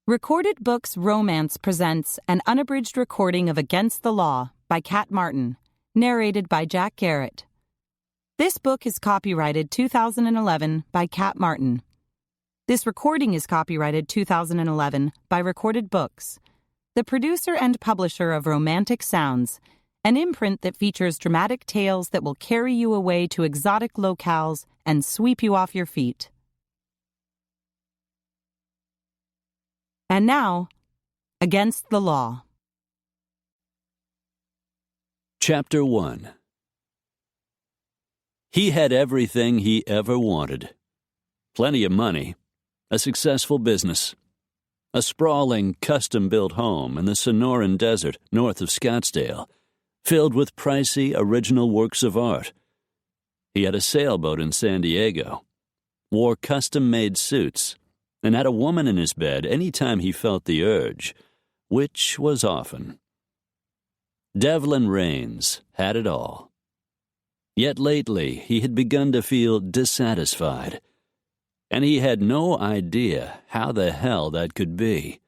Recorded Books Romance presents an unabridged recording of Against the Law by Kat Martin, narrated by Jack Garrett. This book is copyrighted 2011 by Kat Martin. This recording is copyrighted 2011 by Recorded Books, the producer and publisher of Romantic Sounds, an imprint that features dramatic tales that will carry you away to exotic locales and sweep you off your feet. And now, Against the Law. Chapter 1. He had everything he ever wanted. Plenty of money, a successful business, a sprawling, custom-built home in the Sonoran Desert north of Scottsdale, filled with pricey, original works of art. He had a sailboat in San Diego, wore custom-made suits, and had a woman in his bed any time he felt the urge, which was often. Devlin Raines had it all. Yet lately he had begun to feel dissatisfied, and he had no idea how the hell that could be.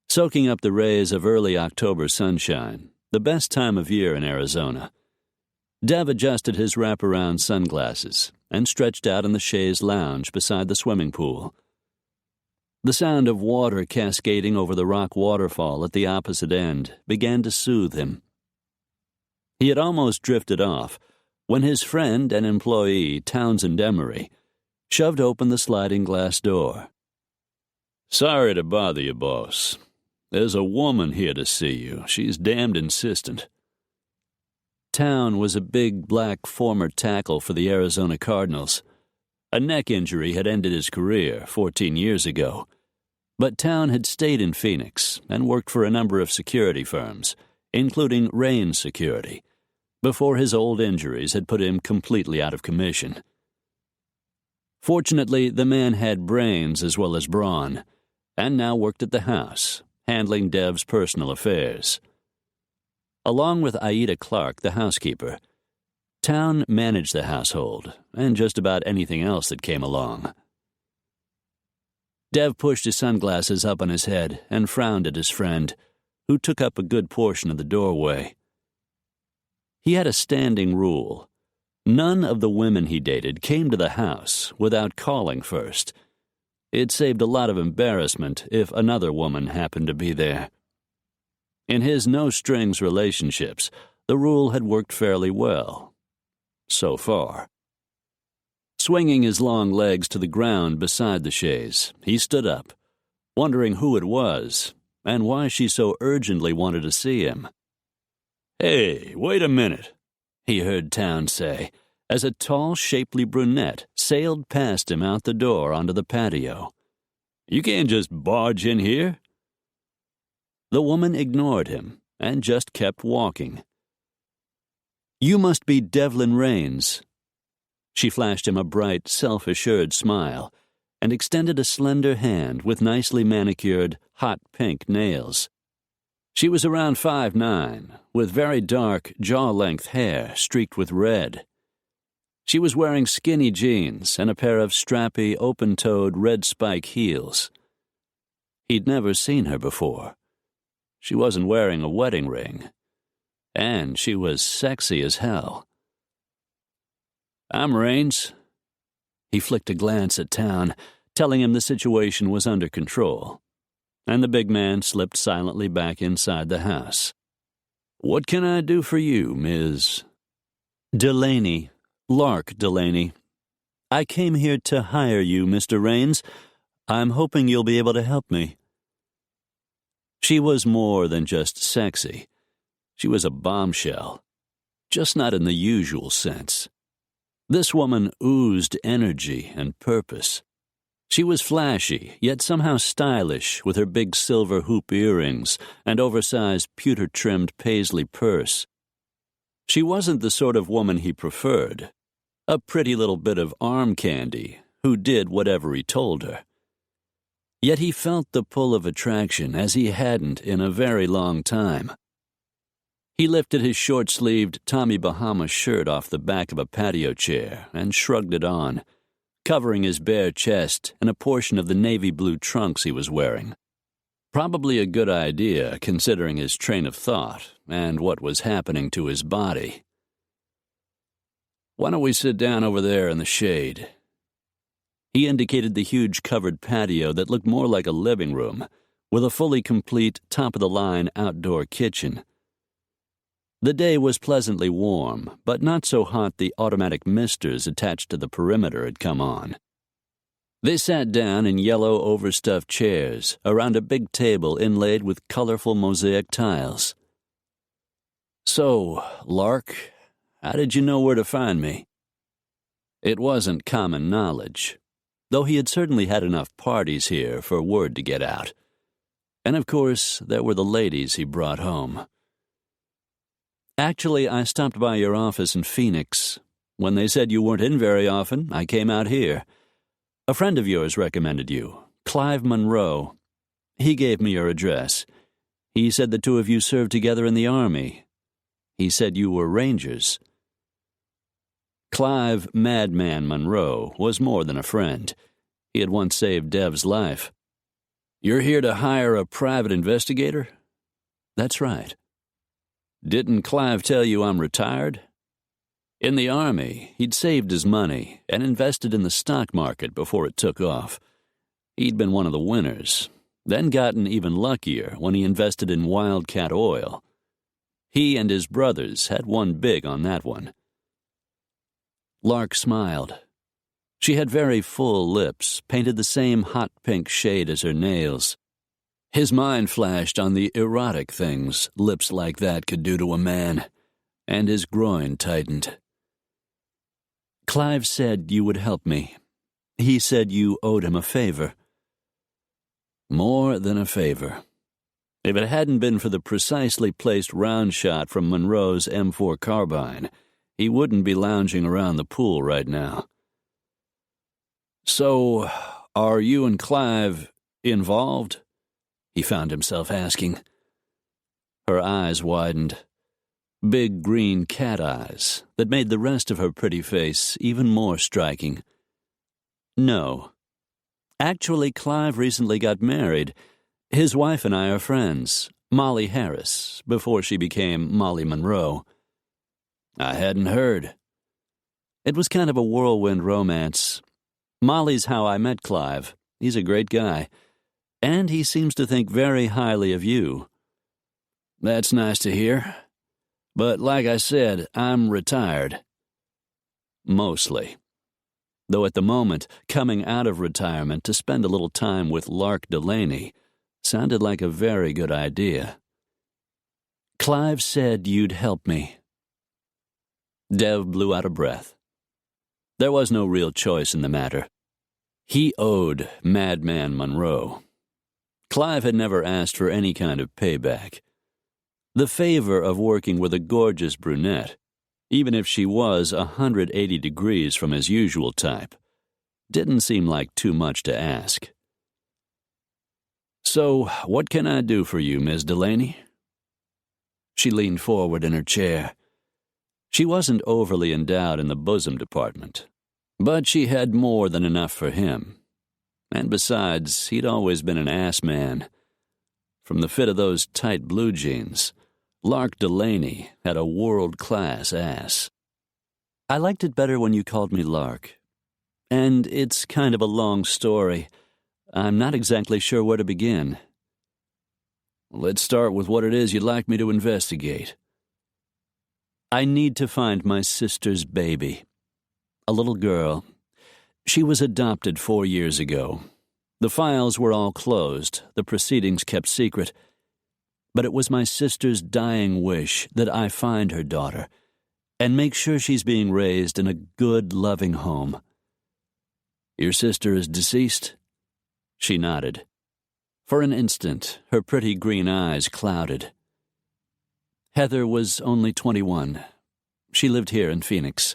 Soaking up the rays of early October sunshine, the best time of year in Arizona, Dev adjusted his wraparound sunglasses and stretched out in the chaise lounge beside the swimming pool. The sound of water cascading over the rock waterfall at the opposite end began to soothe him. He had almost drifted off when his friend and employee, Townsend Emery, shoved open the sliding glass door. "Sorry to bother you, boss. There's a woman here to see you. She's damned insistent." Town was a big black former tackle for the Arizona Cardinals. A neck injury had ended his career 14 years ago, but Town had stayed in Phoenix and worked for a number of security firms, including Raines Security, before his old injuries had put him completely out of commission. Fortunately, the man had brains as well as brawn, and now worked at the house, handling Dev's personal affairs. Along with Aida Clark, the housekeeper, Town managed the household and just about anything else that came along. Dev pushed his sunglasses up on his head and frowned at his friend, who took up a good portion of the doorway. He had a standing rule. None of the women he dated came to the house without calling first. It saved a lot of embarrassment if another woman happened to be there. In his no-strings relationships, the rule had worked fairly well. So far. Swinging his long legs to the ground beside the chaise, he stood up, wondering who it was and why she so urgently wanted to see him. "Hey, wait a minute," he heard Town say, as a tall, shapely brunette sailed past him out the door onto the patio. "You can't just barge in here." The woman ignored him and just kept walking. "You must be Devlin Raines." She flashed him a bright, self-assured smile and extended a slender hand with nicely manicured, hot pink nails. She was around 5'9", with very dark, jaw-length hair streaked with red. She was wearing skinny jeans and a pair of strappy, open-toed red spike heels. He'd never seen her before. She wasn't wearing a wedding ring. And she was sexy as hell. "I'm Raines." He flicked a glance at Town, telling him the situation was under control, and the big man slipped silently back inside the house. "What can I do for you, Ms. Delaney, Lark Delaney. I came here to hire you, Mr. Raines. I'm hoping you'll be able to help me." She was more than just sexy. She was a bombshell, just not in the usual sense. This woman oozed energy and purpose. She was flashy, yet somehow stylish, with her big silver hoop earrings and oversized pewter-trimmed paisley purse. She wasn't the sort of woman he preferred, a pretty little bit of arm candy who did whatever he told her. Yet he felt the pull of attraction as he hadn't in a very long time. He lifted his short-sleeved Tommy Bahama shirt off the back of a patio chair and shrugged it on, covering his bare chest and a portion of the navy blue trunks he was wearing. Probably a good idea, considering his train of thought and what was happening to his body. "Why don't we sit down over there in the shade?" He indicated the huge covered patio that looked more like a living room, with a fully complete, top-of-the-line outdoor kitchen. The day was pleasantly warm, but not so hot the automatic misters attached to the perimeter had come on. They sat down in yellow overstuffed chairs around a big table inlaid with colorful mosaic tiles. "So, Lark, how did you know where to find me?" It wasn't common knowledge, though he had certainly had enough parties here for word to get out. And of course, there were the ladies he brought home. "Actually, I stopped by your office in Phoenix. When they said you weren't in very often, I came out here. A friend of yours recommended you, Clive Monroe. He gave me your address. He said the two of you served together in the Army. He said you were Rangers." Clive Madman Monroe was more than a friend. He had once saved Dev's life. "You're here to hire a private investigator?" "That's right." "Didn't Clive tell you I'm retired?" In the Army, he'd saved his money and invested in the stock market before it took off. He'd been one of the winners, then gotten even luckier when he invested in Wildcat Oil. He and his brothers had won big on that one. Lark smiled. She had very full lips, painted the same hot pink shade as her nails. His mind flashed on the erotic things lips like that could do to a man, and his groin tightened. "Clive said you would help me. He said you owed him a favor." "More than a favor. If it hadn't been for the precisely placed round shot from Monroe's M4 carbine, he wouldn't be lounging around the pool right now." "So, are you and Clive involved?" he found himself asking. Her eyes widened. Big green cat eyes that made the rest of her pretty face even more striking. "No. Actually, Clive recently got married. His wife and I are friends, Molly Harris, before she became Molly Monroe." "I hadn't heard." "It was kind of a whirlwind romance. Molly's how I met Clive. He's a great guy. And he seems to think very highly of you." "That's nice to hear. But like I said, I'm retired." "Mostly." Though at the moment, coming out of retirement to spend a little time with Lark Delaney sounded like a very good idea. "Clive said you'd help me." Dev blew out a breath. There was no real choice in the matter. He owed Madman Monroe. Clive had never asked for any kind of payback. The favor of working with a gorgeous brunette, even if she was 180 degrees from his usual type, didn't seem like too much to ask. "So, what can I do for you, Miss Delaney?" She leaned forward in her chair. She wasn't overly endowed in the bosom department, but she had more than enough for him. And besides, he'd always been an ass man. From the fit of those tight blue jeans, Lark Delaney had a world-class ass. "I liked it better when you called me Lark. And it's kind of a long story. I'm not exactly sure where to begin." "Let's start with what it is you'd like me to investigate." "I need to find my sister's baby. A little girl. She was adopted 4 years ago. The files were all closed, the proceedings kept secret. But it was my sister's dying wish that I find her daughter and make sure she's being raised in a good, loving home." "Your sister is deceased?" She nodded. For an instant, her pretty green eyes clouded. "Heather was only 21. She lived here in Phoenix.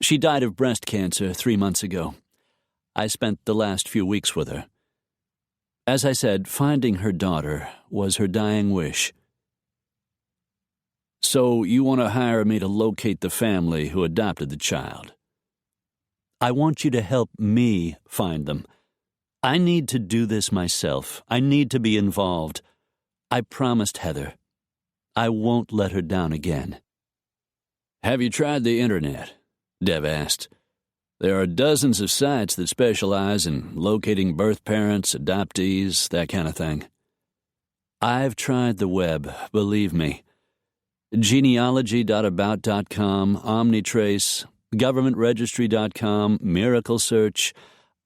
She died of breast cancer 3 months ago. I spent the last few weeks with her. As I said, finding her daughter was her dying wish." "So you want to hire me to locate the family who adopted the child?" I want you to help me find them. I need to do this myself. I need to be involved. I promised Heather. I won't let her down again." "Have you tried the internet?" Dev asked. "There are dozens of sites that specialize in locating birth parents, adoptees, that kind of thing." "I've tried the web, believe me. Genealogy.about.com, Omnitrace, governmentregistry.com, Miracle Search.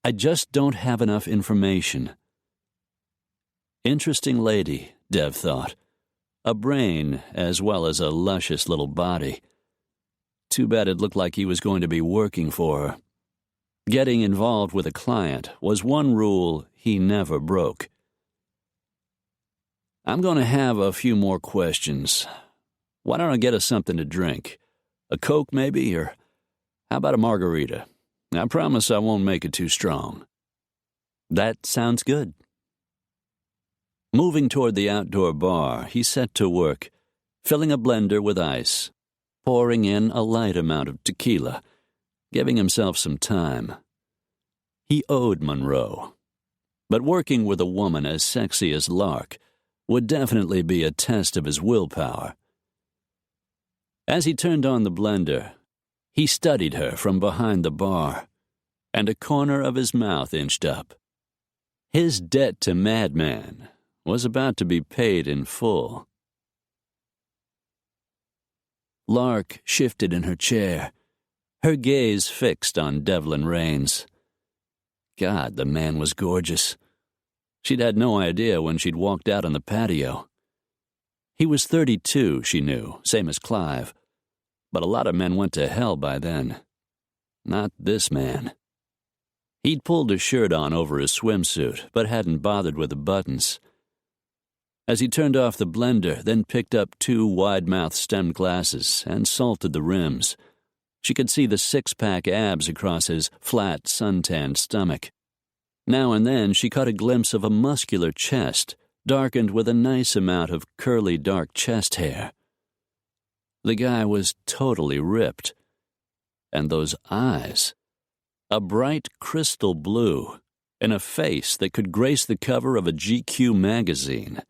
I just don't have enough information." Interesting lady, Dev thought. A brain as well as a luscious little body. Too bad it looked like he was going to be working for her. Getting involved with a client was one rule he never broke. "I'm going to have a few more questions. Why don't I get us something to drink? A Coke, maybe, or how about a margarita? I promise I won't make it too strong." "That sounds good." Moving toward the outdoor bar, he set to work, filling a blender with ice, pouring in a light amount of tequila, giving himself some time. He owed Monroe. But working with a woman as sexy as Lark would definitely be a test of his willpower. As he turned on the blender, he studied her from behind the bar, and a corner of his mouth inched up. His debt to Madman was about to be paid in full. Lark shifted in her chair, her gaze fixed on Devlin Raines. God, the man was gorgeous. She'd had no idea when she'd walked out on the patio. He was 32, she knew, same as Clive. But a lot of men went to hell by then. Not this man. He'd pulled his shirt on over his swimsuit, but hadn't bothered with the buttons. As he turned off the blender, then picked up 2 wide-mouthed stemmed glasses and salted the rims, she could see the 6-pack abs across his flat, suntanned stomach. Now and then she caught a glimpse of a muscular chest, darkened with a nice amount of curly dark chest hair. The guy was totally ripped. And those eyes. A bright crystal blue, and a face that could grace the cover of a GQ magazine.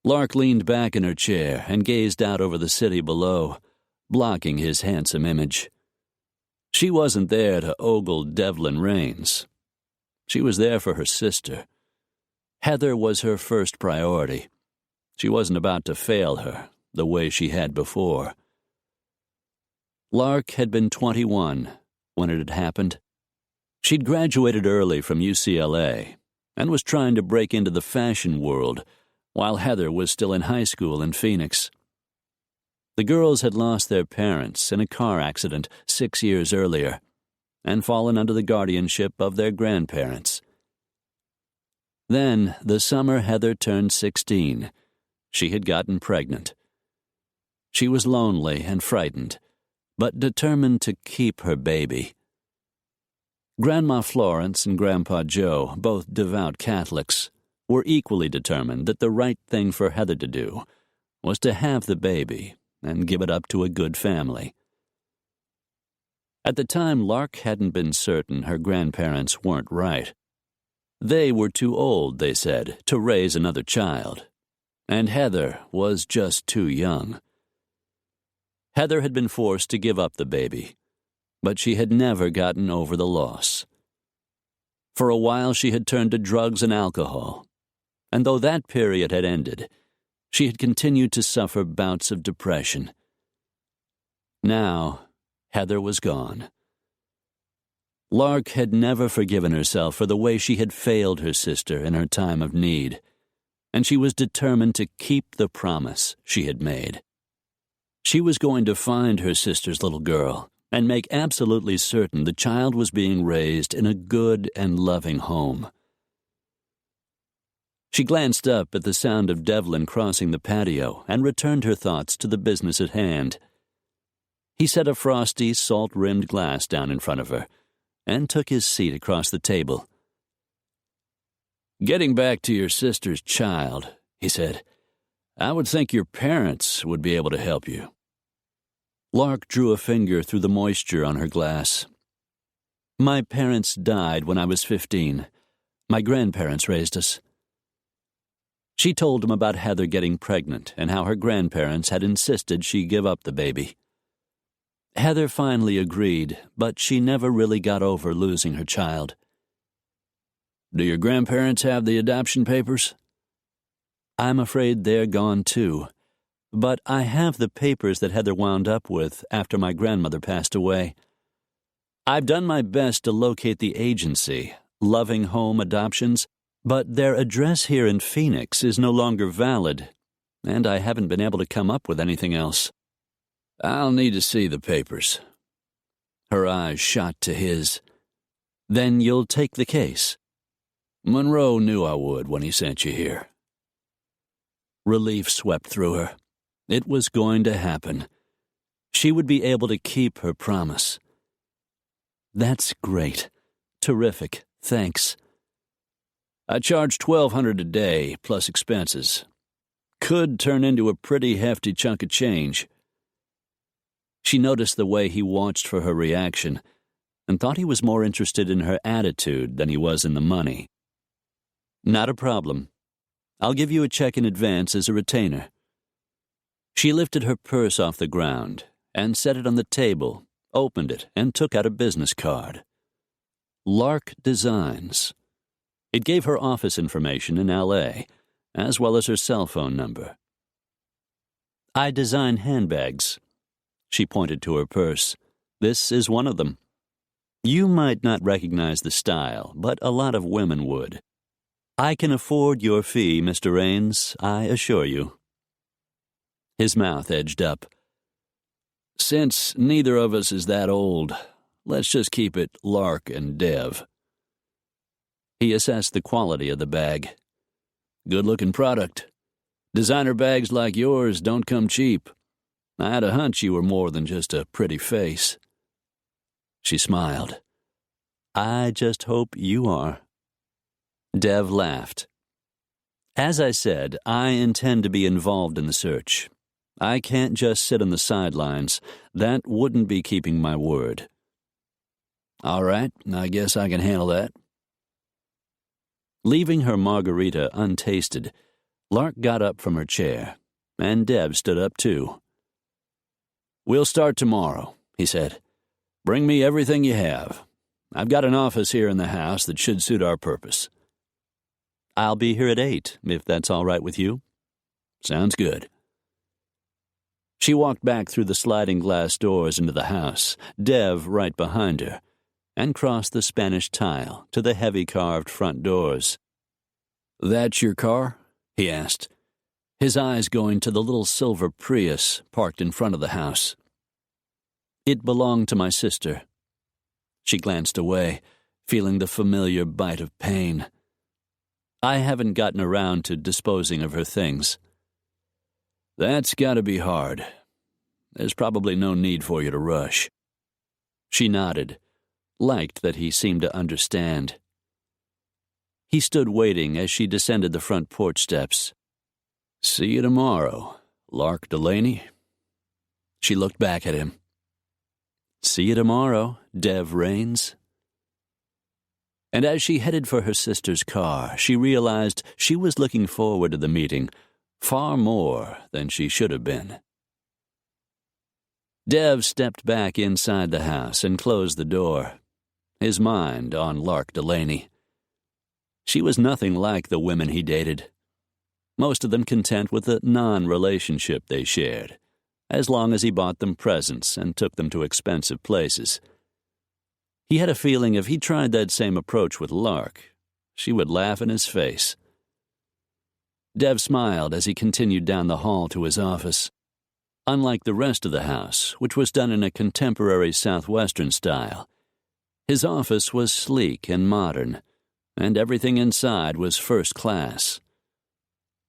Lark leaned back in her chair and gazed out over the city below, blocking his handsome image. She wasn't there to ogle Devlin Raines. She was there for her sister. Heather was her first priority. She wasn't about to fail her the way she had before. Lark had been 21 when it had happened. She'd graduated early from UCLA and was trying to break into the fashion world while Heather was still in high school in Phoenix. The girls had lost their parents in a car accident 6 years earlier and fallen under the guardianship of their grandparents. Then, the summer Heather turned 16, she had gotten pregnant. She was lonely and frightened, but determined to keep her baby. Grandma Florence and Grandpa Joe, both devout Catholics, were equally determined that the right thing for Heather to do was to have the baby and give it up to a good family. At the time, Lark hadn't been certain her grandparents weren't right. They were too old, they said, to raise another child, and Heather was just too young. Heather had been forced to give up the baby, but she had never gotten over the loss. For a while she had turned to drugs and alcohol, and though that period had ended, she had continued to suffer bouts of depression. Now, Heather was gone. Lark had never forgiven herself for the way she had failed her sister in her time of need, and she was determined to keep the promise she had made. She was going to find her sister's little girl and make absolutely certain the child was being raised in a good and loving home. She glanced up at the sound of Devlin crossing the patio and returned her thoughts to the business at hand. He set a frosty, salt-rimmed glass down in front of her and took his seat across the table. "Getting back to your sister's child," he said, "I would think your parents would be able to help you." Lark drew a finger through the moisture on her glass. My parents died when I was 15. My grandparents raised us. She told him about Heather getting pregnant and how her grandparents had insisted she give up the baby. Heather finally agreed, but she never really got over losing her child. Do your grandparents have the adoption papers? I'm afraid they're gone too, but I have the papers that Heather wound up with after my grandmother passed away. I've done my best to locate the agency, Loving Home Adoptions, but their address here in Phoenix is no longer valid, and I haven't been able to come up with anything else. I'll need to see the papers. Her eyes shot to his. Then you'll take the case. Monroe knew I would when he sent you here. Relief swept through her. It was going to happen. She would be able to keep her promise. That's great. Terrific. Thanks. I charge $1,200 a day, plus expenses. Could turn into a pretty hefty chunk of change. She noticed the way he watched for her reaction and thought he was more interested in her attitude than he was in the money. Not a problem. I'll give you a check in advance as a retainer. She lifted her purse off the ground and set it on the table, opened it, and took out a business card. Lark Designs. It gave her office information in L.A., as well as her cell phone number. I design handbags. She pointed to her purse. This is one of them. You might not recognize the style, but a lot of women would. I can afford your fee, Mr. Raines, I assure you. His mouth edged up. Since neither of us is that old, let's just keep it Lark and Dev. He assessed the quality of the bag. Good-looking product. Designer bags like yours don't come cheap. I had a hunch you were more than just a pretty face. She smiled. I just hope you are. Dev laughed. As I said, I intend to be involved in the search. I can't just sit on the sidelines. That wouldn't be keeping my word. All right, I guess I can handle that. Leaving her margarita untasted, Lark got up from her chair, and Dev stood up too. We'll start tomorrow, he said. Bring me everything you have. I've got an office here in the house that should suit our purpose. I'll be here at 8, if that's all right with you. Sounds good. She walked back through the sliding glass doors into the house, Dev right behind her, and crossed the Spanish tile to the heavy carved front doors. That's your car? He asked, his eyes going to the little silver Prius parked in front of the house. It belonged to my sister. She glanced away, feeling the familiar bite of pain. I haven't gotten around to disposing of her things. That's gotta be hard. There's probably no need for you to rush. She nodded, liked that he seemed to understand. He stood waiting as she descended the front porch steps. See you tomorrow, Lark Delaney. She looked back at him. See you tomorrow, Dev Raines. And as she headed for her sister's car, she realized she was looking forward to the meeting far more than she should have been. Dev stepped back inside the house and closed the door, his mind on Lark Delaney. She was nothing like the women he dated. Most of them content with the non-relationship they shared, as long as he bought them presents and took them to expensive places. He had a feeling if he tried that same approach with Lark, she would laugh in his face. Dev smiled as he continued down the hall to his office. Unlike the rest of the house, which was done in a contemporary Southwestern style, his office was sleek and modern, and everything inside was first class.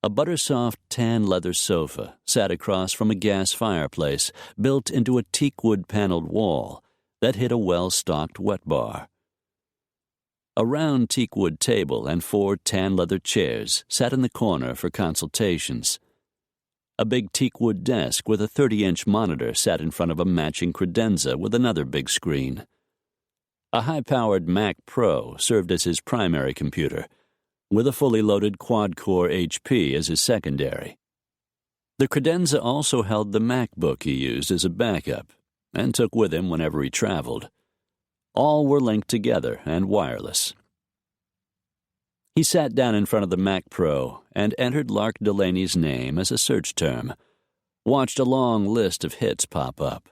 A butter-soft tan leather sofa sat across from a gas fireplace built into a teakwood-paneled wall that hid a well-stocked wet bar. A round teakwood table and 4 tan leather chairs sat in the corner for consultations. A big teakwood desk with a 30-inch monitor sat in front of a matching credenza with another big screen. A high-powered Mac Pro served as his primary computer, with a fully loaded quad-core HP as his secondary. The credenza also held the MacBook he used as a backup and took with him whenever he traveled. All were linked together and wireless. He sat down in front of the Mac Pro and entered Lark Delaney's name as a search term, watched a long list of hits pop up.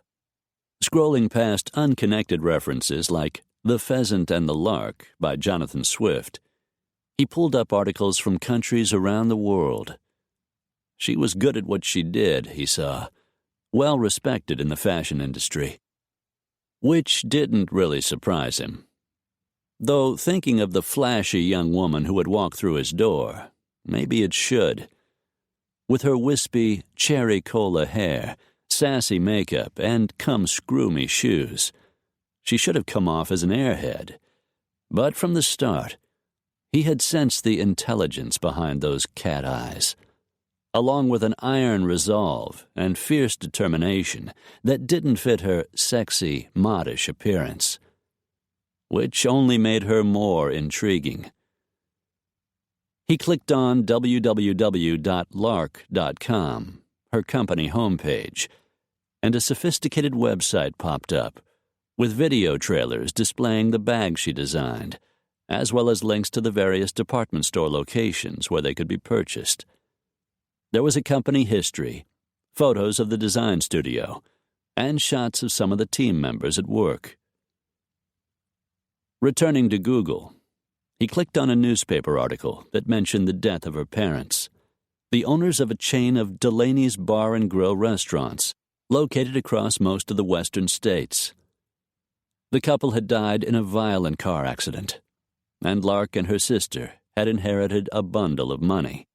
Scrolling past unconnected references like The Pheasant and the Lark by Jonathan Swift, he pulled up articles from countries around the world. She was good at what she did, he saw, well respected in the fashion industry. Which didn't really surprise him. Though thinking of the flashy young woman who had walked through his door, maybe it should. With her wispy, cherry cola hair, sassy makeup, and come-screw-me shoes, she should have come off as an airhead. But from the start, he had sensed the intelligence behind those cat eyes, along with an iron resolve and fierce determination that didn't fit her sexy, modish appearance, which only made her more intriguing. He clicked on www.lark.com, her company homepage, and a sophisticated website popped up, with video trailers displaying the bag she designed, as well as links to the various department store locations where they could be purchased. There was a company history, photos of the design studio, and shots of some of the team members at work. Returning to Google, he clicked on a newspaper article that mentioned the death of her parents, the owners of a chain of Delaney's Bar and Grill restaurants located across most of the western states. The couple had died in a violent car accident, and Lark and her sister had inherited a bundle of money.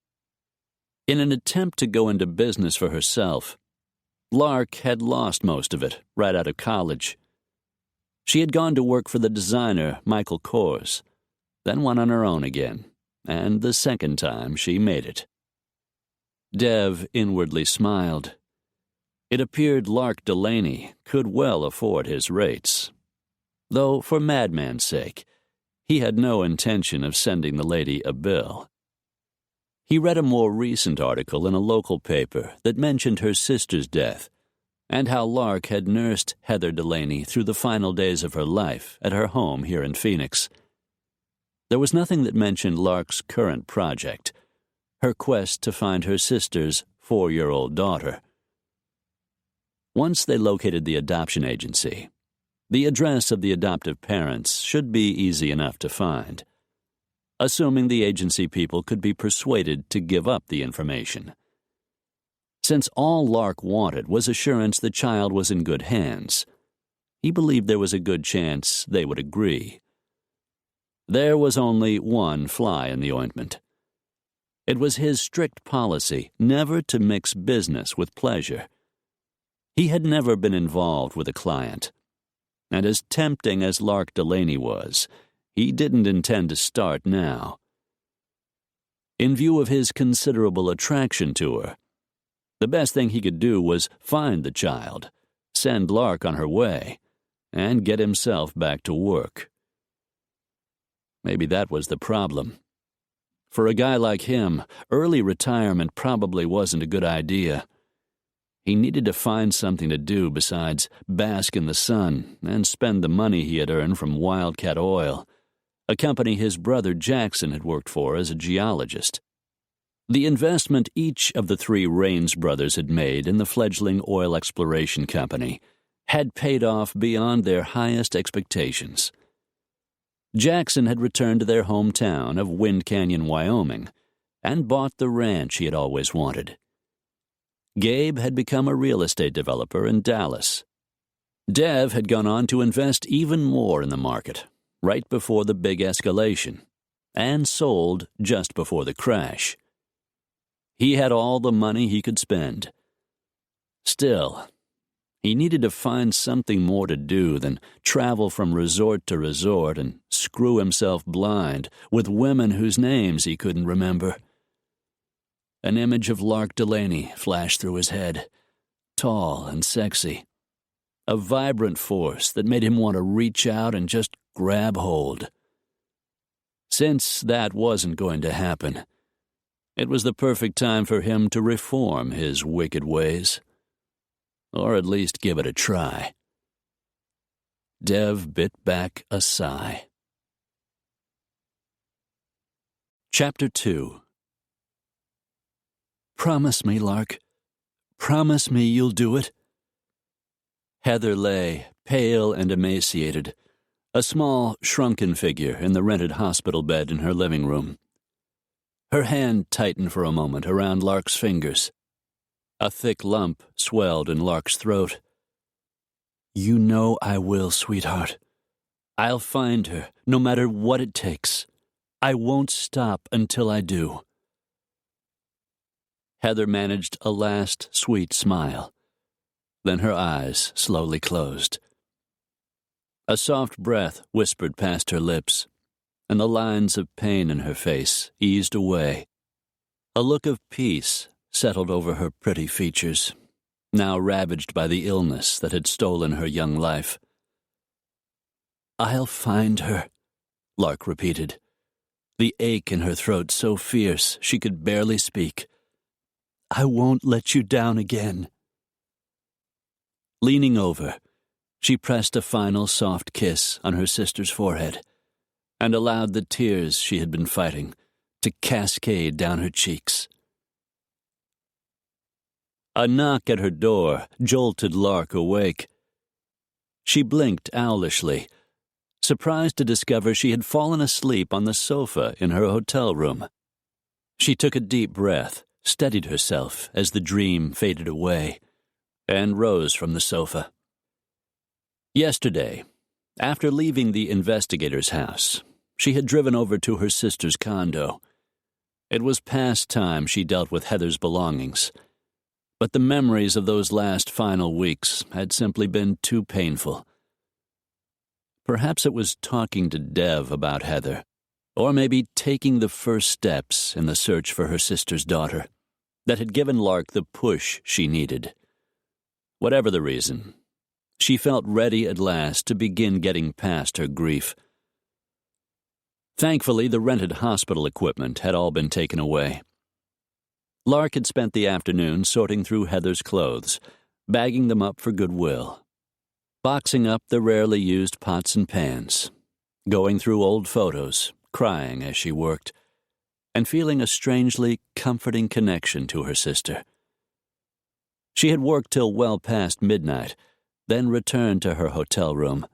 In an attempt to go into business for herself, Lark had lost most of it right out of college. She had gone to work for the designer Michael Kors, then went on her own again, and the second time she made it. Dev inwardly smiled. It appeared Lark Delaney could well afford his rates, though for Madman's sake, he had no intention of sending the lady a bill. He read a more recent article in a local paper that mentioned her sister's death and how Lark had nursed Heather Delaney through the final days of her life at her home here in Phoenix. There was nothing that mentioned Lark's current project, her quest to find her sister's 4-year-old daughter. Once they located the adoption agency, the address of the adoptive parents should be easy enough to find, assuming the agency people could be persuaded to give up the information. Since all Lark wanted was assurance the child was in good hands, he believed there was a good chance they would agree. There was only one fly in the ointment. It was his strict policy never to mix business with pleasure. He had never been involved with a client, and as tempting as Lark Delaney was, he didn't intend to start now. In view of his considerable attraction to her, the best thing he could do was find the child, send Lark on her way, and get himself back to work. Maybe that was the problem. For a guy like him, early retirement probably wasn't a good idea. He needed to find something to do besides bask in the sun and spend the money he had earned from Wildcat Oil, a company his brother Jackson had worked for as a geologist. The investment each of the 3 Raines brothers had made in the fledgling oil exploration company had paid off beyond their highest expectations. Jackson had returned to their hometown of Wind Canyon, Wyoming, and bought the ranch he had always wanted. Gabe had become a real estate developer in Dallas. Dev had gone on to invest even more in the market, right before the big escalation, and sold just before the crash. He had all the money he could spend. Still, he needed to find something more to do than travel from resort to resort and screw himself blind with women whose names he couldn't remember. An image of Lark Delaney flashed through his head, tall and sexy, a vibrant force that made him want to reach out and just grab hold. Since that wasn't going to happen, it was the perfect time for him to reform his wicked ways. Or at least give it a try. Dev bit back a sigh. Chapter 2. Promise me, Lark. Promise me you'll do it. Heather lay, pale and emaciated, a small, shrunken figure in the rented hospital bed in her living room. Her hand tightened for a moment around Lark's fingers. A thick lump swelled in Lark's throat. You know I will, sweetheart. I'll find her, no matter what it takes. I won't stop until I do. Heather managed a last sweet smile. Then her eyes slowly closed. A soft breath whispered past her lips, and the lines of pain in her face eased away. A look of peace settled over her pretty features, now ravaged by the illness that had stolen her young life. I'll find her, Lark repeated, the ache in her throat so fierce she could barely speak. I won't let you down again. Leaning over, she pressed a final soft kiss on her sister's forehead and allowed the tears she had been fighting to cascade down her cheeks. A knock at her door jolted Lark awake. She blinked owlishly, surprised to discover she had fallen asleep on the sofa in her hotel room. She took a deep breath, steadied herself as the dream faded away, and rose from the sofa. Yesterday, after leaving the investigator's house, she had driven over to her sister's condo. It was past time she dealt with Heather's belongings, but the memories of those last final weeks had simply been too painful. Perhaps it was talking to Dev about Heather, or maybe taking the first steps in the search for her sister's daughter, that had given Lark the push she needed. Whatever the reason, she felt ready at last to begin getting past her grief. Thankfully, the rented hospital equipment had all been taken away. Lark had spent the afternoon sorting through Heather's clothes, bagging them up for goodwill, boxing up the rarely used pots and pans, going through old photos, crying as she worked, and feeling a strangely comforting connection to her sister. She had worked till well past midnight, then returned to her hotel room.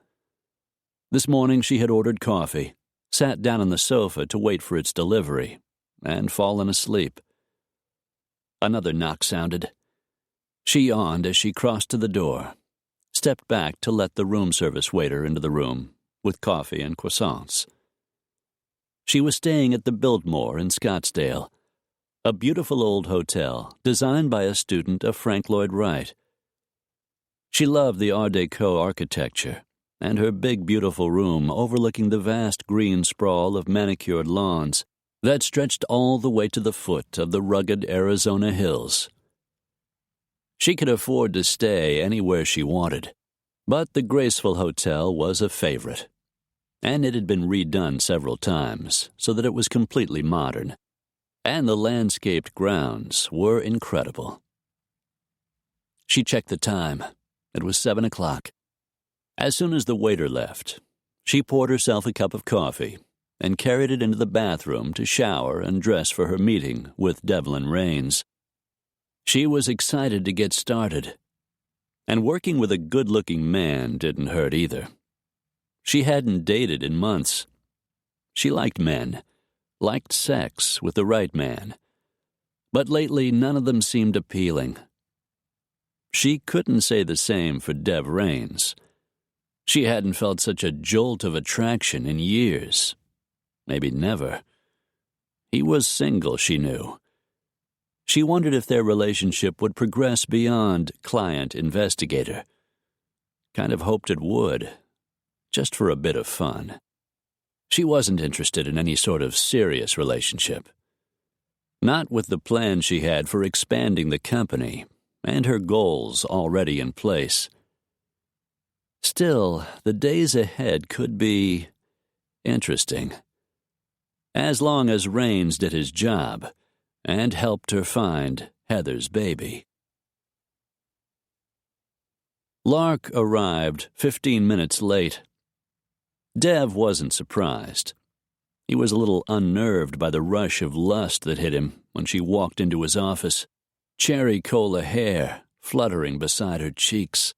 This morning she had ordered coffee, sat down on the sofa to wait for its delivery, and fallen asleep. Another knock sounded. She yawned as she crossed to the door, stepped back to let the room service waiter into the room with coffee and croissants. She was staying at the Biltmore in Scottsdale, a beautiful old hotel designed by a student of Frank Lloyd Wright. She loved the Art Deco architecture and her big, beautiful room overlooking the vast green sprawl of manicured lawns that stretched all the way to the foot of the rugged Arizona hills. She could afford to stay anywhere she wanted, but the graceful hotel was a favorite, and it had been redone several times so that it was completely modern, and the landscaped grounds were incredible. She checked the time. It was 7 o'clock. As soon as the waiter left, she poured herself a cup of coffee and carried it into the bathroom to shower and dress for her meeting with Devlin Raines. She was excited to get started, and working with a good-looking man didn't hurt either. She hadn't dated in months. She liked men, liked sex with the right man, but lately none of them seemed appealing. She couldn't say the same for Dev Raines. She hadn't felt such a jolt of attraction in years. Maybe never. He was single, she knew. She wondered if their relationship would progress beyond client-investigator. Kind of hoped it would, just for a bit of fun. She wasn't interested in any sort of serious relationship. Not with the plan she had for expanding the company and her goals already in place. Still, the days ahead could be interesting. As long as Raines did his job and helped her find Heather's baby. Lark arrived 15 minutes late. Dev wasn't surprised. He was a little unnerved by the rush of lust that hit him when she walked into his office. Cherry cola hair fluttering beside her cheeks,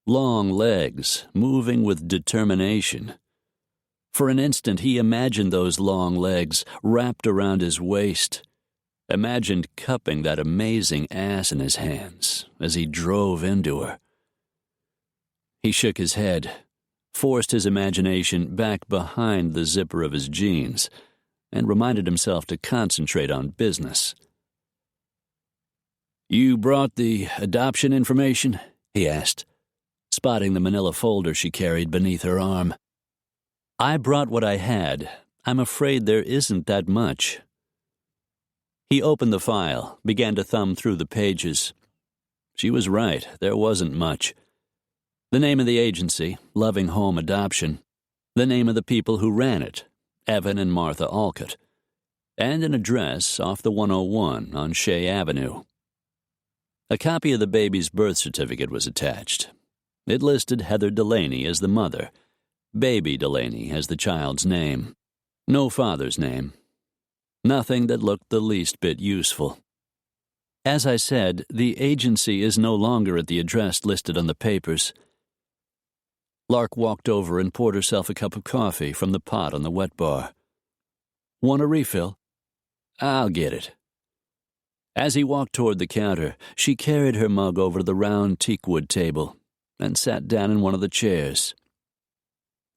long legs moving with determination. For an instant he imagined those long legs wrapped around his waist, imagined cupping that amazing ass in his hands as he drove into her. He shook his head, forced his imagination back behind the zipper of his jeans, and reminded himself to concentrate on business. "You brought the adoption information?" he asked, spotting the manila folder she carried beneath her arm. "I brought what I had. I'm afraid there isn't that much." He opened the file, began to thumb through the pages. She was right, there wasn't much. The name of the agency, Loving Home Adoption, the name of the people who ran it, Evan and Martha Alcott, and an address off the 101 on Shea Avenue. A copy of the baby's birth certificate was attached. It listed Heather Delaney as the mother, Baby Delaney as the child's name. No father's name. Nothing that looked the least bit useful. As I said, the agency is no longer at the address listed on the papers. Lark walked over and poured herself a cup of coffee from the pot on the wet bar. "Want a refill?" "I'll get it." As he walked toward the counter, she carried her mug over to the round teakwood table and sat down in one of the chairs.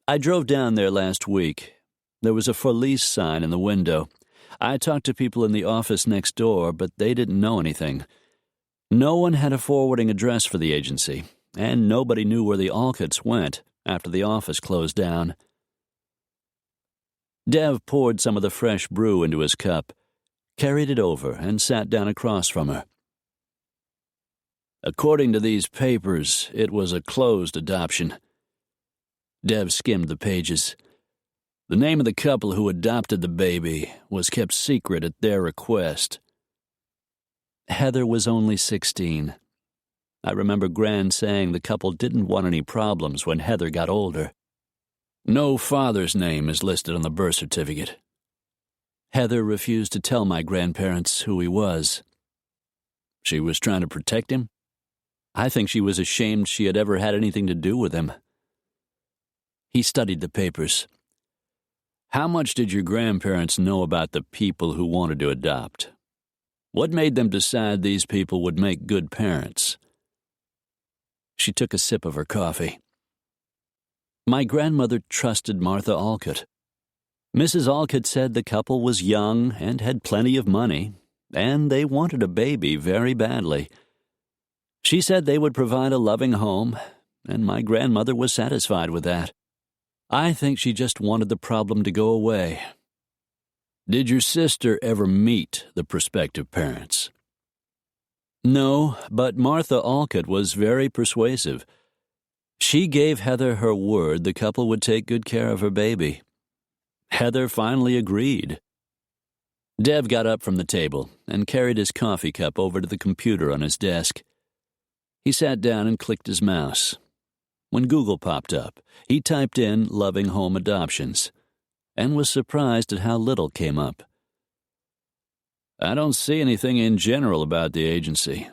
"I drove down there last week. There was a for lease sign in the window. I talked to people in the office next door, but they didn't know anything. No one had a forwarding address for the agency, and nobody knew where the Alcotts went after the office closed down." Dev poured some of the fresh brew into his cup, carried it over, and sat down across from her. "According to these papers, it was a closed adoption." Dev skimmed the pages. "The name of the couple who adopted the baby was kept secret at their request." Heather was only 16. I remember Gran saying the couple didn't want any problems when Heather got older. "No father's name is listed on the birth certificate." Heather refused to tell my grandparents who he was. She was trying to protect him? I think she was ashamed she had ever had anything to do with him. He studied the papers. "How much did your grandparents know about the people who wanted to adopt? What made them decide these people would make good parents?" She took a sip of her coffee. "My grandmother trusted Martha Alcott. Mrs. Alcott said the couple was young and had plenty of money, and they wanted a baby very badly. She said they would provide a loving home, and my grandmother was satisfied with that. I think she just wanted the problem to go away." "Did your sister ever meet the prospective parents?" "No, but Martha Alcott was very persuasive. She gave Heather her word the couple would take good care of her baby. Heather finally agreed." Dev got up from the table and carried his coffee cup over to the computer on his desk. He sat down and clicked his mouse. When Google popped up, he typed in Loving Home Adoptions and was surprised at how little came up. "I don't see anything in general about the agency.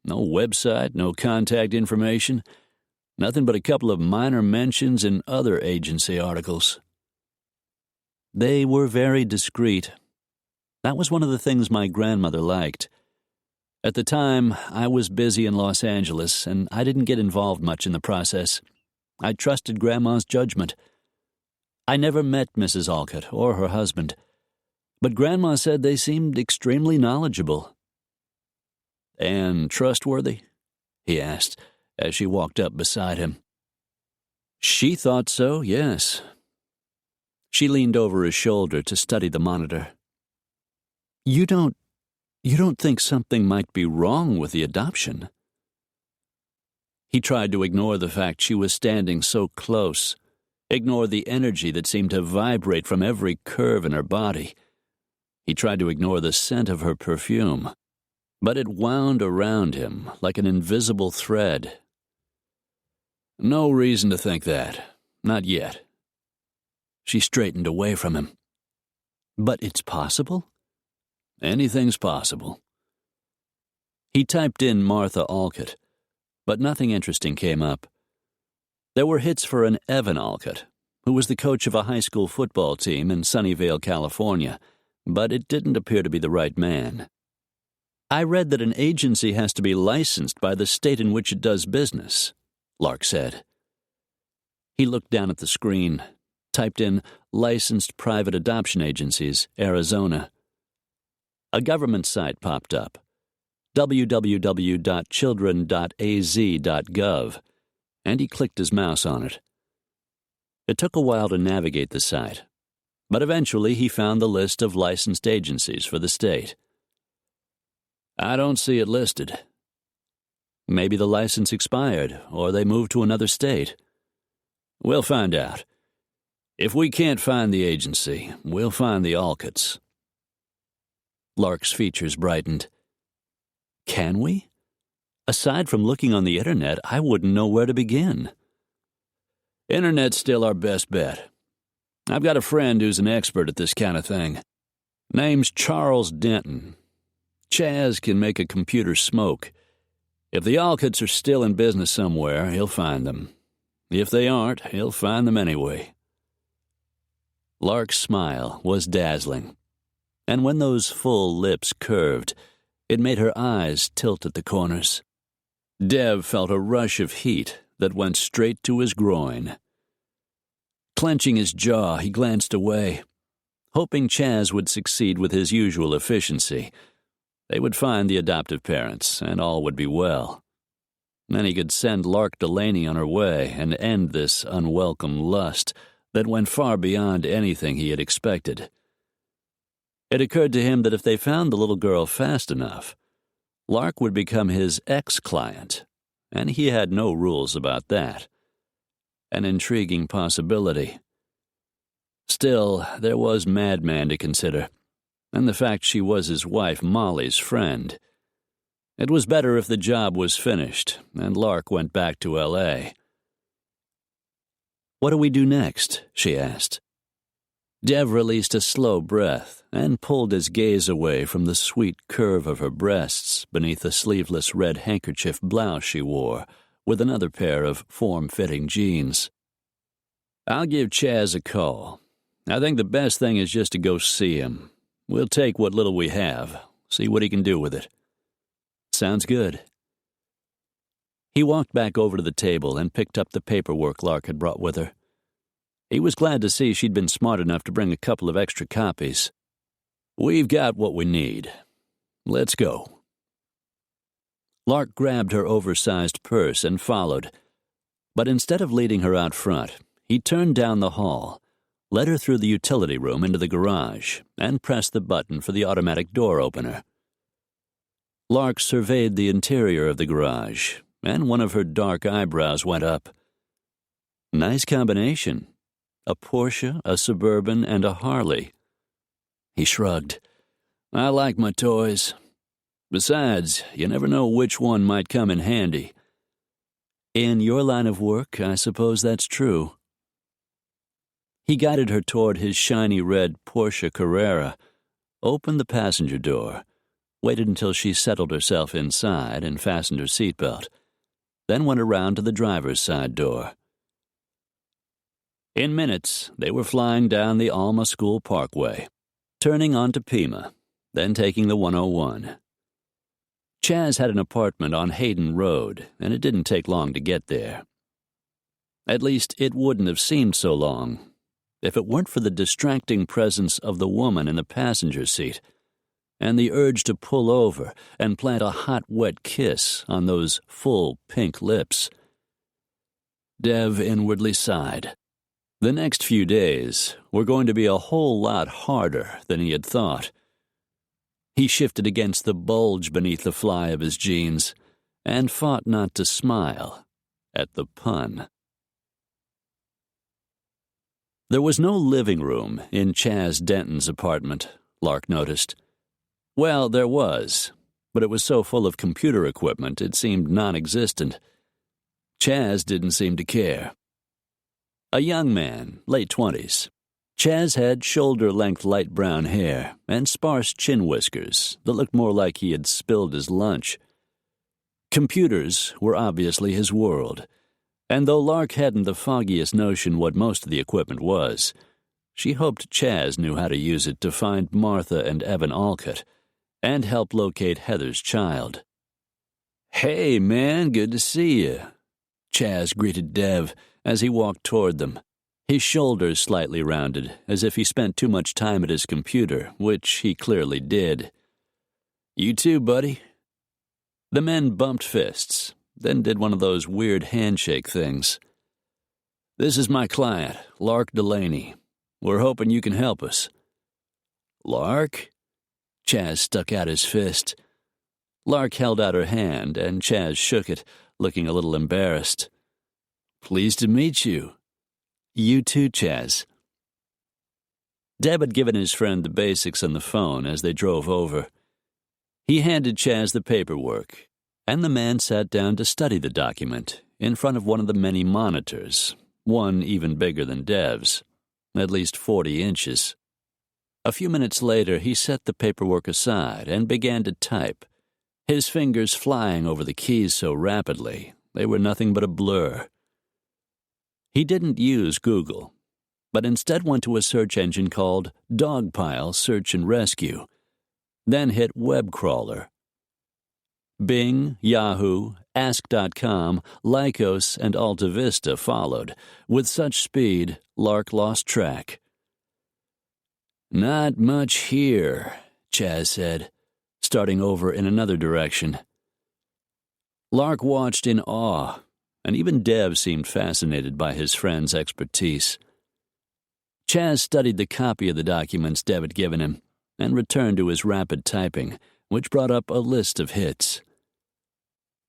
No website, no contact information, nothing but a couple of minor mentions in other agency articles." They were very discreet. That was one of the things my grandmother liked. At the time, I was busy in Los Angeles, and I didn't get involved much in the process. I trusted Grandma's judgment. I never met Mrs. Alcott or her husband, but Grandma said they seemed extremely knowledgeable. "And trustworthy?" he asked as she walked up beside him. She thought so, yes. She leaned over his shoulder to study the monitor. You don't think something might be wrong with the adoption?" He tried to ignore the fact she was standing so close, ignore the energy that seemed to vibrate from every curve in her body. He tried to ignore the scent of her perfume, but it wound around him like an invisible thread. No reason to think that. Not yet. She straightened away from him. But it's possible? Anything's possible. He typed in Martha Alcott, but nothing interesting came up. There were hits for an Evan Alcott, who was the coach of a high school football team in Sunnyvale, California, but it didn't appear to be the right man. I read that an agency has to be licensed by the state in which it does business, Lark said. He looked down at the screen, typed in Licensed Private Adoption Agencies, Arizona. A government site popped up, www.children.az.gov, and he clicked his mouse on it. It took a while to navigate the site, but eventually he found the list of licensed agencies for the state. I don't see it listed. Maybe the license expired, or they moved to another state. We'll find out. If we can't find the agency, we'll find the Alcotts. Lark's features brightened. Can we? Aside from looking on the internet, I wouldn't know where to begin. Internet's still our best bet. I've got a friend who's an expert at this kind of thing. Name's Charles Denton. Chaz can make a computer smoke. If the Alcotts are still in business somewhere, he'll find them. If they aren't, he'll find them anyway. Lark's smile was dazzling, and when those full lips curved, it made her eyes tilt at the corners. Dev felt a rush of heat that went straight to his groin. Clenching his jaw, he glanced away, hoping Chaz would succeed with his usual efficiency. They would find the adoptive parents, and all would be well. Then he could send Lark Delaney on her way and end this unwelcome lust that went far beyond anything he had expected. It occurred to him that if they found the little girl fast enough, Lark would become his ex-client, and he had no rules about that. An intriguing possibility. Still, there was Madman to consider, and the fact she was his wife Molly's friend. It was better if the job was finished, and Lark went back to L.A. What do we do next? She asked. Dev released a slow breath and pulled his gaze away from the sweet curve of her breasts beneath the sleeveless red handkerchief blouse she wore, with another pair of form-fitting jeans. I'll give Chaz a call. I think the best thing is just to go see him. We'll take what little we have, see what he can do with it. Sounds good. He walked back over to the table and picked up the paperwork Lark had brought with her. He was glad to see she'd been smart enough to bring a couple of extra copies. We've got what we need. Let's go. Lark grabbed her oversized purse and followed, but instead of leading her out front, he turned down the hall, led her through the utility room into the garage, and pressed the button for the automatic door opener. Lark surveyed the interior of the garage, and one of her dark eyebrows went up. Nice combination. A Porsche, a Suburban, and a Harley. He shrugged. I like my toys. Besides, you never know which one might come in handy. In your line of work, I suppose that's true. He guided her toward his shiny red Porsche Carrera, opened the passenger door, waited until she settled herself inside and fastened her seatbelt, then went around to the driver's side door. In minutes, they were flying down the Alma School Parkway, turning onto Pima, then taking the 101. Chaz had an apartment on Hayden Road, and it didn't take long to get there. At least, it wouldn't have seemed so long if it weren't for the distracting presence of the woman in the passenger seat and the urge to pull over and plant a hot, wet kiss on those full pink lips. Dev inwardly sighed. The next few days were going to be a whole lot harder than he had thought. He shifted against the bulge beneath the fly of his jeans and fought not to smile at the pun. There was no living room in Chaz Denton's apartment, Lark noticed. Well, there was, but it was so full of computer equipment it seemed non-existent. Chaz didn't seem to care. A young man, late 20s. Chaz had shoulder-length light brown hair and sparse chin whiskers that looked more like he had spilled his lunch. Computers were obviously his world, and though Lark hadn't the foggiest notion what most of the equipment was, she hoped Chaz knew how to use it to find Martha and Evan Alcott and help locate Heather's child. "Hey, man, good to see you," Chaz greeted Dev as he walked toward them, his shoulders slightly rounded, as if he spent too much time at his computer, which he clearly did. "You too, buddy." The men bumped fists, then did one of those weird handshake things. "This is my client, Lark Delaney. We're hoping you can help us." "Lark?" Chaz stuck out his fist. Lark held out her hand, and Chaz shook it, looking a little embarrassed. "Pleased to meet you." "You too, Chaz." Deb had given his friend the basics on the phone as they drove over. He handed Chaz the paperwork, and the man sat down to study the document in front of one of the many monitors, one even bigger than Dev's, at least 40 inches. A few minutes later, he set the paperwork aside and began to type, his fingers flying over the keys so rapidly they were nothing but a blur. He didn't use Google, but instead went to a search engine called Dogpile Search and Rescue, then hit Web Crawler. Bing, Yahoo, Ask.com, Lycos, and AltaVista followed. With such speed, Lark lost track. "Not much here," Chaz said, starting over in another direction. Lark watched in awe, and even Dev seemed fascinated by his friend's expertise. Chaz studied the copy of the documents Dev had given him and returned to his rapid typing, which brought up a list of hits.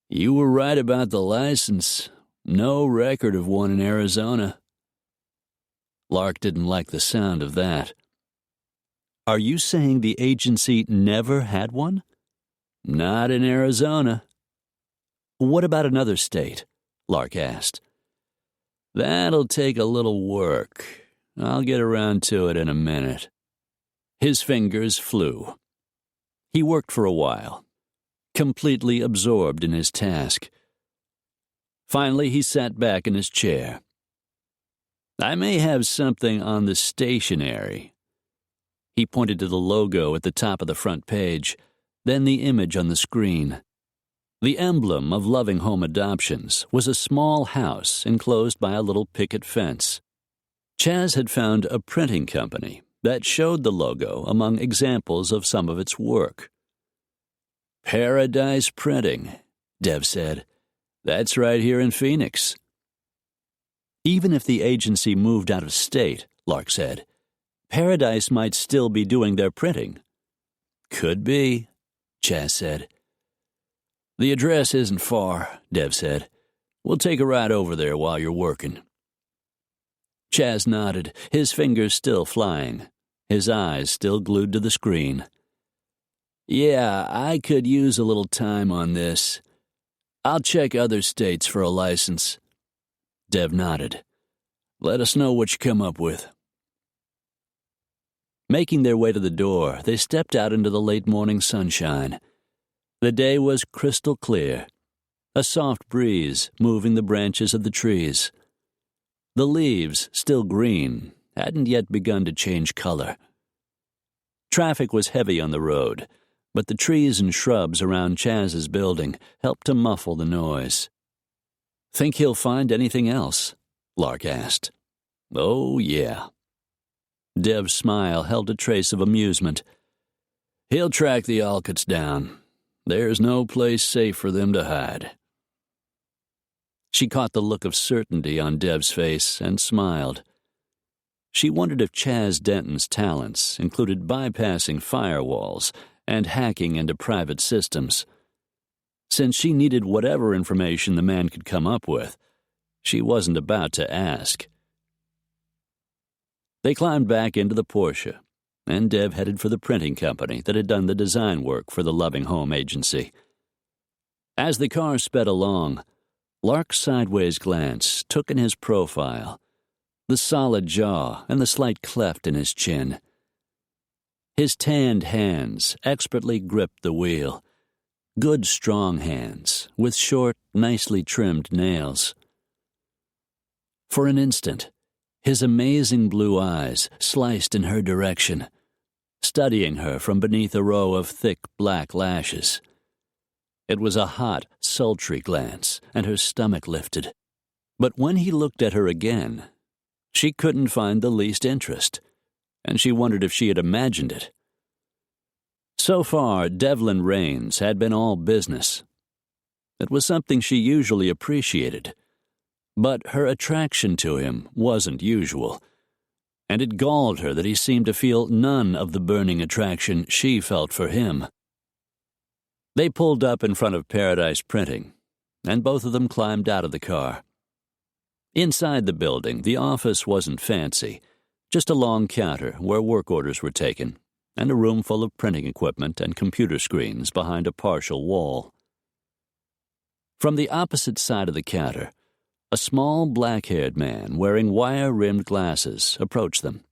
"You were right about the license. No record of one in Arizona." Lark didn't like the sound of that. "Are you saying the agency never had one?" "Not in Arizona." "What about another state?" Lark asked. "That'll take a little work. I'll get around to it in a minute." His fingers flew. He worked for a while, completely absorbed in his task. Finally, he sat back in his chair. "I may have something on the stationery." He pointed to the logo at the top of the front page, then the image on the screen. The emblem of Loving Home Adoptions was a small house enclosed by a little picket fence. Chaz had found a printing company that showed the logo among examples of some of its work. "Paradise Printing," Dev said. "That's right here in Phoenix." "Even if the agency moved out of state," Lark said, "Paradise might still be doing their printing." "Could be," Chaz said. "The address isn't far," Dev said. "We'll take a ride over there while you're working." Chaz nodded, his fingers still flying, his eyes still glued to the screen. "Yeah, I could use a little time on this. I'll check other states for a license." Dev nodded. "Let us know what you come up with." Making their way to the door, they stepped out into the late morning sunshine. The day was crystal clear, a soft breeze moving the branches of the trees. The leaves, still green, hadn't yet begun to change color. Traffic was heavy on the road, but the trees and shrubs around Chaz's building helped to muffle the noise. "Think he'll find anything else?" Lark asked. "Oh, yeah." Dev's smile held a trace of amusement. "He'll track the Alcotts down. There's no place safe for them to hide." She caught the look of certainty on Dev's face and smiled. She wondered if Chaz Denton's talents included bypassing firewalls and hacking into private systems. Since she needed whatever information the man could come up with, She wasn't about to ask. They climbed back into the Porsche, and Dev headed for the printing company that had done the design work for the Loving Home agency. As the car sped along, Lark's sideways glance took in his profile, the solid jaw and the slight cleft in his chin. His tanned hands expertly gripped the wheel, good strong hands with short, nicely trimmed nails. For an instant, his amazing blue eyes sliced in her direction, studying her from beneath a row of thick black lashes. It was a hot, sultry glance, and her stomach lifted. But when he looked at her again, she couldn't find the least interest, and she wondered if she had imagined it. So far, Devlin Raines had been all business. It was something she usually appreciated, but her attraction to him wasn't usual, and it galled her that he seemed to feel none of the burning attraction she felt for him. They pulled up in front of Paradise Printing, and both of them climbed out of the car. Inside the building, the office wasn't fancy, just a long counter where work orders were taken, and a room full of printing equipment and computer screens behind a partial wall. From the opposite side of the counter, a small black-haired man wearing wire-rimmed glasses approached them.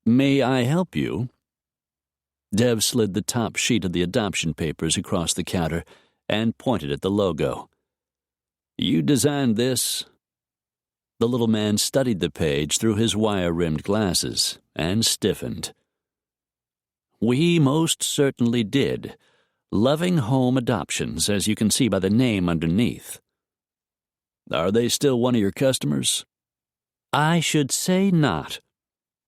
"May I help you?" Dev slid the top sheet of the adoption papers across the counter and pointed at the logo. "You designed this?" The little man studied the page through his wire-rimmed glasses and stiffened. "We most certainly did. Loving Home Adoptions, as you can see by the name underneath." "Are they still one of your customers?" "I should say not.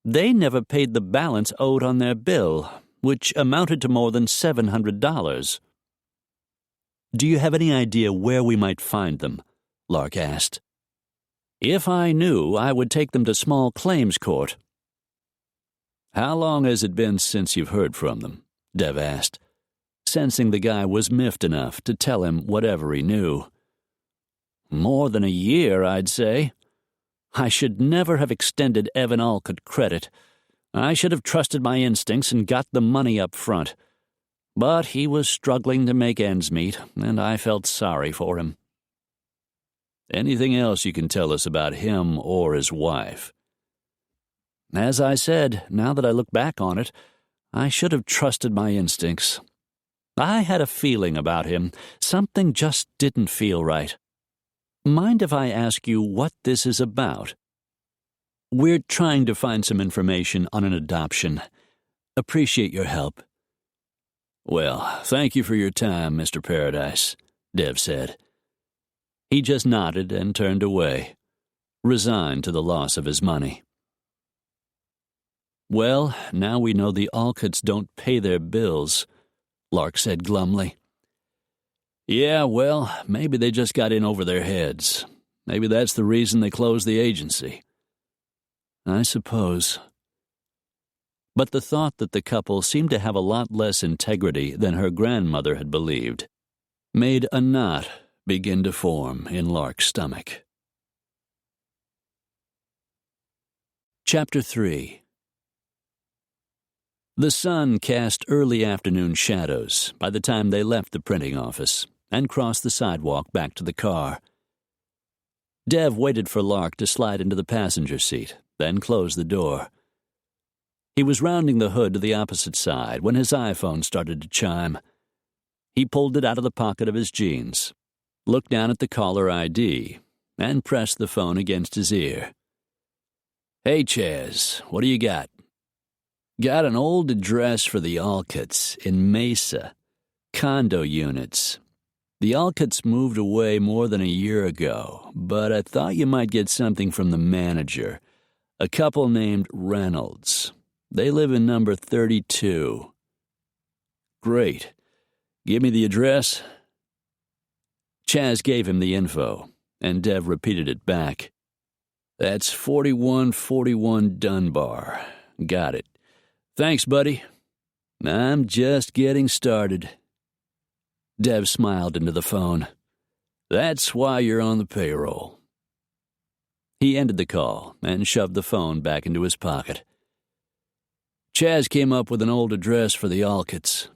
They never paid the balance owed on their bill, which amounted to more than $700. "Do you have any idea where we might find them?" Lark asked. "If I knew, I would take them to small claims court." "How long has it been since you've heard from them?" Dev asked, sensing the guy was miffed enough to tell him whatever he knew. "More than a year, I'd say. I should never have extended Evan Alcott credit. I should have trusted my instincts and got the money up front. But he was struggling to make ends meet, and I felt sorry for him." "Anything else you can tell us about him or his wife?" "As I said, now that I look back on it, I should have trusted my instincts. I had a feeling about him. Something just didn't feel right. Mind if I ask you what this is about?" "We're trying to find some information on an adoption. Appreciate your help." "Well, thank you for your time, Mr. Paradise," Dev said. He just nodded and turned away, resigned to the loss of his money. "Well, now we know the Alcotts don't pay their bills," Lark said glumly. "Yeah, well, maybe they just got in over their heads. Maybe that's the reason they closed the agency." "I suppose." But the thought that the couple seemed to have a lot less integrity than her grandmother had believed made a knot begin to form in Lark's stomach. Chapter 3. The sun cast early afternoon shadows by the time they left the printing office and crossed the sidewalk back to the car. Dev waited for Lark to slide into the passenger seat, then closed the door. He was rounding the hood to the opposite side when his iPhone started to chime. He pulled it out of the pocket of his jeans, looked down at the caller ID, and pressed the phone against his ear. "Hey, Chaz, what do you got?" "Got an old address for the Alcotts in Mesa. Condo units. The Alcotts moved away more than a year ago, but I thought you might get something from the manager. A couple named Reynolds. They live in number 32. "Great. Give me the address." Chaz gave him the info, and Dev repeated it back. "That's 4141 Dunbar. Got it. Thanks, buddy. I'm just getting started." Dev smiled into the phone. "That's why you're on the payroll. He ended the call and shoved the phone back into his pocket. Chaz came up with an old address for the Alcotts.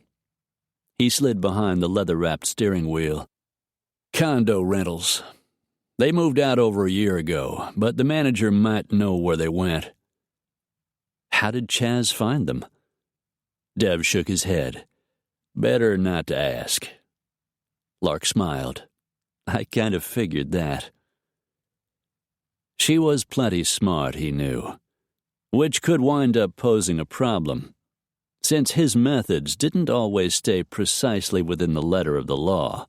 He slid behind the leather-wrapped steering wheel. Condo rentals. They moved out over a year ago, but the manager might know where they went. How did Chaz find them? Dev shook his head. Better not to ask. Lark smiled. I kind of figured that. She was plenty smart, he knew, which could wind up posing a problem, since his methods didn't always stay precisely within the letter of the law.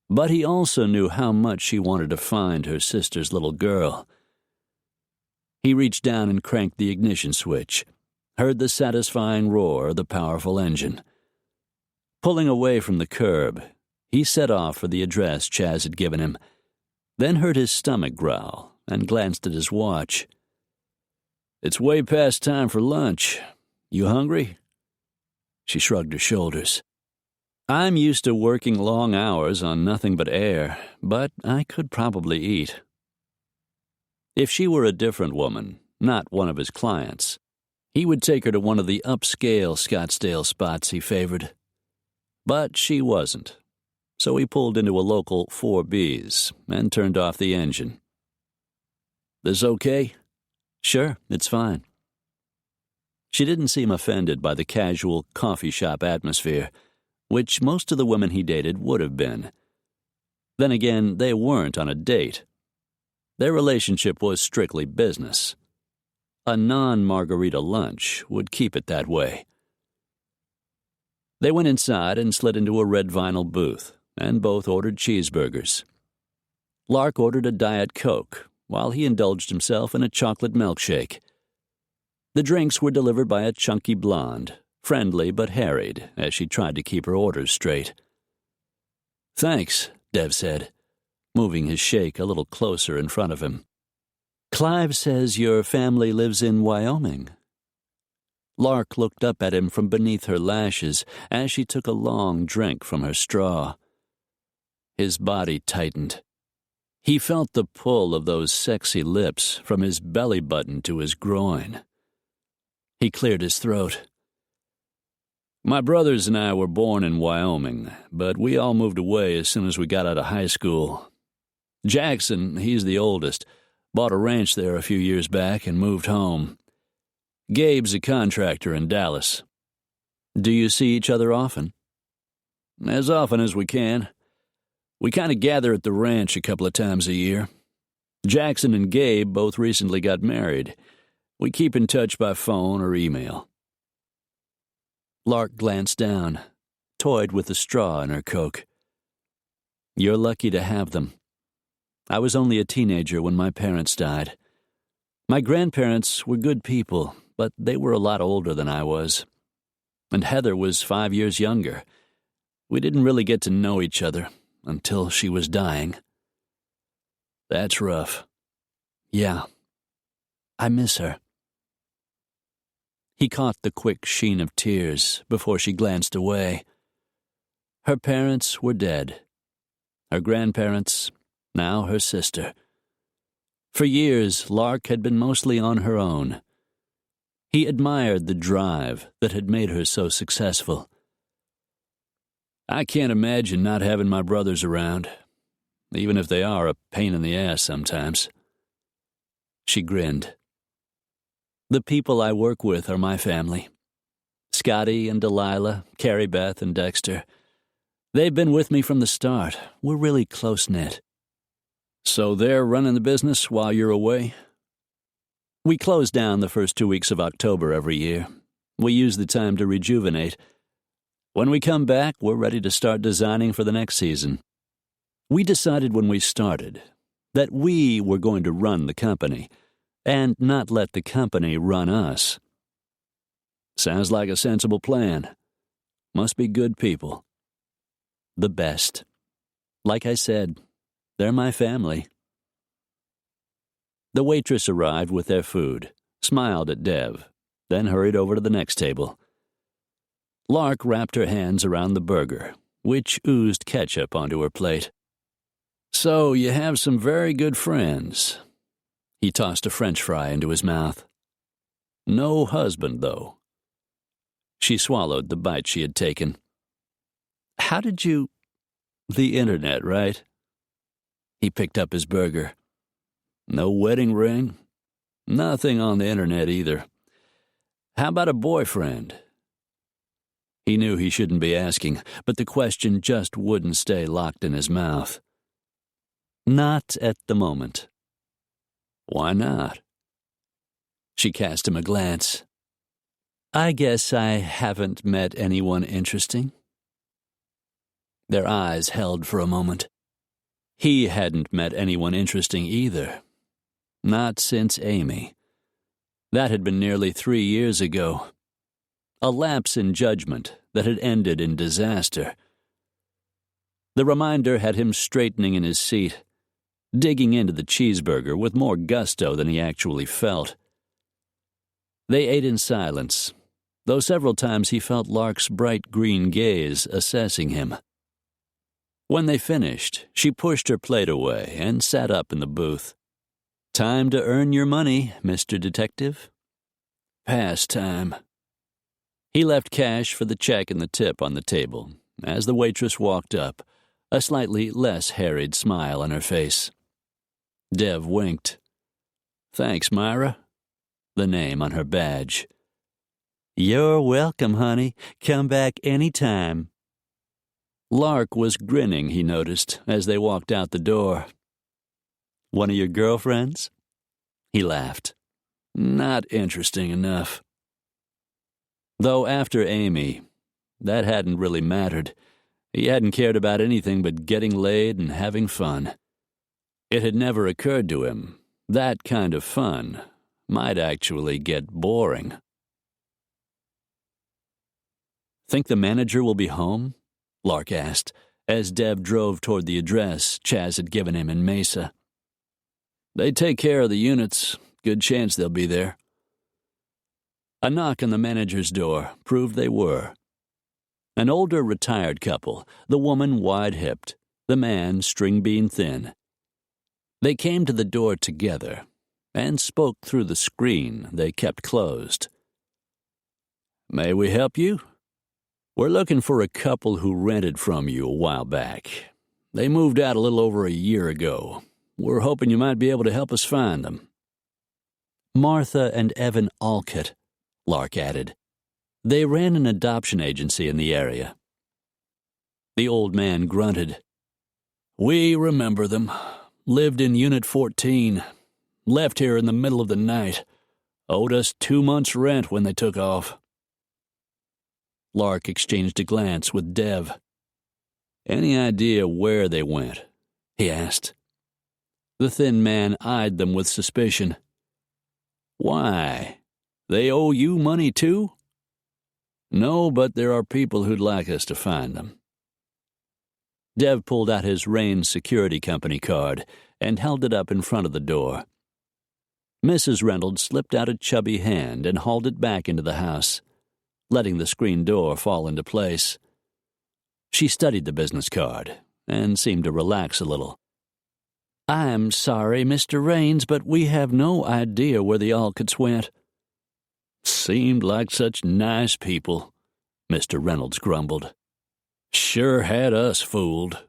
But he also knew how much she wanted to find her sister's little girl. He reached down and cranked the ignition switch, heard the satisfying roar of the powerful engine. Pulling away from the curb, he set off for the address Chaz had given him, then heard his stomach growl and glanced at his watch. It's way past time for lunch. You hungry? She shrugged her shoulders. I'm used to working long hours on nothing but air, but I could probably eat. If she were a different woman, not one of his clients, he would take her to one of the upscale Scottsdale spots he favored. But she wasn't, so he pulled into a local 4B's and turned off the engine. This okay? Sure, it's fine. She didn't seem offended by the casual coffee shop atmosphere, which most of the women he dated would have been. Then again, they weren't on a date. Their relationship was strictly business. A non-margarita lunch would keep it that way. They went inside and slid into a red vinyl booth, and both ordered cheeseburgers. Lark ordered a Diet Coke, while he indulged himself in a chocolate milkshake. The drinks were delivered by a chunky blonde, friendly but harried, as she tried to keep her orders straight. Thanks, Dev said, moving his shake a little closer in front of him. Clive says your family lives in Wyoming. Lark looked up at him from beneath her lashes as she took a long drink from her straw. His body tightened. He felt the pull of those sexy lips from his belly button to his groin. He cleared his throat. My brothers and I were born in Wyoming, but we all moved away as soon as we got out of high school. Jackson, he's the oldest, bought a ranch there a few years back and moved home. Gabe's a contractor in Dallas. Do you see each other often? As often as we can. We kind of gather at the ranch a couple of times a year. Jackson and Gabe both recently got married. We keep in touch by phone or email. Lark glanced down, toyed with the straw in her Coke. You're lucky to have them. I was only a teenager when my parents died. My grandparents were good people, but they were a lot older than I was. And Heather was 5 years younger. We didn't really get to know each other until she was dying. That's rough. Yeah. I miss her. He caught the quick sheen of tears before she glanced away. Her parents were dead. Her grandparents, now her sister. For years, Lark had been mostly on her own. He admired the drive that had made her so successful. I can't imagine not having my brothers around, even if they are a pain in the ass sometimes. She grinned. The people I work with are my family. Scotty and Delilah, Carrie Beth and Dexter. They've been with me from the start. We're really close-knit. So they're running the business while you're away? We close down the first 2 weeks of October every year. We use the time to rejuvenate. When we come back, we're ready to start designing for the next season. We decided when we started that we were going to run the company and not let the company run us. Sounds like a sensible plan. Must be good people. The best. Like I said, they're my family. The waitress arrived with their food, smiled at Dev, then hurried over to the next table. Lark wrapped her hands around the burger, which oozed ketchup onto her plate. So you have some very good friends. He tossed a French fry into his mouth. No husband, though. She swallowed the bite she had taken. How did you... The internet, right? He picked up his burger. No wedding ring? Nothing on the internet either. How about a boyfriend? He knew he shouldn't be asking, but the question just wouldn't stay locked in his mouth. Not at the moment. Why not? She cast him a glance. I guess I haven't met anyone interesting. Their eyes held for a moment. He hadn't met anyone interesting either. Not since Amy. That had been nearly 3 years ago. A lapse in judgment that had ended in disaster. The reminder had him straightening in his seat, digging into the cheeseburger with more gusto than he actually felt. They ate in silence, though several times he felt Lark's bright green gaze assessing him. When they finished, she pushed her plate away and sat up in the booth. Time to earn your money, Mr. Detective. Past time. He left cash for the check and the tip on the table as the waitress walked up, a slightly less harried smile on her face. Dev winked. Thanks, Myra. The name on her badge. You're welcome, honey. Come back any time. Lark was grinning, he noticed, as they walked out the door. One of your girlfriends? He laughed. Not interesting enough. Though after Amy, that hadn't really mattered. He hadn't cared about anything but getting laid and having fun. It had never occurred to him that kind of fun might actually get boring. Think the manager will be home? Lark asked, as Dev drove toward the address Chaz had given him in Mesa. They take care of the units. Good chance they'll be there. A knock on the manager's door proved they were. An older retired couple, the woman wide-hipped, the man string-bean thin. They came to the door together and spoke through the screen they kept closed. May we help you? We're looking for a couple who rented from you a while back. They moved out a little over a year ago. We're hoping you might be able to help us find them. Martha and Evan Alcott, Lark added. They ran an adoption agency in the area. The old man grunted. We remember them. Lived in Unit 14. Left here in the middle of the night. Owed us 2 months' rent when they took off. Lark exchanged a glance with Dev. Any idea where they went? He asked. The thin man eyed them with suspicion. Why? They owe you money too? No, but there are people who'd like us to find them. Dev pulled out his Rain Security Company card and held it up in front of the door. Mrs. Reynolds slipped out a chubby hand and hauled it back into the house, letting the screen door fall into place. She studied the business card and seemed to relax a little. I'm sorry, Mr. Raines, but we have no idea where the Alcotts went. Seemed like such nice people, Mr. Reynolds grumbled. Sure had us fooled.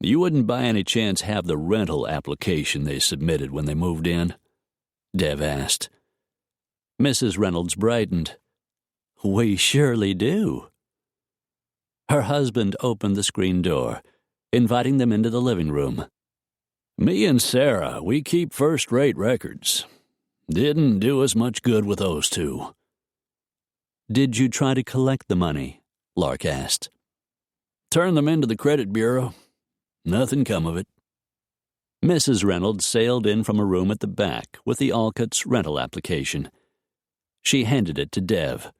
You wouldn't by any chance have the rental application they submitted when they moved in? Dev asked. Mrs. Reynolds brightened. We surely do. Her husband opened the screen door, inviting them into the living room. Me and Sarah, we keep first-rate records. Didn't do us much good with those two. Did you try to collect the money? Lark asked. Turn them into the credit bureau. Nothing come of it. Mrs. Reynolds sailed in from a room at the back with the Alcott's rental application. She handed it to Dev.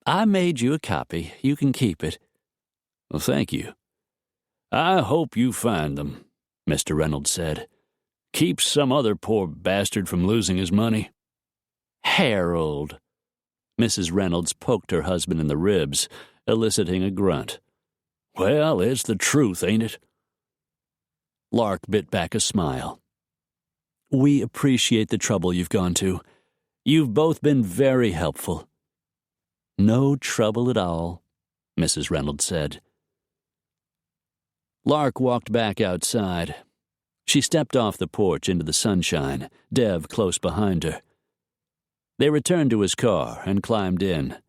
I made you a copy. You can keep it. Well, thank you. I hope you find them, Mr. Reynolds said. Keep some other poor bastard from losing his money. Harold. Mrs. Reynolds poked her husband in the ribs, eliciting a grunt. Well, it's the truth, ain't it? Lark bit back a smile. We appreciate the trouble you've gone to. You've both been very helpful." "No trouble at all," Mrs. Reynolds said. Lark walked back outside. She stepped off the porch into the sunshine, Dev close behind her. They returned to his car and climbed in.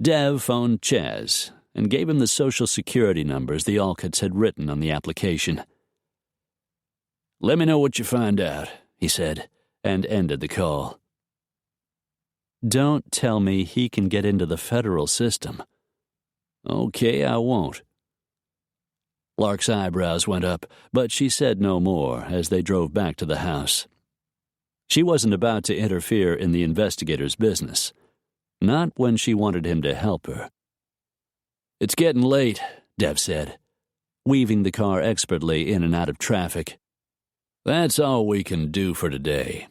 Dev phoned Chaz and gave him the Social Security numbers the Alcotts had written on the application. "Let me know what you find out," he said, and ended the call. "Don't tell me he can get into the federal system." "Okay, I won't." Lark's eyebrows went up, but she said no more as they drove back to the house. She wasn't about to interfere in the investigator's business. Not when she wanted him to help her. "It's getting late," Dev said, weaving the car expertly in and out of traffic. "That's all we can do for today.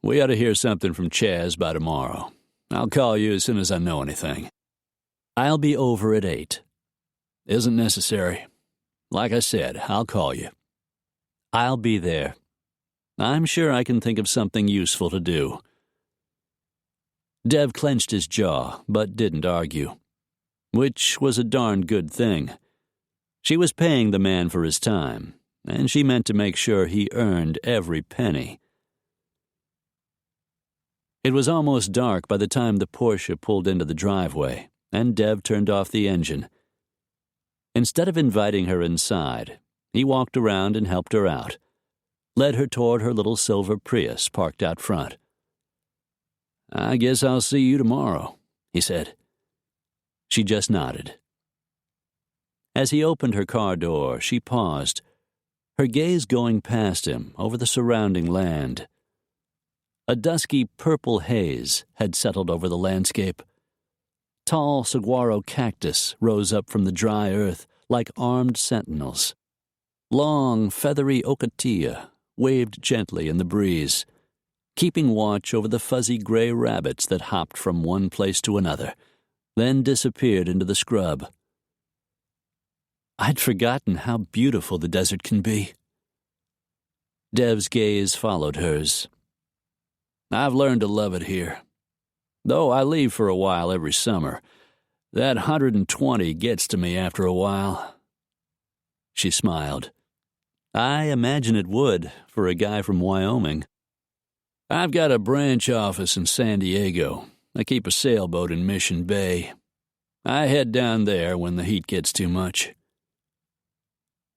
We ought to hear something from Chaz by tomorrow. I'll call you as soon as I know anything." "I'll be over at 8. "Isn't necessary. Like I said, I'll call you." "I'll be there. I'm sure I can think of something useful to do." Dev clenched his jaw, but didn't argue. Which was a darn good thing. She was paying the man for his time, and she meant to make sure he earned every penny. It was almost dark by the time the Porsche pulled into the driveway, and Dev turned off the engine. Instead of inviting her inside, he walked around and helped her out, led her toward her little silver Prius parked out front. "I guess I'll see you tomorrow," he said. She just nodded. As he opened her car door, she paused, her gaze going past him over the surrounding land. A dusky purple haze had settled over the landscape. Tall saguaro cactus rose up from the dry earth like armed sentinels. Long, feathery ocotillo waved gently in the breeze, keeping watch over the fuzzy gray rabbits that hopped from one place to another, then disappeared into the scrub. "I'd forgotten how beautiful the desert can be." Dev's gaze followed hers. "I've learned to love it here. Though I leave for a while every summer, that 120 gets to me after a while." She smiled. "I imagine it would, for a guy from Wyoming." "I've got a branch office in San Diego. I keep a sailboat in Mission Bay. I head down there when the heat gets too much."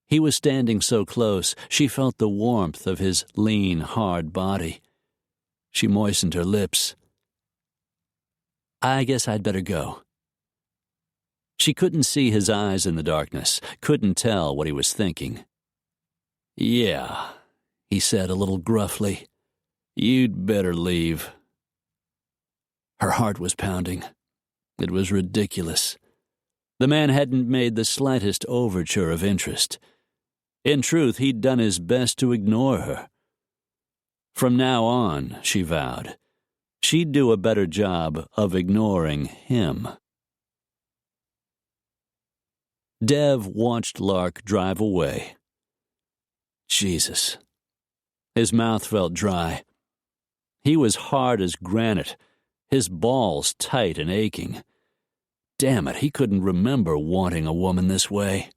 He was standing so close, she felt the warmth of his lean, hard body. She moistened her lips. "I guess I'd better go." She couldn't see his eyes in the darkness, couldn't tell what he was thinking. "Yeah," he said a little gruffly. "You'd better leave." Her heart was pounding. It was ridiculous. The man hadn't made the slightest overture of interest. In truth, he'd done his best to ignore her. From now on, she vowed, she'd do a better job of ignoring him. Dev watched Lark drive away. Jesus. His mouth felt dry. He was hard as granite, his balls tight and aching. Damn it, he couldn't remember wanting a woman this way.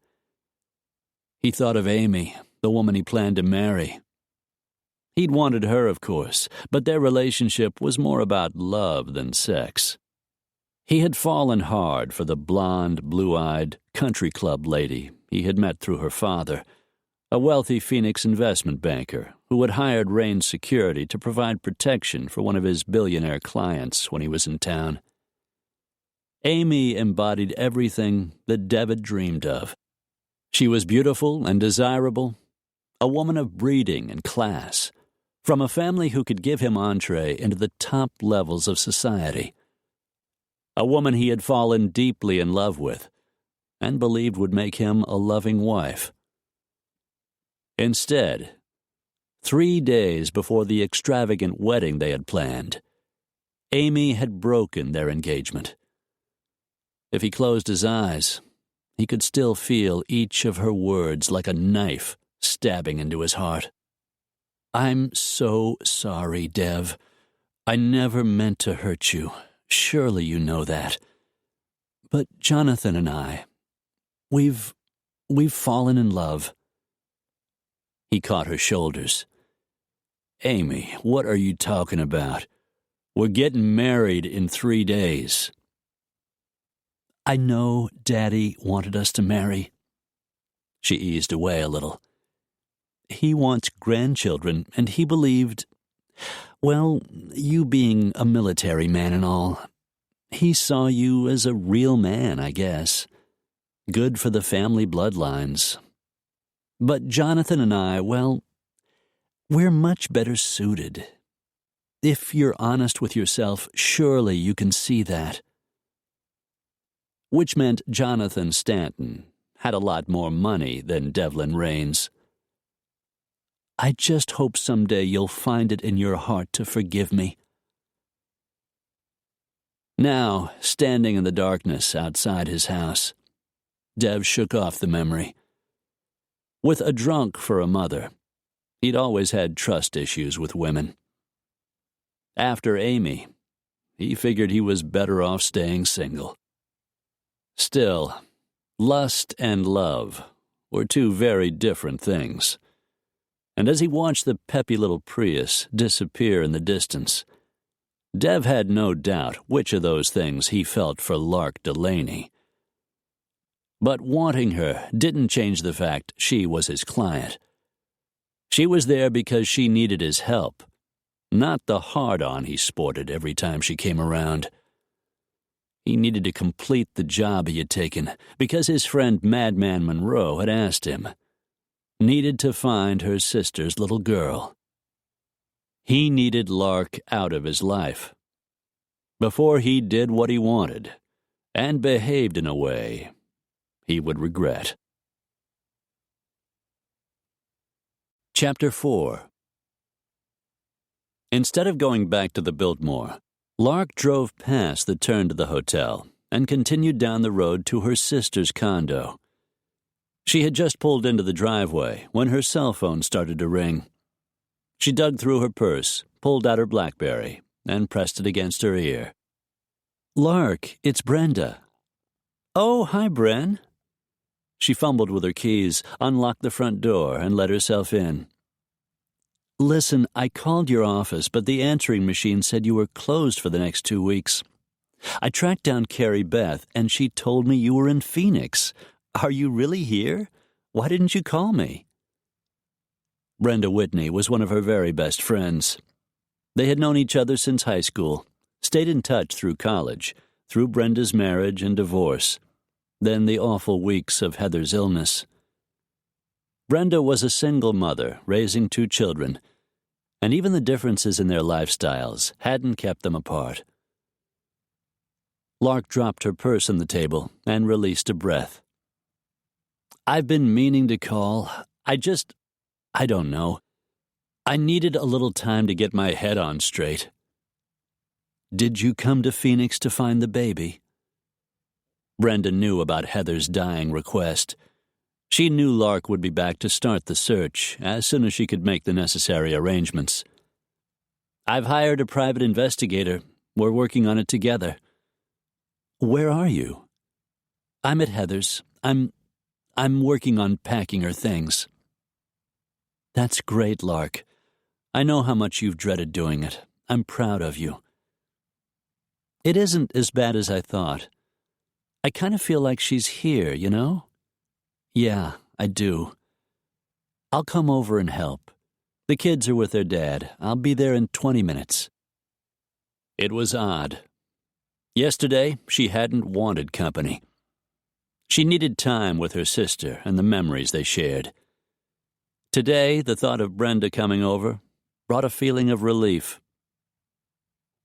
He thought of Amy, the woman he planned to marry. He'd wanted her, of course, but their relationship was more about love than sex. He had fallen hard for the blonde, blue-eyed country club lady he had met through her father, a wealthy Phoenix investment banker who had hired Rain's security to provide protection for one of his billionaire clients when he was in town. Amy embodied everything that Dev had dreamed of. She was beautiful and desirable, a woman of breeding and class, from a family who could give him entree into the top levels of society. A woman he had fallen deeply in love with and believed would make him a loving wife. Instead, 3 days before the extravagant wedding they had planned, Amy had broken their engagement. If he closed his eyes, he could still feel each of her words like a knife stabbing into his heart. I'm so sorry, Dev. I never meant to hurt you. Surely you know that. But Jonathan and I, we've fallen in love." He caught her shoulders. "Amy, what are you talking about? We're getting married in 3 days." "I know Daddy wanted us to marry." She eased away a little. "He wants grandchildren, and he believed, well, you being a military man and all, he saw you as a real man, I guess. Good for the family bloodlines. But Jonathan and I, well, we're much better suited. If you're honest with yourself, surely you can see that." Which meant Jonathan Stanton had a lot more money than Devlin Raines. "I just hope someday you'll find it in your heart to forgive me." Now, standing in the darkness outside his house, Dev shook off the memory. With a drunk for a mother, he'd always had trust issues with women. After Amy, he figured he was better off staying single. Still, lust and love were two very different things. And as he watched the peppy little Prius disappear in the distance, Dev had no doubt which of those things he felt for Lark Delaney. But wanting her didn't change the fact she was his client. She was there because she needed his help, not the hard-on he sported every time she came around. He needed to complete the job he had taken because his friend Madman Monroe had asked him. Needed to find her sister's little girl. He needed Lark out of his life before he did what he wanted and behaved in a way he would regret. Chapter 4. Instead of going back to the Biltmore, Lark drove past the turn to the hotel and continued down the road to her sister's condo. She had just pulled into the driveway when her cell phone started to ring. She dug through her purse, pulled out her BlackBerry, and pressed it against her ear. "Lark, it's Brenda." "Oh, hi, Bren." She fumbled with her keys, unlocked the front door, and let herself in. "Listen, I called your office, but the answering machine said you were closed for the next 2 weeks. I tracked down Carrie Beth, and she told me you were in Phoenix. Are you really here? Why didn't you call me?" Brenda Whitney was one of her very best friends. They had known each other since high school, stayed in touch through college, through Brenda's marriage and divorce, then the awful weeks of Heather's illness. Brenda was a single mother raising 2 children, and even the differences in their lifestyles hadn't kept them apart. Lark dropped her purse on the table and released a breath. "I've been meaning to call. I don't know. I needed a little time to get my head on straight." "Did you come to Phoenix to find the baby?" Brenda knew about Heather's dying request. She knew Lark would be back to start the search as soon as she could make the necessary arrangements. "I've hired a private investigator. We're working on it together." "Where are you?" "I'm at Heather's. I'm working on packing her things." "That's great, Lark. I know how much you've dreaded doing it. I'm proud of you." "It isn't as bad as I thought. I kind of feel like she's here, you know?" "Yeah, I do. I'll come over and help. The kids are with their dad. I'll be there in 20 minutes. It was odd. Yesterday, she hadn't wanted company. She needed time with her sister and the memories they shared. Today, the thought of Brenda coming over brought a feeling of relief.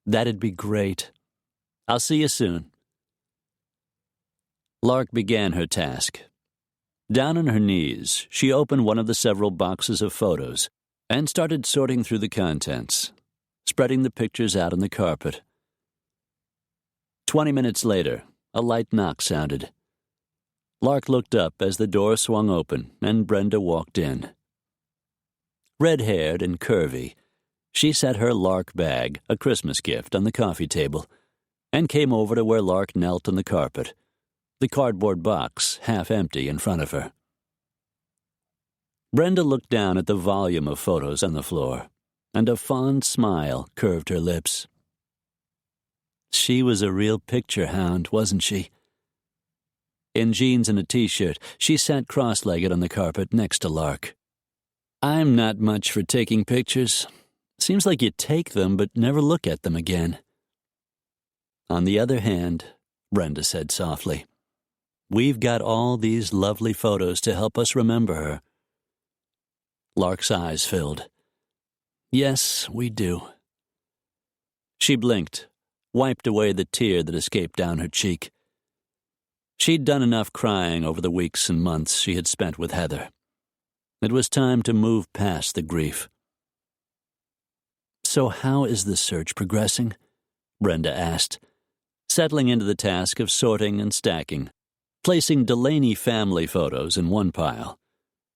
"That'd be great. I'll see you soon." Lark began her task. Down on her knees, she opened one of the several boxes of photos and started sorting through the contents, spreading the pictures out on the carpet. 20 minutes later, a light knock sounded. Lark looked up as the door swung open and Brenda walked in. Red-haired and curvy, she set her Lark bag, a Christmas gift, on the coffee table, and came over to where Lark knelt on the carpet, the cardboard box half empty in front of her. Brenda looked down at the volume of photos on the floor, and a fond smile curved her lips. She was a real picture hound, wasn't she? In jeans and a t-shirt, she sat cross-legged on the carpet next to Lark. I'm not much for taking pictures. Seems like you take them but never look at them again. On the other hand, Brenda said softly, we've got all these lovely photos to help us remember her. Lark's eyes filled. Yes, we do. She blinked, wiped away the tear that escaped down her cheek. She'd done enough crying over the weeks and months she had spent with Heather. It was time to move past the grief. So how is the search progressing? Brenda asked, settling into the task of sorting and stacking, placing Delaney family photos in one pile,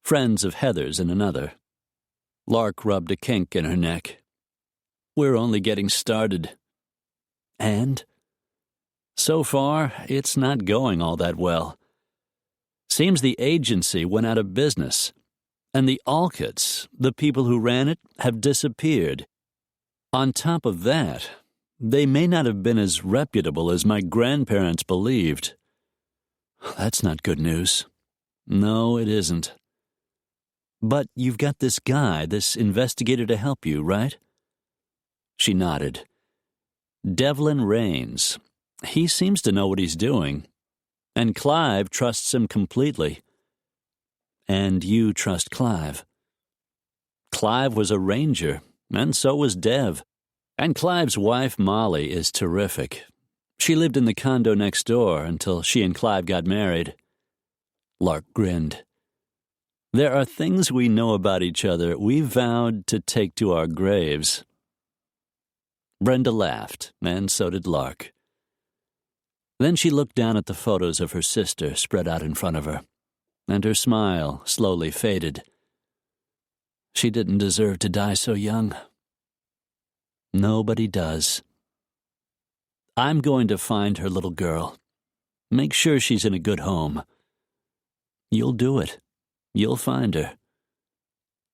friends of Heather's in another. Lark rubbed a kink in her neck. We're only getting started. And? So far, it's not going all that well. Seems the agency went out of business, and the Alcotts, the people who ran it, have disappeared. On top of that, they may not have been as reputable as my grandparents believed. That's not good news. No, it isn't. But you've got this guy, this investigator to help you, right? She nodded. Devlin Raines. He seems to know what he's doing. And Clive trusts him completely. And you trust Clive. Clive was a ranger, and so was Dev. And Clive's wife, Molly, is terrific. She lived in the condo next door until she and Clive got married. Lark grinned. There are things we know about each other we vowed to take to our graves. Brenda laughed, and so did Lark. Then she looked down at the photos of her sister spread out in front of her, and her smile slowly faded. She didn't deserve to die so young. Nobody does. I'm going to find her little girl. Make sure she's in a good home. You'll do it. You'll find her.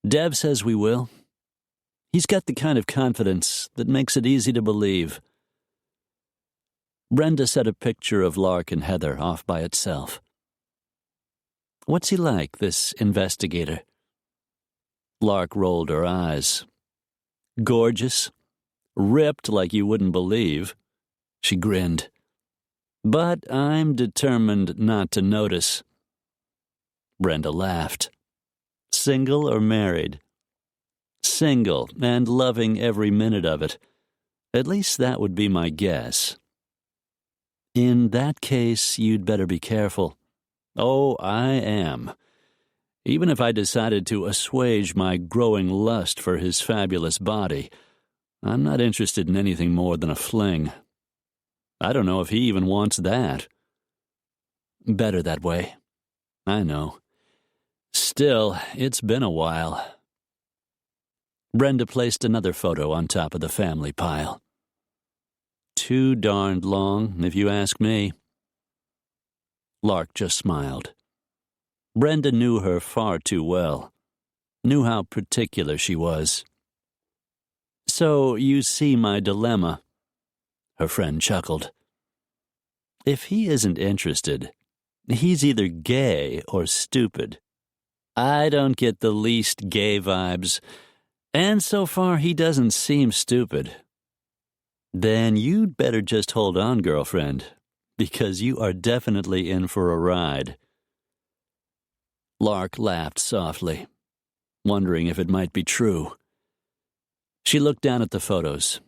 Dev says we will. He's got the kind of confidence that makes it easy to believe. Brenda set a picture of Lark and Heather off by itself. What's he like, this investigator? Lark rolled her eyes. Gorgeous. Ripped like you wouldn't believe. She grinned. But I'm determined not to notice. Brenda laughed. Single or married? Single, and loving every minute of it. At least that would be my guess. In that case, you'd better be careful. Oh, I am. Even if I decided to assuage my growing lust for his fabulous body, I'm not interested in anything more than a fling. I don't know if he even wants that. Better that way. I know. Still, it's been a while. Brenda placed another photo on top of the family pile. Too darned long, if you ask me. Lark just smiled. Brenda knew her far too well, knew how particular she was. So you see my dilemma. Her friend chuckled. If he isn't interested, he's either gay or stupid. I don't get the least gay vibes, and so far he doesn't seem stupid. Then you'd better just hold on, girlfriend, because you are definitely in for a ride. Lark laughed softly, wondering if it might be true. She looked down at the photos,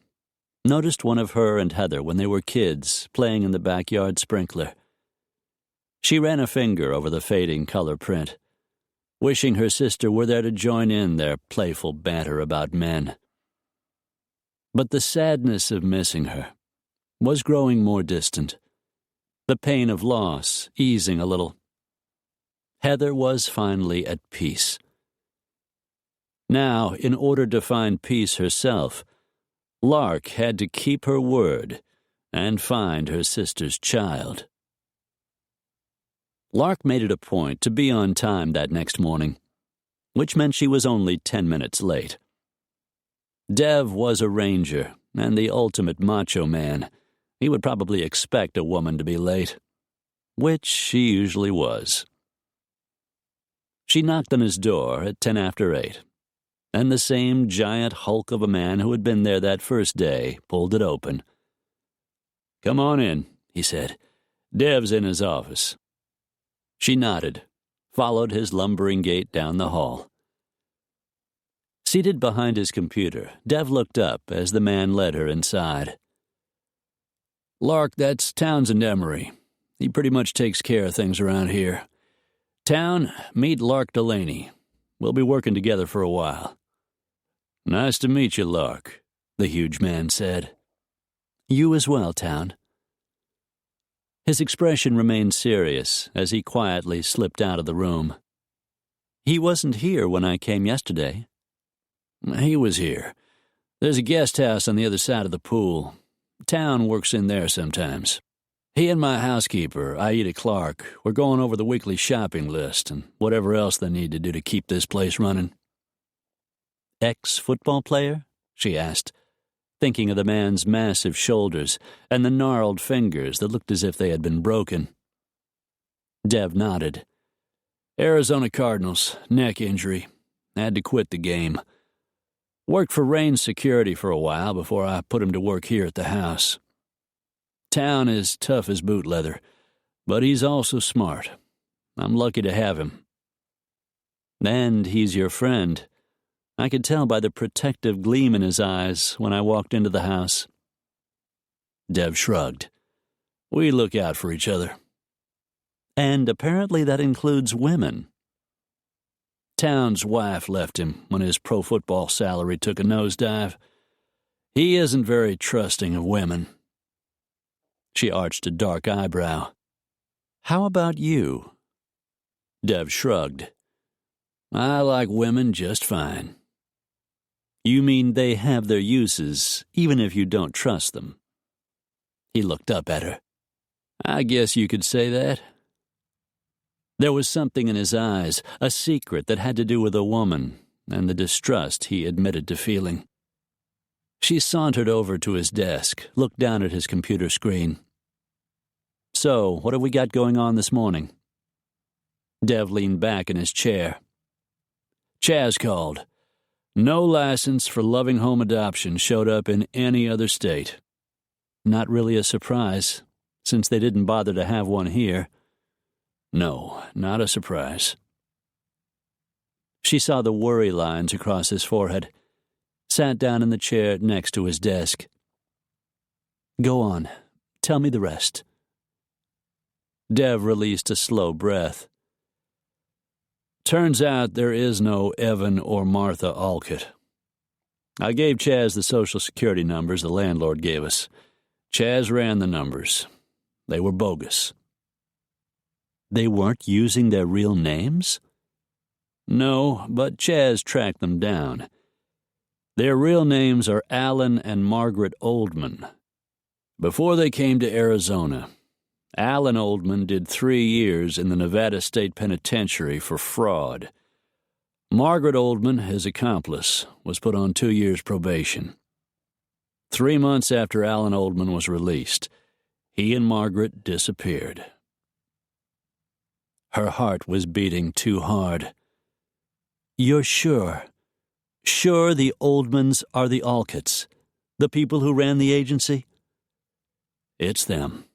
noticed one of her and Heather when they were kids, playing in the backyard sprinkler. She ran a finger over the fading color print, wishing her sister were there to join in their playful banter about men. But the sadness of missing her was growing more distant, the pain of loss easing a little. Heather was finally at peace. Now, in order to find peace herself, Lark had to keep her word and find her sister's child. Lark made it a point to be on time that next morning, which meant she was only 10 minutes late. Dev was a ranger and the ultimate macho man. He would probably expect a woman to be late, which she usually was. She knocked on his door at 10 after 8, and the same giant hulk of a man who had been there that first day pulled it open. "Come on in," he said. "Dev's in his office." She nodded, followed his lumbering gait down the hall. Seated behind his computer, Dev looked up as the man led her inside. "Lark, that's Townsend Emery. He pretty much takes care of things around here. Town, meet Lark Delaney. We'll be working together for a while." "Nice to meet you, Lark," the huge man said. "You as well, Town." His expression remained serious as he quietly slipped out of the room. "He wasn't here when I came yesterday." "He was here. There's a guest house on the other side of the pool. Town works in there sometimes. He and my housekeeper, Aida Clark, were going over the weekly shopping list and whatever else they need to do to keep this place running." "Ex-football player?" she asked, thinking of the man's massive shoulders and the gnarled fingers that looked as if they had been broken. Dev nodded. "Arizona Cardinals, neck injury. Had to quit the game. Worked for Rain's security for a while before I put him to work here at the house. Town is tough as boot leather, but he's also smart. I'm lucky to have him." "And he's your friend. I could tell by the protective gleam in his eyes when I walked into the house." Dev shrugged. "We look out for each other." "And apparently that includes women." Town's wife left him when his pro football salary took a nosedive. He isn't very trusting of women. She arched a dark eyebrow. "How about you?" Dev shrugged. "I like women just fine." "You mean they have their uses, even if you don't trust them?" He looked up at her. "I guess you could say that." There was something in his eyes, a secret that had to do with a woman, and the distrust he admitted to feeling. She sauntered over to his desk, looked down at his computer screen. "So, what have we got going on this morning?" Dev leaned back in his chair. "Chaz called. No license for loving home adoption showed up in any other state." "Not really a surprise, since they didn't bother to have one here." "No, not a surprise." She saw the worry lines across his forehead, sat down in the chair next to his desk. "Go on. Tell me the rest." Dev released a slow breath. "Turns out there is no Evan or Martha Alcott. I gave Chaz the Social Security numbers the landlord gave us. Chaz ran the numbers. They were bogus." "They weren't using their real names?" "No, but Chaz tracked them down. Their real names are Alan and Margaret Oldman. Before they came to Arizona, Alan Oldman did 3 years in the Nevada State Penitentiary for fraud. Margaret Oldman, his accomplice, was put on 2 years probation. 3 months after Alan Oldman was released, he and Margaret disappeared." Her heart was beating too hard. "You're sure? Sure the Oldmans are the Alcotts, the people who ran the agency?" "It's them."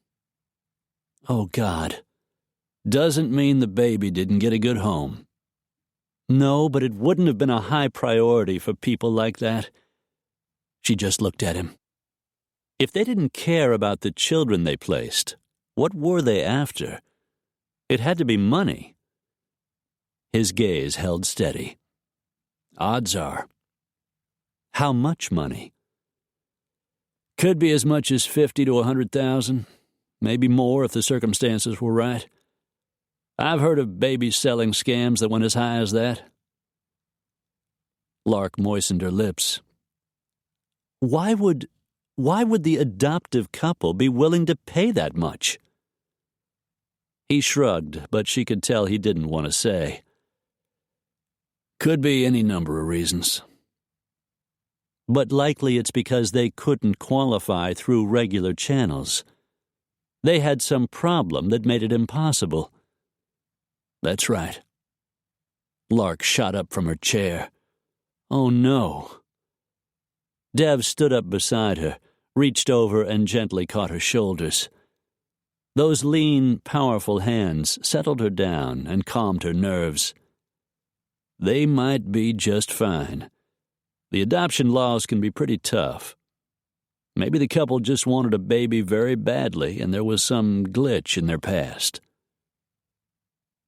"Oh, God." "Doesn't mean the baby didn't get a good home." "No, but it wouldn't have been a high priority for people like that." She just looked at him. If they didn't care about the children they placed, what were they after? It had to be money. His gaze held steady. "Odds are." "How much money?" "Could be as much as 50 to 100,000. Maybe more if the circumstances were right. I've heard of baby selling scams that went as high as that." Lark moistened her lips. Why would the adoptive couple be willing to pay that much? He shrugged, but she could tell he didn't want to say. Could be any number of reasons. But likely it's because they couldn't qualify through regular channels. They had some problem that made it impossible. That's right. Lark shot up from her chair. Oh, no. Dev stood up beside her, reached over and gently caught her shoulders. Those lean, powerful hands settled her down and calmed her nerves. They might be just fine. The adoption laws can be pretty tough. Maybe the couple just wanted a baby very badly and there was some glitch in their past.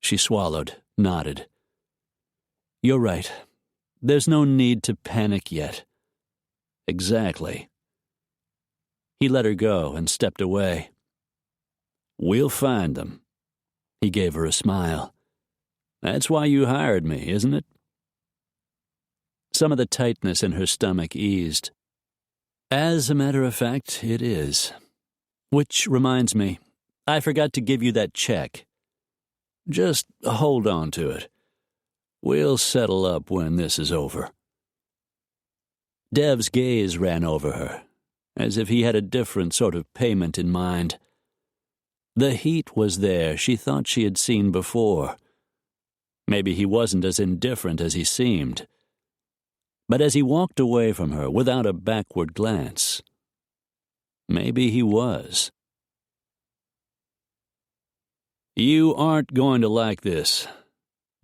She swallowed, nodded. You're right. There's no need to panic yet. Exactly. He let her go and stepped away. We'll find them. He gave her a smile. That's why you hired me, isn't it? Some of the tightness in her stomach eased. As a matter of fact, it is. Which reminds me, I forgot to give you that check. Just hold on to it. We'll settle up when this is over. Dev's gaze ran over her, as if he had a different sort of payment in mind. The heat was there she thought she had seen before. Maybe he wasn't as indifferent as he seemed. But as he walked away from her without a backward glance, maybe he was. You aren't going to like this,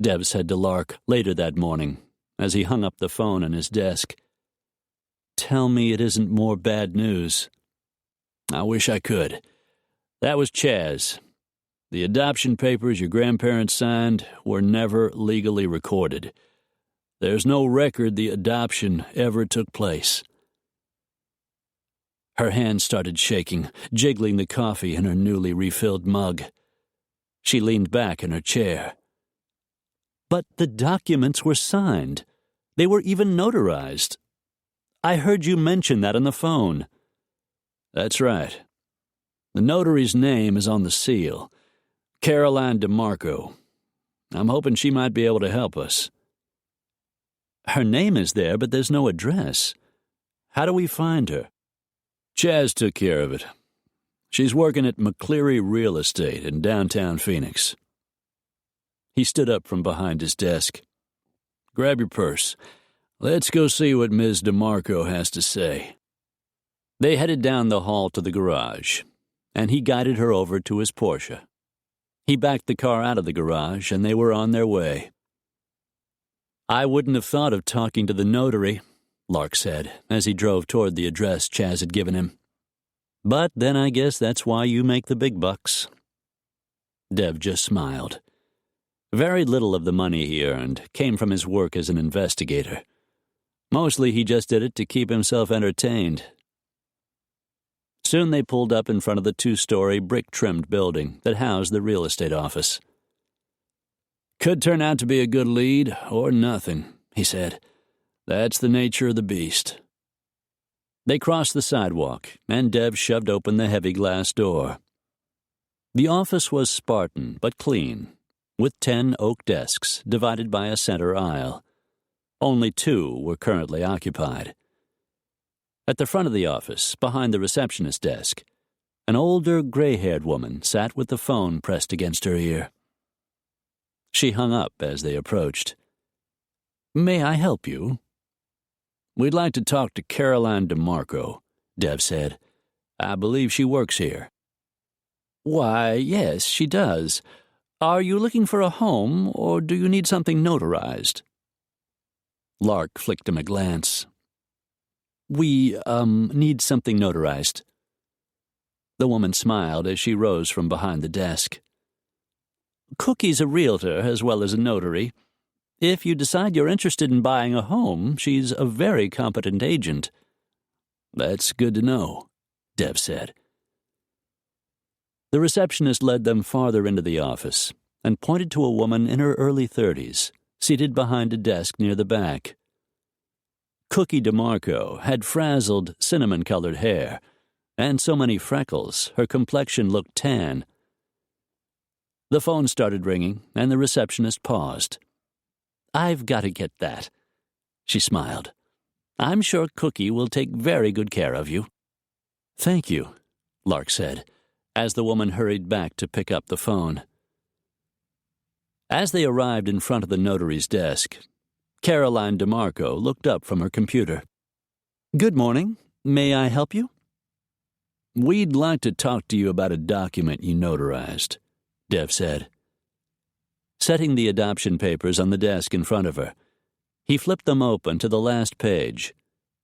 Dev said to Lark later that morning, as he hung up the phone on his desk. Tell me it isn't more bad news. I wish I could. That was Chaz. The adoption papers your grandparents signed were never legally recorded. There's no record the adoption ever took place. Her hand started shaking, jiggling the coffee in her newly refilled mug. She leaned back in her chair. But the documents were signed. They were even notarized. I heard you mention that on the phone. That's right. The notary's name is on the seal. Caroline DeMarco. I'm hoping she might be able to help us. Her name is there, but there's no address. How do we find her? Chaz took care of it. She's working at McCleary Real Estate in downtown Phoenix. He stood up from behind his desk. Grab your purse. Let's go see what Ms. DeMarco has to say. They headed down the hall to the garage, and he guided her over to his Porsche. He backed the car out of the garage, and they were on their way. I wouldn't have thought of talking to the notary, Lark said, as he drove toward the address Chaz had given him. But then I guess that's why you make the big bucks. Dev just smiled. Very little of the money he earned came from his work as an investigator. Mostly he just did it to keep himself entertained. Soon they pulled up in front of the 2-story brick-trimmed building that housed the real estate office. Could turn out to be a good lead, or nothing, he said. That's the nature of the beast. They crossed the sidewalk, and Dev shoved open the heavy glass door. The office was Spartan but clean, with 10 oak desks divided by a center aisle. Only 2 were currently occupied. At the front of the office, behind the receptionist desk, an older, gray-haired woman sat with the phone pressed against her ear. She hung up as they approached. May I help you? We'd like to talk to Caroline DeMarco, Dev said. I believe she works here. Why, yes, she does. Are you looking for a home, or do you need something notarized? Lark flicked him a glance. We, need something notarized. The woman smiled as she rose from behind the desk. Cookie's a realtor as well as a notary. If you decide you're interested in buying a home, she's a very competent agent. That's good to know, Dev said. The receptionist led them farther into the office and pointed to a woman in her early 30s, seated behind a desk near the back. Cookie DeMarco had frazzled, cinnamon-colored hair, and so many freckles, her complexion looked tan. The phone started ringing, and the receptionist paused. "I've got to get that," she smiled. "I'm sure Cookie will take very good care of you." "Thank you," Lark said, as the woman hurried back to pick up the phone. As they arrived in front of the notary's desk, Caroline DeMarco looked up from her computer. "Good morning. May I help you?" "We'd like to talk to you about a document you notarized," Dev said. Setting the adoption papers on the desk in front of her, he flipped them open to the last page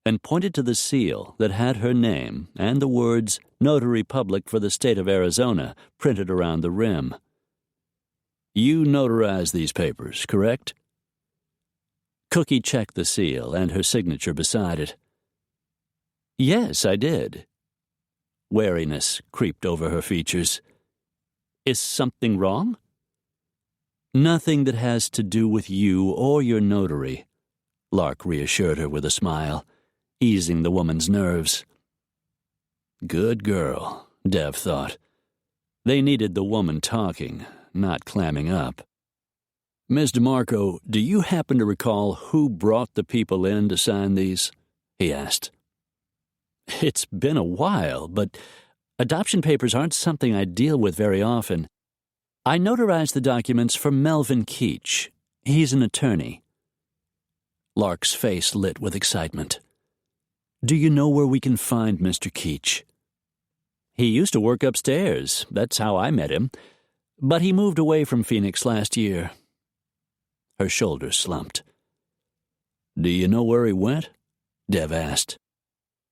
and pointed to the seal that had her name and the words "Notary Public for the State of Arizona" printed around the rim. "You notarized these papers, correct?" Cookie checked the seal and her signature beside it. "Yes, I did." Wariness creeped over her features. "Is something wrong?" "Nothing that has to do with you or your notary," Lark reassured her with a smile, easing the woman's nerves. Good girl, Dev thought. They needed the woman talking, not clamming up. "Ms. DeMarco, do you happen to recall who brought the people in to sign these?" he asked. "It's been a while, but adoption papers aren't something I deal with very often. I notarized the documents for Melvin Keach. He's an attorney." Lark's face lit with excitement. "Do you know where we can find Mr. Keach?" "He used to work upstairs. That's how I met him. But he moved away from Phoenix last year." Her shoulders slumped. "Do you know where he went?" Dev asked.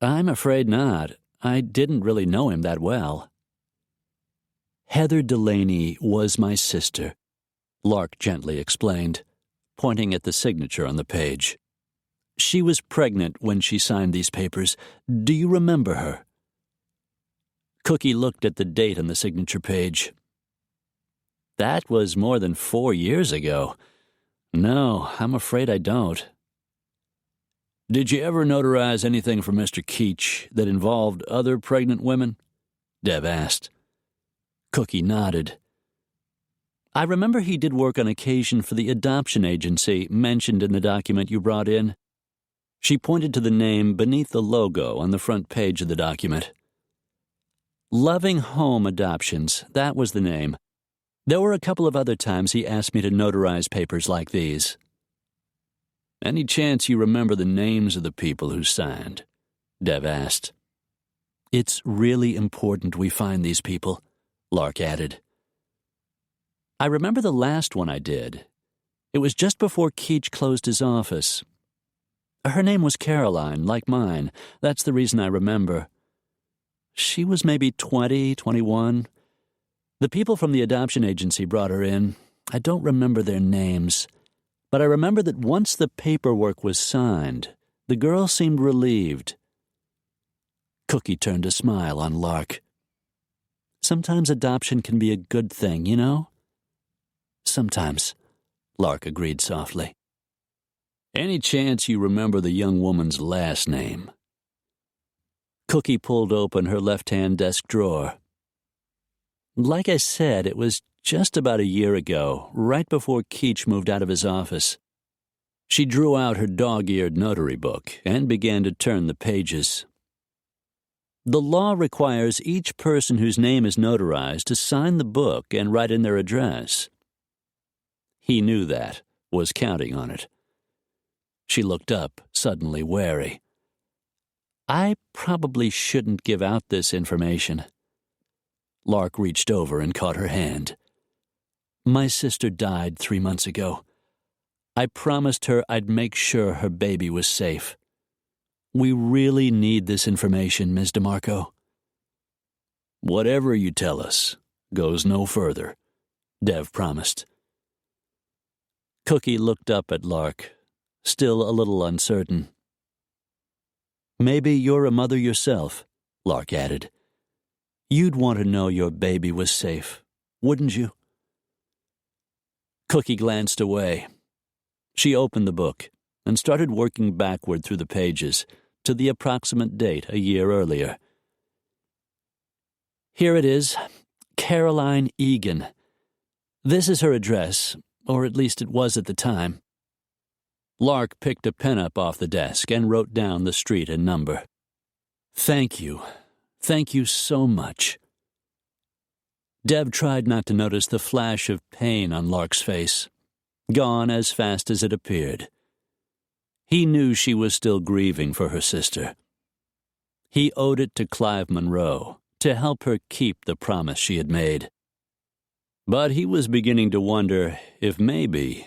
"I'm afraid not. I didn't really know him that well." "Heather Delaney was my sister," Lark gently explained, pointing at the signature on the page. "She was pregnant when she signed these papers. Do you remember her?" Cookie looked at the date on the signature page. "That was more than 4 years ago. No, I'm afraid I don't." "Did you ever notarize anything for Mr. Keach that involved other pregnant women?" Dev asked. Cookie nodded. "I remember he did work on occasion for the adoption agency mentioned in the document you brought in." She pointed to the name beneath the logo on the front page of the document. Loving Home Adoptions, that was the name. There were a couple of other times he asked me to notarize papers like these. "Any chance you remember the names of the people who signed?" Dev asked. "It's really important we find these people," Lark added. "I remember the last one I did. It was just before Keach closed his office. Her name was Caroline, like mine. That's the reason I remember. She was maybe 20, 21. The people from the adoption agency brought her in. I don't remember their names, but I remember that once the paperwork was signed, the girl seemed relieved." Cookie turned a smile on Lark. "Sometimes adoption can be a good thing, you know?" "Sometimes," Lark agreed softly. "Any chance you remember the young woman's last name?" Cookie pulled open her left-hand desk drawer. "Like I said, it was just about a year ago, right before Keach moved out of his office." She drew out her dog-eared notary book and began to turn the pages. "The law requires each person whose name is notarized to sign the book and write in their address." He knew that, was counting on it. She looked up, suddenly wary. "I probably shouldn't give out this information." Lark reached over and caught her hand. "My sister died 3 months ago. I promised her I'd make sure her baby was safe. We really need this information, Ms. DeMarco." "Whatever you tell us goes no further," Dev promised. Cookie looked up at Lark, still a little uncertain. "Maybe you're a mother yourself," Lark added. "You'd want to know your baby was safe, wouldn't you?" Cookie glanced away. She opened the book and started working backward through the pages to the approximate date a year earlier. Here it is, Caroline Egan. This is her address, or at least it was at the time. Lark picked a pen up off the desk and wrote down the street and number. Thank you. Thank you so much. Deb tried not to notice the flash of pain on Lark's face, gone as fast as it appeared. He knew she was still grieving for her sister. He owed it to Clive Monroe to help her keep the promise she had made. But he was beginning to wonder if maybe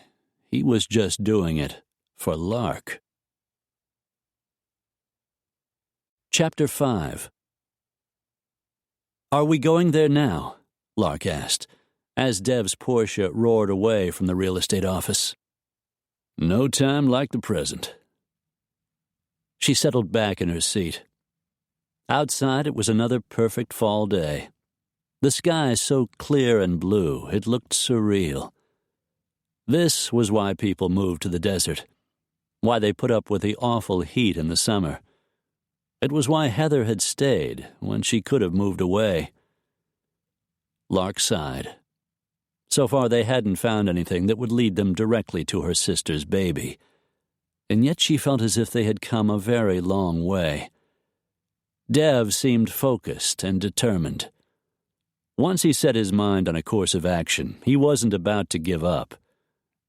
he was just doing it for Lark. Chapter 5. Are we going there now? Lark asked, as Dev's Porsche roared away from the real estate office. No time like the present. She settled back in her seat. Outside it was another perfect fall day. The sky so clear and blue it looked surreal. This was why people moved to the desert, why they put up with the awful heat in the summer. It was why Heather had stayed when she could have moved away. Lark sighed. So far they hadn't found anything that would lead them directly to her sister's baby, and yet she felt as if they had come a very long way. Dev seemed focused and determined. Once he set his mind on a course of action, he wasn't about to give up.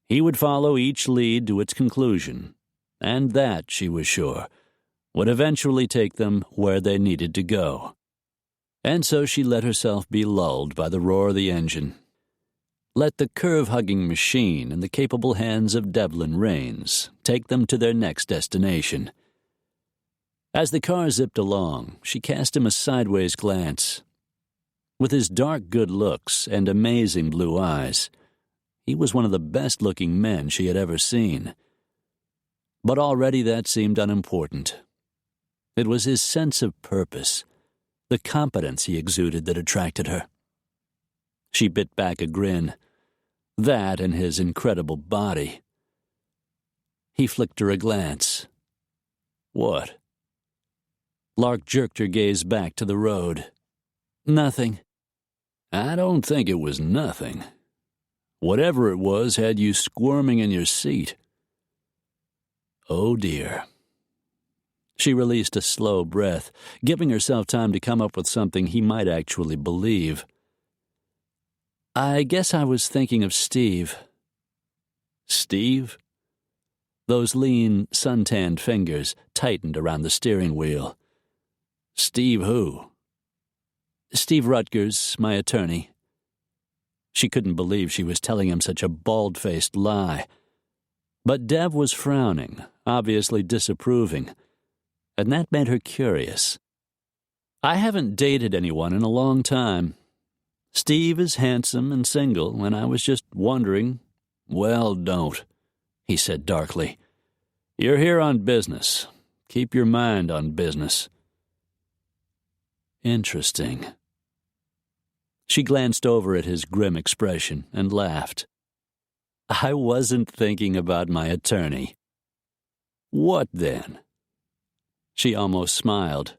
He would follow each lead to its conclusion, and that, she was sure, would eventually take them where they needed to go. And so she let herself be lulled by the roar of the engine. Let the curve-hugging machine in the capable hands of Devlin Raines take them to their next destination. As the car zipped along, she cast him a sideways glance. With his dark good looks and amazing blue eyes, he was one of the best-looking men she had ever seen. But already that seemed unimportant. It was his sense of purpose, the competence he exuded that attracted her. She bit back a grin. That and his incredible body. He flicked her a glance. What? Lark jerked her gaze back to the road. Nothing. I don't think it was nothing. Whatever it was had you squirming in your seat. Oh, dear. She released a slow breath, giving herself time to come up with something he might actually believe. I guess I was thinking of Steve. Steve? Those lean, suntanned fingers tightened around the steering wheel. Steve who? Steve Rutgers, my attorney. She couldn't believe she was telling him such a bald-faced lie. But Dev was frowning, obviously disapproving, and that made her curious. I haven't dated anyone in a long time. Steve is handsome and single, and I was just wondering. Well, don't, he said darkly. You're here on business. Keep your mind on business. Interesting. She glanced over at his grim expression and laughed. I wasn't thinking about my attorney. What then? She almost smiled.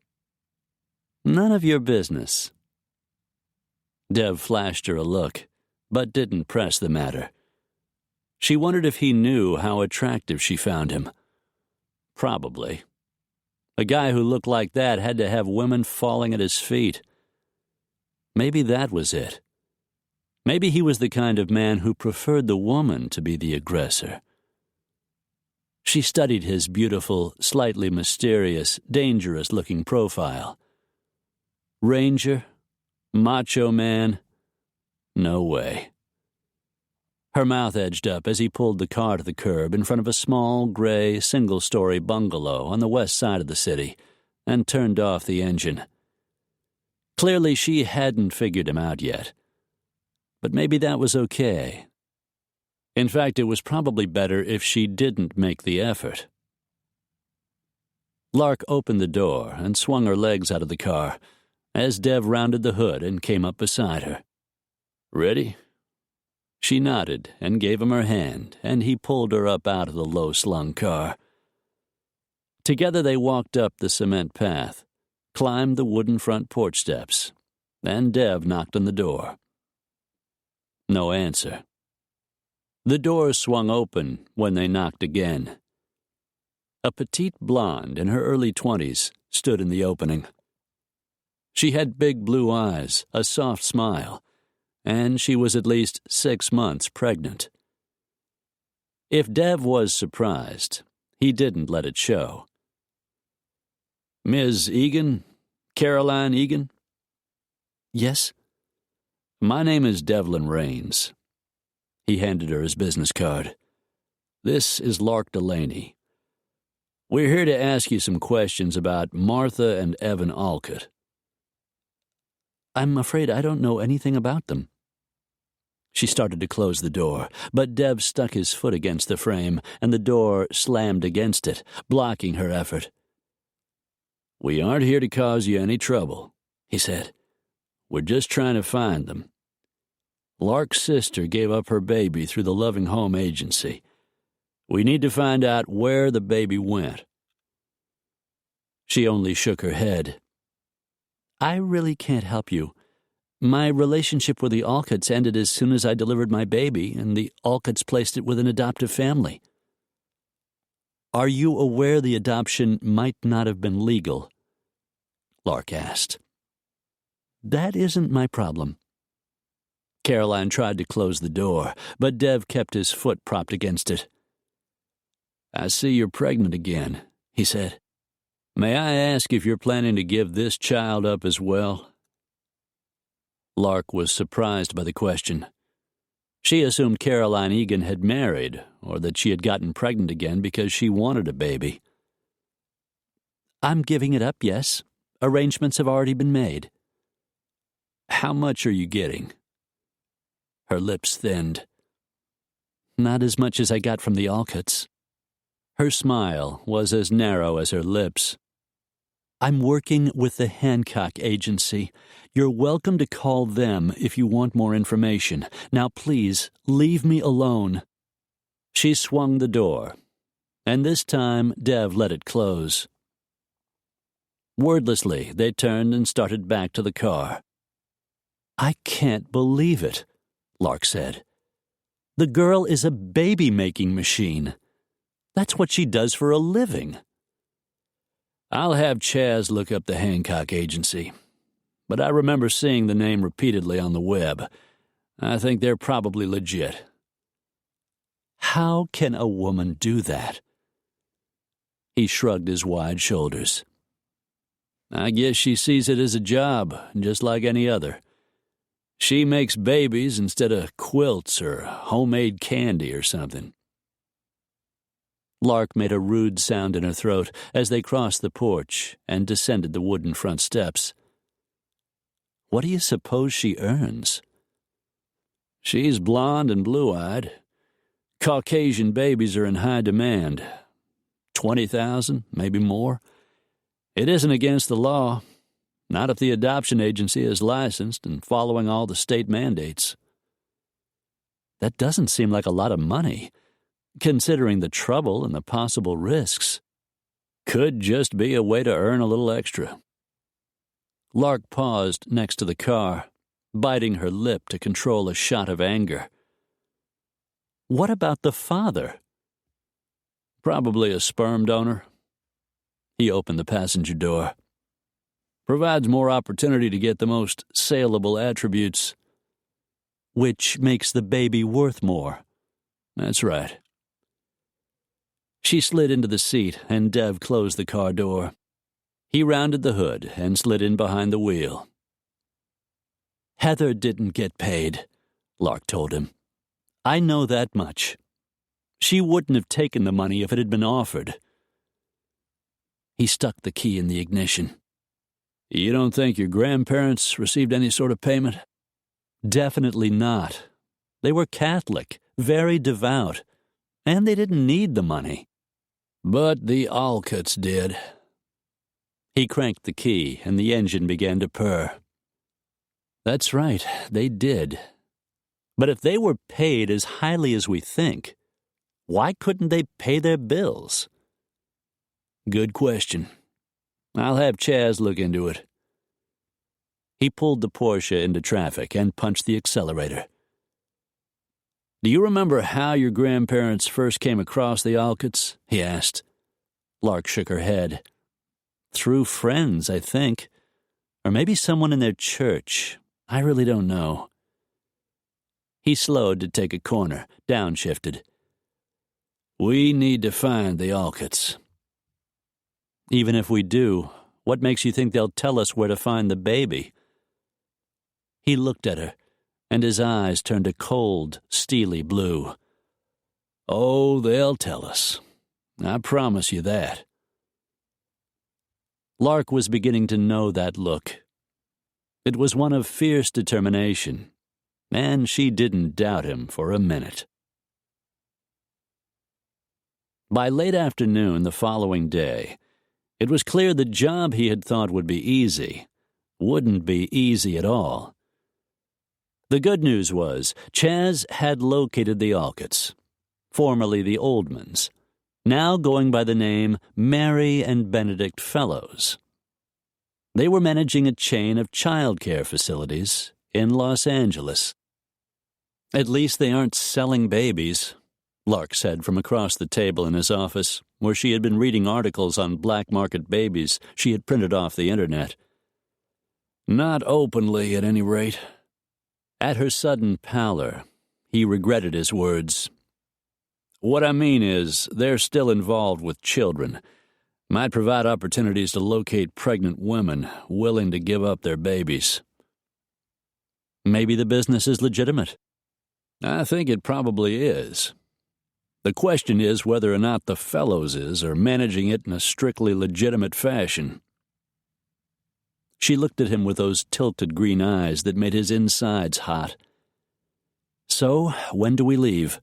None of your business. Dev flashed her a look, but didn't press the matter. She wondered if he knew how attractive she found him. Probably. A guy who looked like that had to have women falling at his feet. Maybe that was it. Maybe he was the kind of man who preferred the woman to be the aggressor. She studied his beautiful, slightly mysterious, dangerous-looking profile. Ranger? Macho man? No way. Her mouth edged up as he pulled the car to the curb in front of a small, gray, single-story bungalow on the west side of the city and turned off the engine. Clearly she hadn't figured him out yet. But maybe that was okay. In fact, it was probably better if she didn't make the effort. Lark opened the door and swung her legs out of the car as Dev rounded the hood and came up beside her. Ready? She nodded and gave him her hand, and he pulled her up out of the low-slung car. Together they walked up the cement path, climbed the wooden front porch steps, and Dev knocked on the door. No answer. The door swung open when they knocked again. A petite blonde in her early 20s stood in the opening. She had big blue eyes, a soft smile, and she was at least 6 months pregnant. If Dev was surprised, he didn't let it show. "Ms. Egan? Caroline Egan?" "Yes?" "My name is Devlin Raines." He handed her his business card. "This is Lark Delaney. We're here to ask you some questions about Martha and Evan Alcott." "I'm afraid I don't know anything about them." She started to close the door, but Dev stuck his foot against the frame, and the door slammed against it, blocking her effort. "We aren't here to cause you any trouble," he said. "We're just trying to find them. Lark's sister gave up her baby through the Loving Home Agency. We need to find out where the baby went." She only shook her head. "I really can't help you. My relationship with the Alcotts ended as soon as I delivered my baby, and the Alcotts placed it with an adoptive family." "Are you aware the adoption might not have been legal?" Lark asked. "That isn't my problem." Caroline tried to close the door, but Dev kept his foot propped against it. "I see you're pregnant again," he said. "May I ask if you're planning to give this child up as well?" Lark was surprised by the question. She assumed Caroline Egan had married, or that she had gotten pregnant again because she wanted a baby. "I'm giving it up, yes. Arrangements have already been made." "How much are you getting?" Her lips thinned. "Not as much as I got from the Alcotts." Her smile was as narrow as her lips. "I'm working with the Hancock Agency. You're welcome to call them if you want more information. Now please, leave me alone." She swung the door, and this time Dev let it close. Wordlessly, they turned and started back to the car. "I can't believe it," Lark said. "The girl is a baby-making machine. That's what she does for a living." "I'll have Chaz look up the Hancock Agency, but I remember seeing the name repeatedly on the web. I think they're probably legit." "How can a woman do that?" He shrugged his wide shoulders. "I guess she sees it as a job, just like any other. She makes babies instead of quilts or homemade candy or something." Lark made a rude sound in her throat as they crossed the porch and descended the wooden front steps. "What do you suppose she earns?" "She's blonde and blue-eyed. Caucasian babies are in high demand. 20,000, maybe more. It isn't against the law. Not if the adoption agency is licensed and following all the state mandates." "That doesn't seem like a lot of money, considering the trouble and the possible risks." "Could just be a way to earn a little extra." Lark paused next to the car, biting her lip to control a shot of anger. "What about the father?" "Probably a sperm donor." He opened the passenger door. "Provides more opportunity to get the most saleable attributes." "Which makes the baby worth more." "That's right." She slid into the seat, and Dev closed the car door. He rounded the hood and slid in behind the wheel. "Heather didn't get paid," Lark told him. "I know that much. She wouldn't have taken the money if it had been offered." He stuck the key in the ignition. "You don't think your grandparents received any sort of payment?" "Definitely not. They were Catholic, very devout, and they didn't need the money." "But the Alcotts did." He cranked the key, and the engine began to purr. "That's right, they did. But if they were paid as highly as we think, why couldn't they pay their bills?" Good question. I'll have Chaz look into it. He pulled the Porsche into traffic and punched the accelerator. Do you remember how your grandparents first came across the Alcotts? He asked. Lark shook her head. Through friends, I think. Or maybe someone in their church. I really don't know. He slowed to take a corner, downshifted. We need to find the Alcotts. Even if we do, what makes you think they'll tell us where to find the baby? He looked at her, and his eyes turned a cold, steely blue. Oh, they'll tell us. I promise you that. Lark was beginning to know that look. It was one of fierce determination, and she didn't doubt him for a minute. By late afternoon the following day, it was clear the job he had thought would be easy wouldn't be easy at all. The good news was Chaz had located the Alcotts, formerly the Oldmans, now going by the name Mary and Benedict Fellows. They were managing a chain of child care facilities in Los Angeles. At least they aren't selling babies, Lark said from across the table in his office, where she had been reading articles on black market babies she had printed off the internet. Not openly, at any rate. At her sudden pallor, he regretted his words. What I mean is, they're still involved with children. Might provide opportunities to locate pregnant women willing to give up their babies. Maybe the business is legitimate. I think it probably is. The question is whether or not the Fellowses are managing it in a strictly legitimate fashion. She looked at him with those tilted green eyes that made his insides hot. So, when do we leave?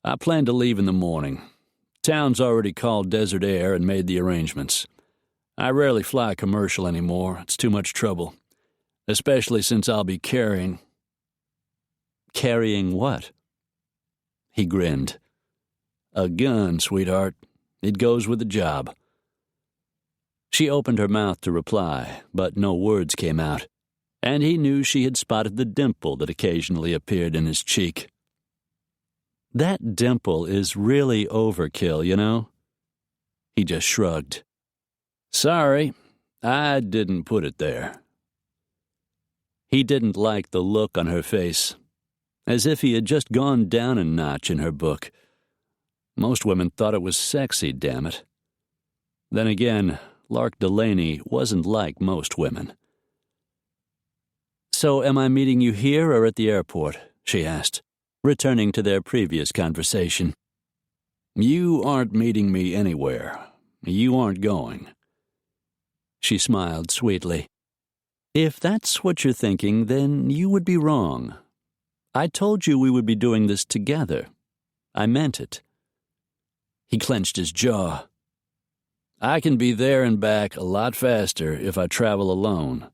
I plan to leave in the morning. Town's already called Desert Air and made the arrangements. I rarely fly commercial anymore. It's too much trouble. Especially since I'll be carrying... Carrying what? He grinned. A gun, sweetheart. It goes with the job. She opened her mouth to reply, but no words came out, and he knew she had spotted the dimple that occasionally appeared in his cheek. That dimple is really overkill, you know? He just shrugged. Sorry, I didn't put it there. He didn't like the look on her face, as if he had just gone down a notch in her book. Most women thought it was sexy, damn it. Then again, Lark Delaney wasn't like most women. So am I meeting you here or at the airport? She asked, returning to their previous conversation. You aren't meeting me anywhere. You aren't going. She smiled sweetly. If that's what you're thinking, then you would be wrong. I told you we would be doing this together. I meant it. He clenched his jaw. I can be there and back a lot faster if I travel alone.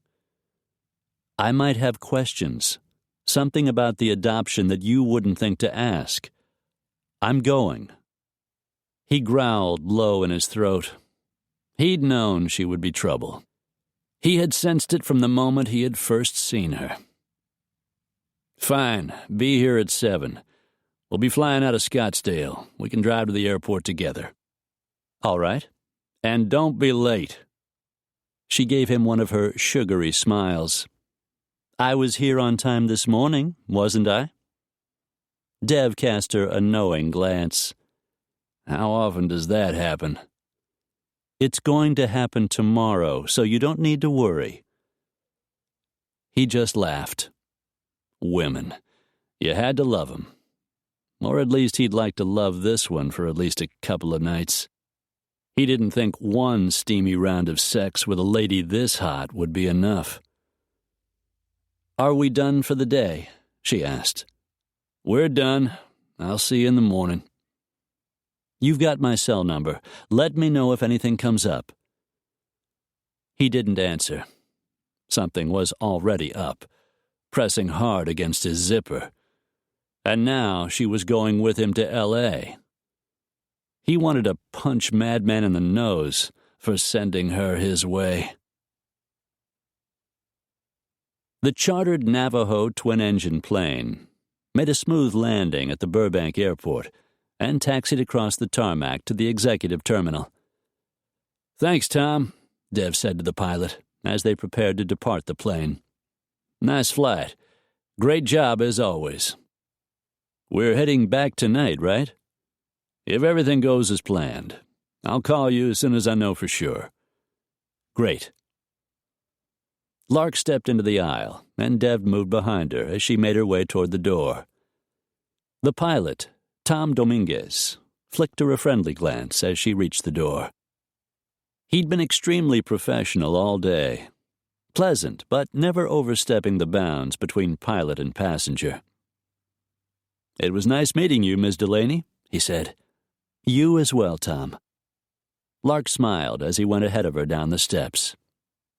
I might have questions. Something about the adoption that you wouldn't think to ask. I'm going. He growled low in his throat. He'd known she would be trouble. He had sensed it from the moment he had first seen her. Fine, be here at 7. We'll be flying out of Scottsdale. We can drive to the airport together. All right. And don't be late. She gave him one of her sugary smiles. I was here on time this morning, wasn't I? Dev cast her a knowing glance. How often does that happen? It's going to happen tomorrow, so you don't need to worry. He just laughed. Women. You had to love 'em. Or at least he'd like to love this one for at least a couple of nights. He didn't think one steamy round of sex with a lady this hot would be enough. Are we done for the day? She asked. We're done. I'll see you in the morning. You've got my cell number. Let me know if anything comes up. He didn't answer. Something was already up, pressing hard against his zipper. And now she was going with him to L.A. He wanted to punch Madman in the nose for sending her his way. The chartered Navajo twin-engine plane made a smooth landing at the Burbank airport and taxied across the tarmac to the executive terminal. "Thanks, Tom," Dev said to the pilot as they prepared to depart the plane. "Nice flight. Great job as always." "We're heading back tonight, right?" "If everything goes as planned. I'll call you as soon as I know for sure." "Great." Lark stepped into the aisle, and Dev moved behind her as she made her way toward the door. The pilot, Tom Dominguez, flicked her a friendly glance as she reached the door. He'd been extremely professional all day, pleasant but never overstepping the bounds between pilot and passenger. "It was nice meeting you, Miss Delaney," he said. "You as well, Tom." Lark smiled as he went ahead of her down the steps,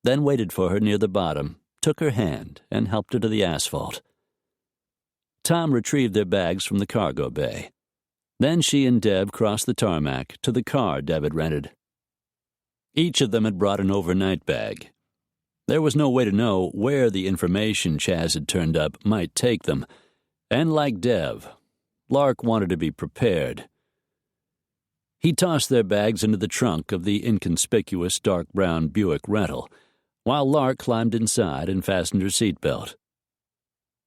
then waited for her near the bottom, took her hand, and helped her to the asphalt. Tom retrieved their bags from the cargo bay. Then she and Deb crossed the tarmac to the car Deb had rented. Each of them had brought an overnight bag. There was no way to know where the information Chaz had turned up might take them, and like Dev, Lark wanted to be prepared. He tossed their bags into the trunk of the inconspicuous dark brown Buick rental, while Lark climbed inside and fastened her seatbelt.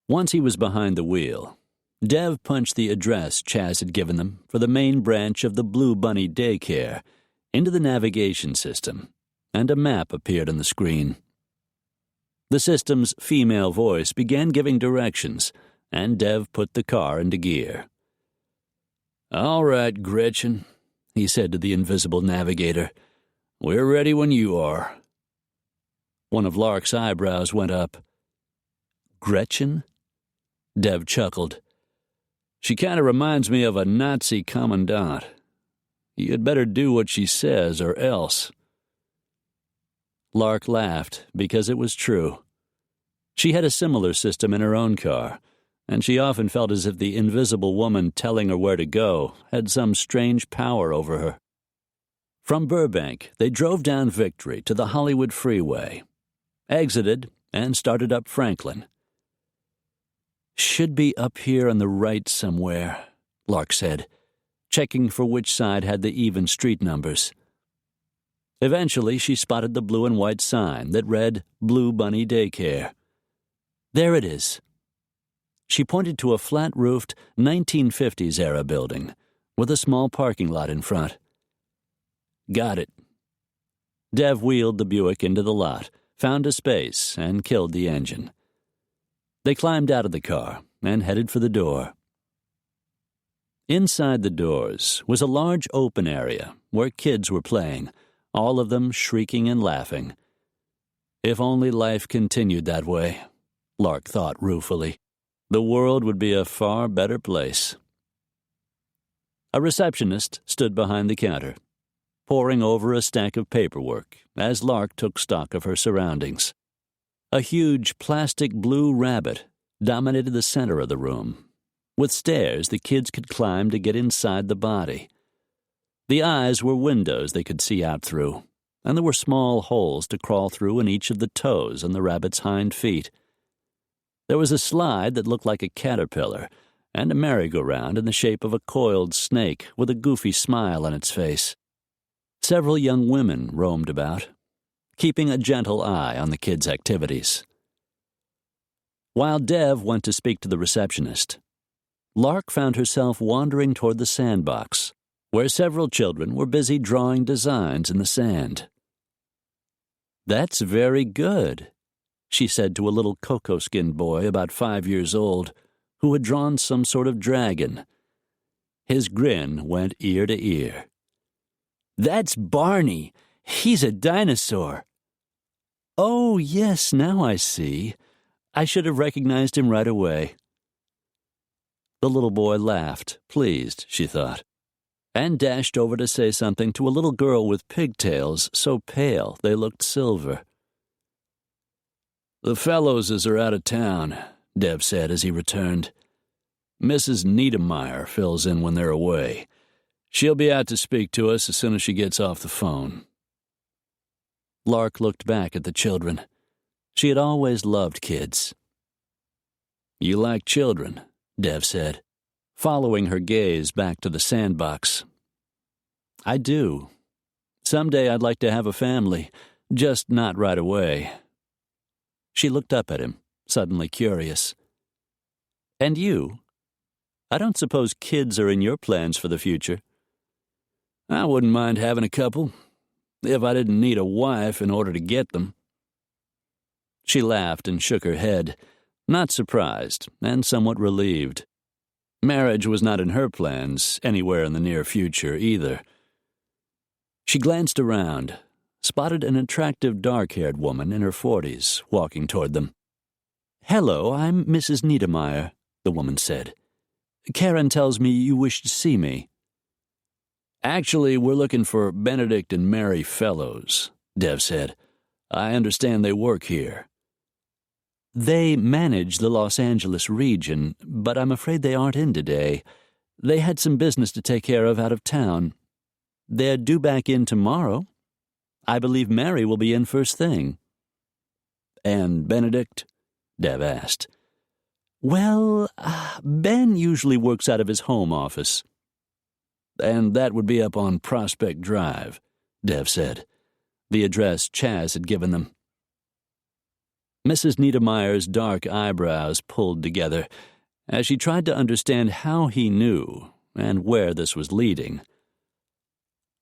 Once he was behind the wheel, Dev punched the address Chaz had given them for the main branch of the Blue Bunny Daycare into the navigation system, and a map appeared on the screen. The system's female voice began giving directions, and Dev put the car into gear. "All right, Gretchen," he said to the invisible navigator. "We're ready when you are." One of Lark's eyebrows went up. "Gretchen?" Dev chuckled. "She kind of reminds me of a Nazi commandant. You'd better do what she says or else." Lark laughed because it was true. She had a similar system in her own car, and she often felt as if the invisible woman telling her where to go had some strange power over her. From Burbank, they drove down Victory to the Hollywood Freeway, exited, and started up Franklin. "Should be up here on the right somewhere," Lark said, checking for which side had the even street numbers. Eventually, she spotted the blue and white sign that read Blue Bunny Daycare. "There it is." She pointed to a flat-roofed 1950s-era building with a small parking lot in front. "Got it." Dev wheeled the Buick into the lot, found a space, and killed the engine. They climbed out of the car and headed for the door. Inside the doors was a large open area where kids were playing, all of them shrieking and laughing. If only life continued that way, Lark thought ruefully. The world would be a far better place. A receptionist stood behind the counter, poring over a stack of paperwork as Lark took stock of her surroundings. A huge plastic blue rabbit dominated the center of the room, with stairs the kids could climb to get inside the body. The eyes were windows they could see out through, and there were small holes to crawl through in each of the toes on the rabbit's hind feet. There was a slide that looked like a caterpillar, and a merry-go-round in the shape of a coiled snake with a goofy smile on its face. Several young women roamed about, keeping a gentle eye on the kids' activities. While Dev went to speak to the receptionist, Lark found herself wandering toward the sandbox, where several children were busy drawing designs in the sand. "That's very good," she said to a little cocoa-skinned boy about 5 years old, who had drawn some sort of dragon. His grin went ear to ear. "That's Barney. He's a dinosaur." "Oh, yes, now I see. I should have recognized him right away." The little boy laughed, pleased, she thought, and dashed over to say something to a little girl with pigtails so pale they looked silver. "The Fellowses are out of town," Deb said as he returned. "Mrs. Niedermeyer fills in when they're away. She'll be out to speak to us as soon as she gets off the phone." Lark looked back at the children. She had always loved kids. "You like children," Dev said, following her gaze back to the sandbox. "I do. Someday I'd like to have a family, just not right away." She looked up at him, suddenly curious. "And you? I don't suppose kids are in your plans for the future?" "I wouldn't mind having a couple, if I didn't need a wife in order to get them." She laughed and shook her head, not surprised and somewhat relieved. Marriage was not in her plans anywhere in the near future either. She glanced around, spotted an attractive dark-haired woman in her 40s walking toward them. "Hello, I'm Mrs. Niedermeyer," the woman said. "Karen tells me you wish to see me." "Actually, we're looking for Benedict and Mary Fellows," Dev said. "I understand they work here." "They manage the Los Angeles region, but I'm afraid they aren't in today. They had some business to take care of out of town. They're due back in tomorrow. I believe Mary will be in first thing." "And Benedict?" Dev asked. "Well, Ben usually works out of his home office." "And that would be up on Prospect Drive," Dev said, the address Chaz had given them. Mrs. Niedermeyer's dark eyebrows pulled together as she tried to understand how he knew and where this was leading.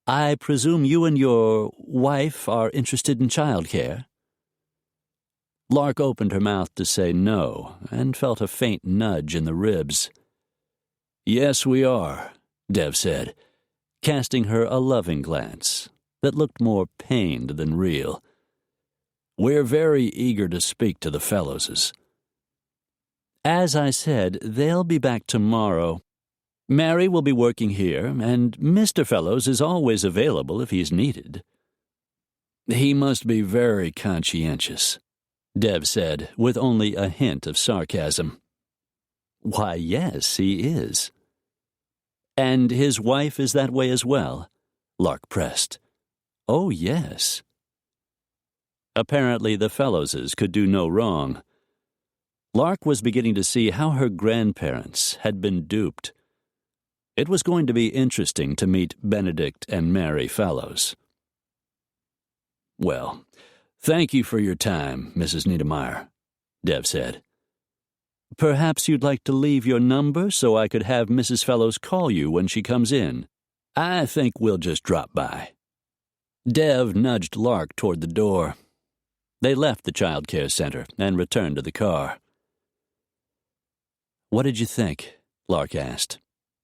"I presume you and your wife are interested in childcare?" Lark opened her mouth to say no and felt a faint nudge in the ribs. "Yes, we are," Dev said, casting her a loving glance that looked more pained than real. "We're very eager to speak to the Fellowses." "As I said, they'll be back tomorrow. Mary will be working here, and Mr. Fellows is always available if he's needed." "He must be very conscientious," Dev said, with only a hint of sarcasm. "Why, yes, he is." "And his wife is that way as well?" Lark pressed. "Oh, yes." Apparently the Fellowses could do no wrong. Lark was beginning to see how her grandparents had been duped. It was going to be interesting to meet Benedict and Mary Fellows. "Well, thank you for your time, Mrs. Niedermeyer," Dev said. "Perhaps you'd like to leave your number so I could have Mrs. Fellows call you when she comes in." "I think we'll just drop by." Dev nudged Lark toward the door. They left the child care center and returned to the car. "What did you think?" Lark asked,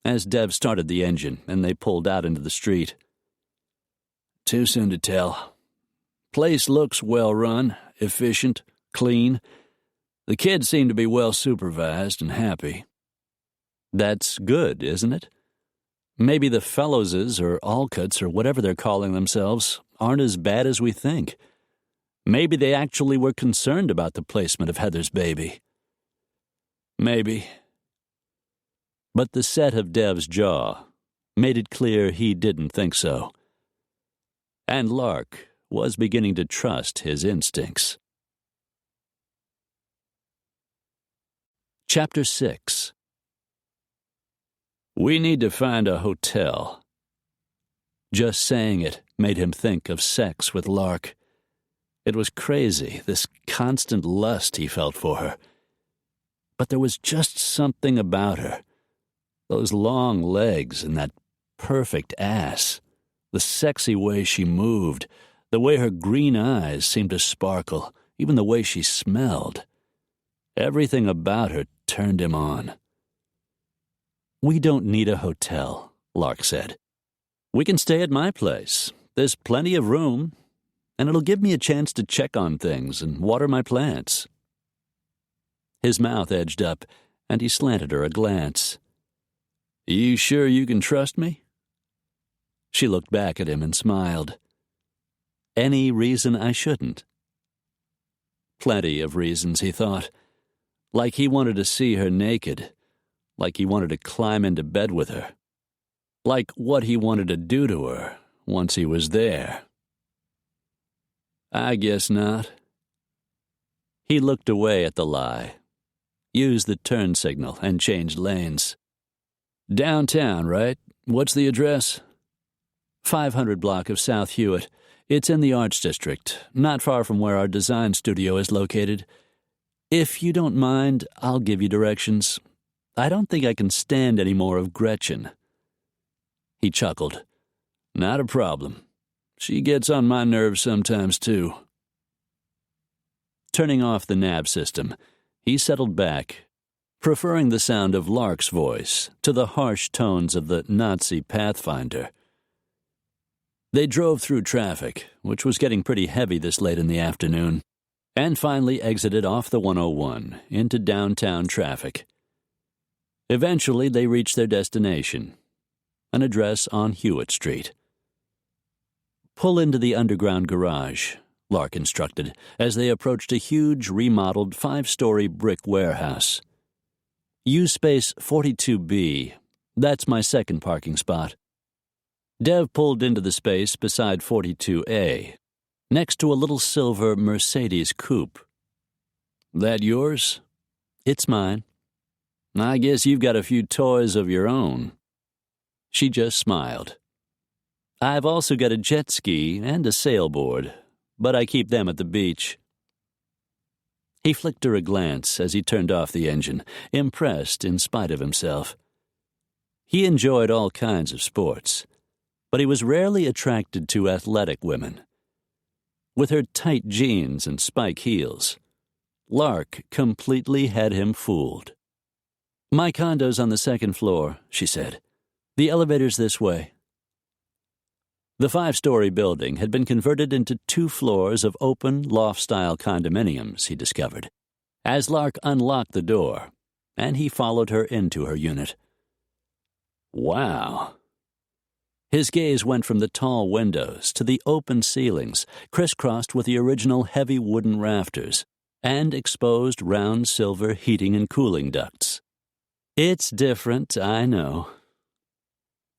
as Dev started the engine and they pulled out into the street. "Too soon to tell. Place looks well run, efficient, clean. The kids seem to be well supervised and happy." "That's good, isn't it? Maybe the Fellowses or Alcotts or whatever they're calling themselves aren't as bad as we think. Maybe they actually were concerned about the placement of Heather's baby." "Maybe." But the set of Dev's jaw made it clear he didn't think so. And Lark was beginning to trust his instincts. Chapter 6. "We need to find a hotel." Just saying it made him think of sex with Lark. It was crazy, this constant lust he felt for her. But there was just something about her. Those long legs and that perfect ass. The sexy way she moved. The way her green eyes seemed to sparkle. Even the way she smelled. Everything about her turned him on. "We don't need a hotel," Lark said. "We can stay at my place. There's plenty of room. And it'll give me a chance to check on things and water my plants." His mouth edged up, and he slanted her a glance. "You sure you can trust me?" She looked back at him and smiled. "Any reason I shouldn't?" Plenty of reasons, he thought. Like he wanted to see her naked. Like he wanted to climb into bed with her. Like what he wanted to do to her once he was there. I guess not. He looked away at the lie, used the turn signal, and changed lanes. Downtown, right? What's the address? 500 block of South Hewitt. It's in the Arts District, not far from where our design studio is located. If you don't mind, I'll give you directions. I don't think I can stand any more of Gretchen. He chuckled. Not a problem. She gets on my nerves sometimes, too. Turning off the nav system, he settled back, preferring the sound of Lark's voice to the harsh tones of the Nazi Pathfinder. They drove through traffic, which was getting pretty heavy this late in the afternoon, and finally exited off the 101 into downtown traffic. Eventually, they reached their destination, an address on Hewitt Street. Pull into the underground garage, Lark instructed, as they approached a huge, remodeled 5-story brick warehouse. Use space 42B. That's my second parking spot. Dev pulled into the space beside 42A, next to a little silver Mercedes coupe. That yours? It's mine. I guess you've got a few toys of your own. She just smiled. I've also got a jet ski and a sailboard, but I keep them at the beach. He flicked her a glance as he turned off the engine, impressed in spite of himself. He enjoyed all kinds of sports, but he was rarely attracted to athletic women. With her tight jeans and spike heels, Lark completely had him fooled. My condo's on the second floor, she said. The elevator's this way. The 5-story building had been converted into 2 floors of open, loft-style condominiums, he discovered, as Lark unlocked the door, and he followed her into her unit. Wow. His gaze went from the tall windows to the open ceilings, crisscrossed with the original heavy wooden rafters, and exposed round silver heating and cooling ducts. It's different, I know.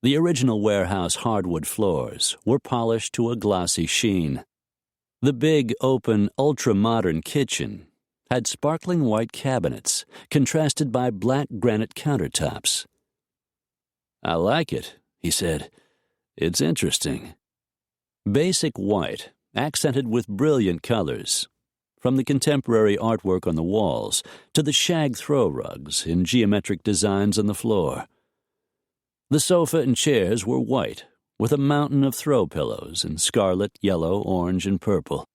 The original warehouse hardwood floors were polished to a glossy sheen. The big, open, ultra-modern kitchen had sparkling white cabinets, contrasted by black granite countertops. I like it, he said. It's interesting. Basic white, accented with brilliant colors, from the contemporary artwork on the walls to the shag throw rugs in geometric designs on the floor. The sofa and chairs were white, with a mountain of throw pillows in scarlet, yellow, orange, and purple.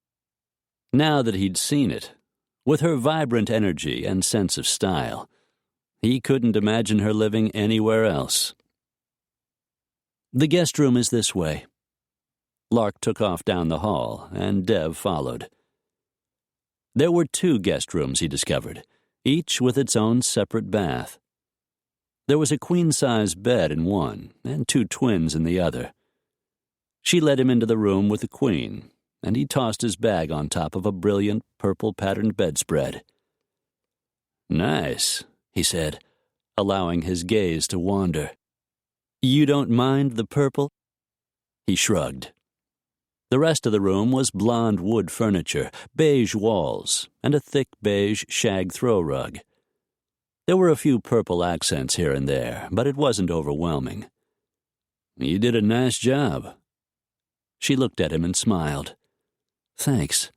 Now that he'd seen it, with her vibrant energy and sense of style, he couldn't imagine her living anywhere else. The guest room is this way. Lark took off down the hall, and Dev followed. There were 2 guest rooms, he discovered, each with its own separate bath. There was a queen-size bed in one, and 2 twins in the other. She led him into the room with the queen, and he tossed his bag on top of a brilliant purple-patterned bedspread. Nice, he said, allowing his gaze to wander. You don't mind the purple? He shrugged. The rest of the room was blonde wood furniture, beige walls, and a thick beige shag throw rug. There were a few purple accents here and there, but it wasn't overwhelming. You did a nice job. She looked at him and smiled. Thanks.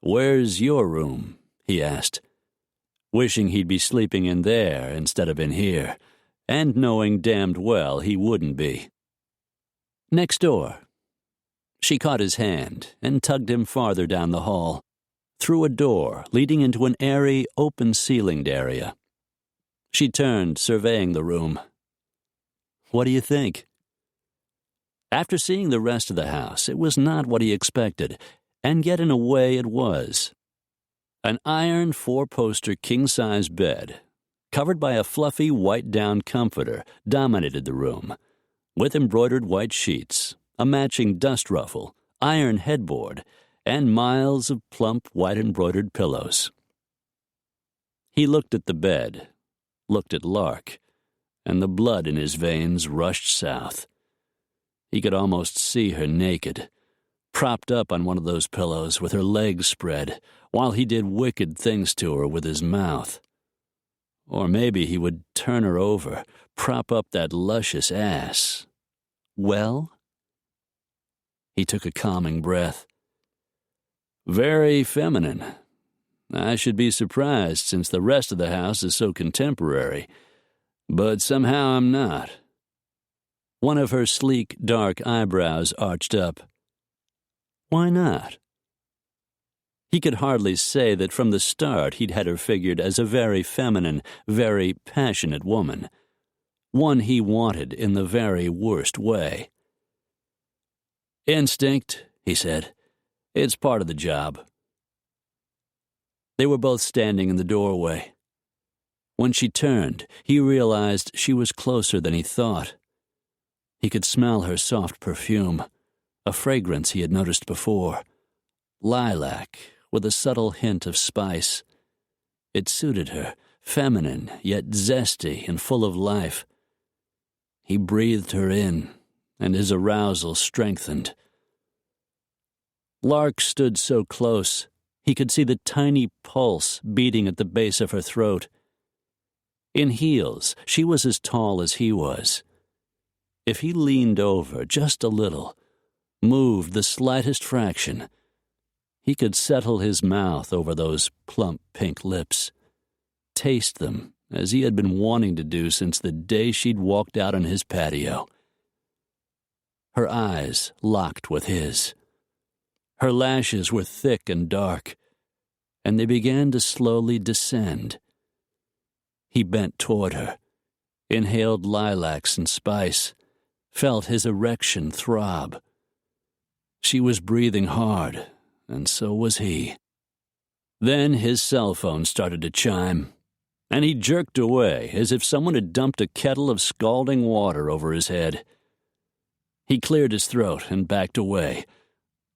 Where's your room? He asked, wishing he'd be sleeping in there instead of in here, and knowing damned well he wouldn't be. Next door. She caught his hand and tugged him farther down the hall, through a door leading into an airy, open-ceilinged area. She turned, surveying the room. What do you think? After seeing the rest of the house, it was not what he expected, and yet in a way it was. An iron 4-poster king-size bed, covered by a fluffy white down comforter, dominated the room, with embroidered white sheets, a matching dust ruffle, iron headboard, and miles of plump white embroidered pillows. He looked at the bed, looked at Lark, and the blood in his veins rushed south. He could almost see her naked, propped up on one of those pillows with her legs spread, while he did wicked things to her with his mouth. Or maybe he would turn her over, prop up that luscious ass. Well? He took a calming breath. Very feminine. I should be surprised since the rest of the house is so contemporary, but somehow I'm not. One of her sleek, dark eyebrows arched up. Why not? He could hardly say that from the start he'd had her figured as a very feminine, very passionate woman, one he wanted in the very worst way. Instinct, he said. It's part of the job. They were both standing in the doorway. When she turned, he realized she was closer than he thought. He could smell her soft perfume, a fragrance he had noticed before. Lilac, with a subtle hint of spice. It suited her, feminine, yet zesty and full of life. He breathed her in, and his arousal strengthened. Lark stood so close, he could see the tiny pulse beating at the base of her throat. In heels, she was as tall as he was. If he leaned over just a little, moved the slightest fraction, he could settle his mouth over those plump pink lips, taste them as he had been wanting to do since the day she'd walked out on his patio. Her eyes locked with his. Her lashes were thick and dark, and they began to slowly descend. He bent toward her, inhaled lilacs and spice, felt his erection throb. She was breathing hard, and so was he. Then his cell phone started to chime, and he jerked away as if someone had dumped a kettle of scalding water over his head. He cleared his throat and backed away,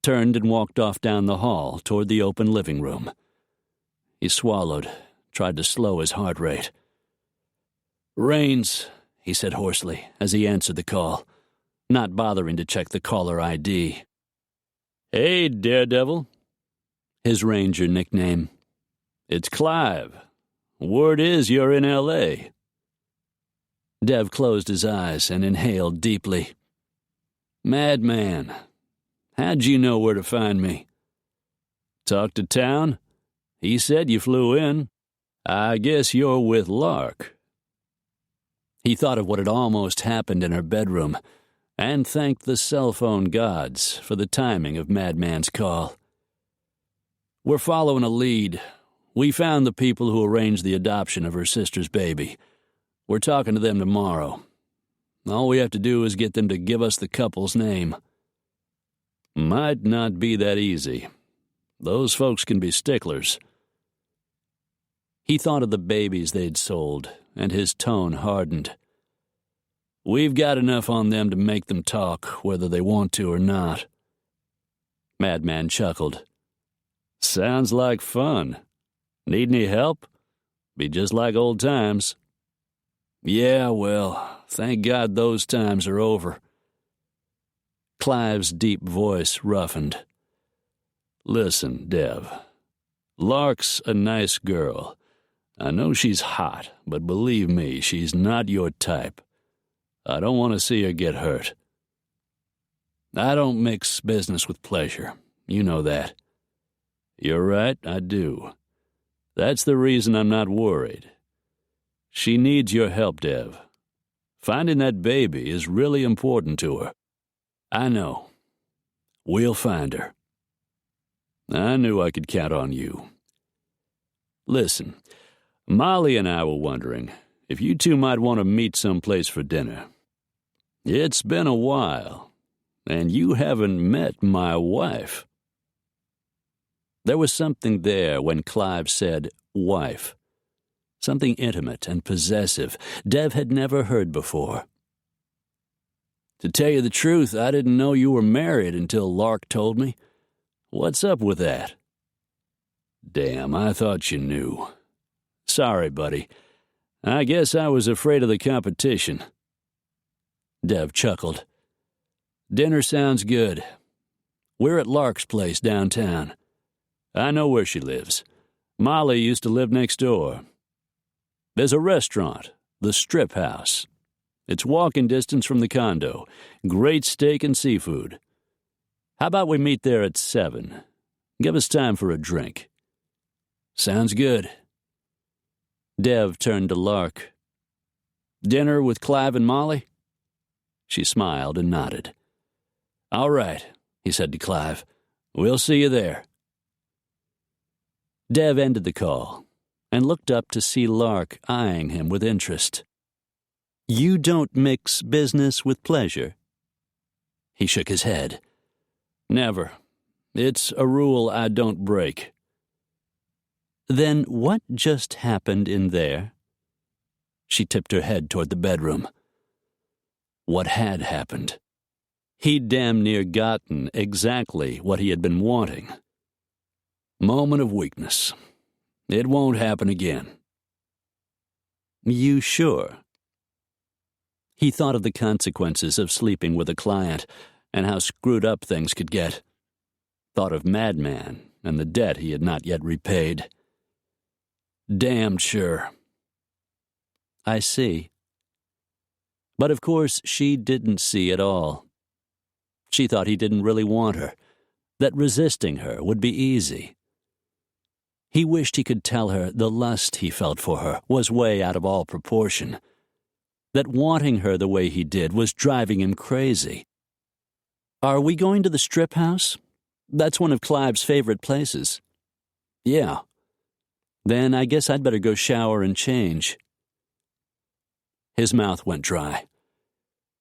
turned and walked off down the hall toward the open living room. He swallowed, tried to slow his heart rate. "Raines," he said hoarsely as he answered the call, not bothering to check the caller ID. "Hey, Daredevil," his Ranger nickname. "It's Clive. Word is you're in L.A." Dev closed his eyes and inhaled deeply. "Madman, how'd you know where to find me?" "Talked to town? He said you flew in. I guess you're with Lark." He thought of what had almost happened in her bedroom and thanked the cell phone gods for the timing of Madman's call. "We're following a lead. We found the people who arranged the adoption of her sister's baby. We're talking to them tomorrow. All we have to do is get them to give us the couple's name." "Might not be that easy. Those folks can be sticklers." He thought of the babies they'd sold, and his tone hardened. "We've got enough on them to make them talk, whether they want to or not." Madman chuckled. "Sounds like fun. Need any help? Be just like old times." "Yeah, well, thank God those times are over." Clive's deep voice roughened. "Listen, Dev. Lark's a nice girl. I know she's hot, but believe me, she's not your type. I don't want to see her get hurt. I don't mix business with pleasure. You know that." "You're right, I do. That's the reason I'm not worried. She needs your help, Dev. Finding that baby is really important to her. I know. We'll find her." "I knew I could count on you. Listen, Molly and I were wondering if you two might want to meet someplace for dinner. It's been a while, and you haven't met my wife." There was something there when Clive said wife. Something intimate and possessive Dev had never heard before. "To tell you the truth, I didn't know you were married until Lark told me. What's up with that?" "Damn, I thought you knew. Sorry, buddy. I guess I was afraid of the competition. Dev chuckled. Dinner sounds good. We're at Lark's place downtown. I know where she lives. Molly used to live next door. There's a restaurant, the Strip House. It's walking distance from the condo. Great steak and seafood. How about we meet there at 7? Give us time for a drink. Sounds good. Dev turned to Lark. Dinner with Clive and Molly? She smiled and nodded. All right, he said to Clive. We'll see you there. Dev ended the call and looked up to see Lark eyeing him with interest. You don't mix business with pleasure? He shook his head. Never. It's a rule I don't break. Then what just happened in there? She tipped her head toward the bedroom. What had happened? He'd damn near gotten exactly what he had been wanting. Moment of weakness. It won't happen again. You sure? He thought of the consequences of sleeping with a client and how screwed up things could get. Thought of Madman and the debt he had not yet repaid. Damned sure. I see. But of course she didn't see at all. She thought he didn't really want her, that resisting her would be easy. He wished he could tell her the lust he felt for her was way out of all proportion, that wanting her the way he did was driving him crazy. Are we going to the Strip House? That's one of Clive's favorite places. Yeah. Then I guess I'd better go shower and change. His mouth went dry.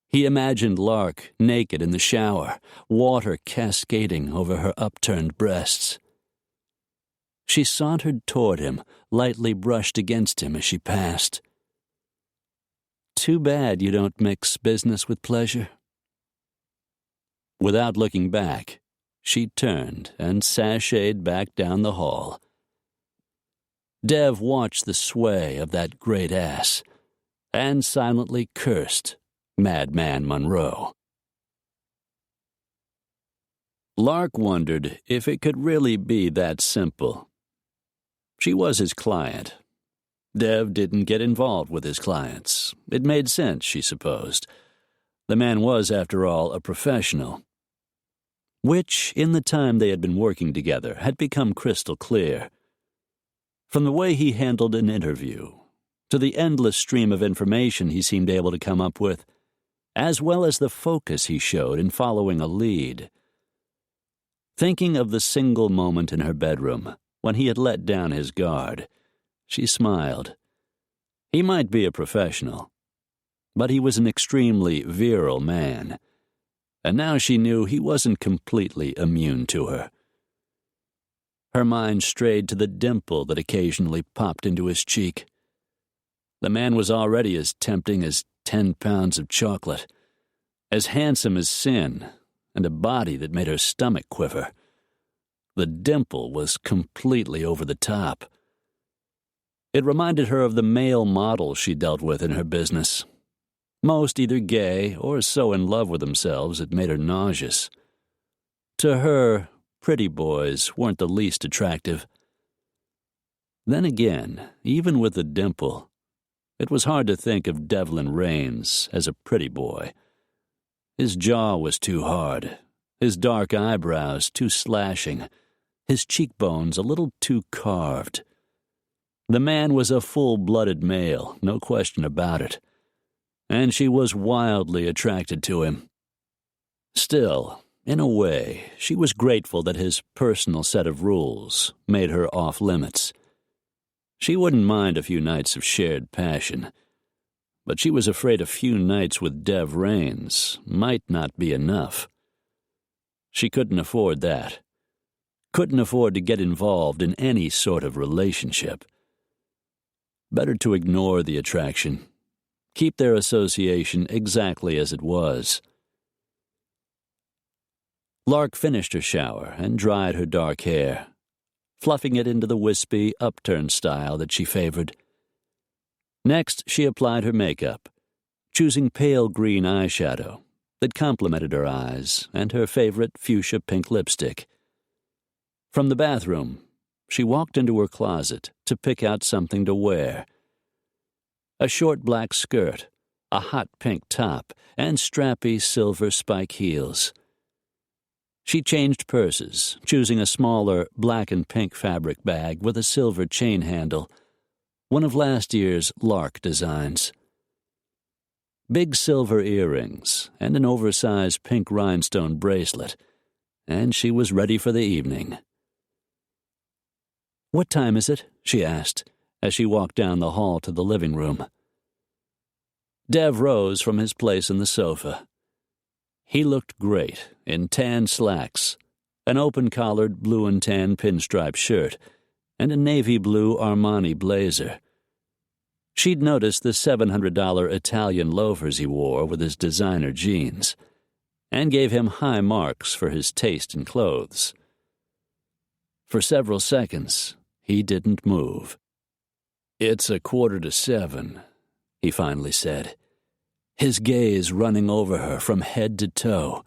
He imagined Lark naked in the shower, water cascading over her upturned breasts. She sauntered toward him, lightly brushed against him as she passed. Too bad you don't mix business with pleasure. Without looking back, she turned and sashayed back down the hall. Dev watched the sway of that great ass and silently cursed Madman Monroe. Lark wondered if it could really be that simple. She was his client. Dev didn't get involved with his clients. It made sense, she supposed. The man was, after all, a professional. Which, in the time they had been working together, had become crystal clear. From the way he handled an interview, to the endless stream of information he seemed able to come up with, as well as the focus he showed in following a lead. Thinking of the single moment in her bedroom when he had let down his guard, she smiled. He might be a professional, but he was an extremely virile man, and now she knew he wasn't completely immune to her. Her mind strayed to the dimple that occasionally popped into his cheek. The man was already as tempting as 10 pounds of chocolate, as handsome as sin, and a body that made her stomach quiver. The dimple was completely over the top. It reminded her of the male models she dealt with in her business. Most either gay or so in love with themselves it made her nauseous. To her, pretty boys weren't the least attractive. Then again, even with the dimple, it was hard to think of Devlin Raines as a pretty boy. His jaw was too hard, his dark eyebrows too slashing, his cheekbones a little too carved. The man was a full-blooded male, no question about it, and she was wildly attracted to him. Still, in a way, she was grateful that his personal set of rules made her off-limits. She wouldn't mind a few nights of shared passion, but she was afraid a few nights with Dev Raines might not be enough. She couldn't afford that. Couldn't afford to get involved in any sort of relationship. Better to ignore the attraction. Keep their association exactly as it was. Lark finished her shower and dried her dark hair, fluffing it into the wispy, upturned style that she favored. Next, she applied her makeup, choosing pale green eyeshadow that complemented her eyes and her favorite fuchsia pink lipstick. From the bathroom, she walked into her closet to pick out something to wear. A short black skirt, a hot pink top, and strappy silver spike heels. She changed purses, choosing a smaller black and pink fabric bag with a silver chain handle, one of last year's Lark designs. Big silver earrings and an oversized pink rhinestone bracelet, and she was ready for the evening. "What time is it?" she asked, as she walked down the hall to the living room. Dev rose from his place on the sofa. He looked great in tan slacks, an open-collared blue and tan pinstripe shirt, and a navy blue Armani blazer. She'd noticed the $700 Italian loafers he wore with his designer jeans, and gave him high marks for his taste in clothes. For several seconds, he didn't move. "It's 6:45, he finally said, his gaze running over her from head to toe,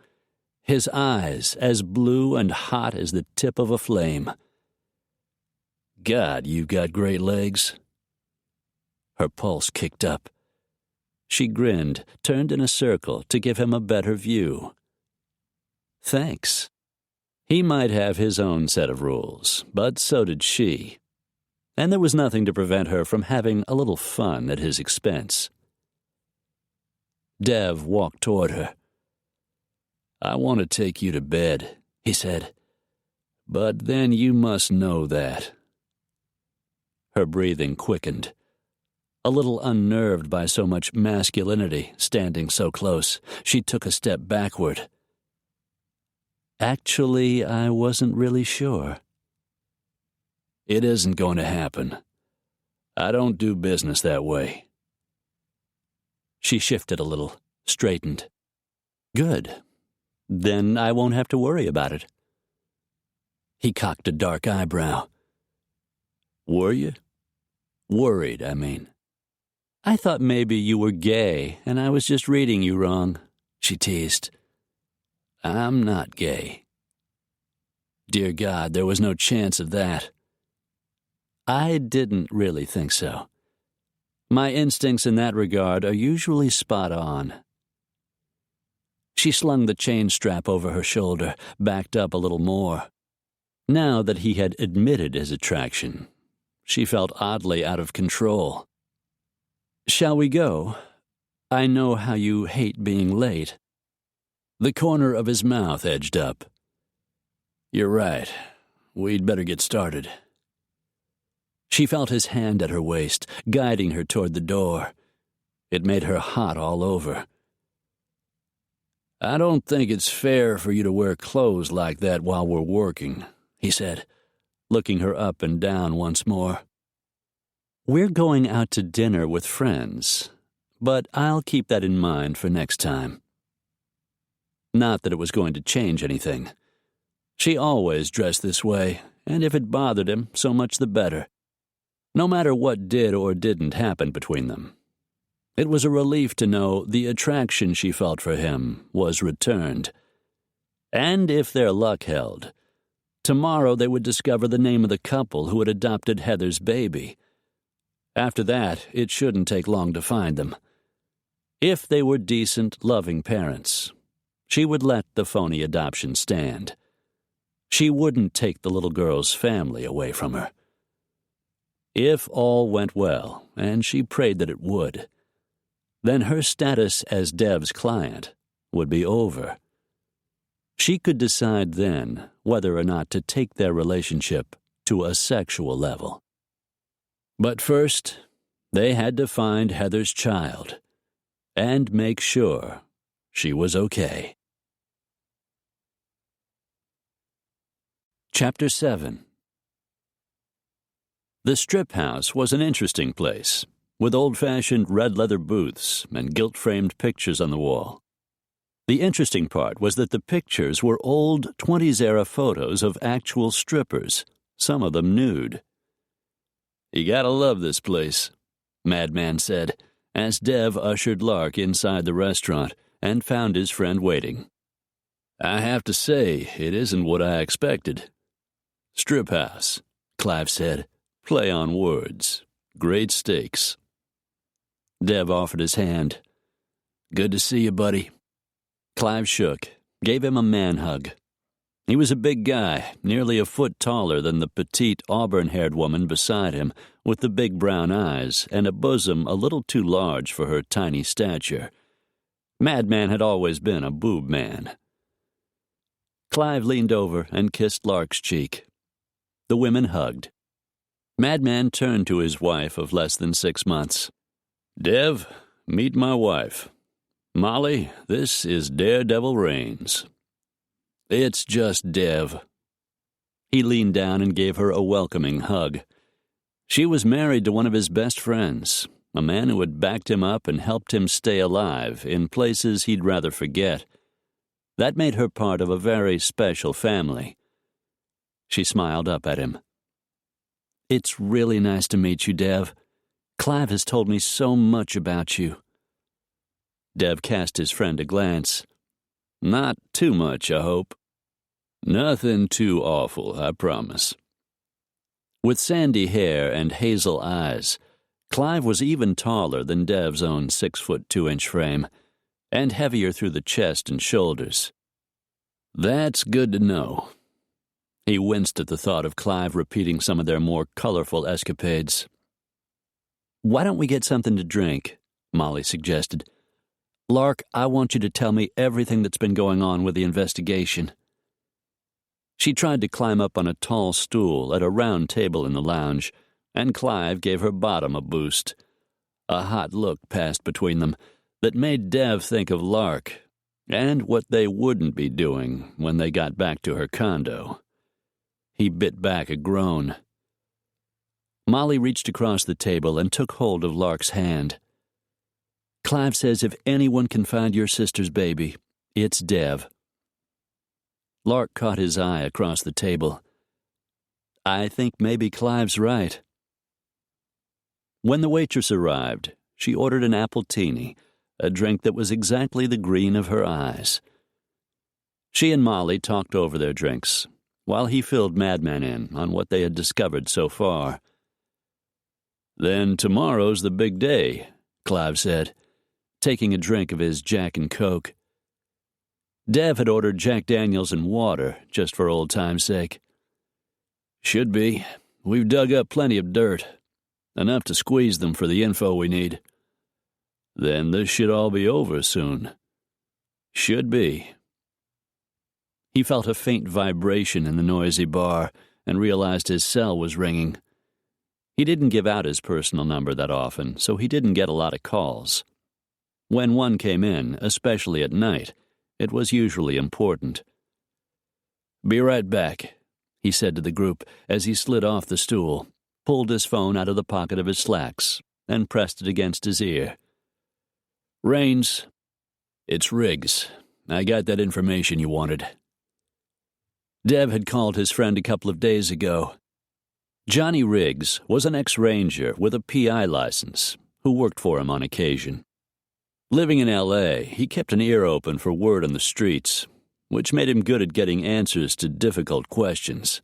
his eyes as blue and hot as the tip of a flame. "God, you've got great legs." Her pulse kicked up. She grinned, turned in a circle to give him a better view. "Thanks." He might have his own set of rules, but so did she. And there was nothing to prevent her from having a little fun at his expense. Dev walked toward her. "I want to take you to bed," he said. "But then you must know that." Her breathing quickened. A little unnerved by so much masculinity standing so close, she took a step backward. "Actually, I wasn't really sure." "It isn't going to happen. I don't do business that way." She shifted a little, straightened. "Good. Then I won't have to worry about it." He cocked a dark eyebrow. "Were you? Worried, I mean." "I thought maybe you were gay, and I was just reading you wrong," she teased. "I'm not gay." Dear God, there was no chance of that. I didn't really think so. My instincts in that regard are usually spot on. She slung the chain strap over her shoulder, backed up a little more. Now that he had admitted his attraction, she felt oddly out of control. "Shall we go? I know how you hate being late." The corner of his mouth edged up. "You're right. We'd better get started." She felt his hand at her waist, guiding her toward the door. It made her hot all over. "I don't think it's fair for you to wear clothes like that while we're working," he said, looking her up and down once more. "We're going out to dinner with friends, but I'll keep that in mind for next time." Not that it was going to change anything. She always dressed this way, and if it bothered him, so much the better. No matter what did or didn't happen between them. It was a relief to know the attraction she felt for him was returned. And if their luck held, tomorrow they would discover the name of the couple who had adopted Heather's baby. After that, it shouldn't take long to find them. If they were decent, loving parents, she would let the phony adoption stand. She wouldn't take the little girl's family away from her. If all went well, and she prayed that it would, then her status as Dev's client would be over. She could decide then whether or not to take their relationship to a sexual level. But first, they had to find Heather's child and make sure she was okay. Chapter 7. The strip house was an interesting place, with old-fashioned red leather booths and gilt-framed pictures on the wall. The interesting part was that the pictures were old 20s-era photos of actual strippers, some of them nude. "You gotta love this place," Madman said, as Dev ushered Lark inside the restaurant and found his friend waiting. I have to say, it isn't what I expected. Strip house, Clive said. Play on words. Great steaks. Dev offered his hand. Good to see you, buddy. Clive shook, gave him a man hug. He was a big guy, nearly a foot taller than the petite auburn-haired woman beside him, with the big brown eyes and a bosom a little too large for her tiny stature. Madman had always been a boob man. Clive leaned over and kissed Lark's cheek. The women hugged. Madman turned to his wife of less than 6 months. Dev, meet my wife. Molly, this is Daredevil Rains. It's just Dev. He leaned down and gave her a welcoming hug. She was married to one of his best friends, a man who had backed him up and helped him stay alive in places he'd rather forget. That made her part of a very special family. She smiled up at him. It's really nice to meet you, Dev. Clive has told me so much about you. Dev cast his friend a glance. Not too much, I hope. Nothing too awful, I promise. With sandy hair and hazel eyes, Clive was even taller than Dev's own 6'2" frame, and heavier through the chest and shoulders. That's good to know. He winced at the thought of Clive repeating some of their more colorful escapades. Why don't we get something to drink? Molly suggested. Lark, I want you to tell me everything that's been going on with the investigation. She tried to climb up on a tall stool at a round table in the lounge, and Clive gave her bottom a boost. A hot look passed between them that made Dev think of Lark and what they wouldn't be doing when they got back to her condo. He bit back a groan. Molly reached across the table and took hold of Lark's hand. Clive says if anyone can find your sister's baby, it's Dev. Lark caught his eye across the table. I think maybe Clive's right. When the waitress arrived, she ordered an appletini, a drink that was exactly the green of her eyes. She and Molly talked over their drinks, while he filled Madman in on what they had discovered so far. Then tomorrow's the big day, Clive said, taking a drink of his Jack and Coke. Dev had ordered Jack Daniels and water, just for old time's sake. Should be. We've dug up plenty of dirt. Enough to squeeze them for the info we need. Then this should all be over soon. Should be. He felt a faint vibration in the noisy bar and realized his cell was ringing. He didn't give out his personal number that often, so he didn't get a lot of calls. When one came in, especially at night, it was usually important. Be right back, he said to the group as he slid off the stool, pulled his phone out of the pocket of his slacks, and pressed it against his ear. Rains, it's Riggs. I got that information you wanted. Dev had called his friend a couple of days ago. Johnny Riggs was an ex-ranger with a PI license who worked for him on occasion. Living in L.A., he kept an ear open for word on the streets, which made him good at getting answers to difficult questions.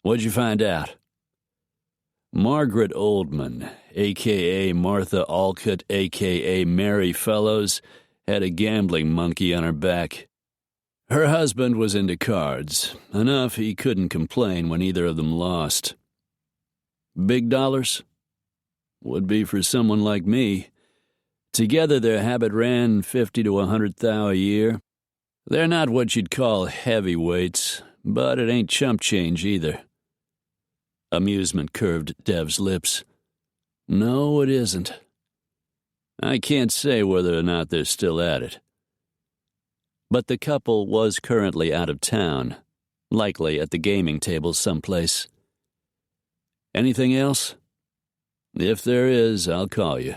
What'd you find out? Margaret Oldman, a.k.a. Martha Alcott, a.k.a. Mary Fellows, had a gambling monkey on her back. Her husband was into cards, enough he couldn't complain when either of them lost. Big dollars? Would be for someone like me. Together their habit ran 50 to 100 thou a year. They're not what you'd call heavyweights, but it ain't chump change either. Amusement curved Dev's lips. No, it isn't. I can't say whether or not they're still at it. But the couple was currently out of town, likely at the gaming tables someplace. Anything else? If there is, I'll call you.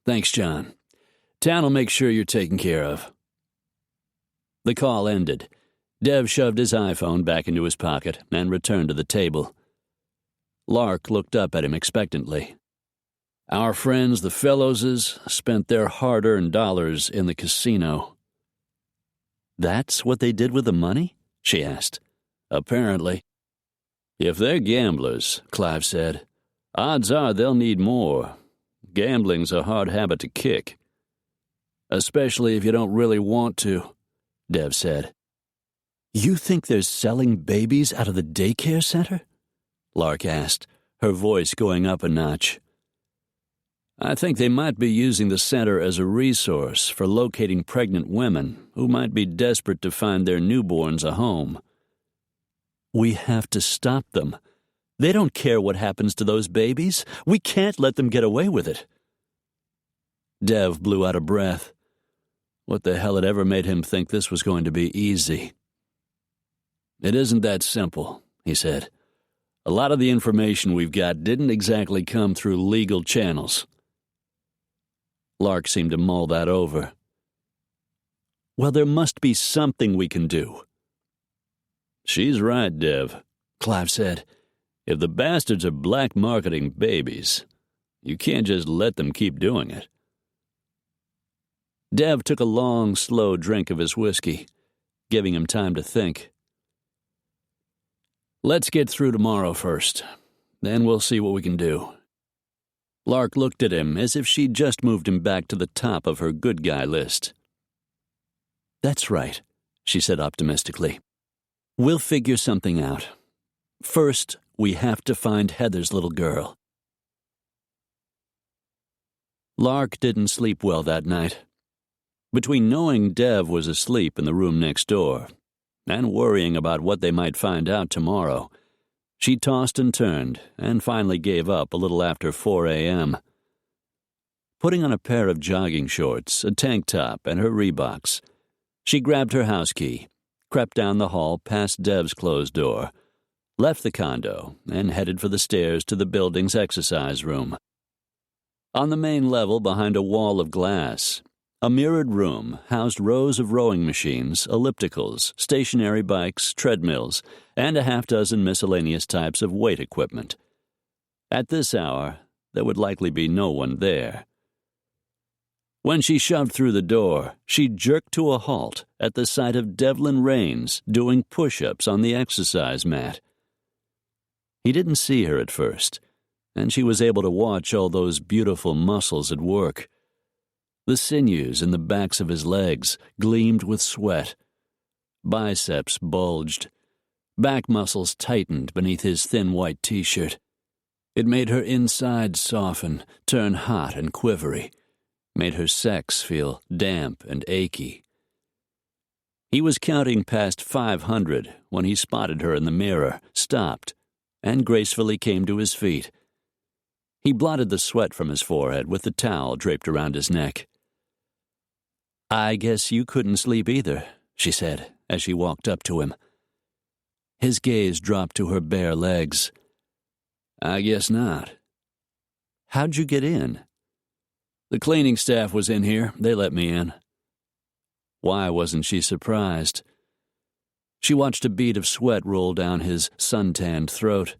Thanks, John. Town will make sure you're taken care of. The call ended. Dev shoved his iPhone back into his pocket and returned to the table. Lark looked up at him expectantly. Our friends, the Fellowses, spent their hard-earned dollars in the casino." "That's what they did with the money?" she asked. "Apparently. If they're gamblers," Clive said, "odds are they'll need more. Gambling's a hard habit to kick. Especially if you don't really want to," Dev said. "You think they're selling babies out of the daycare center?" Lark asked, her voice going up a notch. "I think they might be using the center as a resource for locating pregnant women who might be desperate to find their newborns a home." "We have to stop them. They don't care what happens to those babies. We can't let them get away with it." Dev blew out a breath. What the hell had ever made him think this was going to be easy? "It isn't that simple," he said. "A lot of the information we've got didn't exactly come through legal channels." Lark seemed to mull that over. "Well, there must be something we can do." "She's right, Dev," Clive said. "If the bastards are black-marketing babies, you can't just let them keep doing it." Dev took a long, slow drink of his whiskey, giving him time to think. "Let's get through tomorrow first. Then we'll see what we can do." Lark looked at him as if she'd just moved him back to the top of her good guy list. "That's right," she said optimistically. "We'll figure something out. First, we have to find Heather's little girl." Lark didn't sleep well that night. Between knowing Dev was asleep in the room next door and worrying about what they might find out tomorrow, she tossed and turned and finally gave up a little after 4 a.m. Putting on a pair of jogging shorts, a tank top, and her Reeboks, she grabbed her house key, crept down the hall past Dev's closed door, left the condo, and headed for the stairs to the building's exercise room. On the main level, behind a wall of glass, a mirrored room housed rows of rowing machines, ellipticals, stationary bikes, treadmills, and a half-dozen miscellaneous types of weight equipment. At this hour, there would likely be no one there. When she shoved through the door, she jerked to a halt at the sight of Devlin Raines doing push-ups on the exercise mat. He didn't see her at first, and she was able to watch all those beautiful muscles at work. The sinews in the backs of his legs gleamed with sweat. Biceps bulged. Back muscles tightened beneath his thin white t-shirt. It made her inside soften, turn hot and quivery, made her sex feel damp and achy. He was counting past 500 when he spotted her in the mirror, stopped, and gracefully came to his feet. He blotted the sweat from his forehead with the towel draped around his neck. "I guess you couldn't sleep either," she said as she walked up to him. His gaze dropped to her bare legs. "I guess not." "How'd you get in?" "The cleaning staff was in here. They let me in." Why wasn't she surprised? She watched a bead of sweat roll down his suntanned throat.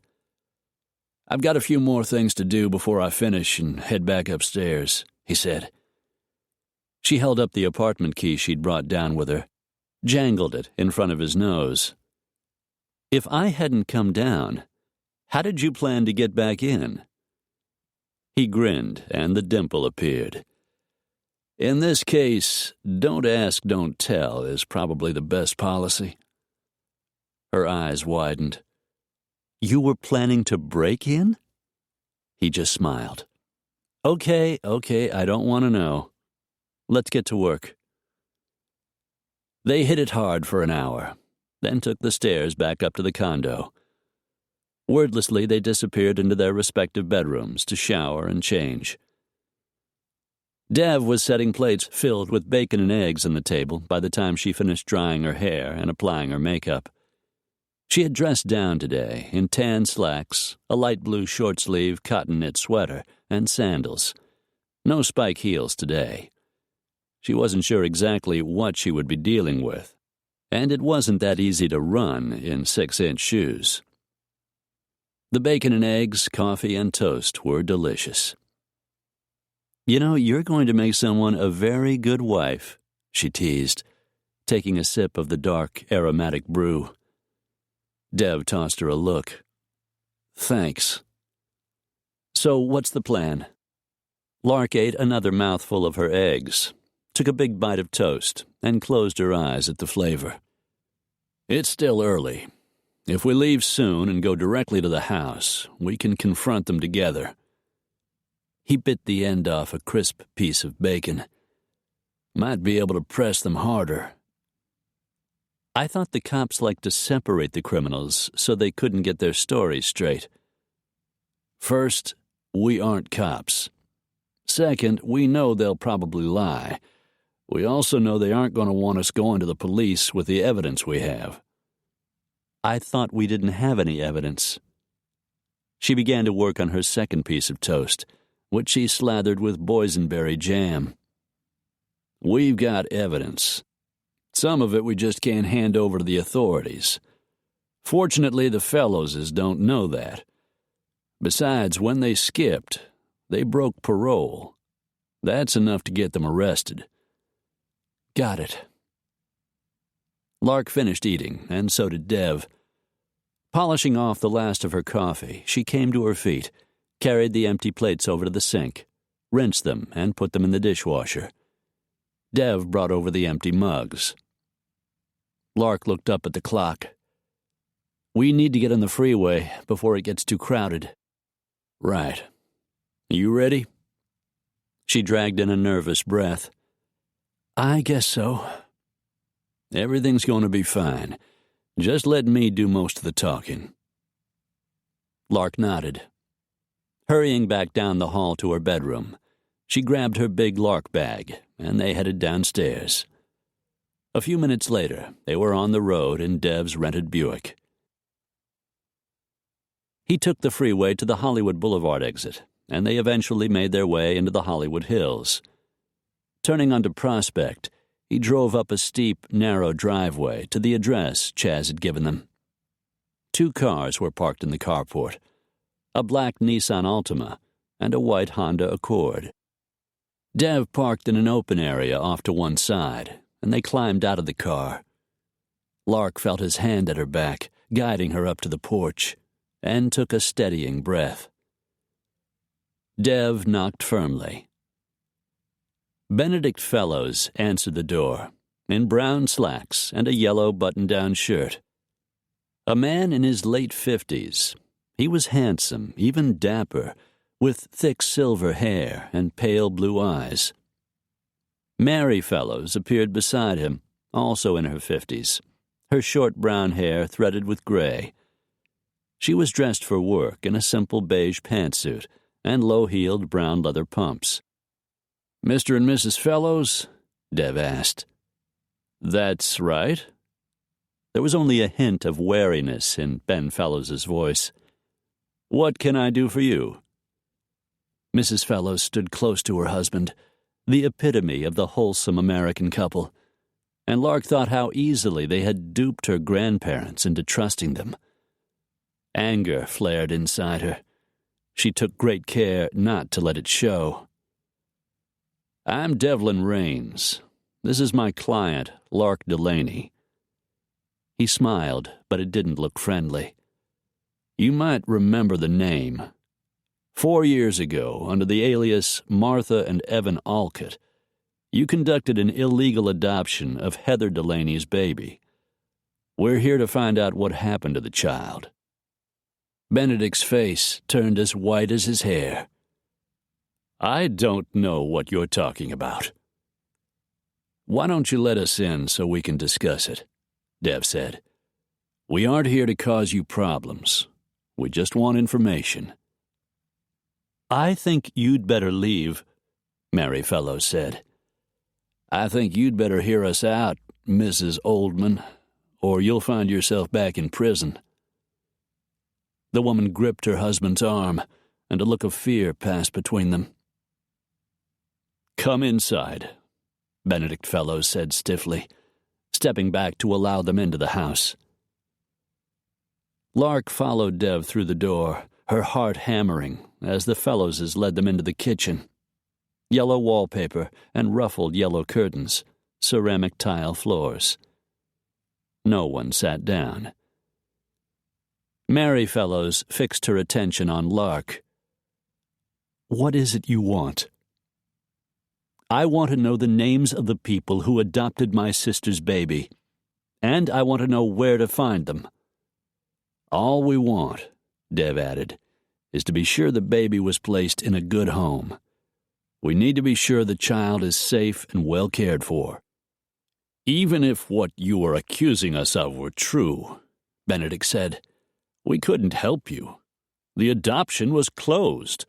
"I've got a few more things to do before I finish and head back upstairs," he said. She held up the apartment key she'd brought down with her, jangled it in front of his nose. "If I hadn't come down, how did you plan to get back in?" He grinned, and the dimple appeared. "In this case, don't ask, don't tell is probably the best policy." Her eyes widened. "You were planning to break in?" He just smiled. Okay, I don't want to know. Let's get to work." They hit it hard for an hour, then took the stairs back up to the condo. Wordlessly, they disappeared into their respective bedrooms to shower and change. Dev was setting plates filled with bacon and eggs on the table by the time she finished drying her hair and applying her makeup. She had dressed down today in tan slacks, a light blue short-sleeve cotton knit sweater, and sandals. No spike heels today. She wasn't sure exactly what she would be dealing with, and it wasn't that easy to run in 6-inch shoes. The bacon and eggs, coffee, and toast were delicious. You know, you're going to make someone a very good wife, she teased, taking a sip of the dark, aromatic brew. Dev tossed her a look. Thanks. So what's the plan? Lark ate another mouthful of her eggs, took a big bite of toast, and closed her eyes at the flavor. It's still early. If we leave soon and go directly to the house, we can confront them together. He bit the end off a crisp piece of bacon. Might be able to press them harder. I thought the cops liked to separate the criminals so they couldn't get their stories straight. First, we aren't cops. Second, we know they'll probably lie. We also know they aren't going to want us going to the police with the evidence we have. I thought we didn't have any evidence. She began to work on her second piece of toast, which she slathered with boysenberry jam. We've got evidence. Some of it we just can't hand over to the authorities. Fortunately, the Fellowses don't know that. Besides, when they skipped, they broke parole. That's enough to get them arrested. Got it. Lark finished eating, and so did Dev. Polishing off the last of her coffee, she came to her feet, carried the empty plates over to the sink, rinsed them, and put them in the dishwasher. Dev brought over the empty mugs. Lark looked up at the clock. We need to get on the freeway before it gets too crowded. Right. You ready? She dragged in a nervous breath. I guess so. Everything's going to be fine. Just let me do most of the talking. Lark nodded. Hurrying back down the hall to her bedroom, she grabbed her big Lark bag, and they headed downstairs. A few minutes later, they were on the road in Dev's rented Buick. He took the freeway to the Hollywood Boulevard exit, and they eventually made their way into the Hollywood Hills. Turning onto Prospect, he drove up a steep, narrow driveway to the address Chaz had given them. 2 cars were parked in the carport, a black Nissan Altima and a white Honda Accord. Dev parked in an open area off to one side, and they climbed out of the car. Lark felt his hand at her back, guiding her up to the porch, and took a steadying breath. Dev knocked firmly. Benedict Fellows answered the door, in brown slacks and a yellow button-down shirt. A man in his late 50s, he was handsome, even dapper, with thick silver hair and pale blue eyes. Mary Fellows appeared beside him, also in her 50s, her short brown hair threaded with gray. She was dressed for work in a simple beige pantsuit and low-heeled brown leather pumps. Mr. and Mrs. Fellows? Dev asked. That's right. There was only a hint of wariness in Ben Fellows's voice. What can I do for you? Mrs. Fellows stood close to her husband, the epitome of the wholesome American couple, and Lark thought how easily they had duped her grandparents into trusting them. Anger flared inside her. She took great care not to let it show. I'm Devlin Raines. This is my client, Lark Delaney. He smiled, but it didn't look friendly. You might remember the name. 4 years ago, under the alias Martha and Evan Alcott, you conducted an illegal adoption of Heather Delaney's baby. We're here to find out what happened to the child. Benedict's face turned as white as his hair. I don't know what you're talking about. Why don't you let us in so we can discuss it? Dev said. We aren't here to cause you problems. We just want information. I think you'd better leave, Mary Fellows said. I think you'd better hear us out, Mrs. Oldman, or you'll find yourself back in prison. The woman gripped her husband's arm, and a look of fear passed between them. Come inside, Benedict Fellows said stiffly, stepping back to allow them into the house. Lark followed Dev through the door, her heart hammering, as the Fellowses led them into the kitchen. yellow wallpaper and ruffled yellow curtains, ceramic tile floors. No one sat down. Mary Fellows fixed her attention on Lark. "What is it you want?" "I want to know the names of the people who adopted my sister's baby, and I want to know where to find them." "All we want," Dev added, "is to be sure the baby was placed in a good home. We need to be sure the child is safe and well cared for." "Even if what you are accusing us of were true," Benedict said, "we couldn't help you. The adoption was closed.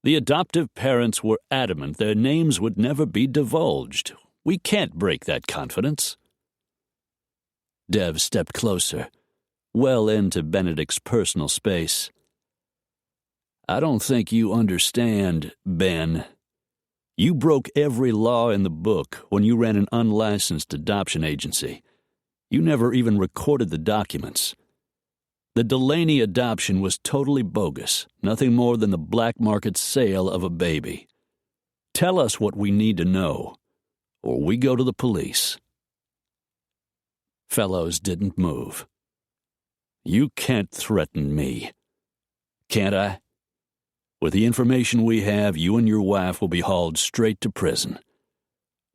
The adoptive parents were adamant their names would never be divulged. We can't break that confidence." Dev stepped closer, well into Benedict's personal space. "I don't think you understand, Ben. You broke every law in the book when you ran an unlicensed adoption agency. You never even recorded the documents. The Delaney adoption was totally bogus, nothing more than the black market sale of a baby. Tell us what we need to know, or we go to the police." Fellows didn't move. "You can't threaten me. Can't I? With the information we have, you and your wife will be hauled straight to prison.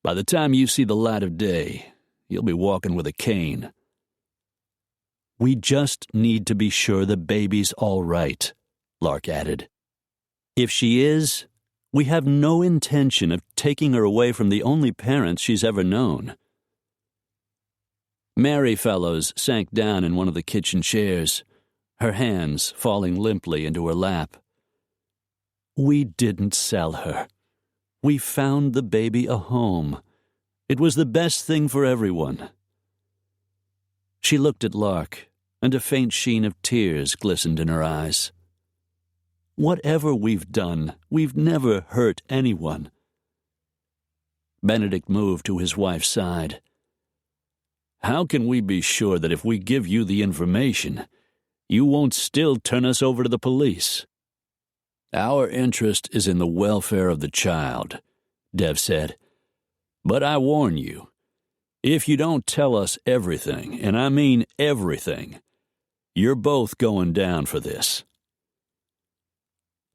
By the time you see the light of day, you'll be walking with a cane." "We just need to be sure the baby's all right," Lark added. "If she is, we have no intention of taking her away from the only parents she's ever known." Mary Fellows sank down in one of the kitchen chairs, her hands falling limply into her lap. "We didn't sell her. We found the baby a home. It was the best thing for everyone." She looked at Lark, and a faint sheen of tears glistened in her eyes. "Whatever we've done, we've never hurt anyone." Benedict moved to his wife's side. "How can we be sure that if we give you the information, you won't still turn us over to the police?" "Our interest is in the welfare of the child," Dev said. "But I warn you, if you don't tell us everything, and I mean everything, you're both going down for this."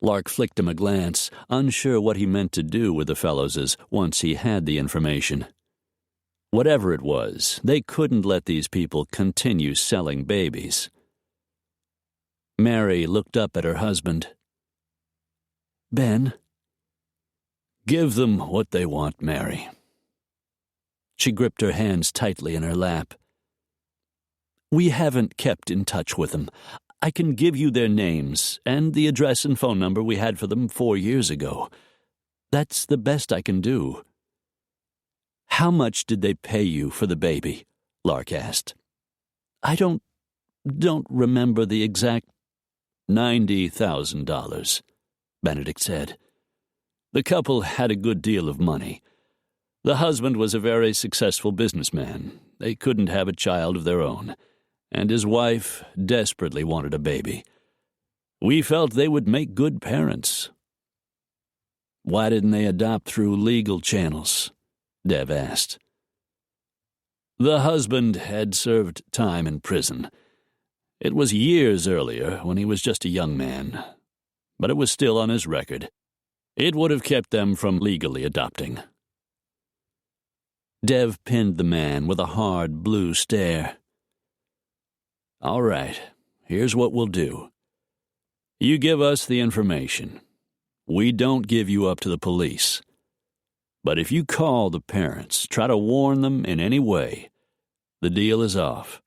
Lark flicked him a glance, unsure what he meant to do with the Fellowses once he had the information. Whatever it was, they couldn't let these people continue selling babies. Mary looked up at her husband. "Ben?" "Give them what they want, Mary." She gripped her hands tightly in her lap. "We haven't kept in touch with them. I can give you their names and the address and phone number we had for them 4 years ago. That's the best I can do." "How much did they pay you for the baby?" Lark asked. "I don't remember the exact—" $90,000, Benedict said. "The couple had a good deal of money. The husband was a very successful businessman. They couldn't have a child of their own, and his wife desperately wanted a baby. We felt they would make good parents." "Why didn't they adopt through legal channels?" Dev asked. "The husband had served time in prison. It was years earlier, when he was just a young man, but it was still on his record. It would have kept them from legally adopting." Dev pinned the man with a hard blue stare. "All right, here's what we'll do. You give us the information. We don't give you up to the police. But if you call the parents, try to warn them in any way, the deal is off.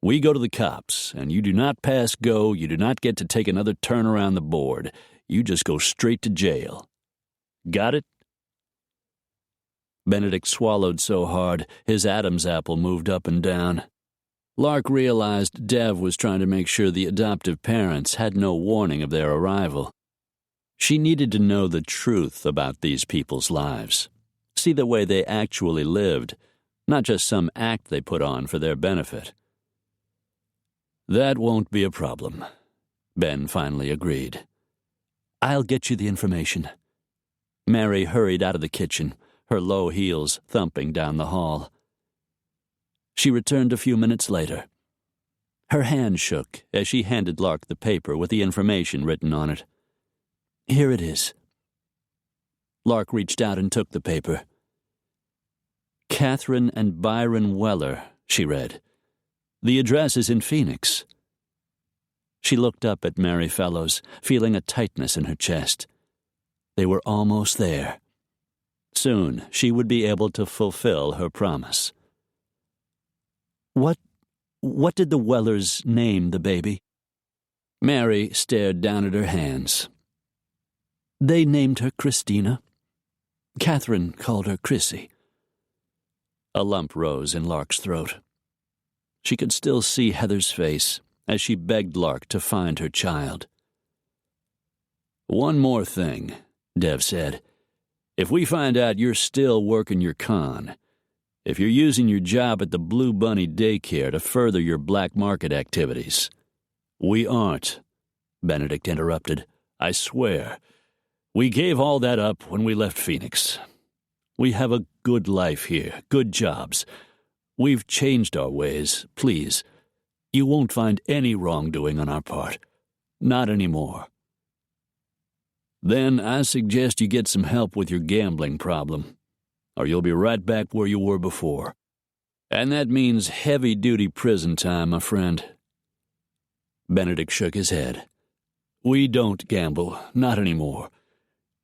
We go to the cops, and you do not pass go, you do not get to take another turn around the board. You just go straight to jail. Got it?" Benedict swallowed so hard, his Adam's apple moved up and down. Lark realized Dev was trying to make sure the adoptive parents had no warning of their arrival. She needed to know the truth about these people's lives, see the way they actually lived, not just some act they put on for their benefit. "That won't be a problem," Ben finally agreed. "I'll get you the information." Mary hurried out of the kitchen, her low heels thumping down the hall. She returned a few minutes later. Her hand shook as she handed Lark the paper with the information written on it. "Here it is." Lark reached out and took the paper. "Catherine and Byron Weller," she read. "The address is in Phoenix." She looked up at Mary Fellows, feeling a tightness in her chest. They were almost there. Soon she would be able to fulfill her promise. What did the Wellers name the baby?" Mary stared down at her hands. "They named her Christina. Catherine called her Chrissy." A lump rose in Lark's throat. She could still see Heather's face as she begged Lark to find her child. "One more thing," Dev said. "If we find out you're still working your con, if you're using your job at the Blue Bunny daycare to further your black market activities—" "We aren't," Benedict interrupted. "I swear. We gave all that up when we left Phoenix. We have a good life here, good jobs. We've changed our ways, please. You won't find any wrongdoing on our part. Not anymore." "Then I suggest you get some help with your gambling problem, or you'll be right back where you were before. And that means heavy-duty prison time, my friend." Benedict shook his head. "We don't gamble, not anymore.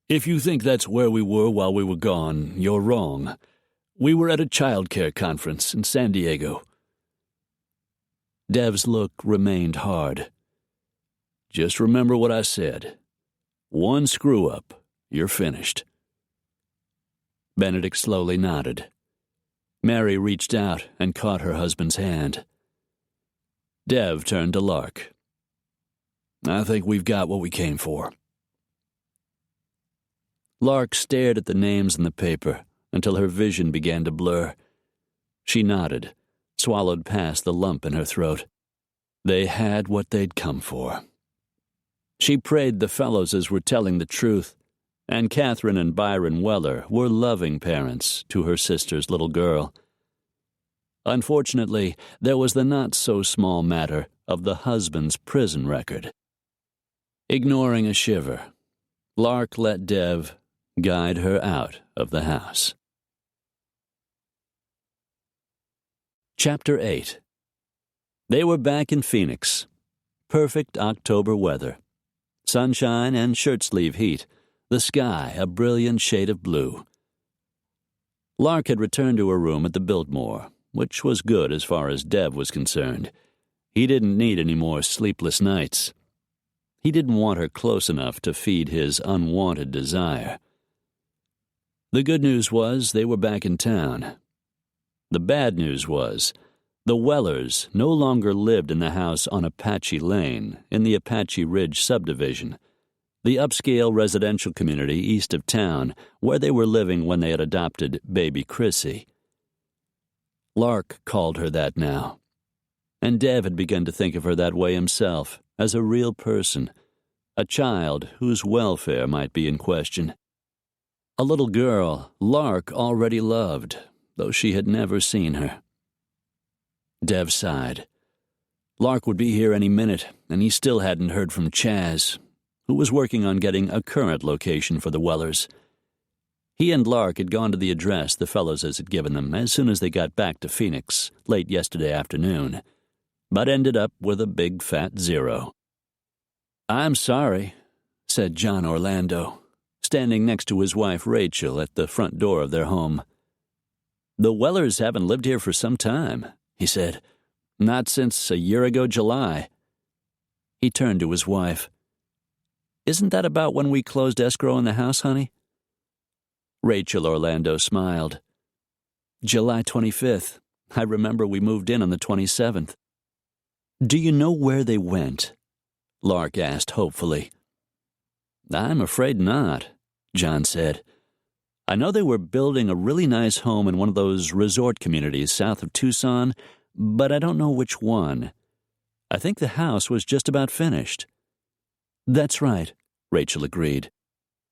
If you think that's where we were while we were gone, you're wrong. We were at a child care conference in San Diego." Dev's look remained hard. "Just remember what I said. One screw-up, you're finished." Benedict slowly nodded. Mary reached out and caught her husband's hand. Dev turned to Lark. "I think we've got what we came for." Lark stared at the names in the paper until her vision began to blur. She nodded, swallowed past the lump in her throat. They had what they'd come for. She prayed the Fellowses were telling the truth, and Catherine and Byron Weller were loving parents to her sister's little girl. Unfortunately, there was the not-so-small matter of the husband's prison record. Ignoring a shiver, Lark let Dev guide her out of the house. Chapter 8. They were back in Phoenix. Perfect October weather. Sunshine and shirt-sleeve heat. The sky a brilliant shade of blue. Lark had returned to her room at the Biltmore, which was good as far as Dev was concerned. He didn't need any more sleepless nights. He didn't want her close enough to feed his unwanted desire. The good news was they were back in town. The bad news was the Wellers no longer lived in the house on Apache Lane in the Apache Ridge subdivision, the upscale residential community east of town where they were living when they had adopted baby Chrissy. Lark called her that now, and Dev had begun to think of her that way himself, as a real person, a child whose welfare might be in question. A little girl Lark already loved, though she had never seen her. Dev sighed. Lark would be here any minute, and he still hadn't heard from Chaz, who was working on getting a current location for the Wellers. He and Lark had gone to the address the Fellowses had given them as soon as they got back to Phoenix late yesterday afternoon, but ended up with a big fat 0. "I'm sorry," said John Orlando, standing next to his wife Rachel at the front door of their home. "The Wellers haven't lived here for some time," he said. "Not since a year ago July." He turned to his wife. "Isn't that about when we closed escrow in the house, honey?" Rachel Orlando smiled. "July 25th. I remember we moved in on the 27th. "Do you know where they went?" Lark asked hopefully. "I'm afraid not," John said. "I know they were building a really nice home in one of those resort communities south of Tucson, but I don't know which one. I think the house was just about finished." "That's right," Rachel agreed.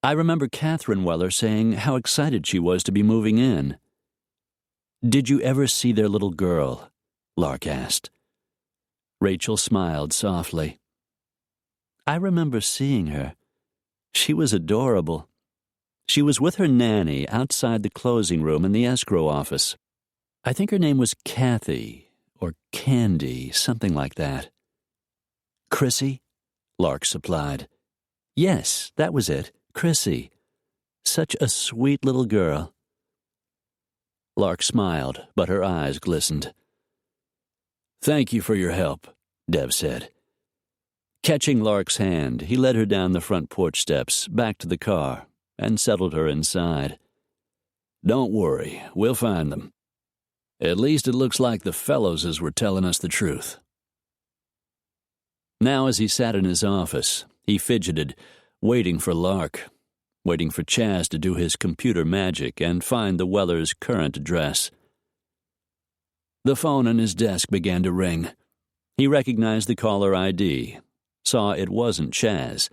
I remember Catherine Weller saying how excited she was to be moving in. Did you ever see their little girl? Lark asked. Rachel smiled softly. I remember seeing her. She was adorable. She was with her nanny outside the closing room in the escrow office. I think her name was Kathy, or Candy, something like that. Chrissy? Lark supplied. Yes, that was it, Chrissy. Such a sweet little girl. Lark smiled, but her eyes glistened. Thank you for your help, Dev said. Catching Lark's hand, he led her down the front porch steps, back to the car, and settled her inside. Don't worry, we'll find them. At least it looks like the Fellowses were telling us the truth. Now as he sat in his office, he fidgeted, waiting for Lark, waiting for Chaz to do his computer magic and find the Wellers' current address. The phone on his desk began to ring. He recognized the caller ID, saw it wasn't Chaz,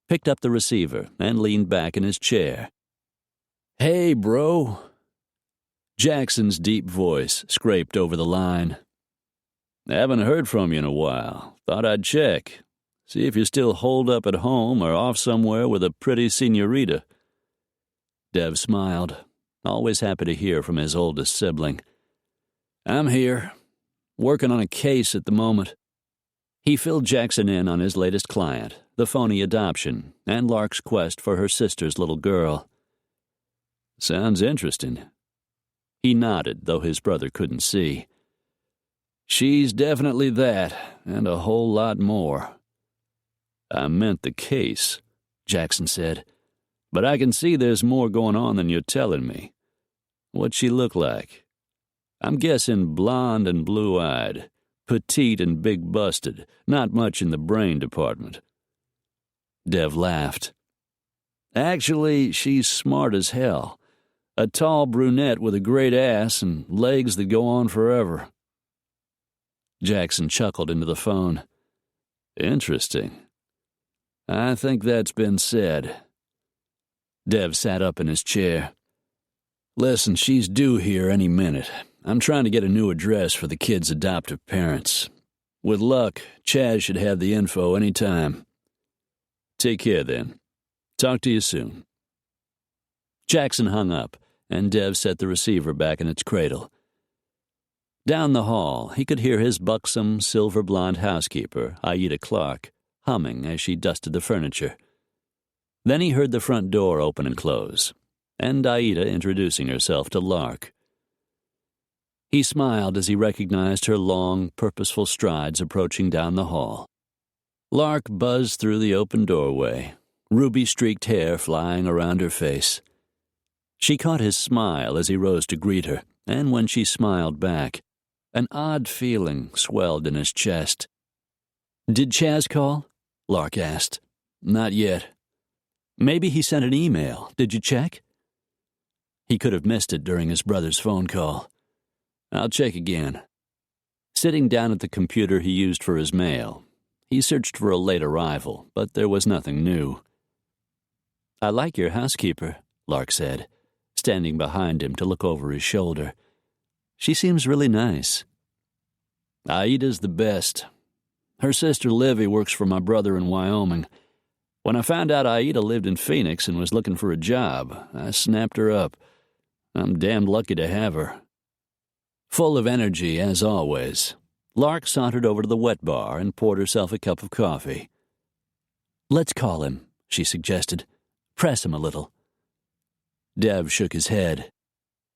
picked up the receiver, and leaned back in his chair. Hey, bro. Jackson's deep voice scraped over the line. Haven't heard from you in a while. Thought I'd check. See if you're still holed up at home or off somewhere with a pretty senorita. Dev smiled, always happy to hear from his oldest sibling. I'm here, working on a case at the moment. He filled Jackson in on his latest client, the phony adoption, and Lark's quest for her sister's little girl. Sounds interesting. He nodded, though his brother couldn't see. She's definitely that, and a whole lot more. I meant the case, Jackson said, but I can see there's more going on than you're telling me. What'd she look like? I'm guessing blonde and blue-eyed, petite and big-busted, not much in the brain department. Dev laughed. Actually, she's smart as hell. A tall brunette with a great ass and legs that go on forever. Jackson chuckled into the phone. Interesting. I think that's been said. Dev sat up in his chair. Listen, she's due here any minute. I'm trying to get a new address for the kid's adoptive parents. With luck, Chaz should have the info any time. Take care, then. Talk to you soon. Jackson hung up, and Dev set the receiver back in its cradle. Down the hall, he could hear his buxom, silver-blonde housekeeper, Aida Clark, humming as she dusted the furniture. Then he heard the front door open and close, and Aida introducing herself to Lark. He smiled as he recognized her long, purposeful strides approaching down the hall. Lark buzzed through the open doorway, ruby-streaked hair flying around her face. She caught his smile as he rose to greet her, and when she smiled back, an odd feeling swelled in his chest. Did Chaz call? Lark asked. Not yet. Maybe he sent an email. Did you check? He could have missed it during his brother's phone call. I'll check again. Sitting down at the computer he used for his mail, he searched for a late arrival, but there was nothing new. I like your housekeeper, Lark said, standing behind him to look over his shoulder. She seems really nice. Aida's the best. Her sister Livy works for my brother in Wyoming. When I found out Aida lived in Phoenix and was looking for a job, I snapped her up. I'm damned lucky to have her. Full of energy, as always, Lark sauntered over to the wet bar and poured herself a cup of coffee. Let's call him, she suggested. Press him a little. Dev shook his head.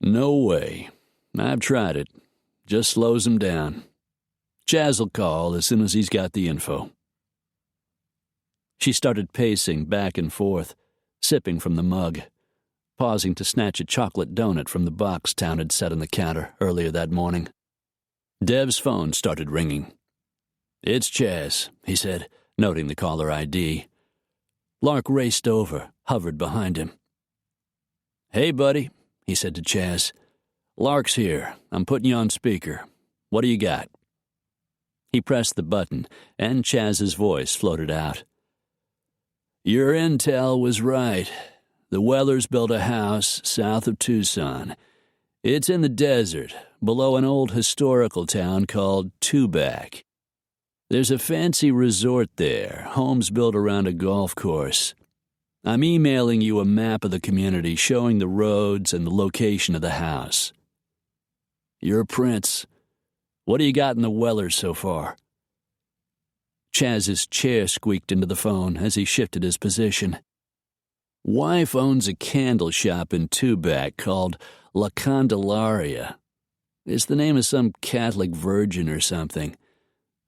No way. I've tried it. Just slows him down. Chaz'll call as soon as he's got the info. She started pacing back and forth, sipping from the mug, pausing to snatch a chocolate donut from the box Town had set on the counter earlier that morning. Dev's phone started ringing. It's Chaz, he said, noting the caller ID. Lark raced over, hovered behind him. Hey, buddy, he said to Chaz. Lark's here. I'm putting you on speaker. What do you got? He pressed the button, and Chaz's voice floated out. Your intel was right. The Wellers built a house south of Tucson. It's in the desert, below an old historical town called Tubac. There's a fancy resort there, homes built around a golf course. I'm emailing you a map of the community showing the roads and the location of the house. You're a prince. What do you got in the Wellers so far? Chaz's chair squeaked into the phone as he shifted his position. Wife owns a candle shop in Tubac called La Candelaria. It's the name of some Catholic virgin or something.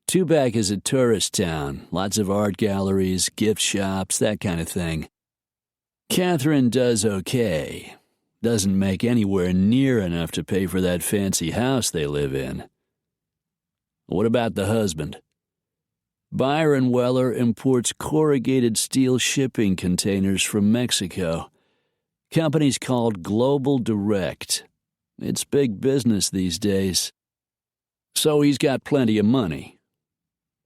Tubac is a tourist town, lots of art galleries, gift shops, that kind of thing. Catherine does okay. Doesn't make anywhere near enough to pay for that fancy house they live in. What about the husband? Byron Weller imports corrugated steel shipping containers from Mexico. Company's called Global Direct. It's big business these days. So he's got plenty of money.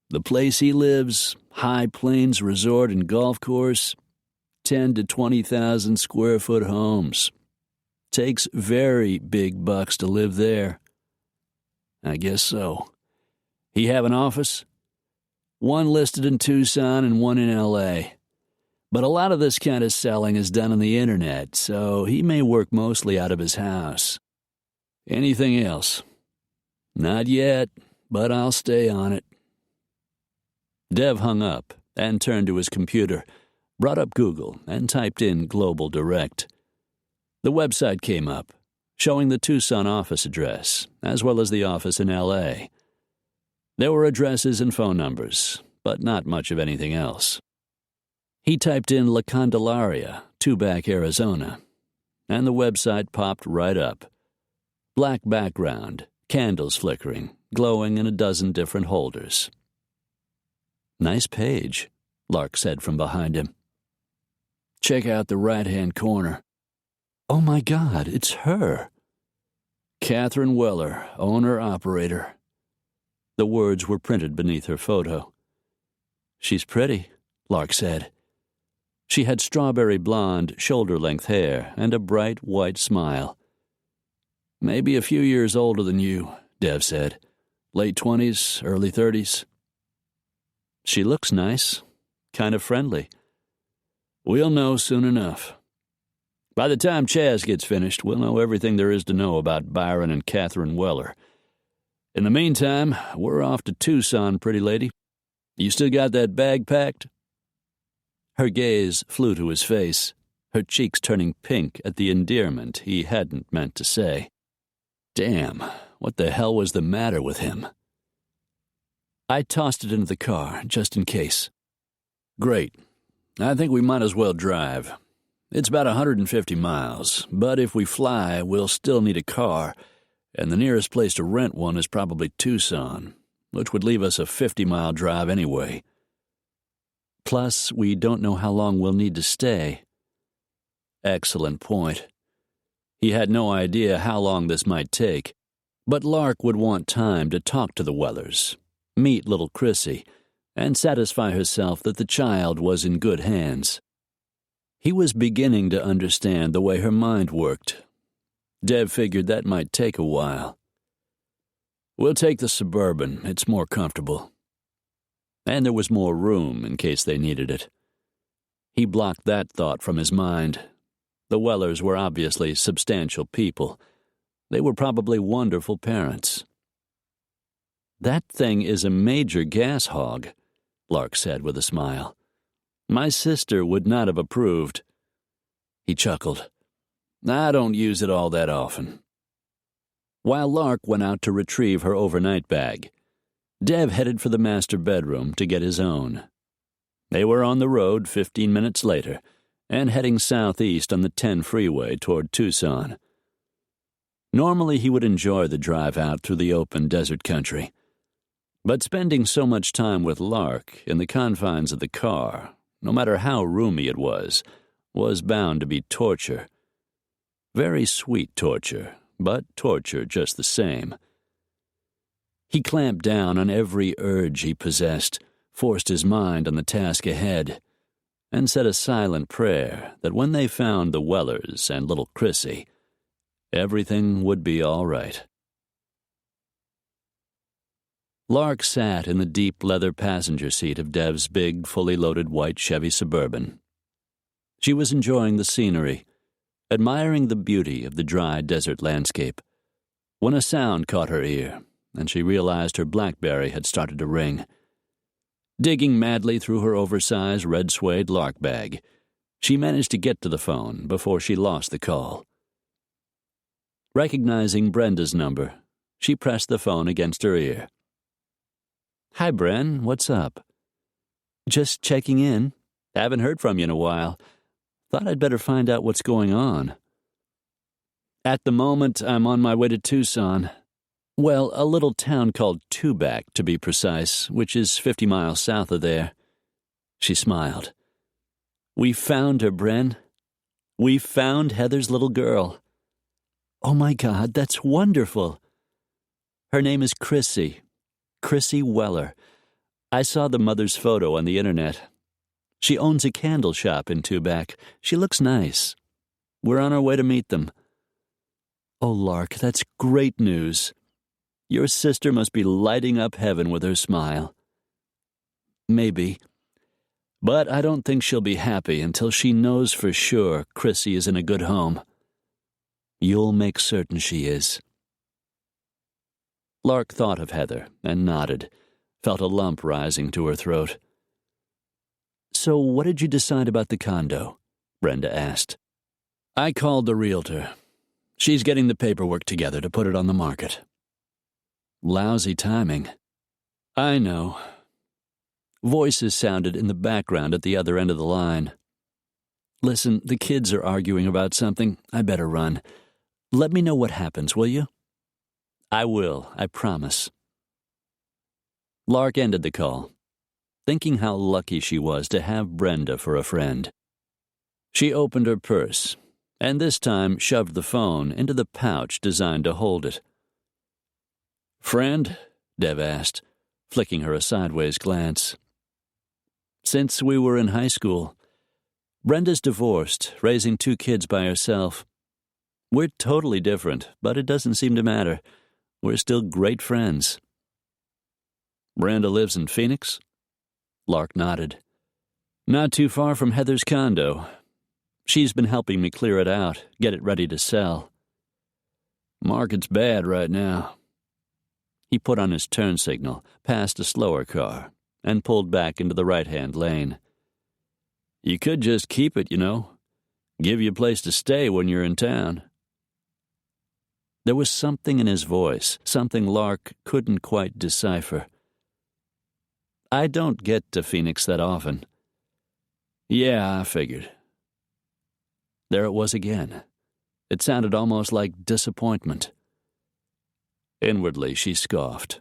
The place he lives, High Plains Resort and Golf Course, 10 to 20,000 square foot homes. Takes very big bucks to live there. I guess so. He have an office? One listed in Tucson and one in L.A. But a lot of this kind of selling is done on the internet, so he may work mostly out of his house. Anything else? Not yet, but I'll stay on it. Dev hung up and turned to his computer, brought up Google, and typed in Global Direct. The website came up, showing the Tucson office address, as well as the office in L.A. There were addresses and phone numbers, but not much of anything else. He typed in La Candelaria, Tubac, Arizona, and the website popped right up. Black background, candles flickering, glowing in a dozen different holders. Nice page, Lark said from behind him. Check out the right-hand corner. Oh my God, it's her. Catherine Weller, owner-operator. The words were printed beneath her photo. She's pretty, Lark said. She had strawberry blonde, shoulder-length hair and a bright white smile. Maybe a few years older than you, Dev said. Late 20s, early 30s. She looks nice, kind of friendly. We'll know soon enough. By the time Chaz gets finished, we'll know everything there is to know about Byron and Catherine Weller. In the meantime, we're off to Tucson, pretty lady. You still got that bag packed? Her gaze flew to his face, her cheeks turning pink at the endearment he hadn't meant to say. Damn, what the hell was the matter with him? I tossed it into the car, just in case. Great. I think we might as well drive. It's about 150 miles, but if we fly, we'll still need a car, and the nearest place to rent one is probably Tucson, which would leave us a 50-mile drive anyway. Plus, we don't know how long we'll need to stay. Excellent point. He had no idea how long this might take, but Lark would want time to talk to the Wellers, meet little Chrissy, and satisfy herself that the child was in good hands. He was beginning to understand the way her mind worked. Dev figured that might take a while. We'll take the Suburban. It's more comfortable. And there was more room in case they needed it. He blocked that thought from his mind. The Wellers were obviously substantial people. They were probably wonderful parents. That thing is a major gas hog, Lark said with a smile. My sister would not have approved. He chuckled. I don't use it all that often. While Lark went out to retrieve her overnight bag, Dev headed for the master bedroom to get his own. They were on the road 15 minutes later and heading southeast on the 10 freeway toward Tucson. Normally he would enjoy the drive out through the open desert country, but spending so much time with Lark in the confines of the car, no matter how roomy it was bound to be torture. Very sweet torture, but torture just the same. He clamped down on every urge he possessed, forced his mind on the task ahead. and said a silent prayer that when they found the Wellers and little Chrissy, everything would be all right. Lark sat in the deep leather passenger seat of Dev's big, fully loaded white Chevy Suburban. She was enjoying the scenery, admiring the beauty of the dry desert landscape, when a sound caught her ear, and she realized her BlackBerry had started to ring. Digging madly through her oversized red suede Lark bag, she managed to get to the phone before she lost the call. Recognizing Brenda's number, she pressed the phone against her ear. "Hi, Bren, what's up?" "Just checking in. Haven't heard from you in a while. Thought I'd better find out what's going on." "At the moment, I'm on my way to Tucson. Well, a little town called Tubac, to be precise, which is 50 miles south of there." She smiled. "We found her, Bren. We found Heather's little girl." "Oh, my God, that's wonderful." "Her name is Chrissy. Chrissy Weller. I saw the mother's photo on the internet. She owns a candle shop in Tubac. She looks nice. We're on our way to meet them." "Oh, Lark, that's great news. Your sister must be lighting up heaven with her smile." "Maybe. But I don't think she'll be happy until she knows for sure Chrissy is in a good home." "You'll make certain she is." Lark thought of Heather and nodded, felt a lump rising to her throat. "So what did you decide about the condo?" Brenda asked. "I called the realtor. She's getting the paperwork together to put it on the market." "Lousy timing." "I know." Voices sounded in the background at the other end of the line. "Listen, the kids are arguing about something. I better run. Let me know what happens, will you?" "I will, I promise." Lark ended the call, thinking how lucky she was to have Brenda for a friend. She opened her purse, and this time shoved the phone into the pouch designed to hold it. "Friend?" Dev asked, flicking her a sideways glance. "Since we were in high school. Brenda's divorced, raising 2 kids by herself. We're totally different, but it doesn't seem to matter. We're still great friends." "Brenda lives in Phoenix?" Lark nodded. "Not too far from Heather's condo. She's been helping me clear it out, get it ready to sell. Market's bad right now." He put on his turn signal, passed a slower car, and pulled back into the right-hand lane. "You could just keep it, you know. Give you a place to stay when you're in town." There was something in his voice, something Lark couldn't quite decipher. "I don't get to Phoenix that often." "Yeah, I figured." There it was again. It sounded almost like disappointment. Inwardly, she scoffed.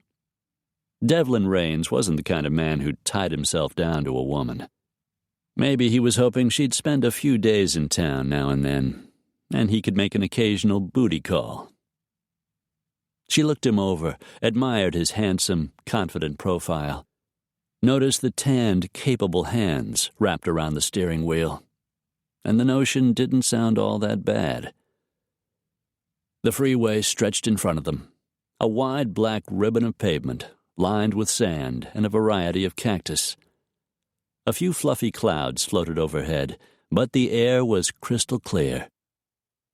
Devlin Raines wasn't the kind of man who tied himself down to a woman. Maybe he was hoping she'd spend a few days in town now and then, and he could make an occasional booty call. She looked him over, admired his handsome, confident profile, noticed the tanned, capable hands wrapped around the steering wheel, and the notion didn't sound all that bad. The freeway stretched in front of them, a wide black ribbon of pavement, lined with sand and a variety of cactus. A few fluffy clouds floated overhead, but the air was crystal clear.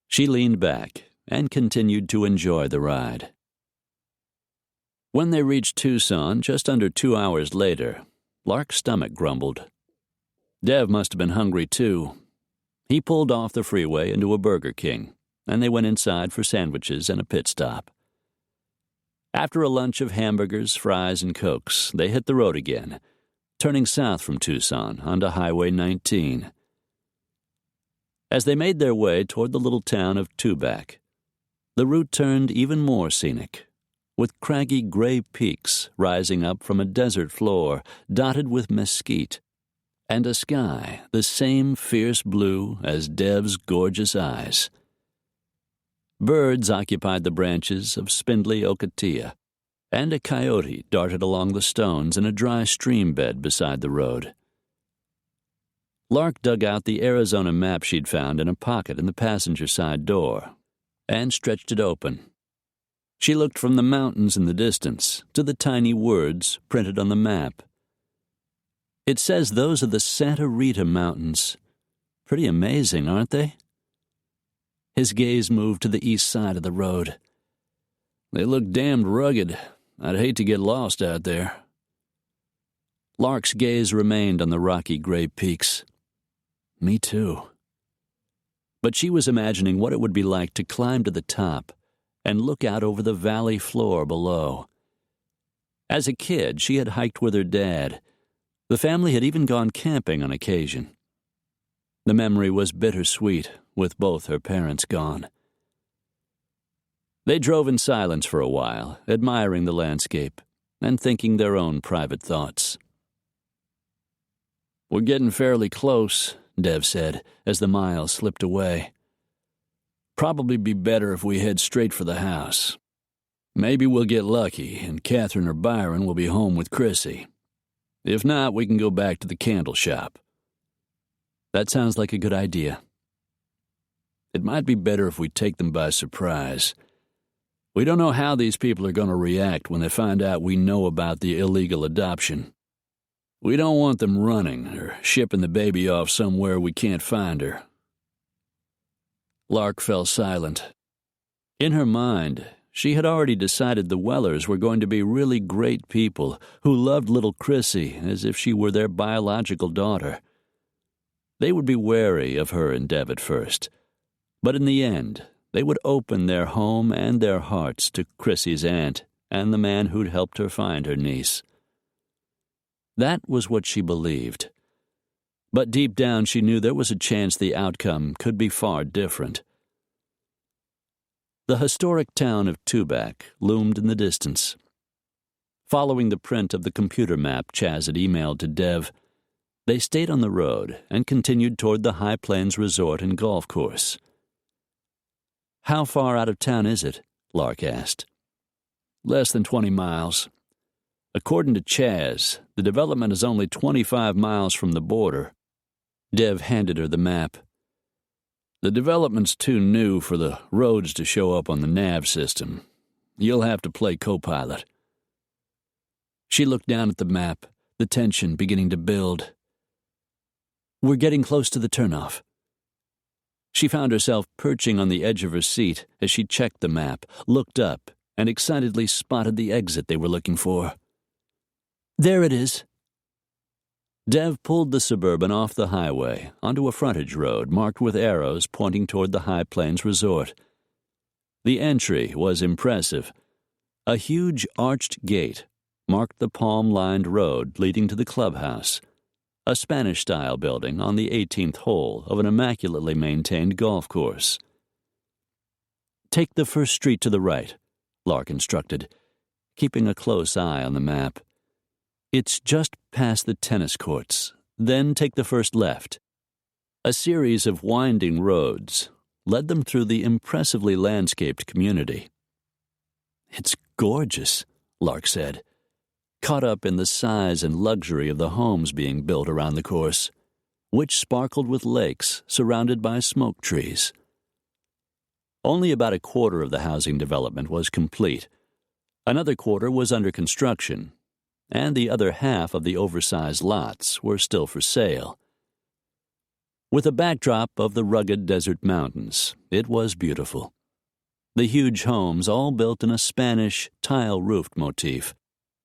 She leaned back and continued to enjoy the ride. When they reached Tucson just under 2 hours later, Lark's stomach grumbled. Dev must have been hungry, too. He pulled off the freeway into a Burger King, and they went inside for sandwiches and a pit stop. After a lunch of hamburgers, fries, and Cokes, they hit the road again, turning south from Tucson onto Highway 19. As they made their way toward the little town of Tubac, the route turned even more scenic, with craggy gray peaks rising up from a desert floor dotted with mesquite, and a sky the same fierce blue as Dev's gorgeous eyes. Birds occupied the branches of spindly ocotillo, and a coyote darted along the stones in a dry stream bed beside the road. Lark dug out the Arizona map she'd found in a pocket in the passenger side door and stretched it open. She looked from the mountains in the distance to the tiny words printed on the map. It says those are the Santa Rita Mountains. Pretty amazing, aren't they? His gaze moved to the east side of the road. They look damned rugged. I'd hate to get lost out there. Lark's gaze remained on the rocky gray peaks. Me too. But she was imagining what it would be like to climb to the top and look out over the valley floor below. As a kid, she had hiked with her dad. The family had even gone camping on occasion. The memory was bittersweet, with both her parents gone. They drove in silence for a while, admiring the landscape and thinking their own private thoughts. "We're getting fairly close," Dev said, as the miles slipped away. "Probably be better if we head straight for the house. Maybe we'll get lucky, and Catherine or Byron will be home with Chrissy. If not, we can go back to the candle shop." "That sounds like a good idea." "It might be better if we take them by surprise. We don't know how these people are going to react when they find out we know about the illegal adoption. We don't want them running or shipping the baby off somewhere we can't find her." Lark fell silent. In her mind, she had already decided the Wellers were going to be really great people who loved little Chrissy as if she were their biological daughter. They would be wary of her and Dev at first, but in the end, they would open their home and their hearts to Chrissy's aunt and the man who'd helped her find her niece. That was what she believed. But deep down she knew there was a chance the outcome could be far different. The historic town of Tubac loomed in the distance. Following the print of the computer map Chaz had emailed to Dev, they stayed on the road and continued toward the High Plains Resort and Golf Course. "How far out of town is it?" Lark asked. "Less than 20 miles. According to Chaz, the development is only 25 miles from the border." Dev handed her the map. "The development's too new for the roads to show up on the nav system. You'll have to play co-pilot." She looked down at the map, the tension beginning to build. "We're getting close to the turnoff." She found herself perching on the edge of her seat as she checked the map, looked up, and excitedly spotted the exit they were looking for. "There it is." Dev pulled the Suburban off the highway onto a frontage road marked with arrows pointing toward the High Plains Resort. The entry was impressive. A huge arched gate marked the palm-lined road leading to the clubhouse, a Spanish-style building on the 18th hole of an immaculately maintained golf course. "Take the first street to the right," Lark instructed, keeping a close eye on the map. "It's just past the tennis courts. Then take the first left." A series of winding roads led them through the impressively landscaped community. "It's gorgeous," Lark said, caught up in the size and luxury of the homes being built around the course, which sparkled with lakes surrounded by smoke trees. Only about a quarter of the housing development was complete. Another quarter was under construction, and the other half of the oversized lots were still for sale. With a backdrop of the rugged desert mountains, it was beautiful. The huge homes all built in a Spanish tile-roofed motif,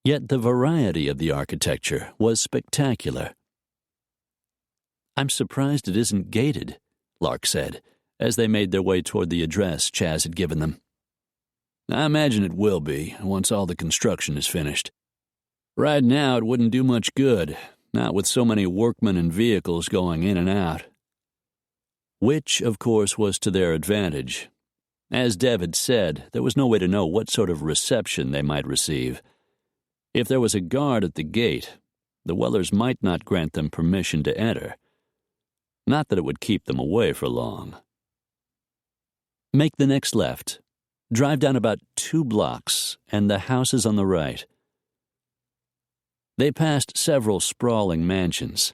yet the variety of the architecture was spectacular. "I'm surprised it isn't gated," Lark said, as they made their way toward the address Chaz had given them. "I imagine it will be, once all the construction is finished. Right now it wouldn't do much good, not with so many workmen and vehicles going in and out." Which, of course, was to their advantage. As Dev had said, there was no way to know what sort of reception they might receive. If there was a guard at the gate, the Wellers might not grant them permission to enter. Not that it would keep them away for long. "Make the next left. Drive down about 2 blocks, and the house is on the right." They passed several sprawling mansions.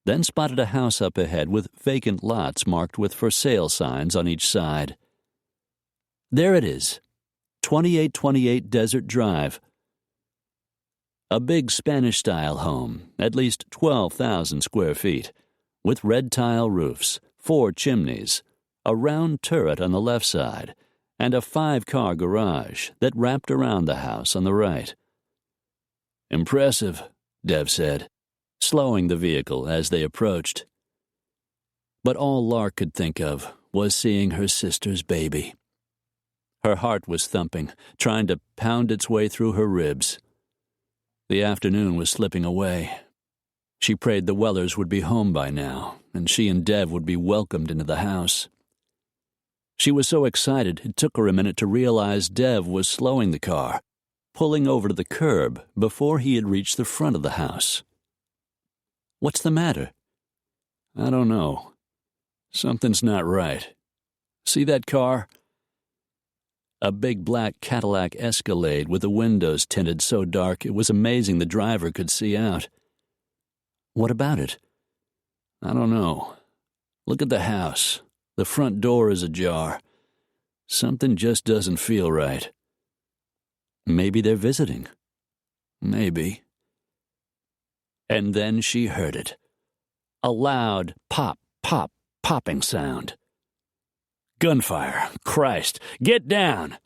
then spotted a house up ahead with vacant lots marked with for sale signs on each side. There it is, 2828 Desert Drive. A big Spanish-style home, at least 12,000 square feet, with red tile roofs, 4 chimneys, a round turret on the left side, and a 5-car garage that wrapped around the house on the right. "Impressive," Dev said, slowing the vehicle as they approached. But all Lark could think of was seeing her sister's baby. Her heart was thumping, trying to pound its way through her ribs. The afternoon was slipping away. She prayed the Wellers would be home by now, and she and Dev would be welcomed into the house. She was so excited it took her a minute to realize Dev was slowing the car, pulling over to the curb before he had reached the front of the house. "What's the matter?" "I don't know. Something's not right. See that car?" A big black Cadillac Escalade with the windows tinted so dark it was amazing the driver could see out. "What about it?" "I don't know. Look at the house. The front door is ajar. Something just doesn't feel right." "Maybe they're visiting." "Maybe." And then she heard it. A loud pop, pop, popping sound. "Gunfire! Christ! Get down!"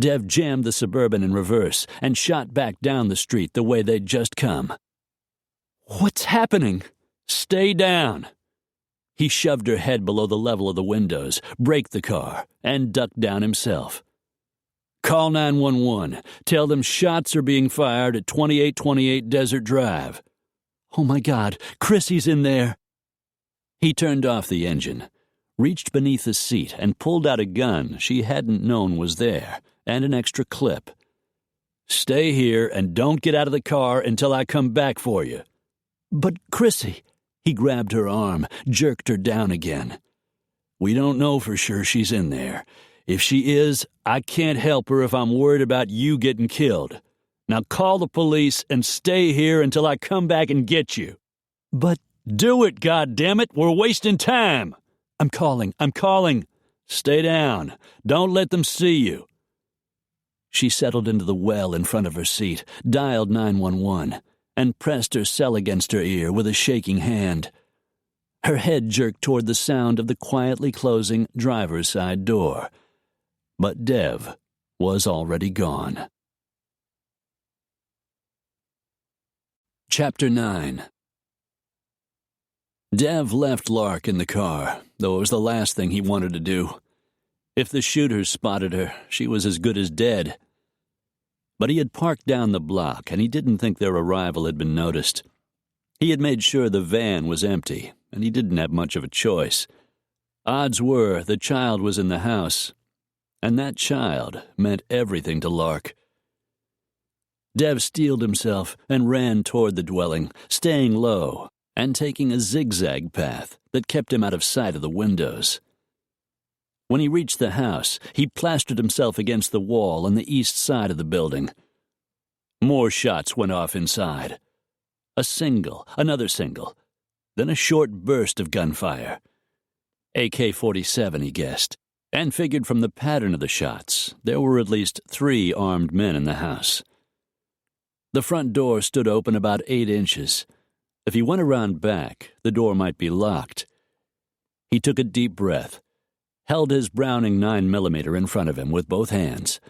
Dev jammed the Suburban in reverse and shot back down the street the way they'd just come. "What's happening?" "Stay down." He shoved her head below the level of the windows, braked the car, and ducked down himself. "Call 911. Tell them shots are being fired at 2828 Desert Drive." "Oh my God, Chrissy's in there." He turned off the engine, reached beneath the seat, and pulled out a gun she hadn't known was there, and an extra clip. "Stay here and don't get out of the car until I come back for you." "But Chrissy..." He grabbed her arm, jerked her down again. "We don't know for sure she's in there. If she is, I can't help her if I'm worried about you getting killed. Now call the police and stay here until I come back and get you." "But..." "Do it, goddammit! We're wasting time!" I'm calling. "Stay down. Don't let them see you." She settled into the well in front of her seat, dialed 911, and pressed her cell against her ear with a shaking hand. Her head jerked toward the sound of the quietly closing driver's side door. But Dev was already gone. Chapter 9. Dev left Lark in the car, though it was the last thing he wanted to do. If the shooters spotted her, she was as good as dead. But he had parked down the block, and he didn't think their arrival had been noticed. He had made sure the van was empty, and he didn't have much of a choice. Odds were the child was in the house, and that child meant everything to Lark. Dev steeled himself and ran toward the dwelling, staying low and taking a zigzag path that kept him out of sight of the windows. When he reached the house, he plastered himself against the wall on the east side of the building. More shots went off inside. A single, another single, then a short burst of gunfire. AK-47, he guessed, and figured from the pattern of the shots there were at least 3 armed men in the house. The front door stood open about 8 inches. If he went around back, the door might be locked. He took a deep breath, held his Browning 9mm in front of him with both hands,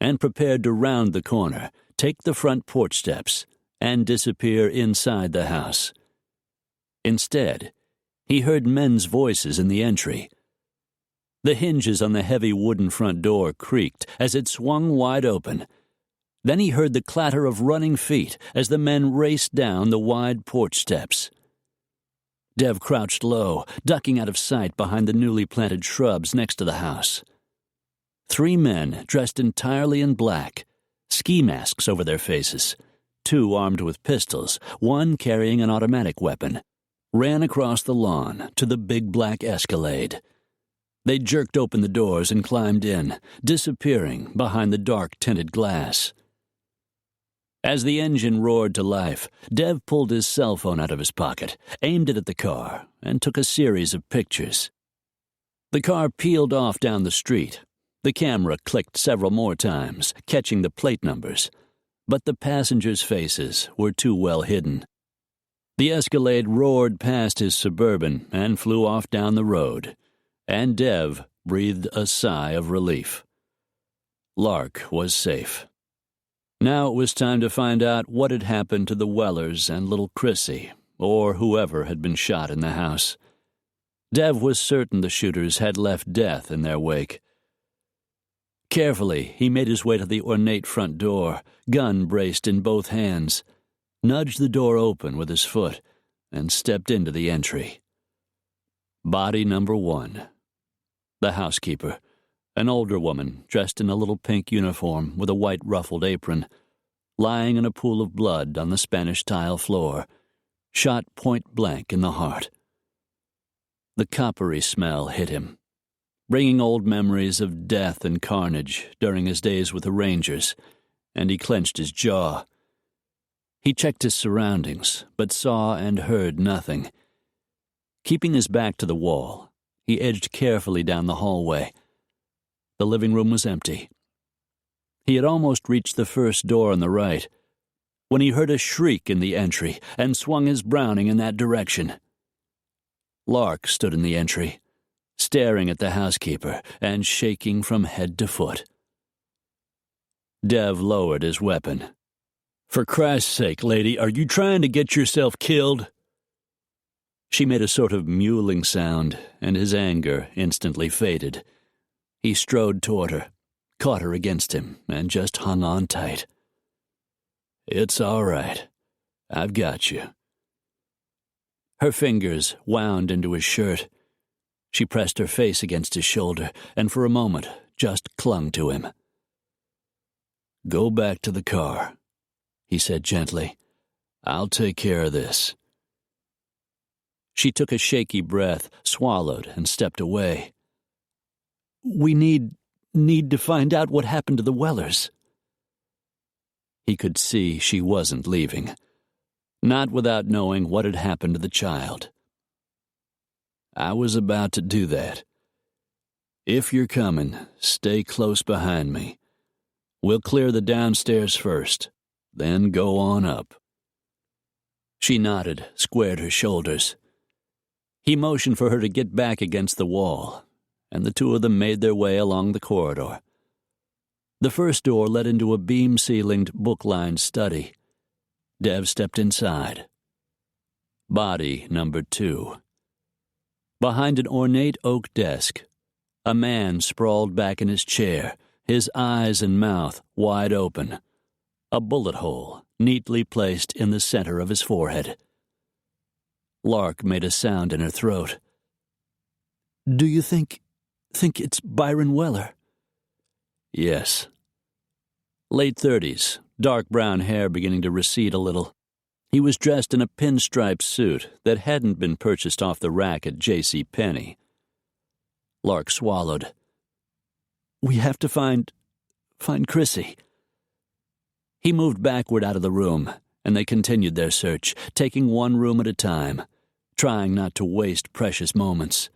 and prepared to round the corner, take the front porch steps, and disappear inside the house. Instead, he heard men's voices in the entry. The hinges on the heavy wooden front door creaked as it swung wide open. Then he heard the clatter of running feet as the men raced down the wide porch steps. Dev crouched low, ducking out of sight behind the newly planted shrubs next to the house. 3 men dressed entirely in black, ski masks over their faces, 2 armed with pistols, 1 carrying an automatic weapon, ran across the lawn to the big black Escalade. They jerked open the doors and climbed in, disappearing behind the dark tinted glass. As the engine roared to life, Dev pulled his cell phone out of his pocket, aimed it at the car, and took a series of pictures. The car peeled off down the street. The camera clicked several more times, catching the plate numbers, but the passengers' faces were too well hidden. The Escalade roared past his Suburban and flew off down the road, and Dev breathed a sigh of relief. Lark was safe. Now it was time to find out what had happened to the Wellers and little Chrissy, or whoever had been shot in the house. Dev was certain the shooters had left death in their wake. Carefully, he made his way to the ornate front door, gun braced in both hands, nudged the door open with his foot, and stepped into the entry. Body number 1. The housekeeper, an older woman dressed in a little pink uniform with a white ruffled apron, lying in a pool of blood on the Spanish tile floor, shot point blank in the heart. The coppery smell hit him, bringing old memories of death and carnage during his days with the Rangers, and he clenched his jaw. He checked his surroundings, but saw and heard nothing. Keeping his back to the wall, he edged carefully down the hallway. The living room was empty. He had almost reached the first door on the right when he heard a shriek in the entry and swung his Browning in that direction. Lark stood in the entry, staring at the housekeeper and shaking from head to foot. Dev lowered his weapon. "For Christ's sake, lady, are you trying to get yourself killed?" She made a sort of mewling sound, and his anger instantly faded. He strode toward her, caught her against him, and just hung on tight. "It's all right. I've got you." Her fingers wound into his shirt. She pressed her face against his shoulder, and for a moment just clung to him. "Go back to the car," he said gently. "I'll take care of this." She took a shaky breath, swallowed, and stepped away. "We need to find out what happened to the Wellers." He could see she wasn't leaving, not without knowing what had happened to the child. "I was about to do that. If you're coming, stay close behind me. We'll clear the downstairs first, then go on up." She nodded, squared her shoulders. He motioned for her to get back against the wall, and the two of them made their way along the corridor. The first door led into a beam-ceilinged, book-lined study. Dev stepped inside. Body number 2. Behind an ornate oak desk, a man sprawled back in his chair, his eyes and mouth wide open, a bullet hole neatly placed in the center of his forehead. Lark made a sound in her throat. "Do you think it's Byron Weller?" "Yes." Late 30s, dark brown hair beginning to recede a little. He was dressed in a pinstripe suit that hadn't been purchased off the rack at J.C. Penney. Lark swallowed. "We have to find Chrissy." He moved backward out of the room, and they continued their search, taking one room at a time, trying not to waste precious moments.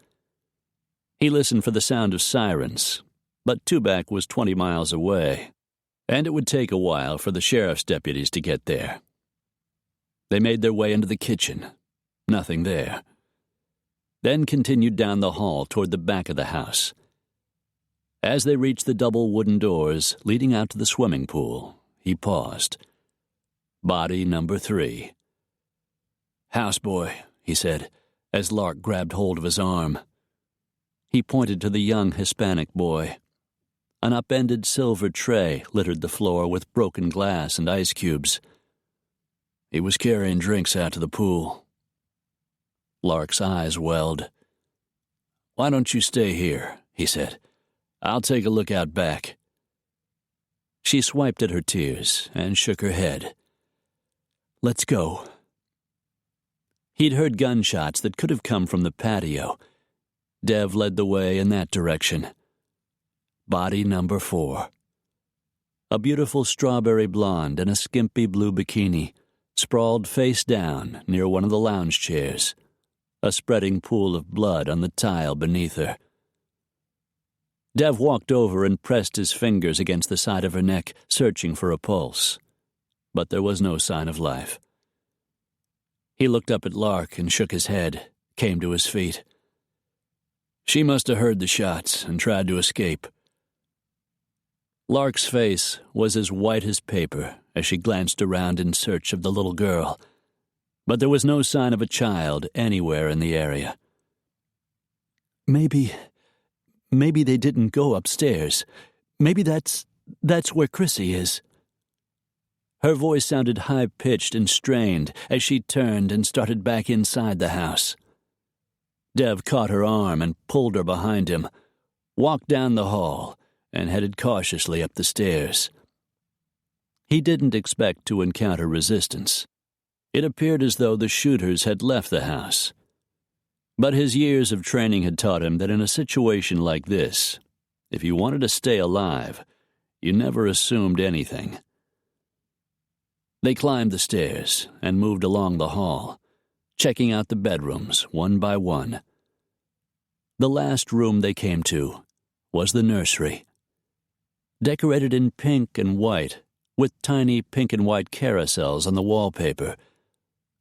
He listened for the sound of sirens, but Tubac was 20 miles away, and it would take a while for the sheriff's deputies to get there. They made their way into the kitchen. Nothing there. Then continued down the hall toward the back of the house. As they reached the double wooden doors leading out to the swimming pool, he paused. Body number 3. "Houseboy," he said, as Lark grabbed hold of his arm. He pointed to the young Hispanic boy. An upended silver tray littered the floor with broken glass and ice cubes. He was carrying drinks out to the pool. Lark's eyes welled. "Why don't you stay here?" he said. "I'll take a look out back." She swiped at her tears and shook her head. "Let's go." He'd heard gunshots that could have come from the patio. Dev led the way in that direction. Body number 4. a beautiful strawberry blonde in a skimpy blue bikini, sprawled face down near one of the lounge chairs, a spreading pool of blood on the tile beneath her. Dev walked over and pressed his fingers against the side of her neck, searching for a pulse. But there was no sign of life. He looked up at Lark and shook his head, came to his feet. She must have heard the shots and tried to escape. Lark's face was as white as paper as she glanced around in search of the little girl, but there was no sign of a child anywhere in the area. Maybe they didn't go upstairs. Maybe that's where Chrissy is. Her voice sounded high-pitched and strained as she turned and started back inside the house. Dev caught her arm and pulled her behind him, walked down the hall, and headed cautiously up the stairs. He didn't expect to encounter resistance. It appeared as though the shooters had left the house. But his years of training had taught him that in a situation like this, if you wanted to stay alive, you never assumed anything. They climbed the stairs and moved along the hall, checking out the bedrooms one by one. The last room they came to was the nursery. Decorated in pink and white, with tiny pink and white carousels on the wallpaper,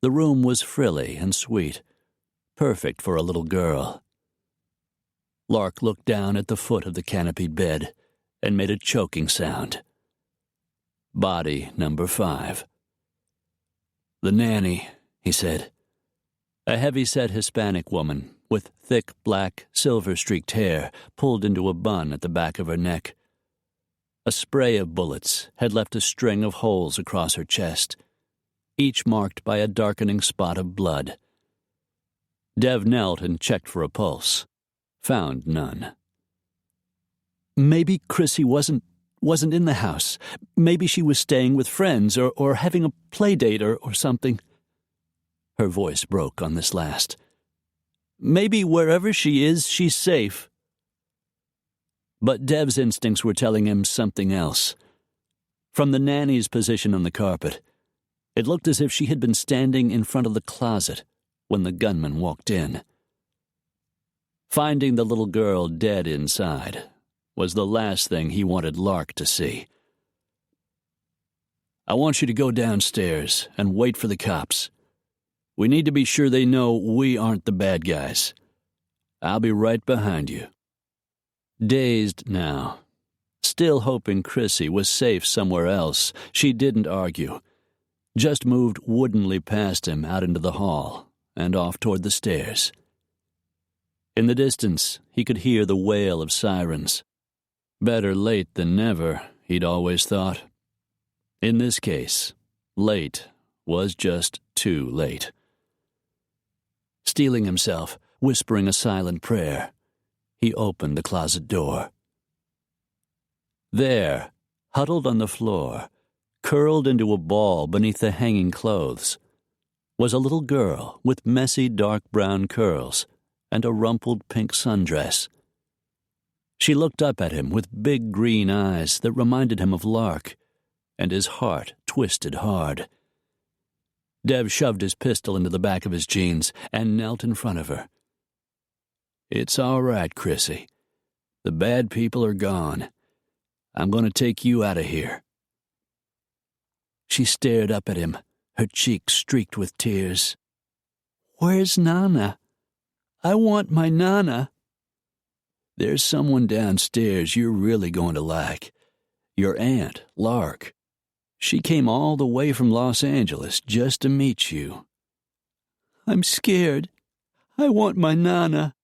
the room was frilly and sweet, perfect for a little girl. Lark looked down at the foot of the canopied bed and made a choking sound. Body number 5. "The nanny," he said. A heavy-set Hispanic woman with thick, black, silver-streaked hair pulled into a bun at the back of her neck. A spray of bullets had left a string of holes across her chest, each marked by a darkening spot of blood. Dev knelt and checked for a pulse. Found none. Maybe Chrissy wasn't in the house. Maybe she was staying with friends or having a play date or something. Her voice broke on this last. Maybe wherever she is, she's safe. But Dev's instincts were telling him something else. From the nanny's position on the carpet, it looked as if she had been standing in front of the closet when the gunman walked in. Finding the little girl dead inside was the last thing he wanted Lark to see. "I want you to go downstairs and wait for the cops. We need to be sure they know we aren't the bad guys. I'll be right behind you." Dazed now, still hoping Chrissy was safe somewhere else, she didn't argue, just moved woodenly past him out into the hall and off toward the stairs. In the distance, he could hear the wail of sirens. Better late than never, he'd always thought. In this case, late was just too late. Steeling himself, whispering a silent prayer, he opened the closet door. There, huddled on the floor, curled into a ball beneath the hanging clothes, was a little girl with messy dark brown curls and a rumpled pink sundress. She looked up at him with big green eyes that reminded him of Lark, and his heart twisted hard. Dev shoved his pistol into the back of his jeans and knelt in front of her. "It's all right, Chrissy. The bad people are gone. I'm going to take you out of here." She stared up at him, her cheeks streaked with tears. "Where's Nana? I want my Nana." "There's someone downstairs you're really going to like. Your aunt, Lark. She came all the way from Los Angeles just to meet you." "I'm scared. I want my Nana."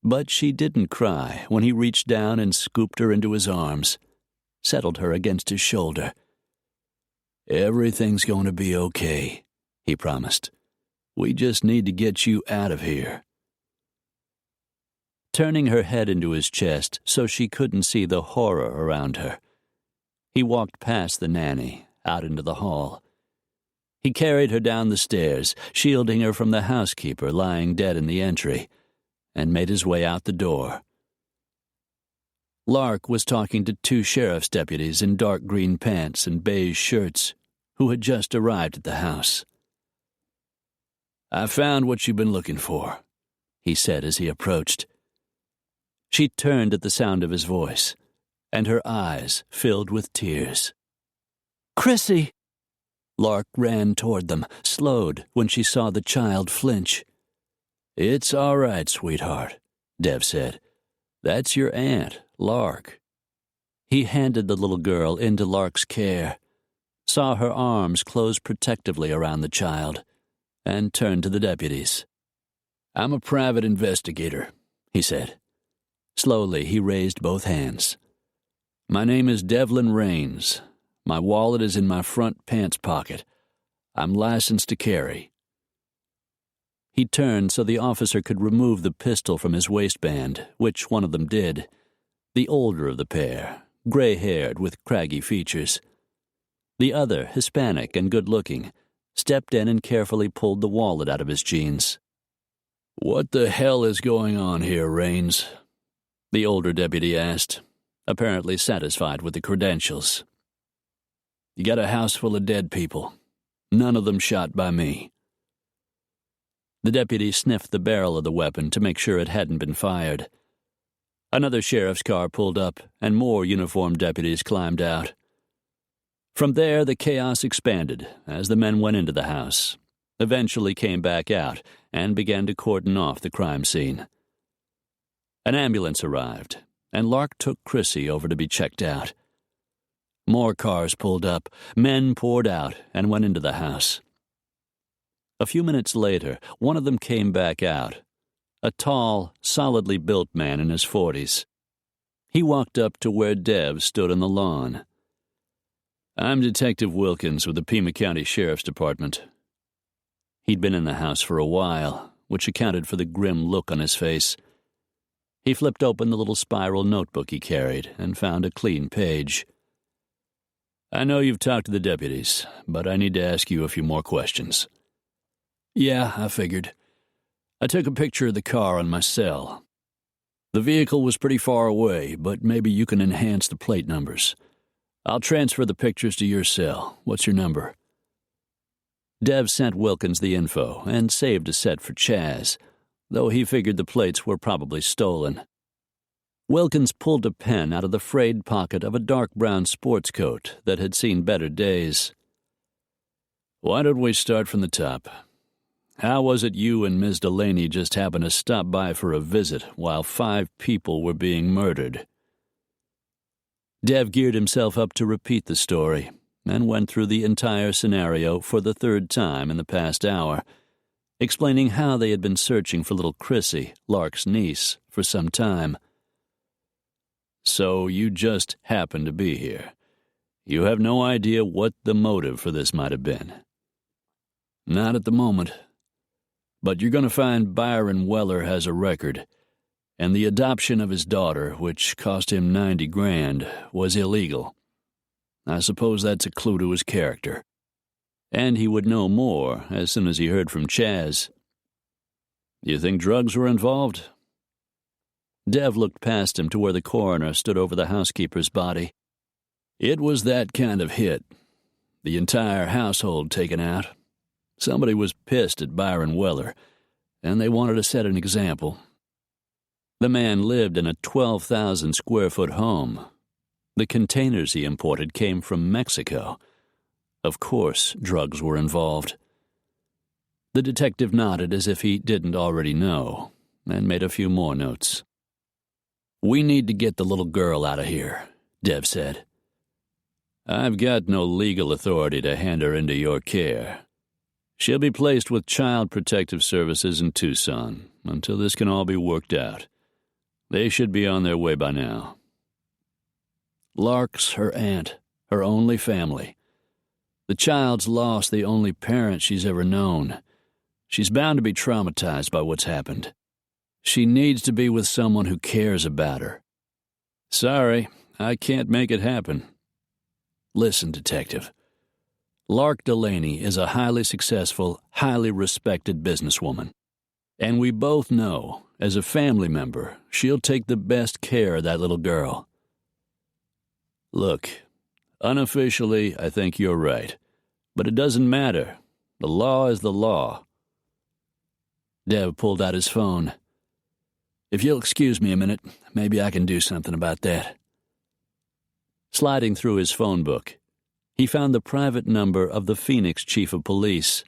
But she didn't cry when he reached down and scooped her into his arms, settled her against his shoulder. "Everything's going to be okay," he promised. "We just need to get you out of here." Turning her head into his chest so she couldn't see the horror around her, he walked past the nanny, out into the hall. He carried her down the stairs, shielding her from the housekeeper lying dead in the entry, and made his way out the door. Lark was talking to two sheriff's deputies in dark green pants and beige shirts who had just arrived at the house. "I found what you've been looking for," he said as he approached. She turned at the sound of his voice, and her eyes filled with tears. "Chrissy!" Lark ran toward them, slowed when she saw the child flinch. "It's all right, sweetheart," Dev said. "That's your aunt, Lark." He handed the little girl into Lark's care, saw her arms close protectively around the child, and turned to the deputies. "I'm a private investigator," he said. Slowly, he raised both hands. "My name is Devlin Rains. My wallet is in my front pants pocket. I'm licensed to carry." He turned so the officer could remove the pistol from his waistband, which one of them did. The older of the pair, gray-haired with craggy features. The other, Hispanic and good-looking, stepped in and carefully pulled the wallet out of his jeans. "What the hell is going on here, Rains?" the older deputy asked, apparently satisfied with the credentials. "You got a house full of dead people. None of them shot by me." The deputy sniffed the barrel of the weapon to make sure it hadn't been fired. Another sheriff's car pulled up, and more uniformed deputies climbed out. From there, the chaos expanded as the men went into the house, eventually came back out, and began to cordon off the crime scene. An ambulance arrived, and Lark took Chrissy over to be checked out. More cars pulled up, men poured out, and went into the house. A few minutes later, one of them came back out, a tall, solidly built man in his 40s. He walked up to where Dev stood on the lawn. "I'm Detective Wilkins with the Pima County Sheriff's Department." He'd been in the house for a while, which accounted for the grim look on his face. He flipped open the little spiral notebook he carried and found a clean page. "I know you've talked to the deputies, but I need to ask you a few more questions." "Yeah, I figured. I took a picture of the car on my cell. The vehicle was pretty far away, but maybe you can enhance the plate numbers. I'll transfer the pictures to your cell. What's your number?" Dev sent Wilkins the info and saved a set for Chaz, though he figured the plates were probably stolen. Wilkins pulled a pen out of the frayed pocket of a dark brown sports coat that had seen better days. "Why don't we start from the top? How was it you and Ms. Delaney just happened to stop by for a visit while 5 people were being murdered?" Dev geared himself up to repeat the story and went through the entire scenario for the 3rd time in the past hour, explaining how they had been searching for little Chrissy, Lark's niece, for some time. "So you just happened to be here. You have no idea what the motive for this might have been?" "Not at the moment. But you're going to find Byron Weller has a record, and the adoption of his daughter, which cost him $90,000, was illegal. I suppose that's a clue to his character. And he would know more as soon as he heard from Chaz." "You think drugs were involved?" Dev looked past him to where the coroner stood over the housekeeper's body. "It was that kind of hit. The entire household taken out. Somebody was pissed at Byron Weller, and they wanted to set an example. The man lived in a 12,000-square-foot home. The containers he imported came from Mexico. Of course, drugs were involved." The detective nodded as if he didn't already know, and made a few more notes. "We need to get the little girl out of here," Dev said. "I've got no legal authority to hand her into your care. She'll be placed with Child Protective Services in Tucson until this can all be worked out. They should be on their way by now." Lark's her aunt, her only family. The child's lost the only parent she's ever known. She's bound to be traumatized by what's happened. She needs to be with someone who cares about her. Sorry, I can't make it happen. Listen, Detective. Lark Delaney is a highly successful, highly respected businesswoman. And we both know, as a family member, she'll take the best care of that little girl. Look, unofficially, I think you're right. But it doesn't matter. The law is the law. Dev pulled out his phone. If you'll excuse me a minute, maybe I can do something about that. Sliding through his phone book, he found the private number of the Phoenix chief of police.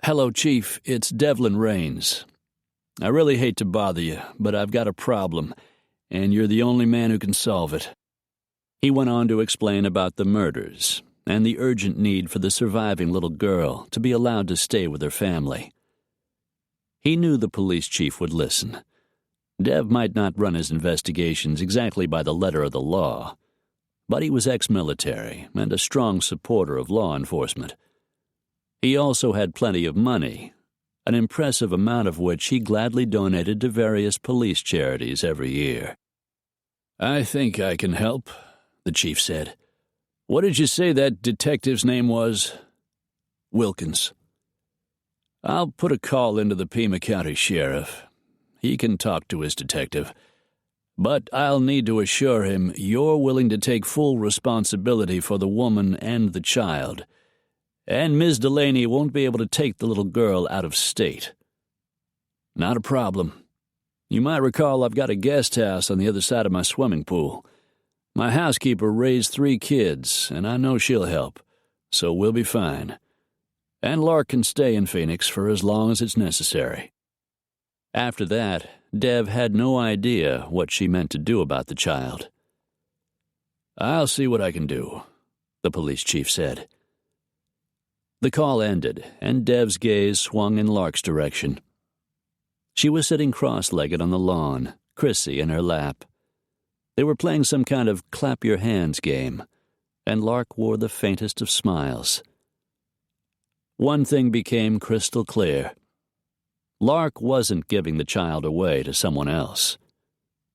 Hello, Chief. It's Devlin Raines. I really hate to bother you, but I've got a problem, and you're the only man who can solve it. He went on to explain about the murders and the urgent need for the surviving little girl to be allowed to stay with her family. He knew the police chief would listen. Dev might not run his investigations exactly by the letter of the law, but he was ex-military and a strong supporter of law enforcement. He also had plenty of money, an impressive amount of which he gladly donated to various police charities every year. I think I can help, the chief said. What did you say that detective's name was? Wilkins. I'll put a call into the Pima County Sheriff. He can talk to his detective. But I'll need to assure him you're willing to take full responsibility for the woman and the child, and Ms. Delaney won't be able to take the little girl out of state. Not a problem. You might recall I've got a guest house on the other side of my swimming pool. My housekeeper raised 3 kids, and I know she'll help, so we'll be fine. And Lark can stay in Phoenix for as long as it's necessary. After that, Dev had no idea what she meant to do about the child. I'll see what I can do, the police chief said. The call ended, and Dev's gaze swung in Lark's direction. She was sitting cross-legged on the lawn, Chrissy in her lap. They were playing some kind of clap-your-hands game, and Lark wore the faintest of smiles. One thing became crystal clear. Lark wasn't giving the child away to someone else.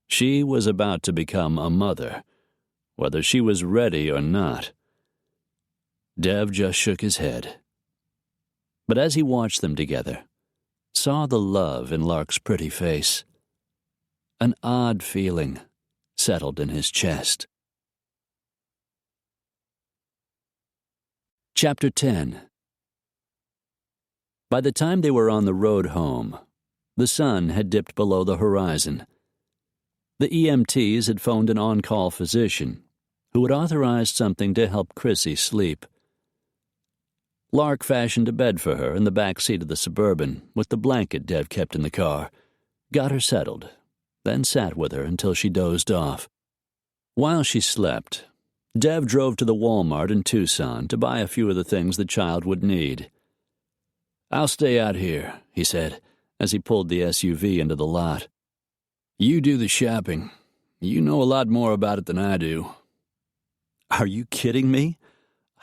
She was about to become a mother, whether she was ready or not. Dev just shook his head. But as he watched them together, saw the love in Lark's pretty face, an odd feeling settled in his chest. Chapter 10. By the time they were on the road home, the sun had dipped below the horizon. The EMTs had phoned an on-call physician who had authorized something to help Chrissy sleep. Lark fashioned a bed for her in the back seat of the Suburban with the blanket Dev kept in the car, got her settled, then sat with her until she dozed off. While she slept, Dev drove to the Walmart in Tucson to buy a few of the things the child would need. I'll stay out here, he said, as he pulled the SUV into the lot. You do the shopping. You know a lot more about it than I do. Are you kidding me?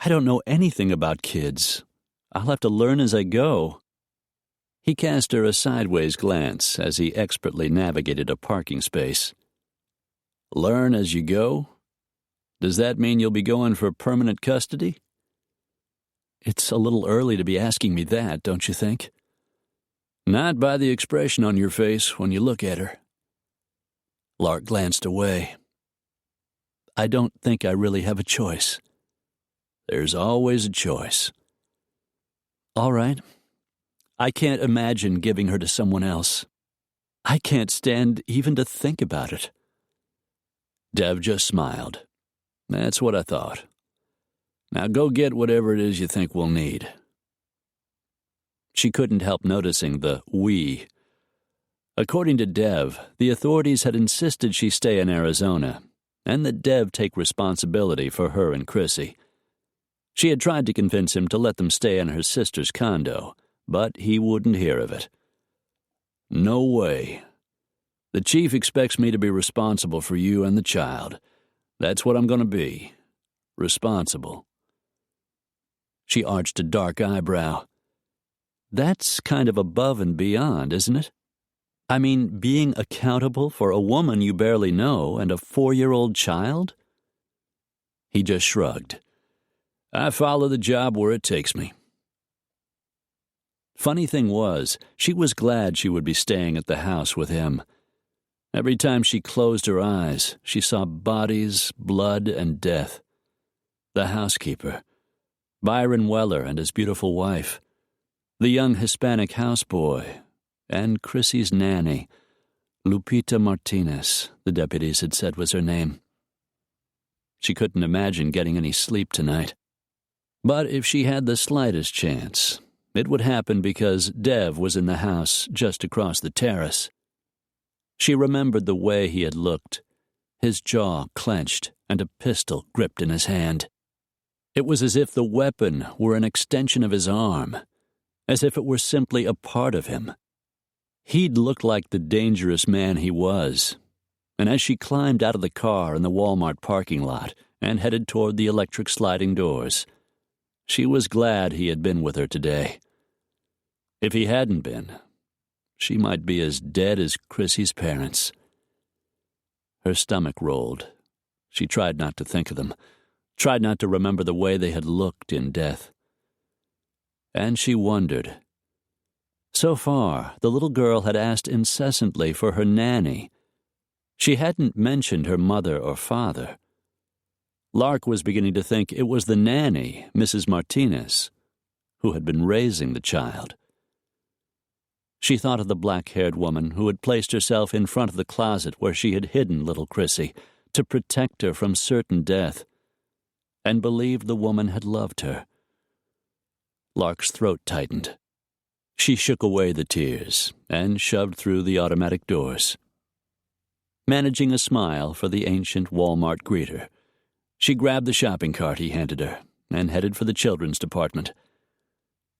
I don't know anything about kids. I'll have to learn as I go. He cast her a sideways glance as he expertly navigated a parking space. Learn as you go? Does that mean you'll be going for permanent custody? It's a little early to be asking me that, don't you think? Not by the expression on your face when you look at her. Lark glanced away. I don't think I really have a choice. There's always a choice. All right. I can't imagine giving her to someone else. I can't stand even to think about it. Dev just smiled. That's what I thought. Now go get whatever it is you think we'll need. She couldn't help noticing the we. According to Dev, the authorities had insisted she stay in Arizona, and that Dev take responsibility for her and Chrissy. She had tried to convince him to let them stay in her sister's condo, but he wouldn't hear of it. No way. The chief expects me to be responsible for you and the child. That's what I'm going to be. Responsible. She arched a dark eyebrow. That's kind of above and beyond, isn't it? I mean, being accountable for a woman you barely know and a 4-year-old child? He just shrugged. I follow the job where it takes me. Funny thing was, she was glad she would be staying at the house with him. Every time she closed her eyes, she saw bodies, blood, and death. The housekeeper, Byron Weller and his beautiful wife, the young Hispanic houseboy, and Chrissy's nanny, Lupita Martinez, the deputies had said was her name. She couldn't imagine getting any sleep tonight. But if she had the slightest chance, it would happen because Dev was in the house just across the terrace. She remembered the way he had looked, his jaw clenched and a pistol gripped in his hand. It was as if the weapon were an extension of his arm, as if it were simply a part of him. He'd looked like the dangerous man he was, and as she climbed out of the car in the Walmart parking lot and headed toward the electric sliding doors, she was glad he had been with her today. If he hadn't been, she might be as dead as Chrissy's parents. Her stomach rolled. She tried not to think of them, tried not to remember the way they had looked in death. And she wondered. So far, the little girl had asked incessantly for her nanny. She hadn't mentioned her mother or father. Lark was beginning to think it was the nanny, Mrs. Martinez, who had been raising the child. She thought of the black-haired woman who had placed herself in front of the closet where she had hidden little Chrissy to protect her from certain death, and believed the woman had loved her. Lark's throat tightened. She shook away the tears and shoved through the automatic doors. Managing a smile for the ancient Walmart greeter, she grabbed the shopping cart he handed her and headed for the children's department.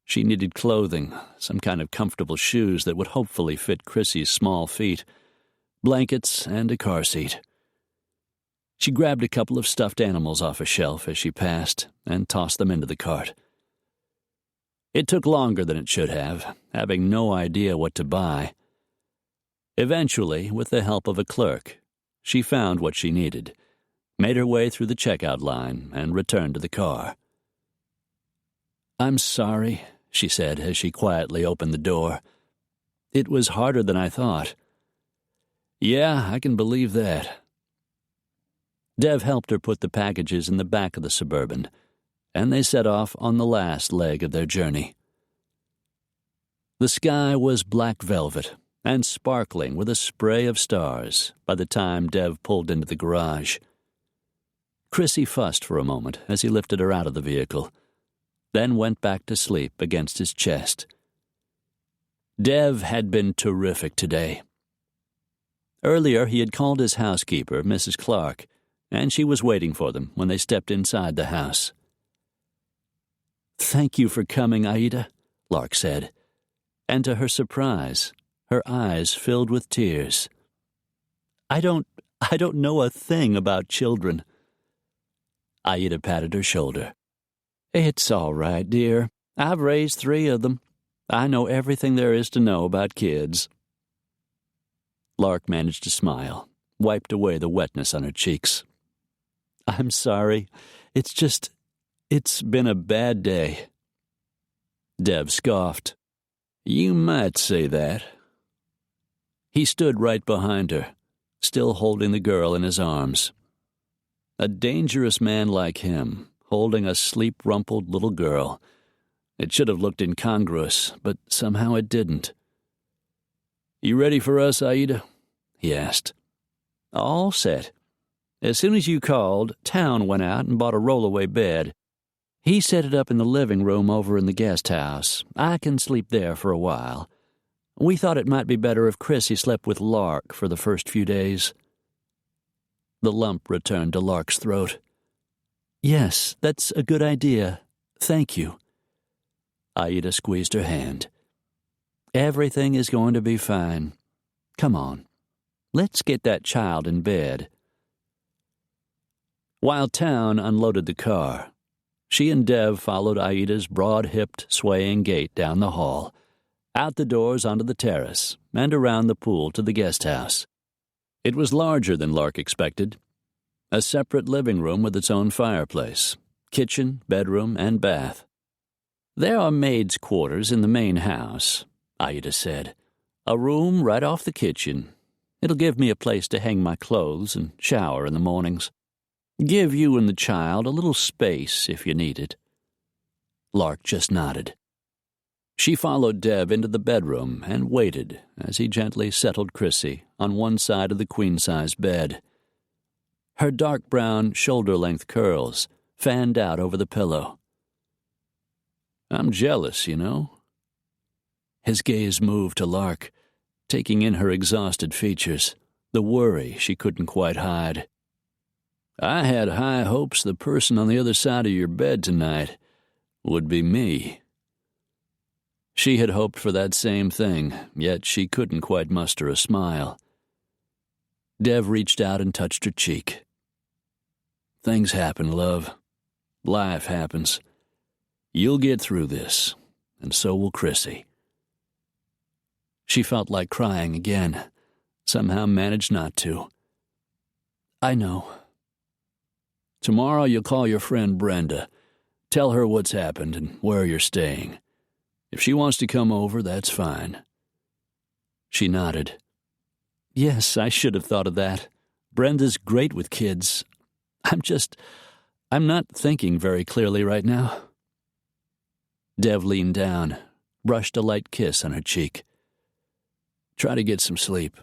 She needed clothing, some kind of comfortable shoes that would hopefully fit Chrissy's small feet, blankets, and a car seat. She grabbed a couple of stuffed animals off a shelf as she passed and tossed them into the cart. It took longer than it should have, having no idea what to buy. Eventually, with the help of a clerk, she found what she needed, made her way through the checkout line, and returned to the car. "I'm sorry," she said as she quietly opened the door. "It was harder than I thought." "Yeah, I can believe that." Dev helped her put the packages in the back of the Suburban, and they set off on the last leg of their journey. The sky was black velvet and sparkling with a spray of stars by the time Dev pulled into the garage. Chrissy fussed for a moment as he lifted her out of the vehicle, then went back to sleep against his chest. Dev had been terrific today. Earlier, he had called his housekeeper, Mrs. Clark, and she was waiting for them when they stepped inside the house. "Thank you for coming, Aida," Lark said, and to her surprise, her eyes filled with tears. I don't know a thing about children." Aida patted her shoulder. "It's all right, dear. I've raised 3 of them. I know everything there is to know about kids." Lark managed to smile, wiped away the wetness on her cheeks. "I'm sorry. It's been a bad day." Dev scoffed. "You might say that." He stood right behind her, still holding the girl in his arms. A dangerous man like him, holding a sleep-rumpled little girl. It should have looked incongruous, but somehow it didn't. "You ready for us, Aida?" he asked. "All set. As soon as you called, Town went out and bought a roll-away bed. He set it up in the living room over in the guest house. I can sleep there for a while. We thought it might be better if Chrissy slept with Lark for the first few days." The lump returned to Lark's throat. "Yes, that's a good idea. Thank you." Aida squeezed her hand. "Everything is going to be fine. Come on. Let's get that child in bed." While Town unloaded the car, she and Dev followed Aida's broad-hipped, swaying gait down the hall, out the doors onto the terrace, and around the pool to the guest house. It was larger than Lark expected. A separate living room with its own fireplace, kitchen, bedroom, and bath. "There are maids' quarters in the main house," Aida said. "A room right off the kitchen. It'll give me a place to hang my clothes and shower in the mornings. Give you and the child a little space if you need it." Lark just nodded. She followed Deb into the bedroom and waited as he gently settled Chrissy on one side of the queen-size bed. Her dark brown, shoulder-length curls fanned out over the pillow. "I'm jealous, you know." His gaze moved to Lark, taking in her exhausted features, the worry she couldn't quite hide. "I had high hopes the person on the other side of your bed tonight would be me." She had hoped for that same thing, yet she couldn't quite muster a smile. Dev reached out and touched her cheek. "Things happen, love. Life happens. You'll get through this, and so will Chrissy." She felt like crying again, somehow managed not to. "I know." "Tomorrow you'll call your friend Brenda. Tell her what's happened and where you're staying. If she wants to come over, that's fine." She nodded. "Yes, I should have thought of that. Brenda's great with kids. I'm not thinking very clearly right now." Dev leaned down, brushed a light kiss on her cheek. "Try to get some sleep.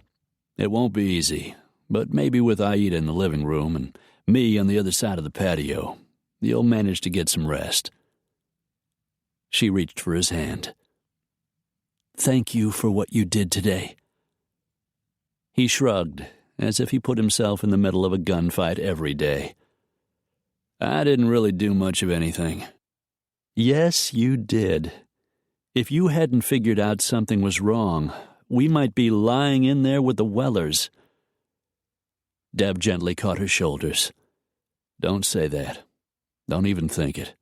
It won't be easy, but maybe with Aida in the living room and me on the other side of the patio, you'll manage to get some rest." She reached for his hand. "Thank you for what you did today." He shrugged, as if he put himself in the middle of a gunfight every day. "I didn't really do much of anything." "Yes, you did. If you hadn't figured out something was wrong, we might be lying in there with the Wellers." Deb gently caught her shoulders. "Don't say that. Don't even think it.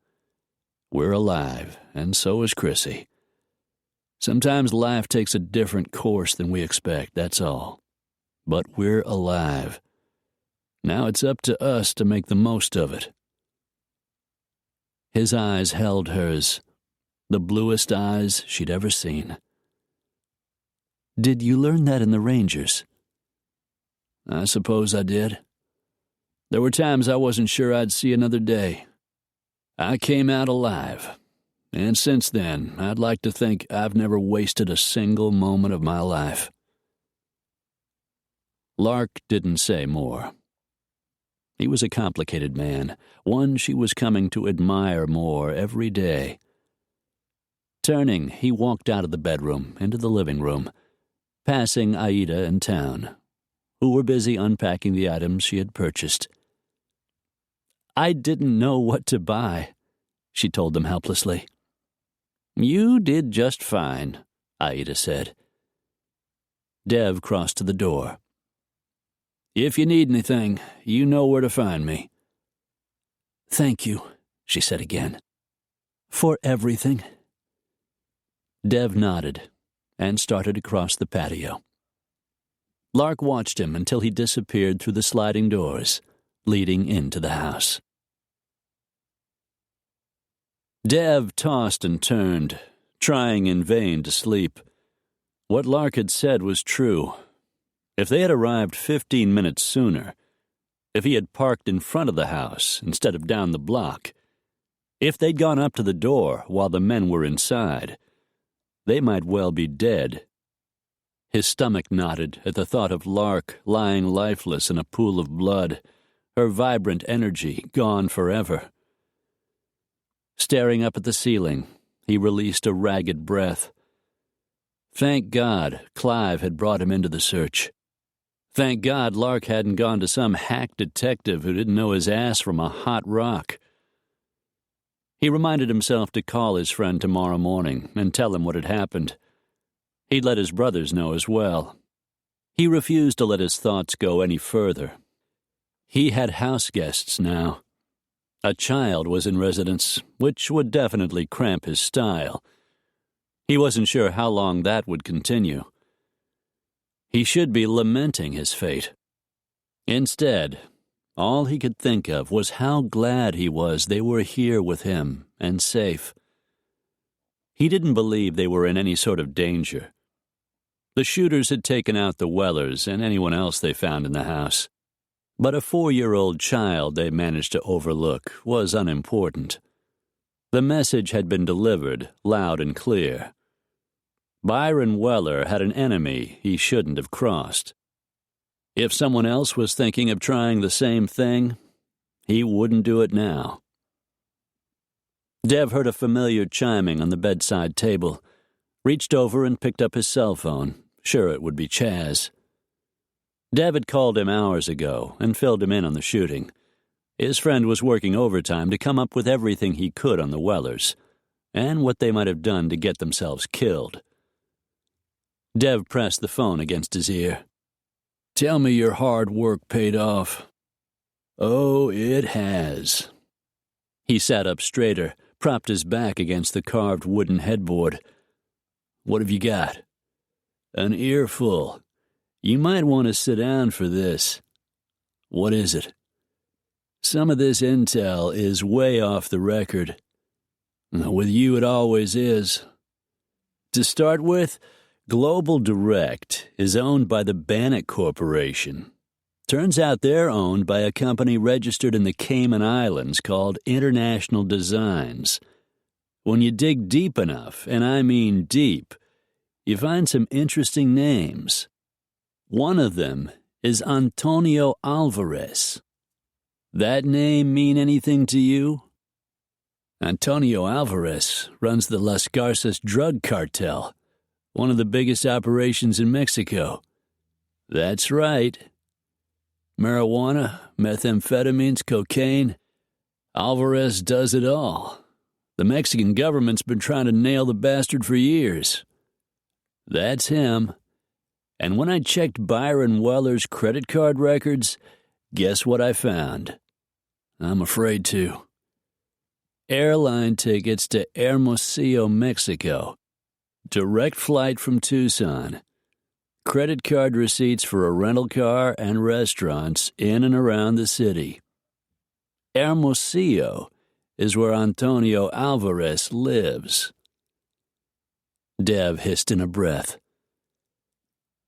We're alive, and so is Chrissy. Sometimes life takes a different course than we expect, that's all. But we're alive. Now it's up to us to make the most of it." His eyes held hers, the bluest eyes she'd ever seen. "Did you learn that in the Rangers?" "I suppose I did. There were times I wasn't sure I'd see another day. I came out alive, and since then, I'd like to think I've never wasted a single moment of my life." Lark didn't say more. He was a complicated man, one she was coming to admire more every day. Turning, he walked out of the bedroom into the living room, passing Aida and Town, who were busy unpacking the items she had purchased. "I didn't know what to buy," she told them helplessly. "You did just fine," Aida said. Dev crossed to the door. "If you need anything, you know where to find me." "Thank you," she said again. "For everything." Dev nodded and started across the patio. Lark watched him until he disappeared through the sliding doors leading into the house. Dev tossed and turned, trying in vain to sleep. What Lark had said was true. If they had arrived 15 minutes sooner, if he had parked in front of the house instead of down the block, if they'd gone up to the door while the men were inside, they might well be dead. His stomach knotted at the thought of Lark lying lifeless in a pool of blood, her vibrant energy gone forever. Staring up at the ceiling, he released a ragged breath. Thank God Clive had brought him into the search. Thank God Lark hadn't gone to some hack detective who didn't know his ass from a hot rock. He reminded himself to call his friend tomorrow morning and tell him what had happened. He'd let his brothers know as well. He refused to let his thoughts go any further. He had house guests now. A child was in residence, which would definitely cramp his style. He wasn't sure how long that would continue. He should be lamenting his fate. Instead, all he could think of was how glad he was they were here with him and safe. He didn't believe they were in any sort of danger. The shooters had taken out the Wellers and anyone else they found in the house. But a 4-year-old child they managed to overlook was unimportant. The message had been delivered loud and clear. Byron Weller had an enemy he shouldn't have crossed. If someone else was thinking of trying the same thing, he wouldn't do it now. Dev heard a familiar chiming on the bedside table, reached over and picked up his cell phone, sure it would be Chaz. Dev had called him hours ago and filled him in on the shooting. His friend was working overtime to come up with everything he could on the Wellers, and what they might have done to get themselves killed. Dev pressed the phone against his ear. "Tell me your hard work paid off." "Oh, it has." He sat up straighter, propped his back against the carved wooden headboard. "What have you got?" "An earful. You might want to sit down for this." "What is it?" "Some of this intel is way off the record. With you, it always is. To start with, Global Direct is owned by the Bannock Corporation. Turns out they're owned by a company registered in the Cayman Islands called International Designs. When you dig deep enough, and I mean deep, you find some interesting names. One of them is Antonio Alvarez. That name mean anything to you?" "Antonio Alvarez runs the Las Garças drug cartel, one of the biggest operations in Mexico." "That's right. Marijuana, methamphetamines, cocaine. Alvarez does it all. The Mexican government's been trying to nail the bastard for years." "That's him. And when I checked Byron Weller's credit card records, guess what I found?" "I'm afraid to." "Airline tickets to Hermosillo, Mexico. Direct flight from Tucson. Credit card receipts for a rental car and restaurants in and around the city. Hermosillo is where Antonio Alvarez lives." Dev hissed in a breath.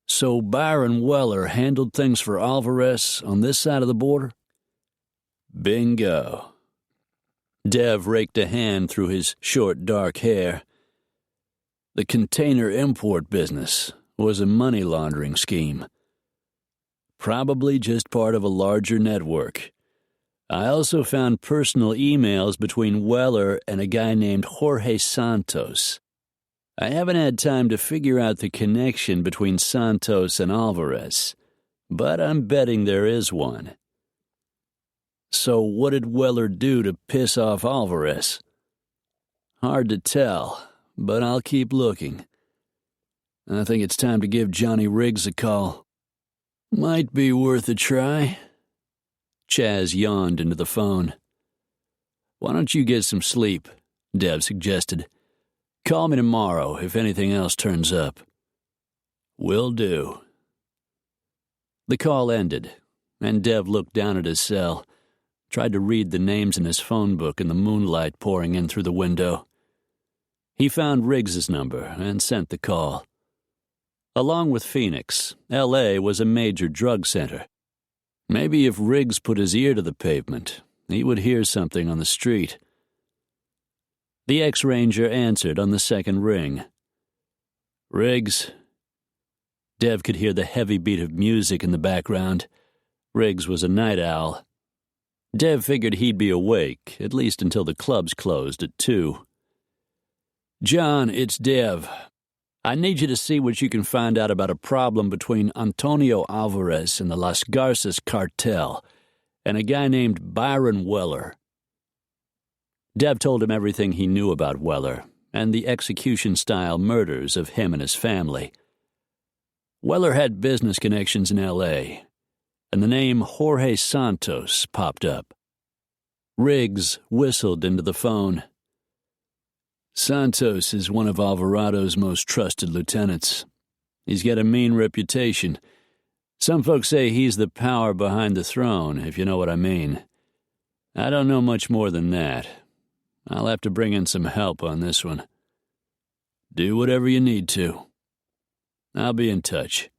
"So Byron Weller handled things for Alvarez on this side of the border?" "Bingo." Dev raked a hand through his short, dark hair. "The container import business was a money laundering scheme. Probably just part of a larger network. I also found personal emails between Weller and a guy named Jorge Santos. I haven't had time to figure out the connection between Santos and Alvarez, but I'm betting there is one." "So what did Weller do to piss off Alvarez?" "Hard to tell, but I'll keep looking. I think it's time to give Johnny Riggs a call." "Might be worth a try." Chaz yawned into the phone. "Why don't you get some sleep?" Dev suggested. "Call me tomorrow if anything else turns up." "Will do." The call ended, and Dev looked down at his cell, tried to read the names in his phone book in the moonlight pouring in through the window. He found Riggs's number and sent the call. Along with Phoenix, L.A. was a major drug center. Maybe if Riggs put his ear to the pavement, he would hear something on the street. The ex-ranger answered on the second ring. "Riggs." Dev could hear the heavy beat of music in the background. Riggs was a night owl. Dev figured he'd be awake, at least until the clubs closed at 2. "John, it's Dev. I need you to see what you can find out about a problem between Antonio Alvarez and the Las Garças cartel and a guy named Byron Weller." Dev told him everything he knew about Weller and the execution-style murders of him and his family. Weller had business connections in L.A., and the name Jorge Santos popped up. Riggs whistled into the phone. "Santos is one of Alvarado's most trusted lieutenants. He's got a mean reputation. Some folks say he's the power behind the throne, if you know what I mean. I don't know much more than that. I'll have to bring in some help on this one. Do whatever you need to." I'll be in touch."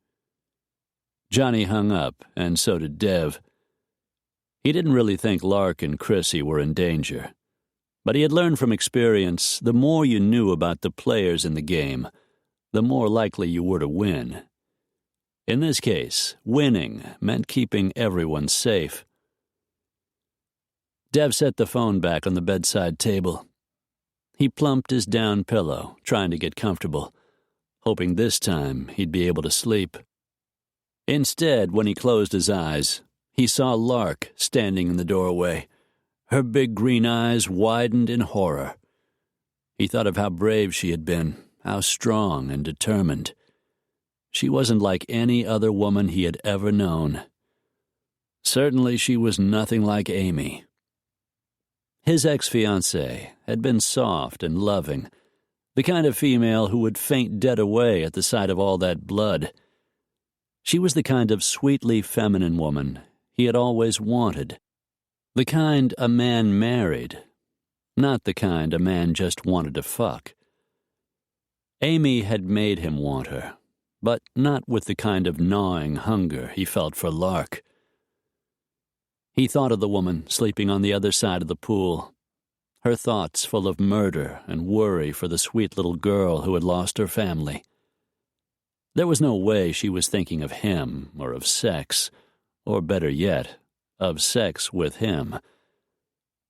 Johnny hung up, and so did Dev. He didn't really think Lark and Chrissy were in danger, but he had learned from experience the more you knew about the players in the game, the more likely you were to win. In this case, winning meant keeping everyone safe. Dev set the phone back on the bedside table. He plumped his down pillow, trying to get comfortable, hoping this time he'd be able to sleep. Instead, when he closed his eyes, he saw Lark standing in the doorway. Her big green eyes widened in horror. He thought of how brave she had been, how strong and determined. She wasn't like any other woman he had ever known. Certainly she was nothing like Amy. His ex-fiancée had been soft and loving, the kind of female who would faint dead away at the sight of all that blood. She was the kind of sweetly feminine woman he had always wanted, the kind a man married, not the kind a man just wanted to fuck. Amy had made him want her, but not with the kind of gnawing hunger he felt for Lark. He thought of the woman sleeping on the other side of the pool, her thoughts full of murder and worry for the sweet little girl who had lost her family. There was no way she was thinking of him or of sex, or better yet, of sex with him.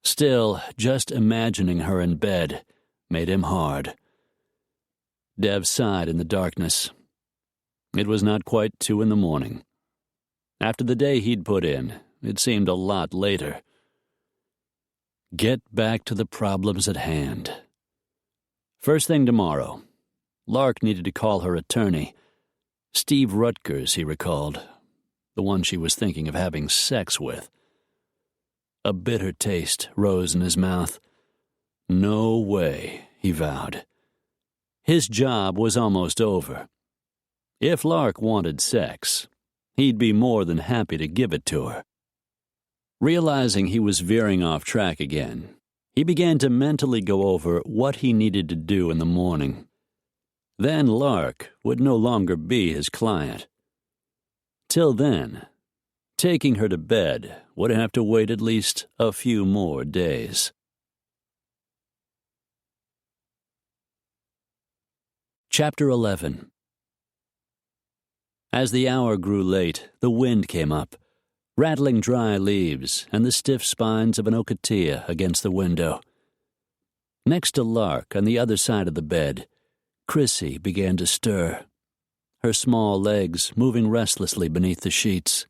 Still, just imagining her in bed made him hard. Dev sighed in the darkness. It was not quite 2 a.m. After the day he'd put in, it seemed a lot later. Get back to the problems at hand. First thing tomorrow, Lark needed to call her attorney. Steve Rutgers, he recalled, the one she was thinking of having sex with. A bitter taste rose in his mouth. No way, he vowed. His job was almost over. If Lark wanted sex, he'd be more than happy to give it to her. Realizing he was veering off track again, he began to mentally go over what he needed to do in the morning. Then Lark would no longer be his client. Till then, taking her to bed would have to wait at least a few more days. Chapter 11. As the hour grew late, the wind came up, rattling dry leaves and the stiff spines of an ocotillo against the window. Next to Lark, on the other side of the bed, Chrissy began to stir, her small legs moving restlessly beneath the sheets.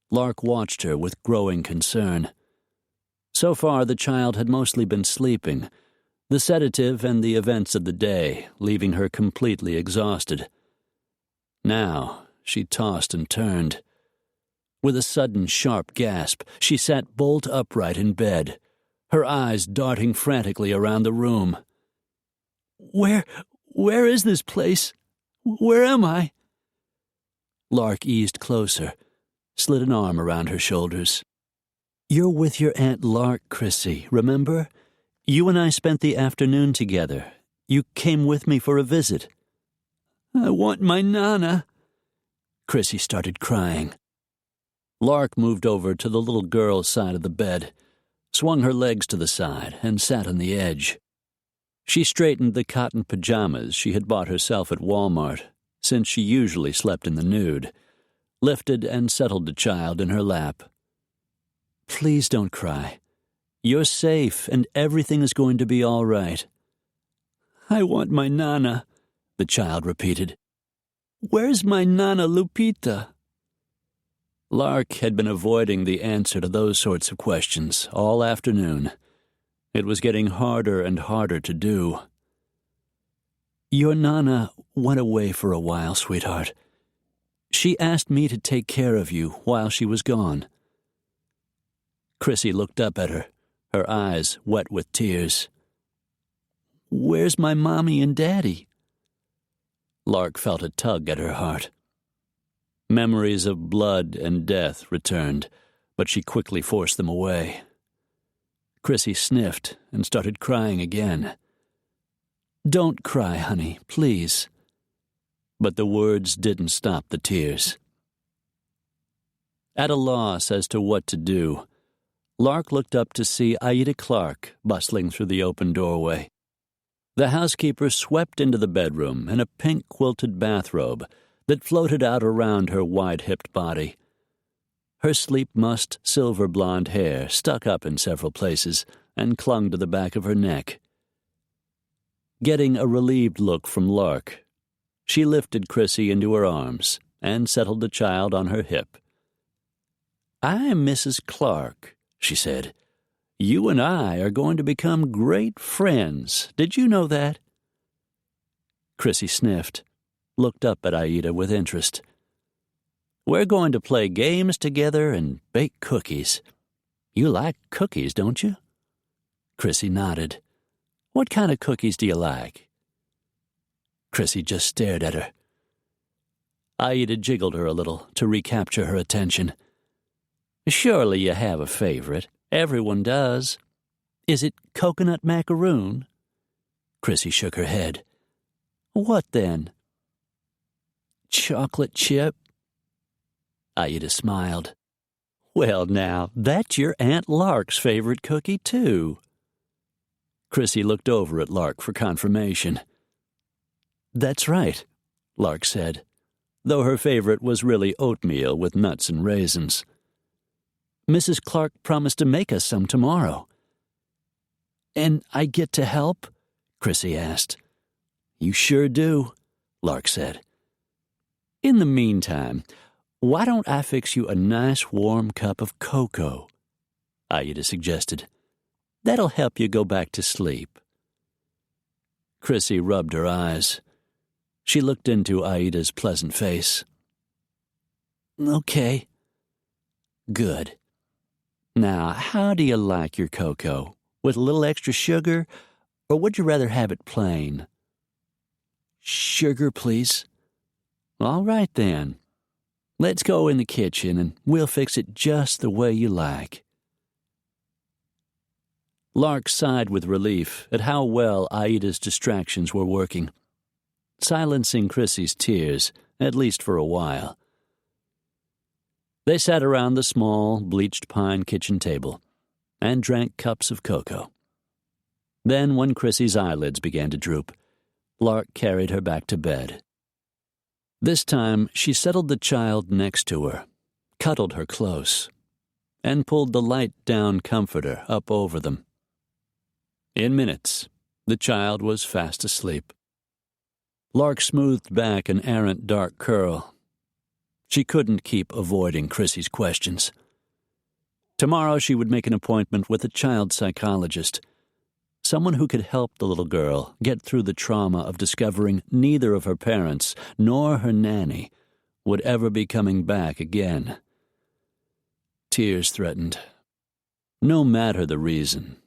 Lark watched her with growing concern. So far, the child had mostly been sleeping, the sedative and the events of the day leaving her completely exhausted. Now, she tossed and turned. With a sudden sharp gasp, she sat bolt upright in bed, her eyes darting frantically around the room. Where is this place? Where am I?" Lark eased closer, slid an arm around her shoulders. "You're with your Aunt Lark, Chrissy, remember? You and I spent the afternoon together. You came with me for a visit." "I want my Nana." Chrissy started crying. Lark moved over to the little girl's side of the bed, swung her legs to the side, and sat on the edge. She straightened the cotton pajamas she had bought herself at Walmart, since she usually slept in the nude, lifted and settled the child in her lap. "Please don't cry. You're safe, and everything is going to be all right." "I want my Nana," the child repeated. "Where's my Nana Lupita?" Lark had been avoiding the answer to those sorts of questions all afternoon. It was getting harder and harder to do. "Your Nana went away for a while, sweetheart. She asked me to take care of you while she was gone." Chrissy looked up at her, her eyes wet with tears. "Where's my mommy and daddy?" Lark felt a tug at her heart. Memories of blood and death returned, but she quickly forced them away. Chrissy sniffed and started crying again. "Don't cry, honey, please." but the words didn't stop the tears. At a loss as to what to do, Lark looked up to see Aida Clark bustling through the open doorway. The housekeeper swept into the bedroom in a pink quilted bathrobe that floated out around her wide-hipped body. Her sleep-mussed silver-blonde hair stuck up in several places and clung to the back of her neck. Getting a relieved look from Lark, she lifted Chrissy into her arms and settled the child on her hip. "I'm Mrs. Clark," she said. "You and I are going to become great friends. Did you know that?" Chrissy sniffed, looked up at Aida with interest. "We're going to play games together and bake cookies. You like cookies, don't you?" Chrissy nodded. "What kind of cookies do you like?" Chrissy just stared at her. Aida jiggled her a little to recapture her attention. "Surely you have a favorite. Everyone does. Is it coconut macaroon?" Chrissy shook her head. "What then?" "Chocolate chip." Aida smiled. "Well, now, that's your Aunt Lark's favorite cookie, too." Chrissy looked over at Lark for confirmation. "That's right," Lark said, though her favorite was really oatmeal with nuts and raisins. "Mrs. Clark promised to make us some tomorrow." "And I get to help?" Chrissy asked. "You sure do," Lark said. "In the meantime, why don't I fix you a nice warm cup of cocoa?" Aida suggested. "That'll help you go back to sleep." Chrissy rubbed her eyes. She looked into Aida's pleasant face. "Okay." "Good. Now, how do you like your cocoa? With a little extra sugar, or would you rather have it plain?" "Sugar, please." "All right, then. Let's go in the kitchen, and we'll fix it just the way you like." Lark sighed with relief at how well Aida's distractions were working, silencing Chrissy's tears, at least for a while. They sat around the small, bleached pine kitchen table and drank cups of cocoa. Then, when Chrissy's eyelids began to droop, Lark carried her back to bed. This time, she settled the child next to her, cuddled her close, and pulled the light-down comforter up over them. In minutes, the child was fast asleep. Lark smoothed back an errant dark curl. She couldn't keep avoiding Chrissy's questions. Tomorrow she would make an appointment with a child psychologist, someone who could help the little girl get through the trauma of discovering neither of her parents nor her nanny would ever be coming back again. Tears threatened. No matter the reason,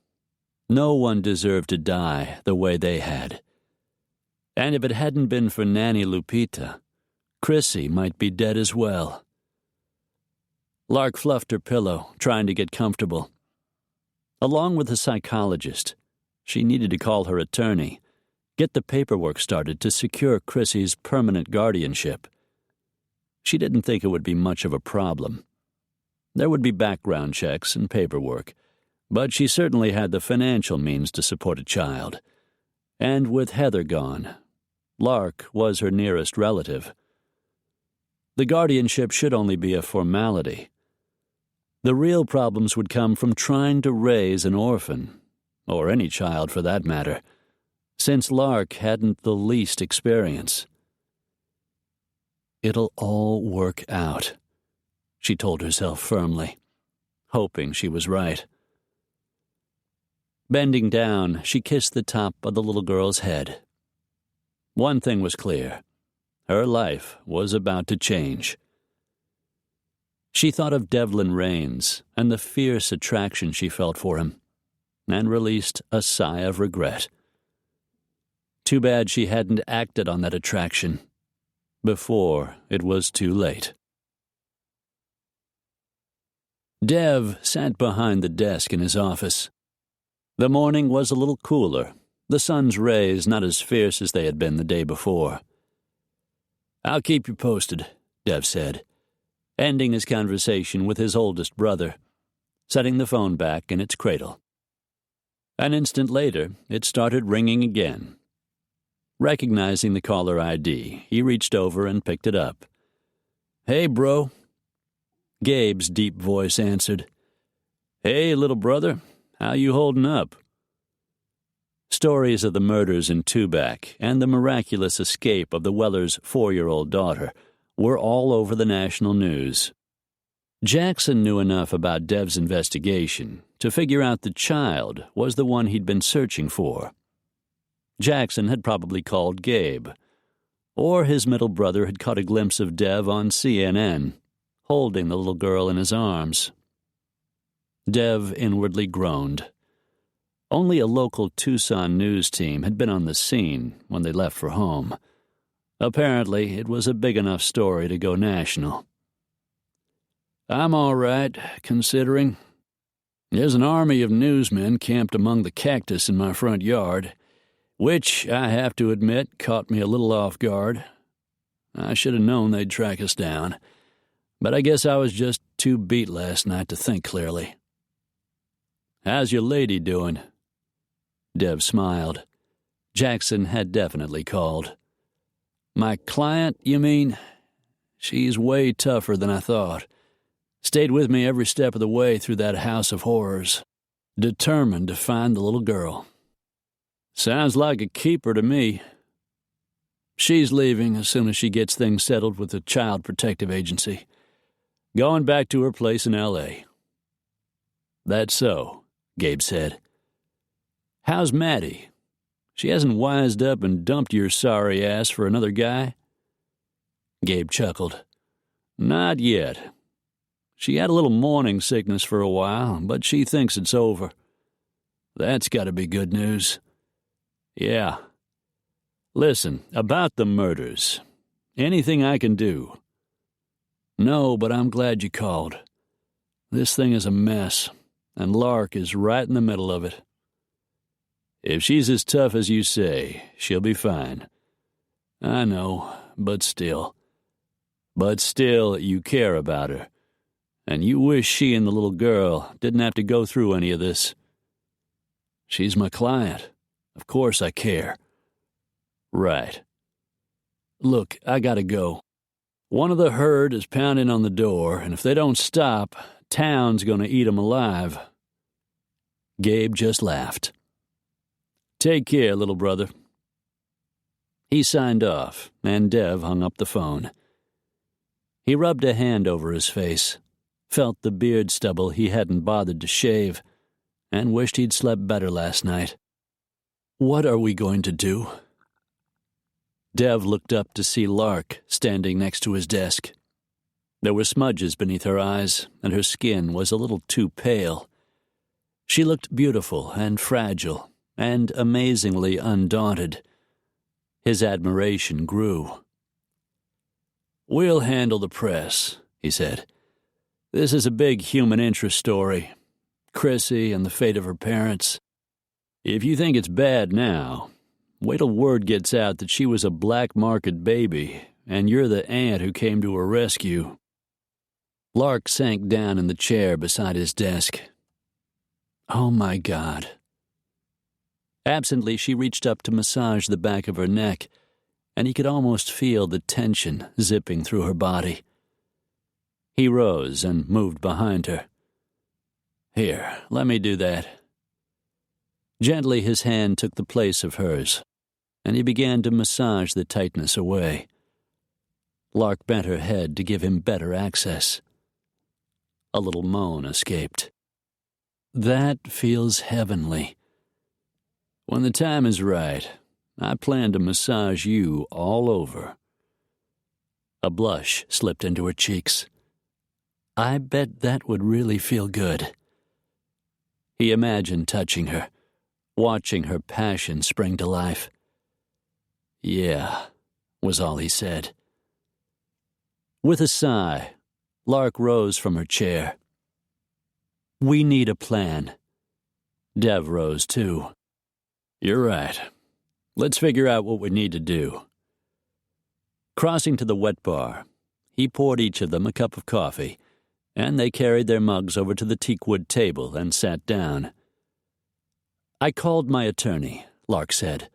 no one deserved to die the way they had. And if it hadn't been for Nanny Lupita, Chrissy might be dead as well. Lark fluffed her pillow, trying to get comfortable. Along with the psychologist, she needed to call her attorney, get the paperwork started to secure Chrissy's permanent guardianship. She didn't think it would be much of a problem. There would be background checks and paperwork, but she certainly had the financial means to support a child. And with Heather gone, Lark was her nearest relative. The guardianship should only be a formality. The real problems would come from trying to raise an orphan, or any child for that matter, since Lark hadn't the least experience. "It'll all work out," she told herself firmly, hoping she was right. Bending down, she kissed the top of the little girl's head. One thing was clear. Her life was about to change. She thought of Devlin Raines and the fierce attraction she felt for him, and released a sigh of regret. Too bad she hadn't acted on that attraction before it was too late. Dev sat behind the desk in his office. The morning was a little cooler, the sun's rays not as fierce as they had been the day before. I'll keep you posted, Dev said, ending his conversation with his oldest brother, setting the phone back in its cradle. An instant later, it started ringing again. Recognizing the caller ID, he reached over and picked it up. "Hey, bro." Gabe's deep voice answered. "Hey, little brother, how you holding up?" Stories of the murders in Tubac and the miraculous escape of the Wellers' 4-year-old daughter were all over the national news. Jackson knew enough about Dev's investigation to figure out the child was the one he'd been searching for. Jackson had probably called Gabe, or his middle brother had caught a glimpse of Dev on CNN, holding the little girl in his arms. Dev inwardly groaned. Only a local Tucson news team had been on the scene when they left for home. Apparently, it was a big enough story to go national. "I'm all right, considering. There's an army of newsmen camped among the cactus in my front yard, which, I have to admit, caught me a little off guard. I should have known they'd track us down, but I guess I was just too beat last night to think clearly." "How's your lady doing?" Dev smiled. Jackson had definitely called. "My client, you mean? She's way tougher than I thought. Stayed with me every step of the way through that house of horrors. Determined to find the little girl." "Sounds like a keeper to me." "She's leaving as soon as she gets things settled with the Child Protective Agency. Going back to her place in L.A. "That's so," Gabe said. "How's Maddie? She hasn't wised up and dumped your sorry ass for another guy?" Gabe chuckled. "Not yet. She had a little morning sickness for a while, but she thinks it's over. That's got to be good news." "Yeah. Listen, about the murders. Anything I can do?" "No, but I'm glad you called. This thing is a mess, and Lark is right in the middle of it." "If she's as tough as you say, she'll be fine." "I know, but still." "But still, you care about her. And you wish she and the little girl didn't have to go through any of this." "She's my client. Of course I care." "Right. Look, I gotta go. One of the herd is pounding on the door, and if they don't stop, town's gonna eat 'em alive." Gabe just laughed. "Take care, little brother." He signed off, and Dev hung up the phone. He rubbed a hand over his face, felt the beard stubble he hadn't bothered to shave, and wished he'd slept better last night. "What are we going to do?" Dev looked up to see Lark standing next to his desk. There were smudges beneath her eyes, and her skin was a little too pale. She looked beautiful and fragile, and amazingly undaunted. His admiration grew. "We'll handle the press," he said. "This is a big human interest story. Chrissy and the fate of her parents. If you think it's bad now, wait till word gets out that she was a black market baby, and you're the aunt who came to her rescue." Lark sank down in the chair beside his desk. "Oh, my God." Absently, she reached up to massage the back of her neck, and he could almost feel the tension zipping through her body. He rose and moved behind her. "Here, let me do that." Gently, his hand took the place of hers, and he began to massage the tightness away. Lark bent her head to give him better access. A little moan escaped. "That feels heavenly. When the time is right, I plan to massage you all over." A blush slipped into her cheeks. "I bet that would really feel good." He imagined touching her, watching her passion spring to life. "Yeah," was all he said. With a sigh, Lark rose from her chair. "We need a plan." Dev rose too. "You're right. Let's figure out what we need to do." Crossing to the wet bar, he poured each of them a cup of coffee, and they carried their mugs over to the teakwood table and sat down. "I called my attorney," Lark said,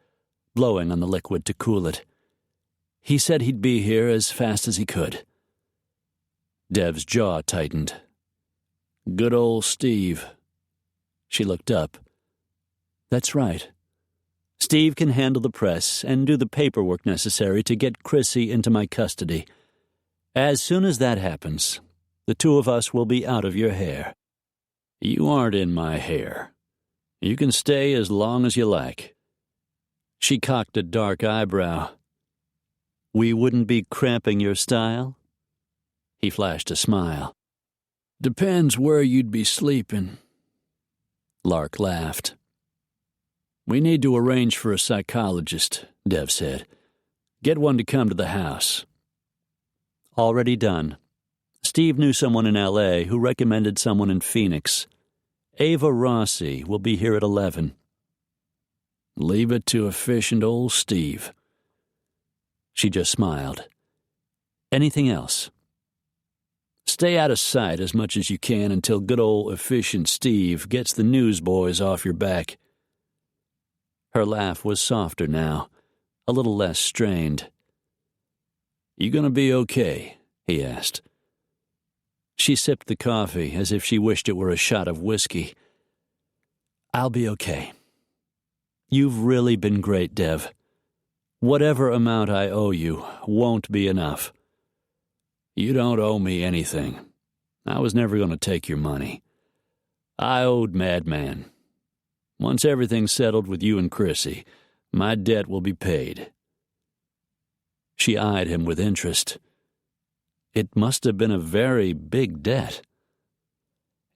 blowing on the liquid to cool it. "He said he'd be here as fast as he could." Dev's jaw tightened. "Good old Steve." She looked up. "That's right. Steve can handle the press and do the paperwork necessary to get Chrissy into my custody. As soon as that happens, the two of us will be out of your hair." "You aren't in my hair. You can stay as long as you like." She cocked a dark eyebrow. "We wouldn't be cramping your style?" He flashed a smile. "Depends where you'd be sleeping." Lark laughed. "We need to arrange for a psychologist," Dev said. "Get one to come to the house." Already done. Steve knew someone in L.A. who recommended someone in Phoenix. Ava Rossi will be here at 11. "Leave it to efficient old Steve." She just smiled. "Anything else?" "Stay out of sight as much as you can until good old efficient Steve gets the newsboys off your back." Her laugh was softer now, a little less strained. "You gonna be okay?" he asked. She sipped the coffee as if she wished it were a shot of whiskey. "I'll be okay. You've really been great, Dev. Whatever amount I owe you won't be enough." "You don't owe me anything. I was never going to take your money. I owed Madman. Once everything's settled with you and Chrissy, my debt will be paid." She eyed him with interest. "It must have been a very big debt."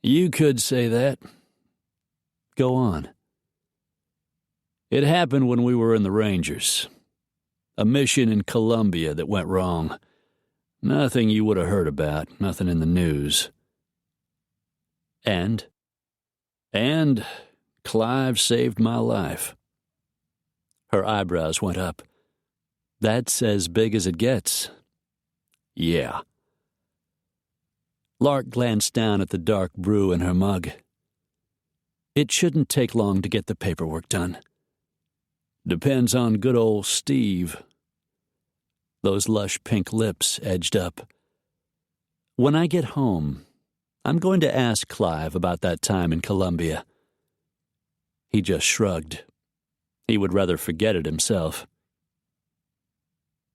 "You could say that." "Go on." "It happened when we were in the Rangers. A mission in Colombia that went wrong. Nothing you would have heard about, nothing in the news." And Clive saved my life." Her eyebrows went up. "That's as big as it gets." "Yeah." Lark glanced down at the dark brew in her mug. "It shouldn't take long to get the paperwork done." "Depends on good old Steve." Those lush pink lips edged up. "When I get home, I'm going to ask Clive about that time in Colombia." He just shrugged. He would rather forget it himself.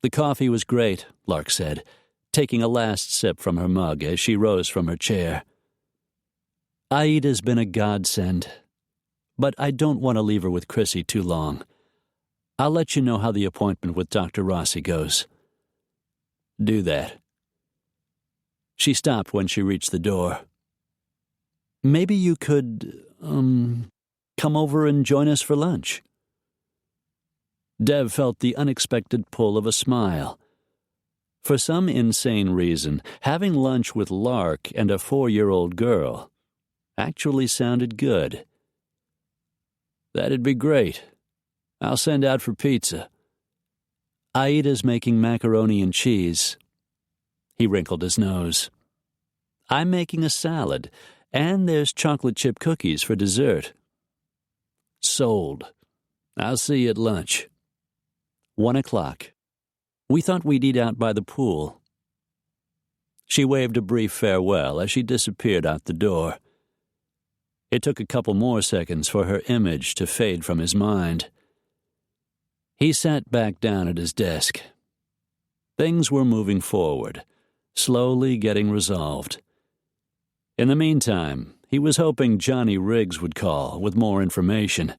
"The coffee was great," Lark said, taking a last sip from her mug as she rose from her chair. "Aida's been a godsend, but I don't want to leave her with Chrissy too long. I'll let you know how the appointment with Dr. Rossi goes." "Do that." She stopped when she reached the door. "Maybe you could, come over and join us for lunch." Dev felt the unexpected pull of a smile. For some insane reason, having lunch with Lark and a 4-year-old girl actually sounded good. "That'd be great. I'll send out for pizza." "Aida's making macaroni and cheese." He wrinkled his nose. "I'm making a salad, and there's chocolate chip cookies for dessert." "Sold. I'll see you at lunch." 1:00. "We thought we'd eat out by the pool." She waved a brief farewell as she disappeared out the door. It took a couple more seconds for her image to fade from his mind. He sat back down at his desk. Things were moving forward, slowly getting resolved. In the meantime, he was hoping Johnny Riggs would call with more information.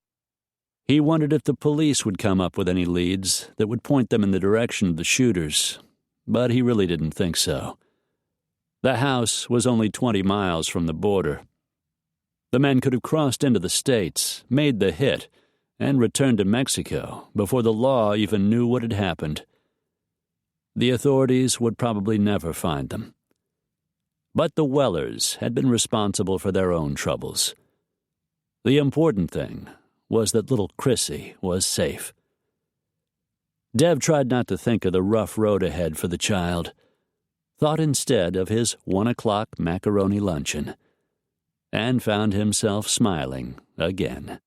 He wondered if the police would come up with any leads that would point them in the direction of the shooters, but he really didn't think so. The house was only 20 miles from the border. The men could have crossed into the States, made the hit, and returned to Mexico before the law even knew what had happened. The authorities would probably never find them. But the Wellers had been responsible for their own troubles. The important thing was that little Chrissy was safe. Dev tried not to think of the rough road ahead for the child, thought instead of his 1 o'clock macaroni luncheon, and found himself smiling again.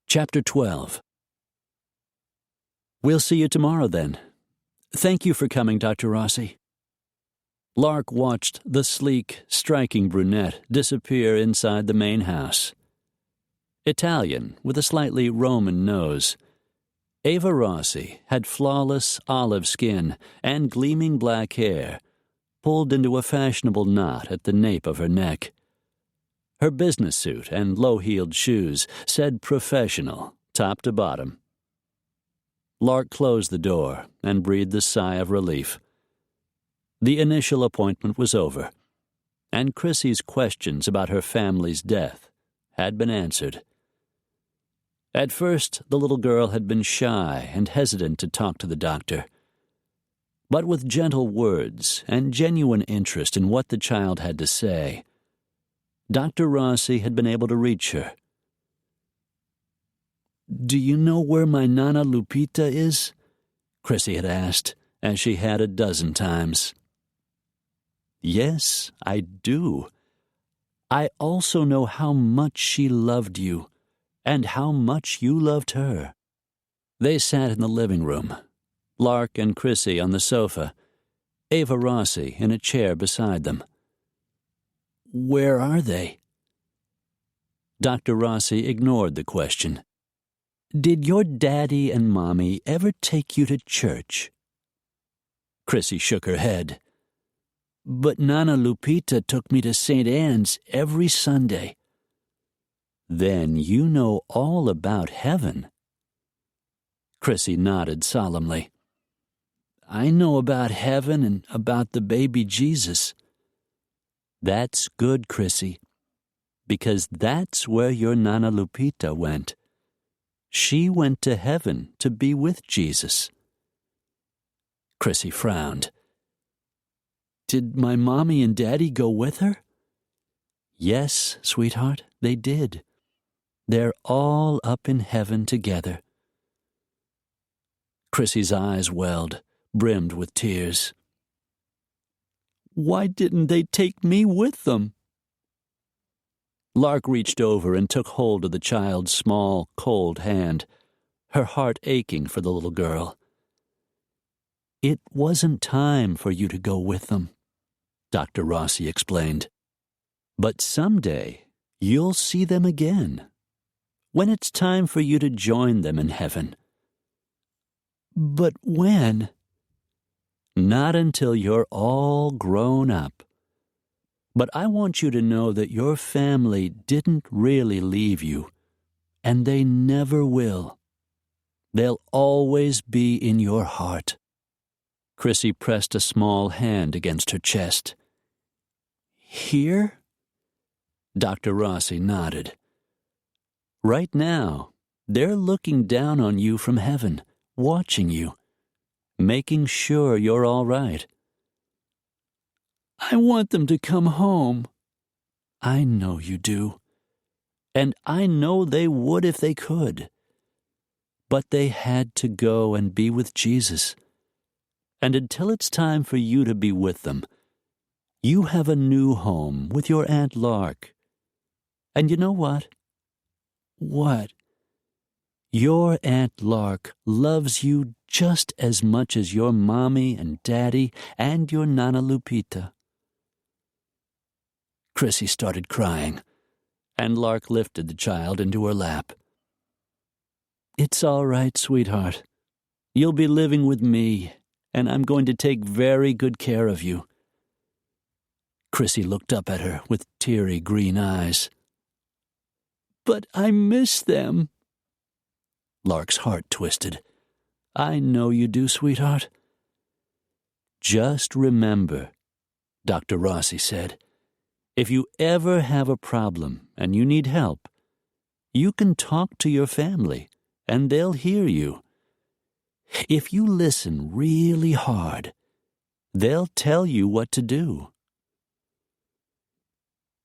Chapter 12. We'll see you tomorrow, then. Thank you for coming, Dr. Rossi. Lark watched the sleek, striking brunette disappear inside the main house. Italian, with a slightly Roman nose, Ava Rossi had flawless olive skin and gleaming black hair, pulled into a fashionable knot at the nape of her neck. Her business suit and low-heeled shoes said professional, top to bottom. Lark closed the door and breathed a sigh of relief. The initial appointment was over, and Chrissy's questions about her family's death had been answered. At first, the little girl had been shy and hesitant to talk to the doctor. But with gentle words and genuine interest in what the child had to say, Dr. Rossi had been able to reach her. "Do you know where my Nana Lupita is?" Chrissy had asked, as she had a dozen times. "Yes, I do. I also know how much she loved you, and how much you loved her." They sat in the living room, Lark and Chrissy on the sofa, Ava Rossi in a chair beside them. "Where are they?" Dr. Rossi ignored the question. "Did your daddy and mommy ever take you to church?" Chrissy shook her head. "But Nana Lupita took me to St. Anne's every Sunday." "Then you know all about heaven." Chrissy nodded solemnly. "I know about heaven and about the baby Jesus." "That's good, Chrissy, because that's where your Nana Lupita went. She went to heaven to be with Jesus." Chrissy frowned. "Did my mommy and daddy go with her?" "Yes, sweetheart, they did. They're all up in heaven together." Chrissy's eyes welled, brimmed with tears. "Why didn't they take me with them?" Lark reached over and took hold of the child's small, cold hand, her heart aching for the little girl. "It wasn't time for you to go with them," Dr. Rossi explained. "But someday you'll see them again, when it's time for you to join them in heaven." "But when?" "Not until you're all grown up. But I want you to know that your family didn't really leave you, and they never will. They'll always be in your heart." Chrissy pressed a small hand against her chest. "Here?" Dr. Rossi nodded. "Right now, they're looking down on you from heaven, watching you, making sure you're all right." "I want them to come home." "I know you do. And I know they would if they could. But they had to go and be with Jesus. And until it's time for you to be with them, you have a new home with your Aunt Lark. And you know what?" "What?" "Your Aunt Lark loves you just as much as your mommy and daddy and your Nana Lupita." Chrissy started crying, and Lark lifted the child into her lap. "It's all right, sweetheart. You'll be living with me, and I'm going to take very good care of you." Chrissy looked up at her with teary green eyes. "But I miss them." Lark's heart twisted. "I know you do, sweetheart." "Just remember," Dr. Rossi said, "if you ever have a problem and you need help, you can talk to your family and they'll hear you. If you listen really hard, they'll tell you what to do."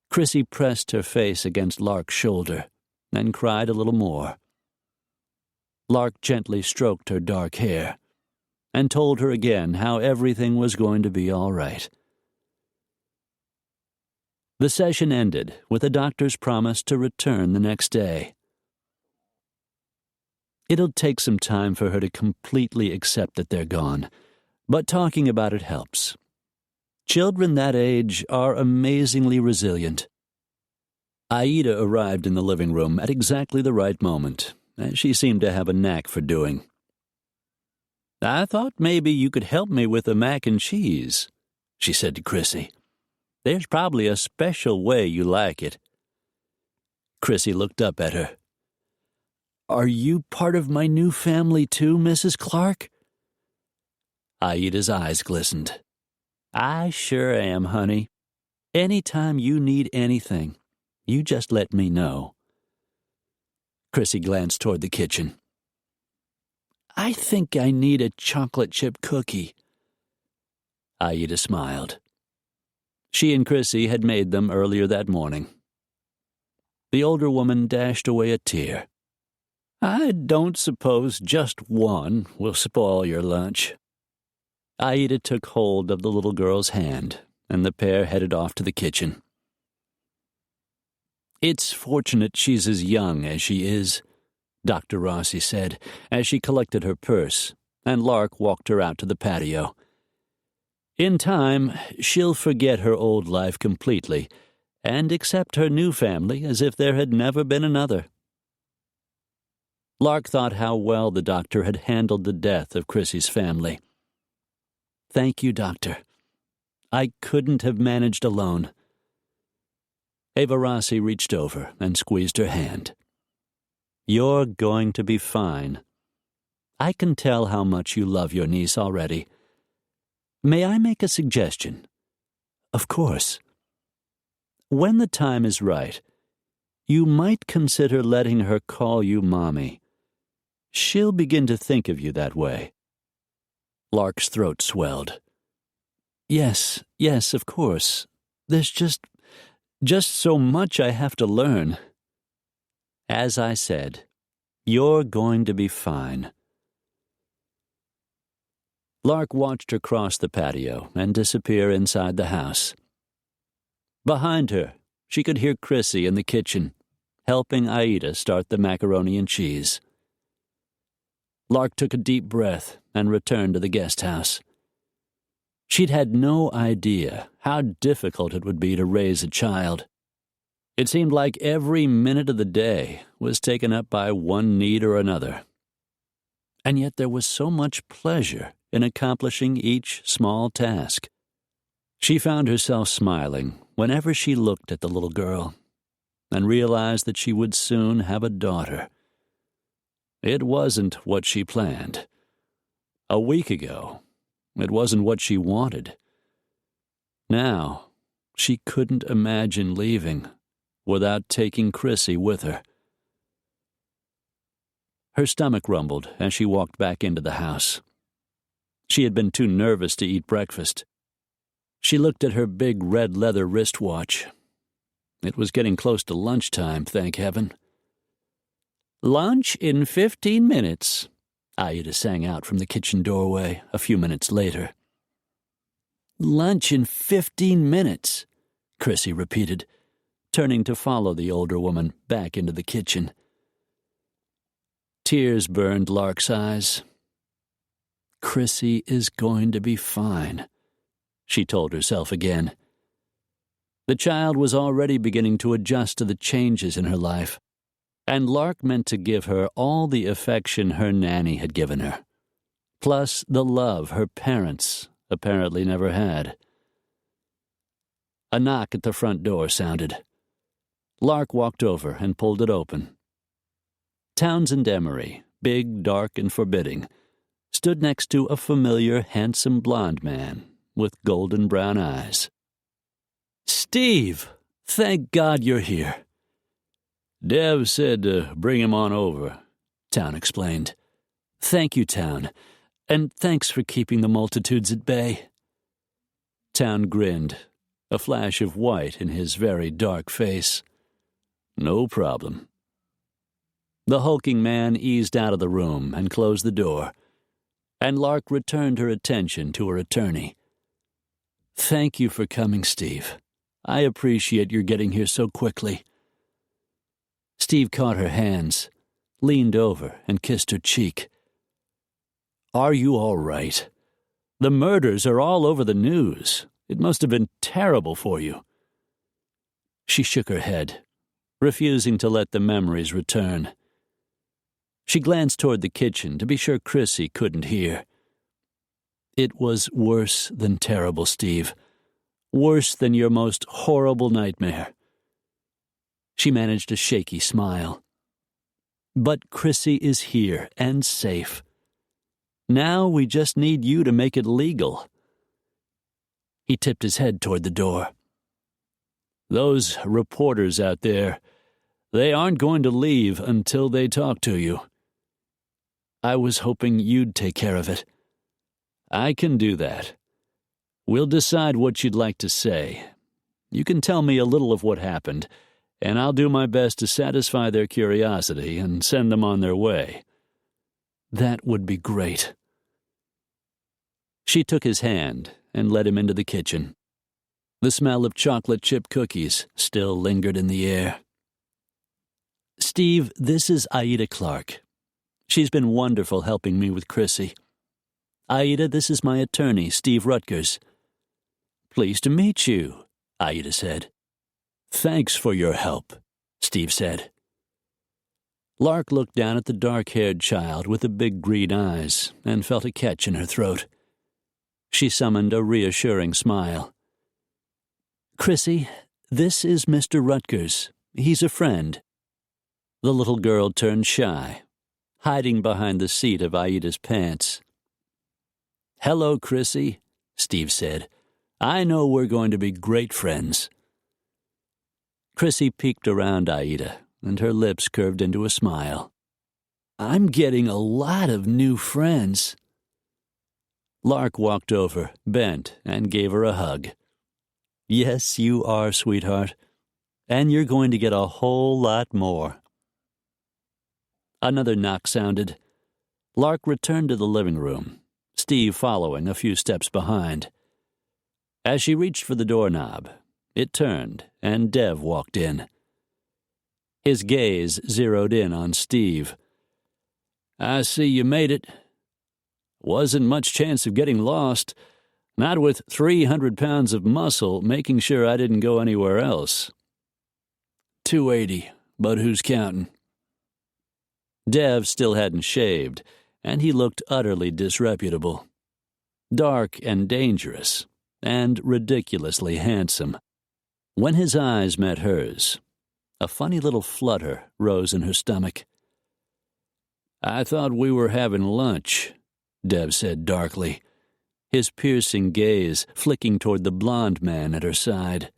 Chrissy pressed her face against Lark's shoulder and cried a little more. Lark gently stroked her dark hair and told her again how everything was going to be all right. The session ended with the doctor's promise to return the next day. It'll take some time for her to completely accept that they're gone, but talking about it helps. Children that age are amazingly resilient. Aida arrived in the living room at exactly the right moment, as she seemed to have a knack for doing. "I thought maybe you could help me with the mac and cheese," she said to Chrissy. "There's probably a special way you like it." Chrissy looked up at her. "Are you part of my new family too, Mrs. Clark?" Aida's eyes glistened. "I sure am, honey. Anytime you need anything, you just let me know." Chrissy glanced toward the kitchen. "I think I need a chocolate chip cookie." Aida smiled. She and Chrissy had made them earlier that morning. The older woman dashed away a tear. "I don't suppose just one will spoil your lunch." Aida took hold of the little girl's hand, and the pair headed off to the kitchen. "It's fortunate she's as young as she is," Dr. Rossi said, as she collected her purse, and Lark walked her out to the patio. "In time, she'll forget her old life completely, and accept her new family as if there had never been another." Lark thought how well the doctor had handled the death of Chrissy's family. "Thank you, Doctor. I couldn't have managed alone." Eva Rossi reached over and squeezed her hand. "You're going to be fine. I can tell how much you love your niece already. May I make a suggestion?" "Of course." "When the time is right, you might consider letting her call you Mommy. She'll begin to think of you that way." Lark's throat swelled. Yes, of course. There's just so much I have to learn." "As I said, you're going to be fine." Lark watched her cross the patio and disappear inside the house. Behind her, she could hear Chrissy in the kitchen, helping Aida start the macaroni and cheese. Lark took a deep breath and returned to the guest house. She'd had no idea how difficult it would be to raise a child. It seemed like every minute of the day was taken up by one need or another. And yet there was so much pleasure in accomplishing each small task. She found herself smiling whenever she looked at the little girl and realized that she would soon have a daughter. It wasn't what she planned. A week ago, it wasn't what she wanted. Now, she couldn't imagine leaving without taking Chrissy with her. Her stomach rumbled as she walked back into the house. She had been too nervous to eat breakfast. She looked at her big red leather wristwatch. It was getting close to lunchtime, thank heaven. "Lunch in 15 minutes, Aida sang out from the kitchen doorway a few minutes later. "Lunch in 15 minutes, Chrissy repeated, turning to follow the older woman back into the kitchen. Tears burned Lark's eyes. "Chrissy is going to be fine," she told herself again. The child was already beginning to adjust to the changes in her life, and Lark meant to give her all the affection her nanny had given her, plus the love her parents apparently never had. A knock at the front door sounded. Lark walked over and pulled it open. Townsend Emery, big, dark, and forbidding, stood next to a familiar, handsome blond man with golden brown eyes. "Steve, thank God you're here." "Dev said to bring him on over," Town explained. "Thank you, Town, and thanks for keeping the multitudes at bay." Town grinned, a flash of white in his very dark face. "No problem." The hulking man eased out of the room and closed the door, and Lark returned her attention to her attorney. "Thank you for coming, Steve. I appreciate your getting here so quickly." Steve caught her hands, leaned over, and kissed her cheek. "Are you all right? The murders are all over the news. It must have been terrible for you." She shook her head, refusing to let the memories return. She glanced toward the kitchen to be sure Chrissy couldn't hear. "It was worse than terrible, Steve. Worse than your most horrible nightmare." She managed a shaky smile. "But Chrissy is here and safe. Now we just need you to make it legal." He tipped his head toward the door. "Those reporters out there, they aren't going to leave until they talk to you. I was hoping you'd take care of it. I can do that. We'll decide what you'd like to say. You can tell me a little of what happened, and I'll do my best to satisfy their curiosity and send them on their way." "That would be great." She took his hand and led him into the kitchen. The smell of chocolate chip cookies still lingered in the air. "Steve, this is Aida Clark. She's been wonderful helping me with Chrissy. Aida, this is my attorney, Steve Rutgers." "Pleased to meet you," Aida said. "Thanks for your help," Steve said. Lark looked down at the dark-haired child with the big green eyes and felt a catch in her throat. She summoned a reassuring smile. "Chrissy, this is Mr. Rutgers. He's a friend." The little girl turned shy, hiding behind the seat of Aida's pants. "Hello, Chrissy," Steve said. "I know we're going to be great friends." Chrissy peeked around Aida, and her lips curved into a smile. "I'm getting a lot of new friends." Lark walked over, bent, and gave her a hug. "Yes, you are, sweetheart. And you're going to get a whole lot more." Another knock sounded. Lark returned to the living room, Steve following a few steps behind. As she reached for the doorknob, it turned, and Dev walked in. His gaze zeroed in on Steve. "I see you made it. Wasn't much chance of getting lost, not with 300 pounds of muscle making sure I didn't go anywhere else." 280, but who's counting? Dev still hadn't shaved, and he looked utterly disreputable. Dark and dangerous, and ridiculously handsome. When his eyes met hers, a funny little flutter rose in her stomach. "I thought we were having lunch," Dev said darkly, his piercing gaze flicking toward the blond man at her side.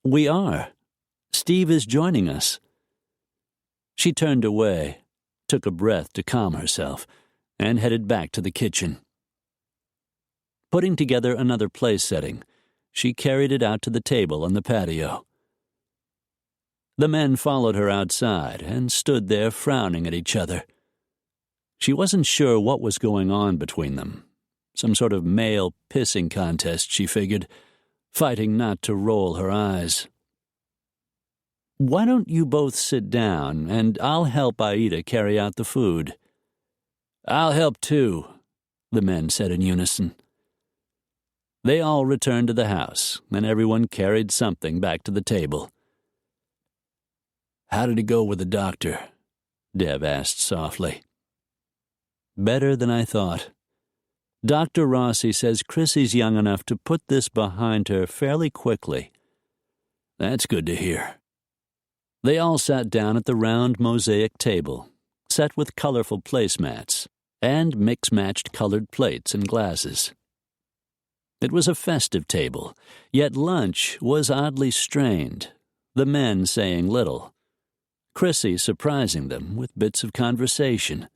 "We are. Steve is joining us." She turned away, took a breath to calm herself, and headed back to the kitchen. Putting together another place setting, she carried it out to the table on the patio. The men followed her outside and stood there frowning at each other. She wasn't sure what was going on between them. Some sort of male pissing contest, she figured, fighting not to roll her eyes. "Why don't you both sit down, and I'll help Aida carry out the food." "I'll help too," the men said in unison. They all returned to the house, and everyone carried something back to the table. "How did it go with the doctor?" Dev asked softly. "Better than I thought. Dr. Rossi says Chrissy's young enough to put this behind her fairly quickly." "That's good to hear." They all sat down at the round mosaic table, set with colorful placemats, and mix-matched colored plates and glasses. It was a festive table, yet lunch was oddly strained, the men saying little, Chrissy surprising them with bits of conversation.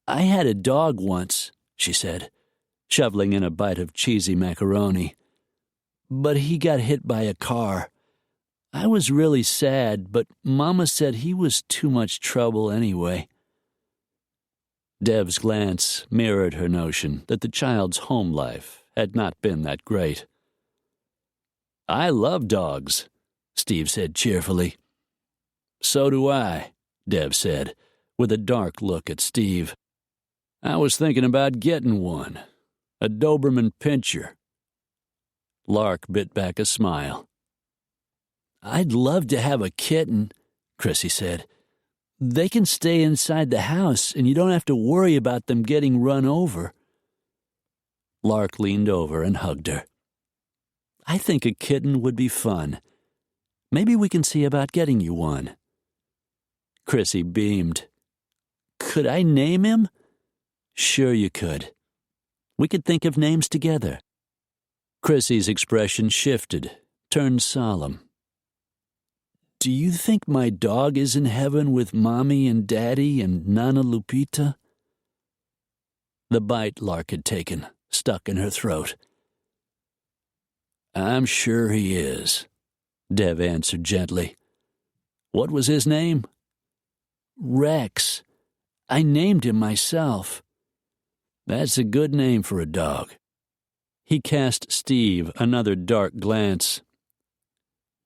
"I had a dog once," she said, shoveling in a bite of cheesy macaroni. "But he got hit by a car. I was really sad, but Mama said he was too much trouble anyway. Dev's glance mirrored her notion that the child's home life had not been that great. I love dogs, Steve said cheerfully. So do I, Dev said, with a dark look at Steve. I was thinking about getting one, a Doberman Pinscher. Lark bit back a smile. I'd love to have a kitten, Chrissy said. They can stay inside the house, and you don't have to worry about them getting run over. Lark leaned over and hugged her. I think a kitten would be fun. Maybe we can see about getting you one. Chrissy beamed. Could I name him? Sure you could. We could think of names together. Chrissy's expression shifted, turned solemn. Do you think my dog is in heaven with Mommy and Daddy and Nana Lupita? The bite Lark had taken stuck in her throat. I'm sure he is, Dev answered gently. What was his name? Rex. I named him myself. That's a good name for a dog. He cast Steve another dark glance.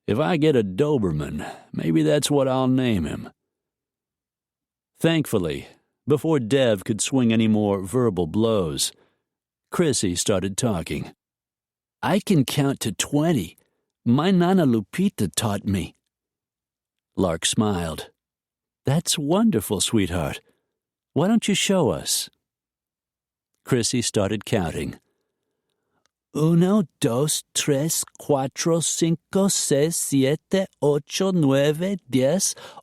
If I get a Doberman, maybe that's what I'll name him. Thankfully, before Dev could swing any more verbal blows, Chrissy started talking. I can count to 20. My Nana Lupita taught me. Lark smiled. That's wonderful, sweetheart. Why don't you show us? Chrissy started counting. 1, 2, 3, 4, 5, 6, 7, 8, 9, 10,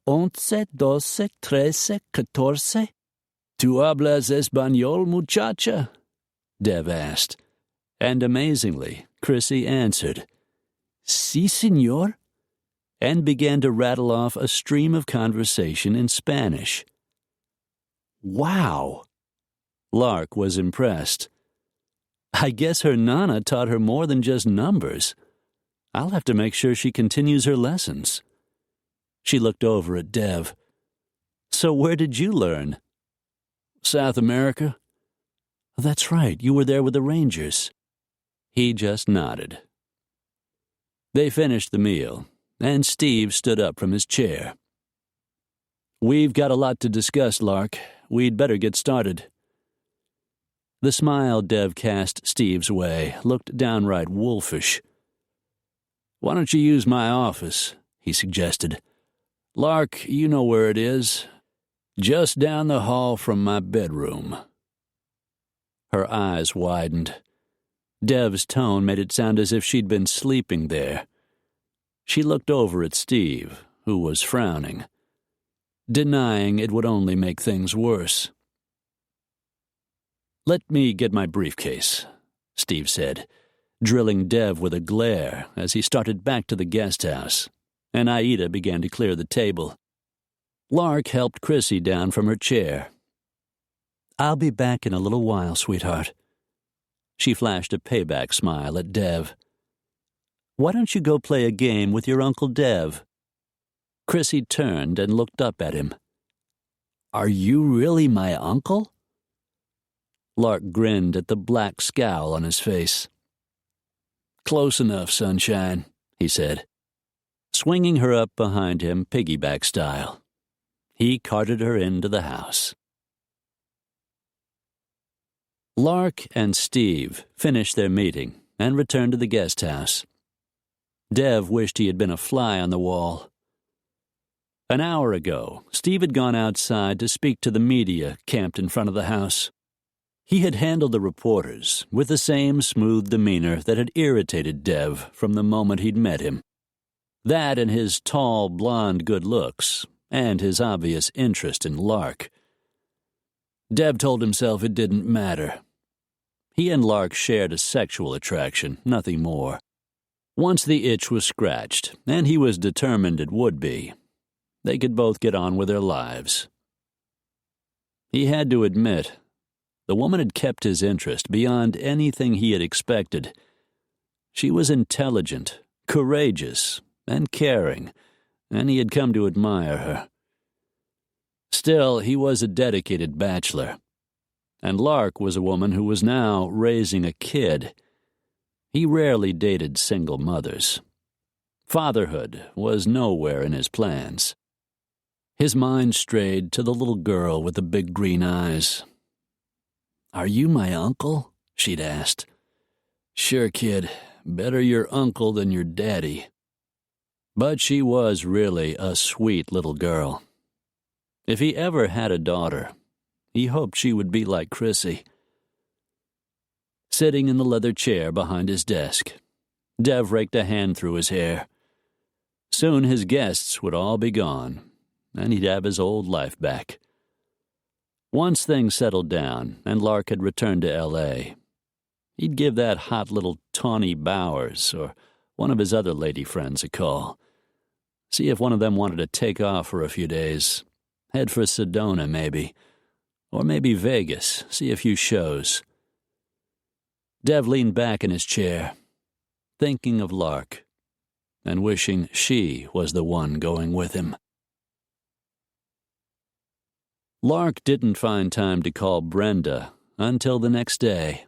11, 12, 13, 14. ¿Tú hablas español, muchacha? Dev asked. And amazingly, Chrissy answered, Sí, señor, and began to rattle off a stream of conversation in Spanish. Wow! Lark was impressed. I guess her Nana taught her more than just numbers. I'll have to make sure she continues her lessons. She looked over at Dev. So where did you learn? South America. That's right, you were there with the Rangers. He just nodded. They finished the meal, and Steve stood up from his chair. We've got a lot to discuss, Lark. We'd better get started. The smile Dev cast Steve's way looked downright wolfish. Why don't you use my office? He suggested. Lark, you know where it is. Just down the hall from my bedroom. Her eyes widened. Dev's tone made it sound as if she'd been sleeping there. She looked over at Steve, who was frowning, denying it would only make things worse. Let me get my briefcase, Steve said, drilling Dev with a glare as he started back to the guest house, and Aida began to clear the table. Lark helped Chrissy down from her chair. I'll be back in a little while, sweetheart. She flashed a payback smile at Dev. Why don't you go play a game with your Uncle Dev? Chrissy turned and looked up at him. Are you really my uncle? Lark grinned at the black scowl on his face. Close enough, sunshine, he said, swinging her up behind him piggyback style. He carted her into the house. Lark and Steve finished their meeting and returned to the guest house. Dev wished he had been a fly on the wall. An hour ago, Steve had gone outside to speak to the media camped in front of the house. He had handled the reporters with the same smooth demeanor that had irritated Dev from the moment he'd met him. That and his tall, blonde good looks, and his obvious interest in Lark. Dev told himself it didn't matter. He and Lark shared a sexual attraction, nothing more. Once the itch was scratched, and he was determined it would be, they could both get on with their lives. He had to admit, the woman had kept his interest beyond anything he had expected. She was intelligent, courageous, and caring, and he had come to admire her. Still, he was a dedicated bachelor, and Lark was a woman who was now raising a kid. He rarely dated single mothers. Fatherhood was nowhere in his plans. His mind strayed to the little girl with the big green eyes. "Are you my uncle?" she'd asked. "Sure, kid. Better your uncle than your daddy." But she was really a sweet little girl. If he ever had a daughter, he hoped she would be like Chrissy. Sitting in the leather chair behind his desk, Dev raked a hand through his hair. Soon his guests would all be gone, and he'd have his old life back. Once things settled down and Lark had returned to L.A., he'd give that hot little Tawny Bowers or one of his other lady friends a call. See if one of them wanted to take off for a few days. Head for Sedona, maybe. Or maybe Vegas, see a few shows. Dev leaned back in his chair, thinking of Lark, and wishing she was the one going with him. Lark didn't find time to call Brenda until the next day.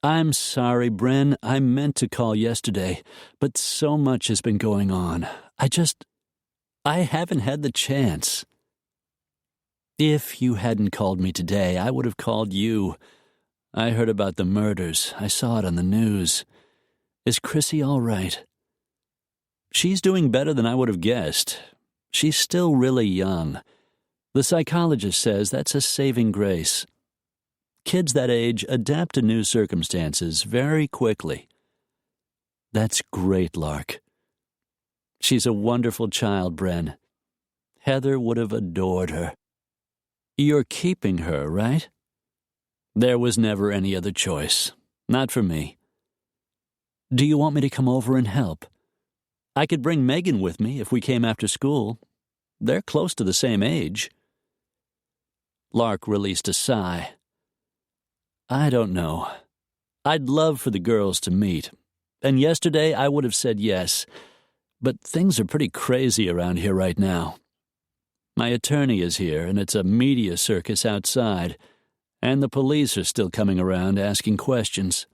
"I'm sorry, Bren. I meant to call yesterday, but so much has been going on. I haven't had the chance." "If you hadn't called me today, I would have called you. I heard about the murders. I saw it on the news. Is Chrissy all right?" "She's doing better than I would have guessed. She's still really young. The psychologist says that's a saving grace. Kids that age adapt to new circumstances very quickly." "That's great, Lark. She's a wonderful child, Bren. Heather would have adored her." "You're keeping her, right?" "There was never any other choice. Not for me." "Do you want me to come over and help? I could bring Megan with me if we came after school. They're close to the same age." Lark released a sigh. "I don't know. I'd love for the girls to meet, and yesterday I would have said yes, but things are pretty crazy around here right now. My attorney is here, and it's a media circus outside, and the police are still coming around asking questions."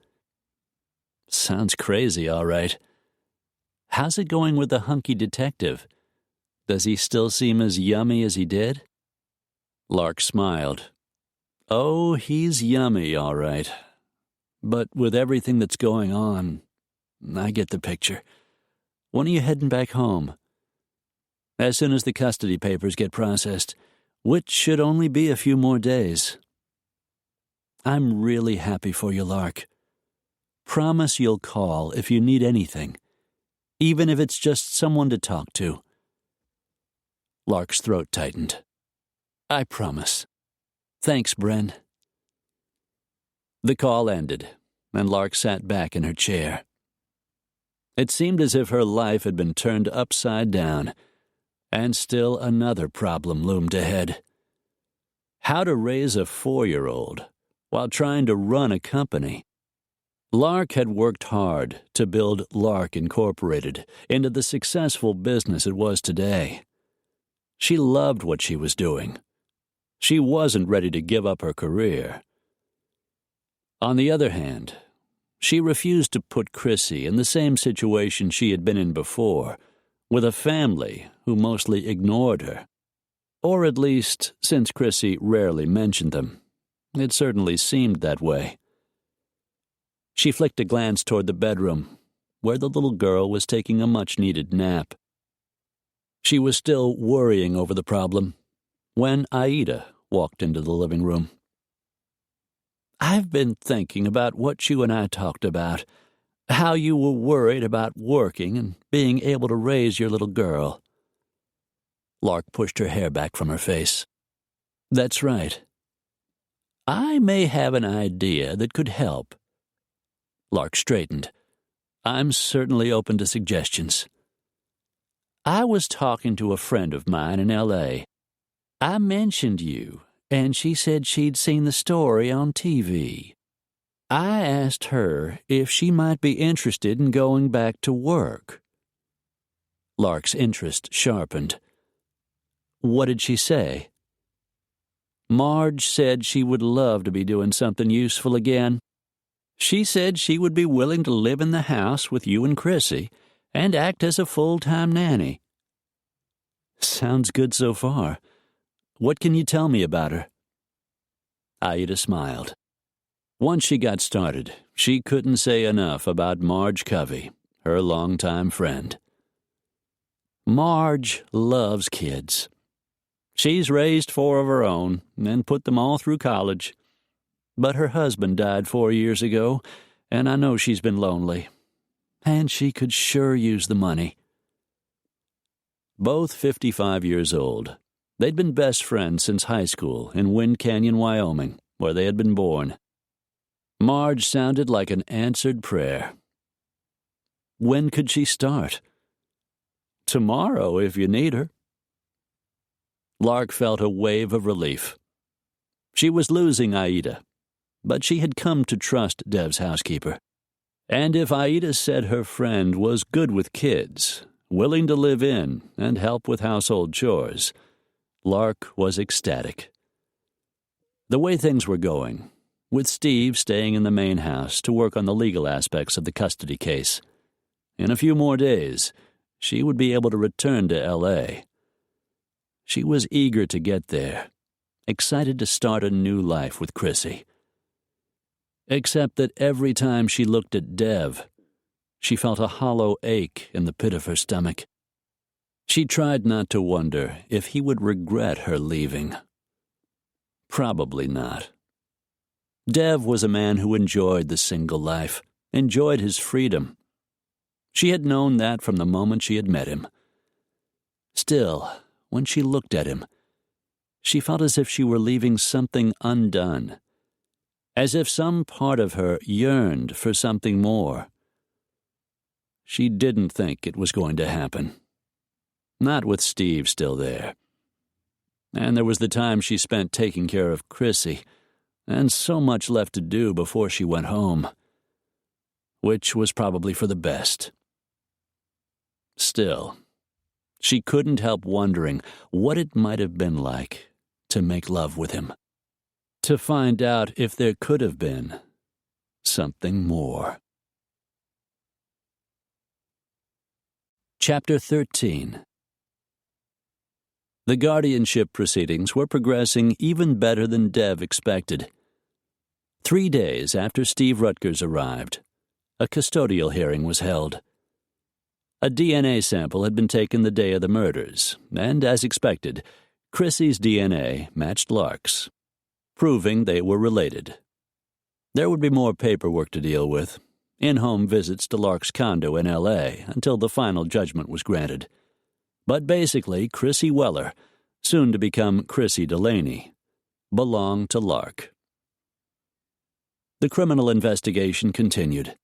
"Sounds crazy, all right. How's it going with the hunky detective? Does he still seem as yummy as he did?" Lark smiled. "Oh, he's yummy, all right. But with everything that's going on, I get the picture. When are you heading back home?" "As soon as the custody papers get processed, which should only be a few more days." "I'm really happy for you, Lark. Promise you'll call if you need anything, even if it's just someone to talk to." Lark's throat tightened. "I promise. Thanks, Bren." The call ended, and Lark sat back in her chair. It seemed as if her life had been turned upside down, and still another problem loomed ahead. How to raise a 4-year-old while trying to run a company. Lark had worked hard to build Lark Incorporated into the successful business it was today. She loved what she was doing. She wasn't ready to give up her career. On the other hand, she refused to put Chrissy in the same situation she had been in before, with a family who mostly ignored her. Or at least, since Chrissy rarely mentioned them, it certainly seemed that way. She flicked a glance toward the bedroom, where the little girl was taking a much-needed nap. She was still worrying over the problem when Aida walked into the living room. "I've been thinking about what you and I talked about, how you were worried about working and being able to raise your little girl." Lark pushed her hair back from her face. "That's right. I may have an idea that could help." Lark straightened. "I'm certainly open to suggestions." "I was talking to a friend of mine in L.A. I mentioned you, and she said she'd seen the story on TV. I asked her if she might be interested in going back to work. Lark's interest sharpened. What did she say? Marge said she would love to be doing something useful again. She said she would be willing to live in the house with you and Chrissy and act as a full-time nanny. Sounds good so far. What can you tell me about her? Aida smiled. Once she got started, she couldn't say enough about Marge Covey, her longtime friend. Marge loves kids. She's raised 4 of her own and put them all through college. But her husband died 4 years ago, and I know she's been lonely. And she could sure use the money. Both 55 years old, they'd been best friends since high school in Wind Canyon, Wyoming, where they had been born. Marge sounded like an answered prayer. When could she start? Tomorrow, if you need her. Lark felt a wave of relief. She was losing Aida, but she had come to trust Dev's housekeeper. And if Aida said her friend was good with kids, willing to live in and help with household chores, Lark was ecstatic. The way things were going, with Steve staying in the main house to work on the legal aspects of the custody case, in a few more days, she would be able to return to L.A. She was eager to get there, excited to start a new life with Chrissy. Except that every time she looked at Dev, she felt a hollow ache in the pit of her stomach. She tried not to wonder if he would regret her leaving. Probably not. Dev was a man who enjoyed the single life, enjoyed his freedom. She had known that from the moment she had met him. Still, when she looked at him, she felt as if she were leaving something undone, as if some part of her yearned for something more. She didn't think it was going to happen. Not with Steve still there. And there was the time she spent taking care of Chrissy, and so much left to do before she went home, which was probably for the best. Still, she couldn't help wondering what it might have been like to make love with him, to find out if there could have been something more. Chapter 13. The guardianship proceedings were progressing even better than Dev expected. 3 days after Steve Rutgers arrived, a custodial hearing was held. A DNA sample had been taken the day of the murders, and as expected, Chrissy's DNA matched Lark's, proving they were related. There would be more paperwork to deal with, in-home visits to Lark's condo in L.A. until the final judgment was granted. But basically, Chrissy Weller, soon to become Chrissy Delaney, belonged to Lark. The criminal investigation continued.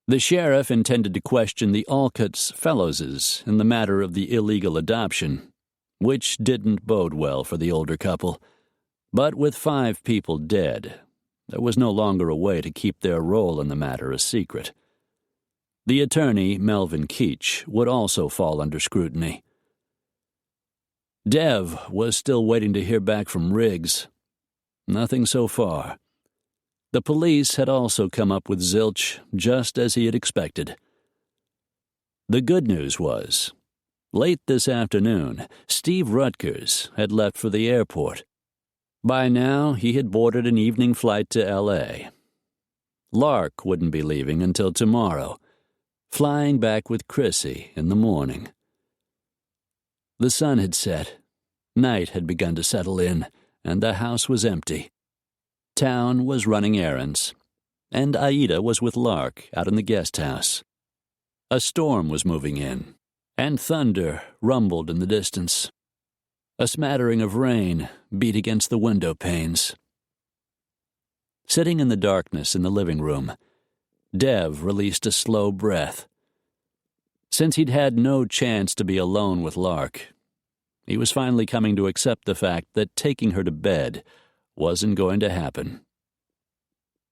The sheriff intended to question the Alcott's Fellowses in the matter of the illegal adoption, which didn't bode well for the older couple. But with 5 people dead, there was no longer a way to keep their role in the matter a secret. The attorney, Melvin Keach, would also fall under scrutiny. Dev was still waiting to hear back from Riggs. Nothing so far. The police had also come up with zilch, just as he had expected. The good news was, late this afternoon, Steve Rutgers had left for the airport. By now, he had boarded an evening flight to L.A. Lark wouldn't be leaving until tomorrow, flying back with Chrissy in the morning. The sun had set, night had begun to settle in, and the house was empty. Town was running errands, and Aida was with Lark out in the guest house. A storm was moving in, and thunder rumbled in the distance. A smattering of rain beat against the window panes. Sitting in the darkness in the living room, Dev released a slow breath. Since he'd had no chance to be alone with Lark, he was finally coming to accept the fact that taking her to bed wasn't going to happen.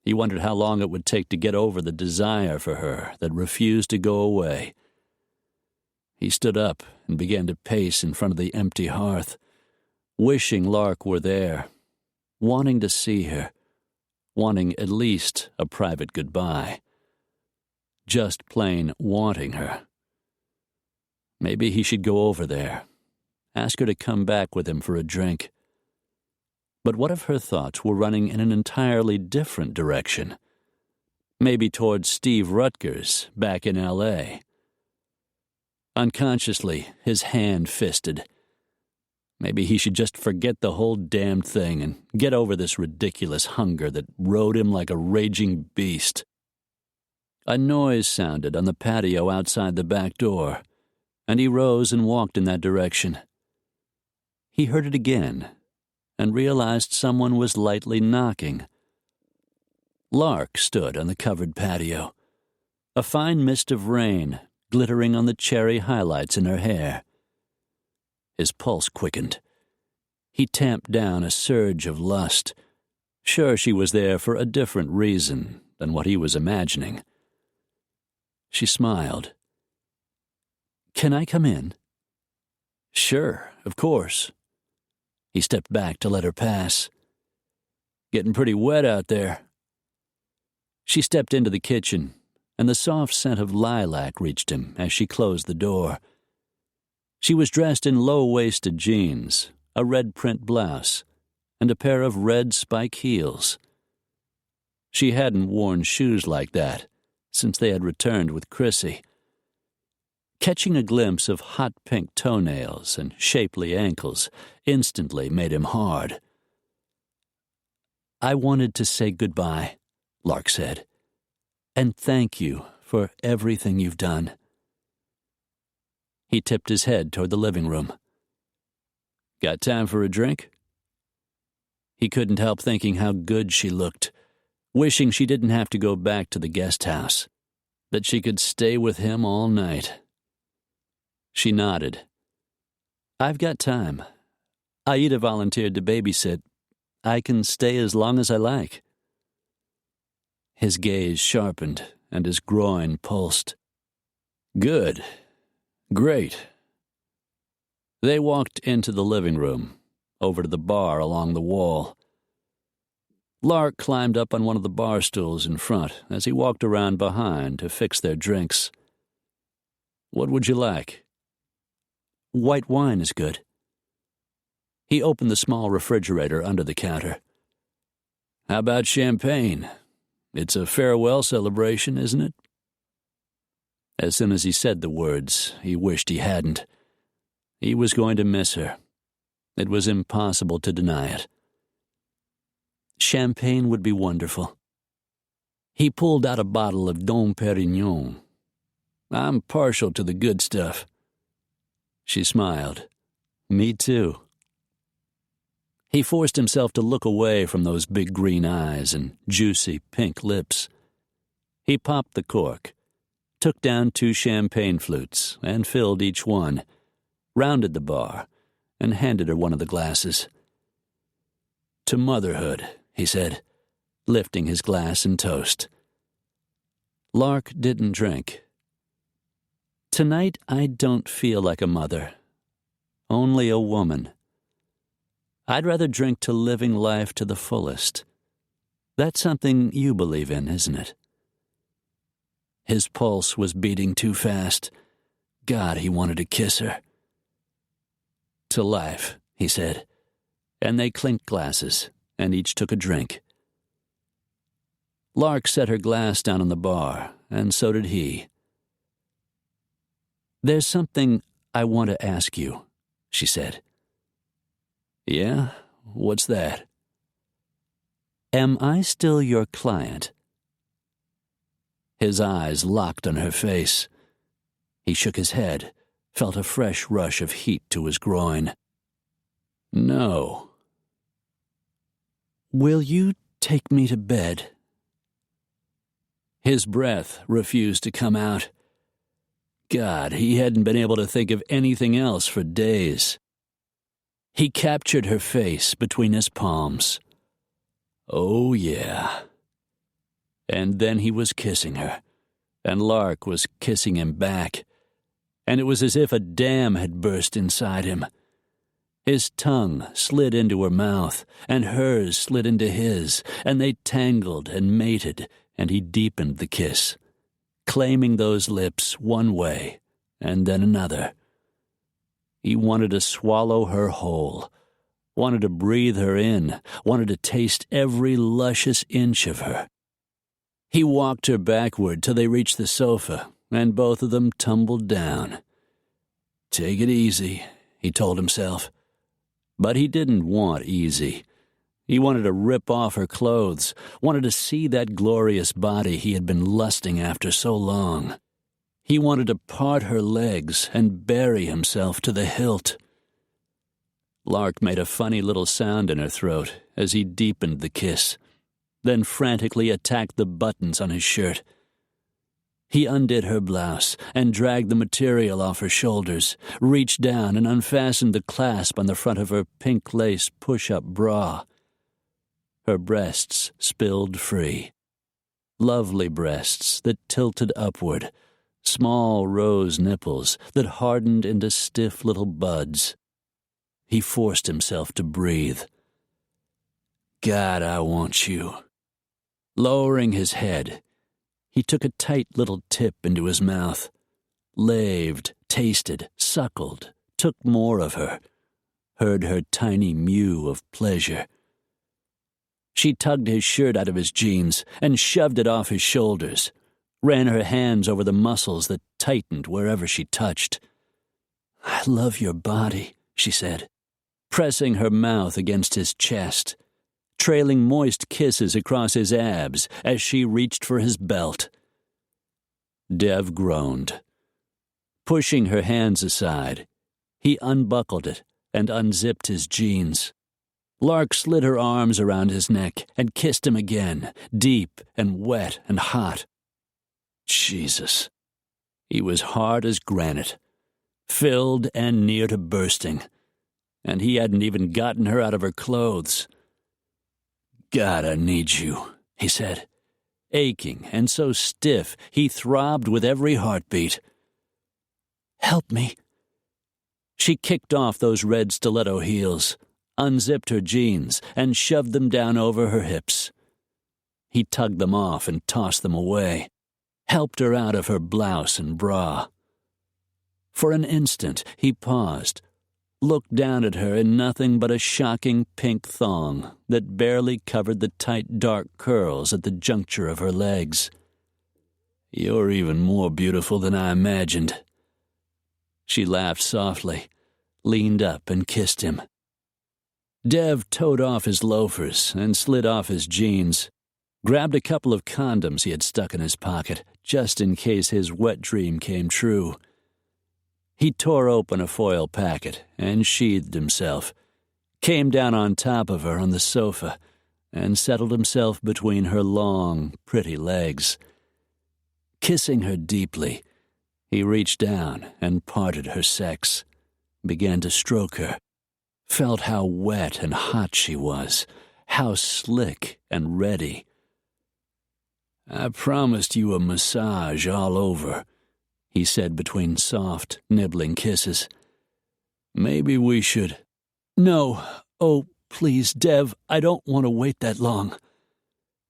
He wondered how long it would take to get over the desire for her that refused to go away. He stood up and began to pace in front of the empty hearth, wishing Lark were there, wanting to see her, wanting at least a private goodbye. Just plain wanting her. Maybe he should go over there, ask her to come back with him for a drink. But what if her thoughts were running in an entirely different direction? Maybe towards Steve Rutgers back in L.A. Unconsciously, his hand fisted. Maybe he should just forget the whole damned thing and get over this ridiculous hunger that rode him like a raging beast. A noise sounded on the patio outside the back door, and he rose and walked in that direction. He heard it again and realized someone was lightly knocking. Lark stood on the covered patio, a fine mist of rain glittering on the cherry highlights in her hair. His pulse quickened. He tamped down a surge of lust, sure she was there for a different reason than what he was imagining. She smiled. "Can I come in?" "Sure, of course." He stepped back to let her pass. "Getting pretty wet out there." She stepped into the kitchen, and the soft scent of lilac reached him as she closed the door. She was dressed in low-waisted jeans, a red print blouse, and a pair of red spike heels. She hadn't worn shoes like that since they had returned with Chrissy. Catching a glimpse of hot pink toenails and shapely ankles instantly made him hard. "I wanted to say goodbye," Lark said, "and thank you for everything you've done." He tipped his head toward the living room. "Got time for a drink?" He couldn't help thinking how good she looked, wishing she didn't have to go back to the guest house, that she could stay with him all night. She nodded. "I've got time. Aida volunteered to babysit. I can stay as long as I like." His gaze sharpened and his groin pulsed. "Good. Great." They walked into the living room, over to the bar along the wall. Lark climbed up on one of the bar stools in front as he walked around behind to fix their drinks. "What would you like?" "White wine is good." He opened the small refrigerator under the counter. "How about champagne? It's a farewell celebration, isn't it?" As soon as he said the words, he wished he hadn't. He was going to miss her. It was impossible to deny it. Champagne would be wonderful. He pulled out a bottle of Dom Perignon. "I'm partial to the good stuff." She smiled. "Me too." He forced himself to look away from those big green eyes and juicy pink lips. He popped the cork, took down 2 champagne flutes and filled each one, rounded the bar, and handed her one of the glasses. "To motherhood," he said, lifting his glass and toast. Lark didn't drink. "Tonight I don't feel like a mother. Only a woman. I'd rather drink to living life to the fullest. That's something you believe in, isn't it?" His pulse was beating too fast. God, he wanted to kiss her. "To life," he said, and they clinked glasses, and each took a drink. Lark set her glass down on the bar, and so did he. "There's something I want to ask you," she said. "Yeah? What's that?" "Am I still your client?" His eyes locked on her face. He shook his head, felt a fresh rush of heat to his groin. "No." "Will you take me to bed?" His breath refused to come out. God, he hadn't been able to think of anything else for days. He captured her face between his palms. Oh, yeah. And then he was kissing her, and Lark was kissing him back, and it was as if a dam had burst inside him. His tongue slid into her mouth, and hers slid into his, and they tangled and mated, and he deepened the kiss, claiming those lips one way and then another. He wanted to swallow her whole, wanted to breathe her in, wanted to taste every luscious inch of her. He walked her backward till they reached the sofa, and both of them tumbled down. "Take it easy," he told himself. But he didn't want easy. He wanted to rip off her clothes, wanted to see that glorious body he had been lusting after so long. He wanted to part her legs and bury himself to the hilt. Lark made a funny little sound in her throat as he deepened the kiss, then frantically attacked the buttons on his shirt. He undid her blouse and dragged the material off her shoulders, reached down and unfastened the clasp on the front of her pink lace push-up bra. Her breasts spilled free. Lovely breasts that tilted upward, small rose nipples that hardened into stiff little buds. He forced himself to breathe. "God, I want you." Lowering his head, he took a tight little tip into his mouth, laved, tasted, suckled, took more of her, heard her tiny mew of pleasure. She tugged his shirt out of his jeans and shoved it off his shoulders, ran her hands over the muscles that tightened wherever she touched. "I love your body," she said, pressing her mouth against his chest, trailing moist kisses across his abs as she reached for his belt. Dev groaned. Pushing her hands aside, he unbuckled it and unzipped his jeans. Lark slid her arms around his neck and kissed him again, deep and wet and hot. Jesus. He was hard as granite, filled and near to bursting, and he hadn't even gotten her out of her clothes. "God, I need you," he said, aching and so stiff he throbbed with every heartbeat. "Help me." She kicked off those red stiletto heels, unzipped her jeans, and shoved them down over her hips. He tugged them off and tossed them away, helped her out of her blouse and bra. For an instant he paused, looked down at her in nothing but a shocking pink thong that barely covered the tight dark curls at the juncture of her legs. "You're even more beautiful than I imagined." She laughed softly, leaned up and kissed him. Dev towed off his loafers and slid off his jeans, grabbed a couple of condoms he had stuck in his pocket just in case his wet dream came true. He tore open a foil packet and sheathed himself, came down on top of her on the sofa, and settled himself between her long, pretty legs. Kissing her deeply, he reached down and parted her sex, began to stroke her, felt how wet and hot she was, how slick and ready. "I promised you a massage all over," he said between soft, nibbling kisses. "Maybe we should—" "No. Oh, please, Dev, I don't want to wait that long."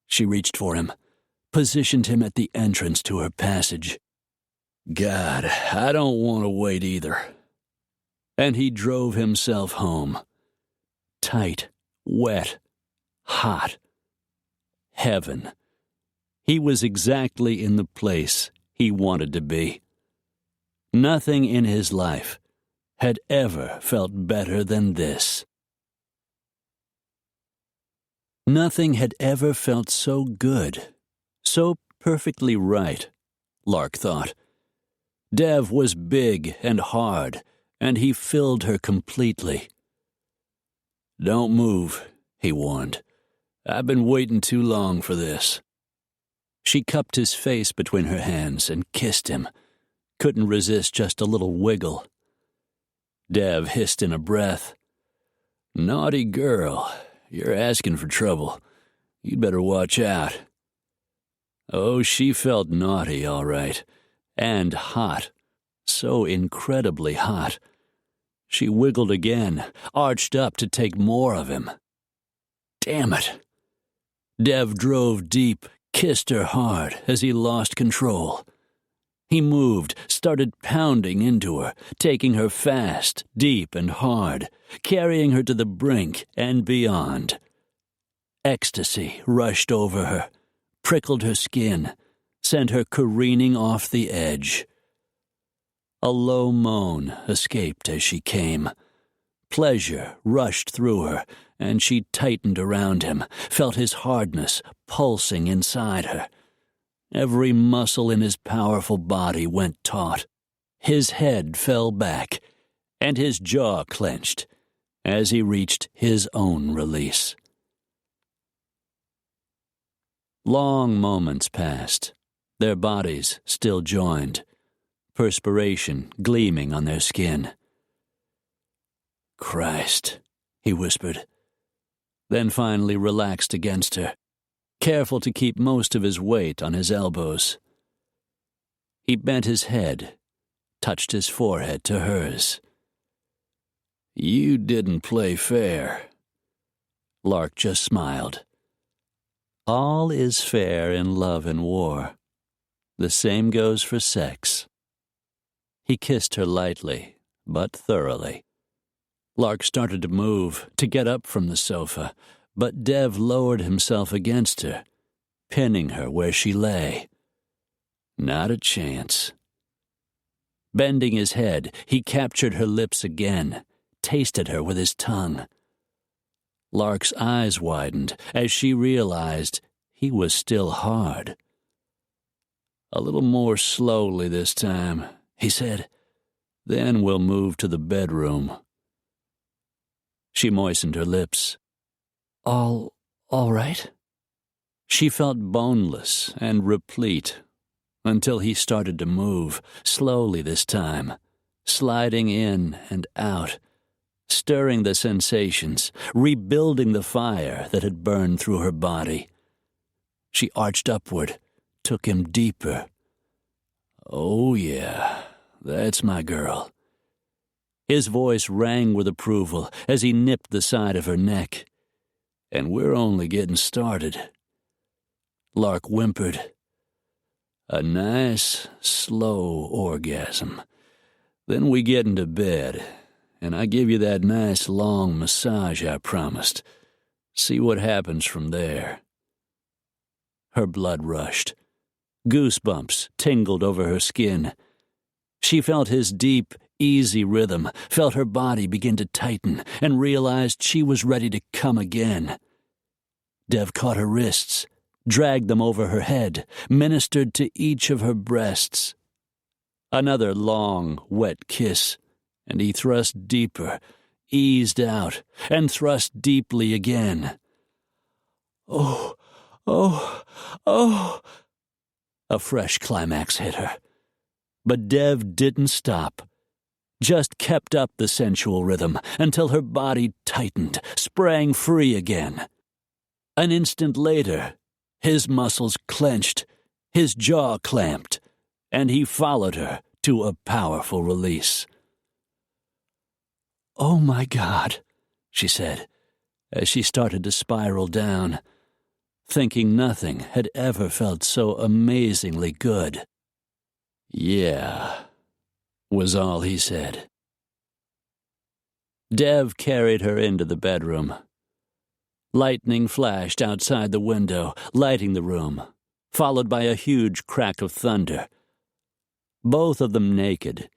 She reached for him, positioned him at the entrance to her passage. "God, I don't want to wait either." And he drove himself home. Tight, wet, hot. Heaven. He was exactly in the place he wanted to be. Nothing in his life had ever felt better than this. Nothing had ever felt so good, so perfectly right, Lark thought. Dev was big and hard, and he filled her completely. "Don't move," he warned. "I've been waiting too long for this." She cupped his face between her hands and kissed him. Couldn't resist just a little wiggle. Dev hissed in a breath. "Naughty girl, you're asking for trouble. You'd better watch out." Oh, she felt naughty, all right, and hot, so incredibly hot. She wiggled again, arched up to take more of him. Damn it! Dev drove deep, kissed her hard as he lost control. He moved, started pounding into her, taking her fast, deep, and hard, carrying her to the brink and beyond. Ecstasy rushed over her, prickled her skin, sent her careening off the edge. A low moan escaped as she came. Pleasure rushed through her, and she tightened around him, felt his hardness pulsing inside her. Every muscle in his powerful body went taut. His head fell back, and his jaw clenched as he reached his own release. Long moments passed, their bodies still joined, perspiration gleaming on their skin. "Christ," he whispered, then finally relaxed against her, careful to keep most of his weight on his elbows. He bent his head, touched his forehead to hers. "You didn't play fair." Lark just smiled. All is fair in love and war. The same goes for sex. He kissed her lightly, but thoroughly. Lark started to move, to get up from the sofa, but Dev lowered himself against her, pinning her where she lay. Not a chance. Bending his head, he captured her lips again, tasted her with his tongue. Lark's eyes widened as she realized he was still hard. "A little more slowly this time," he said. "Then we'll move to the bedroom." She moistened her lips. All right?" She felt boneless and replete until he started to move, slowly this time, sliding in and out, stirring the sensations, rebuilding the fire that had burned through her body. She arched upward, took him deeper. "Oh, yeah, that's my girl." His voice rang with approval as he nipped the side of her neck. "And we're only getting started." Lark whimpered. "A nice, slow orgasm. Then we get into bed, and I give you that nice long massage I promised. See what happens from there." Her blood rushed. Goosebumps tingled over her skin. She felt his deep, easy rhythm, felt her body begin to tighten, and realized she was ready to come again. Dev caught her wrists, dragged them over her head, ministered to each of her breasts. Another long, wet kiss, and he thrust deeper, eased out, and thrust deeply again. "Oh, oh, oh!" A fresh climax hit her. But Dev didn't stop, just kept up the sensual rhythm until her body tightened, sprang free again. An instant later, his muscles clenched, his jaw clamped, and he followed her to a powerful release. "Oh, my God," she said, as she started to spiral down, thinking nothing had ever felt so amazingly good. "Yeah," was all he said. Dev carried her into the bedroom. Lightning flashed outside the window, lighting the room, followed by a huge crack of thunder. Both of them naked,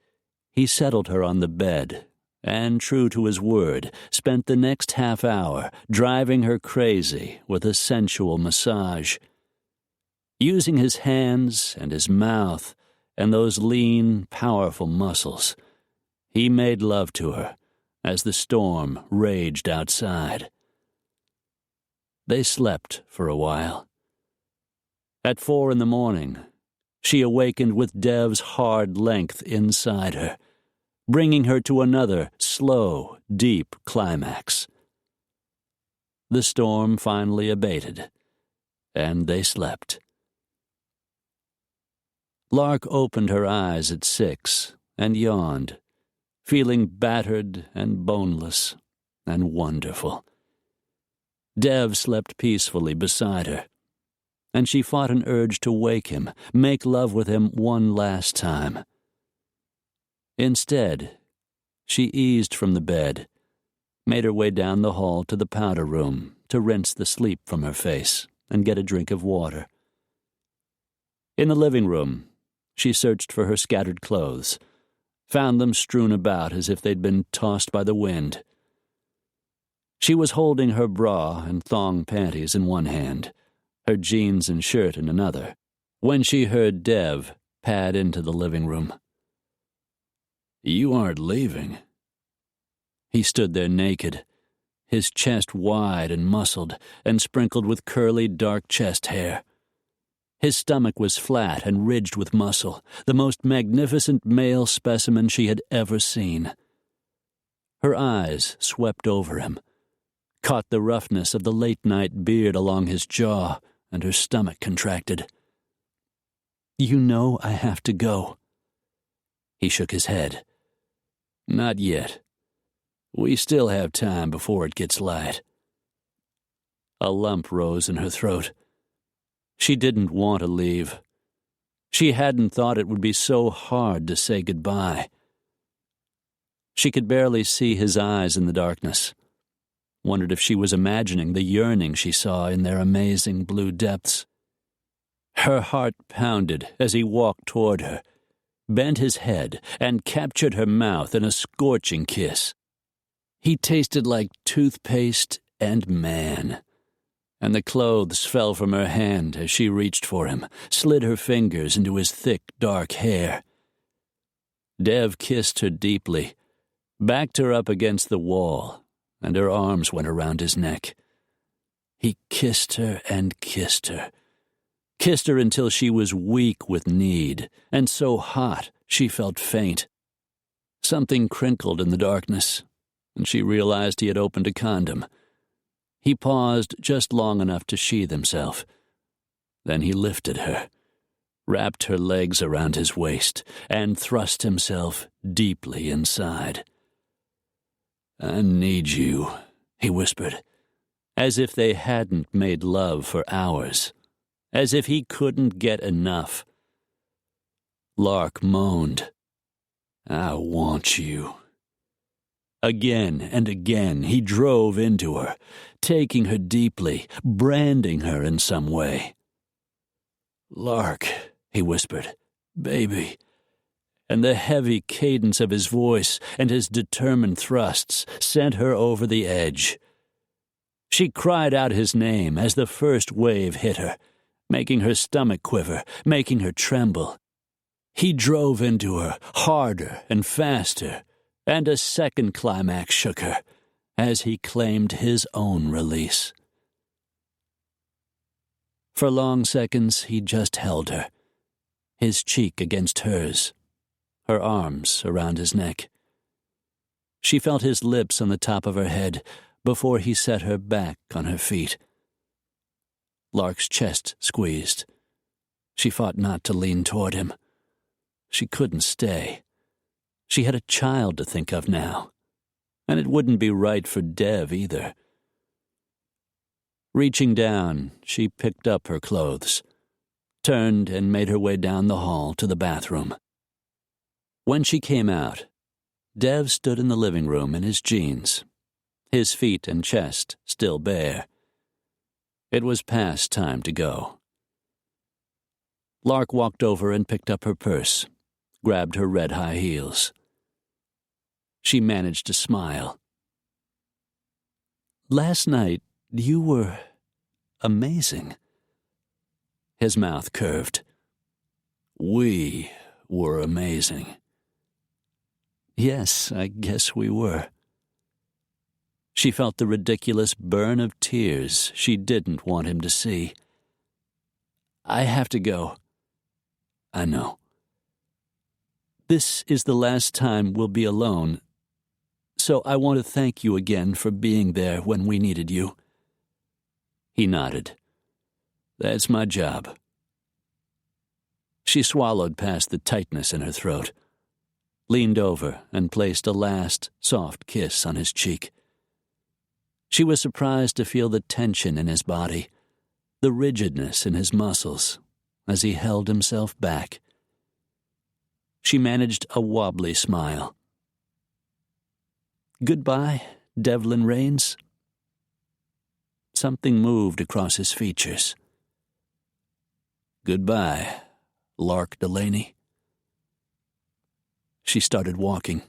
he settled her on the bed, and, true to his word, spent the next half hour driving her crazy with a sensual massage. Using his hands and his mouth and those lean, powerful muscles, he made love to her as the storm raged outside. They slept for a while. At 4 a.m, she awakened with Dev's hard length inside her, bringing her to another slow, deep climax. The storm finally abated, and they slept. Lark opened her eyes at 6 and yawned, feeling battered and boneless and wonderful. Dev slept peacefully beside her, and she fought an urge to wake him, make love with him one last time. Instead, she eased from the bed, made her way down the hall to the powder room to rinse the sleep from her face and get a drink of water. In the living room, she searched for her scattered clothes, found them strewn about as if they'd been tossed by the wind. She was holding her bra and thong panties in one hand, her jeans and shirt in another, when she heard Dev pad into the living room. "You aren't leaving." He stood there naked, his chest wide and muscled and sprinkled with curly, dark chest hair. His stomach was flat and ridged with muscle, the most magnificent male specimen she had ever seen. Her eyes swept over him, caught the roughness of the late-night beard along his jaw, and her stomach contracted. "You know I have to go." He shook his head. "Not yet. We still have time before it gets light." A lump rose in her throat. She didn't want to leave. She hadn't thought it would be so hard to say goodbye. She could barely see his eyes in the darkness. Wondered if she was imagining the yearning she saw in their amazing blue depths. Her heart pounded as he walked toward her, bent his head, and captured her mouth in a scorching kiss. He tasted like toothpaste and man, and the clothes fell from her hand as she reached for him, slid her fingers into his thick, dark hair. Dev kissed her deeply, backed her up against the wall, and her arms went around his neck. He kissed her and kissed her until she was weak with need, and so hot she felt faint. Something crinkled in the darkness, and she realized he had opened a condom. He paused just long enough to sheathe himself. Then he lifted her, wrapped her legs around his waist, and thrust himself deeply inside. "I need you," he whispered, as if they hadn't made love for hours, as if he couldn't get enough. Lark moaned, "I want you." Again and again he drove into her, taking her deeply, branding her in some way. "Lark," he whispered, "baby," and the heavy cadence of his voice and his determined thrusts sent her over the edge. She cried out his name as the first wave hit her, making her stomach quiver, making her tremble. He drove into her, harder and faster, and a second climax shook her, as he claimed his own release. For long seconds he just held her, his cheek against hers, her arms around his neck. She felt his lips on the top of her head before he set her back on her feet. Lark's chest squeezed. She fought not to lean toward him. She couldn't stay. She had a child to think of now, and it wouldn't be right for Dev either. Reaching down, she picked up her clothes, turned and made her way down the hall to the bathroom. When she came out, Dev stood in the living room in his jeans, his feet and chest still bare. It was past time to go. Lark walked over and picked up her purse, grabbed her red high heels. She managed to smile. "Last night, you were amazing." His mouth curved. "We were amazing." "Yes, I guess we were." She felt the ridiculous burn of tears she didn't want him to see. "I have to go." "I know." "This is the last time we'll be alone, so I want to thank you again for being there when we needed you." He nodded. "That's my job." She swallowed past the tightness in her throat. leaned over and placed a last soft kiss on his cheek. She was surprised to feel the tension in his body, the rigidness in his muscles, as he held himself back. She managed a wobbly smile. "Goodbye, Devlin Rains." Something moved across his features. "Goodbye, Lark Delaney." She started walking.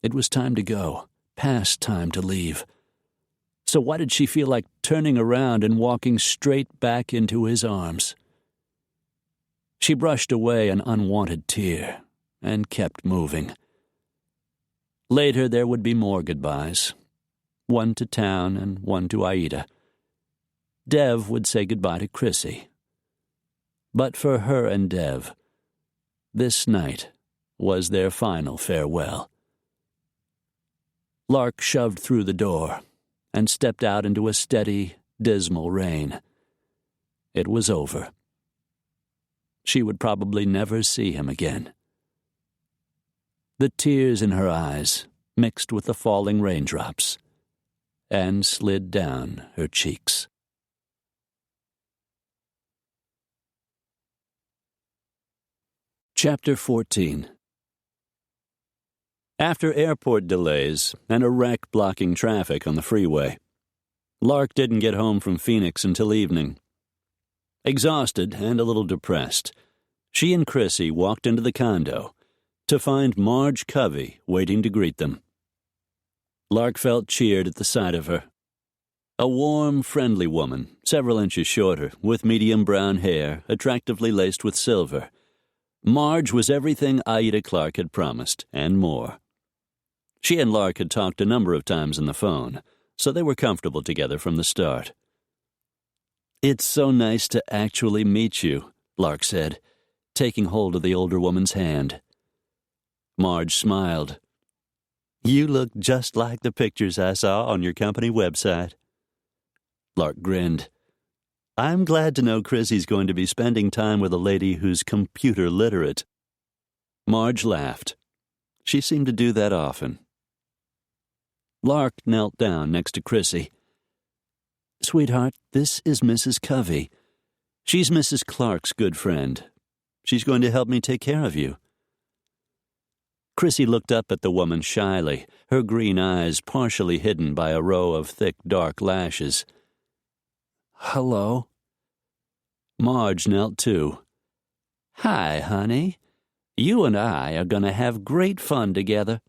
It was time to go, past time to leave. So why did she feel like turning around and walking straight back into his arms? She brushed away an unwanted tear and kept moving. Later there would be more goodbyes, one to town and one to Aida. Dev would say goodbye to Chrissy. But for her and Dev, this night was their final farewell. Lark shoved through the door and stepped out into a steady, dismal rain. It was over. She would probably never see him again. The tears in her eyes mixed with the falling raindrops and slid down her cheeks. Chapter 14. After airport delays and a wreck blocking traffic on the freeway, Lark didn't get home from Phoenix until evening. Exhausted and a little depressed, she and Chrissy walked into the condo to find Marge Covey waiting to greet them. Lark felt cheered at the sight of her. A warm, friendly woman, several inches shorter, with medium brown hair, attractively laced with silver. Marge was everything Aida Clark had promised, and more. She and Lark had talked a number of times on the phone, so they were comfortable together from the start. "It's so nice to actually meet you," Lark said, taking hold of the older woman's hand. Marge smiled. "You look just like the pictures I saw on your company website." Lark grinned. "I'm glad to know Chrissy's going to be spending time with a lady who's computer literate." Marge laughed. She seemed to do that often. Lark knelt down next to Chrissy. "Sweetheart, this is Mrs. Covey. She's Mrs. Clark's good friend. She's going to help me take care of you." Chrissy looked up at the woman shyly, her green eyes partially hidden by a row of thick, dark lashes. "Hello?" Marge knelt too. "Hi, honey. You and I are going to have great fun together."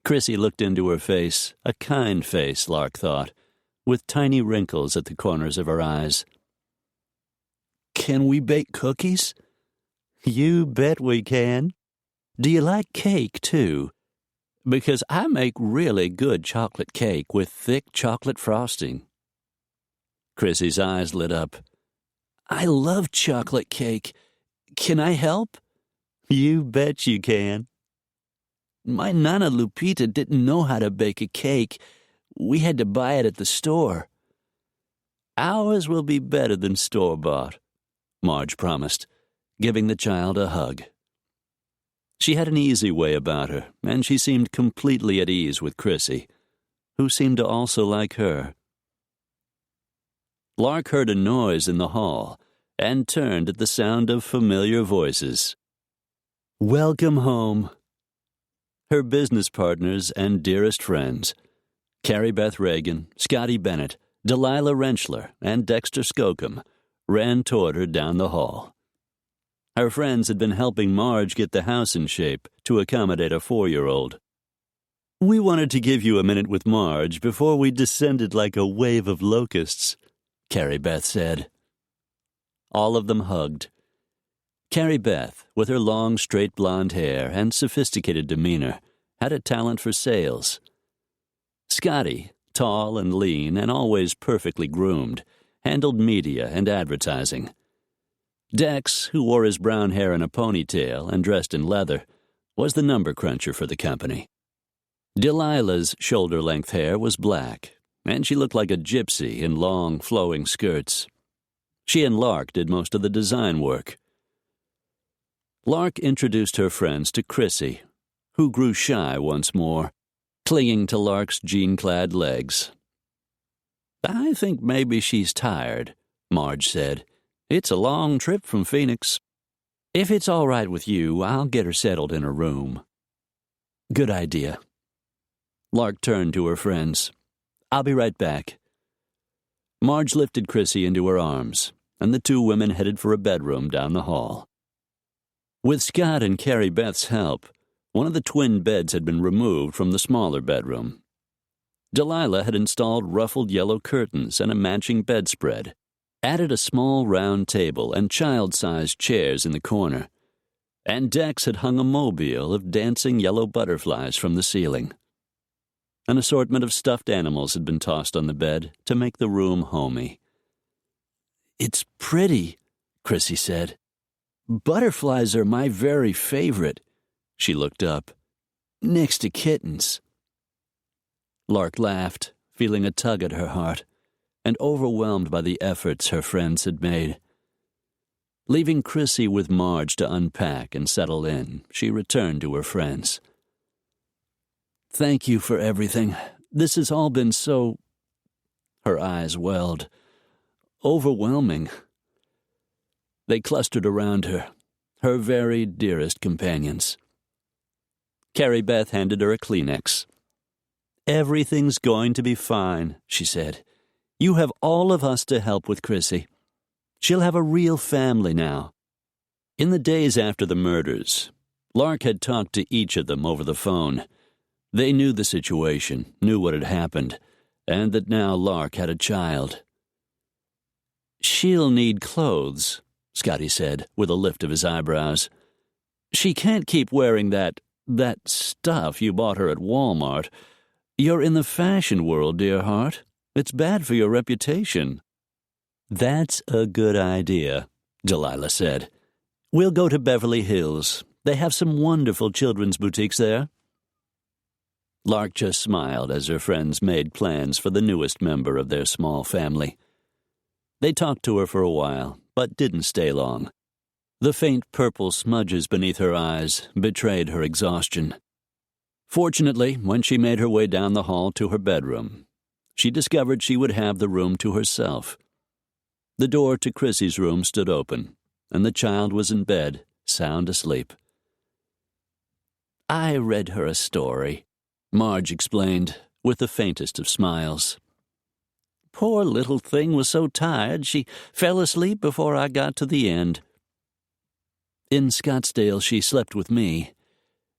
Chrissy looked into her face, a kind face, Lark thought, with tiny wrinkles at the corners of her eyes. "Can we bake cookies?" "You bet we can. Do you like cake, too? Because I make really good chocolate cake with thick chocolate frosting." Chrissy's eyes lit up. "I love chocolate cake. Can I help?" "You bet you can. My Nana Lupita didn't know how to bake a cake. We had to buy it at the store." "Ours will be better than store-bought," Marge promised, giving the child a hug. She had an easy way about her, and she seemed completely at ease with Chrissy, who seemed to also like her. Lark heard a noise in the hall and turned at the sound of familiar voices. "Welcome home." Her business partners and dearest friends, Carrie Beth Reagan, Scotty Bennett, Delilah Rentschler, and Dexter Skocum, ran toward her down the hall. Her friends had been helping Marge get the house in shape to accommodate a 4-year-old. "We wanted to give you a minute with Marge before we descended like a wave of locusts," Carrie Beth said. All of them hugged. Carrie Beth, with her long, straight blonde hair and sophisticated demeanor, had a talent for sales. Scotty, tall and lean and always perfectly groomed, handled media and advertising. Dex, who wore his brown hair in a ponytail and dressed in leather, was the number cruncher for the company. Delilah's shoulder-length hair was black, and she looked like a gypsy in long, flowing skirts. She and Lark did most of the design work. Lark introduced her friends to Chrissy, who grew shy once more, clinging to Lark's jean-clad legs. "I think maybe she's tired," Marge said. "It's a long trip from Phoenix. If it's all right with you, I'll get her settled in her room." "Good idea." Lark turned to her friends. "I'll be right back." Marge lifted Chrissy into her arms, and the two women headed for a bedroom down the hall. With Scott and Carrie Beth's help, one of the twin beds had been removed from the smaller bedroom. Delilah had installed ruffled yellow curtains and a matching bedspread, added a small round table and child-sized chairs in the corner, and Dex had hung a mobile of dancing yellow butterflies from the ceiling. An assortment of stuffed animals had been tossed on the bed to make the room homey. "It's pretty," Chrissy said. "Butterflies are my very favorite." She looked up. "Next to kittens." Lark laughed, feeling a tug at her heart, and overwhelmed by the efforts her friends had made. Leaving Chrissy with Marge to unpack and settle in, she returned to her friends. "Thank you for everything. This has all been so—" Her eyes welled. "Overwhelming." They clustered around her, her very dearest companions. Carrie Beth handed her a Kleenex. "Everything's going to be fine," she said. "You have all of us to help with Chrissy. She'll have a real family now." In the days after the murders, Lark had talked to each of them over the phone. They knew the situation, knew what had happened, and that now Lark had a child. "She'll need clothes," Scotty said, with a lift of his eyebrows. "She can't keep wearing that stuff you bought her at Walmart. You're in the fashion world, dear heart. It's bad for your reputation." "That's a good idea," Delilah said. "We'll go to Beverly Hills. They have some wonderful children's boutiques there." Lark just smiled as her friends made plans for the newest member of their small family. They talked to her for a while, but didn't stay long. The faint purple smudges beneath her eyes betrayed her exhaustion. Fortunately, when she made her way down the hall to her bedroom, she discovered she would have the room to herself. The door to Chrissy's room stood open, and the child was in bed, sound asleep. "I read her a story," Marge explained, with the faintest of smiles. "Poor little thing was so tired she fell asleep before I got to the end. In Scottsdale, she slept with me.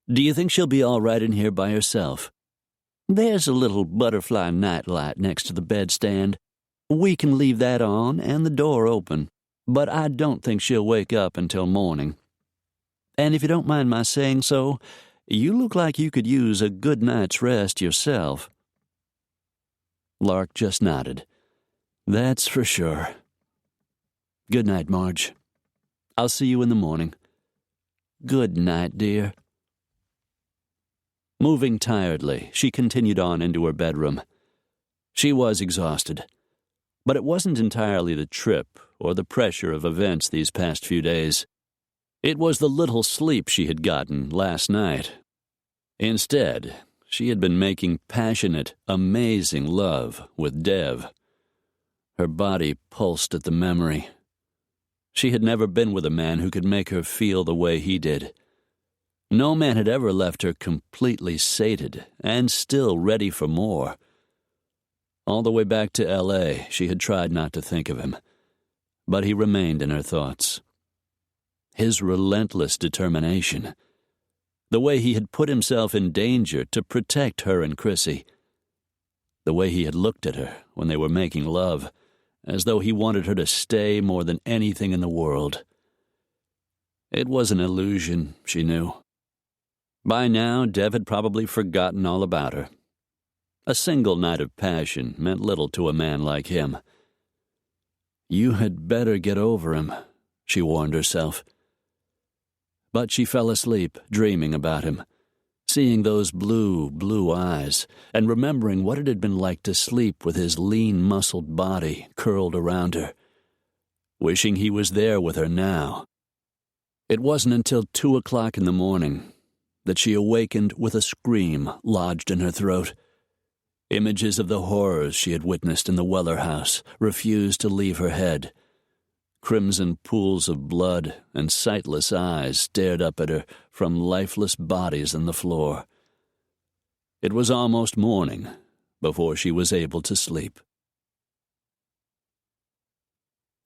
Do you think she'll be all right in here by herself? There's a little butterfly nightlight next to the bedstand. We can leave that on and the door open, but I don't think she'll wake up until morning. And if you don't mind my saying so, you look like you could use a good night's rest yourself." Lark just nodded. "That's for sure. Good night, Marge. I'll see you in the morning." "Good night, dear." Moving tiredly, she continued on into her bedroom. She was exhausted, but it wasn't entirely the trip or the pressure of events these past few days. It was the little sleep she had gotten last night. Instead, she had been making passionate, amazing love with Dev. Her body pulsed at the memory. She had never been with a man who could make her feel the way he did. No man had ever left her completely sated and still ready for more. All the way back to L.A., she had tried not to think of him, but he remained in her thoughts. His relentless determination, the way he had put himself in danger to protect her and Chrissy, the way he had looked at her when they were making love, as though he wanted her to stay more than anything in the world. It was an illusion, she knew. By now, Dev had probably forgotten all about her. A single night of passion meant little to a man like him. "You had better get over him," she warned herself. But she fell asleep, dreaming about him, seeing those blue eyes, and remembering what it had been like to sleep with his lean, muscled body curled around her, wishing he was there with her now. It wasn't until 2 o'clock in the morning that she awakened with a scream lodged in her throat. Images of the horrors she had witnessed in the Weller house refused to leave her head. Crimson pools of blood and sightless eyes stared up at her from lifeless bodies on the floor. It was almost morning before she was able to sleep.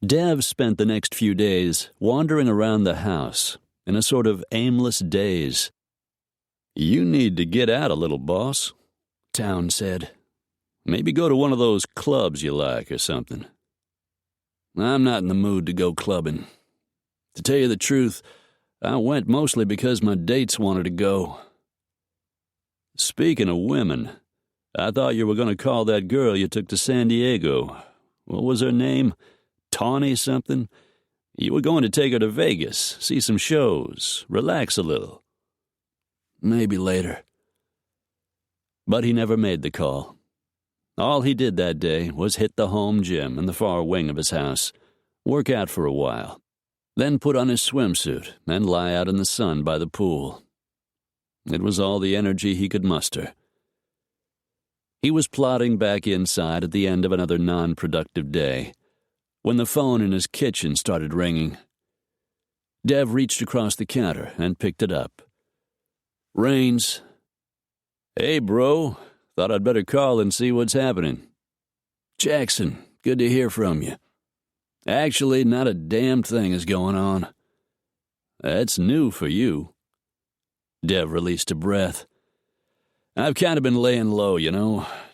Dev spent the next few days wandering around the house in a sort of aimless daze. "You need to get out a little, boss," Town said. "Maybe go to one of those clubs you like or something." "I'm not in the mood to go clubbing. To tell you the truth, I went mostly because my dates wanted to go." "Speaking of women, I thought you were going to call that girl you took to San Diego. What was her name? Tawny something? You were going to take her to Vegas, see some shows, relax a little." "Maybe later." But he never made the call. All he did that day was hit the home gym in the far wing of his house, work out for a while, then put on his swimsuit and lie out in the sun by the pool. It was all the energy he could muster. He was plodding back inside at the end of another non-productive day when the phone in his kitchen started ringing. Dev reached across the counter and picked it up. "Rains." "Hey, bro. Thought I'd better call and see what's happening." "Jackson, good to hear from you." "Actually, not a damn thing is going on." "That's new for you." Dev released a breath. "I've kind of been laying low,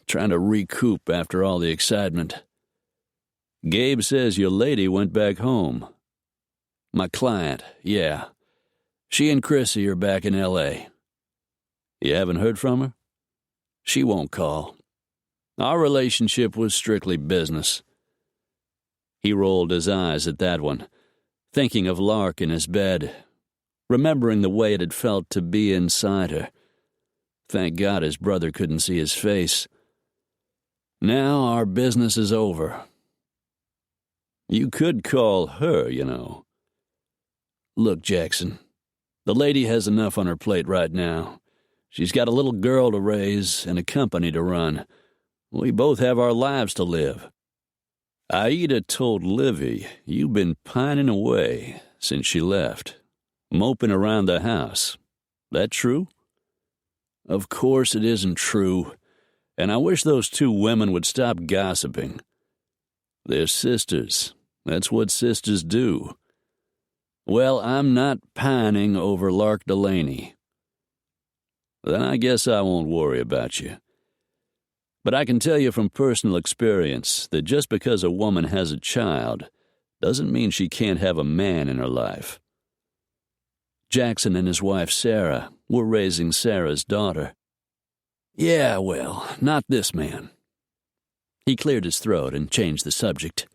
trying to recoup after all the excitement." "Gabe says your lady went back home." "My client, yeah. She and Chrissy are back in L.A. "You haven't heard from her?" "She won't call. Our relationship was strictly business." He rolled his eyes at that one, thinking of Lark in his bed, remembering the way it had felt to be inside her. Thank God his brother couldn't see his face. "Now our business is over." "You could call her, "Look, Jackson, the lady has enough on her plate right now. She's got a little girl to raise and a company to run. We both have our lives to live. Aida told Livy you've been pining away since she left, moping around the house. That true?" "Of course it isn't true, and I wish those two women would stop gossiping. They're sisters. That's what sisters do." "Well, I'm not pining over Lark Delaney." "Then I guess I won't worry about you. But I can tell you from personal experience that just because a woman has a child doesn't mean she can't have a man in her life." Jackson and his wife Sarah were raising Sarah's daughter. "Yeah, well, not this man." He cleared his throat and changed the subject.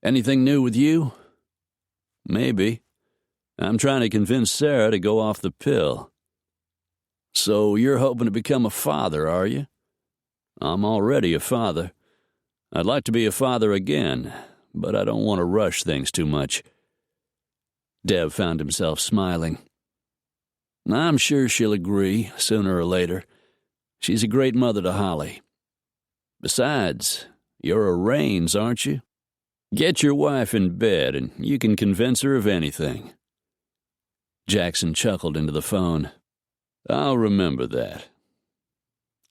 "Anything new with you?" "Maybe. I'm trying to convince Sarah to go off the pill." "So you're hoping to become a father, are you?" "I'm already a father. I'd like to be a father again, but I don't want to rush things too much." Dev found himself smiling. "I'm sure she'll agree, sooner or later. She's a great mother to Holly. Besides, you're a Raines, aren't you? Get your wife in bed, and you can convince her of anything." Jackson chuckled into the phone. "I'll remember that.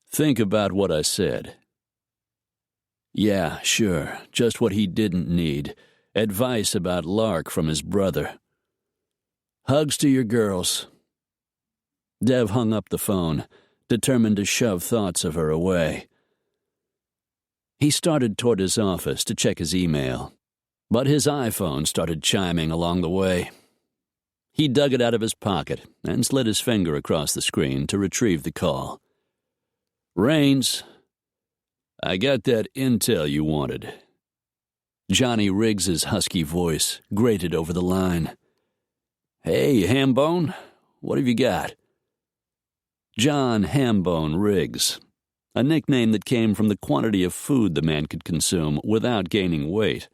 Think about what I said." "Yeah, sure, just what he didn't need. Advice about Lark from his brother. Hugs to your girls." Dev hung up the phone, determined to shove thoughts of her away. He started toward his office to check his email, but his iPhone started chiming along the way. He dug it out of his pocket and slid his finger across the screen to retrieve the call. "Raines, I got that intel you wanted." Johnny Riggs's husky voice grated over the line. "Hey, Hambone, what have you got?" John Hambone Riggs, a nickname that came from the quantity of food the man could consume without gaining weight.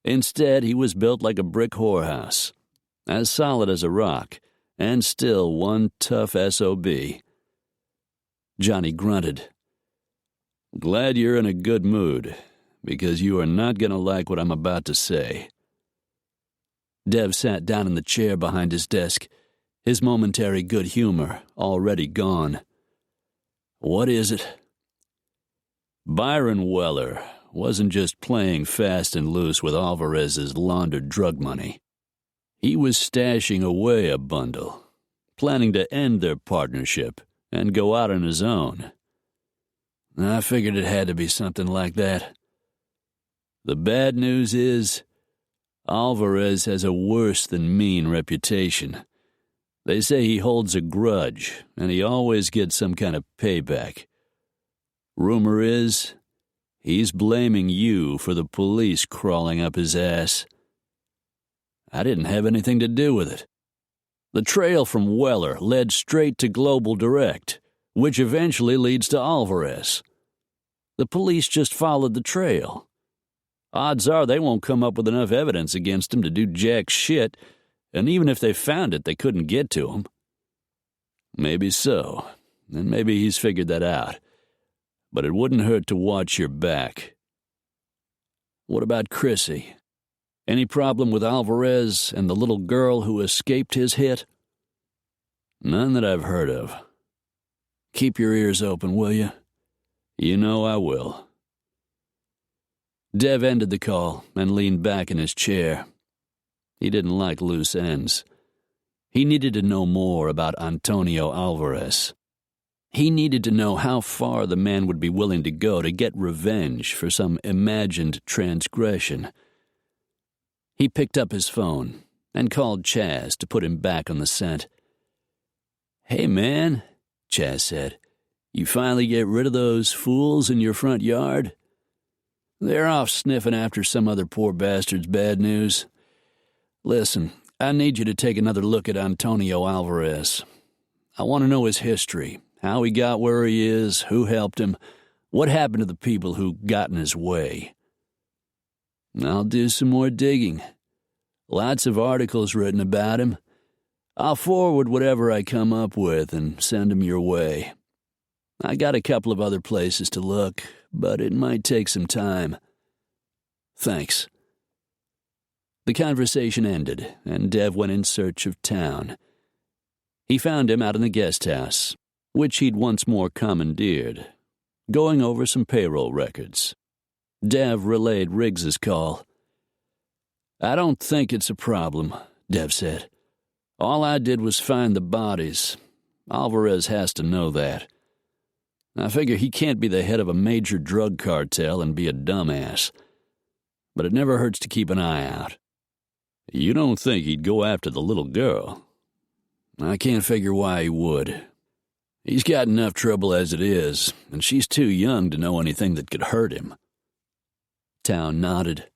Instead, he was built like a brick whorehouse. as solid as a rock, and still one tough SOB. Johnny grunted. Glad you're in a good mood, because you are not going to like what I'm about to say. Dev sat down in the chair behind his desk, his momentary good humor already gone. What is it? Byron Weller wasn't just playing fast and loose with Alvarez's laundered drug money. He was stashing away a bundle, planning to end their partnership and go out on his own. I figured it had to be something like that. The bad news is, Alvarez has a worse than mean reputation. They say he holds a grudge, and he always gets some kind of payback. Rumor is, he's blaming you for the police crawling up his ass. I didn't have anything to do with it. The trail from Weller led straight to Global Direct, which eventually leads to Alvarez. The police just followed the trail. Odds are they won't come up with enough evidence against him to do jack shit, and even if they found it, they couldn't get to him. Maybe so, and maybe he's figured that out. But it wouldn't hurt to watch your back. What about Chrissy? Any problem with Alvarez and the little girl who escaped his hit? None that I've heard of. Keep your ears open, will you? You know I will. Dev ended the call and leaned back in his chair. He didn't like loose ends. He needed to know more about Antonio Alvarez. He needed to know how far the man would be willing to go to get revenge for some imagined transgression. He picked up his phone and called Chaz to put him back on the scent. Hey, man, Chaz said. You finally get rid of those fools in your front yard? They're off sniffing after some other poor bastard's bad news. Listen, I need you to take another look at Antonio Alvarez. I want to know his history, how he got where he is, who helped him, what happened to the people who got in his way. I'll do some more digging. Lots of articles written about him. I'll forward whatever I come up with and send them your way. I got a couple of other places to look, but it might take some time. Thanks. The conversation ended, and Dev went in search of Town. He found him out in the guest house, which he'd once more commandeered, going over some payroll records. Dev relayed Riggs's call. I don't think it's a problem, Dev said. All I did was find the bodies. Alvarez has to know that. I figure he can't be the head of a major drug cartel and be a dumbass. But it never hurts to keep an eye out. You don't think he'd go after the little girl? I can't figure why he would. He's got enough trouble as it is, and she's too young to know anything that could hurt him. Town nodded.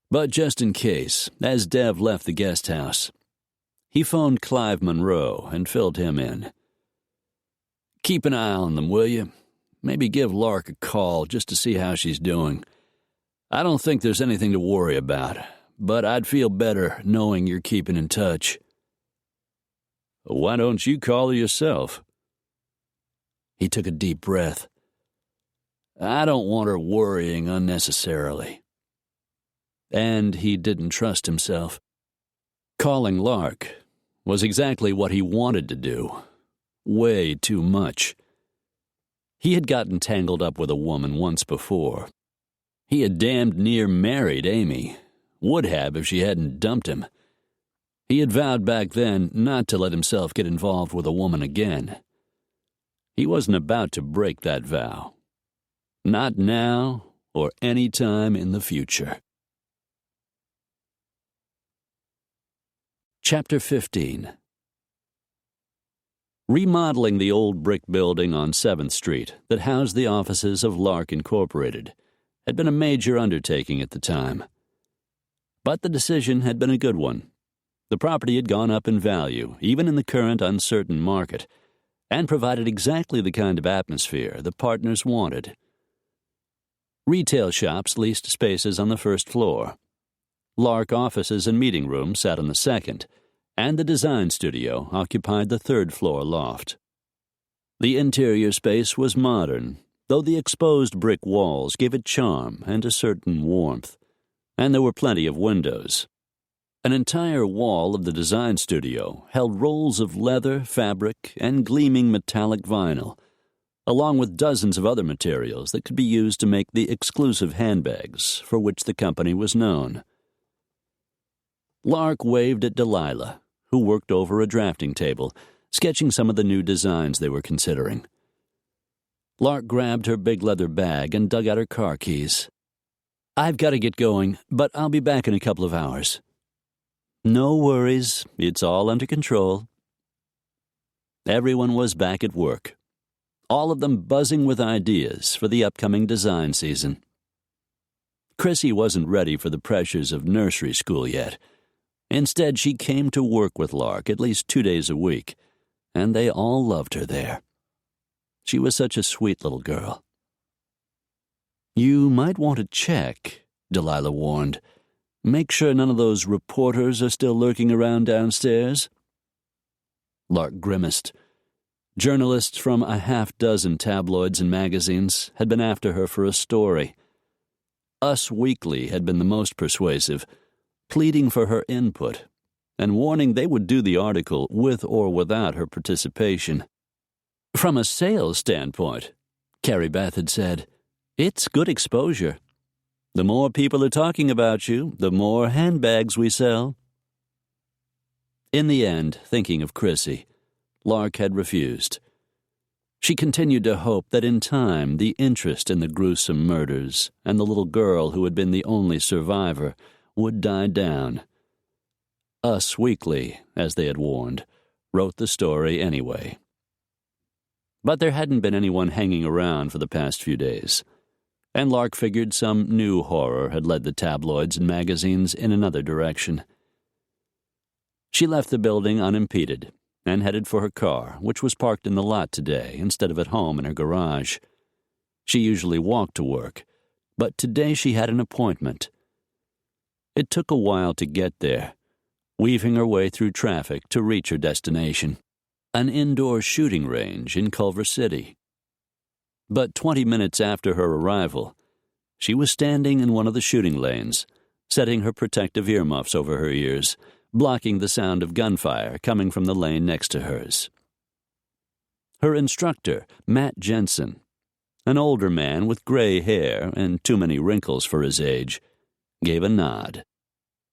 But just in case, as Dev left the guest house, he phoned Clive Monroe and filled him in. Keep an eye on them, will you? Maybe give Lark a call just to see how she's doing. I don't think there's anything to worry about, but I'd feel better knowing you're keeping in touch. Why don't you call her yourself? He took a deep breath. I don't want her worrying unnecessarily. And he didn't trust himself. Calling Lark was exactly what he wanted to do. Way too much. He had gotten tangled up with a woman once before. He had damned near married Amy. Would have if she hadn't dumped him. He had vowed back then not to let himself get involved with a woman again. He wasn't about to break that vow. Not now or any time in the future. Chapter 15. Remodeling the old brick building on 7th Street that housed the offices of Lark Incorporated had been a major undertaking at the time. But the decision had been a good one. The property had gone up in value, even in the current uncertain market, and provided exactly the kind of atmosphere the partners wanted. Retail shops leased spaces on the first floor. Lark offices and meeting rooms sat on the second, and the design studio occupied the third-floor loft. The interior space was modern, though the exposed brick walls gave it charm and a certain warmth, and there were plenty of windows. An entire wall of the design studio held rolls of leather, fabric, and gleaming metallic vinyl, along with dozens of other materials that could be used to make the exclusive handbags for which the company was known. Lark waved at Delilah, who worked over a drafting table, sketching some of the new designs they were considering. Lark grabbed her big leather bag and dug out her car keys. "I've got to get going, but I'll be back in a couple of hours." "No worries, it's all under control." Everyone was back at work, all of them buzzing with ideas for the upcoming design season. Chrissy wasn't ready for the pressures of nursery school yet. Instead, she came to work with Lark at least 2 days a week, and they all loved her there. She was such a sweet little girl. "You might want to check," Delilah warned. "Make sure none of those reporters are still lurking around downstairs." Lark grimaced. Journalists from a half-dozen tabloids and magazines had been after her for a story. Us Weekly had been the most persuasive, pleading for her input and warning they would do the article with or without her participation. "From a sales standpoint," Carrie Beth had said, "it's good exposure. The more people are talking about you, the more handbags we sell." In the end, thinking of Chrissy, Lark had refused. She continued to hope that in time the interest in the gruesome murders and the little girl who had been the only survivor would die down. Us Weekly, as they had warned, wrote the story anyway. But there hadn't been anyone hanging around for the past few days, and Lark figured some new horror had led the tabloids and magazines in another direction. She left the building unimpeded and headed for her car, which was parked in the lot today instead of at home in her garage. She usually walked to work, but today she had an appointment. It took a while to get there, weaving her way through traffic to reach her destination, an indoor shooting range in Culver City. But 20 minutes after her arrival, she was standing in one of the shooting lanes, setting her protective earmuffs over her ears, blocking the sound of gunfire coming from the lane next to hers. Her instructor, Matt Jensen, an older man with gray hair and too many wrinkles for his age, gave a nod.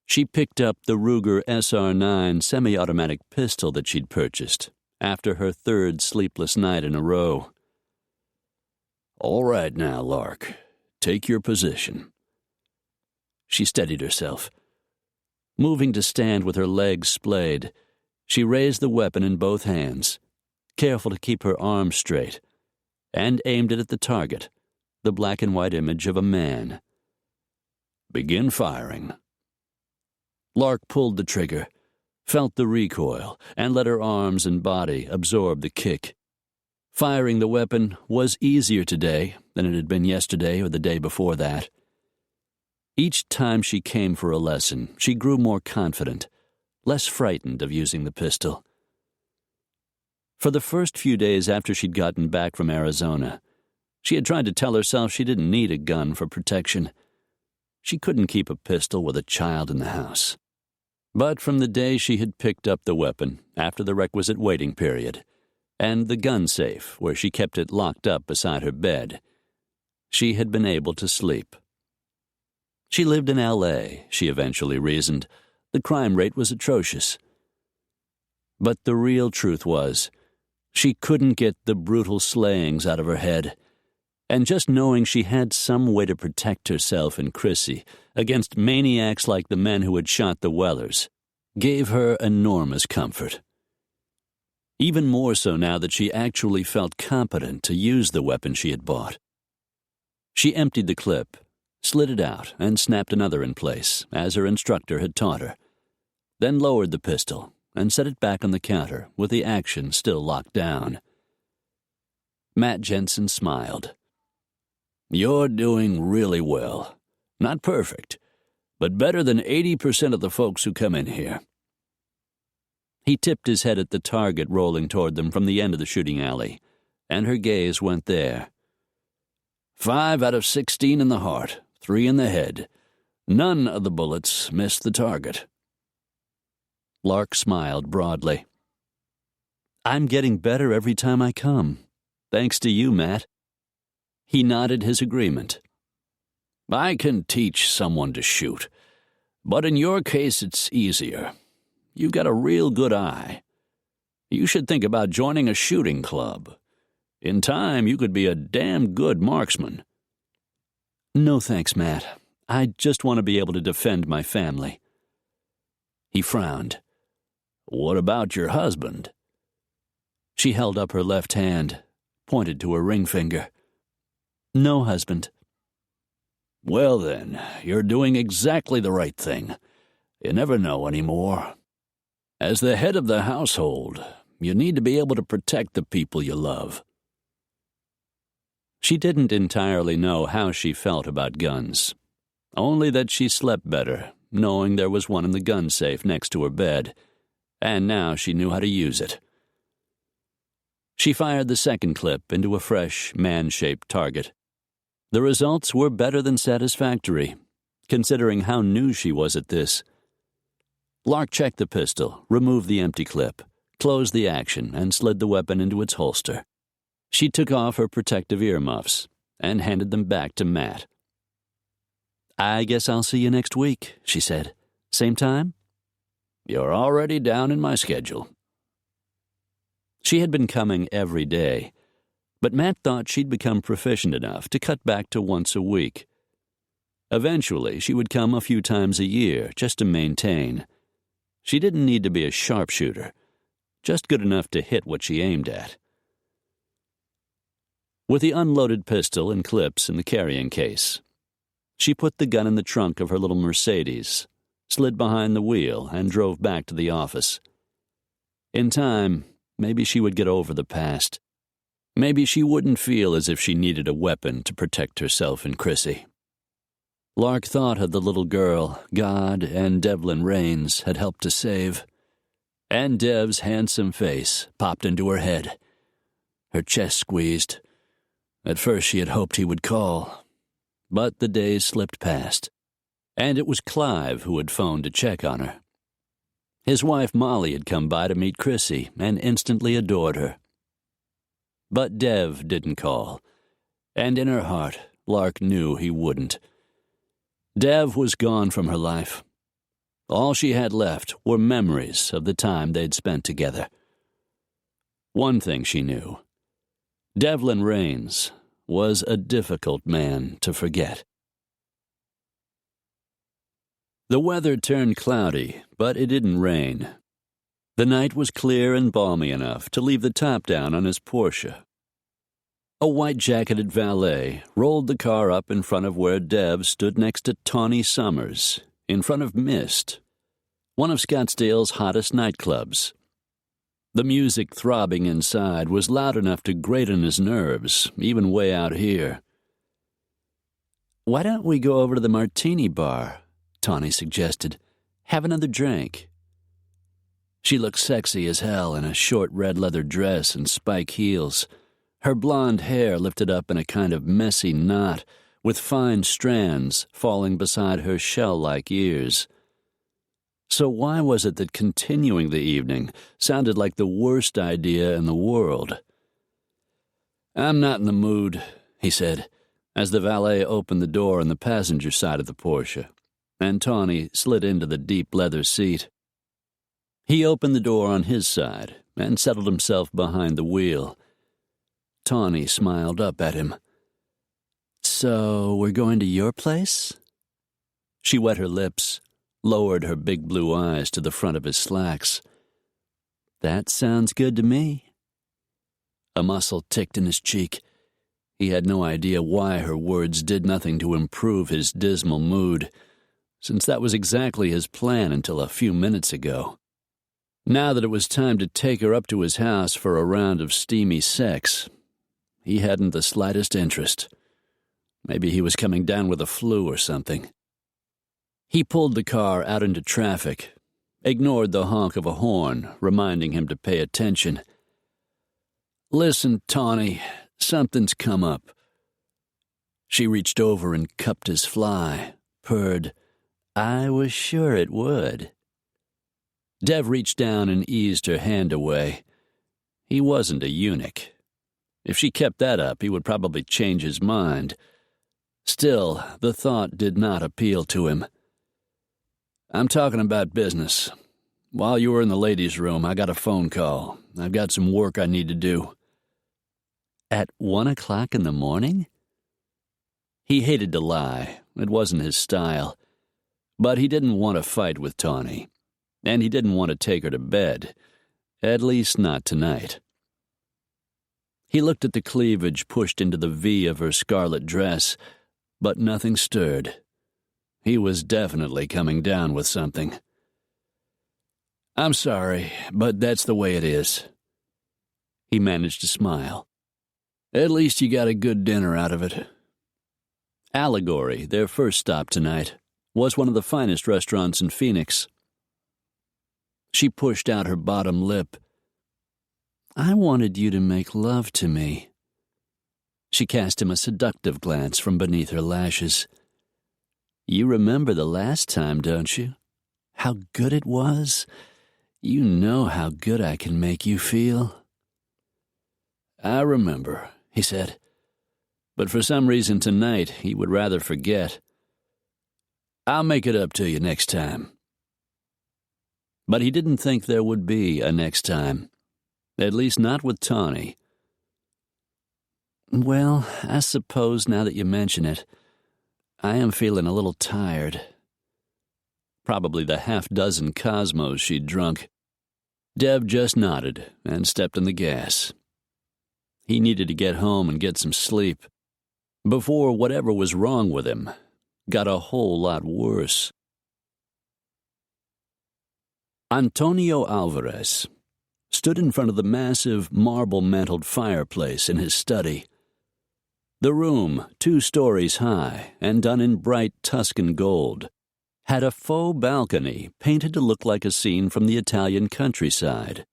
She picked up the Ruger SR9 semi-automatic pistol that she'd purchased after her third sleepless night in a row. "All right now, Lark. Take your position." She steadied herself. Moving to stand with her legs splayed, she raised the weapon in both hands, careful to keep her arms straight, and aimed it at the target, the black and white image of a man. "Begin firing." Lark pulled the trigger, felt the recoil, and let her arms and body absorb the kick. Firing the weapon was easier today than it had been yesterday or the day before that. Each time she came for a lesson, she grew more confident, less frightened of using the pistol. For the first few days after she'd gotten back from Arizona, she had tried to tell herself she didn't need a gun for protection. She couldn't keep a pistol with a child in the house. But from the day she had picked up the weapon after the requisite waiting period, and the gun safe where she kept it locked up beside her bed, she had been able to sleep. She lived in L.A., she eventually reasoned. The crime rate was atrocious. But the real truth was, she couldn't get the brutal slayings out of her head, and just knowing she had some way to protect herself and Chrissy against maniacs like the men who had shot the Wellers gave her enormous comfort. Even more so now that she actually felt competent to use the weapon she had bought. She emptied the clip, slid it out, and snapped another in place, as her instructor had taught her, then lowered the pistol and set it back on the counter with the action still locked down. Matt Jensen smiled. "You're doing really well. Not perfect, but better than 80% of the folks who come in here." He tipped his head at the target rolling toward them from the end of the shooting alley, and her gaze went there. 5 out of 16 in the heart, 3 in the head. None of the bullets missed the target. Lark smiled broadly. "I'm getting better every time I come. Thanks to you, Matt." He nodded his agreement. "I can teach someone to shoot, but in your case it's easier. You've got a real good eye. You should think about joining a shooting club. In time, you could be a damn good marksman." "No thanks, Matt. I just want to be able to defend my family." He frowned. "What about your husband?" She held up her left hand, pointed to her ring finger. "No husband." "Well then, you're doing exactly the right thing. You never know anymore. As the head of the household, you need to be able to protect the people you love." She didn't entirely know how she felt about guns, only that she slept better, knowing there was one in the gun safe next to her bed, and now she knew how to use it. She fired the second clip into a fresh, man-shaped target. The results were better than satisfactory, considering how new she was at this. Lark checked the pistol, removed the empty clip, closed the action, and slid the weapon into its holster. She took off her protective earmuffs and handed them back to Matt. "I guess I'll see you next week," she said. "Same time?" "You're already down in my schedule." She had been coming every day, but Matt thought she'd become proficient enough to cut back to once a week. Eventually, she would come a few times a year just to maintain. She didn't need to be a sharpshooter, just good enough to hit what she aimed at. With the unloaded pistol and clips in the carrying case, she put the gun in the trunk of her little Mercedes, slid behind the wheel, and drove back to the office. In time, maybe she would get over the past. Maybe she wouldn't feel as if she needed a weapon to protect herself and Chrissy. Lark thought of the little girl God and Devlin Raines had helped to save, and Dev's handsome face popped into her head. Her chest squeezed. At first she had hoped he would call, but the days slipped past, and it was Clive who had phoned to check on her. His wife Molly had come by to meet Chrissy and instantly adored her. But Dev didn't call, and in her heart, Lark knew he wouldn't. Dev was gone from her life. All she had left were memories of the time they'd spent together. One thing she knew: Devlin Raines was a difficult man to forget. The weather turned cloudy, but it didn't rain. The night was clear and balmy enough to leave the top down on his Porsche. A white-jacketed valet rolled the car up in front of where Dev stood next to Tawny Summers, in front of Mist, one of Scottsdale's hottest nightclubs. The music throbbing inside was loud enough to grate on his nerves, even way out here. "Why don't we go over to the Martini Bar?" Tawny suggested. "Have another drink." She looked sexy as hell in a short red leather dress and spike heels, her blonde hair lifted up in a kind of messy knot, with fine strands falling beside her shell-like ears. So why was it that continuing the evening sounded like the worst idea in the world? "I'm not in the mood," he said, as the valet opened the door on the passenger side of the Porsche, and Tawny slid into the deep leather seat. He opened the door on his side and settled himself behind the wheel. Tawny smiled up at him. "So we're going to your place?" She wet her lips, lowered her big blue eyes to the front of his slacks. "That sounds good to me." A muscle ticked in his cheek. He had no idea why her words did nothing to improve his dismal mood, since that was exactly his plan until a few minutes ago. Now that it was time to take her up to his house for a round of steamy sex, he hadn't the slightest interest. Maybe he was coming down with a flu or something. He pulled the car out into traffic, ignored the honk of a horn, reminding him to pay attention. "Listen, Tawny, something's come up." She reached over and cupped his fly, purred, "I was sure it would." Dev reached down and eased her hand away. He wasn't a eunuch. If she kept that up, he would probably change his mind. Still, the thought did not appeal to him. "I'm talking about business. While you were in the ladies' room, I got a phone call. I've got some work I need to do." "At 1:00 in the morning?" He hated to lie. It wasn't his style. But he didn't want to fight with Tawny. And he didn't want to take her to bed. At least not tonight. He looked at the cleavage pushed into the V of her scarlet dress, but nothing stirred. He was definitely coming down with something. "I'm sorry, but that's the way it is." He managed to smile. "At least you got a good dinner out of it." Allegory, their first stop tonight, was one of the finest restaurants in Phoenix. She pushed out her bottom lip. "I wanted you to make love to me." She cast him a seductive glance from beneath her lashes. "You remember the last time, don't you? How good it was? You know how good I can make you feel." "I remember," he said. But for some reason tonight he would rather forget. "I'll make it up to you next time." But he didn't think there would be a next time. At least not with Tawny. "Well, I suppose now that you mention it, I am feeling a little tired." Probably the half-dozen Cosmos she'd drunk. Deb just nodded and stepped on the gas. He needed to get home and get some sleep before whatever was wrong with him got a whole lot worse. Antonio Alvarez stood in front of the massive marble-mantled fireplace in his study. The room, 2 stories high and done in bright Tuscan gold, had a faux balcony painted to look like a scene from the Italian countryside.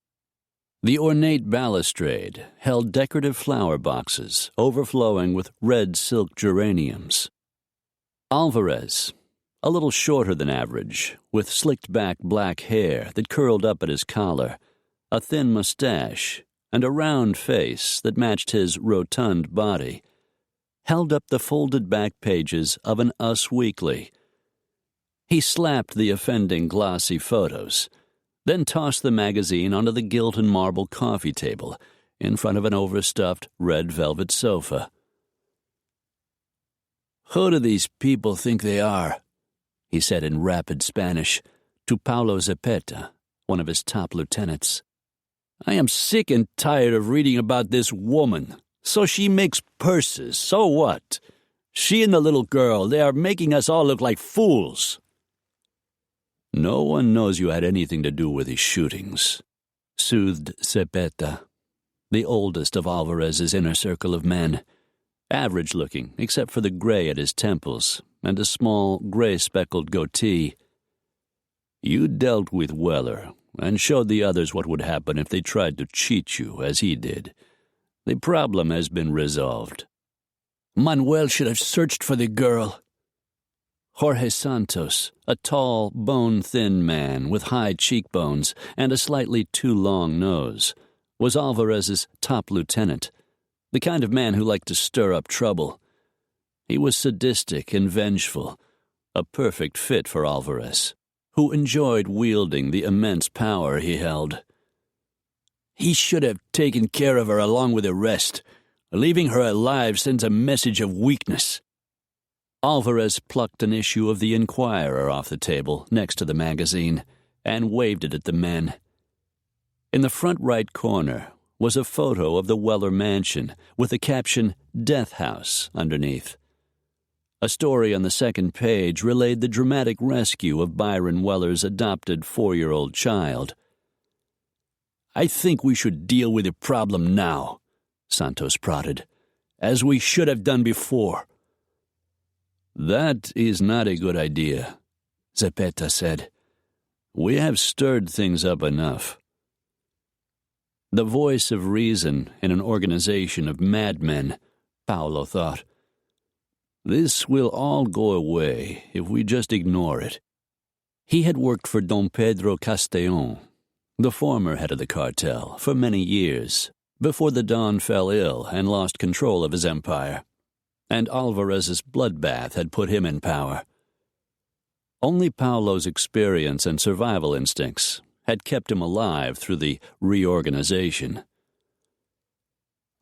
The ornate balustrade held decorative flower boxes overflowing with red silk geraniums. Alvarez, a little shorter than average, with slicked-back black hair that curled up at his collar, a thin mustache, and a round face that matched his rotund body, held up the folded-back pages of an Us Weekly. He slapped the offending glossy photos, then tossed the magazine onto the gilt and marble coffee table in front of an overstuffed red velvet sofa. "Who do these people think they are?" he said in rapid Spanish to Paulo Zepeta, one of his top lieutenants. "I am sick and tired of reading about this woman. So she makes purses, so what? She and the little girl, they are making us all look like fools." "No one knows you had anything to do with these shootings," soothed Zepeta, the oldest of Alvarez's inner circle of men, average-looking except for the gray at his temples and a small gray-speckled goatee. "You dealt with Weller and showed the others what would happen if they tried to cheat you, as he did. The problem has been resolved." "Manuel should have searched for the girl." Jorge Santos, a tall, bone-thin man with high cheekbones and a slightly too long nose, was Alvarez's top lieutenant, the kind of man who liked to stir up trouble. He was sadistic and vengeful, a perfect fit for Alvarez, who enjoyed wielding the immense power he held. "He should have taken care of her along with the rest. Leaving her alive sends a message of weakness." Alvarez plucked an issue of the Inquirer off the table next to the magazine and waved it at the men. In the front right corner was a photo of the Weller mansion with the caption "Death House" underneath. A story on the second page relayed the dramatic rescue of Byron Weller's adopted 4-year-old child. "I think we should deal with the problem now," Santos prodded, "as we should have done before." "That is not a good idea," Zepeta said. We have stirred things up enough. The voice of reason in an organization of madmen, Paolo thought. This will all go away if we just ignore it. He had worked for Don Pedro Castellón, the former head of the cartel, for many years, before the Don fell ill and lost control of his empire, and Alvarez's bloodbath had put him in power. Only Paolo's experience and survival instincts had kept him alive through the reorganization.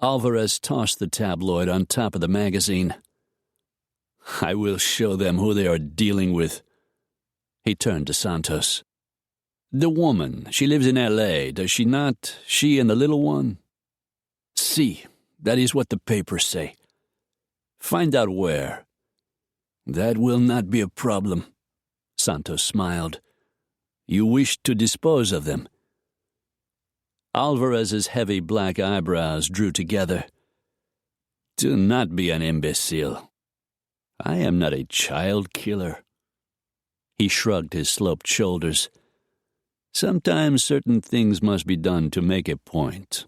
Alvarez tossed the tabloid on top of the magazine. I will show them who they are dealing with. He turned to Santos. The woman, she lives in L.A., does she not? She and the little one? See, that is what the papers say. Find out where. That will not be a problem. Santos smiled. You wish to dispose of them. Alvarez's heavy black eyebrows drew together. Do not be an imbecile. I am not a child killer. He shrugged his sloped shoulders. Sometimes certain things must be done to make a point,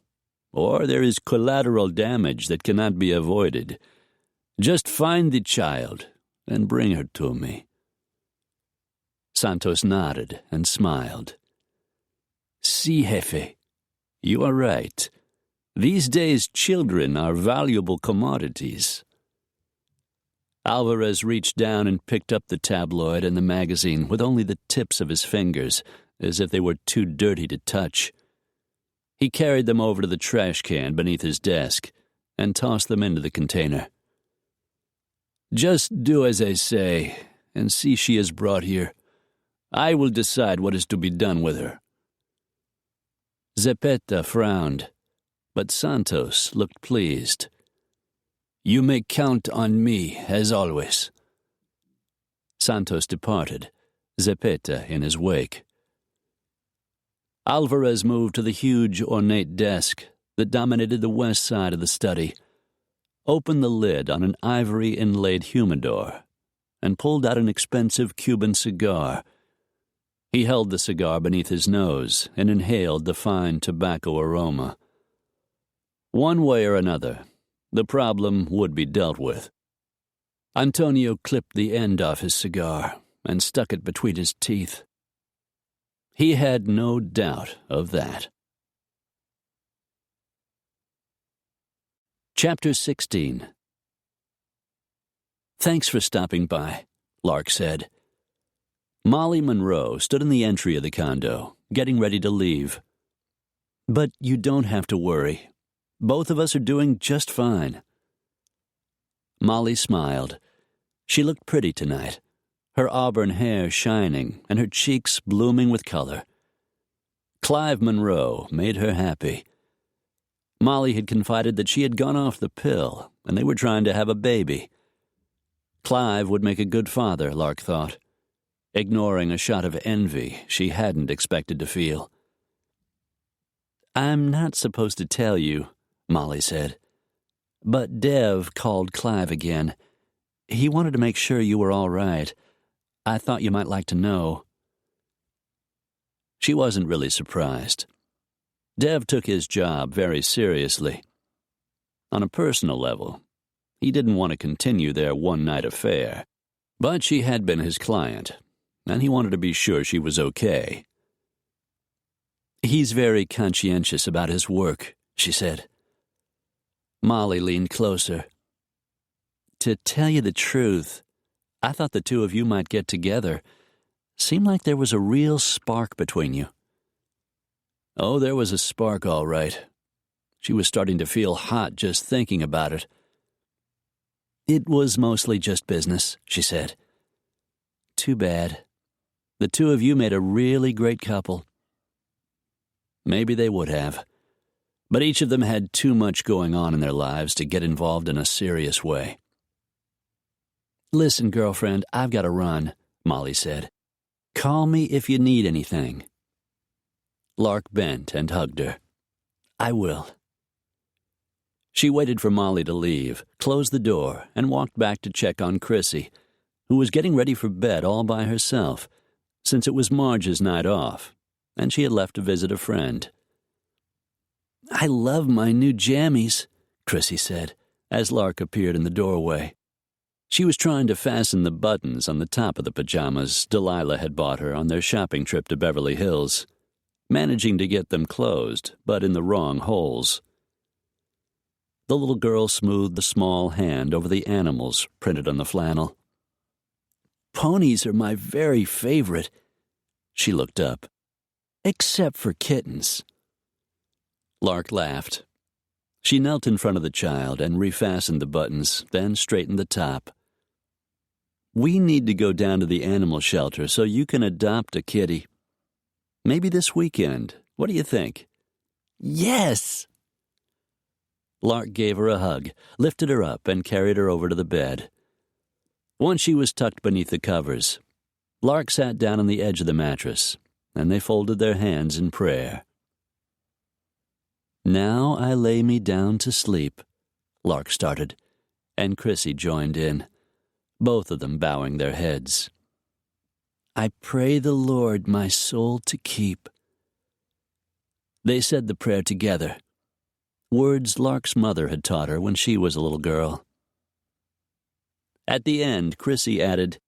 or there is collateral damage that cannot be avoided. Just find the child and bring her to me. Santos nodded and smiled. Si, Jefe, you are right. These days children are valuable commodities. Alvarez reached down and picked up the tabloid and the magazine with only the tips of his fingers, as if they were too dirty to touch. He carried them over to the trash can beneath his desk and tossed them into the container. Just do as I say, and see she is brought here. I will decide what is to be done with her. Zepeta frowned, but Santos looked pleased. You may count on me, as always. Santos departed, Zepeta in his wake. Alvarez moved to the huge, ornate desk that dominated the west side of the study, opened the lid on an ivory-inlaid humidor, and pulled out an expensive Cuban cigar. He held the cigar beneath his nose and inhaled the fine tobacco aroma. One way or another, the problem would be dealt with. Antonio clipped the end off his cigar and stuck it between his teeth. He had no doubt of that. Chapter 16. Thanks for stopping by, Lark said. Molly Monroe stood in the entry of the condo, getting ready to leave. But you don't have to worry. Both of us are doing just fine. Molly smiled. She looked pretty tonight, her auburn hair shining and her cheeks blooming with color. Clive Monroe made her happy. Molly had confided that she had gone off the pill and they were trying to have a baby. Clive would make a good father, Lark thought, ignoring a shot of envy she hadn't expected to feel. I'm not supposed to tell you, Molly said, but Dev called Clive again. He wanted to make sure you were all right. I thought you might like to know. She wasn't really surprised. Dev took his job very seriously. On a personal level, he didn't want to continue their one-night affair, but she had been his client, and he wanted to be sure she was okay. He's very conscientious about his work, she said. Molly leaned closer. To tell you the truth, I thought the two of you might get together. Seemed like there was a real spark between you. Oh, there was a spark, all right. She was starting to feel hot just thinking about it. It was mostly just business, she said. Too bad. The two of you made a really great couple. Maybe they would have. But each of them had too much going on in their lives to get involved in a serious way. Listen, girlfriend, I've got to run, Molly said. Call me if you need anything. Lark bent and hugged her. I will. She waited for Molly to leave, closed the door, and walked back to check on Chrissy, who was getting ready for bed all by herself, since it was Marge's night off, and she had left to visit a friend. "I love my new jammies," Chrissy said, as Lark appeared in the doorway. She was trying to fasten the buttons on the top of the pajamas Delilah had bought her on their shopping trip to Beverly Hills, managing to get them closed, but in the wrong holes. The little girl smoothed the small hand over the animals printed on the flannel. "Ponies are my very favorite." She looked up. "Except for kittens." Lark laughed. She knelt in front of the child and refastened the buttons, then straightened the top. "We need to go down to the animal shelter so you can adopt a kitty. Maybe this weekend. What do you think?" "Yes!" Lark gave her a hug, lifted her up, and carried her over to the bed. Once she was tucked beneath the covers, Lark sat down on the edge of the mattress, and they folded their hands in prayer. "Now I lay me down to sleep," Lark started, and Chrissy joined in, both of them bowing their heads. "I pray the Lord my soul to keep." They said the prayer together, words Lark's mother had taught her when she was a little girl. At the end, Chrissy added,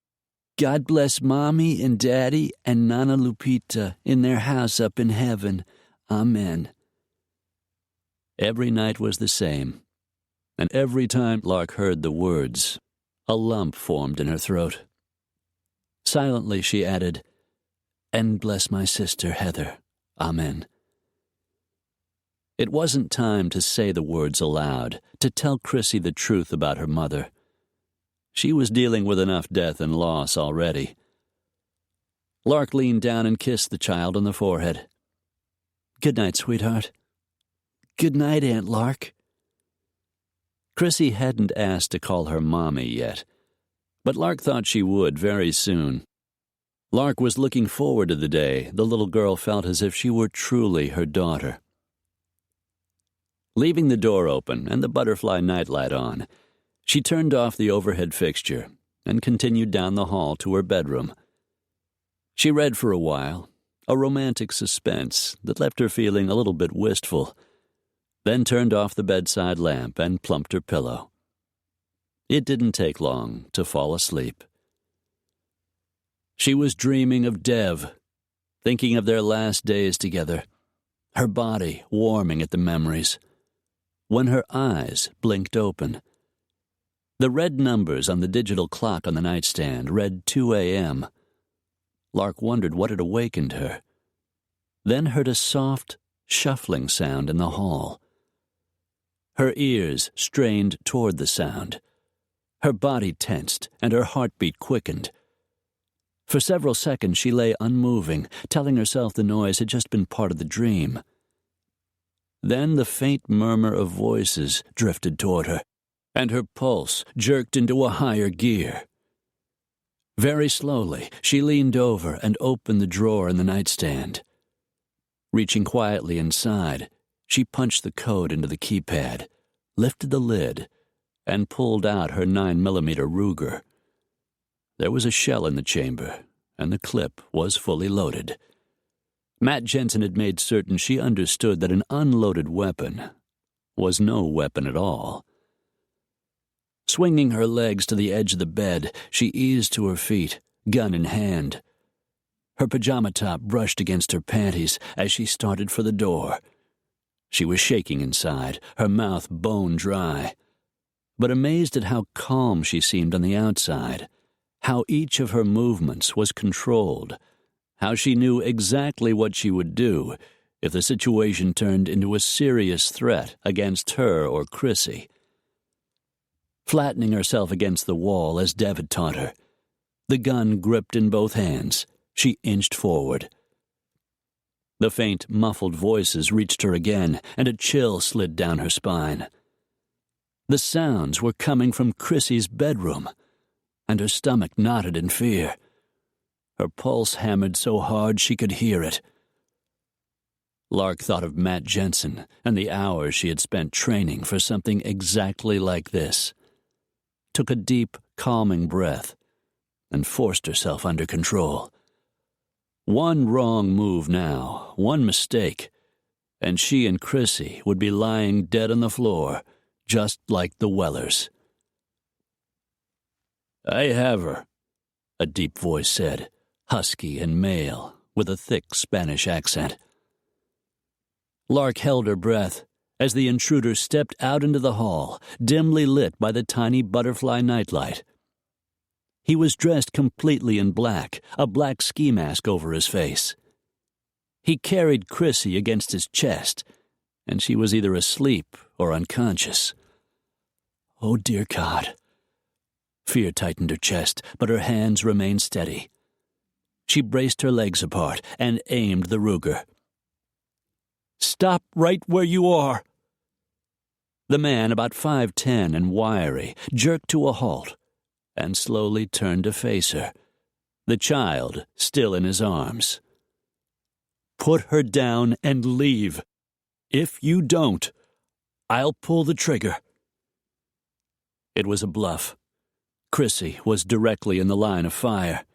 "God bless Mommy and Daddy and Nana Lupita in their house up in heaven. Amen." Every night was the same, and every time Lark heard the words, a lump formed in her throat. Silently she added, "And bless my sister Heather. Amen." It wasn't time to say the words aloud, to tell Chrissy the truth about her mother. She was dealing with enough death and loss already. Lark leaned down and kissed the child on the forehead. "Good night, sweetheart." "Good night, Aunt Lark." Chrissy hadn't asked to call her Mommy yet, but Lark thought she would very soon. Lark was looking forward to the day the little girl felt as if she were truly her daughter. Leaving the door open and the butterfly nightlight on, she turned off the overhead fixture and continued down the hall to her bedroom. She read for a while, a romantic suspense that left her feeling a little bit wistful, then turned off the bedside lamp and plumped her pillow. It didn't take long to fall asleep. She was dreaming of Dev, thinking of their last days together, her body warming at the memories, when her eyes blinked open. The red numbers on the digital clock on the nightstand read 2 a.m. Lark wondered what had awakened her, then heard a soft, shuffling sound in the hall. Her ears strained toward the sound. Her body tensed and her heartbeat quickened. For several seconds she lay unmoving, telling herself the noise had just been part of the dream. Then the faint murmur of voices drifted toward her, and her pulse jerked into a higher gear. Very slowly, she leaned over and opened the drawer in the nightstand. Reaching quietly inside, she punched the code into the keypad, lifted the lid, and pulled out her 9mm Ruger. There was a shell in the chamber, and the clip was fully loaded. Matt Jensen had made certain she understood that an unloaded weapon was no weapon at all. Swinging her legs to the edge of the bed, she eased to her feet, gun in hand. Her pajama top brushed against her panties as she started for the door. She was shaking inside, her mouth bone dry, but amazed at how calm she seemed on the outside, how each of her movements was controlled, how she knew exactly what she would do if the situation turned into a serious threat against her or Chrissy. Flattening herself against the wall as Dev had taught her, the gun gripped in both hands, she inched forward. The faint, muffled voices reached her again, and a chill slid down her spine. The sounds were coming from Chrissy's bedroom, and her stomach knotted in fear. Her pulse hammered so hard she could hear it. Lark thought of Matt Jensen and the hours she had spent training for something exactly like this. Took a deep, calming breath, and forced herself under control. One wrong move now, one mistake, and she and Chrissy would be lying dead on the floor, just like the Wellers. "I have her," a deep voice said, husky and male, with a thick Spanish accent. Lark held her breath as the intruder stepped out into the hall, dimly lit by the tiny butterfly nightlight. He was dressed completely in black, a black ski mask over his face. He carried Chrissy against his chest, and she was either asleep or unconscious. Oh, dear God. Fear tightened her chest, but her hands remained steady. She braced her legs apart and aimed the Ruger. "Stop right where you are." The man, about 5'10" and wiry, jerked to a halt and slowly turned to face her, the child still in his arms. "Put her down and leave. If you don't, I'll pull the trigger." It was a bluff. Chrissy was directly in the line of fire.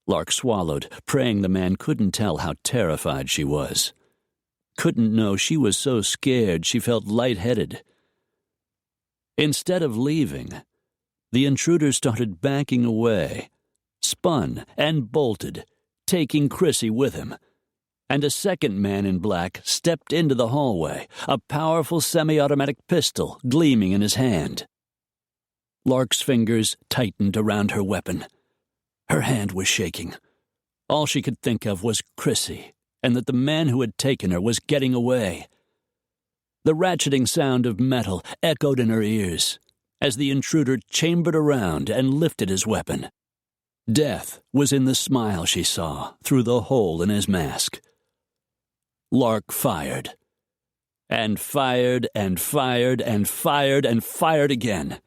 Lark swallowed, praying the man couldn't tell how terrified she was. Couldn't know she was so scared she felt lightheaded. Instead of leaving, the intruder started backing away, spun and bolted, taking Chrissy with him. And a second man in black stepped into the hallway, a powerful semi-automatic pistol gleaming in his hand. Lark's fingers tightened around her weapon. Her hand was shaking. All she could think of was Chrissy, and that the man who had taken her was getting away. The ratcheting sound of metal echoed in her ears as the intruder chambered around and lifted his weapon. Death was in the smile she saw through the hole in his mask. Lark fired. And fired and fired and fired and fired again.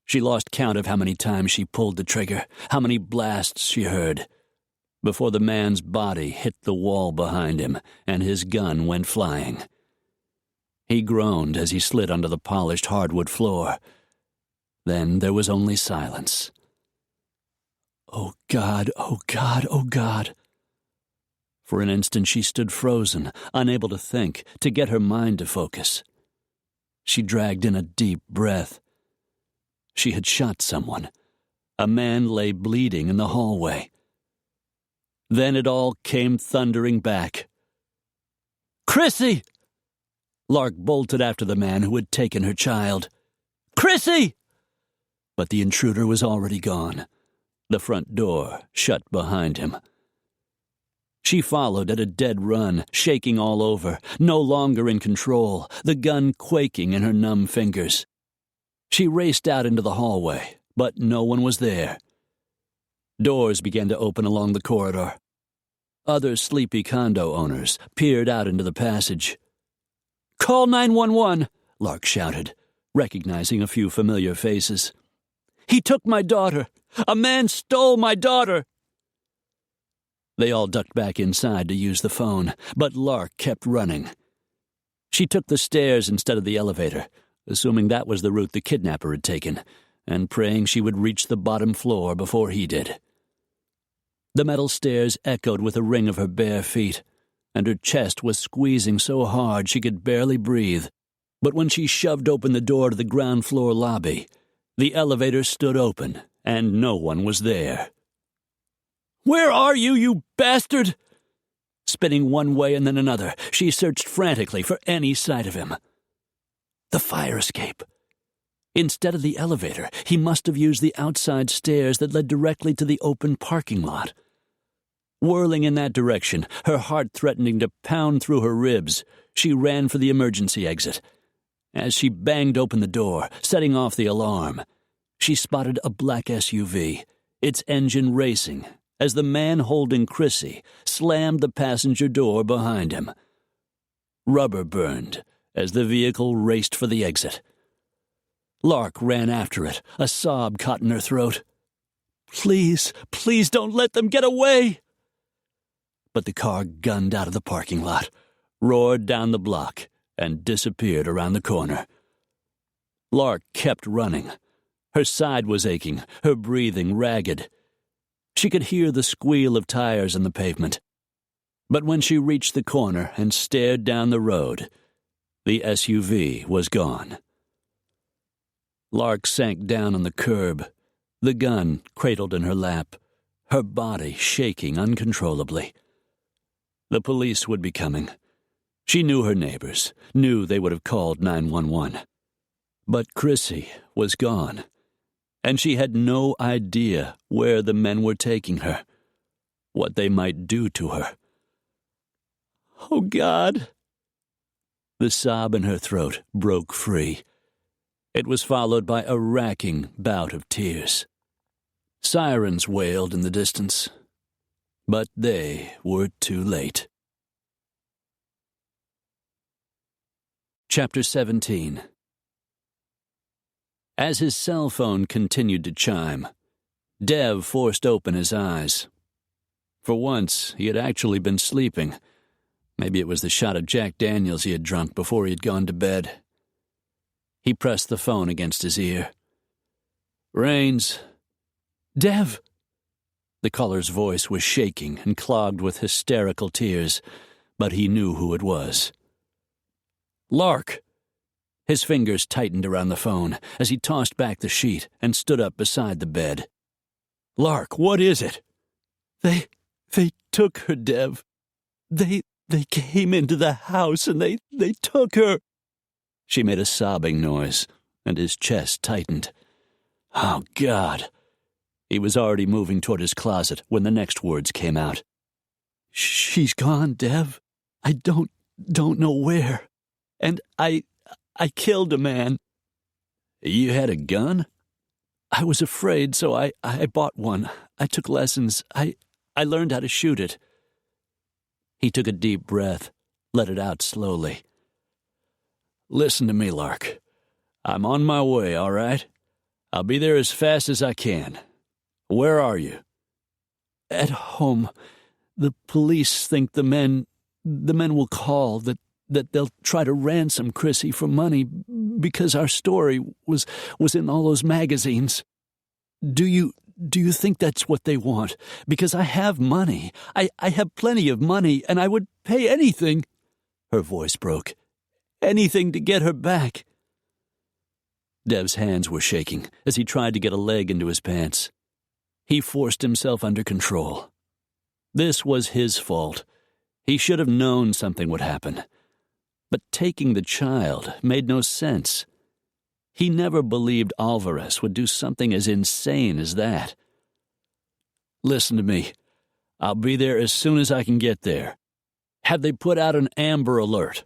She lost count of how many times she pulled the trigger, how many blasts she heard, before the man's body hit the wall behind him and his gun went flying. He groaned as he slid onto the polished hardwood floor. Then there was only silence. Oh, God, oh, God, oh, God. For an instant she stood frozen, unable to think, to get her mind to focus. She dragged in a deep breath. She had shot someone. A man lay bleeding in the hallway. Then it all came thundering back. "Chrissy!" Lark bolted after the man who had taken her child. "Chrissy!" But the intruder was already gone, the front door shut behind him. She followed at a dead run, shaking all over, no longer in control, the gun quaking in her numb fingers. She raced out into the hallway, but no one was there. Doors began to open along the corridor. Other sleepy condo owners peered out into the passage. "Call 911, Lark shouted, recognizing a few familiar faces. "He took my daughter! A man stole my daughter!" They all ducked back inside to use the phone, but Lark kept running. She took the stairs instead of the elevator, assuming that was the route the kidnapper had taken, and praying she would reach the bottom floor before he did. The metal stairs echoed with the ring of her bare feet, and her chest was squeezing so hard she could barely breathe. But when she shoved open the door to the ground floor lobby, the elevator stood open, and no one was there. "Where are you, you bastard?" Spinning one way and then another, she searched frantically for any sight of him. The fire escape. Instead of the elevator, he must have used the outside stairs that led directly to the open parking lot. Whirling in that direction, her heart threatening to pound through her ribs, she ran for the emergency exit. As she banged open the door, setting off the alarm, she spotted a black SUV, its engine racing, as the man holding Chrissy slammed the passenger door behind him. Rubber burned as the vehicle raced for the exit. Lark ran after it, a sob caught in her throat. "Please, please don't let them get away!" But the car gunned out of the parking lot, roared down the block, and disappeared around the corner. Lark kept running, Her side was aching, her breathing ragged. She could hear the squeal of tires on the pavement. But when she reached the corner and stared down the road, the SUV was gone. Lark sank down on the curb, the gun cradled in her lap, her body shaking uncontrollably. The police would be coming. She knew her neighbors, knew they would have called 911. But Chrissy was gone, and she had no idea where the men were taking her, what they might do to her. Oh, God! The sob in her throat broke free. It was followed by a racking bout of tears. Sirens wailed in the distance, but they were too late. Chapter 17. As his cell phone continued to chime, Dev forced open his eyes. For once, he had actually been sleeping. Maybe it was the shot of Jack Daniels he had drunk before he had gone to bed. He pressed the phone against his ear. Rains. Dev! The caller's voice was shaking and clogged with hysterical tears, but he knew who it was. Lark! His fingers tightened around the phone as he tossed back the sheet and stood up beside the bed. Lark, what is it? They took her, Dev. They came into the house and they took her. She made a sobbing noise, and his chest tightened. Oh, God. He was already moving toward his closet when the next words came out. She's gone, Dev. I don't know where. And I killed a man. You had a gun? I was afraid, so I bought one. I took lessons. I learned how to shoot it. He took a deep breath, let it out slowly. Listen to me, Lark. I'm on my way, all right? I'll be there as fast as I can. Where are you? At home. The police think the men will call, that they'll try to ransom Chrissy for money because our story was in all those magazines. Do you think that's what they want? Because I have money. I have plenty of money, and I would pay anything. Her voice broke. Anything to get her back. Dev's hands were shaking as he tried to get a leg into his pants. He forced himself under control. This was his fault. He should have known something would happen. But taking the child made no sense. He never believed Alvarez would do something as insane as that. Listen to me. I'll be there as soon as I can get there. Have they put out an Amber Alert?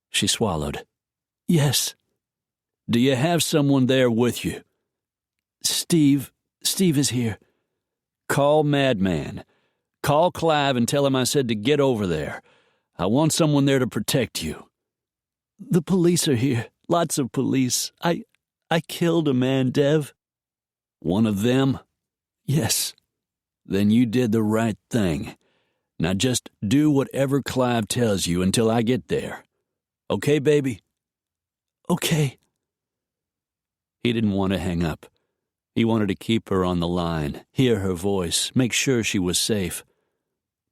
She swallowed. Yes. Do you have someone there with you? Steve is here. Call Madman. Call Clive and tell him I said to get over there. I want someone there to protect you. The police are here. Lots of police. I killed a man, Dev. One of them? Yes. Then you did the right thing. Now just do whatever Clive tells you until I get there. Okay, baby? Okay. He didn't want to hang up. He wanted to keep her on the line, hear her voice, make sure she was safe.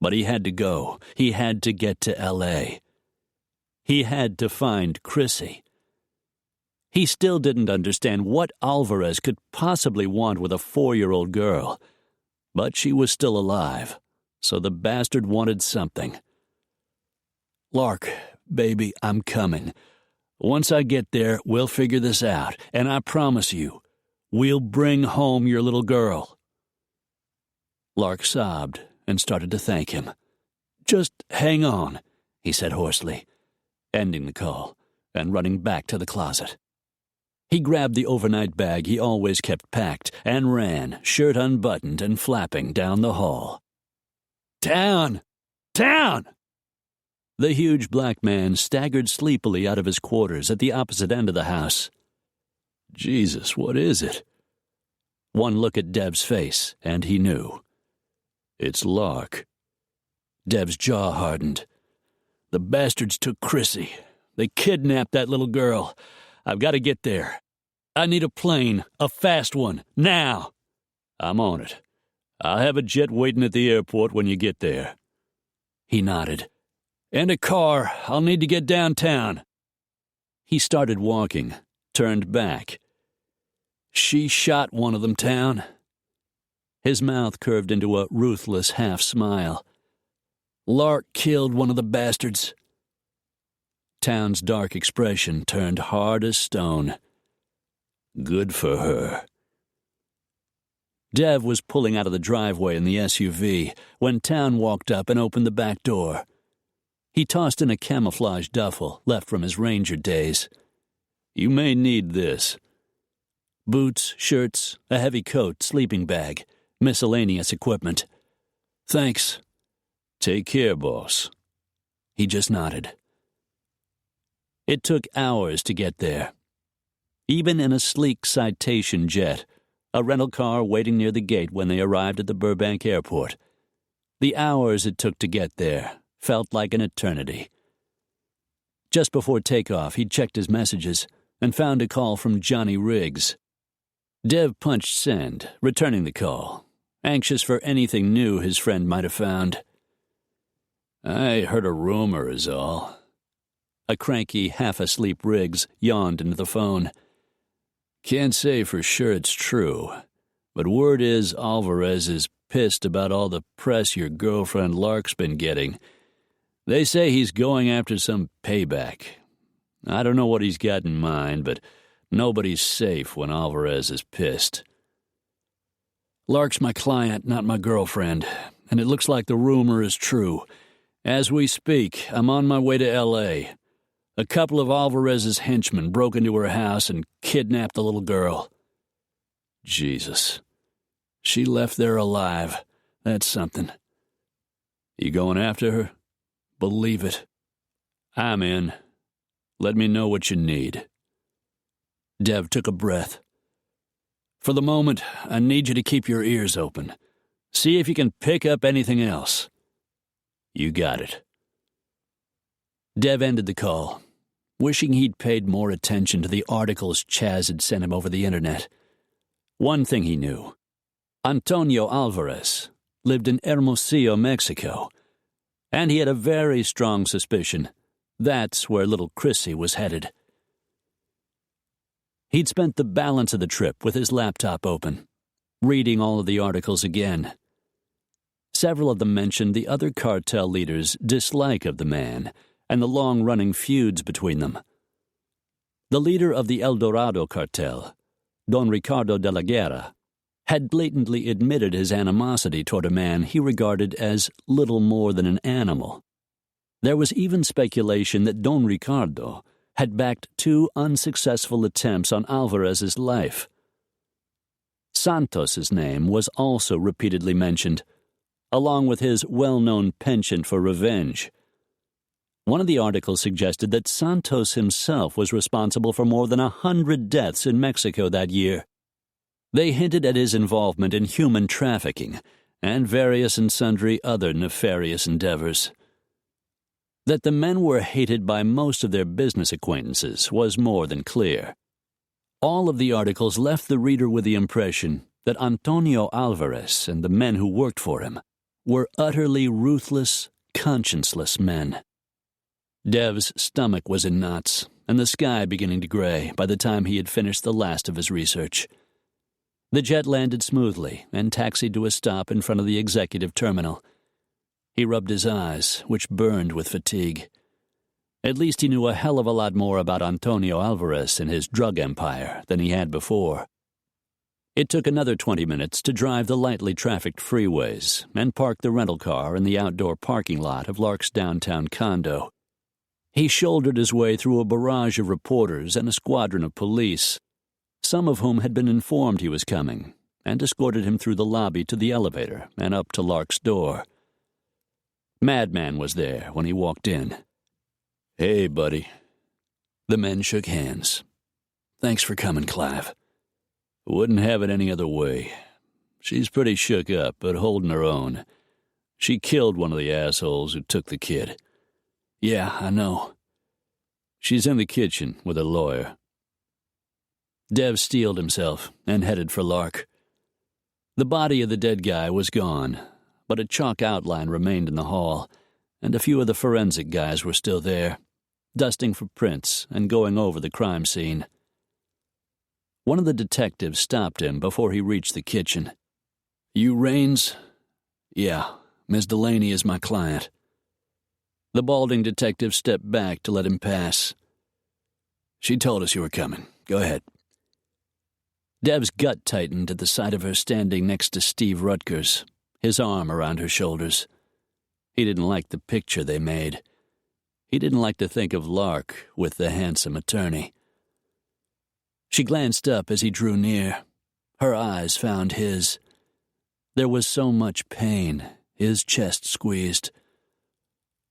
But he had to go. He had to get to L.A. He had to find Chrissy. He still didn't understand what Alvarez could possibly want with a 4-year-old girl. But she was still alive, so the bastard wanted something. Lark, baby, I'm coming. Once I get there, we'll figure this out, and I promise you, we'll bring home your little girl. Lark sobbed and started to thank him. Just hang on, he said hoarsely, ending the call and running back to the closet. He grabbed the overnight bag he always kept packed and ran, shirt unbuttoned and flapping, down the hall. Town! Town! The huge black man staggered sleepily out of his quarters at the opposite end of the house. Jesus, what is it? One look at Dev's face, and he knew. It's Lark. Dev's jaw hardened. The bastards took Chrissy. They kidnapped that little girl. I've got to get there. I need a plane, a fast one, now. I'm on it. I'll have a jet waiting at the airport when you get there. He nodded. And a car. I'll need to get downtown. He started walking, turned back. She shot one of them, Town. His mouth curved into a ruthless half-smile. Lark killed one of the bastards. Town's dark expression turned hard as stone. Good for her. Dev was pulling out of the driveway in the SUV when Town walked up and opened the back door. He tossed in a camouflage duffel left from his ranger days. You may need this. Boots, shirts, a heavy coat, sleeping bag, miscellaneous equipment. Thanks. Take care, boss. He just nodded. It took hours to get there. Even in a sleek Citation jet, a rental car waiting near the gate when they arrived at the Burbank airport. The hours it took to get there felt like an eternity. Just before takeoff, he checked his messages and found a call from Johnny Riggs. Dev punched send, returning the call, anxious for anything new his friend might have found. I heard a rumor is all. A cranky, half-asleep Riggs yawned into the phone. Can't say for sure it's true, but word is Alvarez is pissed about all the press your girlfriend Lark's been getting. They say he's going after some payback. I don't know what he's got in mind, but nobody's safe when Alvarez is pissed. Lark's my client, not my girlfriend, and it looks like the rumor is true. As we speak, I'm on my way to L.A., A couple of Alvarez's henchmen broke into her house and kidnapped the little girl. Jesus. She left there alive. That's something. You going after her? Believe it. I'm in. Let me know what you need. Dev took a breath. For the moment, I need you to keep your ears open. See if you can pick up anything else. You got it. Dev ended the call, wishing he'd paid more attention to the articles Chaz had sent him over the internet. One thing he knew. Antonio Alvarez lived in Hermosillo, Mexico, and he had a very strong suspicion that's where little Chrissy was headed. He'd spent the balance of the trip with his laptop open, reading all of the articles again. Several of them mentioned the other cartel leaders' dislike of the man and the long-running feuds between them. The leader of the El Dorado cartel, Don Ricardo de la Guerra, had blatantly admitted his animosity toward a man he regarded as little more than an animal. There was even speculation that Don Ricardo had backed 2 unsuccessful attempts on Alvarez's life. Santos's name was also repeatedly mentioned, along with his well-known penchant for revenge. One of the articles suggested that Santos himself was responsible for more than 100 deaths in Mexico that year. They hinted at his involvement in human trafficking and various and sundry other nefarious endeavors. That the men were hated by most of their business acquaintances was more than clear. All of the articles left the reader with the impression that Antonio Alvarez and the men who worked for him were utterly ruthless, conscienceless men. Dev's stomach was in knots, and the sky beginning to gray by the time he had finished the last of his research. The jet landed smoothly and taxied to a stop in front of the executive terminal. He rubbed his eyes, which burned with fatigue. At least he knew a hell of a lot more about Antonio Alvarez and his drug empire than he had before. It took another 20 minutes to drive the lightly trafficked freeways and park the rental car in the outdoor parking lot of Lark's downtown condo. He shouldered his way through a barrage of reporters and a squadron of police, some of whom had been informed he was coming, and escorted him through the lobby to the elevator and up to Lark's door. Madman was there when he walked in. Hey, buddy. The men shook hands. Thanks for coming, Clive. Wouldn't have it any other way. She's pretty shook up, but holding her own. She killed one of the assholes who took the kid. Yeah, I know. She's in the kitchen with a lawyer. Dev steeled himself and headed for Lark. The body of the dead guy was gone, but a chalk outline remained in the hall, and a few of the forensic guys were still there, dusting for prints and going over the crime scene. One of the detectives stopped him before he reached the kitchen. "You Raines?" "Yeah, Miss Delaney is my client." The balding detective stepped back to let him pass. "She told us you were coming. Go ahead." Dev's gut tightened at the sight of her standing next to Steve Rutgers, his arm around her shoulders. He didn't like the picture they made. He didn't like to think of Lark with the handsome attorney. She glanced up as he drew near. Her eyes found his. There was so much pain, his chest squeezed.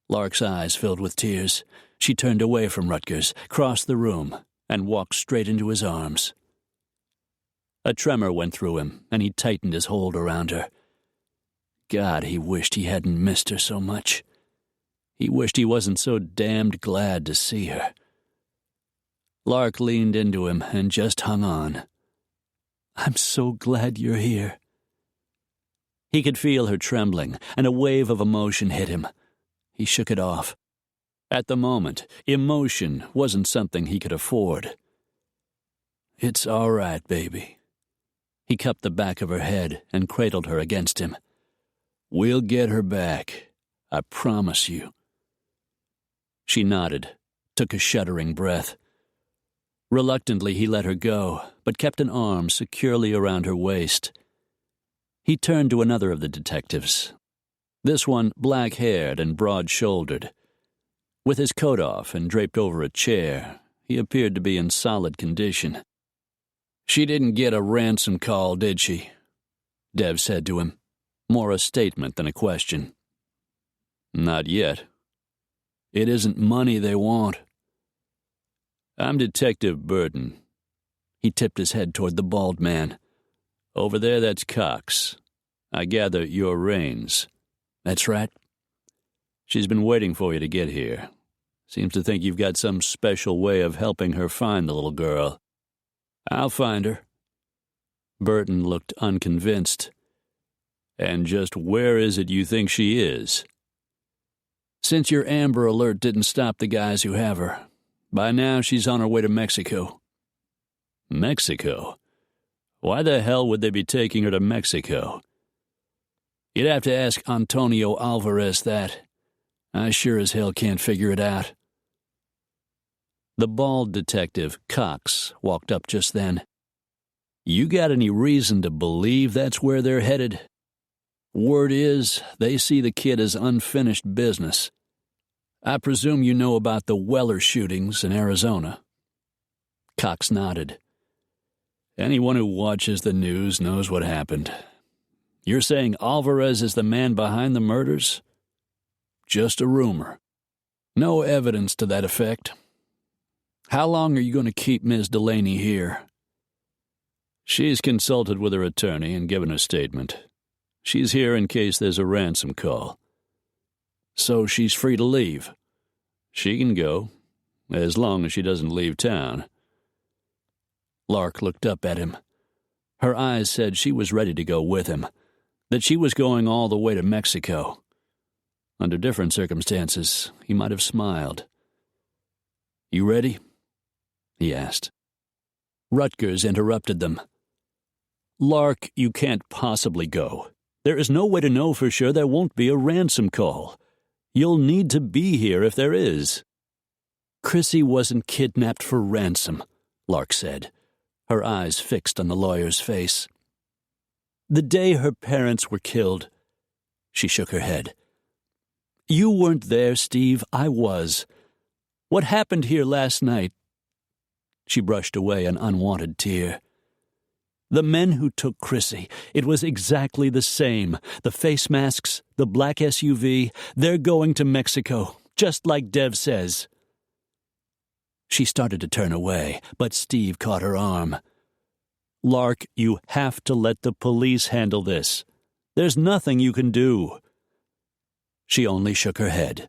Lark's eyes filled with tears. She turned away from Rutgers, crossed the room, and walked straight into his arms. A tremor went through him, and he tightened his hold around her. God, he wished he hadn't missed her so much. He wished he wasn't so damned glad to see her. Lark leaned into him and just hung on. "I'm so glad you're here." He could feel her trembling, and a wave of emotion hit him. He shook it off. At the moment, emotion wasn't something he could afford. "It's all right, baby." He cupped the back of her head and cradled her against him. "We'll get her back. I promise you." She nodded, took a shuddering breath. Reluctantly, he let her go, but kept an arm securely around her waist. He turned to another of the detectives. This one black-haired and broad-shouldered. With his coat off and draped over a chair, he appeared to be in solid condition. "She didn't get a ransom call, did she?" Dev said to him, more a statement than a question. "Not yet. It isn't money they want." "I'm Detective Burton." He tipped his head toward the bald man. "Over there, that's Cox. I gather you're Raines." "That's right." "She's been waiting for you to get here. Seems to think you've got some special way of helping her find the little girl." "I'll find her." Burton looked unconvinced. "And just where is it you think she is?" "Since your Amber Alert didn't stop the guys who have her, by now she's on her way to Mexico." "Mexico? Why the hell would they be taking her to Mexico?" "You'd have to ask Antonio Alvarez that. I sure as hell can't figure it out." The bald detective, Cox, walked up just then. "You got any reason to believe that's where they're headed? Word is, they see the kid as unfinished business. I presume you know about the Weller shootings in Arizona." Cox nodded. "Anyone who watches the news knows what happened. You're saying Alvarez is the man behind the murders?" "Just a rumor. No evidence to that effect." "How long are you going to keep Miss Delaney here?" "She's consulted with her attorney and given a statement. She's here in case there's a ransom call." "So she's free to leave?" "She can go, as long as she doesn't leave town." Lark looked up at him. Her eyes said she was ready to go with him, that she was going all the way to Mexico. Under different circumstances, he might have smiled. "You ready?" he asked. Rutgers interrupted them. "Lark, you can't possibly go. There is no way to know for sure there won't be a ransom call. You'll need to be here if there is." "Chrissy wasn't kidnapped for ransom," Lark said, her eyes fixed on the lawyer's face. "The day her parents were killed," she shook her head. "You weren't there, Steve. I was. What happened here last night?" She brushed away an unwanted tear. "The men who took Chrissy, it was exactly the same. The face masks, the black SUV, they're going to Mexico, just like Dev says." She started to turn away, but Steve caught her arm. "Lark, you have to let the police handle this. There's nothing you can do." She only shook her head.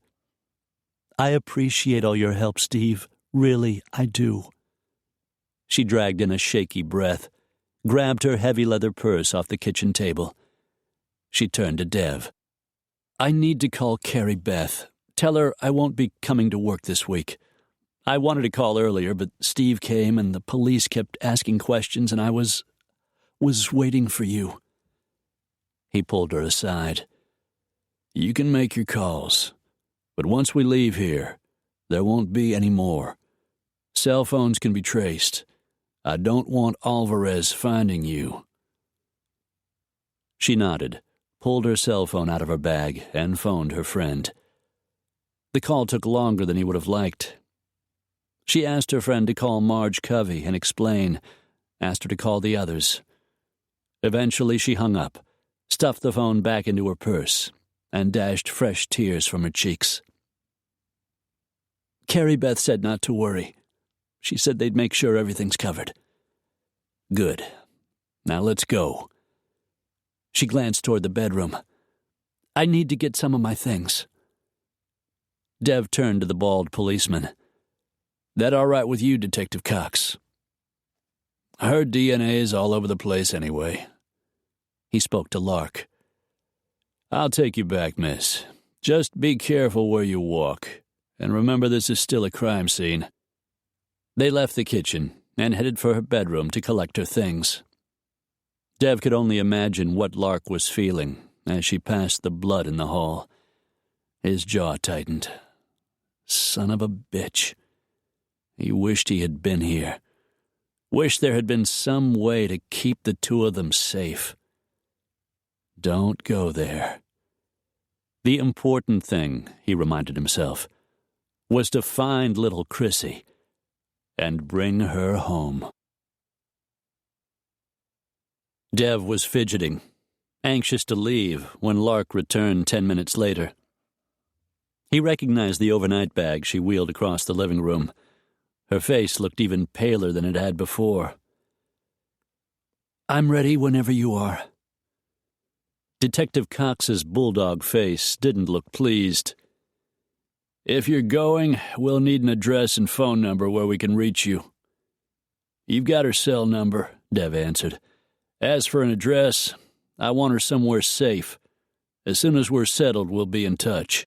"I appreciate all your help, Steve. Really, I do." She dragged in a shaky breath, grabbed her heavy leather purse off the kitchen table. She turned to Dev. "I need to call Carrie Beth. Tell her I won't be coming to work this week. I wanted to call earlier, but Steve came and the police kept asking questions and I was waiting for you." He pulled her aside. "You can make your calls, but once we leave here, there won't be any more. Cell phones can be traced. I don't want Alvarez finding you." She nodded, pulled her cell phone out of her bag, and phoned her friend. The call took longer than he would have liked. She asked her friend to call Marge Covey and explain, asked her to call the others. Eventually she hung up, stuffed the phone back into her purse, and dashed fresh tears from her cheeks. "Carrie Beth said not to worry. She said they'd make sure everything's covered." "Good. Now let's go." She glanced toward the bedroom. "I need to get some of my things." Dev turned to the bald policeman. "That all right with you, Detective Cox?" "Her DNA's all over the place anyway." He spoke to Lark. "I'll take you back, miss. Just be careful where you walk. And remember, this is still a crime scene." They left the kitchen and headed for her bedroom to collect her things. Dev could only imagine what Lark was feeling as she passed the blood in the hall. His jaw tightened. Son of a bitch. He wished he had been here. Wished there had been some way to keep the two of them safe. Don't go there. The important thing, he reminded himself, was to find little Chrissy and bring her home. Dev was fidgeting, anxious to leave when Lark returned 10 minutes later. He recognized the overnight bag she wheeled across the living room. Her face looked even paler than it had before. "I'm ready whenever you are." Detective Cox's bulldog face didn't look pleased. "If you're going, we'll need an address and phone number where we can reach you." "You've got her cell number," Dev answered. "As for an address, I want her somewhere safe. As soon as we're settled, we'll be in touch."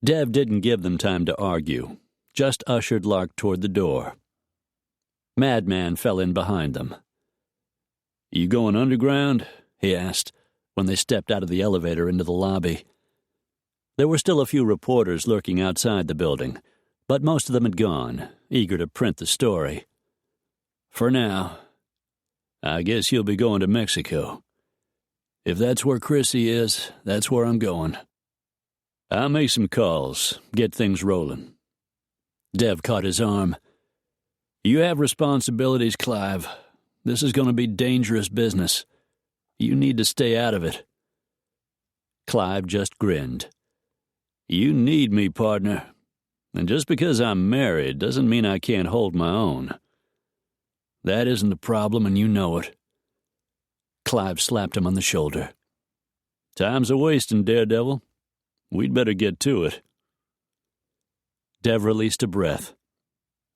Dev didn't give them time to argue, just ushered Lark toward the door. Madman fell in behind them. "You going underground?" he asked when they stepped out of the elevator into the lobby. There were still a few reporters lurking outside the building, but most of them had gone, eager to print the story. "For now. I guess you'll be going to Mexico. If that's where Chrissy is, that's where I'm going. I'll make some calls, get things rolling." Dev caught his arm. "You have responsibilities, Clive. This is going to be dangerous business. You need to stay out of it." Clive just grinned. "You need me, partner. And just because I'm married doesn't mean I can't hold my own. That isn't the problem, and you know it." Clive slapped him on the shoulder. "Time's a-wasting, Daredevil. We'd better get to it." Dev released a breath.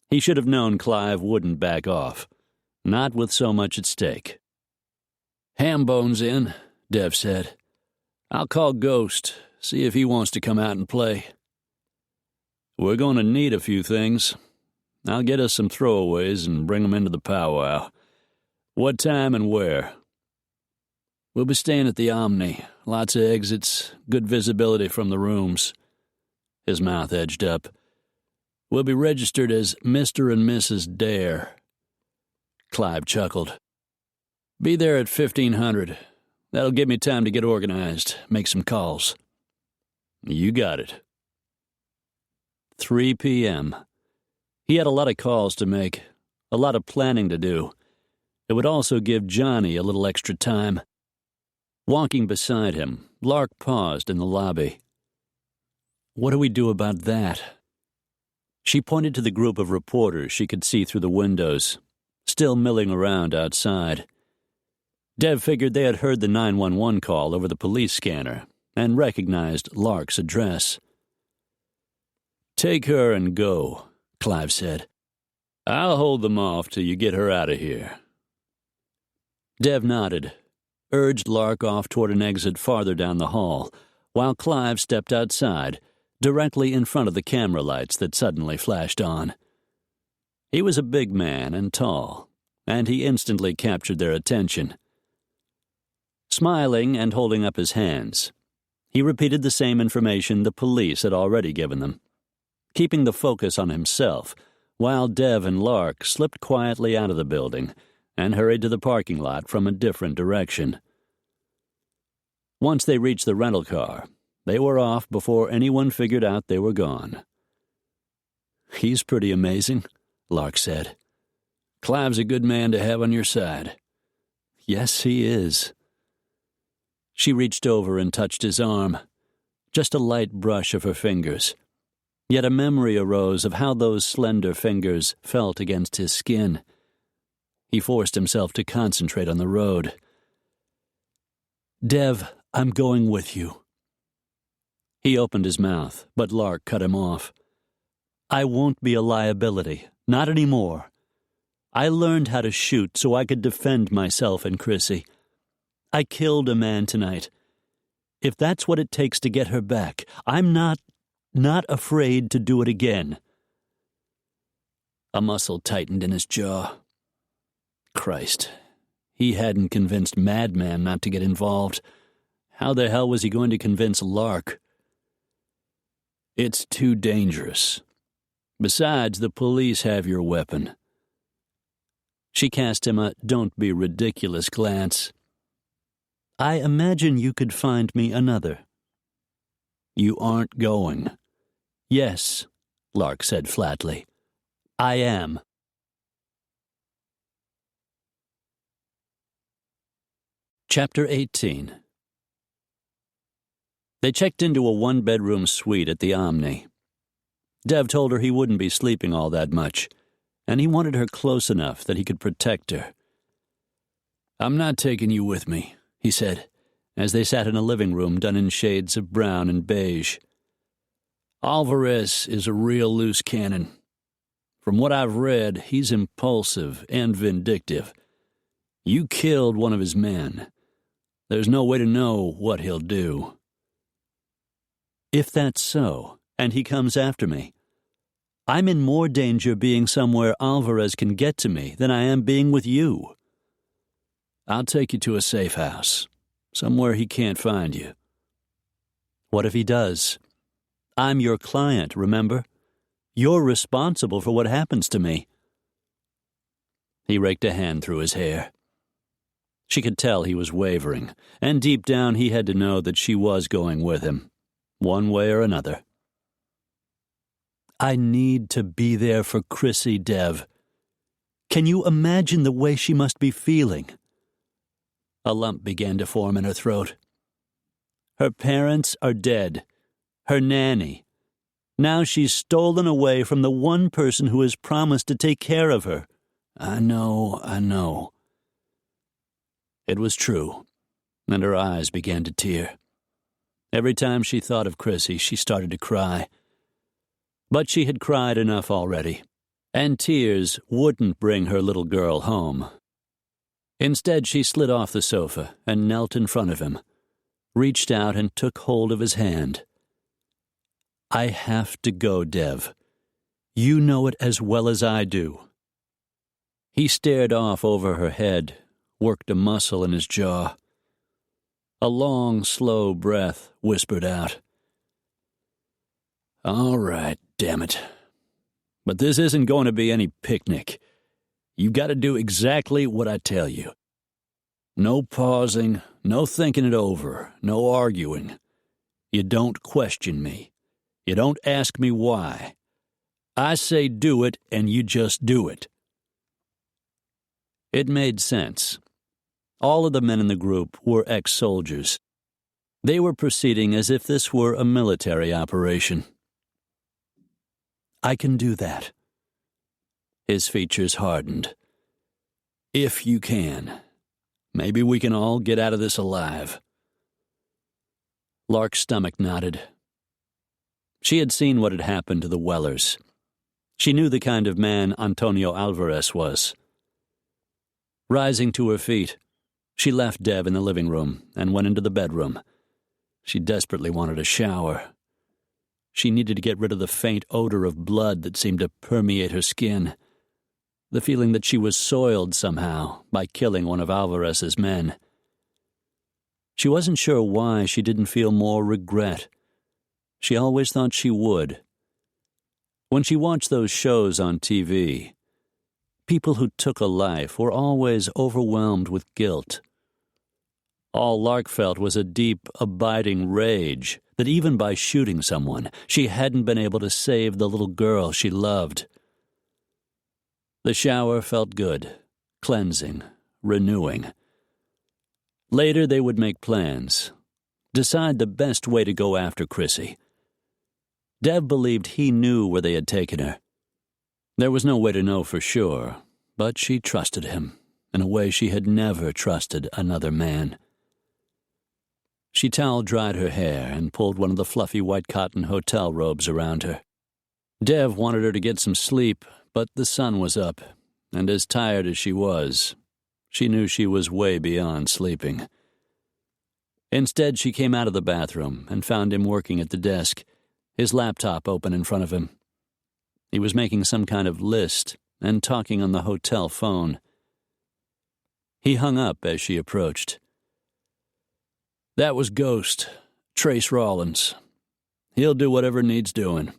He should have known Clive wouldn't back off, not with so much at stake. "Hambone's in," Dev said. "I'll call Ghost, see if he wants to come out and play. We're going to need a few things. I'll get us some throwaways and bring them into the powwow. What time and where?" "We'll be staying at the Omni. Lots of exits, good visibility from the rooms." His mouth edged up. "We'll be registered as Mr. and Mrs. Dare." Clive chuckled. "Be there at 1500. That'll give me time to get organized, make some calls." "You got it." 3 p.m. He had a lot of calls to make, a lot of planning to do. It would also give Johnny a little extra time. Walking beside him, Lark paused in the lobby. "What do we do about that?" She pointed to the group of reporters she could see through the windows, still milling around outside. Dev figured they had heard the 911 call over the police scanner and recognized Lark's address. "Take her and go," Clive said. I'll hold them off till you get her out of here. Dev nodded, urged Lark off toward an exit farther down the hall, while Clive stepped outside, directly in front of the camera lights that suddenly flashed on. He was a big man and tall, and he instantly captured their attention. Smiling and holding up his hands, he repeated the same information the police had already given them, keeping the focus on himself, while Dev and Lark slipped quietly out of the building and hurried to the parking lot from a different direction. Once they reached the rental car, they were off before anyone figured out they were gone. "He's pretty amazing," Lark said. "Clive's a good man to have on your side." "Yes, he is." She reached over and touched his arm, just a light brush of her fingers. Yet a memory arose of how those slender fingers felt against his skin. He forced himself to concentrate on the road. "Dev, I'm going with you." He opened his mouth, but Lark cut him off. "I won't be a liability, not anymore. I learned how to shoot so I could defend myself and Chrissy. I killed a man tonight. If that's what it takes to get her back, I'm not afraid to do it again." A muscle tightened in his jaw. Christ, he hadn't convinced Madman not to get involved. How the hell was he going to convince Lark? "It's too dangerous. Besides, the police have your weapon." She cast him a don't-be-ridiculous glance. "I imagine you could find me another." "You aren't going." "Yes," Lark said flatly. "I am." Chapter 18. They checked into a one-bedroom suite at the Omni. Dev told her he wouldn't be sleeping all that much, and he wanted her close enough that he could protect her. "I'm not taking you with me," he said, as they sat in a living room done in shades of brown and beige. "Alvarez is a real loose cannon. From what I've read, he's impulsive and vindictive. You killed one of his men. There's no way to know what he'll do." "If that's so, and he comes after me, I'm in more danger being somewhere Alvarez can get to me than I am being with you." "I'll take you to a safe house, somewhere he can't find you." "What if he does? I'm your client, remember? You're responsible for what happens to me." He raked a hand through his hair. She could tell he was wavering, and deep down he had to know that she was going with him, one way or another. "I need to be there for Chrissy, Dev. Can you imagine the way she must be feeling?" A lump began to form in her throat. "Her parents are dead. Her nanny. Now she's stolen away from the one person who has promised to take care of her." I know. It was true, and her eyes began to tear. Every time she thought of Chrissy, she started to cry. But she had cried enough already, and tears wouldn't bring her little girl home. Instead, she slid off the sofa and knelt in front of him, reached out and took hold of his hand. "I have to go, Dev. You know it as well as I do." He stared off over her head, worked a muscle in his jaw. A long, slow breath whispered out. "All right, damn it. But this isn't going to be any picnic. You got to do exactly what I tell you. No pausing, no thinking it over, no arguing. You don't question me. You don't ask me why. I say do it, and you just do it." It made sense. All of the men in the group were ex-soldiers. They were proceeding as if this were a military operation. "I can do that." His features hardened. "If you can. Maybe we can all get out of this alive." Lark's stomach knotted. She had seen what had happened to the Wellers. She knew the kind of man Antonio Alvarez was. Rising to her feet, she left Dev in the living room and went into the bedroom. She desperately wanted a shower. She needed to get rid of the faint odor of blood that seemed to permeate her skin, the feeling that she was soiled somehow by killing one of Alvarez's men. She wasn't sure why she didn't feel more regret. She always thought she would. When she watched those shows on TV, people who took a life were always overwhelmed with guilt. All Lark felt was a deep, abiding rage that even by shooting someone, she hadn't been able to save the little girl she loved. The shower felt good, cleansing, renewing. Later they would make plans, decide the best way to go after Chrissy. Dev believed he knew where they had taken her. There was no way to know for sure, but she trusted him in a way she had never trusted another man. She towel-dried her hair and pulled one of the fluffy white cotton hotel robes around her. Dev wanted her to get some sleep, but the sun was up, and as tired as she was, she knew she was way beyond sleeping. Instead, she came out of the bathroom and found him working at the desk, his laptop open in front of him. He was making some kind of list and talking on the hotel phone. He hung up as she approached. "That was Ghost, Trace Rollins. He'll do whatever needs doing.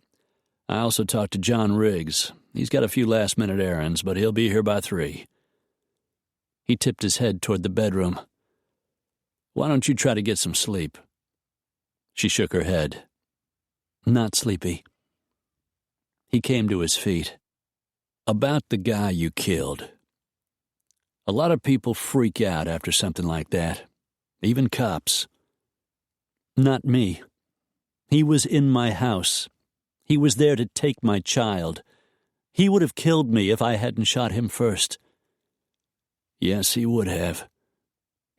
I also talked to John Riggs. He's got a few last-minute errands, but he'll be here by 3. He tipped his head toward the bedroom. "Why don't you try to get some sleep?" She shook her head. "Not sleepy." He came to his feet. "About the guy you killed. A lot of people freak out after something like that, even cops. Not me. He was in my house. He was there to take my child. He would have killed me if I hadn't shot him first." "Yes, he would have."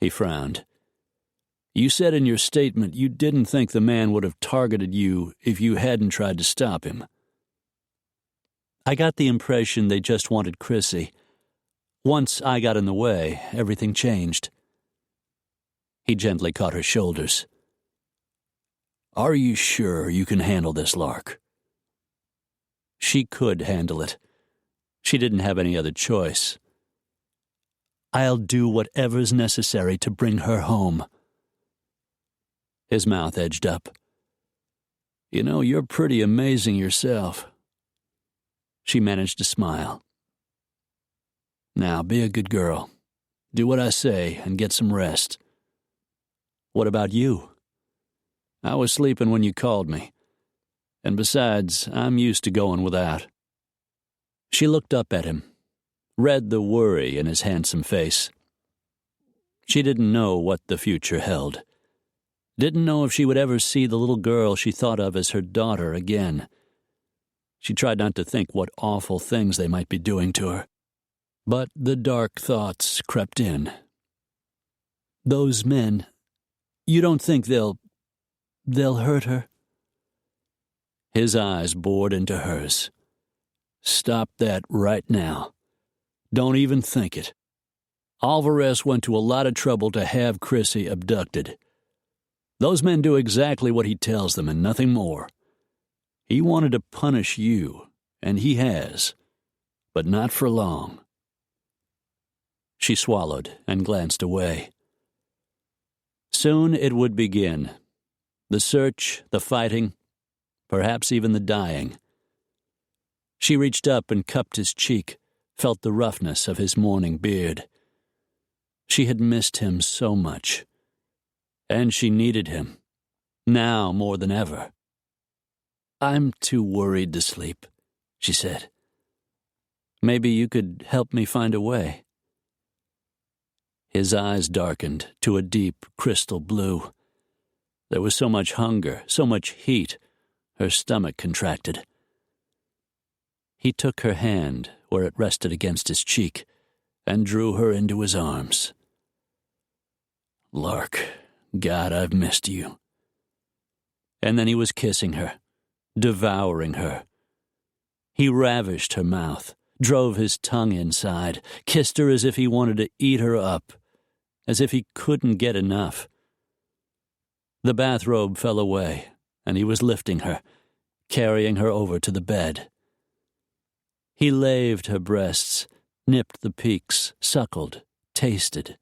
He frowned. "You said in your statement you didn't think the man would have targeted you if you hadn't tried to stop him." "I got the impression they just wanted Chrissy. Once I got in the way, everything changed." He gently caught her shoulders. "Are you sure you can handle this, Lark?" She could handle it. She didn't have any other choice. "I'll do whatever's necessary to bring her home." His mouth edged up. "You know, you're pretty amazing yourself." She managed to smile. "Now, be a good girl. Do what I say and get some rest." "What about you?" "I was sleeping when you called me. And besides, I'm used to going without." She looked up at him, read the worry in his handsome face. She didn't know what the future held. Didn't know if she would ever see the little girl she thought of as her daughter again. She tried not to think what awful things they might be doing to her. But the dark thoughts crept in. "Those men, you don't think they'll hurt her?" His eyes bored into hers. "Stop that right now. Don't even think it. Alvarez went to a lot of trouble to have Chrissy abducted. Those men do exactly what he tells them and nothing more. He wanted to punish you, and he has, but not for long." She swallowed and glanced away. Soon it would begin. The search, the fighting, perhaps even the dying. She reached up and cupped his cheek, felt the roughness of his morning beard. She had missed him so much. And she needed him, now more than ever. "I'm too worried to sleep," she said. "Maybe you could help me find a way." His eyes darkened to a deep crystal blue. There was so much hunger, so much heat, her stomach contracted. He took her hand where it rested against his cheek and drew her into his arms. "Lark, God, I've missed you." And then he was kissing her, devouring her. He ravished her mouth, drove his tongue inside, kissed her as if he wanted to eat her up, as if he couldn't get enough. The bathrobe fell away, and he was lifting her, carrying her over to the bed. He laved her breasts, nipped the peaks, suckled, tasted,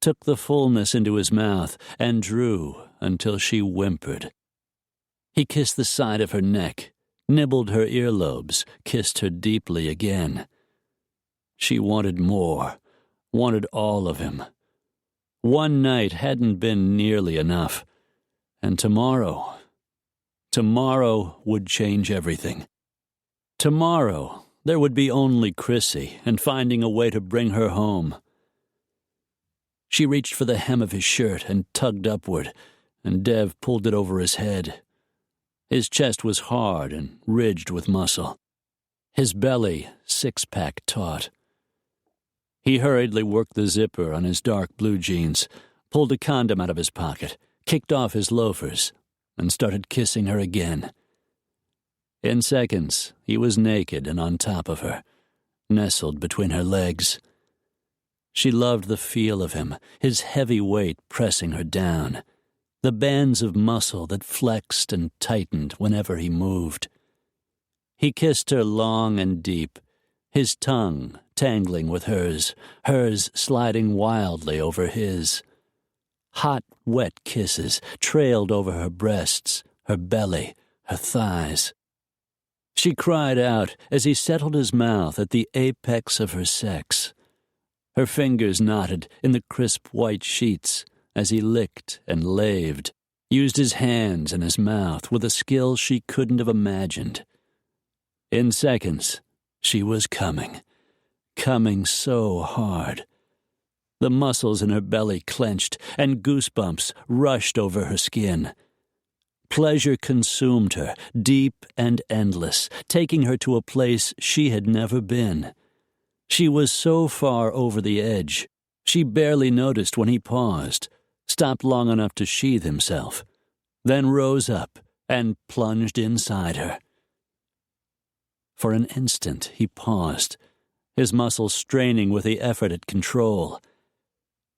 took the fullness into his mouth, and drew until she whimpered. He kissed the side of her neck, nibbled her earlobes, kissed her deeply again. She wanted more, wanted all of him. One night hadn't been nearly enough, and tomorrow would change everything. Tomorrow there would be only Chrissy and finding a way to bring her home. She reached for the hem of his shirt and tugged upward, and Dev pulled it over his head. His chest was hard and ridged with muscle. His belly, six-pack taut. He hurriedly worked the zipper on his dark blue jeans, pulled a condom out of his pocket, kicked off his loafers, and started kissing her again. In seconds, he was naked and on top of her, nestled between her legs. She loved the feel of him, his heavy weight pressing her down, the bands of muscle that flexed and tightened whenever he moved. He kissed her long and deep, his tongue tangling with hers sliding wildly over his. Hot, wet kisses trailed over her breasts, her belly, her thighs. She cried out as he settled his mouth at the apex of her sex. Her fingers knotted in the crisp white sheets as he licked and laved, used his hands and his mouth with a skill she couldn't have imagined. In seconds, she was coming so hard. The muscles in her belly clenched, and goosebumps rushed over her skin. Pleasure consumed her, deep and endless, taking her to a place she had never been. She was so far over the edge, she barely noticed when he paused, stopped long enough to sheathe himself, then rose up and plunged inside her. For an instant he paused, his muscles straining with the effort at control.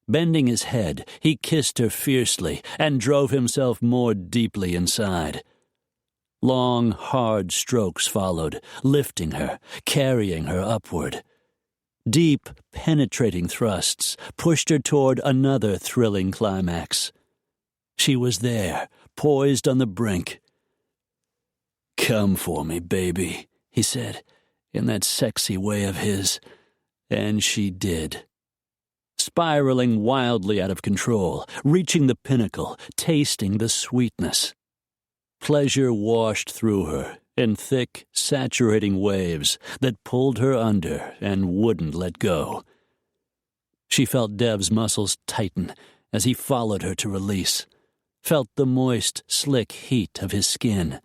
Bending his head, he kissed her fiercely and drove himself more deeply inside. Long, hard strokes followed, lifting her, carrying her upward. Deep, penetrating thrusts pushed her toward another thrilling climax. She was there, poised on the brink. "Come for me, baby," he said, in that sexy way of his, and she did. Spiraling wildly out of control, reaching the pinnacle, tasting the sweetness. Pleasure washed through her in thick, saturating waves that pulled her under and wouldn't let go. She felt Dev's muscles tighten as he followed her to release, felt the moist, slick heat of his skin.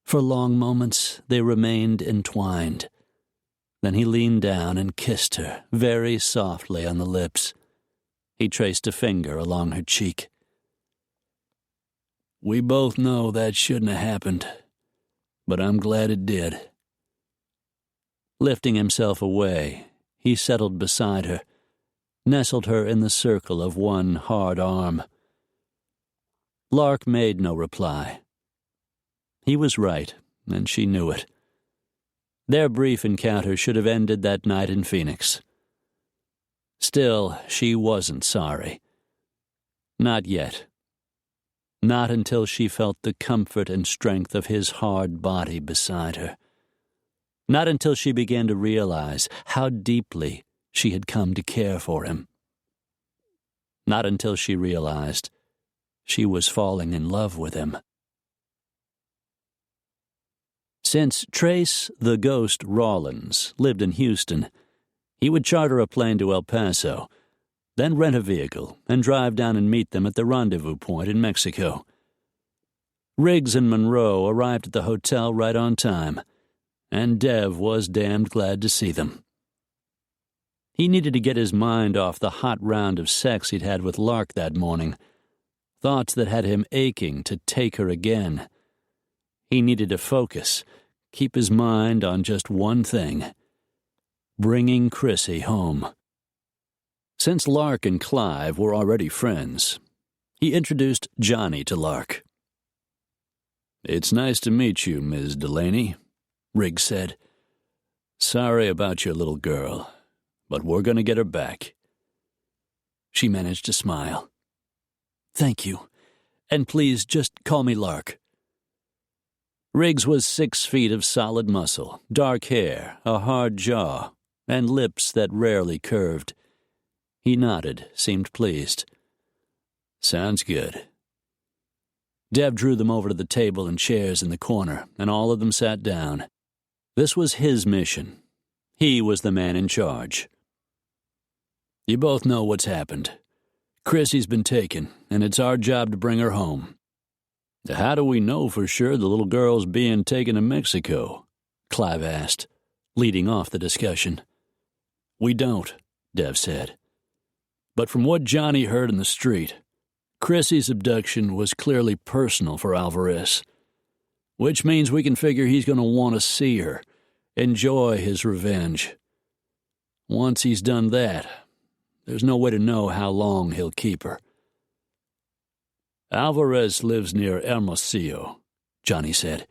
For long moments they remained entwined. Then he leaned down and kissed her very softly on the lips. He traced a finger along her cheek. "We both know that shouldn't have happened, but I'm glad it did." Lifting himself away, he settled beside her, nestled her in the circle of one hard arm. Lark made no reply. He was right, and she knew it. Their brief encounter should have ended that night in Phoenix. Still, she wasn't sorry. Not yet. Not until she felt the comfort and strength of his hard body beside her. Not until she began to realize how deeply she had come to care for him. Not until she realized she was falling in love with him. Since Trace the Ghost Rawlins lived in Houston, he would charter a plane to El Paso, then rent a vehicle and drive down and meet them at the rendezvous point in Mexico. Riggs and Monroe arrived at the hotel right on time, and Dev was damned glad to see them. He needed to get his mind off the hot round of sex he'd had with Lark that morning, thoughts that had him aching to take her again. He needed to focus, keep his mind on just one thing: bringing Chrissy home. Since Lark and Clive were already friends, he introduced Johnny to Lark. "It's nice to meet you, Ms. Delaney," Riggs said. "Sorry about your little girl, but we're going to get her back." She managed to smile. "Thank you, and please just call me Lark." Riggs was 6 feet of solid muscle, dark hair, a hard jaw, and lips that rarely curved. He nodded, seemed pleased. "Sounds good." Dev drew them over to the table and chairs in the corner, and all of them sat down. This was his mission. He was the man in charge. "You both know what's happened. Chrissy's been taken, and it's our job to bring her home." "How do we know for sure the little girl's being taken to Mexico?" Clive asked, leading off the discussion. "We don't," Dev said. "But from what Johnny heard in the street, Chrissy's abduction was clearly personal for Alvarez, which means we can figure he's going to want to see her, enjoy his revenge. Once he's done that, there's no way to know how long he'll keep her." "Alvarez lives near Hermosillo," Johnny said.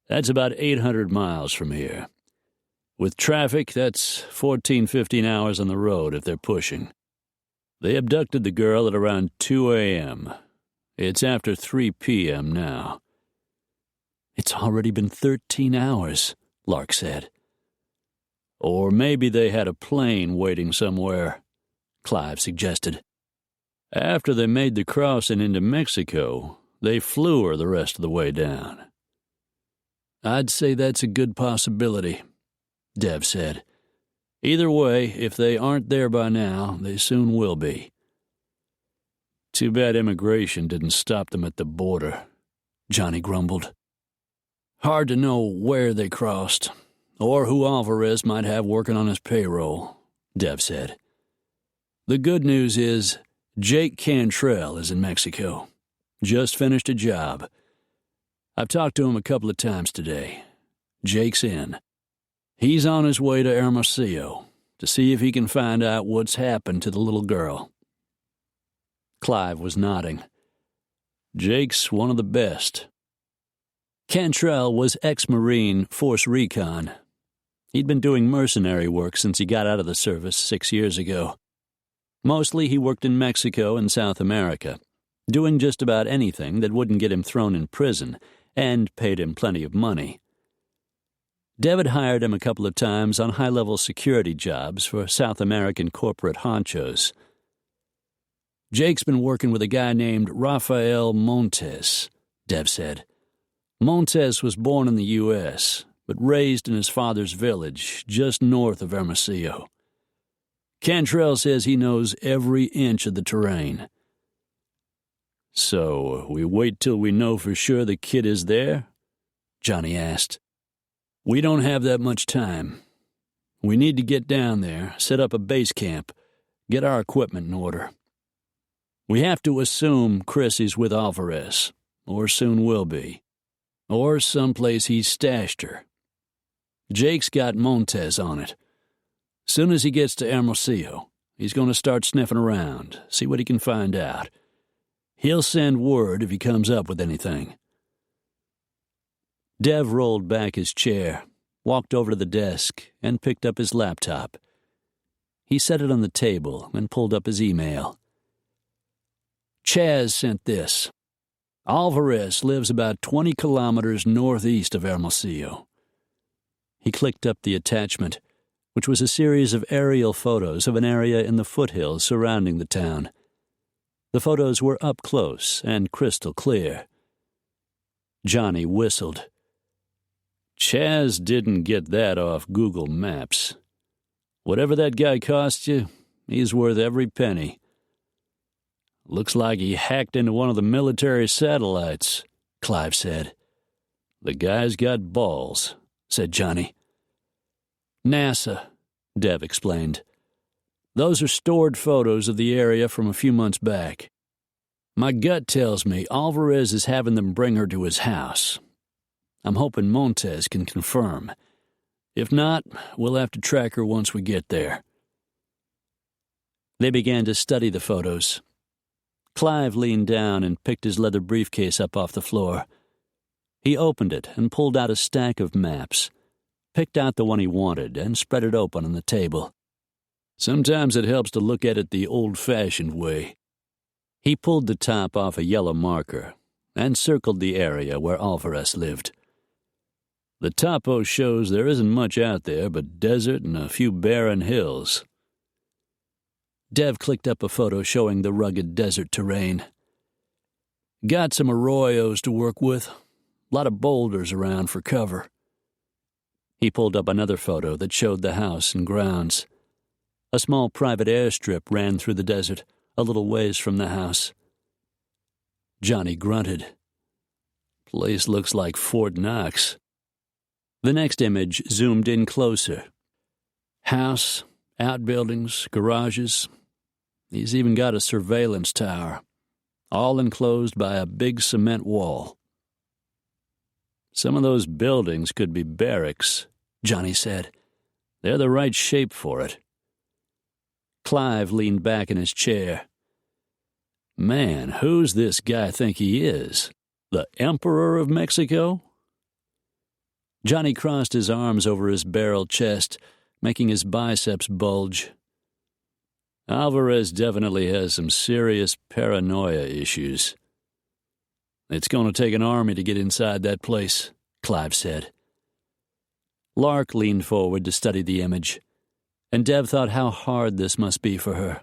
"That's about 800 miles from here. With traffic, that's 14-15 hours on the road if they're pushing. They abducted the girl at around 2 a.m. It's after 3 p.m. now." "It's already been 13 hours, Lark said. "Or maybe they had a plane waiting somewhere," Clive suggested. "After they made the crossing into Mexico, they flew her the rest of the way down." "I'd say that's a good possibility," Dev said. "Either way, if they aren't there by now, they soon will be." "Too bad immigration didn't stop them at the border," Johnny grumbled. "Hard to know where they crossed, or who Alvarez might have working on his payroll," Dev said. "The good news is Jake Cantrell is in Mexico. Just finished a job. I've talked to him a couple of times today. Jake's in. He's on his way to Hermosillo to see if he can find out what's happened to the little girl." Clive was nodding. "Jake's one of the best." Cantrell was ex-Marine Force Recon. He'd been doing mercenary work since he got out of the service 6 years ago. Mostly he worked in Mexico and South America, doing just about anything that wouldn't get him thrown in prison and paid him plenty of money. Dev had hired him a couple of times on high-level security jobs for South American corporate honchos. "Jake's been working with a guy named Rafael Montes," Dev said. "Montes was born in the U.S., but raised in his father's village just north of Hermosillo. Cantrell says he knows every inch of the terrain." "So we wait till we know for sure the kid is there?" Johnny asked. "We don't have that much time. We need to get down there, set up a base camp, get our equipment in order. We have to assume Chrissy's with Alvarez, or soon will be, or someplace he's stashed her. Jake's got Montes on it. Soon as he gets to Hermosillo, he's going to start sniffing around, see what he can find out. He'll send word if he comes up with anything." Dev rolled back his chair, walked over to the desk, and picked up his laptop. He set it on the table and pulled up his email. "Chaz sent this. Alvarez lives about 20 kilometers northeast of Hermosillo." He clicked up the attachment, which was a series of aerial photos of an area in the foothills surrounding the town. The photos were up close and crystal clear. Johnny whistled. "Chaz didn't get that off Google Maps. Whatever that guy cost you, he's worth every penny. Looks like he hacked into one of the military satellites," Clive said. "The guy's got balls," said Johnny. "NASA," Dev explained. "Those are stored photos of the area from a few months back. My gut tells me Alvarez is having them bring her to his house. I'm hoping Montez can confirm. If not, we'll have to track her once we get there." They began to study the photos. Clive leaned down and picked his leather briefcase up off the floor. He opened it and pulled out a stack of maps, picked out the one he wanted, and spread it open on the table. "Sometimes it helps to look at it the old-fashioned way." He pulled the top off a yellow marker and circled the area where Alvarez lived. "The topo shows there isn't much out there but desert and a few barren hills." Dev clicked up a photo showing the rugged desert terrain. "Got some arroyos to work with. A lot of boulders around for cover." He pulled up another photo that showed the house and grounds. A small private airstrip ran through the desert, a little ways from the house. Johnny grunted. "Place looks like Fort Knox." The next image zoomed in closer. House, outbuildings, garages. He's even got a surveillance tower, all enclosed by a big cement wall. "Some of those buildings could be barracks," Johnny said. "They're the right shape for it." Clive leaned back in his chair. "Man, who's this guy think he is? The Emperor of Mexico?" Johnny crossed his arms over his barrel chest, making his biceps bulge. "Alvarez definitely has some serious paranoia issues. It's going to take an army to get inside that place," Clive said. Lark leaned forward to study the image, and Dev thought how hard this must be for her.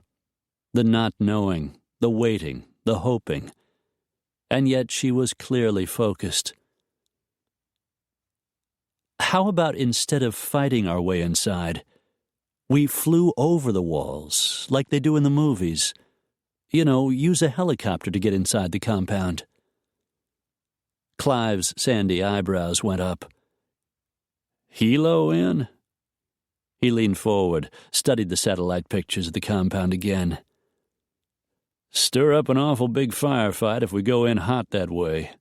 The not knowing, the waiting, the hoping. And yet she was clearly focused. "How about instead of fighting our way inside, we flew over the walls, like they do in the movies? You know, use a helicopter to get inside the compound." Clive's sandy eyebrows went up. "Helo in?" He leaned forward, studied the satellite pictures of the compound again. "Stir up an awful big firefight if we go in hot that way.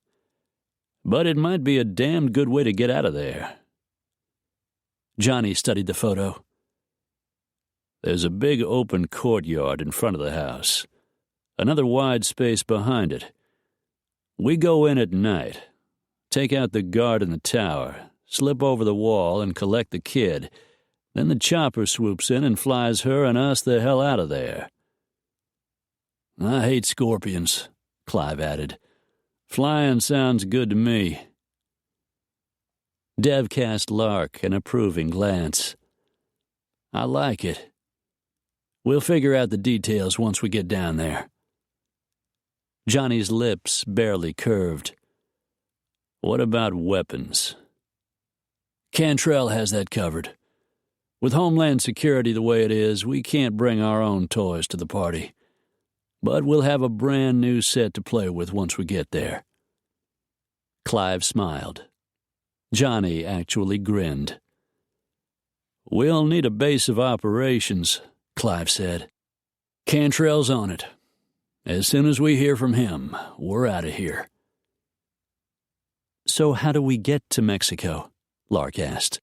But it might be a damned good way to get out of there." Johnny studied the photo. "There's a big open courtyard in front of the house. Another wide space behind it. We go in at night, take out the guard in the tower, slip over the wall and collect the kid. Then the chopper swoops in and flies her and us the hell out of there." "I hate scorpions," Clive added. "Flying sounds good to me." Dev cast Lark an approving glance. "I like it. We'll figure out the details once we get down there." Johnny's lips barely curved. "What about weapons?" "Cantrell has that covered. With Homeland Security the way it is, we can't bring our own toys to the party. But we'll have a brand new set to play with once we get there." Clive smiled. Johnny actually grinned. "We'll need a base of operations," Clive said. "Cantrell's on it. As soon as we hear from him, we're out of here." "So how do we get to Mexico?" Lark asked.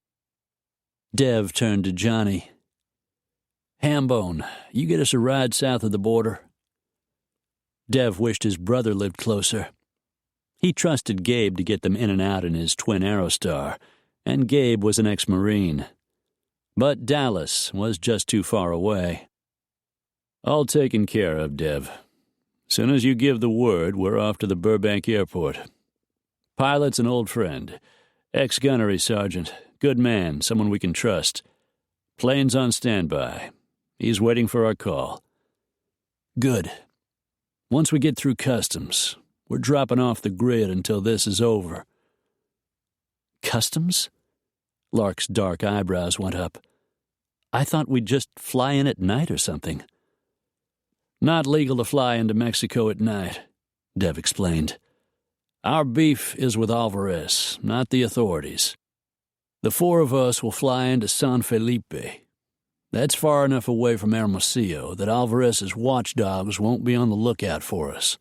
Dev turned to Johnny. "Hambone, you get us a ride south of the border." Dev wished his brother lived closer. He trusted Gabe to get them in and out in his twin Aerostar, and Gabe was an ex-Marine. But Dallas was just too far away. "All taken care of, Dev. Soon as you give the word, we're off to the Burbank airport. Pilot's an old friend. Ex-gunnery sergeant. Good man, someone we can trust. Plane's on standby. He's waiting for our call." "Good. Once we get through customs, we're dropping off the grid until this is over." "Customs?" Lark's dark eyebrows went up. "I thought we'd just fly in at night or something." "Not legal to fly into Mexico at night," Dev explained. "Our beef is with Alvarez, not the authorities. The four of us will fly into San Felipe. That's far enough away from Hermosillo that Alvarez's watchdogs won't be on the lookout for us.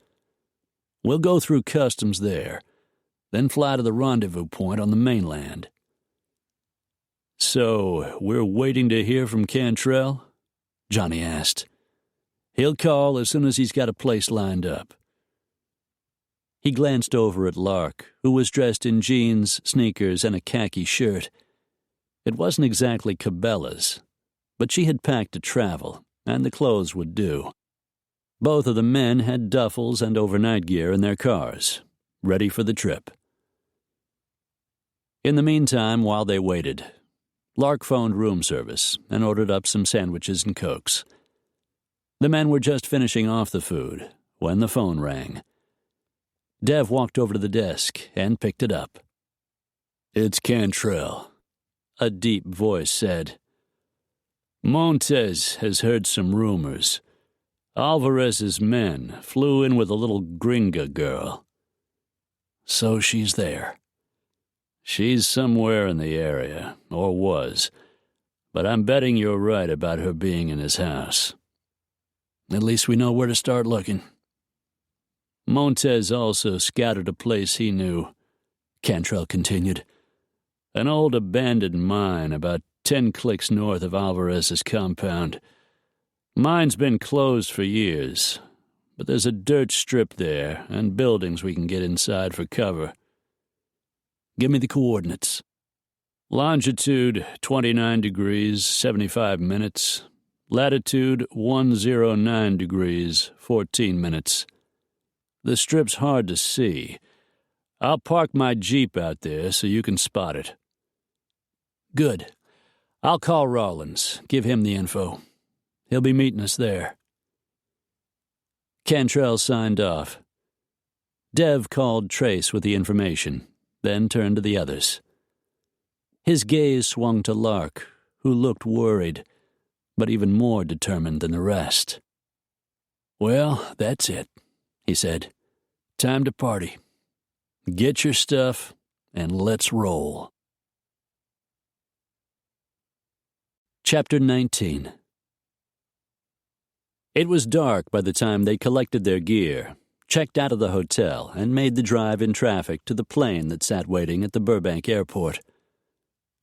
We'll go through customs there, then fly to the rendezvous point on the mainland." "So, we're waiting to hear from Cantrell?" Johnny asked. "He'll call as soon as he's got a place lined up." He glanced over at Lark, who was dressed in jeans, sneakers, and a khaki shirt. It wasn't exactly Cabela's, but she had packed to travel, and the clothes would do. Both of the men had duffels and overnight gear in their cars, ready for the trip. In the meantime, while they waited, Lark phoned room service and ordered up some sandwiches and Cokes. The men were just finishing off the food when the phone rang. Dev walked over to the desk and picked it up. "It's Cantrell," a deep voice said. "Montez has heard some rumors. Alvarez's men flew in with a little gringa girl. So she's there. She's somewhere in the area, or was, but I'm betting you're right about her being in his house. At least we know where to start looking." "Montez also scouted a place he knew," Cantrell continued. "An old abandoned mine about 10 clicks north of Alvarez's compound. Mine's been closed for years, but there's a dirt strip there and buildings we can get inside for cover." "Give me the coordinates." "Longitude 29 degrees, 75 minutes. Latitude 109 degrees, 14 minutes. The strip's hard to see. I'll park my Jeep out there so you can spot it." "Good. I'll call Rollins, give him the info. He'll be meeting us there." Cantrell signed off. Dev called Trace with the information, then turned to the others. His gaze swung to Lark, who looked worried, but even more determined than the rest. "Well, that's it," he said. "Time to party. Get your stuff, and let's roll." Chapter 19. It was dark by the time they collected their gear, checked out of the hotel, and made the drive in traffic to the plane that sat waiting at the Burbank airport.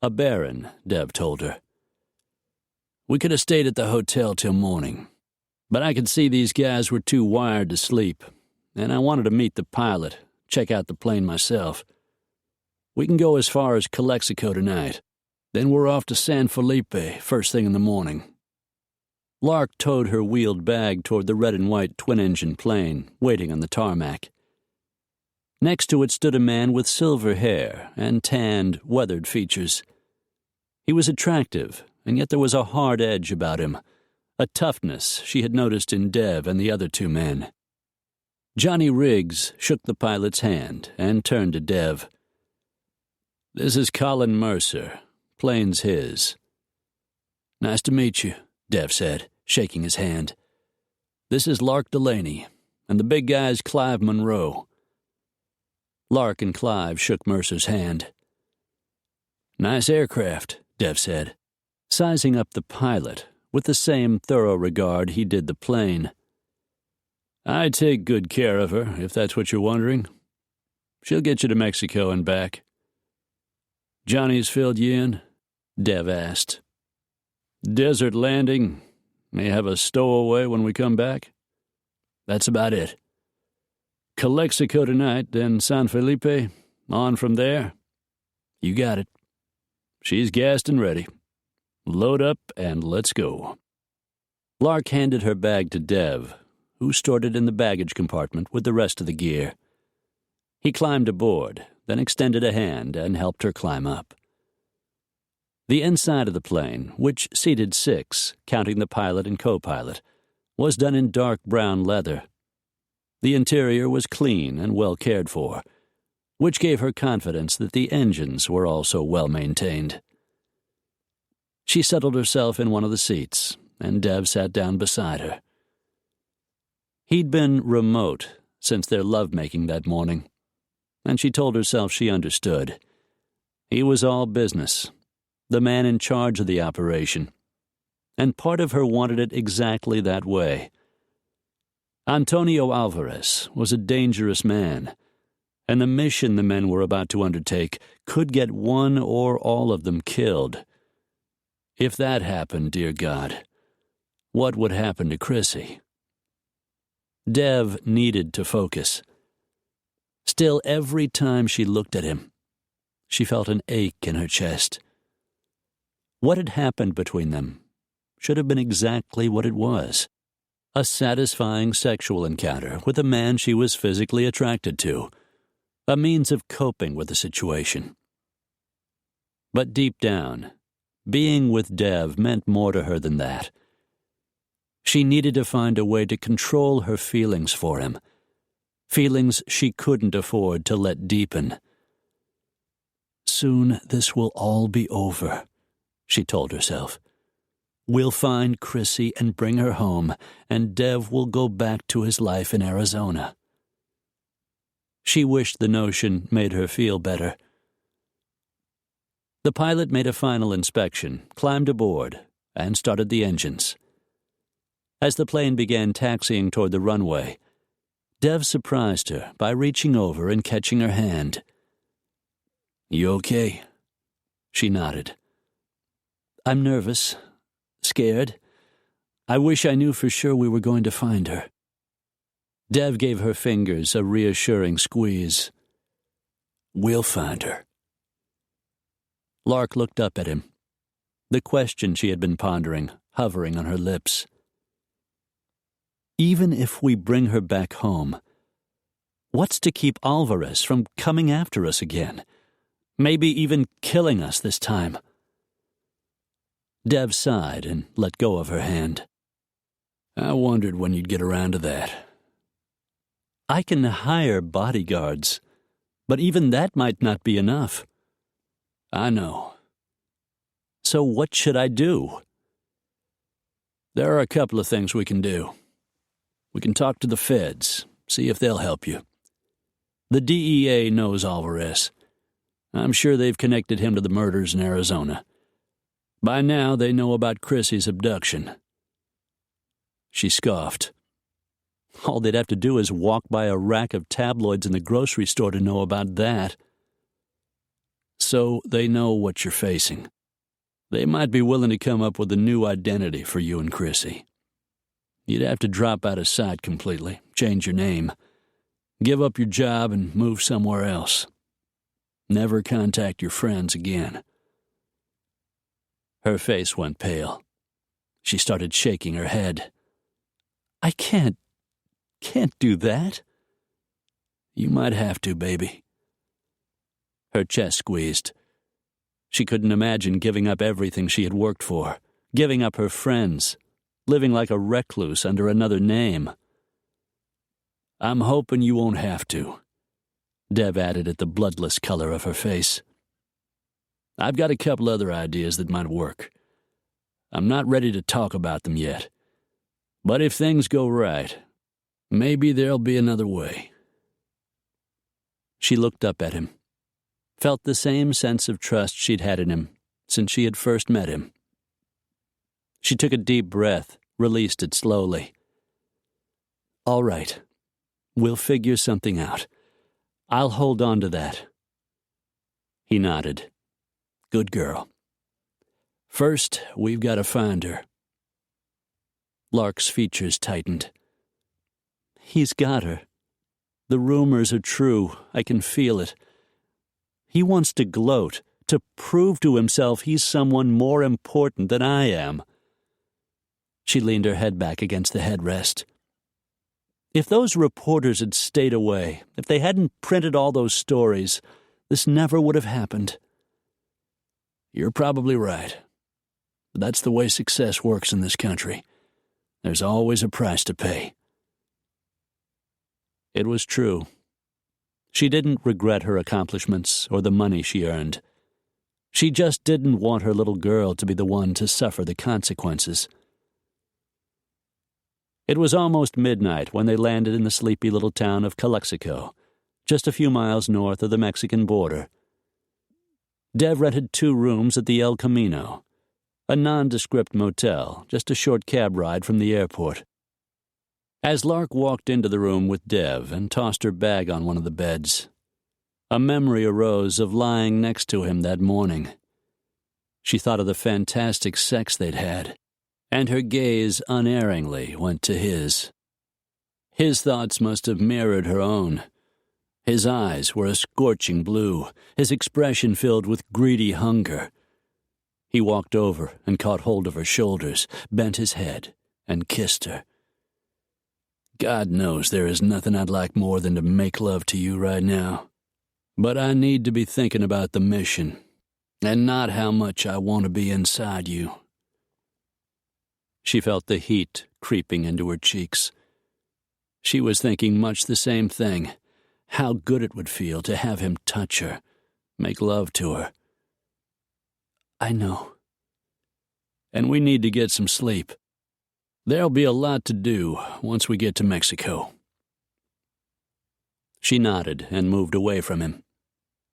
A Baron, Dev told her. "We could have stayed at the hotel till morning, but I could see these guys were too wired to sleep, and I wanted to meet the pilot, check out the plane myself. We can go as far as Calexico tonight. Then we're off to San Felipe first thing in the morning." Lark towed her wheeled bag toward the red and white twin-engine plane, waiting on the tarmac. Next to it stood a man with silver hair and tanned, weathered features. He was attractive, and yet there was a hard edge about him, a toughness she had noticed in Dev and the other two men. Johnny Riggs shook the pilot's hand and turned to Dev. "This is Colin Mercer. Plane's his." "Nice to meet you," Dev said, shaking his hand. "This is Lark Delaney, and the big guy's Clive Monroe." Lark and Clive shook Mercer's hand. "Nice aircraft," Dev said, sizing up the pilot with the same thorough regard he did the plane. "I take good care of her, if that's what you're wondering. She'll get you to Mexico and back." "Johnny's filled you in?" Dev asked. "Desert landing. May have a stowaway when we come back. That's about it. Calexico tonight, then San Felipe. On from there. You got it. She's gassed and ready. Load up and let's go." Lark handed her bag to Dev, who stored it in the baggage compartment with the rest of the gear. He climbed aboard, then extended a hand and helped her climb up. The inside of the plane, which seated 6, counting the pilot and co-pilot, was done in dark brown leather. The interior was clean and well cared for, which gave her confidence that the engines were also well maintained. She settled herself in one of the seats, and Dev sat down beside her. He'd been remote since their lovemaking that morning, and she told herself she understood. He was all business, the man in charge of the operation, and part of her wanted it exactly that way. Antonio Alvarez was a dangerous man, and the mission the men were about to undertake could get one or all of them killed. If that happened, dear God, what would happen to Chrissy? Dev needed to focus. Still, every time she looked at him, she felt an ache in her chest. What had happened between them should have been exactly what it was: a satisfying sexual encounter with a man she was physically attracted to, a means of coping with the situation. But deep down, being with Dev meant more to her than that. She needed to find a way to control her feelings for him, feelings she couldn't afford to let deepen. Soon this will all be over, she told herself. We'll find Chrissy and bring her home, and Dev will go back to his life in Arizona. She wished the notion made her feel better. The pilot made a final inspection, climbed aboard, and started the engines. As the plane began taxiing toward the runway, Dev surprised her by reaching over and catching her hand. "You okay?" She nodded. "I'm nervous. Scared. I wish I knew for sure we were going to find her." Dev gave her fingers a reassuring squeeze. "We'll find her." Lark looked up at him, the question she had been pondering hovering on her lips. Even if we bring her back home, what's to keep Alvarez from coming after us again? Maybe even killing us this time? Dev sighed and let go of her hand. "I wondered when you'd get around to that." "I can hire bodyguards, but even that might not be enough." "I know." "So what should I do?" "There are a couple of things we can do. We can talk to the feds, see if they'll help you. The DEA knows Alvarez. I'm sure they've connected him to the murders in Arizona. By now, they know about Chrissy's abduction." She scoffed. All they'd have to do is walk by a rack of tabloids in the grocery store to know about that. "So they know what you're facing. They might be willing to come up with a new identity for you and Chrissy. You'd have to drop out of sight completely, change your name, give up your job and move somewhere else. Never contact your friends again." Her face went pale. She started shaking her head. "I can't do that." "You might have to, baby." Her chest squeezed. She couldn't imagine giving up everything she had worked for, giving up her friends, living like a recluse under another name. "I'm hoping you won't have to," Dev added at the bloodless color of her face. "I've got a couple other ideas that might work. I'm not ready to talk about them yet. But if things go right, maybe there'll be another way." She looked up at him, felt the same sense of trust she'd had in him since she had first met him. She took a deep breath, released it slowly. "All right. We'll figure something out. I'll hold on to that." He nodded. "Good girl. First, we've got to find her." Lark's features tightened. "He's got her. The rumors are true. I can feel it. He wants to gloat, to prove to himself he's someone more important than I am." She leaned her head back against the headrest. "If those reporters had stayed away, if they hadn't printed all those stories, this never would have happened." "You're probably right. But that's the way success works in this country. There's always a price to pay." It was true. She didn't regret her accomplishments or the money she earned. She just didn't want her little girl to be the one to suffer the consequences. It was almost midnight when they landed in the sleepy little town of Calexico, just a few miles north of the Mexican border. Dev rented 2 rooms at the El Camino, a nondescript motel, just a short cab ride from the airport. As Lark walked into the room with Dev and tossed her bag on one of the beds, A memory arose of lying next to him that morning. She thought of the fantastic sex they'd had, and her gaze unerringly went to his. His thoughts must have mirrored her own. His eyes were a scorching blue, his expression filled with greedy hunger. He walked over and caught hold of her shoulders, bent his head, and kissed her. God knows there is nothing I'd like more than to make love to you right now. But I need to be thinking about the mission, and not how much I want to be inside you. She felt the heat creeping into her cheeks. She was thinking much the same thing, how good it would feel to have him touch her, make love to her. I know. And we need to get some sleep. There'll be a lot to do once we get to Mexico. She nodded and moved away from him,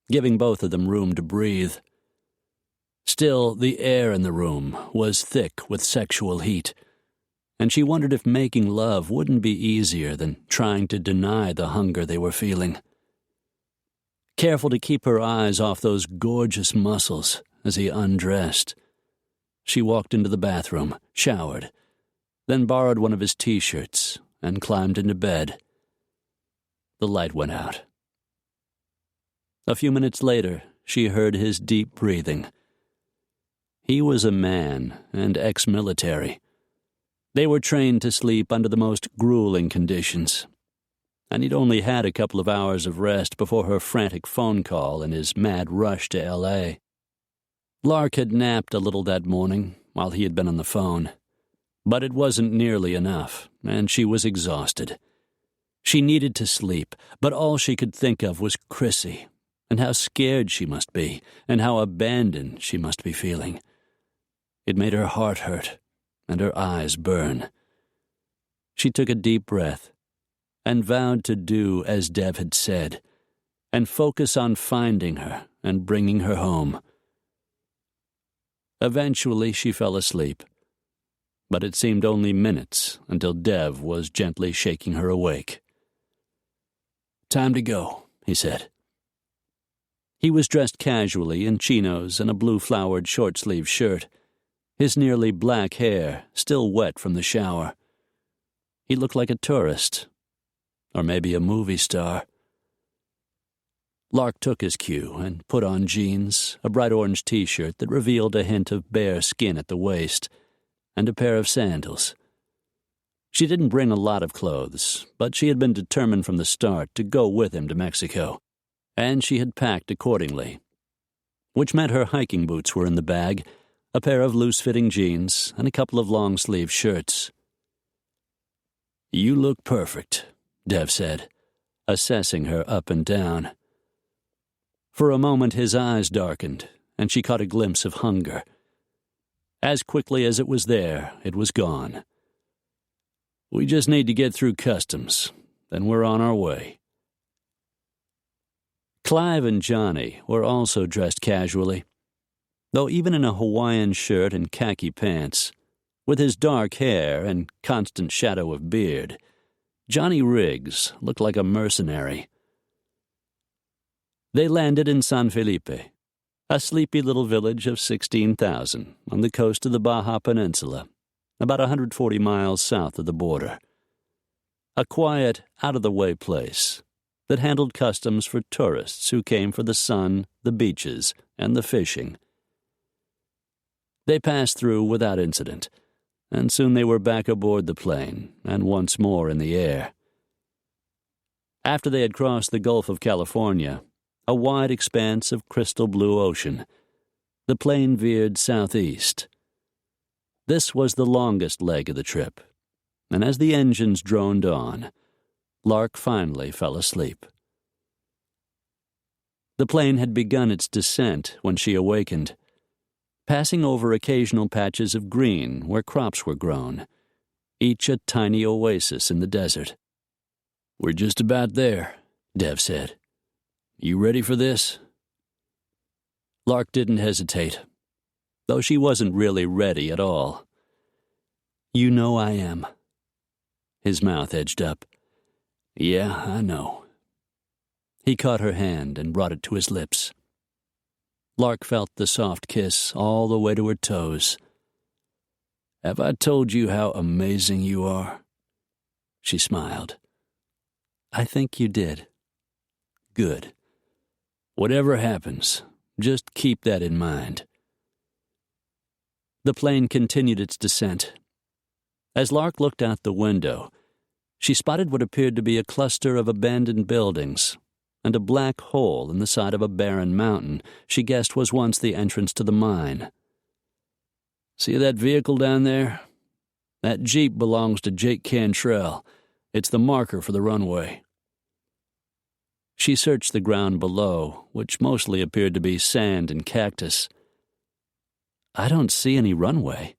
giving both of them room to breathe. Still, the air in the room was thick with sexual heat, and she wondered if making love wouldn't be easier than trying to deny the hunger they were feeling. Careful to keep her eyes off those gorgeous muscles as he undressed, she walked into the bathroom, showered, then borrowed one of his T-shirts and climbed into bed. The light went out. A few minutes later, she heard his deep breathing. He was a man and ex-military. They were trained to sleep under the most grueling conditions, and he'd only had a couple of hours of rest before her frantic phone call and his mad rush to L.A. Lark had napped a little that morning while he had been on the phone, but it wasn't nearly enough, and she was exhausted. She needed to sleep, but all she could think of was Chrissy, and how scared she must be, and how abandoned she must be feeling. It made her heart hurt, and her eyes burn. She took a deep breath, and vowed to do as Dev had said, and focus on finding her and bringing her home. Eventually she fell asleep, but it seemed only minutes until Dev was gently shaking her awake. "Time to go," he said. He was dressed casually in chinos and a blue-flowered short-sleeved shirt, his nearly black hair still wet from the shower. He looked like a tourist, or maybe a movie star. Lark took his cue and put on jeans, a bright orange T-shirt that revealed a hint of bare skin at the waist, and a pair of sandals. She didn't bring a lot of clothes, but she had been determined from the start to go with him to Mexico, and she had packed accordingly, which meant her hiking boots were in the bag, a pair of loose-fitting jeans, and a couple of long-sleeve shirts. "You look perfect," Dev said, assessing her up and down. For a moment his eyes darkened, and she caught a glimpse of hunger. As quickly as it was there, it was gone. "We just need to get through customs, then we're on our way." Clive and Johnny were also dressed casually, though even in a Hawaiian shirt and khaki pants, with his dark hair and constant shadow of beard, Johnny Riggs looked like a mercenary. They landed in San Felipe, a sleepy little village of 16,000 on the coast of the Baja Peninsula, about 140 miles south of the border. A quiet, out-of-the-way place that handled customs for tourists who came for the sun, the beaches, and the fishing. They passed through without incident, and soon they were back aboard the plane and once more in the air. After they had crossed the Gulf of California, a wide expanse of crystal blue ocean, the plane veered southeast. This was the longest leg of the trip, and as the engines droned on, Lark finally fell asleep. The plane had begun its descent when she awakened, passing over occasional patches of green where crops were grown, each a tiny oasis in the desert. "We're just about there," Dev said. "You ready for this?" Lark didn't hesitate, though she wasn't really ready at all. "You know I am." His mouth edged up. "Yeah, I know." He caught her hand and brought it to his lips. Lark felt the soft kiss all the way to her toes. "Have I told you how amazing you are?" She smiled. "I think you did." "Good. Whatever happens, just keep that in mind." The plane continued its descent. As Lark looked out the window, she spotted what appeared to be a cluster of abandoned buildings and a black hole in the side of a barren mountain she guessed was once the entrance to the mine. "See that vehicle down there? That Jeep belongs to Jake Cantrell. It's the marker for the runway." She searched the ground below, which mostly appeared to be sand and cactus. "I don't see any runway."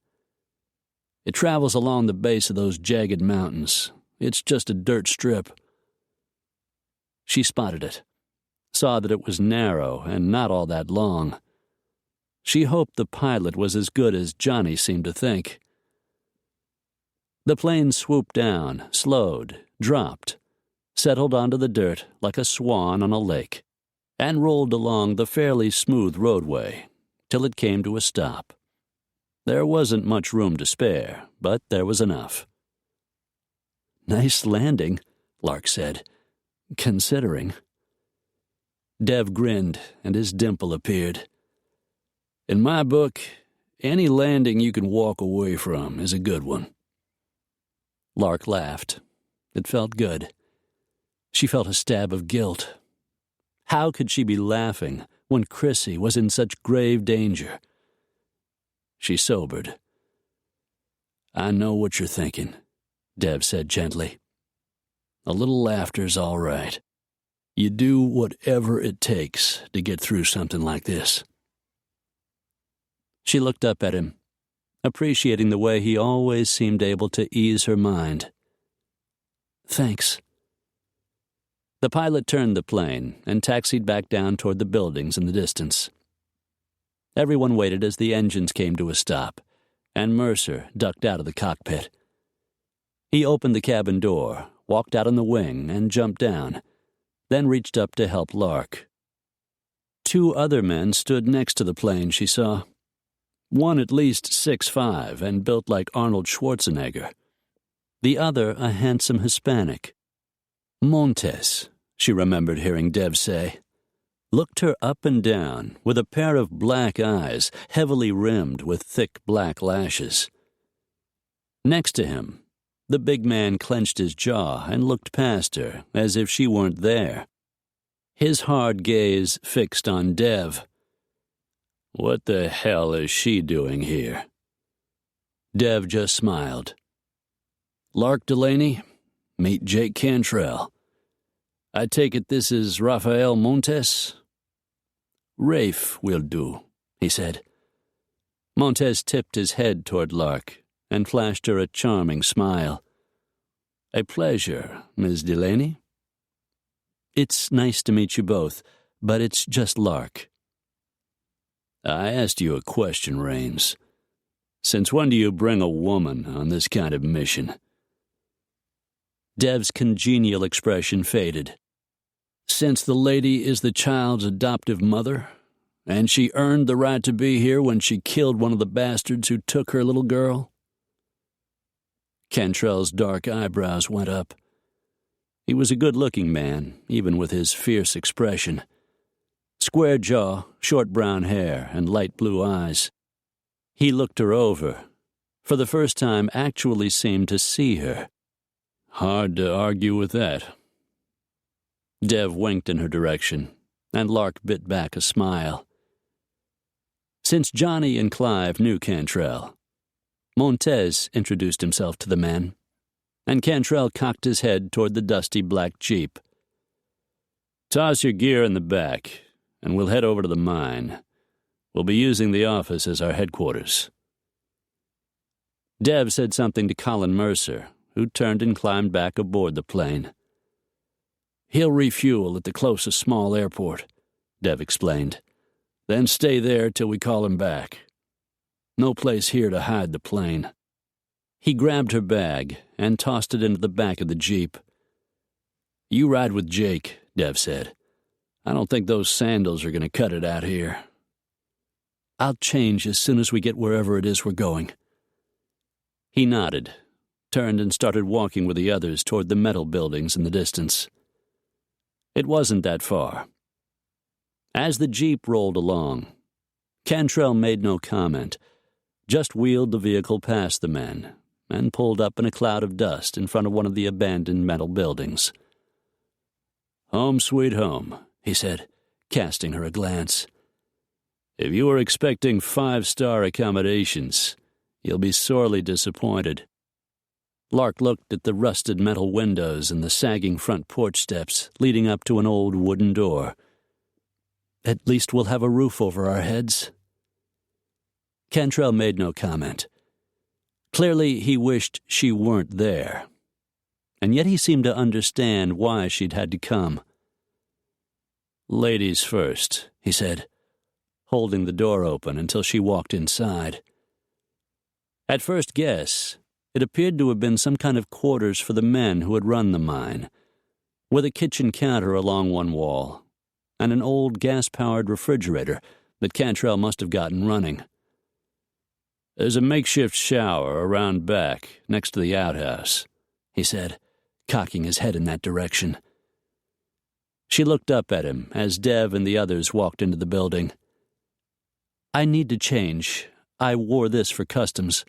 "It travels along the base of those jagged mountains. It's just a dirt strip." She spotted it, saw that it was narrow and not all that long. She hoped the pilot was as good as Johnny seemed to think. The plane swooped down, slowed, dropped, settled onto the dirt like a swan on a lake, and rolled along the fairly smooth roadway till it came to a stop. There wasn't much room to spare, but there was enough. "Nice landing," Lark said, "considering." Dev grinned, and his dimple appeared. "In my book, any landing you can walk away from is a good one." Lark laughed. It felt good. She felt a stab of guilt. How could she be laughing when Chrissy was in such grave danger? She sobered. "I know what you're thinking," Dev said gently. "A little laughter's all right. You do whatever it takes to get through something like this." She looked up at him, appreciating the way he always seemed able to ease her mind. "Thanks." The pilot turned the plane and taxied back down toward the buildings in the distance. Everyone waited as the engines came to a stop, and Mercer ducked out of the cockpit. He opened the cabin door, walked out on the wing, and jumped down, then reached up to help Lark. Two other men stood next to the plane, she saw. One at least 6'5" and built like Arnold Schwarzenegger. The other a handsome Hispanic. Montes, she remembered hearing Dev say, looked her up and down with a pair of black eyes heavily rimmed with thick black lashes. Next to him, the big man clenched his jaw and looked past her as if she weren't there. His hard gaze fixed on Dev. What the hell is she doing here? Dev just smiled. Lark Delaney, meet Jake Cantrell. I take it this is Rafael Montes? Rafe will do, he said. Montes tipped his head toward Lark and flashed her a charming smile. A pleasure, Ms. Delaney. It's nice to meet you both, but it's just Lark. I asked you a question, Raines. Since when do you bring a woman on this kind of mission? Dev's congenial expression faded. Since the lady is the child's adoptive mother, and she earned the right to be here when she killed one of the bastards who took her little girl? Cantrell's dark eyebrows went up. He was a good-looking man, even with his fierce expression. Square jaw, short brown hair, and light blue eyes. He looked her over. For the first time, actually seemed to see her. Hard to argue with that. Dev winked in her direction, and Lark bit back a smile. Since Johnny and Clive knew Cantrell, Montes introduced himself to the men, and Cantrell cocked his head toward the dusty black Jeep. Toss your gear in the back, and we'll head over to the mine. We'll be using the office as our headquarters. Dev said something to Colin Mercer, who turned and climbed back aboard the plane. He'll refuel at the closest small airport, Dev explained. Then stay there till we call him back. No place here to hide the plane. He grabbed her bag and tossed it into the back of the Jeep. You ride with Jake, Dev said. I don't think those sandals are going to cut it out here. I'll change as soon as we get wherever it is we're going. He nodded, turned and started walking with the others toward the metal buildings in the distance. It wasn't that far. As the jeep rolled along, Cantrell made no comment, just wheeled the vehicle past the men and pulled up in a cloud of dust in front of one of the abandoned metal buildings. "Home sweet home," he said, casting her a glance. "If you were expecting 5-star accommodations, you'll be sorely disappointed." Lark looked at the rusted metal windows and the sagging front porch steps leading up to an old wooden door. "At least we'll have a roof over our heads." Cantrell made no comment. Clearly, he wished she weren't there. And yet he seemed to understand why she'd had to come. "Ladies first," he said, holding the door open until she walked inside. At first guess, it appeared to have been some kind of quarters for the men who had run the mine, with a kitchen counter along one wall and an old gas-powered refrigerator that Cantrell must have gotten running. "There's a makeshift shower around back next to the outhouse," he said, cocking his head in that direction. She looked up at him as Dev and the others walked into the building. "I need to change. I wore this for customs."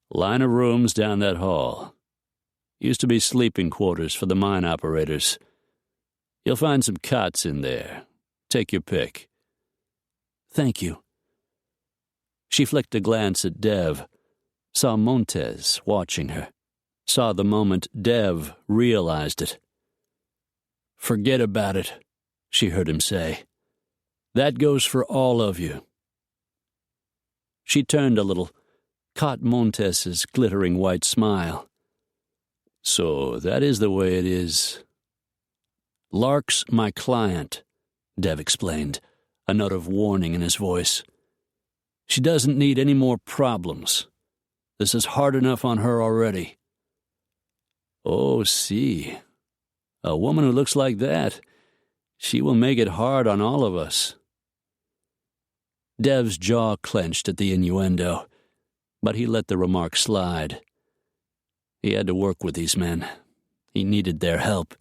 "Line of rooms down that hall. Used to be sleeping quarters for the mine operators. You'll find some cots in there. Take your pick." "Thank you." She flicked a glance at Dev, saw Montez watching her, saw the moment Dev realized it. "Forget about it," she heard him say. "That goes for all of you." She turned a little, caught Montez's glittering white smile. "So that is the way it is." "Lark's my client," Dev explained, a note of warning in his voice. "She doesn't need any more problems. This is hard enough on her already." "Oh, see. A woman who looks like that, she will make it hard on all of us." Dev's jaw clenched at the innuendo, but he let the remark slide. He had to work with these men. He needed their help.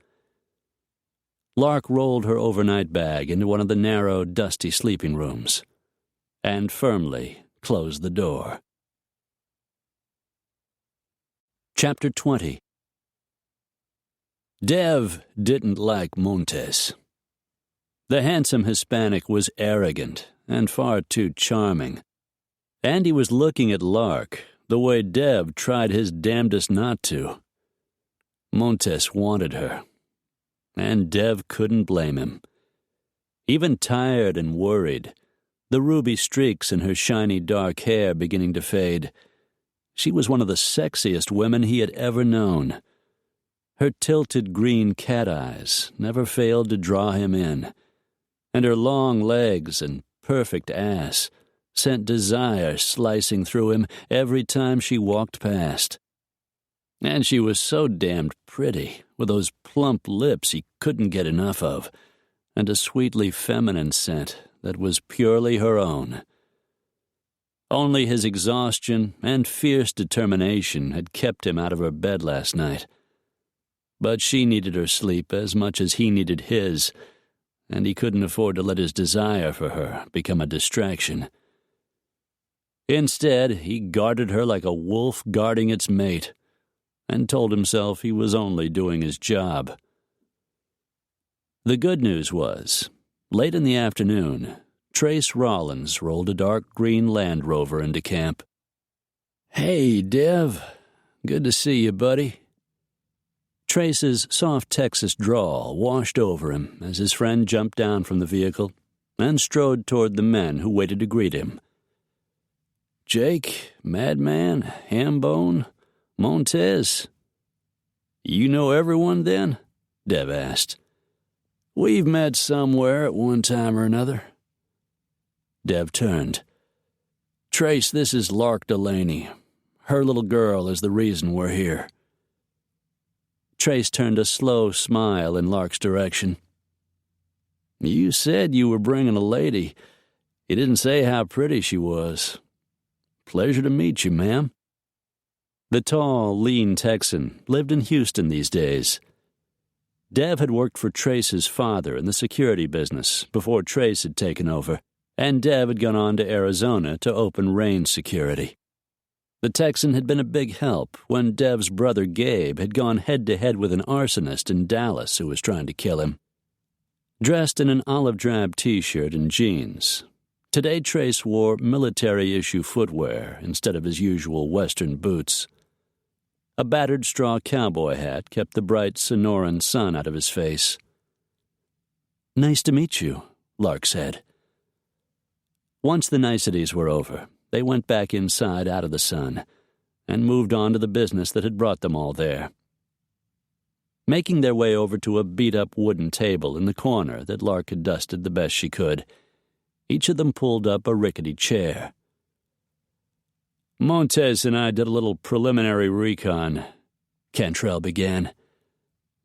Lark rolled her overnight bag into one of the narrow, dusty sleeping rooms and firmly closed the door. Chapter 20. Dev didn't like Montez. The handsome Hispanic was arrogant and far too charming, and he was looking at Lark the way Dev tried his damnedest not to. Montez wanted her, and Dev couldn't blame him. Even tired and worried, the ruby streaks in her shiny dark hair beginning to fade, she was one of the sexiest women he had ever known. Her tilted green cat eyes never failed to draw him in, and her long legs and perfect ass sent desire slicing through him every time she walked past. And she was so damned pretty, with those plump lips he couldn't get enough of, and a sweetly feminine scent that was purely her own. Only his exhaustion and fierce determination had kept him out of her bed last night. But she needed her sleep as much as he needed his, and he couldn't afford to let his desire for her become a distraction. Instead, he guarded her like a wolf guarding its mate, and told himself he was only doing his job. The good news was, late in the afternoon, Trace Rollins rolled a dark green Land Rover into camp. "Hey, Dev. Good to see you, buddy." Trace's soft Texas drawl washed over him as his friend jumped down from the vehicle and strode toward the men who waited to greet him. "Jake, Madman, Hambone, Montez. You know everyone, then?" Dev asked. "We've met somewhere at one time or another." Dev turned. "Trace, this is Lark Delaney. Her little girl is the reason we're here." Trace turned a slow smile in Lark's direction. You said you were bringing a lady. You didn't say how pretty she was. Pleasure to meet you, ma'am. The tall, lean Texan lived in Houston these days. Dev had worked for Trace's father in the security business before Trace had taken over, and Dev had gone on to Arizona to open Rain Security. The Texan had been a big help when Dev's brother Gabe had gone head-to-head with an arsonist in Dallas who was trying to kill him. Dressed in an olive-drab T-shirt and jeans, today Trace wore military-issue footwear instead of his usual Western boots. A battered straw cowboy hat kept the bright Sonoran sun out of his face. "Nice to meet you," Lark said. Once the niceties were over, they went back inside out of the sun and moved on to the business that had brought them all there. Making their way over to a beat-up wooden table in the corner that Lark had dusted the best she could, each of them pulled up a rickety chair. "Montez and I did a little preliminary recon," Cantrell began.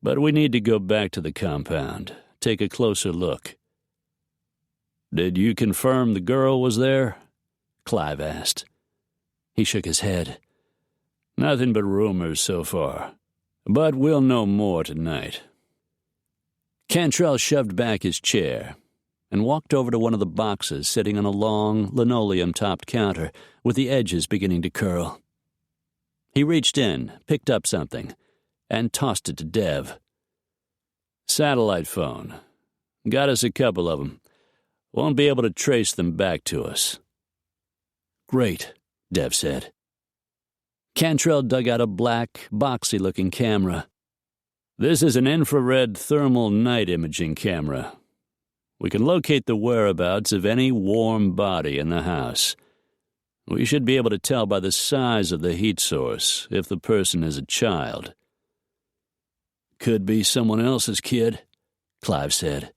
"But we need to go back to the compound, take a closer look." "Did you confirm the girl was there?" Clive asked. He shook his head. "Nothing but rumors so far. But we'll know more tonight." Cantrell shoved back his chair and walked over to one of the boxes sitting on a long, linoleum-topped counter with the edges beginning to curl. He reached in, picked up something, and tossed it to Dev. "Satellite phone. Got us a couple of them. Won't be able to trace them back to us." "Great," Dev said. Cantrell dug out a black, boxy-looking camera. "This is an infrared thermal night imaging camera. We can locate the whereabouts of any warm body in the house. We should be able to tell by the size of the heat source if the person is a child." "Could be someone else's kid," Clive said.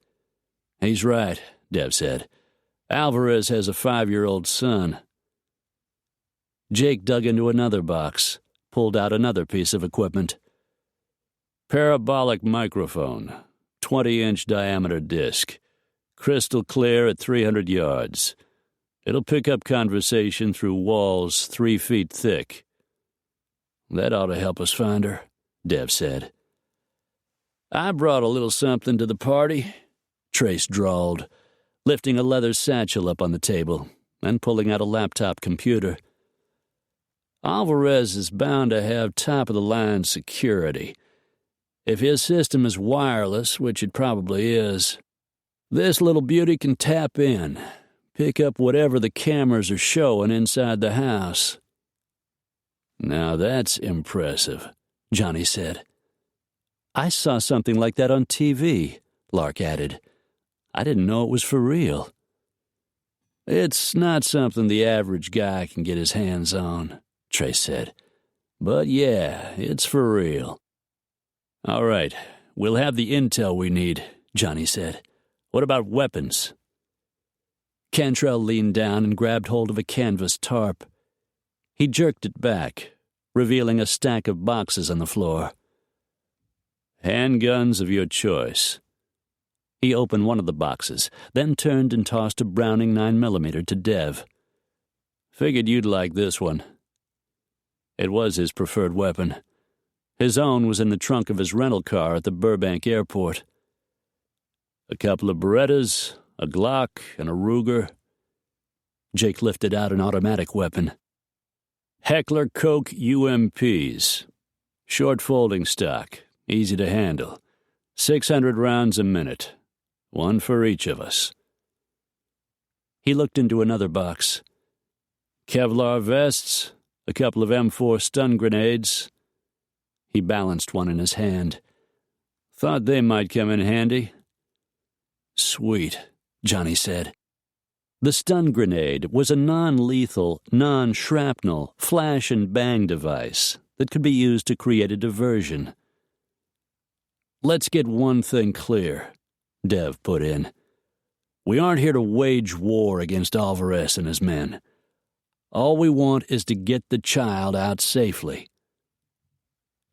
"He's right," Dev said. "Alvarez has a 5-year-old son." Jake dug into another box, pulled out another piece of equipment. "Parabolic microphone, 20-inch diameter disc. Crystal clear at 300 yards. It'll pick up conversation through walls 3 feet thick." "That ought to help us find her," Dev said. "I brought a little something to the party," Trace drawled, lifting a leather satchel up on the table and pulling out a laptop computer. "Alvarez is bound to have top-of-the-line security. If his system is wireless, which it probably is, this little beauty can tap in, pick up whatever the cameras are showing inside the house." "Now that's impressive," Johnny said. "I saw something like that on TV," Lark added. "I didn't know it was for real." "It's not something the average guy can get his hands on," Trace said. "But yeah, it's for real." "All right, we'll have the intel we need," Johnny said. "What about weapons?" Cantrell leaned down and grabbed hold of a canvas tarp. He jerked it back, revealing a stack of boxes on the floor. "Handguns of your choice." He opened one of the boxes, then turned and tossed a Browning 9mm to Dev. "Figured you'd like this one." It was his preferred weapon. His own was in the trunk of his rental car at the Burbank airport. "A couple of Berettas, a Glock, and a Ruger." Jake lifted out an automatic weapon. "Heckler Koch UMPs. Short folding stock, easy to handle. 600 rounds a minute. One for each of us." He looked into another box. "Kevlar vests, a couple of M4 stun grenades." He balanced one in his hand. "Thought they might come in handy." "Sweet," Johnny said. The stun grenade was a non-lethal, non-shrapnel flash and bang device that could be used to create a diversion. "Let's get one thing clear," Dev put in. "We aren't here to wage war against Alvarez and his men. All we want is to get the child out safely."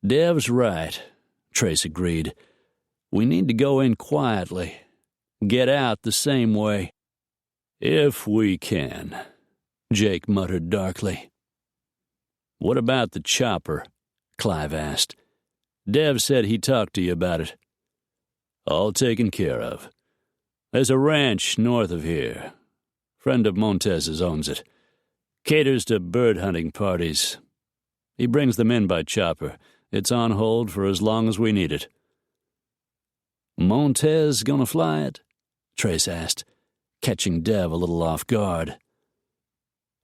"Dev's right," Trace agreed. "We need to go in quietly. get out the same way. If we can, Jake muttered darkly. What about the chopper? Clive asked. Dev said he talked to you about it. All taken care of. There's a ranch north of here. Friend of Montez's owns it. Caters to bird hunting parties. He brings them in by chopper. It's on hold for as long as we need it. Montez gonna fly it? Trace asked, catching Dev a little off guard.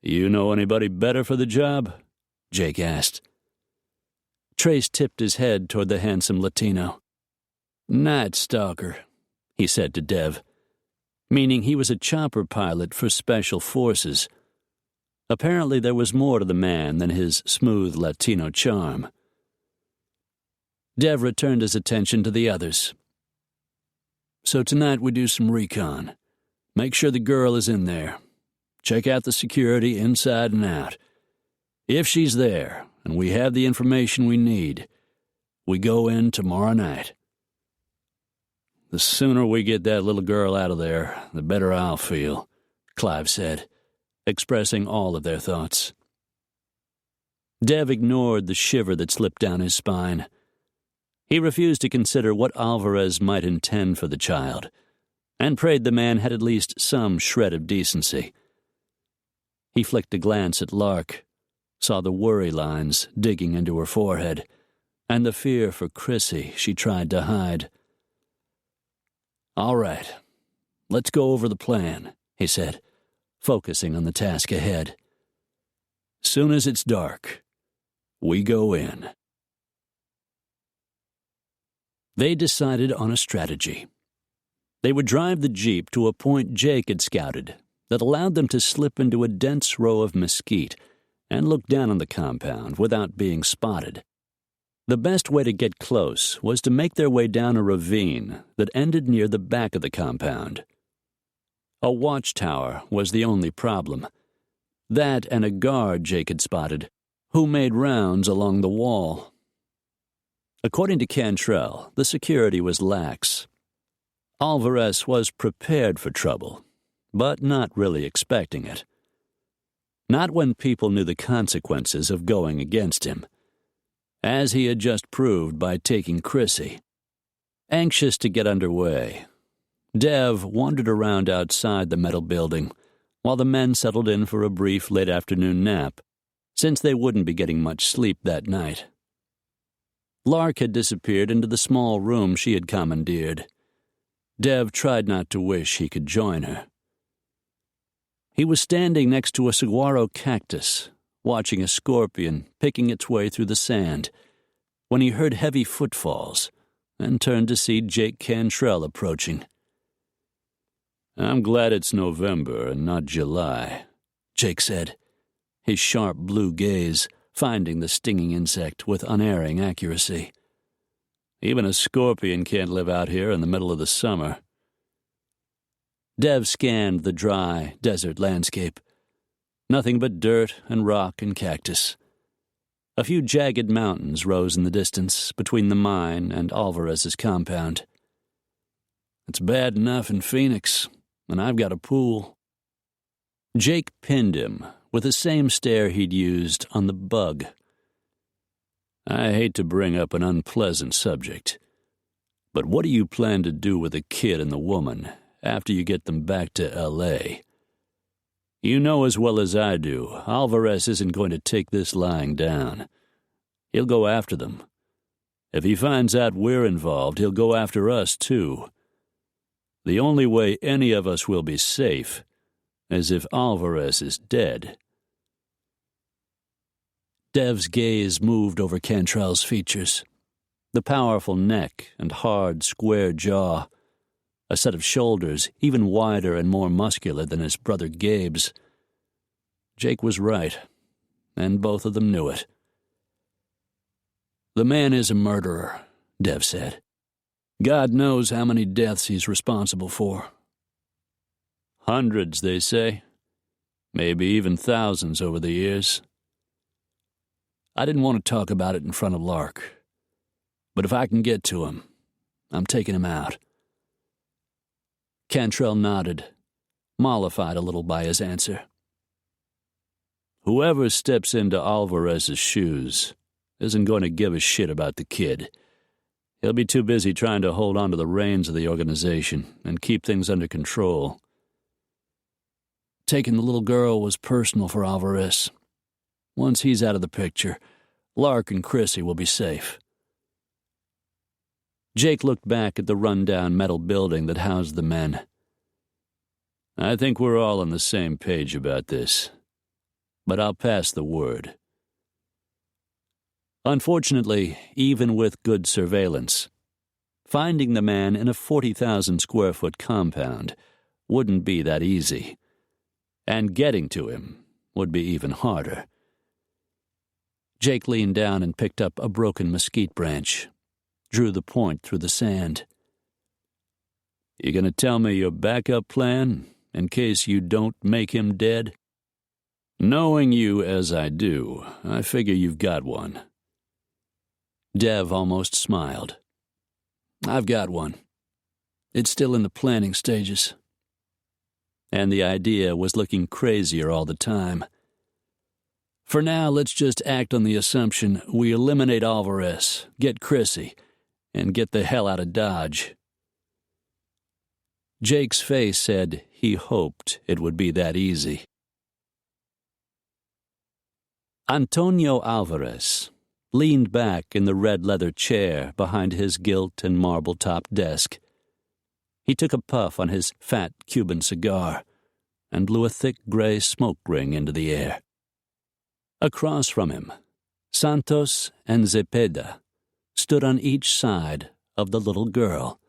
You know anybody better for the job? Jake asked. Trace tipped his head toward the handsome Latino. Night Stalker, he said to Dev, meaning he was a chopper pilot for Special Forces. Apparently there was more to the man than his smooth Latino charm. Dev returned his attention to the others. So tonight we do some recon. Make sure the girl is in there. Check out the security inside and out. If she's there, and we have the information we need, we go in tomorrow night. The sooner we get that little girl out of there, the better I'll feel, Clive said, expressing all of their thoughts. Dev ignored the shiver that slipped down his spine. He refused to consider what Alvarez might intend for the child, and prayed the man had at least some shred of decency. He flicked a glance at Lark, saw the worry lines digging into her forehead, and the fear for Chrissy she tried to hide. All right, let's go over the plan, he said, focusing on the task ahead. Soon as it's dark, we go in. They decided on a strategy. They would drive the jeep to a point Jake had scouted that allowed them to slip into a dense row of mesquite and look down on the compound without being spotted. The best way to get close was to make their way down a ravine that ended near the back of the compound. A watchtower was the only problem. That and a guard Jake had spotted, who made rounds along the wall. According to Cantrell, the security was lax. Alvarez was prepared for trouble, but not really expecting it. Not when people knew the consequences of going against him, as he had just proved by taking Chrissy. Anxious to get underway, Dev wandered around outside the metal building while the men settled in for a brief late-afternoon nap, since they wouldn't be getting much sleep that night. Lark had disappeared into the small room she had commandeered. Dev tried not to wish he could join her. He was standing next to a saguaro cactus, watching a scorpion picking its way through the sand, when he heard heavy footfalls and turned to see Jake Cantrell approaching. I'm glad it's November and not July, Jake said, his sharp blue gaze finding the stinging insect with unerring accuracy. Even a scorpion can't live out here in the middle of the summer. Dev scanned the dry, desert landscape. Nothing but dirt and rock and cactus. A few jagged mountains rose in the distance between the mine and Alvarez's compound. It's bad enough in Phoenix, and I've got a pool. Jake pinned him with the same stare he'd used on the bug. I hate to bring up an unpleasant subject, but what do you plan to do with the kid and the woman after you get them back to L.A.? You know as well as I do, Alvarez isn't going to take this lying down. He'll go after them. If he finds out we're involved, he'll go after us, too. The only way any of us will be safe is if Alvarez is dead. Dev's gaze moved over Cantrell's features. The powerful neck and hard, square jaw. A set of shoulders even wider and more muscular than his brother Gabe's. Jake was right, and both of them knew it. The man is a murderer, Dev said. God knows how many deaths he's responsible for. Hundreds, they say. Maybe even thousands over the years. I didn't want to talk about it in front of Lark, but if I can get to him, I'm taking him out. Cantrell nodded, mollified a little by his answer. Whoever steps into Alvarez's shoes isn't going to give a shit about the kid. He'll be too busy trying to hold on to the reins of the organization and keep things under control. Taking the little girl was personal for Alvarez. Once he's out of the picture, Lark and Chrissy will be safe. Jake looked back at the run-down metal building that housed the men. I think we're all on the same page about this, but I'll pass the word. Unfortunately, even with good surveillance, finding the man in a 40,000-square-foot compound wouldn't be that easy, and getting to him would be even harder. Jake leaned down and picked up a broken mesquite branch, drew the point through the sand. You gonna tell me your backup plan, in case you don't make him dead? Knowing you as I do, I figure you've got one. Dev almost smiled. I've got one. It's still in the planning stages. And the idea was looking crazier all the time. For now, let's just act on the assumption we eliminate Alvarez, get Chrissy, and get the hell out of Dodge. Jake's face said he hoped it would be that easy. Antonio Alvarez leaned back in the red leather chair behind his gilt and marble-topped desk. He took a puff on his fat Cuban cigar and blew a thick gray smoke ring into the air. Across from him, Santos and Zepeda stood on each side of the little girl.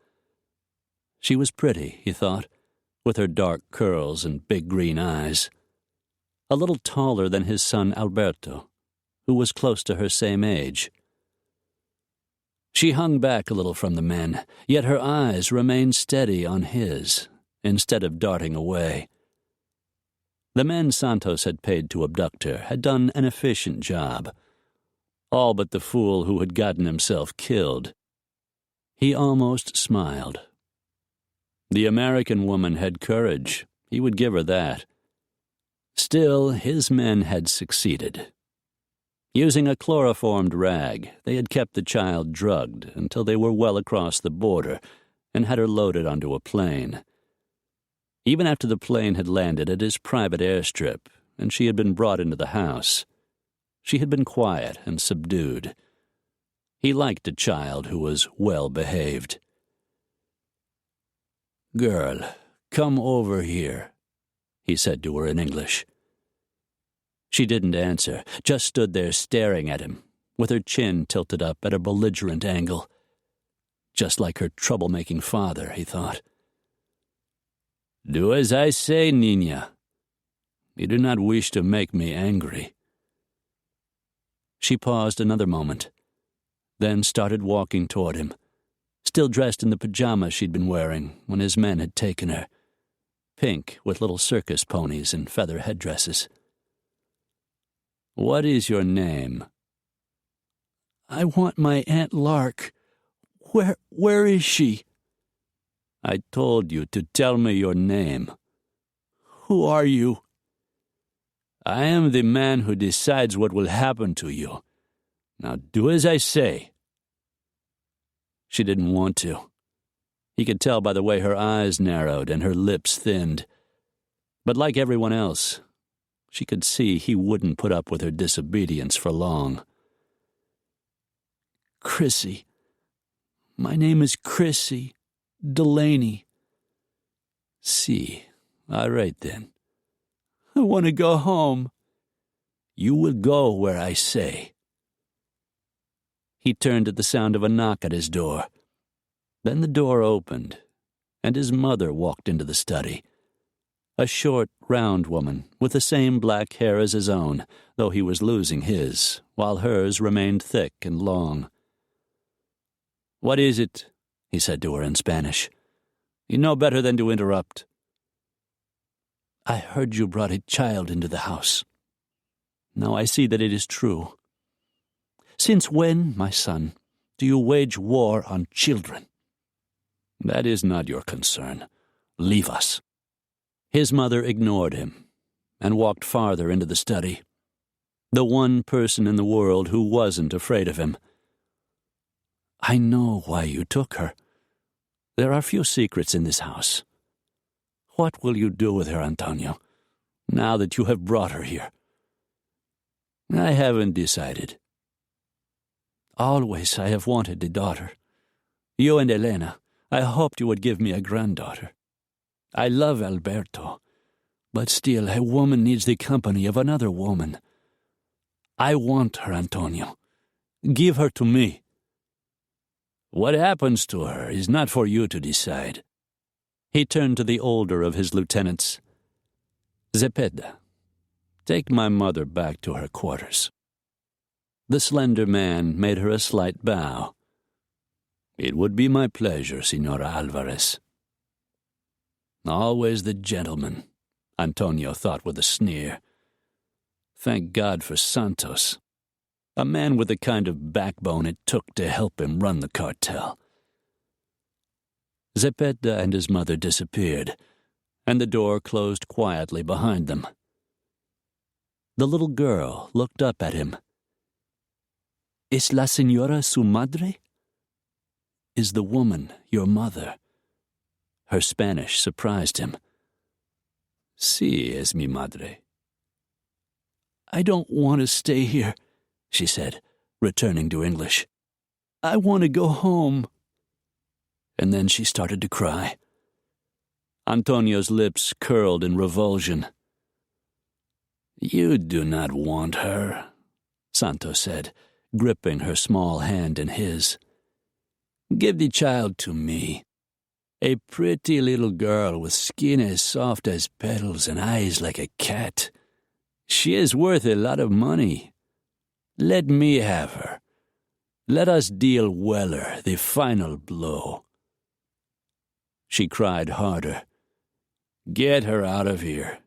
She was pretty, he thought, with her dark curls and big green eyes. A little taller than his son Alberto, who was close to her same age. She hung back a little from the men, yet her eyes remained steady on his, instead of darting away. The men Santos had paid to abduct her had done an efficient job, all but the fool who had gotten himself killed. He almost smiled. The American woman had courage, he would give her that. Still, his men had succeeded. Using a chloroformed rag, they had kept the child drugged until they were well across the border and had her loaded onto a plane. Even after the plane had landed at his private airstrip and she had been brought into the house, she had been quiet and subdued. He liked a child who was well behaved. "Girl, come over here," he said to her in English. She didn't answer, just stood there staring at him, with her chin tilted up at a belligerent angle. Just like her troublemaking father, he thought. "Do as I say, Nina. You do not wish to make me angry." She paused another moment, then started walking toward him, still dressed in the pajamas she'd been wearing when his men had taken her, pink with little circus ponies and feather headdresses. "What is your name?" "I want my Aunt Lark. Where is she?" "I told you to tell me your name." "Who are you?" "I am the man who decides what will happen to you. Now do as I say." She didn't want to. He could tell by the way her eyes narrowed and her lips thinned. But like everyone else, she could see he wouldn't put up with her disobedience for long. "Chrissy. My name is Chrissy Delaney." "See, all right then." "I want to go home." "You will go where I say." He turned at the sound of a knock at his door. Then the door opened, and his mother walked into the study. A short, round woman with the same black hair as his own, though he was losing his, while hers remained thick and long. "What is it?" he said to her in Spanish. "You know better than to interrupt." "I heard you brought a child into the house. Now I see that it is true. Since when, my son, do you wage war on children?" "That is not your concern. Leave us." His mother ignored him and walked farther into the study, the one person in the world who wasn't afraid of him. "I know why you took her. There are few secrets in this house. What will you do with her, Antonio, now that you have brought her here?" "I haven't decided. Always I have wanted a daughter. You and Elena, I hoped you would give me a granddaughter. I love Alberto, but still a woman needs the company of another woman. I want her, Antonio. Give her to me." "What happens to her is not for you to decide." He turned to the older of his lieutenants. "Zepeda, take my mother back to her quarters." The slender man made her a slight bow. "It would be my pleasure, Senora Alvarez." Always the gentleman, Antonio thought with a sneer. Thank God for Santos, a man with the kind of backbone it took to help him run the cartel. Zepeda and his mother disappeared, and the door closed quietly behind them. The little girl looked up at him. "Es la señora su madre?" "Is the woman your mother?" Her Spanish surprised him. "Sí, es mi madre." "I don't want to stay here," she said, returning to English. "I want to go home." And then she started to cry. Antonio's lips curled in revulsion. "You do not want her," Santos said, gripping her small hand in his. "Give the child to me. A pretty little girl with skin as soft as petals and eyes like a cat. She is worth a lot of money. Let me have her. Let us deal Weller the final blow." She cried harder. "Get her out of here.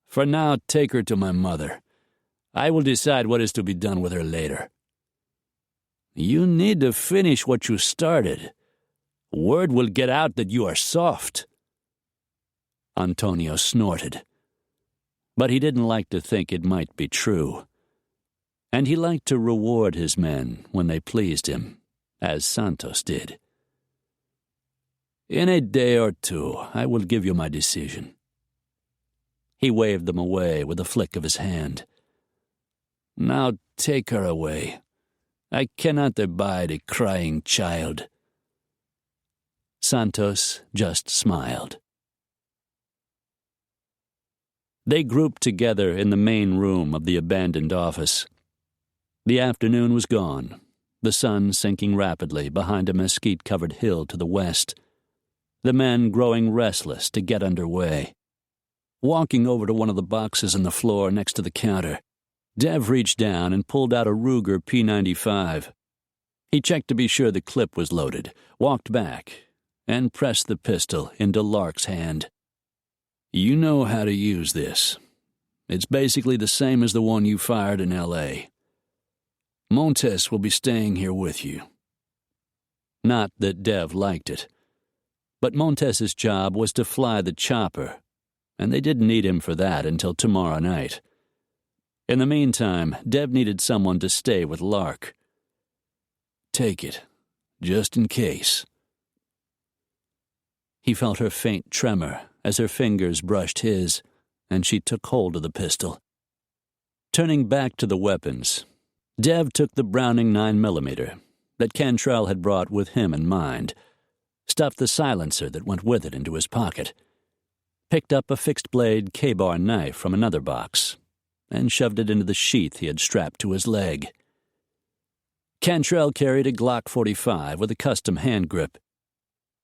For now, take her to my mother. I will decide what is to be done with her later." "You need to finish what you started. Word will get out that you are soft." Antonio snorted. But he didn't like to think it might be true. And he liked to reward his men when they pleased him, as Santos did. "In a day or two, I will give you my decision." He waved them away with a flick of his hand. "Now take her away. I cannot abide a crying child." Santos just smiled. They grouped together in the main room of the abandoned office. The afternoon was gone, the sun sinking rapidly behind a mesquite-covered hill to the west, the men growing restless to get underway. Walking over to one of the boxes on the floor next to the counter, Dev reached down and pulled out a Ruger P95. He checked to be sure the clip was loaded, walked back, and pressed the pistol into Lark's hand. "You know how to use this. It's basically the same as the one you fired in L.A. Montes will be staying here with you." Not that Dev liked it, but Montes's job was to fly the chopper, and they didn't need him for that until tomorrow night. In the meantime, Dev needed someone to stay with Lark. "Take it, just in case." He felt her faint tremor as her fingers brushed his, and she took hold of the pistol. Turning back to the weapons, Dev took the Browning 9mm that Cantrell had brought with him in mind, stuffed the silencer that went with it into his pocket, picked up a fixed-blade K-bar knife from another box, and shoved it into the sheath he had strapped to his leg. Cantrell carried a Glock 45 with a custom hand grip.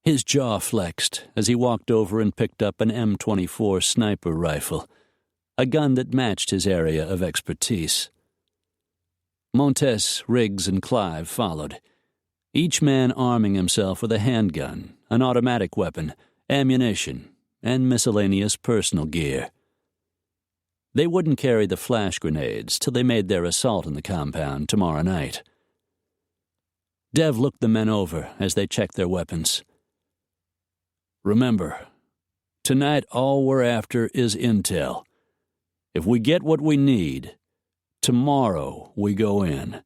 His jaw flexed as he walked over and picked up an M24 sniper rifle, a gun that matched his area of expertise. Montes, Riggs, and Clive followed, each man arming himself with a handgun, an automatic weapon, ammunition, and miscellaneous personal gear. They wouldn't carry the flash grenades till they made their assault on the compound tomorrow night. Dev looked the men over as they checked their weapons. "Remember, Tonight, all we're after is intel. If we get what we need, tomorrow we go in."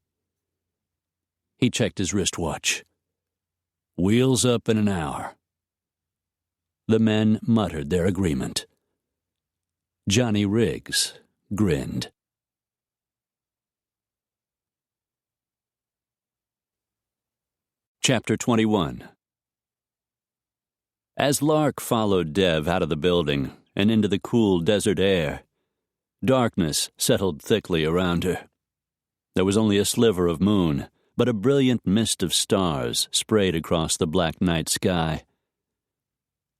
He checked his wristwatch. "Wheels up in an hour." The men muttered their agreement. Johnny Riggs grinned. Chapter 21. As Lark followed Dev out of the building and into the cool desert air, darkness settled thickly around her. There was only a sliver of moon, but a brilliant mist of stars sprayed across the black night sky.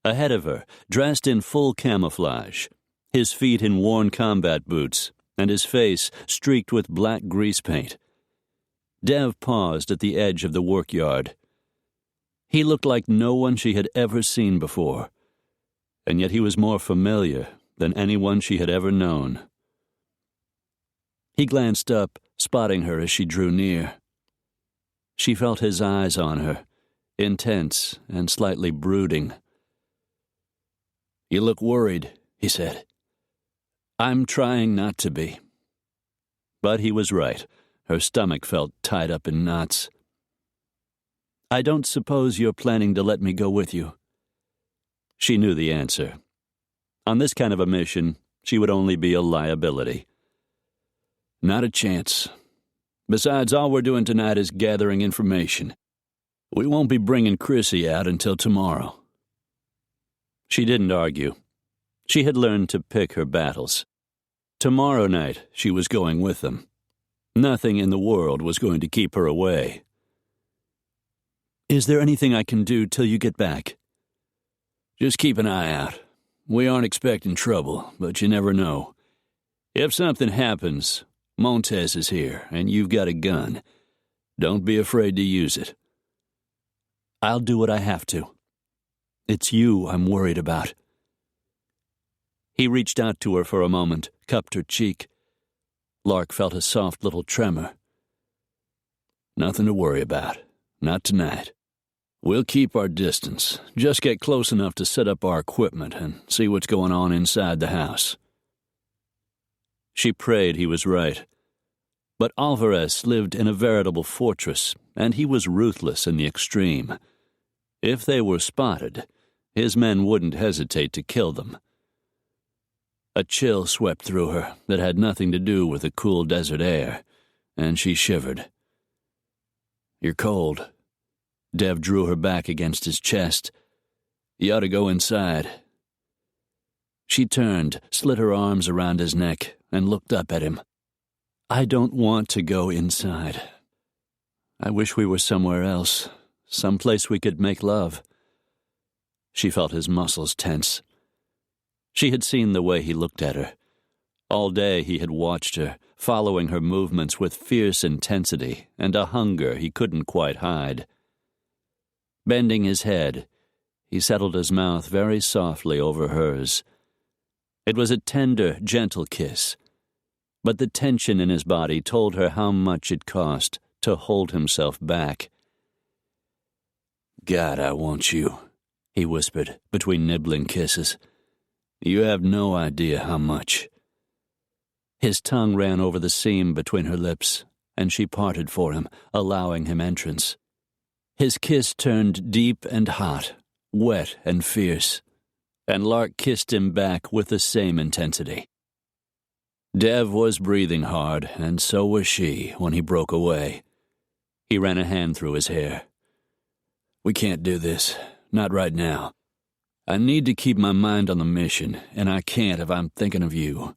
Ahead of her, dressed in full camouflage, his feet in worn combat boots and his face streaked with black grease paint, Dev paused at the edge of the workyard. He looked like no one she had ever seen before, and yet he was more familiar than anyone she had ever known. He glanced up, spotting her as she drew near. She felt his eyes on her, intense and slightly brooding. "You look worried," he said. "I'm trying not to be." But he was right. Her stomach felt tied up in knots. "I don't suppose you're planning to let me go with you?" She knew the answer. On this kind of a mission, she would only be a liability. "Not a chance. Besides, all we're doing tonight is gathering information. We won't be bringing Chrissy out until tomorrow." She didn't argue. She had learned to pick her battles. Tomorrow night, she was going with them. Nothing in the world was going to keep her away. "Is there anything I can do till you get back?" "Just keep an eye out. We aren't expecting trouble, but you never know. If something happens, Montez is here, and you've got a gun. Don't be afraid to use it." "I'll do what I have to. It's you I'm worried about." He reached out to her for a moment, cupped her cheek. Lark felt a soft little tremor. "Nothing to worry about. Not tonight. We'll keep our distance. Just get close enough to set up our equipment and see what's going on inside the house." She prayed he was right. But Alvarez lived in a veritable fortress, and he was ruthless in the extreme. If they were spotted, his men wouldn't hesitate to kill them. A chill swept through her that had nothing to do with the cool desert air, and she shivered. "You're cold." Dev drew her back against his chest. "You ought to go inside." She turned, slid her arms around his neck, and looked up at him. "I don't want to go inside. I wish we were somewhere else, someplace we could make love." She felt his muscles tense. She had seen the way he looked at her. All day he had watched her, following her movements with fierce intensity and a hunger he couldn't quite hide. Bending his head, he settled his mouth very softly over hers. It was a tender, gentle kiss, but the tension in his body told her how much it cost to hold himself back. "God, I want you," he whispered between nibbling kisses. "You have no idea how much." His tongue ran over the seam between her lips, and she parted for him, allowing him entrance. His kiss turned deep and hot, wet and fierce, and Lark kissed him back with the same intensity. Dev was breathing hard, and so was she when he broke away. He ran a hand through his hair. "We can't do this, not right now. I need to keep my mind on the mission, and I can't if I'm thinking of you."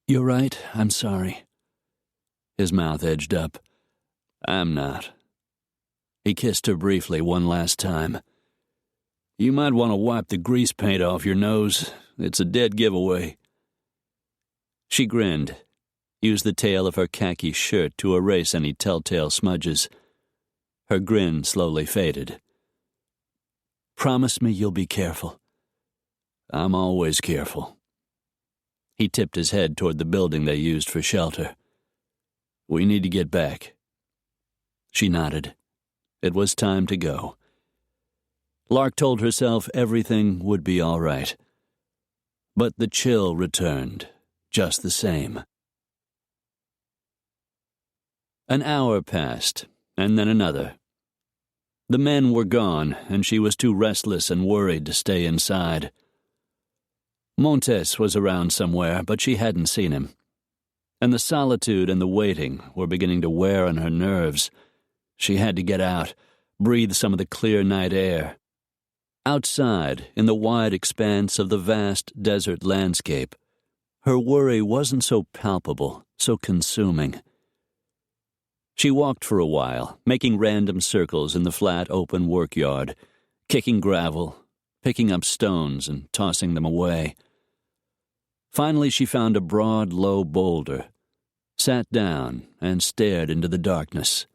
"You're right, I'm sorry." His mouth edged up. "I'm not." He kissed her briefly one last time. "You might want to wipe the grease paint off your nose. It's a dead giveaway." She grinned, used the tail of her khaki shirt to erase any telltale smudges. Her grin slowly faded. "Promise me you'll be careful." "I'm always careful." He tipped his head toward the building they used for shelter. "We need to get back." She nodded. It was time to go. Lark told herself everything would be all right. but the chill returned, just the same. An hour passed, and then another. The men were gone, and she was too restless and worried to stay inside. Montes was around somewhere, but she hadn't seen him. And the solitude and the waiting were beginning to wear on her nerves. She had to get out, breathe some of the clear night air. Outside, in the wide expanse of the vast desert landscape, her worry wasn't so palpable, so consuming. She walked for a while, making random circles in the flat, open workyard, kicking gravel, picking up stones and tossing them away. Finally, she found a broad, low boulder, sat down, and stared into the darkness.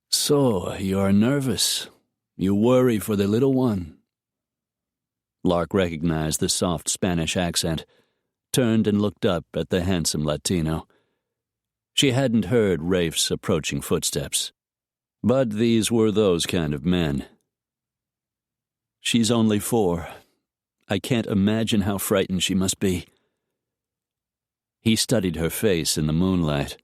"So, you are nervous. You worry for the little one." Lark recognized the soft Spanish accent, turned and looked up at the handsome Latino. She hadn't heard Rafe's approaching footsteps, but these were those kind of men. "She's only 4. I can't imagine how frightened she must be." He studied her face in the moonlight.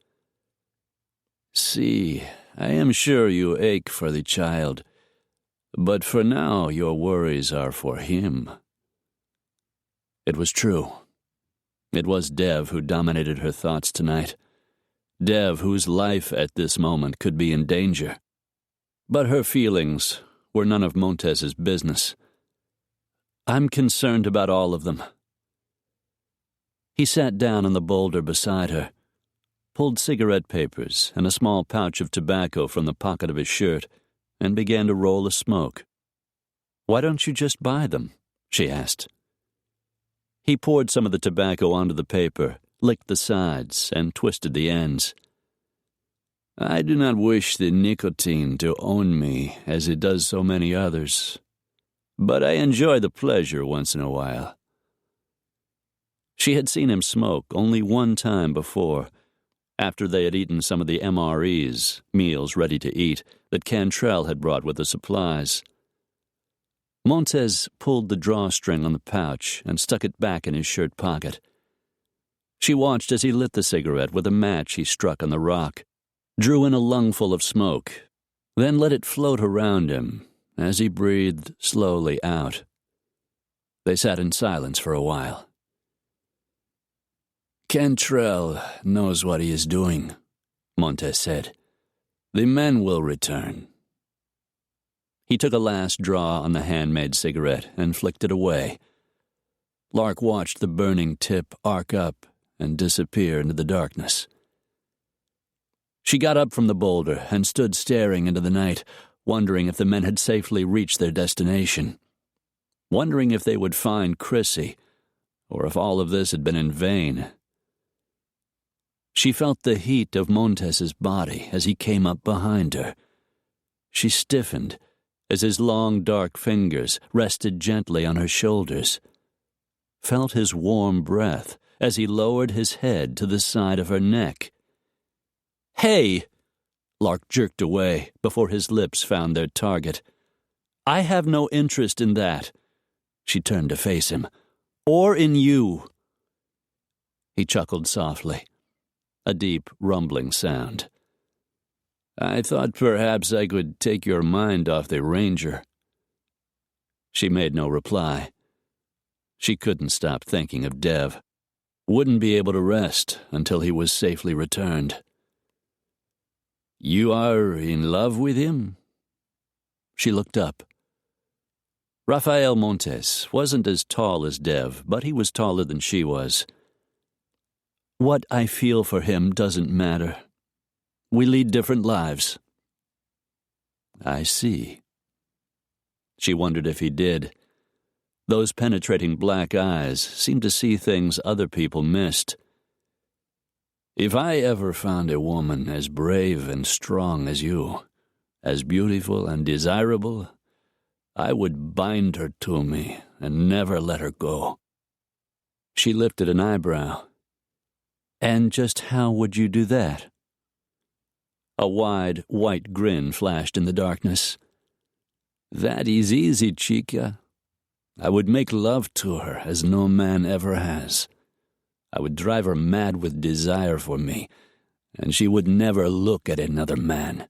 "See, I am sure you ache for the child, but for now your worries are for him." It was true. It was Dev who dominated her thoughts tonight. Dev, whose life at this moment could be in danger. But her feelings were none of Montez's business. "I'm concerned about all of them." He sat down on the boulder beside her, pulled cigarette papers and a small pouch of tobacco from the pocket of his shirt, and began to roll a smoke. "Why don't you just buy them?" she asked. He poured some of the tobacco onto the paper, licked the sides, and twisted the ends. "I do not wish the nicotine to own me as it does so many others, but I enjoy the pleasure once in a while." She had seen him smoke only one time before, after they had eaten some of the MREs, meals ready to eat, that Cantrell had brought with the supplies. Montez pulled the drawstring on the pouch and stuck it back in his shirt pocket. She watched as he lit the cigarette with a match he struck on the rock, drew in a lungful of smoke, then let it float around him as he breathed slowly out. They sat in silence for a while. "Cantrell knows what he is doing," Montez said. "The men will return." He took a last draw on the handmade cigarette and flicked it away. Lark watched the burning tip arc up and disappear into the darkness. She got up from the boulder and stood staring into the night, wondering if the men had safely reached their destination, wondering if they would find Chrissy, or if all of this had been in vain. She felt the heat of Montez's body as he came up behind her. She stiffened as his long, dark fingers rested gently on her shoulders, felt his warm breath as he lowered his head to the side of her neck. "Hey!" Lark jerked away before his lips found their target. "I have no interest in that." She turned to face him. "Or in you." He chuckled softly, a deep, rumbling sound. "I thought perhaps I could take your mind off the Ranger." She made no reply. She couldn't stop thinking of Dev. Wouldn't be able to rest until he was safely returned. "You are in love with him?" She looked up. Rafael Montes wasn't as tall as Dev, but he was taller than she was. "What I feel for him doesn't matter. We lead different lives." "I see." She wondered if he did. Those penetrating black eyes seemed to see things other people missed. "If I ever found a woman as brave and strong as you, as beautiful and desirable, I would bind her to me and never let her go." She lifted an eyebrow. "And just how would you do that?" A wide, white grin flashed in the darkness. "That is easy, chica. I would make love to her as no man ever has. I would drive her mad with desire for me, and she would never look at another man."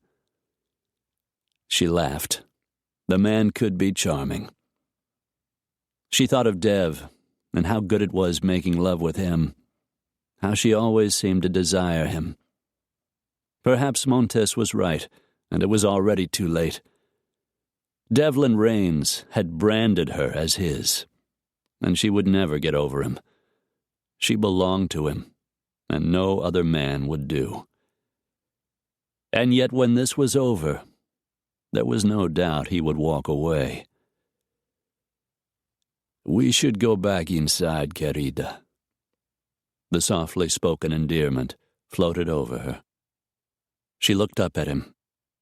She laughed. The man could be charming. She thought of Dev, and how good it was making love with him, how she always seemed to desire him. Perhaps Montes was right, and it was already too late. Devlin Raines had branded her as his, and she would never get over him. She belonged to him, and no other man would do. And yet when this was over, there was no doubt he would walk away. "We should go back inside, querida." The softly spoken endearment floated over her. She looked up at him,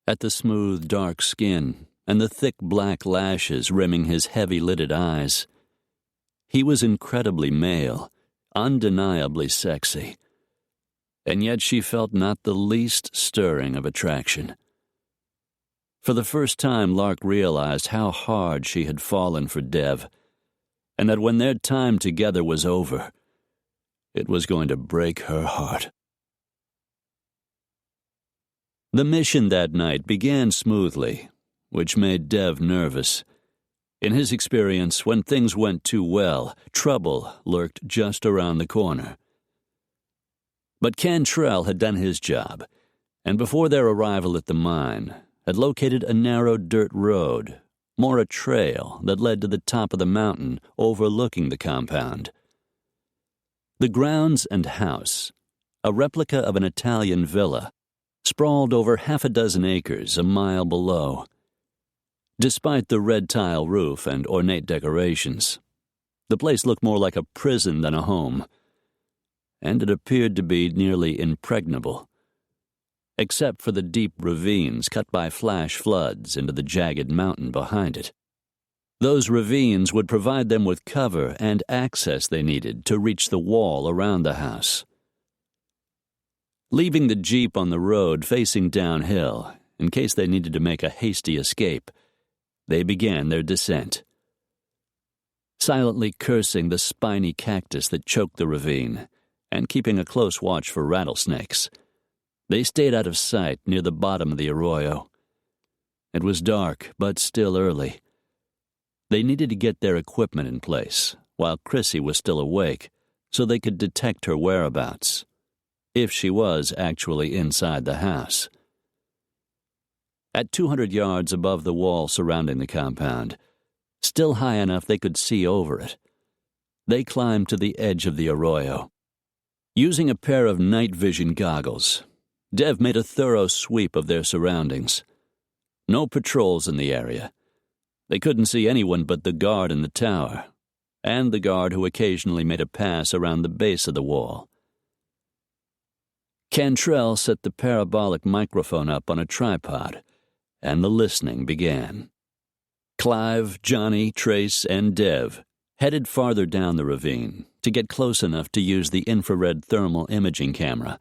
at the smooth, dark skin and the thick black lashes rimming his heavy-lidded eyes. He was incredibly male, undeniably sexy, and yet she felt not the least stirring of attraction. For the first time, Lark realized how hard she had fallen for Dev, and that when their time together was over, it was going to break her heart. The mission that night began smoothly, which made Dev nervous. In his experience, when things went too well, trouble lurked just around the corner. But Cantrell had done his job, and before their arrival at the mine, had located a narrow dirt road, more a trail that led to the top of the mountain overlooking the compound. The grounds and house, a replica of an Italian villa, sprawled over half a dozen acres a mile below. Despite the red tile roof and ornate decorations, the place looked more like a prison than a home, and it appeared to be nearly impregnable, except for the deep ravines cut by flash floods into the jagged mountain behind it. Those ravines would provide them with cover and access they needed to reach the wall around the house. Leaving the jeep on the road facing downhill, in case they needed to make a hasty escape, they began their descent. Silently cursing the spiny cactus that choked the ravine, and keeping a close watch for rattlesnakes, they stayed out of sight near the bottom of the arroyo. It was dark, but still early. They needed to get their equipment in place, while Chrissy was still awake, so they could detect her whereabouts, if she was actually inside the house. At 200 yards above the wall surrounding the compound, still high enough they could see over it, they climbed to the edge of the arroyo. Using a pair of night vision goggles, Dev made a thorough sweep of their surroundings. No patrols in the area. They couldn't see anyone but the guard in the tower, and the guard who occasionally made a pass around the base of the wall. Cantrell set the parabolic microphone up on a tripod, and the listening began. Clive, Johnny, Trace, and Dev headed farther down the ravine to get close enough to use the infrared thermal imaging camera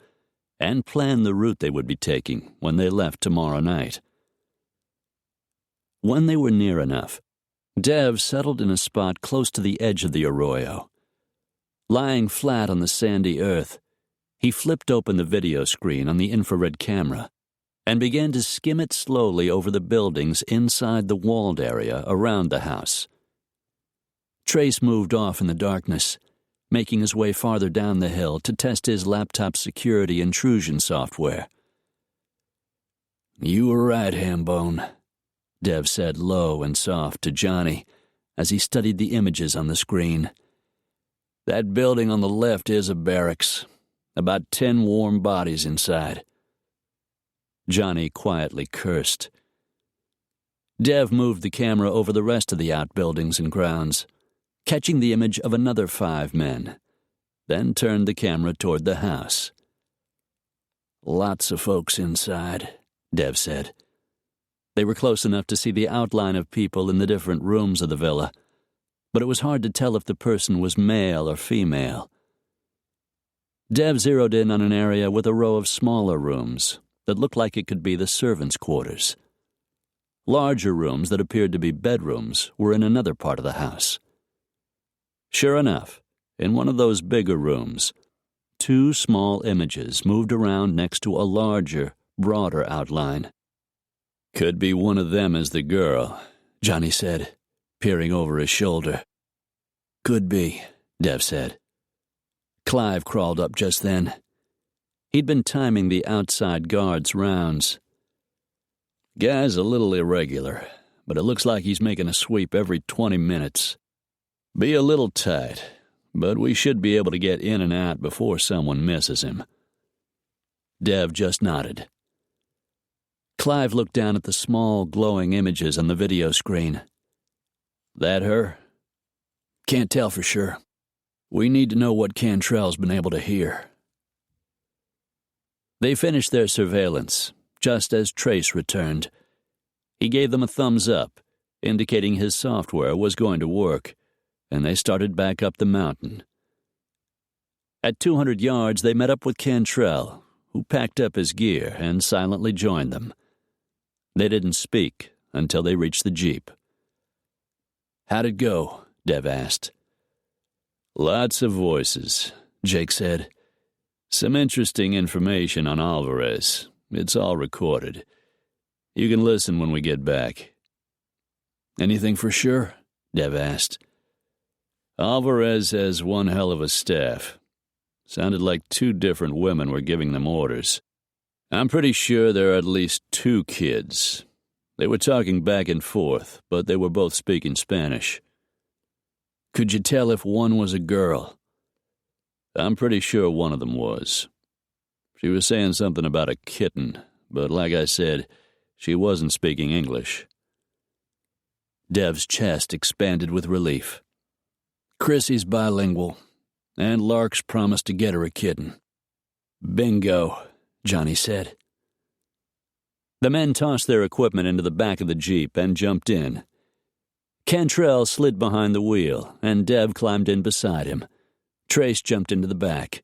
and plan the route they would be taking when they left tomorrow night. When they were near enough, Dev settled in a spot close to the edge of the arroyo. Lying flat on the sandy earth, he flipped open the video screen on the infrared camera and began to skim it slowly over the buildings inside the walled area around the house. Trace moved off in the darkness, making his way farther down the hill to test his laptop's security intrusion software. "You were right, Hambone," Dev said low and soft to Johnny as he studied the images on the screen. "That building on the left is a barracks. About 10 warm bodies inside." Johnny quietly cursed. Dev moved the camera over the rest of the outbuildings and grounds, catching the image of another 5 men, then turned the camera toward the house. "Lots of folks inside," Dev said. They were close enough to see the outline of people in the different rooms of the villa, but it was hard to tell if the person was male or female. Dev zeroed in on an area with a row of smaller rooms that looked like it could be the servants' quarters. Larger rooms that appeared to be bedrooms were in another part of the house, Sure enough, in one of those bigger rooms, two small images moved around next to a larger, broader outline. "Could be one of them as the girl," Johnny said, peering over his shoulder. "Could be," Dev said. Clive crawled up just then. He'd been timing the outside guard's rounds. "Guy's a little irregular, but it looks like he's making a sweep every 20 minutes. Be a little tight, but we should be able to get in and out before someone misses him." Dev just nodded. Clive looked down at the small, glowing images on the video screen. "That her?" "Can't tell for sure. We need to know what Cantrell's been able to hear." They finished their surveillance, just as Trace returned. He gave them a thumbs up, indicating his software was going to work, and they started back up the mountain. At 200 yards, they met up with Cantrell, who packed up his gear and silently joined them. They didn't speak until they reached the Jeep. "How'd it go?" Dev asked. "Lots of voices," Jake said. "Some interesting information on Alvarez. It's all recorded. You can listen when we get back." "Anything for sure?" Dev asked. "Alvarez has one hell of a staff. Sounded like two different women were giving them orders. I'm pretty sure there are at least two kids. They were talking back and forth, but they were both speaking Spanish." "Could you tell if one was a girl?" "I'm pretty sure one of them was. She was saying something about a kitten, but like I said, she wasn't speaking English." Dev's chest expanded with relief. "Chrissy's bilingual, and Lark's promised to get her a kitten." "Bingo," Johnny said. The men tossed their equipment into the back of the Jeep and jumped in. Cantrell slid behind the wheel, and Dev climbed in beside him. Trace jumped into the back.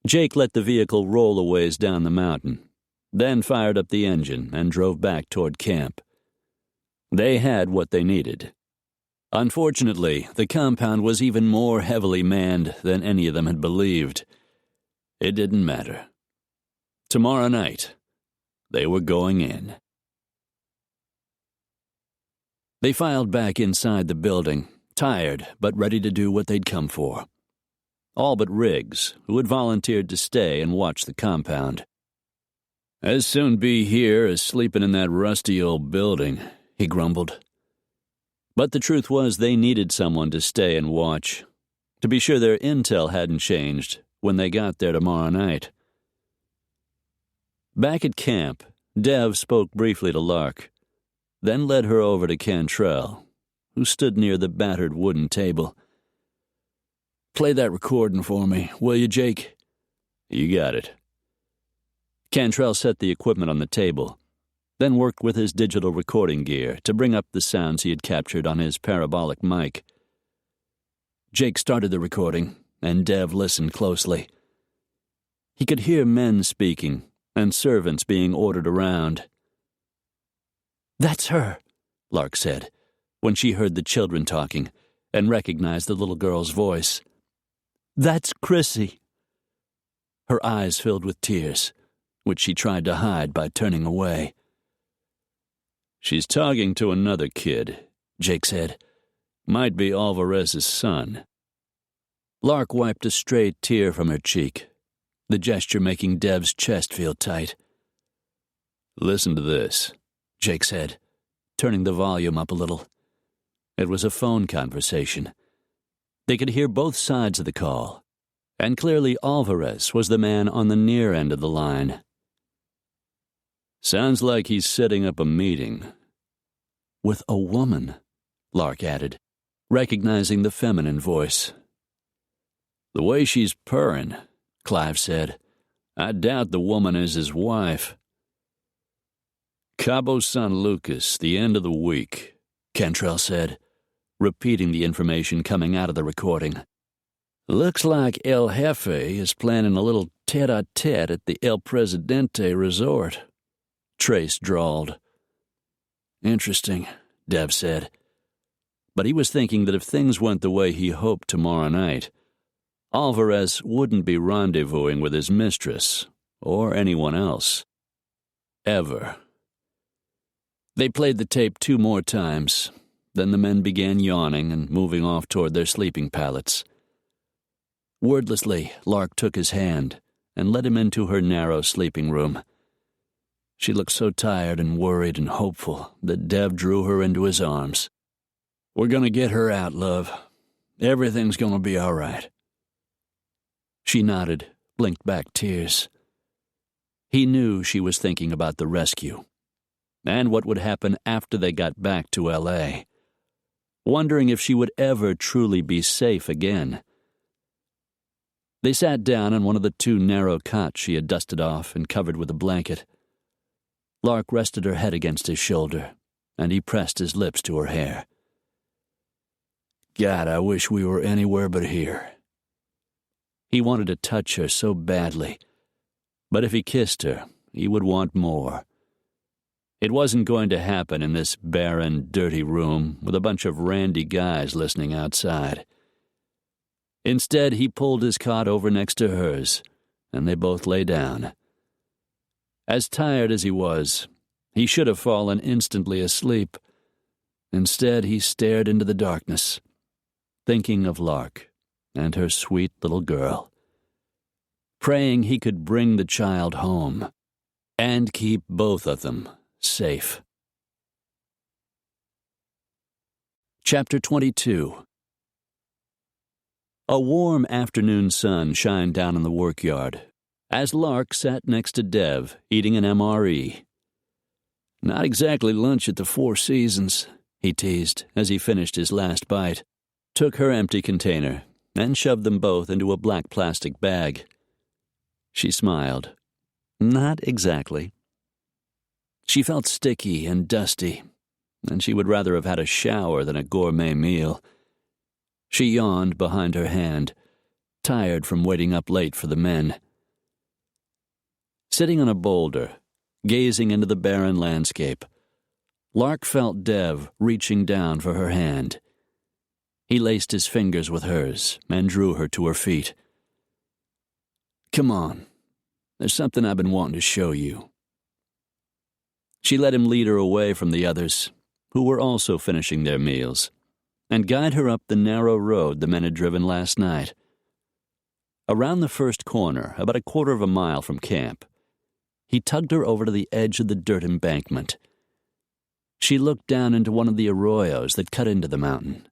Jake let the vehicle roll a ways down the mountain, then fired up the engine and drove back toward camp. They had what they needed. Unfortunately, the compound was even more heavily manned than any of them had believed. It didn't matter. Tomorrow night, they were going in. They filed back inside the building, tired but ready to do what they'd come for. All but Riggs, who had volunteered to stay and watch the compound. "As soon be here as sleeping in that rusty old building," he grumbled. But the truth was they needed someone to stay and watch, to be sure their intel hadn't changed when they got there tomorrow night. Back at camp, Dev spoke briefly to Lark, then led her over to Cantrell, who stood near the battered wooden table. "Play that recording for me, will you, Jake?" "You got it." Cantrell set the equipment on the table, then worked with his digital recording gear to bring up the sounds he had captured on his parabolic mic. Jake started the recording, and Dev listened closely. He could hear men speaking and servants being ordered around. "That's her," Lark said, when she heard the children talking and recognized the little girl's voice. "That's Chrissy." Her eyes filled with tears, which she tried to hide by turning away. "She's talking to another kid," Jake said. "Might be Alvarez's son." Lark wiped a stray tear from her cheek, the gesture making Dev's chest feel tight. "Listen to this," Jake said, turning the volume up a little. It was a phone conversation. They could hear both sides of the call, and clearly Alvarez was the man on the near end of the line. "Sounds like he's setting up a meeting." "With a woman," Lark added, recognizing the feminine voice. "The way she's purring," Clive said. "I doubt the woman is his wife." "Cabo San Lucas, the end of the week," Cantrell said, repeating the information coming out of the recording. "Looks like El Jefe is planning a little tete-a-tete at the El Presidente resort," Trace drawled. "Interesting," Dev said. but he was thinking that if things went the way he hoped tomorrow night, Alvarez wouldn't be rendezvousing with his mistress, or anyone else. Ever. They played the tape 2 more times. Then the men began yawning and moving off toward their sleeping pallets. Wordlessly, Lark took his hand and led him into her narrow sleeping room. She looked so tired and worried and hopeful that Dev drew her into his arms. "We're going to get her out, love. Everything's going to be all right." She nodded, blinked back tears. He knew she was thinking about the rescue and what would happen after they got back to L.A., wondering if she would ever truly be safe again. They sat down on one of the 2 narrow cots she had dusted off and covered with a blanket. Lark rested her head against his shoulder, and he pressed his lips to her hair. "God, I wish we were anywhere but here." He wanted to touch her so badly, but if he kissed her, he would want more. It wasn't going to happen in this barren, dirty room with a bunch of randy guys listening outside. Instead, he pulled his cot over next to hers, and they both lay down. As tired as he was, he should have fallen instantly asleep. Instead, he stared into the darkness, thinking of Lark and her sweet little girl, praying he could bring the child home and keep both of them safe. Chapter 22. A warm afternoon sun shined down on the workyard as Lark sat next to Dev eating an MRE. "Not exactly lunch at the Four Seasons," he teased as he finished his last bite, took her empty container, and shoved them both into a black plastic bag. She smiled. "Not exactly." She felt sticky and dusty, and she would rather have had a shower than a gourmet meal. She yawned behind her hand, tired from waiting up late for the men. Sitting on a boulder, gazing into the barren landscape, Lark felt Dev reaching down for her hand. He laced his fingers with hers and drew her to her feet. "Come on. There's something I've been wanting to show you." She let him lead her away from the others, who were also finishing their meals, and guide her up the narrow road the men had driven last night. Around the first corner, about a quarter of a mile from camp, he tugged her over to the edge of the dirt embankment. She looked down into one of the arroyos that cut into the mountain.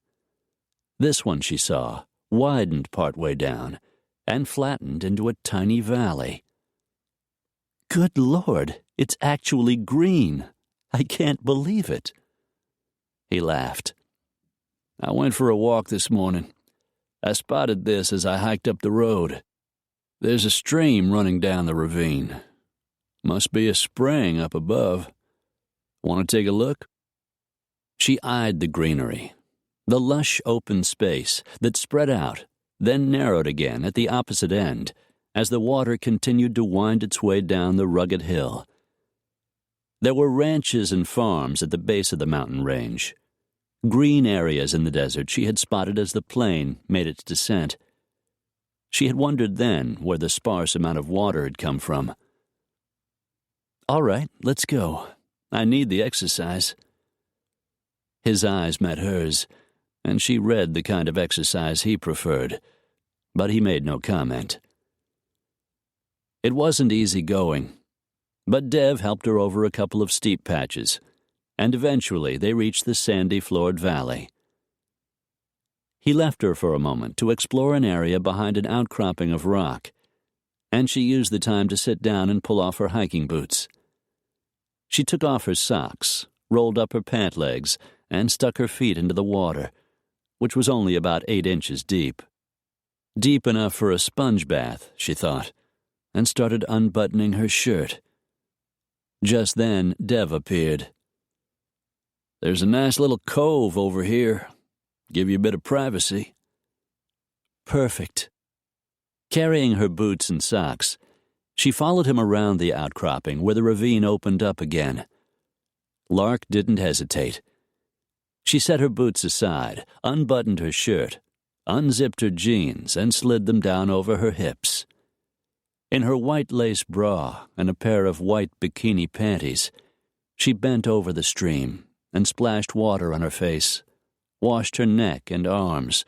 This one, she saw, widened partway down and flattened into a tiny valley. "Good Lord, it's actually green. I can't believe it." He laughed. "I went for a walk this morning. I spotted this as I hiked up the road. There's a stream running down the ravine. Must be a spring up above. Want to take a look?" She eyed the greenery, the lush open space that spread out, then narrowed again at the opposite end, as the water continued to wind its way down the rugged hill. There were ranches and farms at the base of the mountain range, green areas in the desert she had spotted as the plane made its descent. She had wondered then where the sparse amount of water had come from. "All right, let's go. I need the exercise." His eyes met hers, and she read the kind of exercise he preferred, but he made no comment. It wasn't easy going, but Dev helped her over a couple of steep patches, and eventually they reached the sandy-floored valley. He left her for a moment to explore an area behind an outcropping of rock, and she used the time to sit down and pull off her hiking boots. She took off her socks, rolled up her pant legs, and stuck her feet into the water, which was only about 8 inches deep. Deep enough for a sponge bath, she thought, and started unbuttoning her shirt. Just then, Dev appeared. "There's a nice little cove over here. Give you a bit of privacy." Perfect. Carrying her boots and socks, she followed him around the outcropping where the ravine opened up again. Lark didn't hesitate. She set her boots aside, unbuttoned her shirt, unzipped her jeans, and slid them down over her hips. In her white lace bra and a pair of white bikini panties, she bent over the stream and splashed water on her face, washed her neck and arms,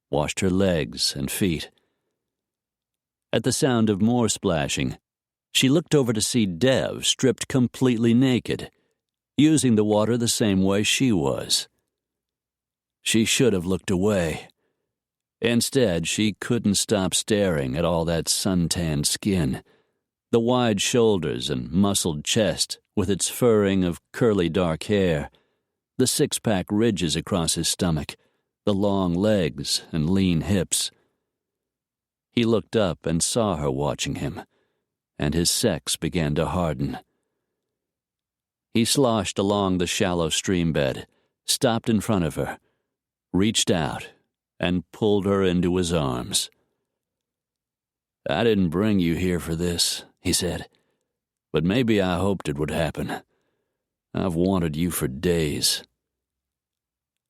washed her legs and feet. At the sound of more splashing, she looked over to see Dev stripped completely naked, using the water the same way she was. She should have looked away. Instead, she couldn't stop staring at all that suntanned skin, the wide shoulders and muscled chest with its furring of curly dark hair, the six-pack ridges across his stomach, the long legs and lean hips. He looked up and saw her watching him, and his sex began to harden. He sloshed along the shallow stream bed, stopped in front of her, reached out, and pulled her into his arms. "I didn't bring you here for this," he said, "but maybe I hoped it would happen. I've wanted you for days."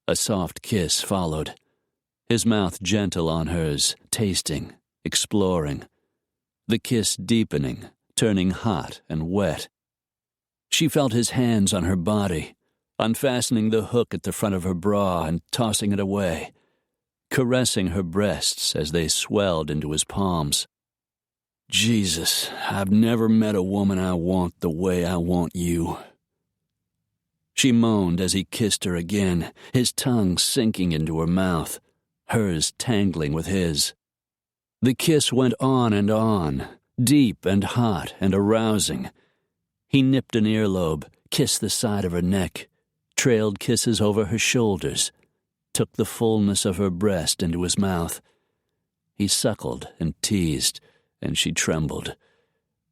A soft kiss followed, his mouth gentle on hers, tasting, exploring, the kiss deepening, turning hot and wet. She felt his hands on her body, unfastening the hook at the front of her bra and tossing it away, caressing her breasts as they swelled into his palms. "Jesus, I've never met a woman I want the way I want you." She moaned as he kissed her again, his tongue sinking into her mouth, hers tangling with his. The kiss went on, deep and hot and arousing. He nipped an earlobe, kissed the side of her neck, trailed kisses over her shoulders, took the fullness of her breast into his mouth. He suckled and teased, and she trembled.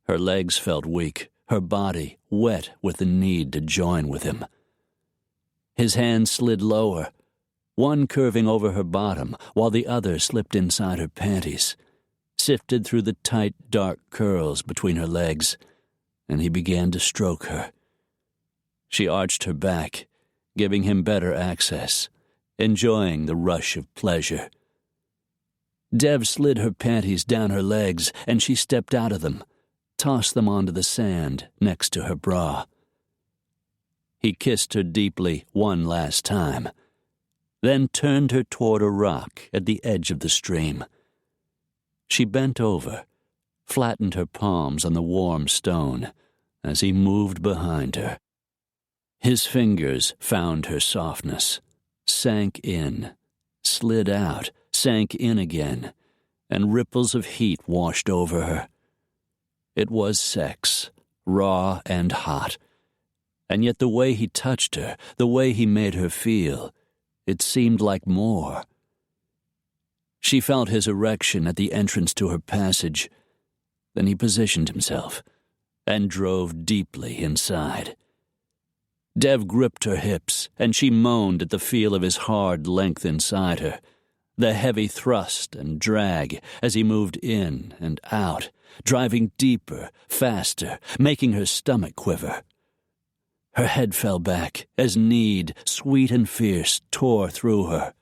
Her legs felt weak, her body wet with the need to join with him. His hand slid lower, one curving over her bottom while the other slipped inside her panties, sifted through the tight, dark curls between her legs, and he began to stroke her. She arched her back, giving him better access, enjoying the rush of pleasure. Dev slid her panties down her legs, and she stepped out of them, tossed them onto the sand next to her bra. He kissed her deeply one last time, then turned her toward a rock at the edge of the stream. She bent over, flattened her palms on the warm stone as he moved behind her. His fingers found her softness, sank in, slid out, sank in again, and ripples of heat washed over her. It was sex, raw and hot, and yet the way he touched her, the way he made her feel, it seemed like more. She felt his erection at the entrance to her passage. Then he positioned himself and drove deeply inside. Dev gripped her hips, and she moaned at the feel of his hard length inside her, the heavy thrust and drag as he moved in and out, driving deeper, faster, making her stomach quiver. Her head fell back as need, sweet and fierce, tore through her.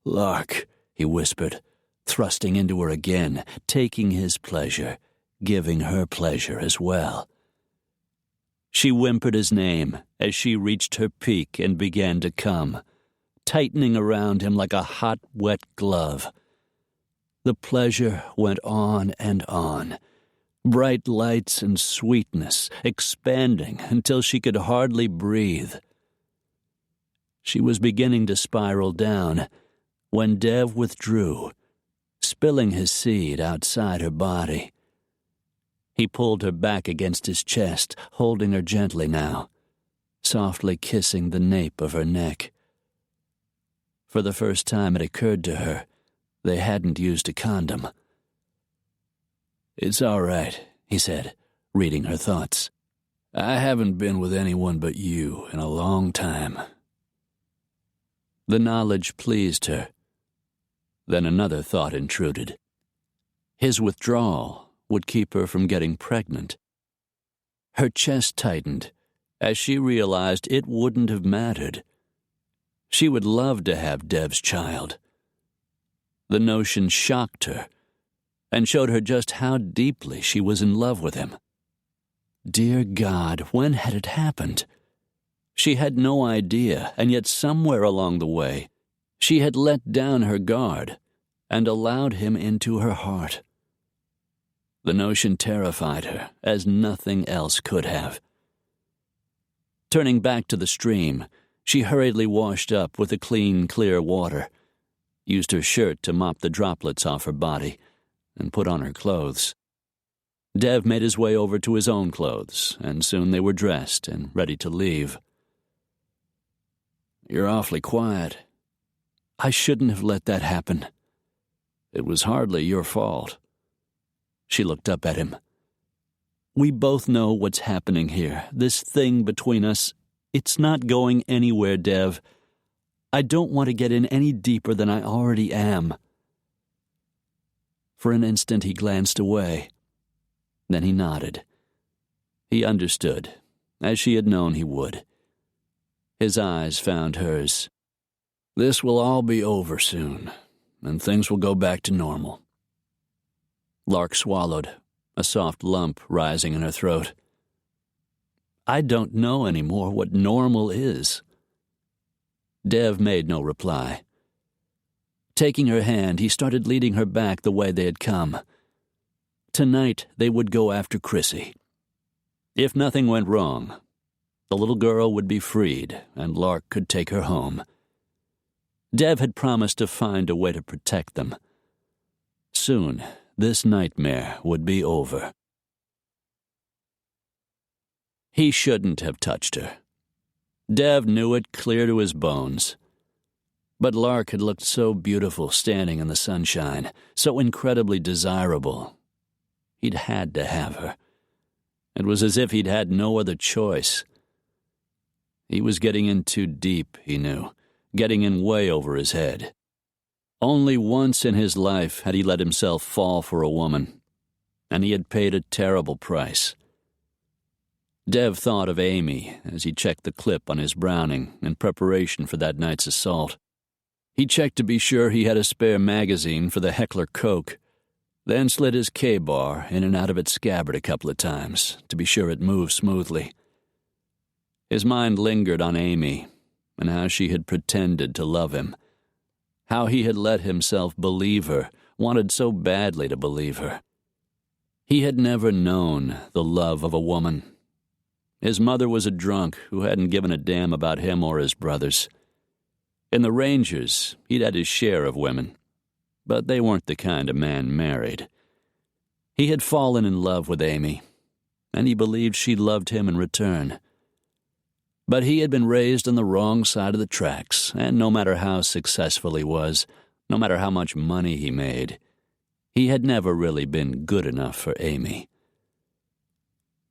"Lark," he whispered, thrusting into her again, taking his pleasure, giving her pleasure as well. She whimpered his name as she reached her peak and began to come, tightening around him like a hot, wet glove. The pleasure went on and on, bright lights and sweetness, expanding until she could hardly breathe. She was beginning to spiral down when Dev withdrew, spilling his seed outside her body. He pulled her back against his chest, holding her gently now, softly kissing the nape of her neck. For the first time it occurred to her they hadn't used a condom. "It's all right," he said, reading her thoughts. "I haven't been with anyone but you in a long time." The knowledge pleased her. Then another thought intruded. His withdrawal would keep her from getting pregnant. Her chest tightened as she realized it wouldn't have mattered. She would love to have Dev's child. The notion shocked her and showed her just how deeply she was in love with him. Dear God, when had it happened? She had no idea, and yet somewhere along the way, she had let down her guard and allowed him into her heart. The notion terrified her as nothing else could have. Turning back to the stream, she hurriedly washed up with the clean, clear water, used her shirt to mop the droplets off her body, and put on her clothes. Dev made his way over to his own clothes, and soon they were dressed and ready to leave. "You're awfully quiet." "I shouldn't have let that happen." "It was hardly your fault." She looked up at him. "We both know what's happening here. This thing between us, it's not going anywhere, Dev. I don't want to get in any deeper than I already am." For an instant he glanced away. Then he nodded. He understood, as she had known he would. His eyes found hers. "This will all be over soon, and things will go back to normal." Lark swallowed, a soft lump rising in her throat. "I don't know anymore what normal is." Dev made no reply. Taking her hand, he started leading her back the way they had come. Tonight they would go after Chrissy. If nothing went wrong, the little girl would be freed and Lark could take her home. Dev had promised to find a way to protect them. Soon, this nightmare would be over. He shouldn't have touched her. Dev knew it clear to his bones. But Lark had looked so beautiful standing in the sunshine, so incredibly desirable. He'd had to have her. It was as if he'd had no other choice. He was getting in too deep, he knew, getting in way over his head. Only once in his life had he let himself fall for a woman, and he had paid a terrible price. Dev thought of Amy as he checked the clip on his Browning in preparation for that night's assault. He checked to be sure he had a spare magazine for the Heckler Coke, then slid his K-bar in and out of its scabbard a couple of times to be sure it moved smoothly. His mind lingered on Amy and how she had pretended to love him, how he had let himself believe her, wanted so badly to believe her. He had never known the love of a woman. His mother was a drunk who hadn't given a damn about him or his brothers. In the Rangers, he'd had his share of women, but they weren't the kind a man married. He had fallen in love with Amy, and he believed she loved him in return. But he had been raised on the wrong side of the tracks, and no matter how successful he was, no matter how much money he made, he had never really been good enough for Amy.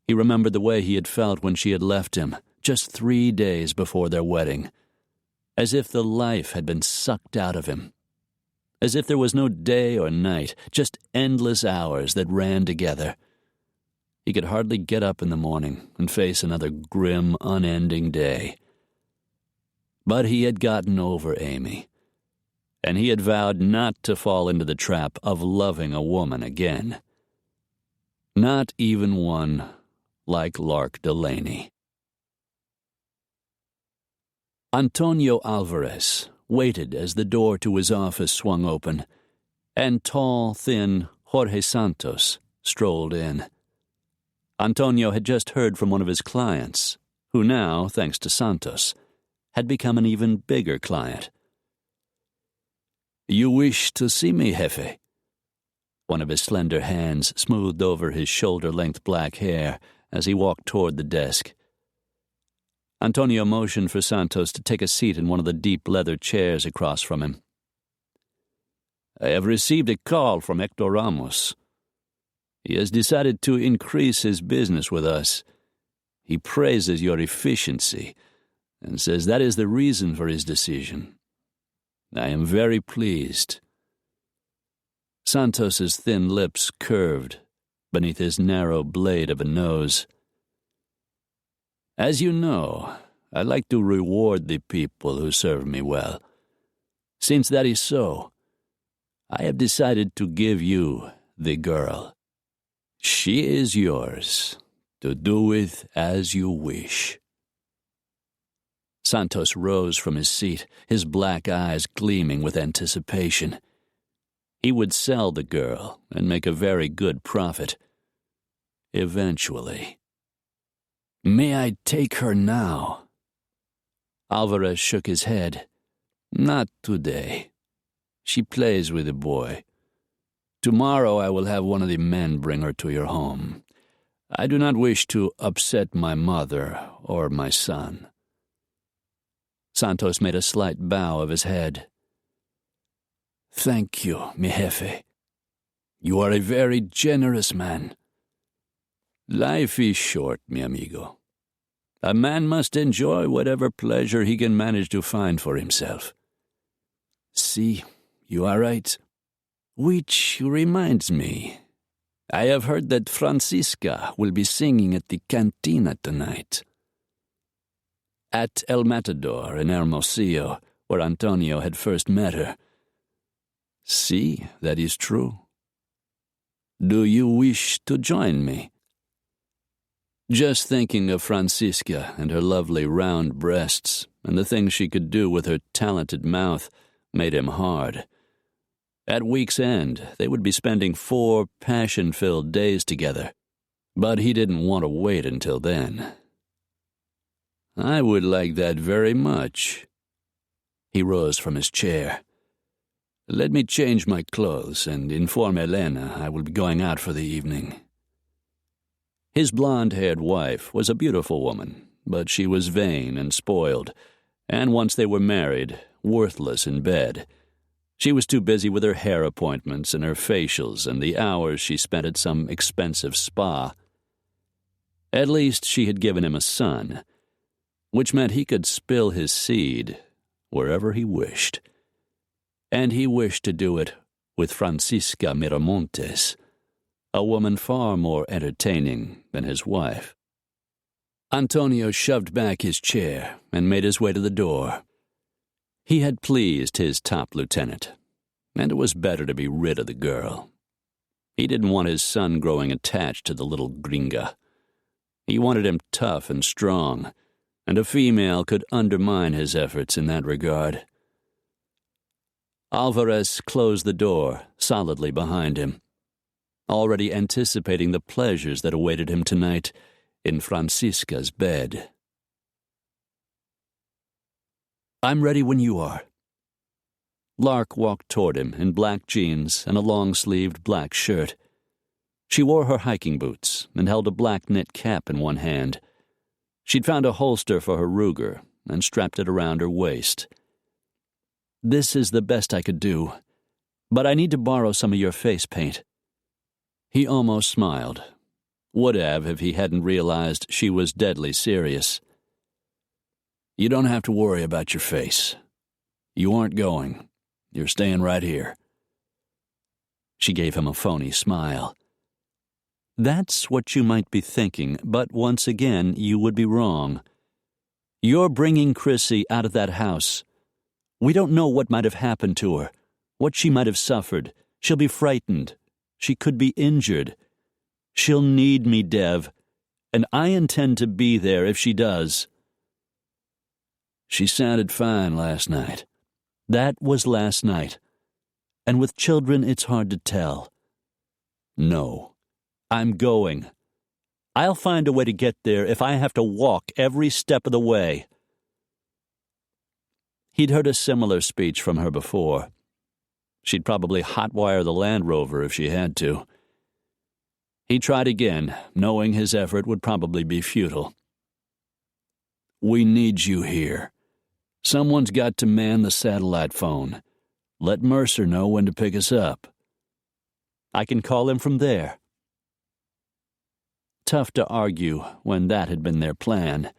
He remembered the way he had felt when she had left him, just 3 days before their wedding, as if the life had been sucked out of him, as if there was no day or night, just endless hours that ran together. He could hardly get up in the morning and face another grim, unending day. But he had gotten over Amy, and he had vowed not to fall into the trap of loving a woman again. Not even one like Lark Delaney. Antonio Alvarez waited as the door to his office swung open, and tall, thin Jorge Santos strolled in. Antonio had just heard from one of his clients, who now, thanks to Santos, had become an even bigger client. "You wish to see me, Jefe?" One of his slender hands smoothed over his shoulder-length black hair as he walked toward the desk. Antonio motioned for Santos to take a seat in one of the deep leather chairs across from him. "I have received a call from Hector Ramos. He has decided to increase his business with us. He praises your efficiency and says that is the reason for his decision. I am very pleased." Santos's thin lips curved beneath his narrow blade of a nose. "As you know, I like to reward the people who serve me well. Since that is so, I have decided to give you the girl. She is yours, to do with as you wish." Santos rose from his seat, his black eyes gleaming with anticipation. He would sell the girl and make a very good profit. Eventually. "May I take her now?" Alvarez shook his head. "Not today. She plays with the boy. Tomorrow I will have one of the men bring her to your home. I do not wish to upset my mother or my son." Santos made a slight bow of his head. "Thank you, mi jefe. You are a very generous man. Life is short, mi amigo. A man must enjoy whatever pleasure he can manage to find for himself. See, you are right. Which reminds me, I have heard that Francisca will be singing at the cantina tonight. At El Matador in Hermosillo, where Antonio had first met her. See, that is true. Do you wish to join me?" Just thinking of Francisca and her lovely round breasts and the things she could do with her talented mouth made him hard. At week's end, they would be spending 4 passion-filled days together, but he didn't want to wait until then. "I would like that very much." He rose from his chair. "Let me change my clothes and inform Elena I will be going out for the evening." His blonde-haired wife was a beautiful woman, but she was vain and spoiled, and once they were married, worthless in bed. She was too busy with her hair appointments and her facials and the hours she spent at some expensive spa. At least she had given him a son, which meant he could spill his seed wherever he wished. And he wished to do it with Francisca Miramontes, a woman far more entertaining than his wife. Antonio shoved back his chair and made his way to the door. He had pleased his top lieutenant, and it was better to be rid of the girl. He didn't want his son growing attached to the little gringa. He wanted him tough and strong, and a female could undermine his efforts in that regard. Alvarez closed the door solidly behind him, already anticipating the pleasures that awaited him tonight in Francisca's bed. "I'm ready when you are." Lark walked toward him in black jeans and a long-sleeved black shirt. She wore her hiking boots and held a black knit cap in one hand. She'd found a holster for her Ruger and strapped it around her waist. "This is the best I could do, but I need to borrow some of your face paint." He almost smiled. Would have if he hadn't realized she was deadly serious. "You don't have to worry about your face. You aren't going. You're staying right here." She gave him a phony smile. "That's what you might be thinking, but once again, you would be wrong. You're bringing Chrissy out of that house. We don't know what might have happened to her, what she might have suffered. She'll be frightened. She could be injured. She'll need me, Dev, and I intend to be there if she does." "She sounded fine last night." "That was last night. And with children, it's hard to tell." "No. I'm going. I'll find a way to get there if I have to walk every step of the way." He'd heard a similar speech from her before. She'd probably hotwire the Land Rover if she had to. He tried again, knowing his effort would probably be futile. "We need you here. Someone's got to man the satellite phone. Let Mercer know when to pick us up." "I can call him from there." Tough to argue when that had been their plan.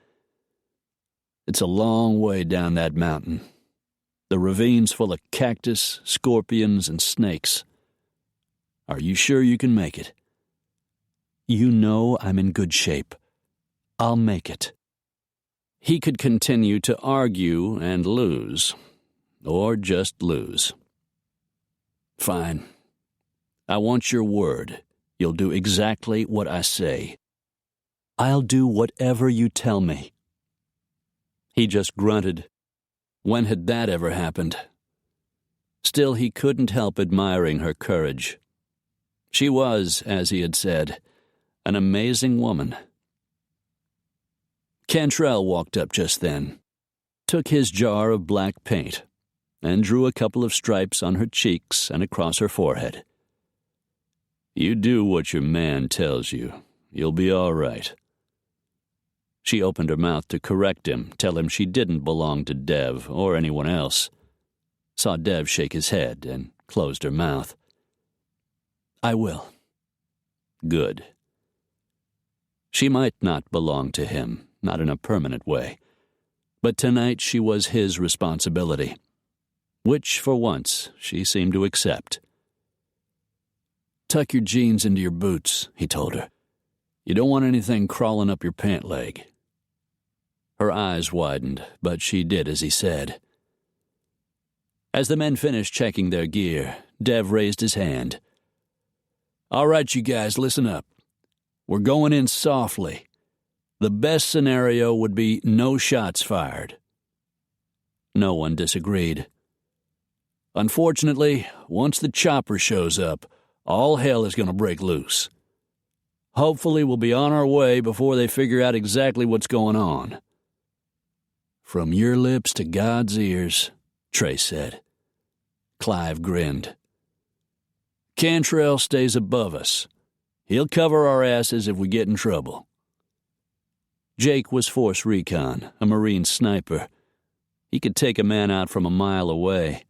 It's a long way down that mountain. The ravine's full of cactus, scorpions, and snakes. Are you sure you can make it? "You know I'm in good shape. I'll make it." He could continue to argue and lose, or just lose. Fine. I want your word. You'll do exactly what I say. I'll do whatever you tell me. He just grunted. When had that ever happened? Still, he couldn't help admiring her courage. She was, as he had said, an amazing woman. Cantrell walked up just then, took his jar of black paint, and drew a couple of stripes on her cheeks and across her forehead. You do what your man tells you. You'll be all right. She opened her mouth to correct him, tell him she didn't belong to Dev or anyone else. Saw Dev shake his head and closed her mouth. I will. Good. She might not belong to him, not in a permanent way, but tonight she was his responsibility, which, for once, she seemed to accept. Tuck your jeans into your boots, he told her. You don't want anything crawling up your pant leg. Her eyes widened, but she did as he said. As the men finished checking their gear, Dev raised his hand. All right, you guys, listen up. We're going in softly. The best scenario would be no shots fired. No one disagreed. Unfortunately, once the chopper shows up, all hell is going to break loose. Hopefully we'll be on our way before they figure out exactly what's going on. From your lips to God's ears, Trey said. Clive grinned. Cantrell stays above us. He'll cover our asses if we get in trouble. Jake was Force Recon, a Marine sniper. He could take a man out from a mile away.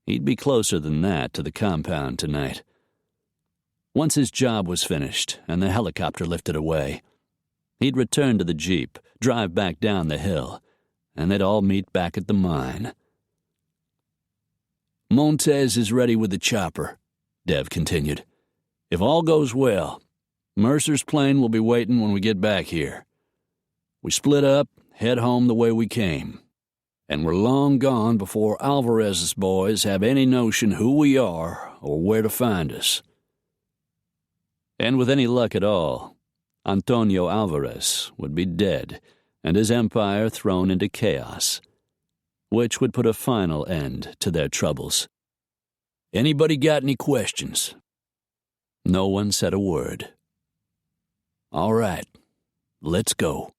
He'd be closer than that to the compound tonight. Once his job was finished and the helicopter lifted away, he'd return to the Jeep, drive back down the hill, and they'd all meet back at the mine. Montez is ready with the chopper, Dev continued. If all goes well, Mercer's plane will be waiting when we get back here. We split up, head home the way we came, and we're long gone before Alvarez's boys have any notion who we are or where to find us. And with any luck at all, Antonio Alvarez would be dead and his empire thrown into chaos, which would put a final end to their troubles. Anybody got any questions? No one said a word. All right, let's go.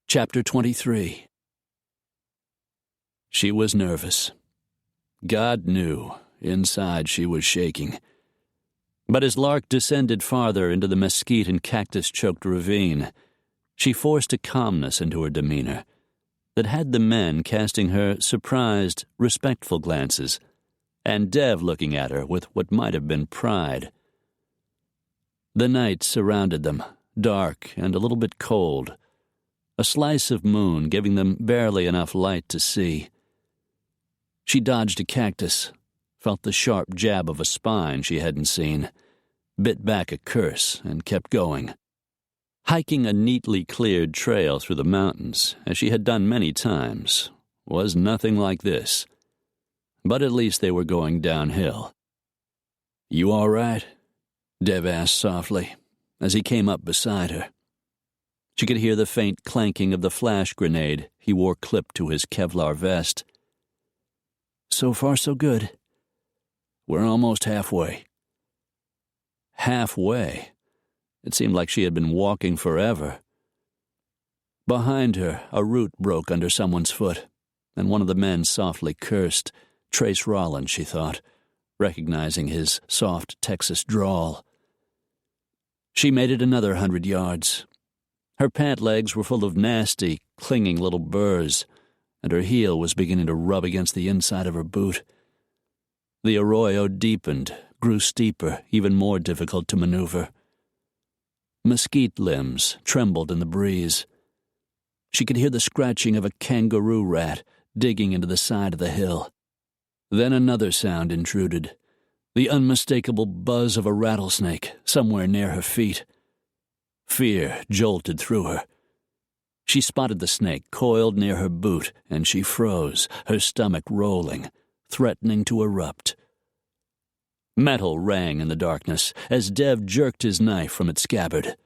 Chapter 23. She was nervous. God knew, inside she was shaking. But as Lark descended farther into the mesquite and cactus-choked ravine, she forced a calmness into her demeanor that had the men casting her surprised, respectful glances, and Dev looking at her with what might have been pride. The night surrounded them, dark and a little bit cold, a slice of moon giving them barely enough light to see. She dodged a cactus, felt the sharp jab of a spine she hadn't seen, bit back a curse, and kept going. Hiking a neatly cleared trail through the mountains, as she had done many times, was nothing like this. But at least they were going downhill. You all right? Dev asked softly, as he came up beside her. She could hear the faint clanking of the flash grenade he wore clipped to his Kevlar vest. So far, so good. We're almost halfway. Halfway? It seemed like she had been walking forever. Behind her, a root broke under someone's foot, and one of the men softly cursed. Trace Rollins, she thought, recognizing his soft Texas drawl. She made it another 100 yards. Her pant legs were full of nasty, clinging little burrs, and her heel was beginning to rub against the inside of her boot. The arroyo deepened, grew steeper, even more difficult to maneuver. Mesquite limbs trembled in the breeze. She could hear the scratching of a kangaroo rat digging into the side of the hill. Then another sound intruded, the unmistakable buzz of a rattlesnake somewhere near her feet. Fear jolted through her. She spotted the snake coiled near her boot, and she froze, her stomach rolling, threatening to erupt. Metal rang in the darkness as Dev jerked his knife from its scabbard.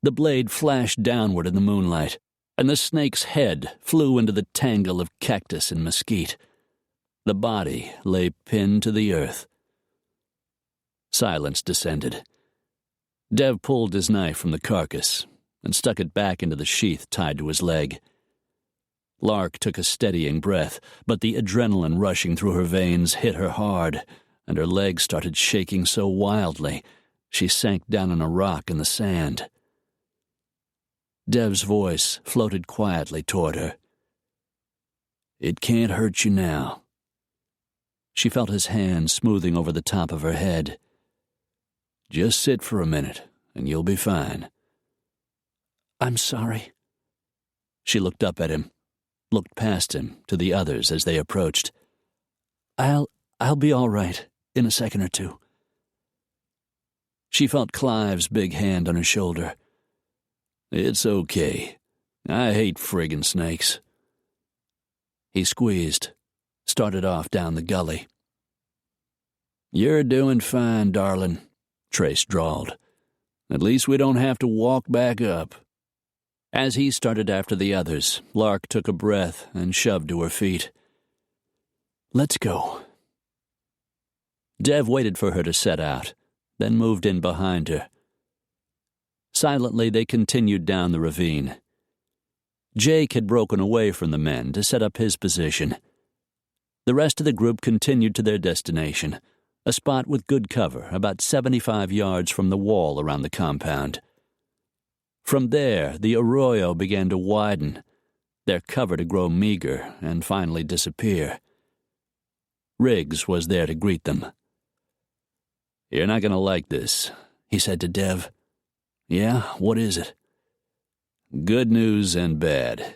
The blade flashed downward in the moonlight, and the snake's head flew into the tangle of cactus and mesquite. The body lay pinned to the earth. Silence descended. Dev pulled his knife from the carcass and stuck it back into the sheath tied to his leg. Lark took a steadying breath, but the adrenaline rushing through her veins hit her hard, and her legs started shaking so wildly she sank down on a rock in the sand. Dev's voice floated quietly toward her. "It can't hurt you now." She felt his hand smoothing over the top of her head. "Just sit for a minute, and you'll be fine." "I'm sorry." She looked up at him, looked past him to the others as they approached. I'll be all right in a second or two." She felt Clive's big hand on her shoulder. "It's okay. I hate friggin' snakes." He squeezed, started off down the gully. "You're doing fine, darling," Trace drawled. "At least we don't have to walk back up." As he started after the others, Lark took a breath and shoved to her feet. "Let's go." Dev waited for her to set out, then moved in behind her. Silently, they continued down the ravine. Jake had broken away from the men to set up his position. The rest of the group continued to their destination, a spot with good cover about 75 yards from the wall around the compound. From there, the arroyo began to widen, their cover to grow meager and finally disappear. Riggs was there to greet them. "You're not going to like this," he said to Dev. "Yeah, what is it?" "Good news and bad.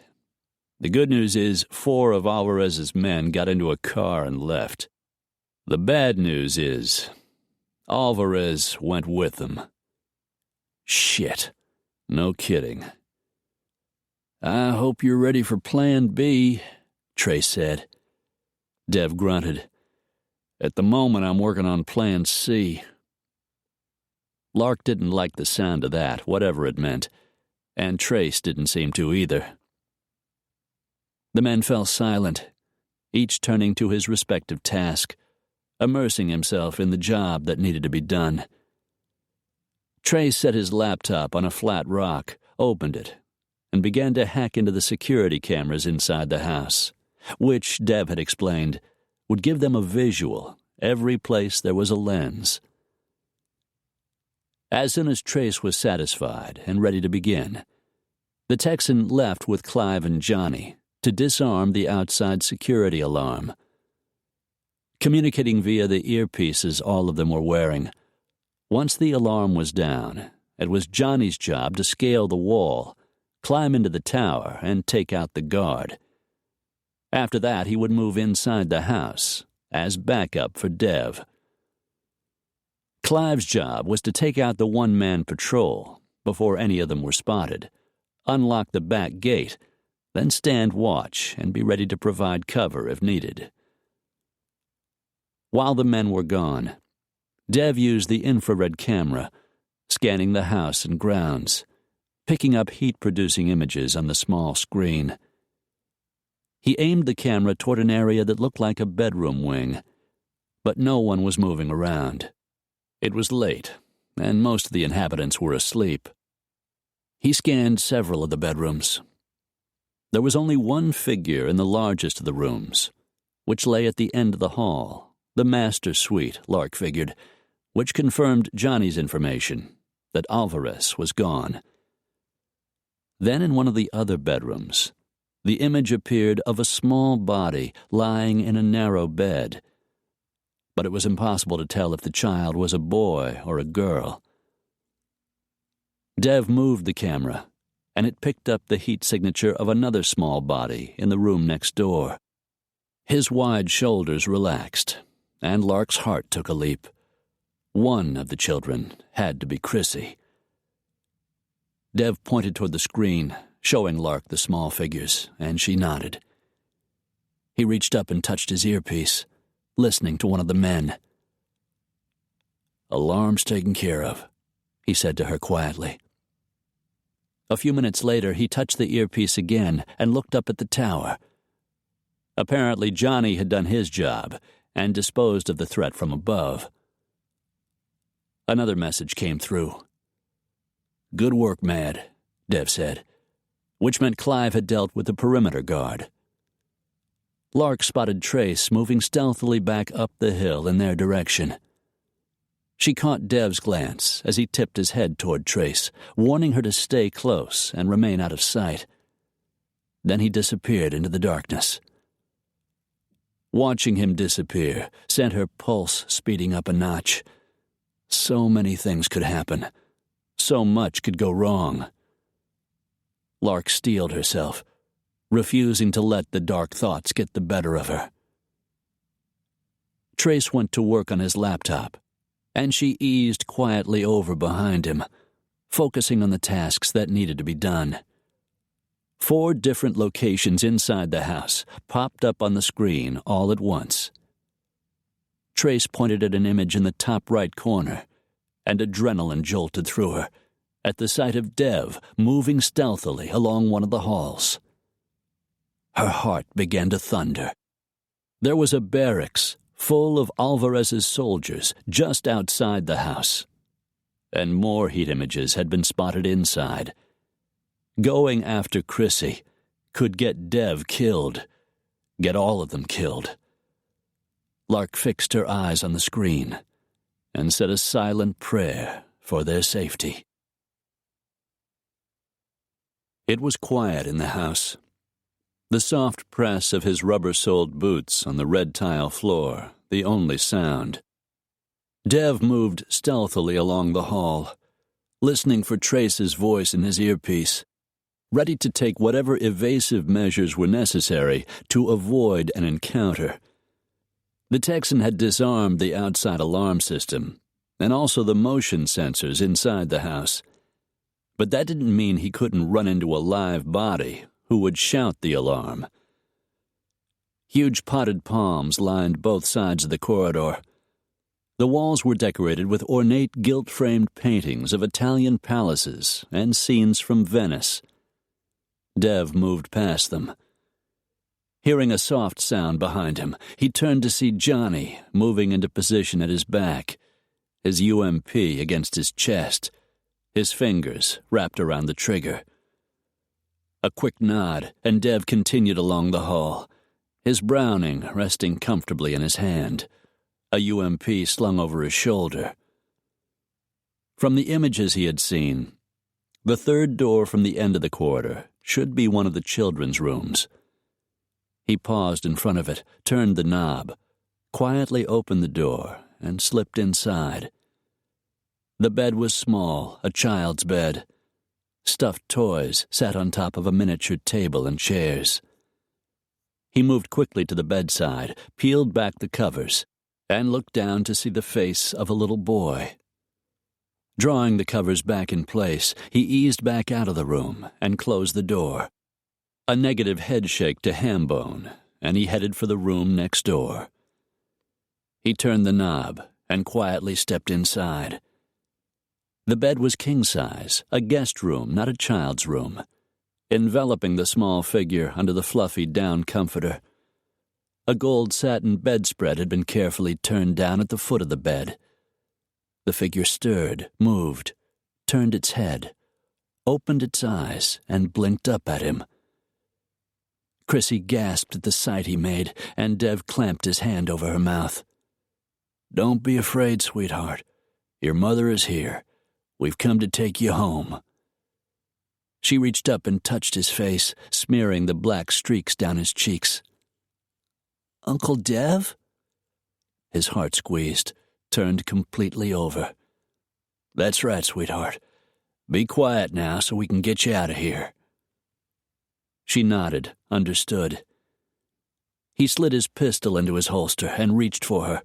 The good news is 4 of Alvarez's men got into a car and left. The bad news is Alvarez went with them." "Shit. No kidding." "I hope you're ready for Plan B," Trace said. Dev grunted. "At the moment, I'm working on Plan C." Lark didn't like the sound of that, whatever it meant, and Trace didn't seem to either. The men fell silent, each turning to his respective task, immersing himself in the job that needed to be done. Trace set his laptop on a flat rock, opened it, and began to hack into the security cameras inside the house, which, Dev had explained, would give them a visual every place there was a lens. As soon as Trace was satisfied and ready to begin, the Texan left with Clive and Johnny to disarm the outside security alarm. Communicating via the earpieces all of them were wearing, once the alarm was down, it was Johnny's job to scale the wall, climb into the tower, and take out the guard. After that, he would move inside the house as backup for Dev. Clive's job was to take out the one-man patrol before any of them were spotted, unlock the back gate, then stand watch and be ready to provide cover if needed. While the men were gone, Dev used the infrared camera, scanning the house and grounds, picking up heat-producing images on the small screen. He aimed the camera toward an area that looked like a bedroom wing, but no one was moving around. It was late, and most of the inhabitants were asleep. He scanned several of the bedrooms. There was only one figure in the largest of the rooms, which lay at the end of the hall, the master suite, Lark figured, which confirmed Johnny's information that Alvarez was gone. Then in one of the other bedrooms, the image appeared of a small body lying in a narrow bed, but it was impossible to tell if the child was a boy or a girl. Dev moved the camera, and it picked up the heat signature of another small body in the room next door. His wide shoulders relaxed, and Lark's heart took a leap. One of the children had to be Chrissy. Dev pointed toward the screen, showing Lark the small figures, and she nodded. He reached up and touched his earpiece, listening to one of the men. "Alarm's taken care of," he said to her quietly. A few minutes later, he touched the earpiece again and looked up at the tower. Apparently, Johnny had done his job and disposed of the threat from above. Another message came through. "Good work, Mad," Dev said, which meant Clive had dealt with the perimeter guard. Lark spotted Trace moving stealthily back up the hill in their direction. She caught Dev's glance as he tipped his head toward Trace, warning her to stay close and remain out of sight. Then he disappeared into the darkness. Watching him disappear sent her pulse speeding up a notch. So many things could happen. So much could go wrong. Lark steeled herself, refusing to let the dark thoughts get the better of her. Trace went to work on his laptop, and she eased quietly over behind him, focusing on the tasks that needed to be done. 4 different locations inside the house popped up on the screen all at once. Trace pointed at an image in the top right corner, and adrenaline jolted through her at the sight of Dev moving stealthily along one of the halls. Her heart began to thunder. There was a barracks full of Alvarez's soldiers just outside the house, and more heat images had been spotted inside. Going after Chrissy could get Dev killed, get all of them killed. Lark fixed her eyes on the screen and said a silent prayer for their safety. It was quiet in the house. The soft press of his rubber-soled boots on the red tile floor, the only sound. Dev moved stealthily along the hall, listening for Trace's voice in his earpiece, ready to take whatever evasive measures were necessary to avoid an encounter. The Texan had disarmed the outside alarm system, and also the motion sensors inside the house. But that didn't mean he couldn't run into a live body who would shout the alarm. Huge potted palms lined both sides of the corridor. The walls were decorated with ornate gilt-framed paintings of Italian palaces and scenes from Venice. Dev moved past them. Hearing a soft sound behind him, he turned to see Johnny moving into position at his back, his UMP against his chest, his fingers wrapped around the trigger. A quick nod, and Dev continued along the hall, his Browning resting comfortably in his hand, a UMP slung over his shoulder. From the images he had seen, the third door from the end of the corridor should be one of the children's rooms. He paused in front of it, turned the knob, quietly opened the door, and slipped inside. The bed was small, a child's bed. Stuffed toys sat on top of a miniature table and chairs. He moved quickly to the bedside, peeled back the covers, and looked down to see the face of a little boy. Drawing the covers back in place, he eased back out of the room and closed the door. A negative headshake to Hambone, and he headed for the room next door. He turned the knob and quietly stepped inside. The bed was king-size, a guest room, not a child's room, enveloping the small figure under the fluffy down comforter. A gold satin bedspread had been carefully turned down at the foot of the bed. The figure stirred, moved, turned its head, opened its eyes, and blinked up at him. Chrissy gasped at the sight he made, and Dev clamped his hand over her mouth. "Don't be afraid, sweetheart. Your mother is here. We've come to take you home." She reached up and touched his face, smearing the black streaks down his cheeks. "Uncle Dev?" His heart squeezed, turned completely over. "That's right, sweetheart. Be quiet now so we can get you out of here." She nodded, understood. He slid his pistol into his holster and reached for her.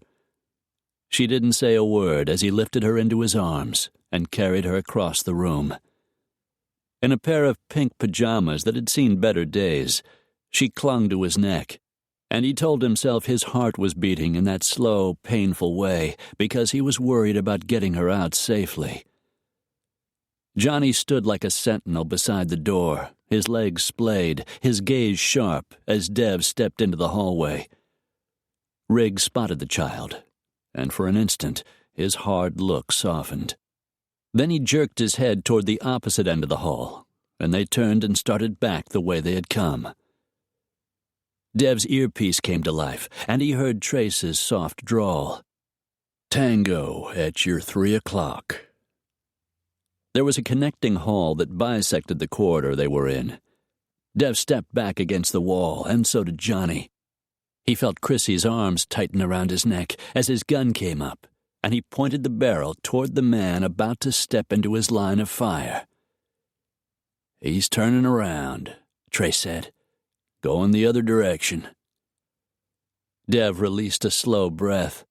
She didn't say a word as he lifted her into his arms and carried her across the room. in a pair of pink pajamas that had seen better days. She clung to his neck, and he told himself his heart was beating in that slow, painful way because he was worried about getting her out safely. Johnny stood like a sentinel beside the door, his legs splayed, his gaze sharp as Dev stepped into the hallway. Riggs spotted the child, and for an instant his hard look softened. Then he jerked his head toward the opposite end of the hall, and they turned and started back the way they had come. Dev's earpiece came to life, and he heard Trace's soft drawl. "Tango at your 3 o'clock." There was a connecting hall that bisected the corridor they were in. Dev stepped back against the wall, and so did Johnny. He felt Chrissy's arms tighten around his neck as his gun came up, and he pointed the barrel toward the man about to step into his line of fire. "He's turning around," Trace said. "Going the other direction." Dev released a slow breath.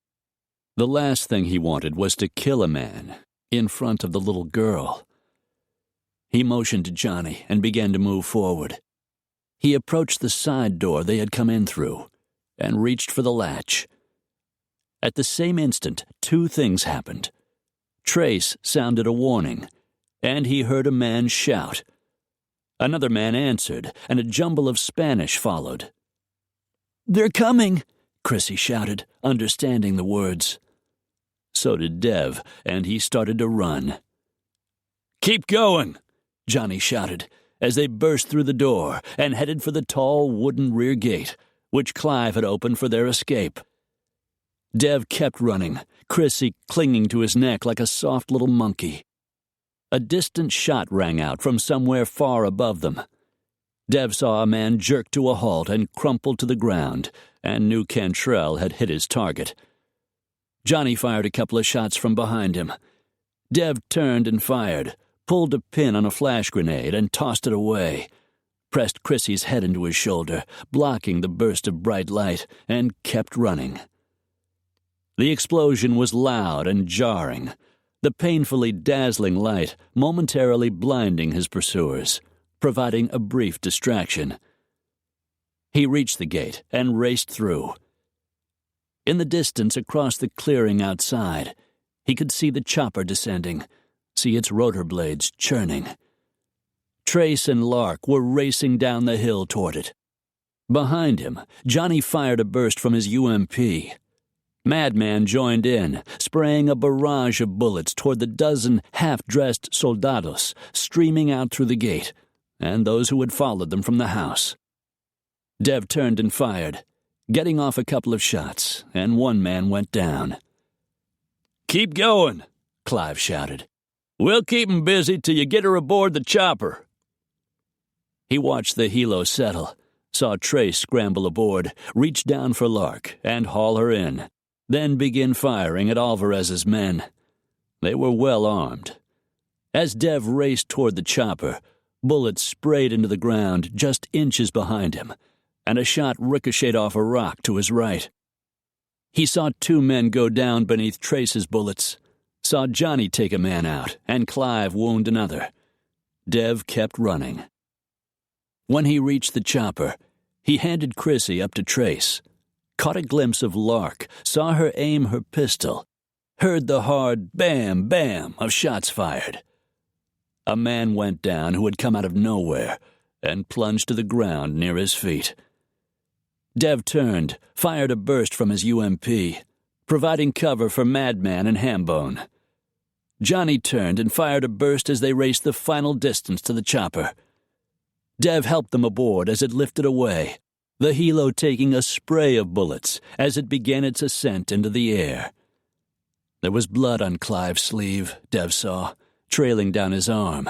The last thing he wanted was to kill a man in front of the little girl. He motioned to Johnny and began to move forward. He approached the side door they had come in through and reached for the latch. At the same instant, 2 things happened. Trace sounded a warning, and he heard a man shout. Another man answered, and a jumble of Spanish followed. "They're coming!" Chrissy shouted, understanding the words. So did Dev, and he started to run. "Keep going!" Johnny shouted, as they burst through the door and headed for the tall wooden rear gate, which Clive had opened for their escape. Dev kept running, Chrissy clinging to his neck like a soft little monkey. A distant shot rang out from somewhere far above them. Dev saw a man jerk to a halt and crumple to the ground, and knew Cantrell had hit his target. Johnny fired a couple of shots from behind him. Dev turned and fired, pulled a pin on a flash grenade and tossed it away, pressed Chrissy's head into his shoulder, blocking the burst of bright light, and kept running. The explosion was loud and jarring, the painfully dazzling light momentarily blinding his pursuers, providing a brief distraction. He reached the gate and raced through. In the distance across the clearing outside, he could see the chopper descending, see its rotor blades churning. Trace and Lark were racing down the hill toward it. Behind him, Johnny fired a burst from his UMP. Madman joined in, spraying a barrage of bullets toward the dozen half-dressed soldados streaming out through the gate, and those who had followed them from the house. Dev turned and fired, getting off a couple of shots, and one man went down. "Keep going," Clive shouted. "We'll keep 'em busy till you get her aboard the chopper." He watched the helo settle, saw Trace scramble aboard, reach down for Lark, and haul her in, then begin firing at Alvarez's men. They were well armed. As Dev raced toward the chopper, bullets sprayed into the ground just inches behind him, and a shot ricocheted off a rock to his right. He saw 2 men go down beneath Trace's bullets, saw Johnny take a man out, and Clive wound another. Dev kept running. When he reached the chopper, he handed Chrissy up to Trace, caught a glimpse of Lark, saw her aim her pistol, heard the hard bam, bam of shots fired. A man went down who had come out of nowhere and plunged to the ground near his feet. Dev turned, fired a burst from his UMP, providing cover for Madman and Hambone. Johnny turned and fired a burst as they raced the final distance to the chopper. Dev helped them aboard as it lifted away, the helo taking a spray of bullets as it began its ascent into the air. There was blood on Clive's sleeve, Dev saw, trailing down his arm,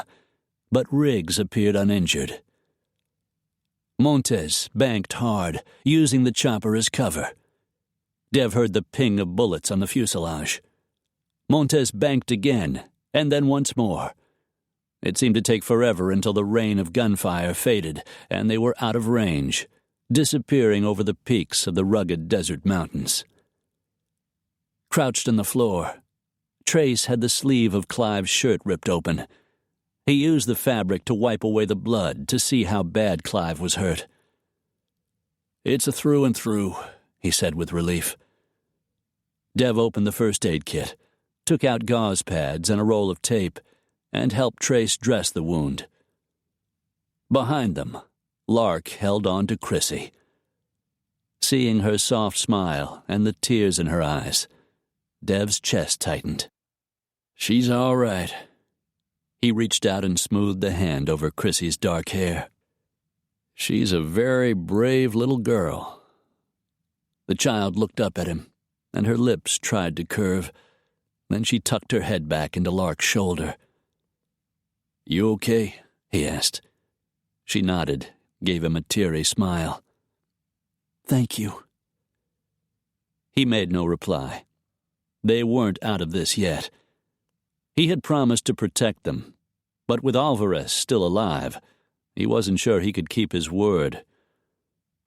but Riggs appeared uninjured. Montes banked hard, using the chopper as cover. Dev heard the ping of bullets on the fuselage. Montes banked again, and then once more. It seemed to take forever until the rain of gunfire faded, and they were out of range, disappearing over the peaks of the rugged desert mountains. Crouched on the floor, Trace had the sleeve of Clive's shirt ripped open, He used the fabric to wipe away the blood to see how bad Clive was hurt. "It's a through and through," he said with relief. Dev opened the first aid kit, took out gauze pads and a roll of tape, and helped Trace dress the wound. Behind them, Lark held on to Chrissy. Seeing her soft smile and the tears in her eyes, Dev's chest tightened. "She's all right." He reached out and smoothed the hand over Chrissy's dark hair. "She's a very brave little girl." The child looked up at him, and her lips tried to curve. Then she tucked her head back into Lark's shoulder. "You okay?" he asked. She nodded, gave him a teary smile. "Thank you." He made no reply. They weren't out of this yet. He had promised to protect them, but with Alvarez still alive, he wasn't sure he could keep his word.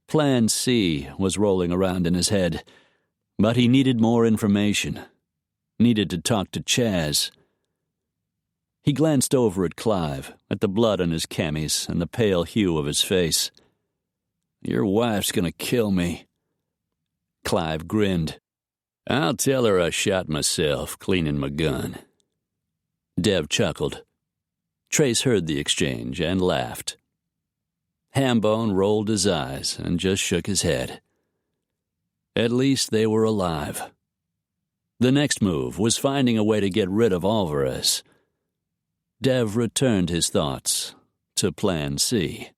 Plan C was rolling around in his head, but he needed more information. Needed to talk to Chaz. He glanced over at Clive, at the blood on his camis and the pale hue of his face. "Your wife's gonna kill me." Clive grinned. "I'll tell her I shot myself cleaning my gun." Dev chuckled. Trace heard the exchange and laughed. Hambone rolled his eyes and just shook his head. At least they were alive. The next move was finding a way to get rid of Alvarez. Dev returned his thoughts to Plan C.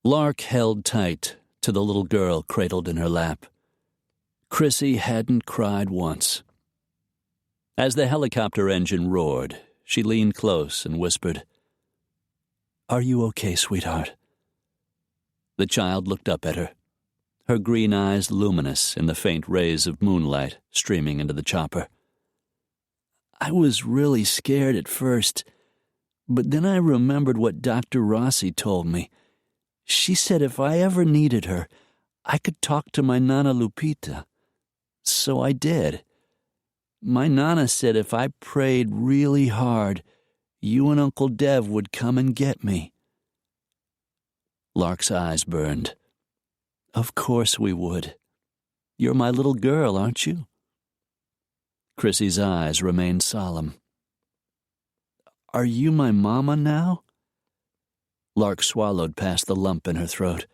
Lark held tight to the little girl cradled in her lap. Chrissy hadn't cried once. As the helicopter engine roared, she leaned close and whispered, "Are you okay, sweetheart?" The child looked up at her, her green eyes luminous in the faint rays of moonlight streaming into the chopper. "I was really scared at first, but then I remembered what Dr. Rossi told me. She said if I ever needed her, I could talk to my Nana Lupita. So I did. My Nana said if I prayed really hard, you and Uncle Dev would come and get me." Lark's eyes burned. "Of course we would. You're my little girl, aren't you?" Chrissy's eyes remained solemn. "Are you my mama now?" Lark swallowed past the lump in her throat.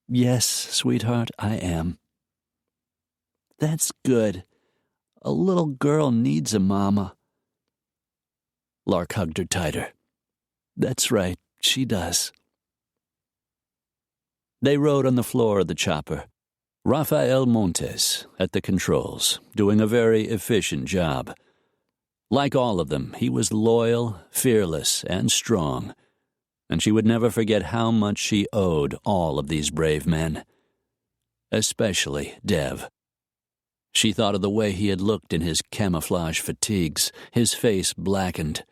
"Yes, sweetheart, I am." "That's good. A little girl needs a mama." Lark hugged her tighter. "That's right, she does." They rode on the floor of the chopper. Rafael Montes at the controls, doing a very efficient job. Like all of them, he was loyal, fearless, and strong, and she would never forget how much she owed all of these brave men. Especially Dev. She thought of the way he had looked in his camouflage fatigues, his face blackened,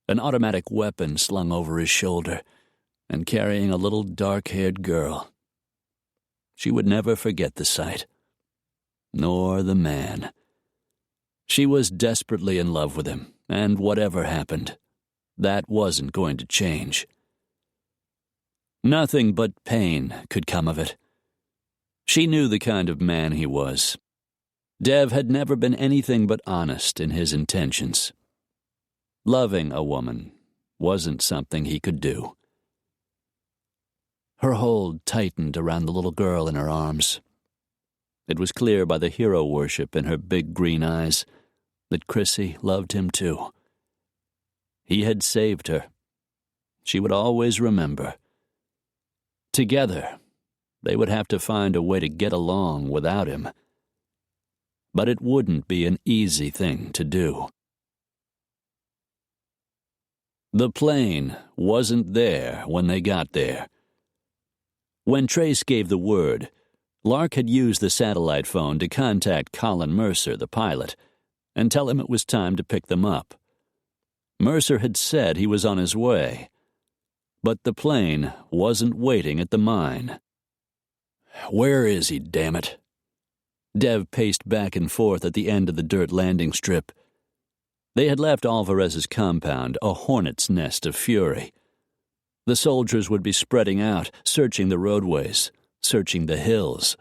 an automatic weapon slung over his shoulder, and carrying a little dark-haired girl. She would never forget the sight. Nor the man. She was desperately in love with him, and whatever happened, that wasn't going to change. Nothing but pain could come of it. She knew the kind of man he was. Dev had never been anything but honest in his intentions. Loving a woman wasn't something he could do. Her hold tightened around the little girl in her arms. It was clear by the hero worship in her big green eyes that Chrissy loved him too. He had saved her. She would always remember. Together, they would have to find a way to get along without him. But it wouldn't be an easy thing to do. The plane wasn't there when they got there. When Trace gave the word, Lark had used the satellite phone to contact Colin Mercer, the pilot, and tell him it was time to pick them up. Mercer had said he was on his way, but the plane wasn't waiting at the mine. Where is he, damn it? Dev paced back and forth at the end of the dirt landing strip. They had left Alvarez's compound a hornet's nest of fury. The soldiers would be spreading out, searching the roadways, searching the hills,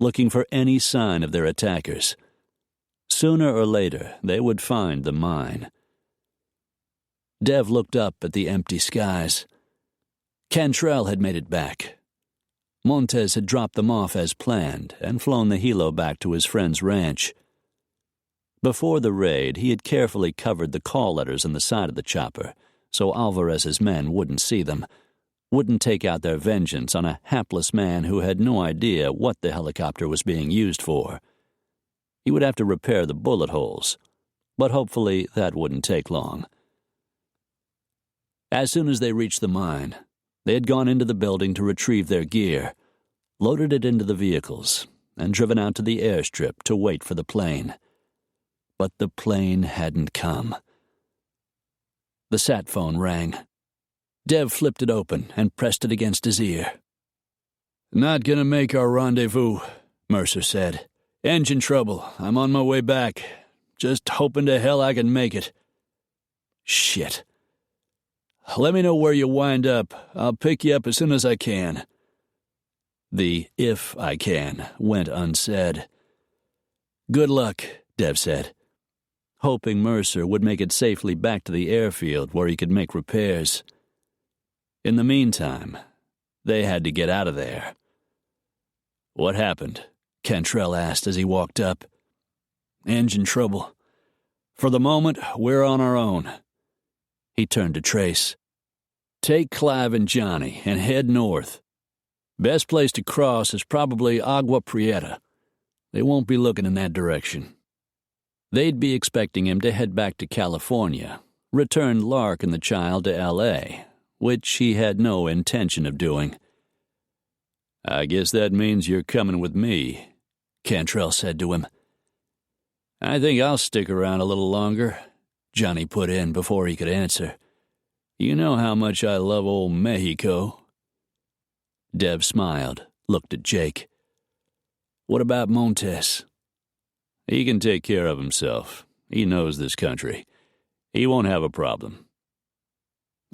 looking for any sign of their attackers. Sooner or later, they would find the mine. Dev looked up at the empty skies. Cantrell had made it back. Montes had dropped them off as planned and flown the helo back to his friend's ranch. Before the raid, he had carefully covered the call letters on the side of the chopper so Alvarez's men wouldn't see them, wouldn't take out their vengeance on a hapless man who had no idea what the helicopter was being used for. He would have to repair the bullet holes, but hopefully that wouldn't take long. As soon as they reached the mine, they had gone into the building to retrieve their gear, loaded it into the vehicles, and driven out to the airstrip to wait for the plane. But the plane hadn't come. The sat phone rang. Dev flipped it open and pressed it against his ear. "Not gonna make our rendezvous," Mercer said. "Engine trouble. I'm on my way back. Just hoping to hell I can make it." "Shit. Let me know where you wind up. I'll pick you up as soon as I can." The "if I can" went unsaid. "Good luck," Dev said, hoping Mercer would make it safely back to the airfield where he could make repairs. In the meantime, they had to get out of there. "What happened?" Cantrell asked as he walked up. "Engine trouble. For the moment, we're on our own." He turned to Trace. "Take Clive and Johnny and head north. Best place to cross is probably Agua Prieta. They won't be looking in that direction." They'd be expecting him to head back to California, return Lark and the child to L.A., which he had no intention of doing. "I guess that means you're coming with me," Cantrell said to him. "I think I'll stick around a little longer," Johnny put in before he could answer. "You know how much I love old Mexico." Dev smiled, looked at Jake. "What about Montes?" "He can take care of himself. He knows this country. He won't have a problem."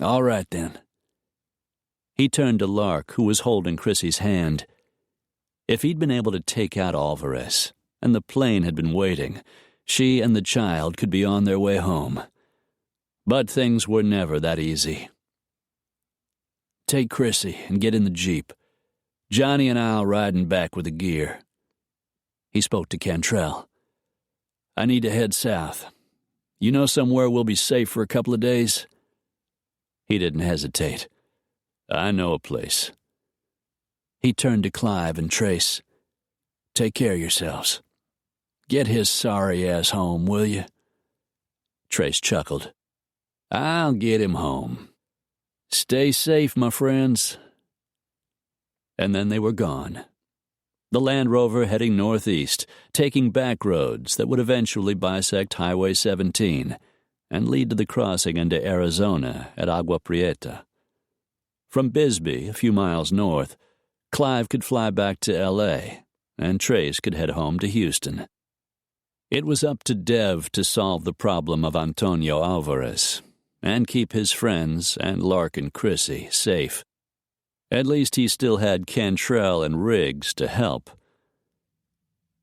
"All right, then." He turned to Lark, who was holding Chrissy's hand. If he'd been able to take out Alvarez, and the plane had been waiting, she and the child could be on their way home. But things were never that easy. "Take Chrissy and get in the Jeep. Johnny and I'll riding back with the gear." He spoke to Cantrell. "I need to head south. You know somewhere we'll be safe for a couple of days?" He didn't hesitate. "I know a place." He turned to Clive and Trace. "Take care of yourselves. Get his sorry ass home, will you?" Trace chuckled. "I'll get him home. Stay safe, my friends." And then they were gone. The Land Rover heading northeast, taking back roads that would eventually bisect Highway 17 and lead to the crossing into Arizona at Agua Prieta. From Bisbee, a few miles north, Clive could fly back to L.A., and Trace could head home to Houston. It was up to Dev to solve the problem of Antonio Alvarez and keep his friends and Lark and Chrissy safe. At least he still had Cantrell and Riggs to help.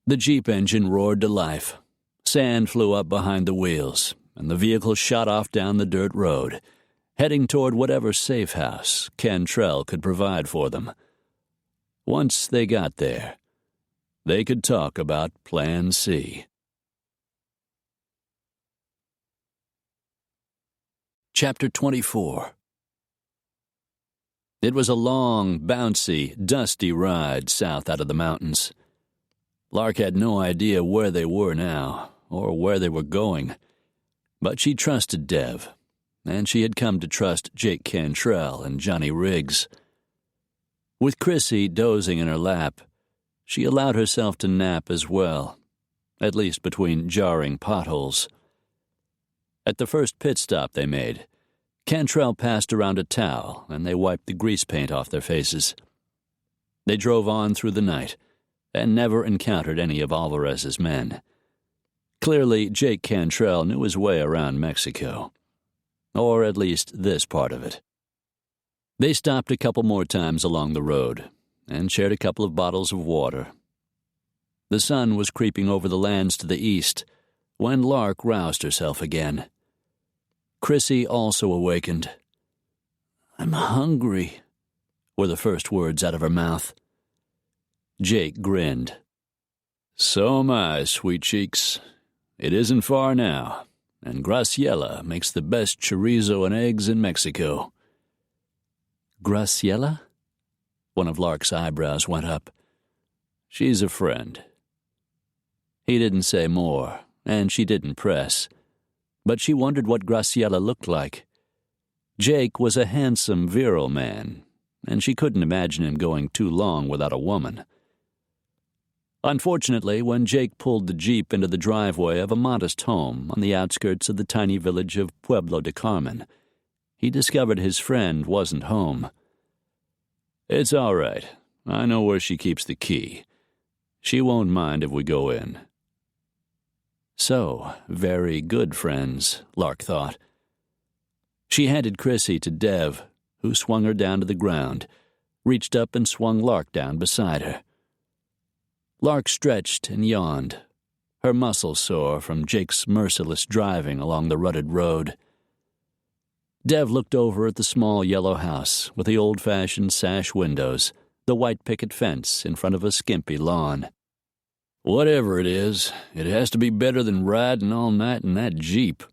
The Jeep engine roared to life. Sand flew up behind the wheels, and the vehicle shot off down the dirt road, heading toward whatever safe house Cantrell could provide for them. Once they got there, they could talk about Plan C. Chapter 24. It was a long, bouncy, dusty ride south out of the mountains. Lark had no idea where they were now, or where they were going, but she trusted Dev, and she had come to trust Jake Cantrell and Johnny Riggs. With Chrissy dozing in her lap, she allowed herself to nap as well, at least between jarring potholes. At the first pit stop they made, Cantrell passed around a towel, and they wiped the grease paint off their faces. They drove on through the night, and never encountered any of Alvarez's men. Clearly, Jake Cantrell knew his way around Mexico. Or at least this part of it. They stopped a couple more times along the road and shared a couple of bottles of water. The sun was creeping over the lands to the east when Lark roused herself again. Chrissy also awakened. "I'm hungry," were the first words out of her mouth. Jake grinned. "So am I, sweet cheeks. It isn't far now, and Graciela makes the best chorizo and eggs in Mexico." "Graciela?" One of Lark's eyebrows went up. "She's a friend." He didn't say more, and she didn't press, but she wondered what Graciela looked like. Jake was a handsome, virile man, and she couldn't imagine him going too long without a woman. Unfortunately, when Jake pulled the Jeep into the driveway of a modest home on the outskirts of the tiny village of Pueblo de Carmen, he discovered his friend wasn't home. "It's all right. I know where she keeps the key. She won't mind if we go in." So, very good friends, Lark thought. She handed Chrissy to Dev, who swung her down to the ground, reached up and swung Lark down beside her. Lark stretched and yawned, her muscles sore from Jake's merciless driving along the rutted road. Dev looked over at the small yellow house with the old-fashioned sash windows, the white picket fence in front of a skimpy lawn. "Whatever it is, it has to be better than riding all night in that Jeep."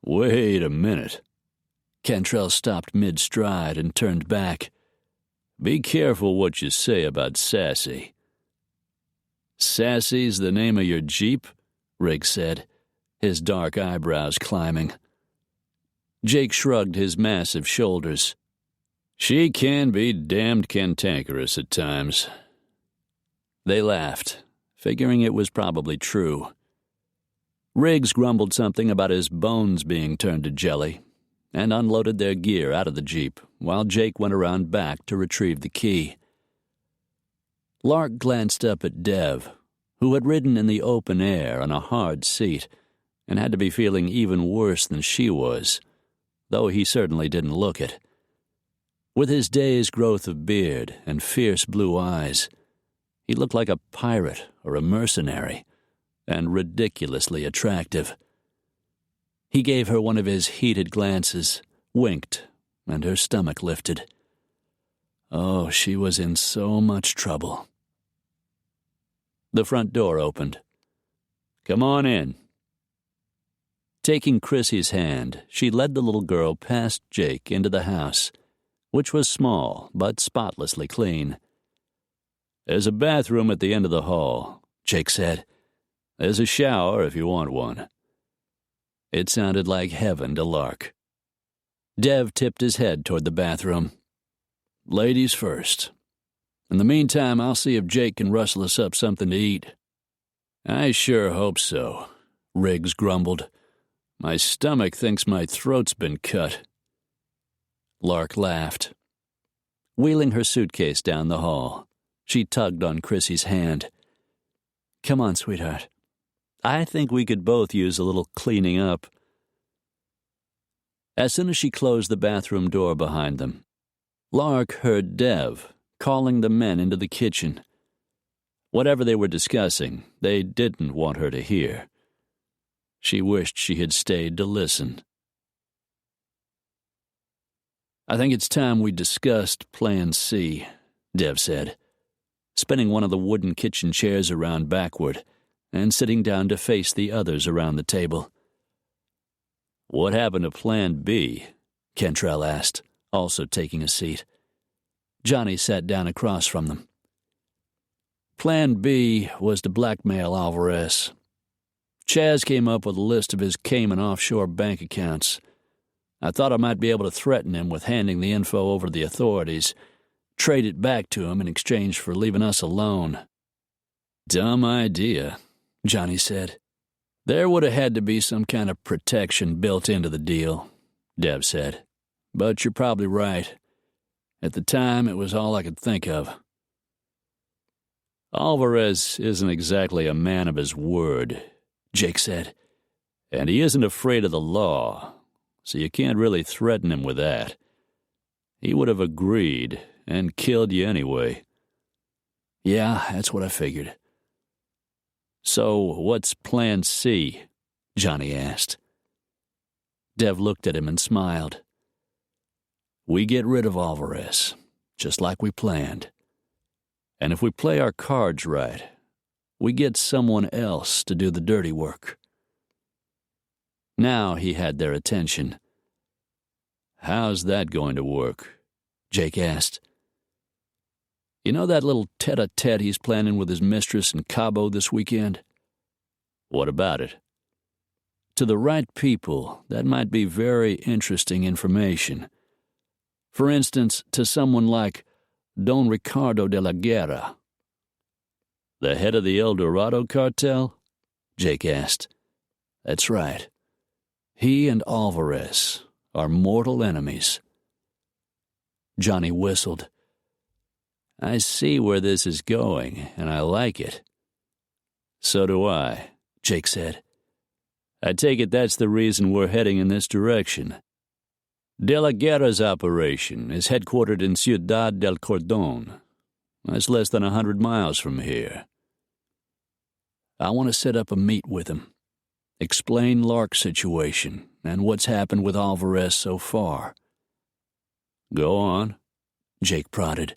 "Wait a minute." Cantrell stopped mid-stride and turned back. "Be careful what you say about Sassy." "Sassy's the name of your Jeep?" Riggs said, his dark eyebrows climbing. Jake shrugged his massive shoulders. "She can be damned cantankerous at times." They laughed, figuring it was probably true. Riggs grumbled something about his bones being turned to jelly and unloaded their gear out of the Jeep while Jake went around back to retrieve the key. Lark glanced up at Dev, who had ridden in the open air on a hard seat and had to be feeling even worse than she was, though he certainly didn't look it. With his day's growth of beard and fierce blue eyes, he looked like a pirate or a mercenary, and ridiculously attractive. He gave her one of his heated glances, winked, and her stomach lifted. Oh, she was in so much trouble. The front door opened. "Come on in." Taking Chrissy's hand, she led the little girl past Jake into the house, which was small but spotlessly clean. "There's a bathroom at the end of the hall," Jake said. "There's a shower if you want one." It sounded like heaven to Lark. Dev tipped his head toward the bathroom. "Ladies first. In the meantime, I'll see if Jake can rustle us up something to eat." "I sure hope so," Riggs grumbled. "My stomach thinks my throat's been cut." Lark laughed. Wheeling her suitcase down the hall, she tugged on Chrissy's hand. "Come on, sweetheart. I think we could both use a little cleaning up." As soon as she closed the bathroom door behind them, Lark heard Dev calling the men into the kitchen. Whatever they were discussing, they didn't want her to hear. She wished she had stayed to listen. "I think it's time we discussed Plan C," Dev said, spinning one of the wooden kitchen chairs around backward and sitting down to face the others around the table. "What happened to Plan B?" Cantrell asked, also taking a seat. Johnny sat down across from them. "Plan B was to blackmail Alvarez. Chaz came up with a list of his Cayman offshore bank accounts. I thought I might be able to threaten him with handing the info over to the authorities, trade it back to him in exchange for leaving us alone." "Dumb idea," Johnny said. "There would have had to be some kind of protection built into the deal," Dev said. "But you're probably right. At the time, it was all I could think of." "Alvarez isn't exactly a man of his word," Jake said. "And he isn't afraid of the law, so you can't really threaten him with that. He would have agreed and killed you anyway." "Yeah, that's what I figured." "So what's Plan C?" Johnny asked. Dev looked at him and smiled. "We get rid of Alvarez, just like we planned. And if we play our cards right, we get someone else to do the dirty work." Now he had their attention. "How's that going to work?" Jake asked. "You know that little tete-a-tete he's planning with his mistress in Cabo this weekend?" "What about it?" "To the right people, that might be very interesting information. For instance, to someone like Don Ricardo de la Guerra." "The head of the El Dorado cartel?" Jake asked. "That's right. He and Alvarez are mortal enemies." Johnny whistled. "I see where this is going, and I like it." "So do I," Jake said. "I take it that's the reason we're heading in this direction. De la Guerra's operation is headquartered in Ciudad del Cordon. That's less than 100 miles from here. I want to set up a meet with him, explain Lark's situation and what's happened with Alvarez so far." "Go on," Jake prodded.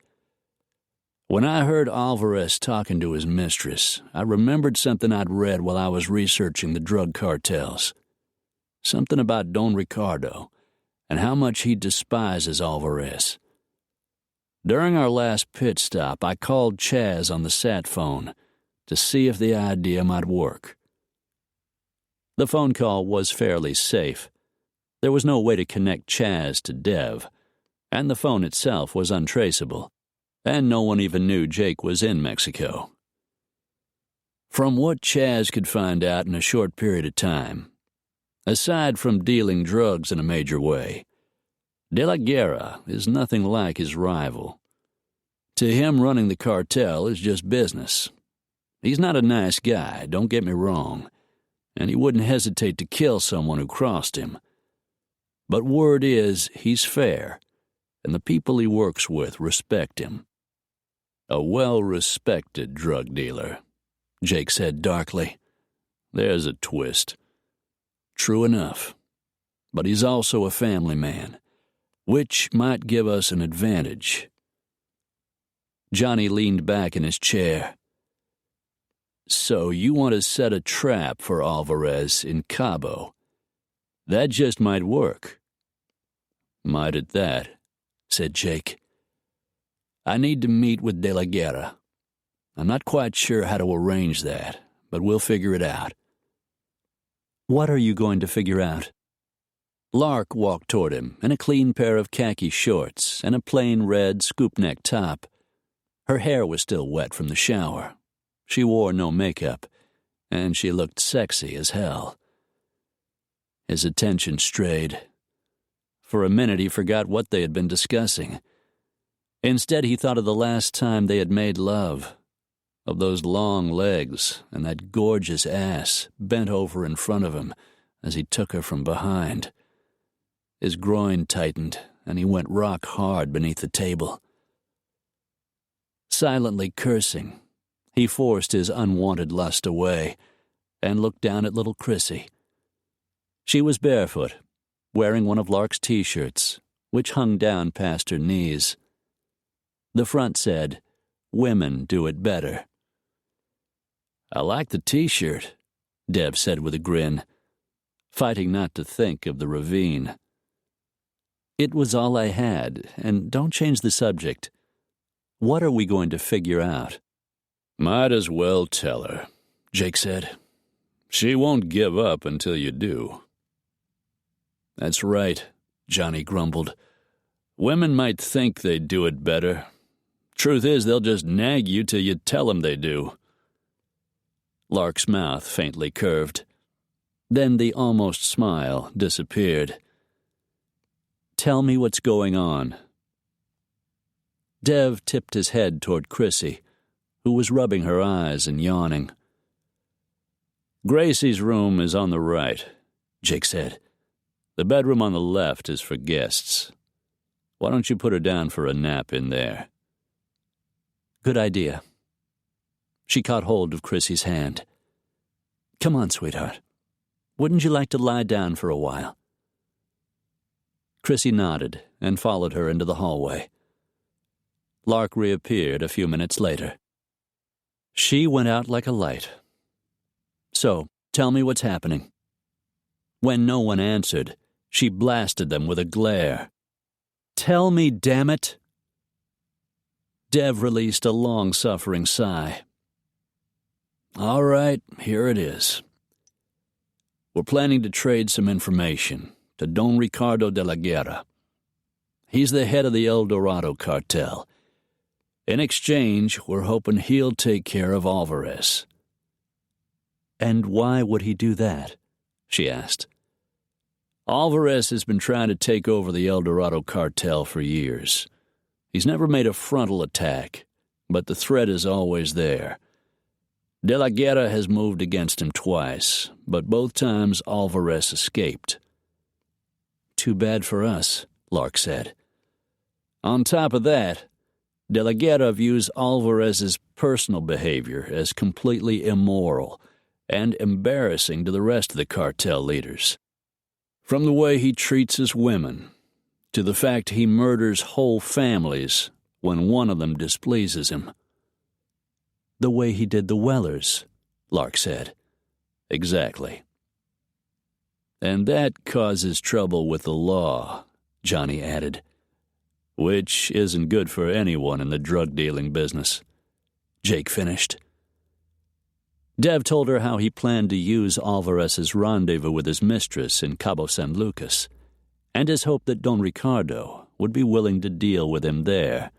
"When I heard Alvarez talking to his mistress, I remembered something I'd read while I was researching the drug cartels. Something about Don Ricardo and how much he despises Alvarez. During our last pit stop, I called Chaz on the sat phone to see if the idea might work. The phone call was fairly safe. There was no way to connect Chaz to Dev, and the phone itself was untraceable, and no one even knew Jake was in Mexico. From what Chaz could find out in a short period of time, aside from dealing drugs in a major way, De la Guerra is nothing like his rival. To him, running the cartel is just business. He's not a nice guy, don't get me wrong, and he wouldn't hesitate to kill someone who crossed him. But word is he's fair, and the people he works with respect him." "A well-respected drug dealer," Jake said darkly. "There's a twist." "True enough. But he's also a family man, which might give us an advantage." Johnny leaned back in his chair. "So you want to set a trap for Alvarez in Cabo? That just might work." "Might at that," said Jake. "I need to meet with De la Guerra. I'm not quite sure how to arrange that, but we'll figure it out." "What are you going to figure out?" Lark walked toward him in a clean pair of khaki shorts and a plain red scoop-neck top. Her hair was still wet from the shower. She wore no makeup, and she looked sexy as hell. His attention strayed. For a minute he forgot what they had been discussing. Instead, he thought of the last time they had made love, of those long legs and that gorgeous ass bent over in front of him as he took her from behind. His groin tightened, and he went rock hard beneath the table. Silently cursing, he forced his unwanted lust away and looked down at little Chrissy. She was barefoot, wearing one of Lark's T-shirts, which hung down past her knees. The front said, "Women do it better." "I like the T-shirt," Dev said with a grin, fighting not to think of the ravine. "It was all I had, and don't change the subject. What are we going to figure out?" "Might as well tell her," Jake said. "She won't give up until you do." "That's right," Johnny grumbled. "Women might think they do it better. Truth is, they'll just nag you till you tell them they do." Lark's mouth faintly curved. Then the almost smile disappeared. "Tell me what's going on." Dev tipped his head toward Chrissy, who was rubbing her eyes and yawning. Gracie's room is on the right, Jake said. The bedroom on the left is for guests. Why don't you put her down for a nap in there? Good idea. She caught hold of Chrissy's hand. Come on, sweetheart. Wouldn't you like to lie down for a while? Chrissy nodded and followed her into the hallway. Lark reappeared a few minutes later. She went out like a light. So, tell me what's happening. When no one answered, she blasted them with a glare. Tell me, damn it! Dev released a long-suffering sigh. All right, here it is. We're planning to trade some information to Don Ricardo de la Guerra. He's the head of the El Dorado cartel. In exchange, we're hoping he'll take care of Alvarez. And why would he do that? She asked. Alvarez has been trying to take over the El Dorado cartel for years. He's never made a frontal attack, but the threat is always there. De la Guerra has moved against him twice, but both times Alvarez escaped. Too bad for us, Lark said. On top of that, De la Guerra views Alvarez's personal behavior as completely immoral and embarrassing to the rest of the cartel leaders. From the way he treats his women, to the fact he murders whole families when one of them displeases him. The way he did the Wellers, Lark said. Exactly. And that causes trouble with the law, Johnny added, which isn't good for anyone in the drug-dealing business. Jake finished. Dev told her how he planned to use Alvarez's rendezvous with his mistress in Cabo San Lucas, and his hope that Don Ricardo would be willing to deal with him there.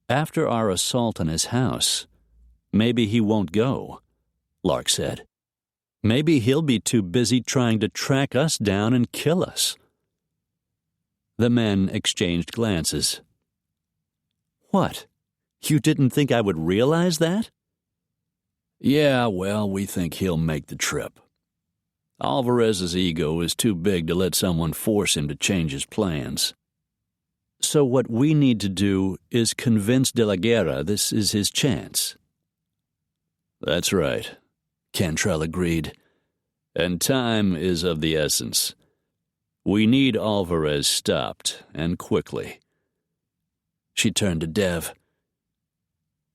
After our assault on his house, maybe he won't go, Lark said. Maybe he'll be too busy trying to track us down and kill us. The men exchanged glances. What? You didn't think I would realize that? Yeah, well, we think he'll make the trip. Alvarez's ego is too big to let someone force him to change his plans. So what we need to do is convince De la Guerra this is his chance. That's right, Cantrell agreed. And time is of the essence. We need Alvarez stopped, and quickly. She turned to Dev.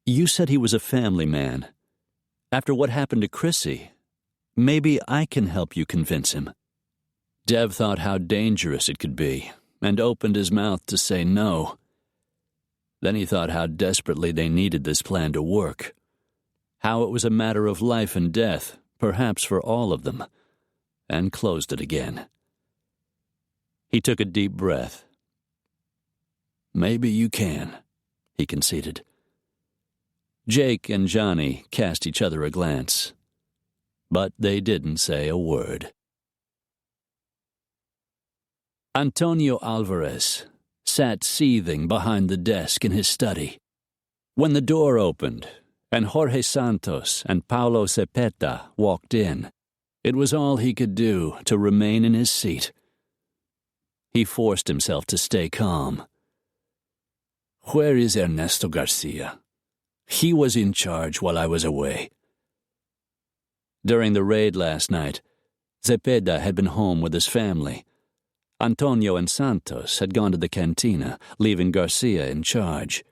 You said he was a family man. After what happened to Chrissy, maybe I can help you convince him. Dev thought how dangerous it could be, and opened his mouth to say no. Then he thought how desperately they needed this plan to work, how it was a matter of life and death, perhaps for all of them, and closed it again. He took a deep breath. Maybe you can, he conceded. Jake and Johnny cast each other a glance, but they didn't say a word. Antonio Alvarez sat seething behind the desk in his study. When the door opened and Jorge Santos and Paulo Cepeda walked in, it was all he could do to remain in his seat. He forced himself to stay calm. Where is Ernesto Garcia? He was in charge while I was away. During the raid last night, Cepeda had been home with his family. Antonio and Santos had gone to the cantina, leaving Garcia in charge.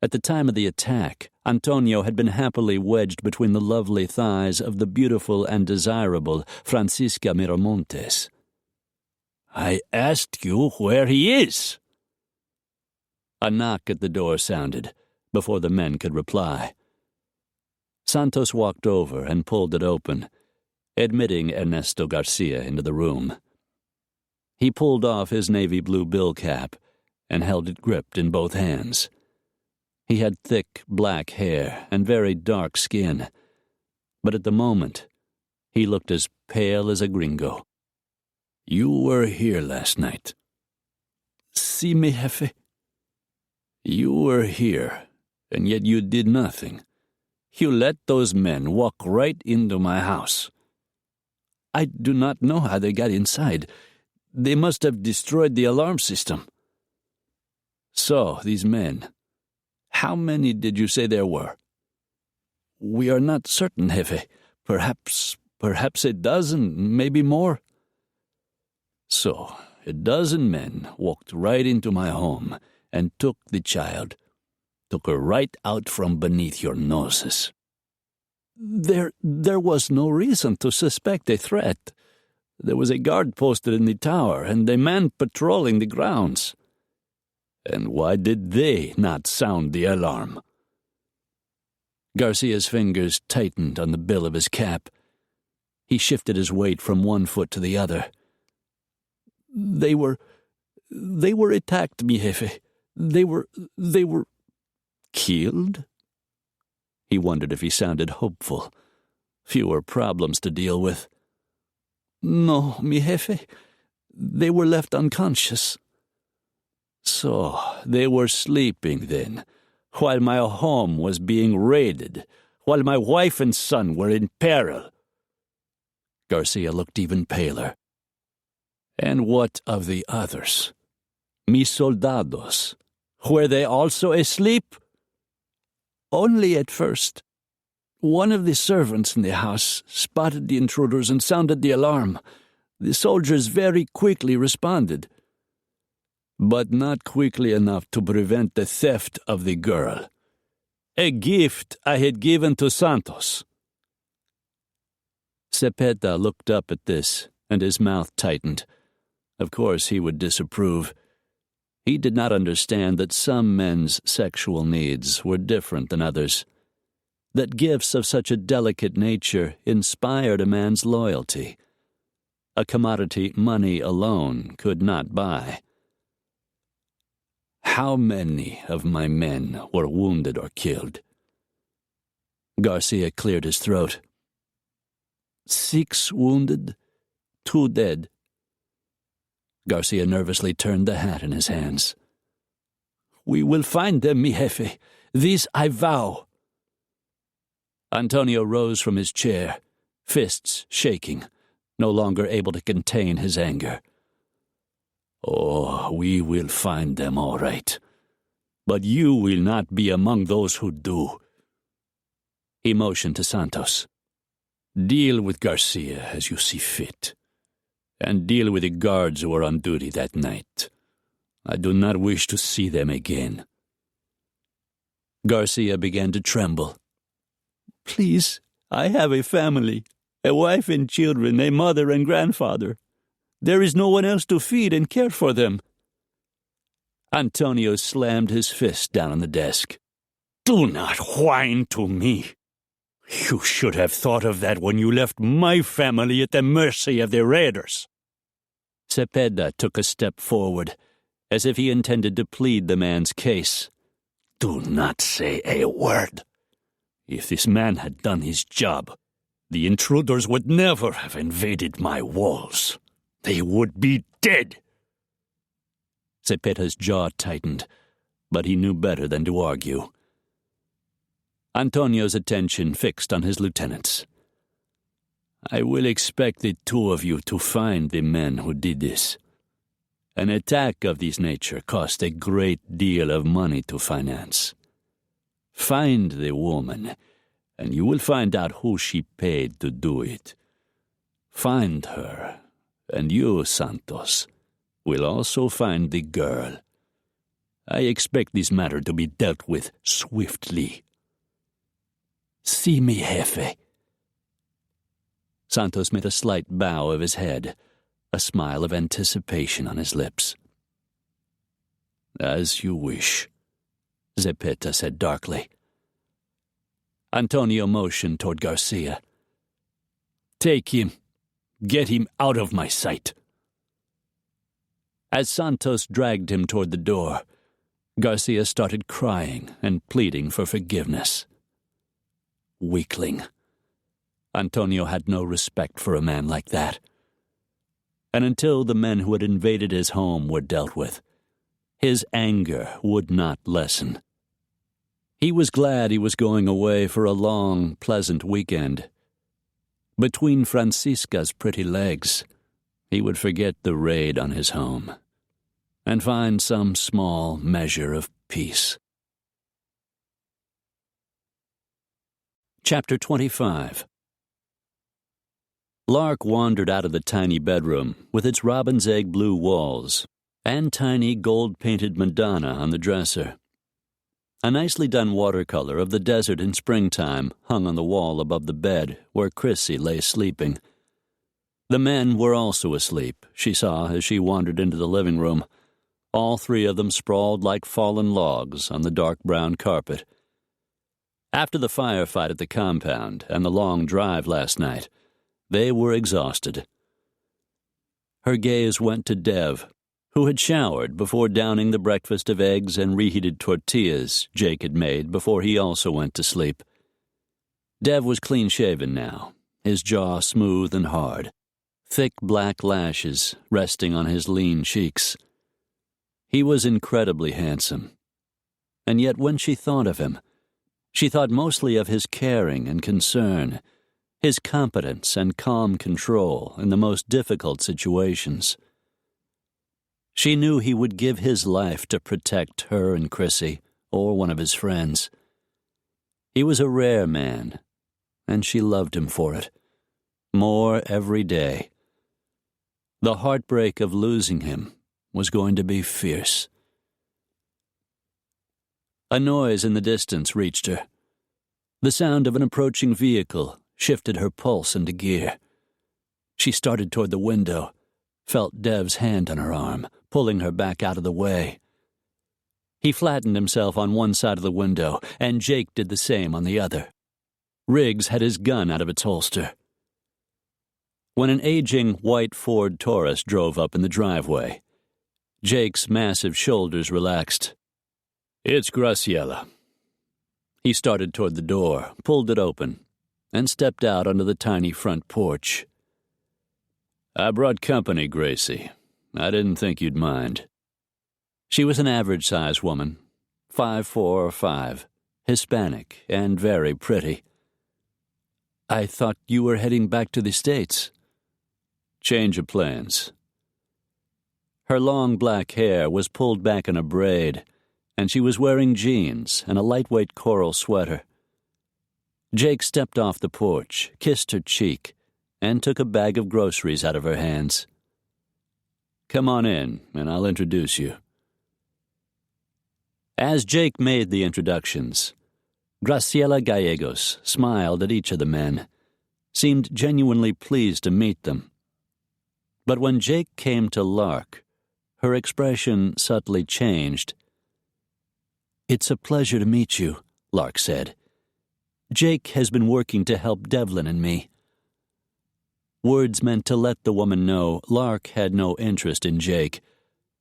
At the time of the attack, Antonio had been happily wedged between the lovely thighs of the beautiful and desirable Francisca Miramontes. I asked you where he is. A knock at the door sounded before the men could reply. Santos walked over and pulled it open, admitting Ernesto Garcia into the room. He pulled off his navy blue bill cap and held it gripped in both hands. He had thick black hair and very dark skin, but at the moment he looked as pale as a gringo. You were here last night. Si, mi jefe. You were here, and yet you did nothing. You let those men walk right into my house. I do not know how they got inside. They must have destroyed the alarm system. So, these men, how many did you say there were? We are not certain, Jefe. Perhaps a dozen, maybe more. So, a dozen men walked right into my home and took the child, took her right out from beneath your noses. There was no reason to suspect a threat. There was a guard posted in the tower and a man patrolling the grounds. And why did they not sound the alarm? Garcia's fingers tightened on the bill of his cap. He shifted his weight from one foot to the other. They were attacked, mi jefe. They were killed? He wondered if he sounded hopeful. Fewer problems to deal with. No, mi jefe. They were left unconscious. So, they were sleeping then, while my home was being raided, while my wife and son were in peril. Garcia looked even paler. And what of the others? Mis soldados. Were they also asleep? Only at first. One of the servants in the house spotted the intruders and sounded the alarm. The soldiers very quickly responded, but not quickly enough to prevent the theft of the girl. A gift I had given to Santos. Cepeda looked up at this, and his mouth tightened. Of course he would disapprove. He did not understand that some men's sexual needs were different than others, that gifts of such a delicate nature inspired a man's loyalty, a commodity money alone could not buy. How many of my men were wounded or killed? Garcia cleared his throat. 6 wounded, 2 dead. Garcia nervously turned the hat in his hands. We will find them, mi jefe. This I vow. Antonio rose from his chair, fists shaking, no longer able to contain his anger. Oh, we will find them all right. But you will not be among those who do. He motioned to Santos. Deal with Garcia as you see fit, and deal with the guards who were on duty that night. I do not wish to see them again. Garcia began to tremble. Please, I have a family, a wife and children, a mother and grandfather. There is no one else to feed and care for them. Antonio slammed his fist down on the desk. Do not whine to me. You should have thought of that when you left my family at the mercy of the raiders. Cepeda took a step forward, as if he intended to plead the man's case. Do not say a word. If this man had done his job, the intruders would never have invaded my walls. They would be dead. Cepeda's jaw tightened, but he knew better than to argue. Antonio's attention fixed on his lieutenants. I will expect the 2 of you to find the men who did this. An attack of this nature cost a great deal of money to finance. Find the woman, and you will find out who she paid to do it. Find her, and you, Santos, will also find the girl. I expect this matter to be dealt with swiftly. Si, mi jefe. Santos made a slight bow of his head, a smile of anticipation on his lips. As you wish, Zepeta said darkly. Antonio motioned toward Garcia. Take him. Get him out of my sight. As Santos dragged him toward the door, Garcia started crying and pleading for forgiveness. Weakling. Antonio had no respect for a man like that. And until the men who had invaded his home were dealt with, his anger would not lessen. He was glad he was going away for a long, pleasant weekend. Between Francisca's pretty legs, he would forget the raid on his home and find some small measure of peace. Chapter 25. Lark wandered out of the tiny bedroom with its robin's egg blue walls and tiny gold-painted Madonna on the dresser. A nicely done watercolor of the desert in springtime hung on the wall above the bed where Chrissy lay sleeping. The men were also asleep, she saw as she wandered into the living room, all three of them sprawled like fallen logs on the dark brown carpet. After the firefight at the compound and the long drive last night, they were exhausted. Her gaze went to Dev, who had showered before downing the breakfast of eggs and reheated tortillas Jake had made before he also went to sleep. Dev was clean-shaven now, his jaw smooth and hard, thick black lashes resting on his lean cheeks. He was incredibly handsome. And yet when she thought of him, she thought mostly of his caring and concern, his competence and calm control in the most difficult situations. She knew he would give his life to protect her and Chrissy, or one of his friends. He was a rare man, and she loved him for it, more every day. The heartbreak of losing him was going to be fierce. A noise in the distance reached her. The sound of an approaching vehicle shifted her pulse into gear. She started toward the window, felt Dev's hand on her arm, pulling her back out of the way. He flattened himself on one side of the window, and Jake did the same on the other. Riggs had his gun out of its holster. When an aging white Ford Taurus drove up in the driveway, Jake's massive shoulders relaxed. "It's Graciela." He started toward the door, pulled it open, and stepped out onto the tiny front porch. "I brought company, Gracie. I didn't think you'd mind." She was an average-sized woman, 5'4" or 5", Hispanic, and very pretty. "I thought you were heading back to the States." "Change of plans." Her long black hair was pulled back in a braid, and she was wearing jeans and a lightweight coral sweater. Jake stepped off the porch, kissed her cheek, and took a bag of groceries out of her hands. "Come on in, and I'll introduce you." As Jake made the introductions, Graciela Gallegos smiled at each of the men, seemed genuinely pleased to meet them. But when Jake came to Lark, her expression subtly changed. "It's a pleasure to meet you," Lark said. "Jake has been working to help Devlin and me." Words meant to let the woman know Lark had no interest in Jake,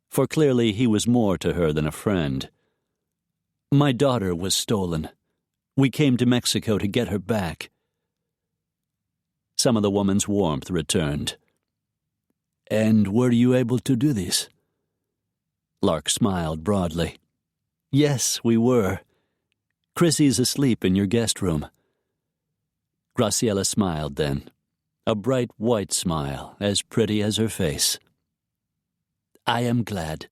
for clearly he was more to her than a friend. "My daughter was stolen. We came to Mexico to get her back." Some of the woman's warmth returned. "And were you able to do this?" Lark smiled broadly. "Yes, we were. Chrissy's asleep in your guest room." Graciela smiled then, a bright white smile as pretty as her face. "I am glad."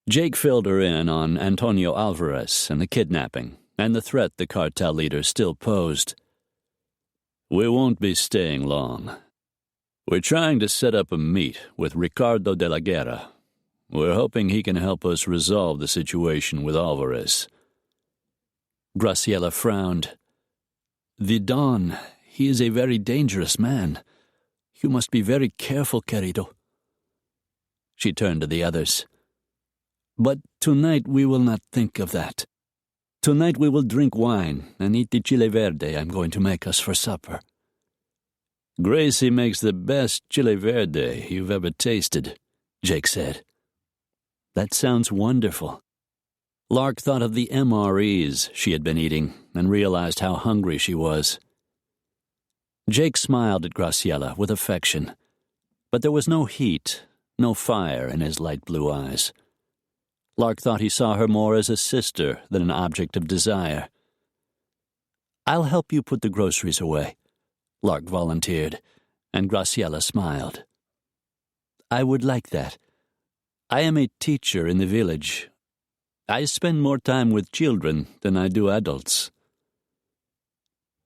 Jake filled her in on Antonio Alvarez and the kidnapping and the threat the cartel leader still posed. "We won't be staying long. We're trying to set up a meet with Ricardo de la Guerra. We're hoping he can help us resolve the situation with Alvarez." Graciela frowned. "The Don, he is a very dangerous man. You must be very careful, querido." She turned to the others. "But tonight we will not think of that. Tonight we will drink wine and eat the chile verde I'm going to make us for supper." "Gracie makes the best chile verde you've ever tasted," Jake said. "That sounds wonderful." Lark thought of the MREs she had been eating and realized how hungry she was. Jake smiled at Graciela with affection, but there was no heat, no fire in his light blue eyes. Lark thought he saw her more as a sister than an object of desire. "I'll help you put the groceries away," Lark volunteered, and Graciela smiled. "I would like that. I am a teacher in the village. I spend more time with children than I do adults."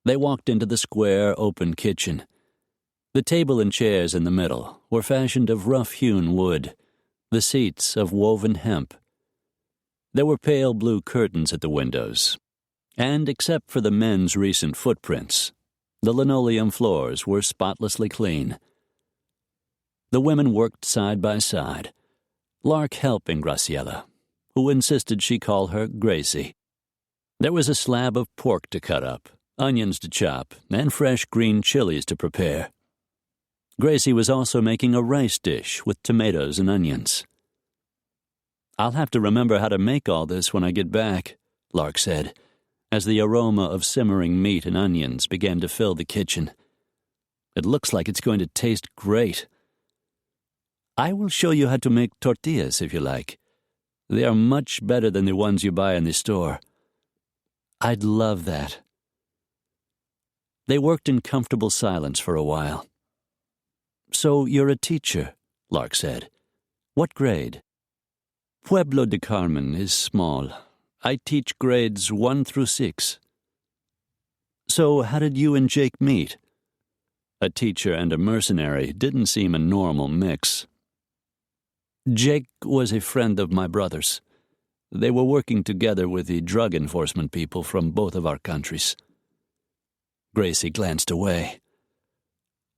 They walked into the square, open kitchen. The table and chairs in the middle were fashioned of rough-hewn wood, the seats of woven hemp. There were pale blue curtains at the windows, and except for the men's recent footprints, the linoleum floors were spotlessly clean. The women worked side by side, Lark helping Graciela, who insisted she call her Gracie. There was a slab of pork to cut up, onions to chop, and fresh green chilies to prepare. Gracie was also making a rice dish with tomatoes and onions. "I'll have to remember how to make all this when I get back," Lark said, as the aroma of simmering meat and onions began to fill the kitchen. "It looks like it's going to taste great. I will show you how to make tortillas if you like. They are much better than the ones you buy in the store." "I'd love that." They worked in comfortable silence for a while. "So you're a teacher," Lark said. "What grade?" "Pueblo de Carmen is small. I teach grades 1 through 6. "So how did you and Jake meet?" A teacher and a mercenary didn't seem a normal mix. "Jake was a friend of my brother's. They were working together with the drug enforcement people from both of our countries." Gracie glanced away.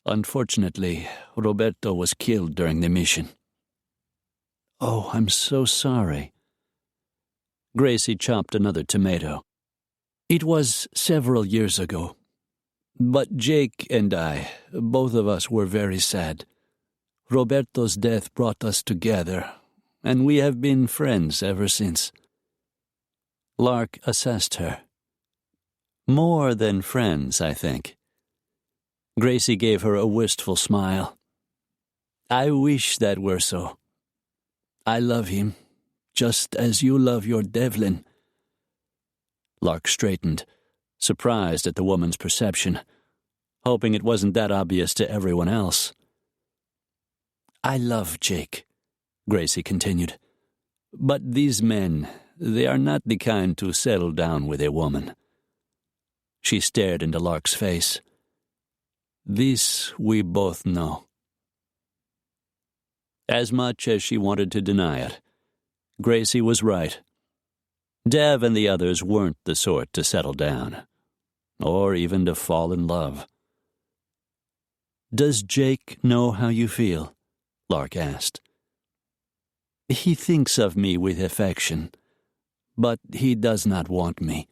"Unfortunately, Roberto was killed during the mission." "Oh, I'm so sorry." Gracie chopped another tomato. "It was several years ago. But Jake and I, both of us were very sad. Roberto's death brought us together, and we have been friends ever since." Lark assessed her. "More than friends, I think." Gracie gave her a wistful smile. "I wish that were so. I love him, just as you love your Devlin." Lark straightened, surprised at the woman's perception, hoping it wasn't that obvious to everyone else. "I love Jake," Gracie continued. "But these men, they are not the kind to settle down with a woman." She stared into Lark's face. "This we both know." As much as she wanted to deny it, Gracie was right. Dev and the others weren't the sort to settle down, or even to fall in love. "Does Jake know how you feel?" Lark asked. "He thinks of me with affection, but he does not want me."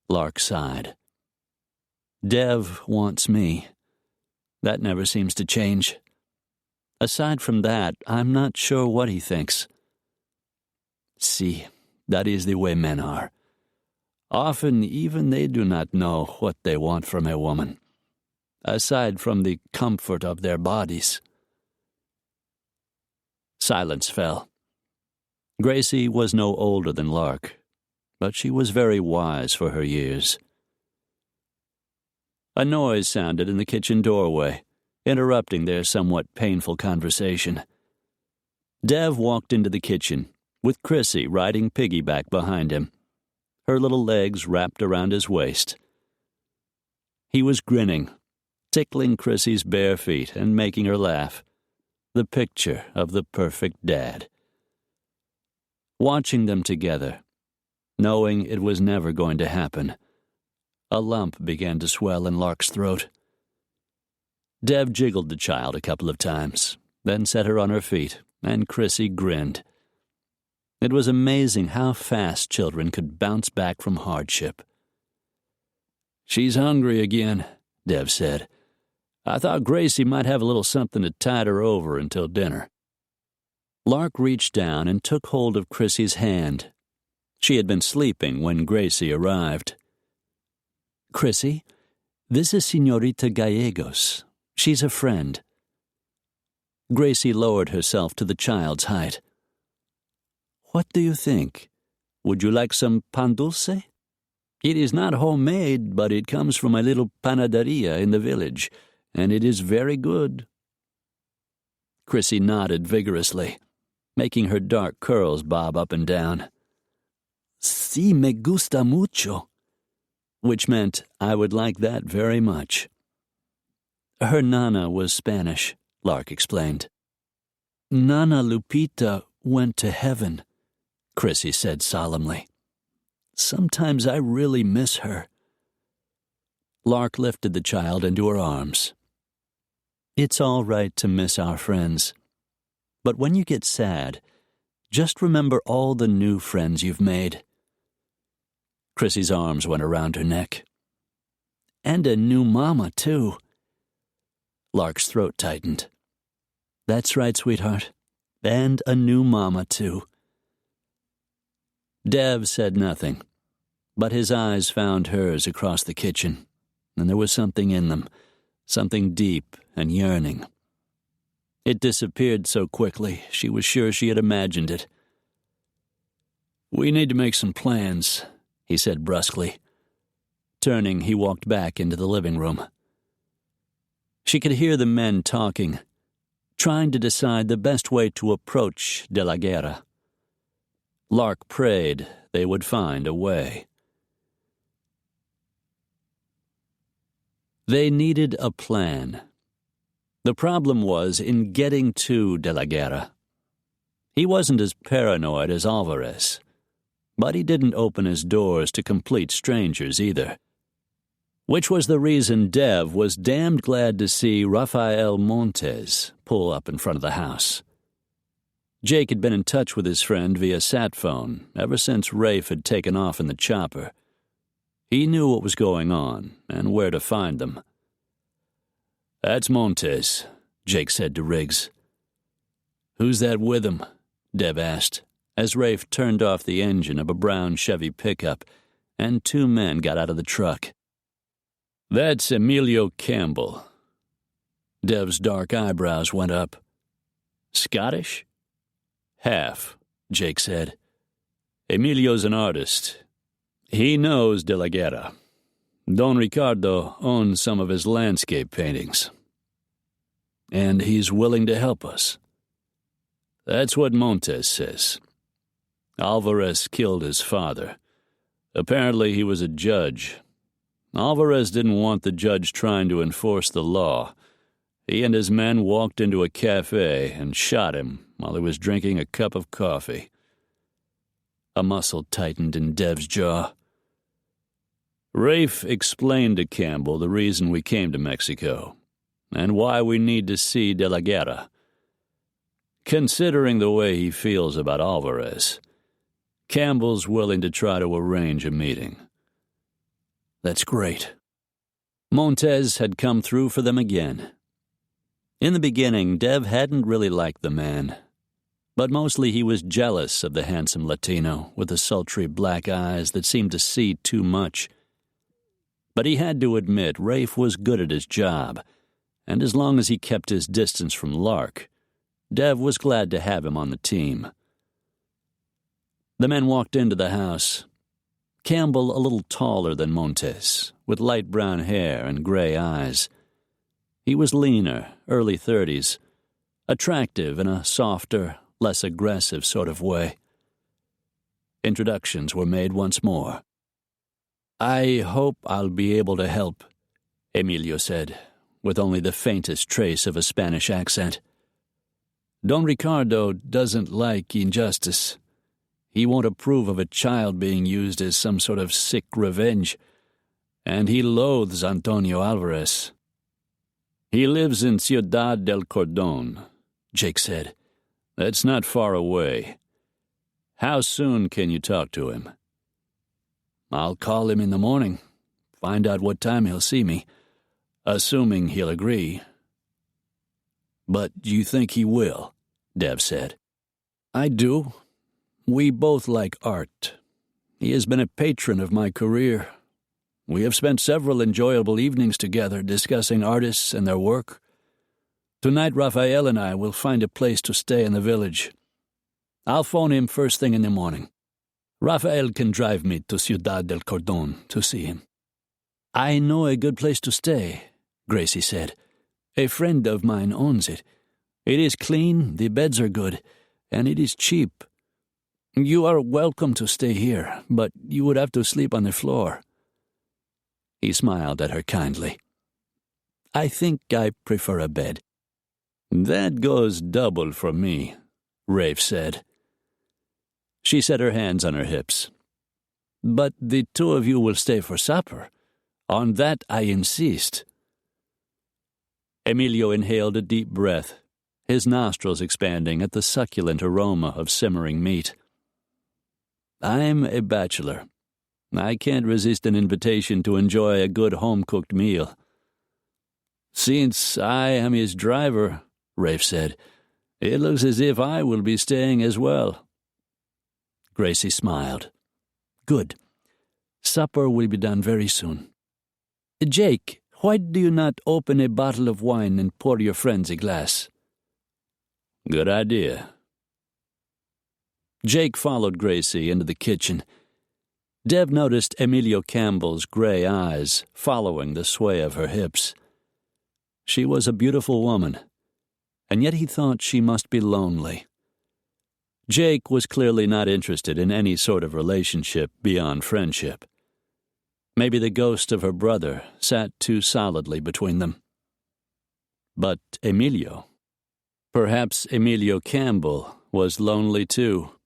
Lark sighed. "Dev wants me. That never seems to change. Aside from that, I'm not sure what he thinks." "See, that is the way men are. Often even they do not know what they want from a woman, aside from the comfort of their bodies." Silence fell. Gracie was no older than Lark, but she was very wise for her years. A noise sounded in the kitchen doorway, interrupting their somewhat painful conversation. Dev walked into the kitchen, with Chrissy riding piggyback behind him, her little legs wrapped around his waist. He was grinning, tickling Chrissy's bare feet and making her laugh, the picture of the perfect dad. Watching them together, knowing it was never going to happen, a lump began to swell in Lark's throat. Dev jiggled the child a couple of times, then set her on her feet, and Chrissy grinned. It was amazing how fast children could bounce back from hardship. "She's hungry again," Dev said. "I thought Gracie might have a little something to tide her over until dinner." Lark reached down and took hold of Chrissy's hand. She had been sleeping when Gracie arrived. "Chrissy, this is Señorita Gallegos. She's a friend." Gracie lowered herself to the child's height. What do you think? Would you like some pan dulce? It is not homemade, but it comes from a little panaderia in the village, and it is very good." Chrissy nodded vigorously, making her dark curls bob up and down. "Sí, me gusta mucho," which meant I would like that very much. Her nana was Spanish, Lark explained. "Nana Lupita went to heaven," Chrissy said solemnly. "Sometimes I really miss her." Lark lifted the child into her arms. "It's all right to miss our friends. But when you get sad, just remember all the new friends you've made." Chrissy's arms went around her neck. "And a new mama, too." Lark's throat tightened. "That's right, sweetheart. And a new mama, too." Dev said nothing, but his eyes found hers across the kitchen, and there was something in them, something deep and yearning. It disappeared so quickly, she was sure she had imagined it. "We need to make some plans," he said brusquely. Turning, he walked back into the living room. She could hear the men talking, trying to decide the best way to approach De la Guerra. Lark prayed they would find a way. They needed a plan. The problem was in getting to De la Guerra. He wasn't as paranoid as Alvarez, but he didn't open his doors to complete strangers either. Which was the reason Dev was damned glad to see Rafael Montes pull up in front of the house. Jake had been in touch with his friend via sat phone ever since Rafe had taken off in the chopper. He knew what was going on and where to find them. "That's Montes," Jake said to Riggs. "Who's that with him?" Dev asked, as Rafe turned off the engine of a brown Chevy pickup and two men got out of the truck. "That's Emilio Campbell." Dev's dark eyebrows went up. "Scottish?" "Half," Jake said. "Emilio's an artist. He knows De la Guerra. Don Ricardo owns some of his landscape paintings. And he's willing to help us." "That's what Montes says. Alvarez killed his father. Apparently he was a judge. Alvarez didn't want the judge trying to enforce the law. He and his men walked into a cafe and shot him while he was drinking a cup of coffee." A muscle tightened in Dev's jaw. "Rafe explained to Campbell the reason we came to Mexico, and why we need to see De la Guerra. Considering the way he feels about Alvarez, Campbell's willing to try to arrange a meeting." "That's great." Montes had come through for them again. In the beginning, Dev hadn't really liked the man, but mostly he was jealous of the handsome Latino with the sultry black eyes that seemed to see too much. But he had to admit Rafe was good at his job, and as long as he kept his distance from Lark, Dev was glad to have him on the team. The men walked into the house. Campbell a little taller than Montes, with light brown hair and gray eyes. He was leaner, early 30s, attractive in a softer, less aggressive sort of way. Introductions were made once more. "I hope I'll be able to help," Emilio said, with only the faintest trace of a Spanish accent. "Don Ricardo doesn't like injustice. He won't approve of a child being used as some sort of sick revenge, and he loathes Antonio Alvarez." "He lives in Ciudad del Cordón," Jake said. "That's not far away. How soon can you talk to him?" "I'll call him in the morning, find out what time he'll see me, assuming he'll agree." "But you think he will?" Dev said. "I do. We both like art. He has been a patron of my career. We have spent several enjoyable evenings together discussing artists and their work. Tonight, Rafael and I will find a place to stay in the village. I'll phone him first thing in the morning. Rafael can drive me to Ciudad del Cordon to see him." "I know a good place to stay," Gracie said. "A friend of mine owns it. It is clean, the beds are good, and it is cheap. You are welcome to stay here, but you would have to sleep on the floor." He smiled at her kindly. "I think I prefer a bed." "That goes double for me," Rafe said. She set her hands on her hips. "But the two of you will stay for supper. On that I insist." Emilio inhaled a deep breath, his nostrils expanding at the succulent aroma of simmering meat. "I'm a bachelor. I can't resist an invitation to enjoy a good home-cooked meal." "Since I am his driver," Rafe said, "it looks as if I will be staying as well." Gracie smiled. "Good. Supper will be done very soon. Jake, why do you not open a bottle of wine and pour your friends a glass?" "Good idea." Jake followed Gracie into the kitchen. Dev noticed Emilio Campbell's gray eyes following the sway of her hips. She was a beautiful woman, and yet he thought she must be lonely. Jake was clearly not interested in any sort of relationship beyond friendship. Maybe the ghost of her brother sat too solidly between them. But Emilio, perhaps Emilio Campbell, was lonely too.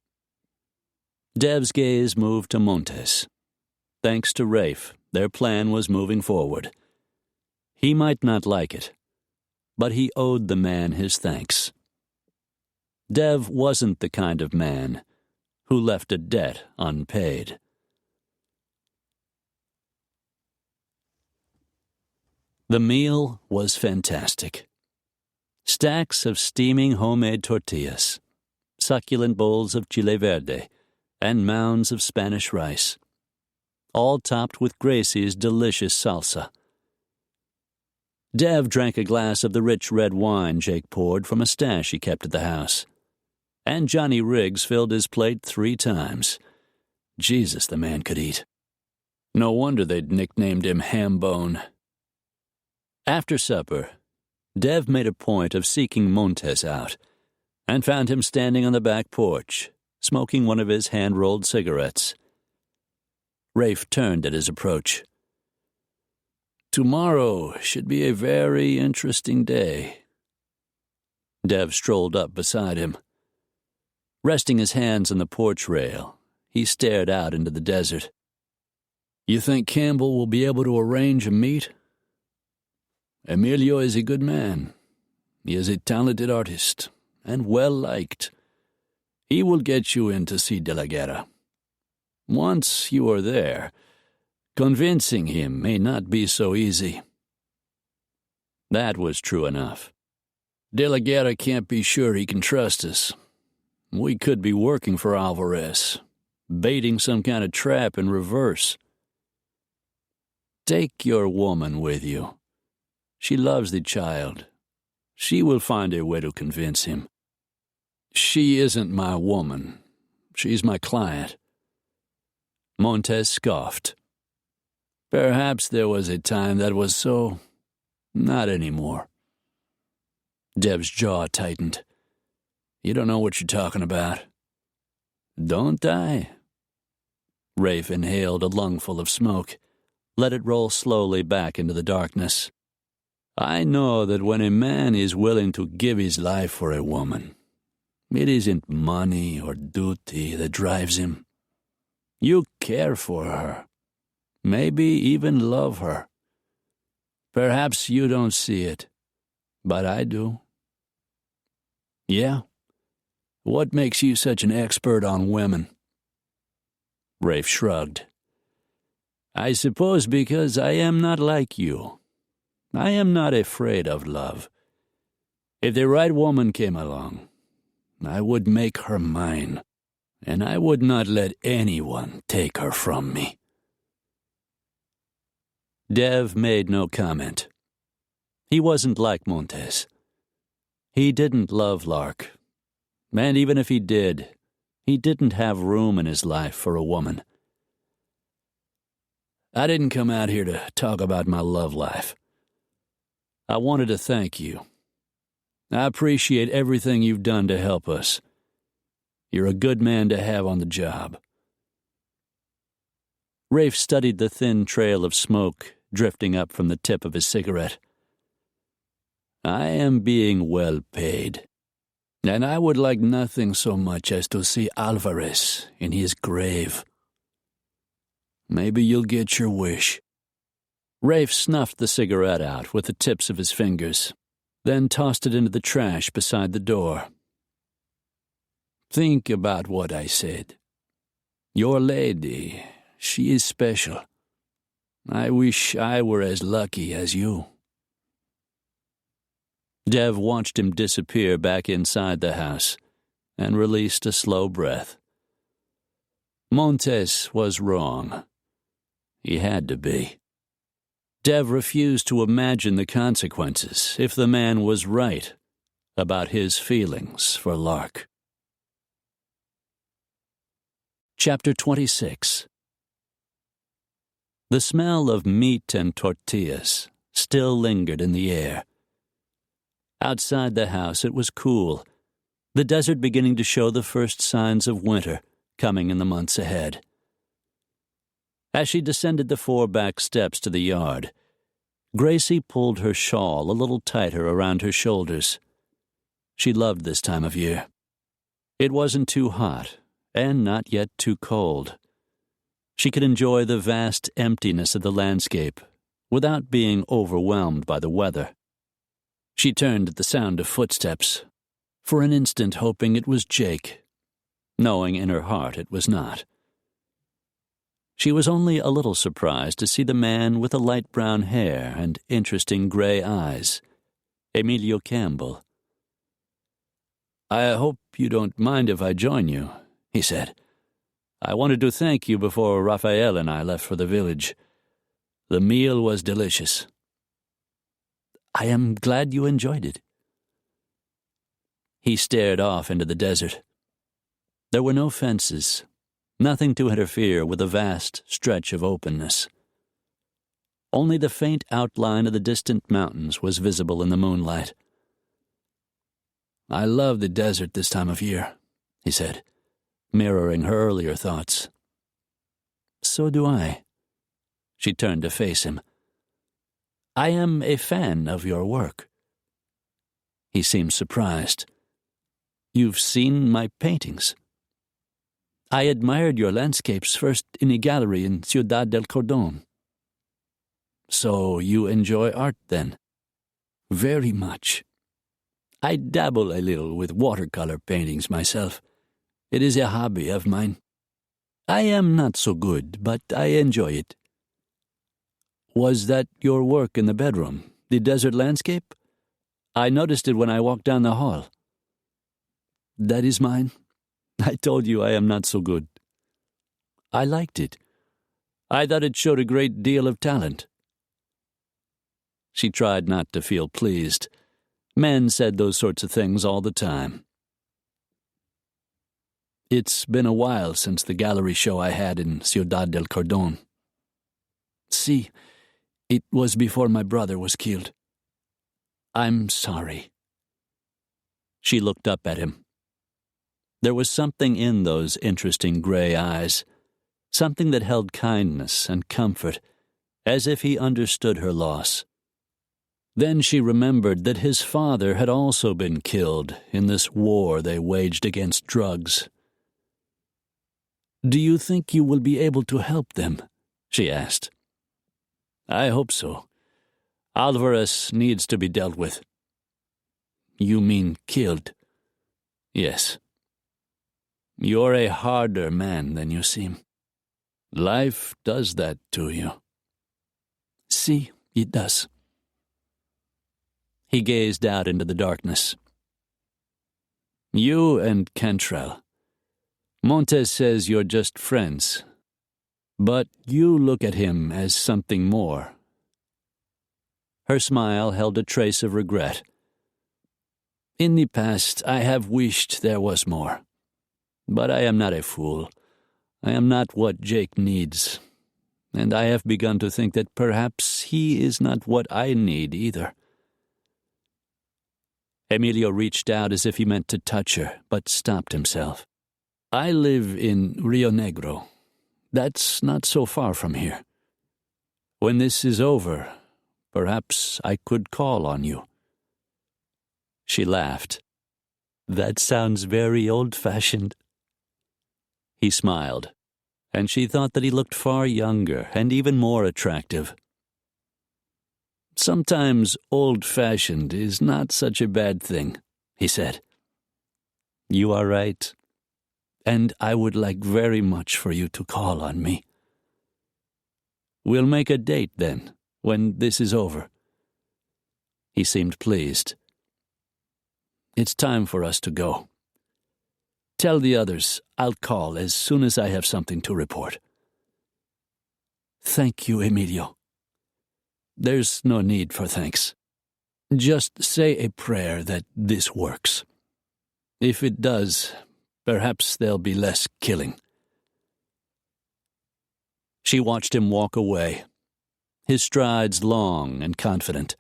Dev's gaze moved to Montes. Thanks to Rafe, their plan was moving forward. He might not like it, but he owed the man his thanks. Dev wasn't the kind of man who left a debt unpaid. The meal was fantastic. Stacks of steaming homemade tortillas, succulent bowls of chile verde, and mounds of Spanish rice, all topped with Gracie's delicious salsa. Dev drank a glass of the rich red wine Jake poured from a stash he kept at the house. And Johnny Riggs filled his plate 3 times. Jesus, the man could eat. No wonder they'd nicknamed him Hambone. After supper, Dev made a point of seeking Montes out, and found him standing on the back porch, smoking one of his hand-rolled cigarettes. Rafe turned at his approach. "Tomorrow should be a very interesting day." Dev strolled up beside him. Resting his hands on the porch rail, he stared out into the desert. "You think Campbell will be able to arrange a meet?" "Emilio is a good man. He is a talented artist, and well-liked. He will get you in to see De la Guerra. Once you are there, convincing him may not be so easy." That was true enough. De la Guerra can't be sure he can trust us. We could be working for Alvarez, baiting some kind of trap in reverse. "Take your woman with you. She loves the child. She will find a way to convince him." "She isn't my woman. She's my client." Montes scoffed. "Perhaps there was a time that was so. Not anymore." Dev's jaw tightened. "You don't know what you're talking about." "Don't I?" Rafe inhaled a lungful of smoke, let it roll slowly back into the darkness. "I know that when a man is willing to give his life for a woman, it isn't money or duty that drives him. You care for her, maybe even love her. Perhaps you don't see it, but I do." "Yeah? What makes you such an expert on women?" Rafe shrugged. "I suppose because I am not like you. I am not afraid of love. If the right woman came along, I would make her mine, and I would not let anyone take her from me." Dev made no comment. He wasn't like Montes. He didn't love Lark. And even if he did, He didn't have room in his life for a woman. I didn't come out here to talk about my love life. I wanted to thank you. I appreciate everything you've done to help us. You're a good man to have on the job. Rafe studied the thin trail of smoke drifting up from the tip of his cigarette. I am being well paid, and I would like nothing so much as to see Alvarez in his grave. Maybe you'll get your wish. Rafe snuffed the cigarette out with the tips of his fingers, then tossed it into the trash beside the door. Think about what I said. Your lady, she is special. I wish I were as lucky as you. Dev watched him disappear back inside the house and released a slow breath. Montes was wrong. He had to be. Dev refused to imagine the consequences if the man was right about his feelings for Lark. Chapter 26. The smell of meat and tortillas still lingered in the air. Outside the house it was cool, the desert beginning to show the first signs of winter coming in the months ahead. As she descended the 4 back steps to the yard, Gracie pulled her shawl a little tighter around her shoulders. She loved this time of year. It wasn't too hot, and not yet too cold. She could enjoy the vast emptiness of the landscape without being overwhelmed by the weather. She turned at the sound of footsteps, for an instant hoping it was Jake, knowing in her heart it was not. She was only a little surprised to see the man with the light brown hair and interesting gray eyes, Emilio Campbell. I hope you don't mind if I join you, he said. I wanted to thank you before Raphael and I left for the village. The meal was delicious. I am glad you enjoyed it. He stared off into the desert. There were no fences, nothing to interfere with the vast stretch of openness. Only the faint outline of the distant mountains was visible in the moonlight. I love the desert this time of year, he said, mirroring her earlier thoughts. So do I. She turned to face him. I am a fan of your work. He seemed surprised. You've seen my paintings? I admired your landscapes first in a gallery in Ciudad del Cordón. So you enjoy art, then? Very much. I dabble a little with watercolor paintings myself. It is a hobby of mine. I am not so good, but I enjoy it. Was that your work in the bedroom, the desert landscape? I noticed it when I walked down the hall. That is mine. I told you I am not so good. I liked it. I thought it showed a great deal of talent. She tried not to feel pleased. Men said those sorts of things all the time. It's been a while since the gallery show I had in Ciudad del Cordón. See, it was before my brother was killed. I'm sorry. She looked up at him. There was something in those interesting gray eyes, something that held kindness and comfort, as if he understood her loss. Then she remembered that his father had also been killed in this war they waged against drugs. Do you think you will be able to help them? She asked. I hope so. Alvarez needs to be dealt with. You mean killed? Yes. You're a harder man than you seem. Life does that to you. See, it does. He gazed out into the darkness. You and Cantrell. Montes says you're just friends. But you look at him as something more. Her smile held a trace of regret. In the past, I have wished there was more. But I am not a fool. I am not what Jake needs. And I have begun to think that perhaps he is not what I need either. Emilio reached out as if he meant to touch her, but stopped himself. I live in Rio Negro. That's not so far from here. When this is over, perhaps I could call on you. She laughed. That sounds very old-fashioned. He smiled, and she thought that he looked far younger and even more attractive. Sometimes old-fashioned is not such a bad thing, he said. You are right, and I would like very much for you to call on me. We'll make a date then, when this is over. He seemed pleased. It's time for us to go. Tell the others I'll call as soon as I have something to report. Thank you, Emilio. There's no need for thanks. Just say a prayer that this works. If it does, perhaps there'll be less killing. She watched him walk away, his strides long and confident.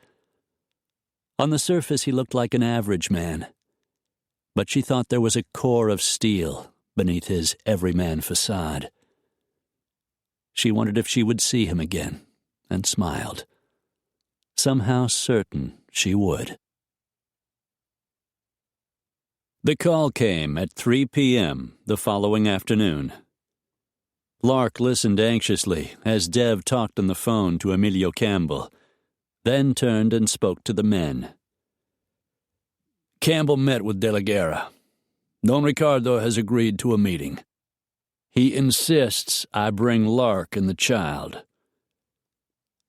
On the surface, he looked like an average man, but she thought there was a core of steel beneath his everyman facade. She wondered if she would see him again, and smiled, somehow certain she would. The call came at 3 p.m. the following afternoon. Lark listened anxiously as Dev talked on the phone to Emilio Campbell, then turned and spoke to the men. Campbell met with De La Guerra. Don Ricardo has agreed to a meeting. He insists I bring Lark and the child.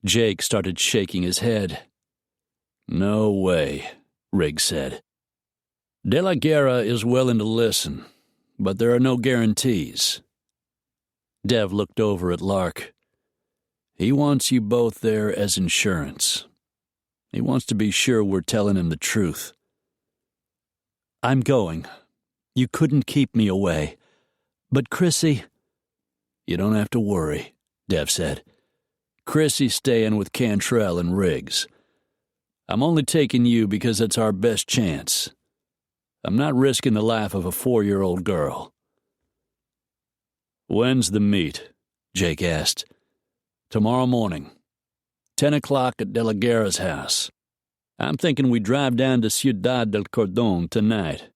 Jake started shaking his head. No way, Riggs said. De La Guerra is willing to listen, but there are no guarantees. Dev looked over at Lark. He wants you both there as insurance. He wants to be sure we're telling him the truth. I'm going. You couldn't keep me away. But Chrissy... You don't have to worry, Dev said. Chrissy's staying with Cantrell and Riggs. I'm only taking you because it's our best chance. I'm not risking the life of a 4-year-old girl. When's the meet? Jake asked. Tomorrow morning. 10 o'clock at De La Guerra's house. I'm thinking we drive down to Ciudad del Cordón tonight.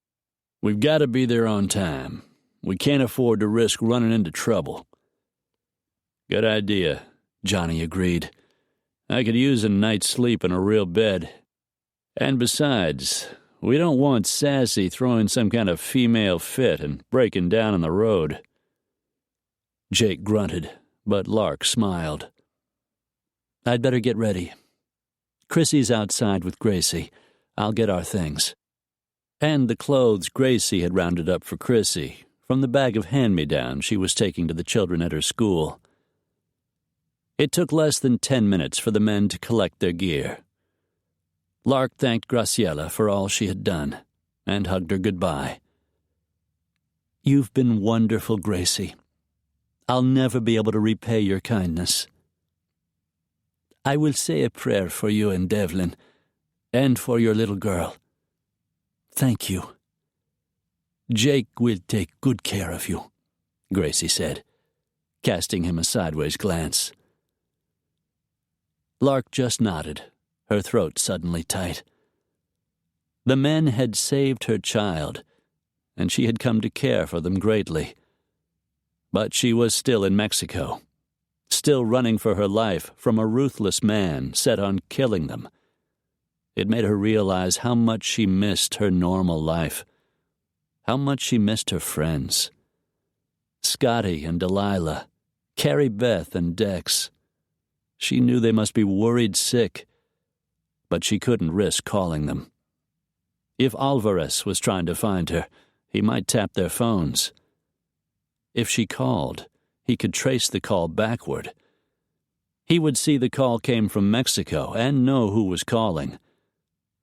We've got to be there on time. We can't afford to risk running into trouble. Good idea, Johnny agreed. I could use a night's sleep in a real bed. And besides, we don't want Sassy throwing some kind of female fit and breaking down on the road. Jake grunted, but Lark smiled. I'd better get ready. Chrissy's outside with Gracie. I'll get our things. And the clothes Gracie had rounded up for Chrissy from the bag of hand-me-downs she was taking to the children at her school. It took less than 10 minutes for the men to collect their gear. Lark thanked Graciela for all she had done and hugged her goodbye. You've been wonderful, Gracie. I'll never be able to repay your kindness. I will say a prayer for you and Devlin, and for your little girl. Thank you. Jake will take good care of you, Gracie said, casting him a sideways glance. Lark just nodded, her throat suddenly tight. The men had saved her child, and she had come to care for them greatly. But she was still in Mexico, still running for her life from a ruthless man set on killing them. It made her realize how much she missed her normal life, how much she missed her friends. Scotty and Delilah, Carrie Beth and Dex. She knew they must be worried sick, but she couldn't risk calling them. If Alvarez was trying to find her, he might tap their phones. If she called, he could trace the call backward. He would see the call came from Mexico and know who was calling.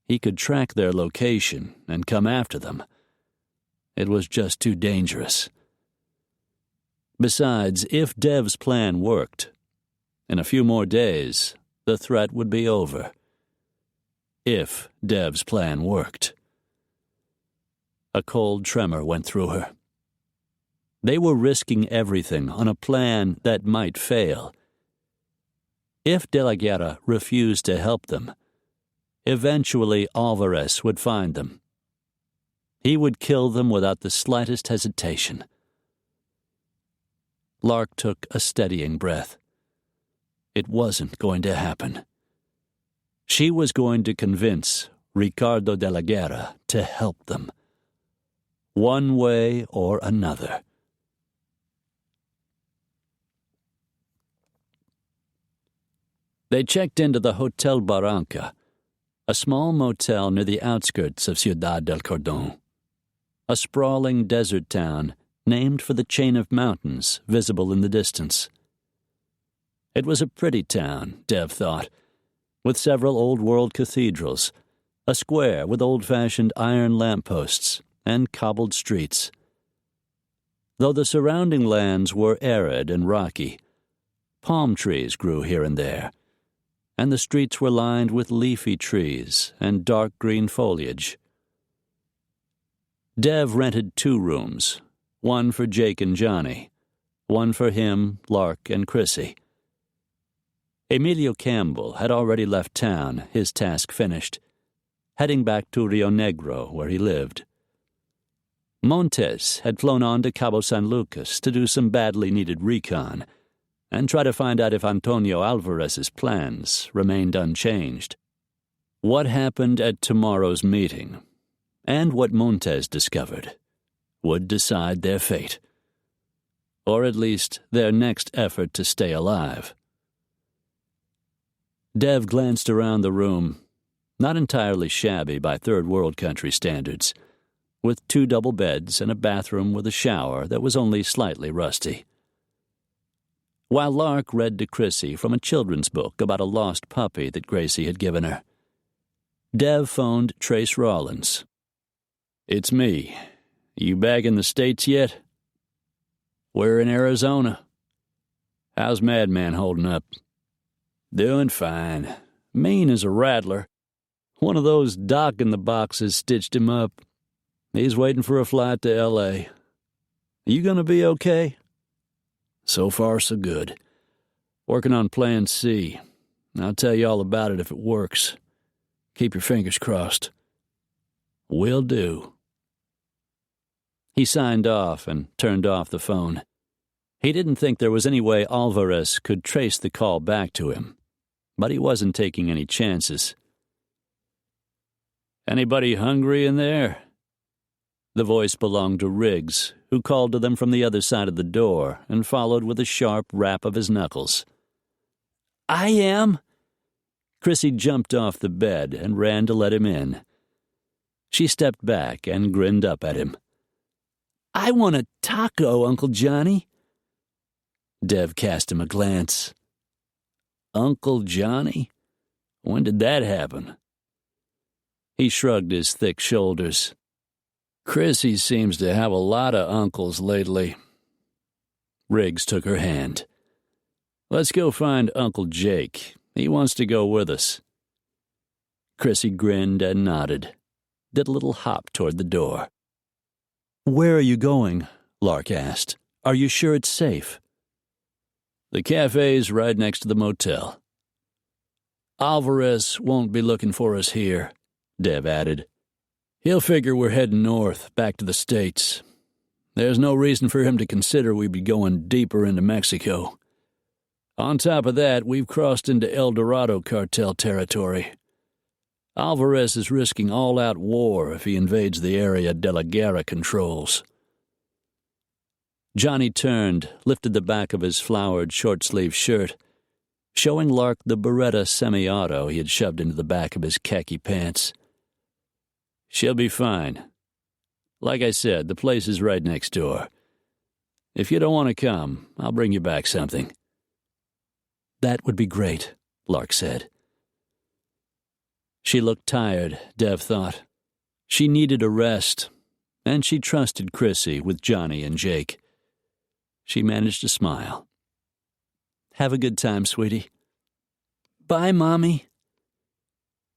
He could track their location and come after them. It was just too dangerous. Besides, if Dev's plan worked, in a few more days, the threat would be over. If Dev's plan worked. A cold tremor went through her. They were risking everything on a plan that might fail. If De la Guerra refused to help them, eventually Alvarez would find them. He would kill them without the slightest hesitation. Lark took a steadying breath. It wasn't going to happen. She was going to convince Ricardo de la Guerra to help them, one way or another. They checked into the Hotel Barranca, a small motel near the outskirts of Ciudad del Cordon, a sprawling desert town named for the chain of mountains visible in the distance. It was a pretty town, Dev thought, with several old-world cathedrals, a square with old-fashioned iron lampposts, and cobbled streets. Though the surrounding lands were arid and rocky, palm trees grew here and there, and the streets were lined with leafy trees and dark green foliage. Dev rented 2 rooms, one for Jake and Johnny, one for him, Lark, and Chrissy. Emilio Campbell had already left town, his task finished, heading back to Rio Negro, where he lived. Montes had flown on to Cabo San Lucas to do some badly needed recon and try to find out if Antonio Alvarez's plans remained unchanged. What happened at tomorrow's meeting, and what Montes discovered, would decide their fate, or at least their next effort to stay alive. Dev glanced around the room, not entirely shabby by third-world country standards, with 2 double beds and a bathroom with a shower that was only slightly rusty. While Lark read to Chrissy from a children's book about a lost puppy that Gracie had given her, Dev phoned Trace Rollins. "It's me. You back in the States yet?" "We're in Arizona." "How's Madman holding up?" "Doing fine. Mean as a rattler. One of those dock-in-the-boxes stitched him up. He's waiting for a flight to L.A. You gonna be okay?" "So far, so good. Working on Plan C. I'll tell you all about it if it works. Keep your fingers crossed." "Will do." He signed off and turned off the phone. He didn't think there was any way Alvarez could trace the call back to him, but he wasn't taking any chances. "Anybody hungry in there?" The voice belonged to Riggs, who called to them from the other side of the door and followed with a sharp rap of his knuckles. "I am." Chrissy jumped off the bed and ran to let him in. She stepped back and grinned up at him. "I want a taco, Uncle Johnny." Dev cast him a glance. "Uncle Johnny? When did that happen?" He shrugged his thick shoulders. "Chrissy seems to have a lot of uncles lately." Riggs took her hand. "Let's go find Uncle Jake. He wants to go with us." Chrissy grinned and nodded, did a little hop toward the door. "Where are you going?" Lark asked. "Are you sure it's safe?" "The cafe's right next to the motel." "Alvarez won't be looking for us here," Dev added. "He'll figure we're heading north, back to the States. There's no reason for him to consider we'd be going deeper into Mexico. On top of that, we've crossed into El Dorado cartel territory. Alvarez is risking all-out war if he invades the area De la Guerra controls." Johnny turned, lifted the back of his flowered short-sleeved shirt, showing Lark the Beretta semi-auto he had shoved into the back of his khaki pants. "She'll be fine. Like I said, the place is right next door. If you don't want to come, I'll bring you back something." "That would be great," Lark said. She looked tired, Dev thought. She needed a rest, and she trusted Chrissy with Johnny and Jake. She managed to smile. "Have a good time, sweetie." "Bye, Mommy."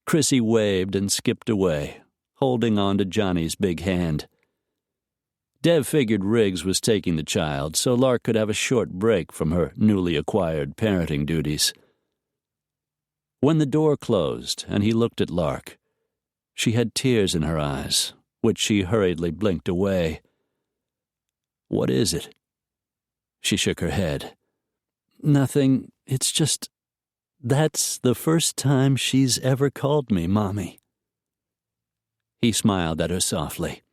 Chrissy waved and skipped away, holding on to Johnny's big hand. Dev figured Riggs was taking the child so Lark could have a short break from her newly acquired parenting duties. When the door closed and he looked at Lark, she had tears in her eyes, which she hurriedly blinked away. "What is it?" She shook her head. "Nothing, it's just... That's the first time she's ever called me Mommy." He smiled at her softly.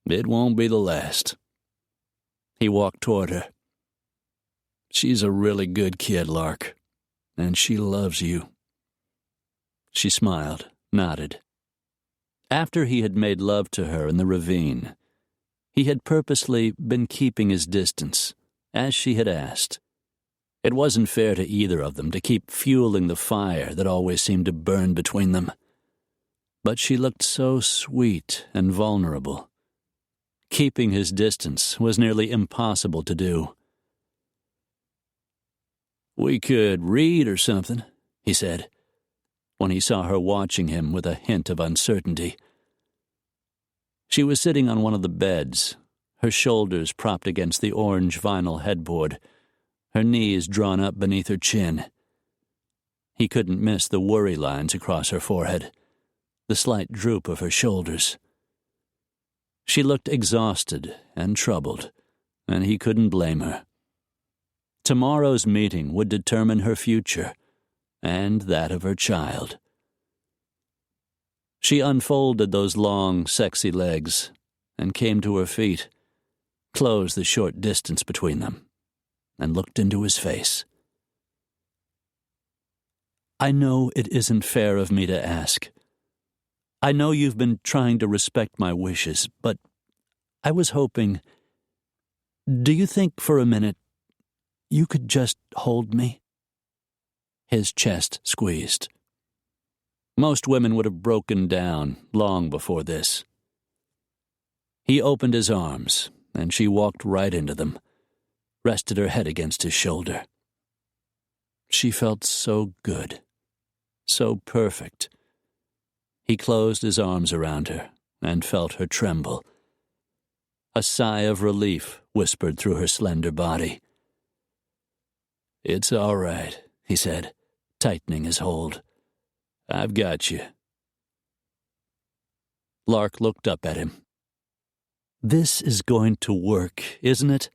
"It won't be the last." He walked toward her. "She's a really good kid, Lark, and she loves you." She smiled, nodded. After he had made love to her in the ravine, he had purposely been keeping his distance, as she had asked. It wasn't fair to either of them to keep fueling the fire that always seemed to burn between them. But she looked so sweet and vulnerable. Keeping his distance was nearly impossible to do. "We could read or something," he said, when he saw her watching him with a hint of uncertainty. She was sitting on one of the beds, her shoulders propped against the orange vinyl headboard, her knees drawn up beneath her chin. He couldn't miss the worry lines across her forehead, the slight droop of her shoulders. She looked exhausted and troubled, and he couldn't blame her. Tomorrow's meeting would determine her future, and that of her child. She unfolded those long, sexy legs and came to her feet, closed the short distance between them, and looked into his face. "I know it isn't fair of me to ask. I know you've been trying to respect my wishes, but I was hoping... Do you think for a minute you could just hold me?" His chest squeezed. Most women would have broken down long before this. He opened his arms, and she walked right into them, rested her head against his shoulder. She felt so good, so perfect. He closed his arms around her and felt her tremble. A sigh of relief whispered through her slender body. "It's all right," he said, tightening his hold. "I've got you." Lark looked up at him. "This is going to work, isn't it?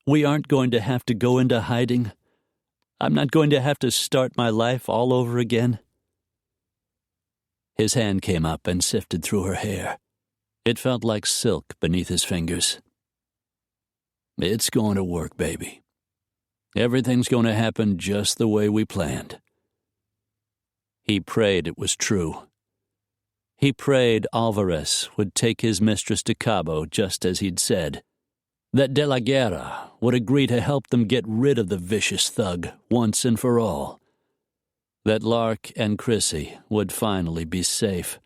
We aren't going to have to go into hiding. I'm not going to have to start my life all over again." His hand came up and sifted through her hair. It felt like silk beneath his fingers. "It's going to work, baby. Everything's going to happen just the way we planned." He prayed it was true. He prayed Alvarez would take his mistress to Cabo just as he'd said, that De la Guerra would agree to help them get rid of the vicious thug once and for all, that Lark and Chrissy would finally be safe.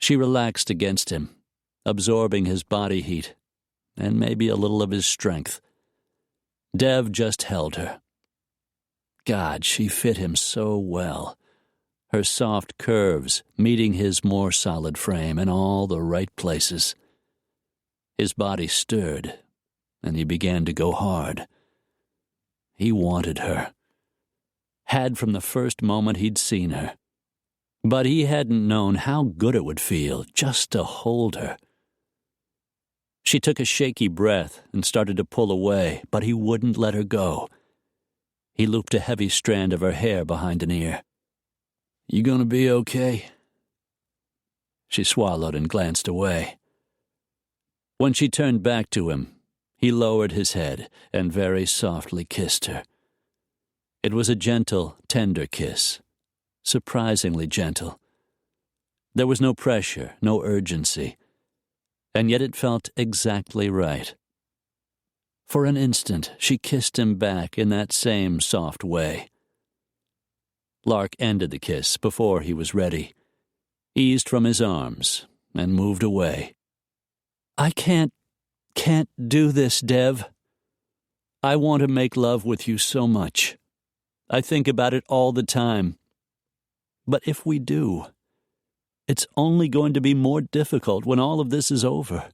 She relaxed against him, absorbing his body heat, and maybe a little of his strength. Dev just held her. God, she fit him so well, her soft curves meeting his more solid frame in all the right places. His body stirred, and he began to go hard. He wanted her. Had from the first moment he'd seen her. But he hadn't known how good it would feel just to hold her. She took a shaky breath and started to pull away, but he wouldn't let her go. He looped a heavy strand of her hair behind an ear. "You gonna be okay?" She swallowed and glanced away. When she turned back to him, he lowered his head and very softly kissed her. It was a gentle, tender kiss, surprisingly gentle. There was no pressure, no urgency, and yet it felt exactly right. For an instant, she kissed him back in that same soft way. Lark ended the kiss before he was ready, eased from his arms, and moved away. "I can't can't do this, Dev. I want to make love with you so much. I think about it all the time. But if we do, it's only going to be more difficult when all of this is over."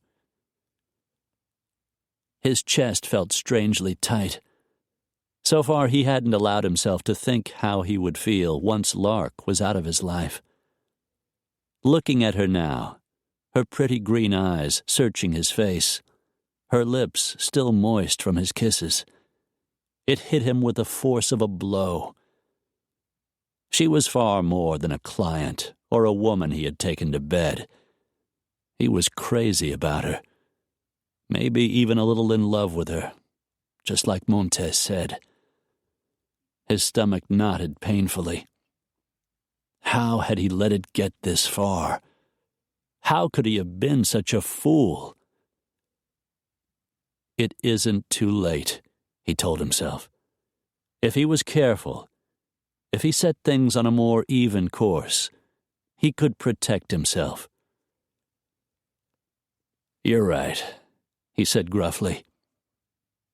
His chest felt strangely tight. So far, he hadn't allowed himself to think how he would feel once Lark was out of his life. Looking at her now, her pretty green eyes searching his face, her lips still moist from his kisses, it hit him with the force of a blow. She was far more than a client or a woman he had taken to bed. He was crazy about her, maybe even a little in love with her, just like Montes said. His stomach knotted painfully. How had he let it get this far? How could he have been such a fool? It isn't too late, he told himself. If he was careful, if he set things on a more even course, he could protect himself. "You're right," he said gruffly.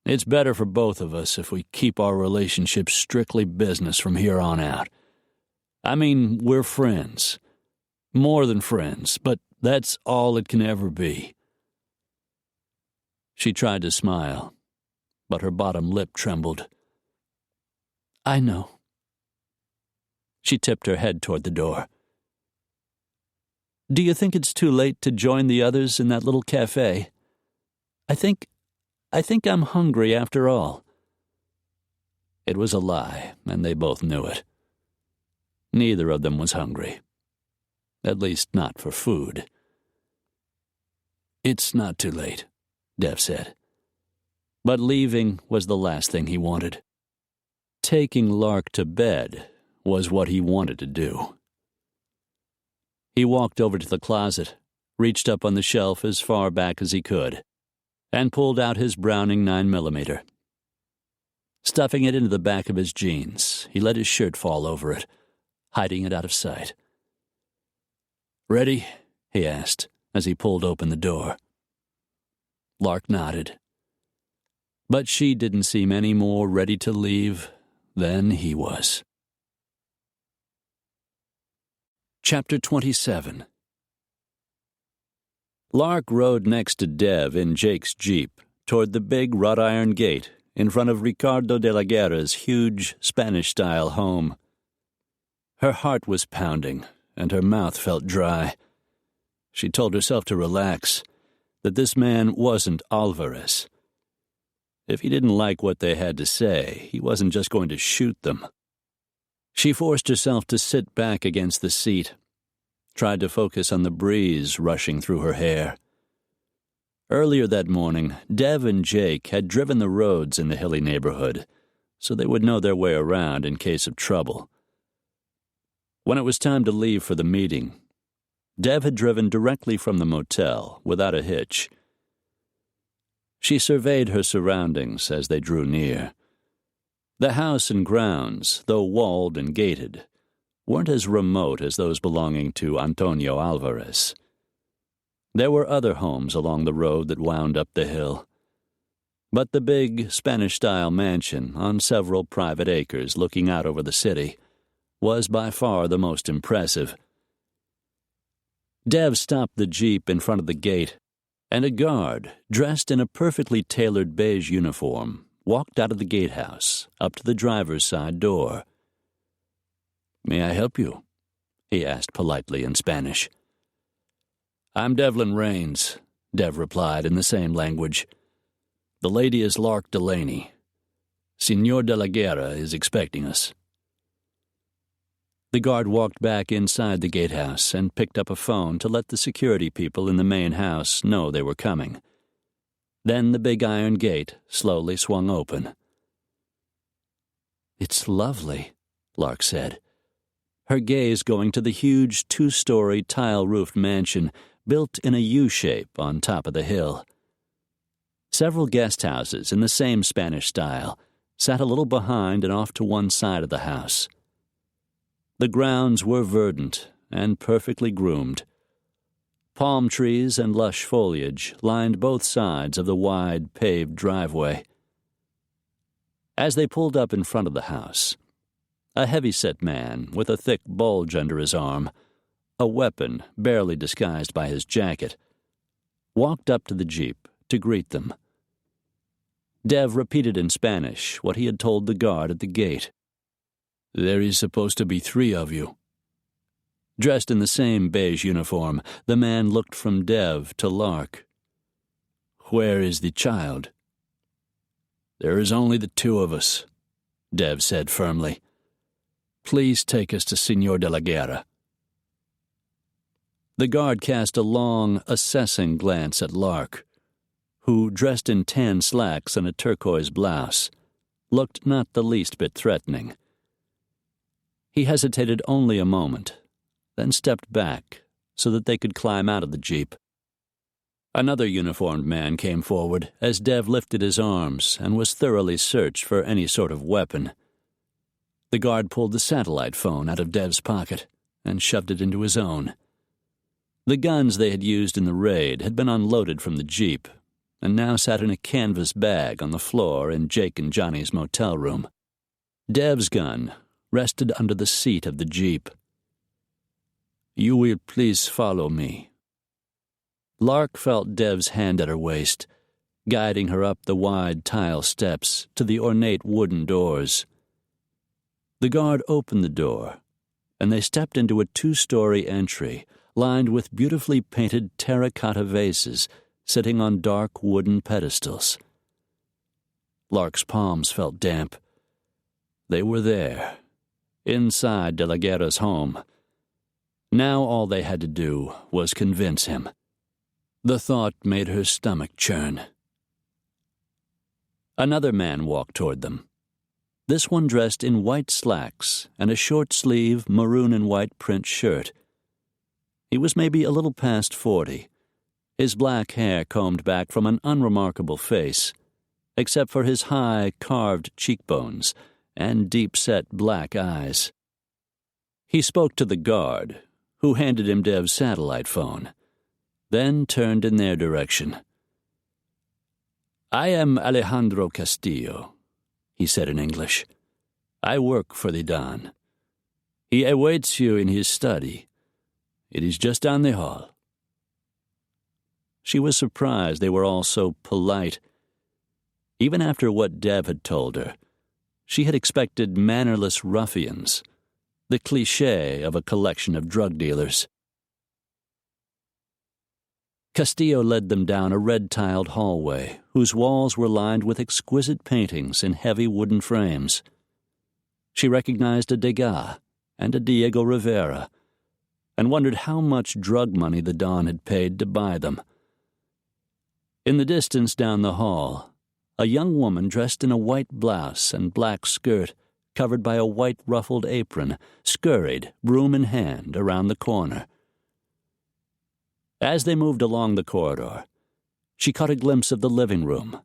"It's better for both of us if we keep our relationship strictly business from here on out. I mean, we're friends. More than friends, but that's all it can ever be." She tried to smile, but her bottom lip trembled. "I know." She tipped her head toward the door. "Do you think it's too late to join the others in that little cafe? I think I'm hungry after all." It was a lie, and they both knew it. Neither of them was hungry. At least not for food. "It's not too late," Dev said. But leaving was the last thing he wanted. Taking Lark to bed was what he wanted to do. He walked over to the closet, reached up on the shelf as far back as he could, and pulled out his Browning 9mm. Stuffing it into the back of his jeans, he let his shirt fall over it, hiding it out of sight. "Ready?" he asked as he pulled open the door. Lark nodded. But she didn't seem any more ready to leave than he was. Chapter 27. Lark rode next to Dev in Jake's Jeep toward the big wrought iron gate in front of Ricardo de la Guerra's huge Spanish-style home. Her heart was pounding, and her mouth felt dry. She told herself to relax, that this man wasn't Alvarez. If he didn't like what they had to say, he wasn't just going to shoot them. She forced herself to sit back against the seat, tried to focus on the breeze rushing through her hair. Earlier that morning, Dev and Jake had driven the roads in the hilly neighborhood, so they would know their way around in case of trouble. When it was time to leave for the meeting, Dev had driven directly from the motel without a hitch. She surveyed her surroundings as they drew near. The house and grounds, though walled and gated, weren't as remote as those belonging to Antonio Alvarez. There were other homes along the road that wound up the hill, but the big Spanish-style mansion on several private acres looking out over the city was by far the most impressive. Dev stopped the Jeep in front of the gate, and a guard, dressed in a perfectly tailored beige uniform, walked out of the gatehouse, up to the driver's side door. "May I help you?" he asked politely in Spanish. "I'm Devlin Raines," Dev replied in the same language. "The lady is Lark Delaney. Senor de la Guerra is expecting us." The guard walked back inside the gatehouse and picked up a phone to let the security people in the main house know they were coming. Then the big iron gate slowly swung open. "It's lovely," Lark said, her gaze going to the huge 2-story tile-roofed mansion built in a U-shape on top of the hill. Several guest houses in the same Spanish style sat a little behind and off to one side of the house. The grounds were verdant and perfectly groomed. Palm trees and lush foliage lined both sides of the wide, paved driveway. As they pulled up in front of the house, a heavy-set man with a thick bulge under his arm, a weapon barely disguised by his jacket, walked up to the Jeep to greet them. Dev repeated in Spanish what he had told the guard at the gate. "There is supposed to be 3 of you." Dressed in the same beige uniform, the man looked from Dev to Lark. "Where is the child?" "There is only the 2 of us," Dev said firmly. "Please take us to Senor de la Guerra." The guard cast a long, assessing glance at Lark, who, dressed in tan slacks and a turquoise blouse, looked not the least bit threatening. He hesitated only a moment, then stepped back so that they could climb out of the Jeep. Another uniformed man came forward as Dev lifted his arms and was thoroughly searched for any sort of weapon. The guard pulled the satellite phone out of Dev's pocket and shoved it into his own. The guns they had used in the raid had been unloaded from the Jeep and now sat in a canvas bag on the floor in Jake and Johnny's motel room. Dev's gun rested under the seat of the Jeep. "You will please follow me." Lark felt Dev's hand at her waist, guiding her up the wide tile steps to the ornate wooden doors. The guard opened the door, and they stepped into a 2-story entry lined with beautifully painted terracotta vases sitting on dark wooden pedestals. Lark's palms felt damp. They were there, inside De la Guerra's home. Now all they had to do was convince him. The thought made her stomach churn. Another man walked toward them, this one dressed in white slacks and a short-sleeve maroon and white print shirt. He was maybe a little past 40, his black hair combed back from an unremarkable face, except for his high, carved cheekbones and deep-set black eyes. He spoke to the guard, who handed him Dev's satellite phone, then turned in their direction. "I am Alejandro Castillo," he said in English. "I work for the Don. He awaits you in his study. It is just down the hall." She was surprised they were all so polite. Even after what Dev had told her, she had expected mannerless ruffians, the cliché of a collection of drug dealers. Castillo led them down a red-tiled hallway whose walls were lined with exquisite paintings in heavy wooden frames. She recognized a Degas and a Diego Rivera and wondered how much drug money the Don had paid to buy them. In the distance down the hall, a young woman dressed in a white blouse and black skirt covered by a white ruffled apron scurried, broom in hand, around the corner. As they moved along the corridor, she caught a glimpse of the living room,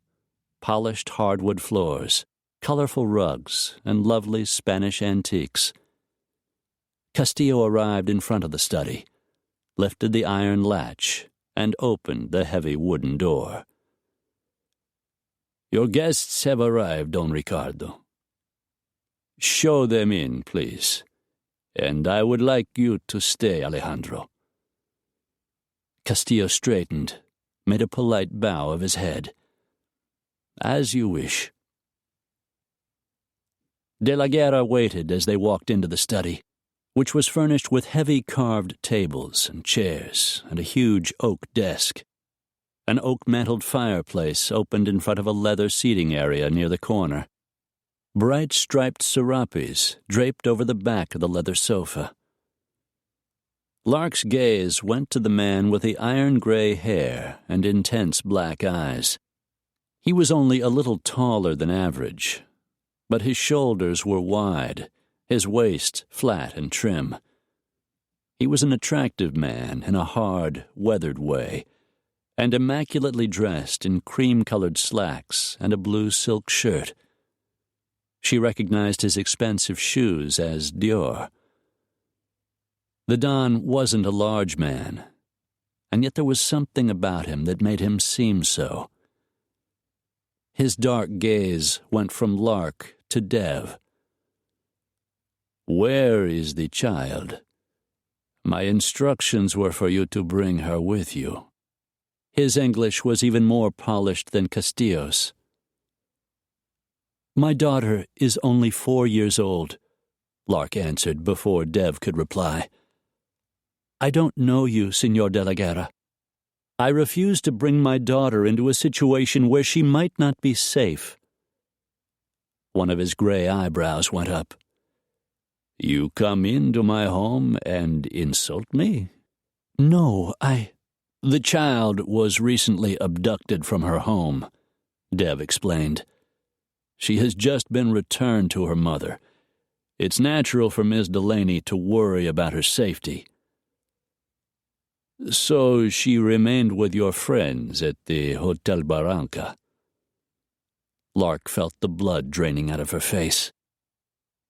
polished hardwood floors, colorful rugs, and lovely Spanish antiques. Castillo arrived in front of the study, lifted the iron latch, and opened the heavy wooden door. "Your guests have arrived, Don Ricardo. Show them in, please, and I would like you to stay, Alejandro." Castillo straightened, made a polite bow of his head. "As you wish." De la Guerra waited as they walked into the study, which was furnished with heavy carved tables and chairs and a huge oak desk. An oak-mantled fireplace opened in front of a leather seating area near the corner. Bright striped serapes draped over the back of the leather sofa. Lark's gaze went to the man with the iron-gray hair and intense black eyes. He was only a little taller than average, but his shoulders were wide, his waist flat and trim. He was an attractive man in a hard, weathered way, and immaculately dressed in cream-colored slacks and a blue silk shirt. She recognized his expensive shoes as Dior. The Don wasn't a large man, and yet there was something about him that made him seem so. His dark gaze went from Lark to Dev. "Where is the child? My instructions were for you to bring her with you." His English was even more polished than Castillo's. "My daughter is only 4 years old," Lark answered before Dev could reply. "I don't know you, Senor de la Guerra. I refuse to bring my daughter into a situation where she might not be safe." One of his gray eyebrows went up. "You come into my home and insult me?" "No, The child was recently abducted from her home," Dev explained. "She has just been returned to her mother. It's natural for Miss Delaney to worry about her safety." "So she remained with your friends at the Hotel Barranca?" Lark felt the blood draining out of her face.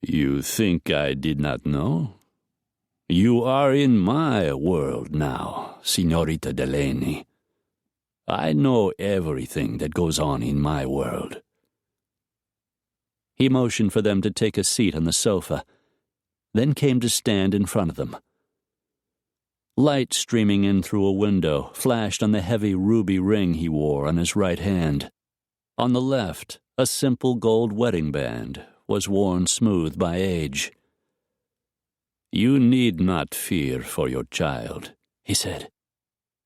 "You think I did not know? You are in my world now, Señorita Delaney. I know everything that goes on in my world." He motioned for them to take a seat on the sofa, then came to stand in front of them. Light streaming in through a window flashed on the heavy ruby ring he wore on his right hand. On the left, a simple gold wedding band was worn smooth by age. "You need not fear for your child," he said.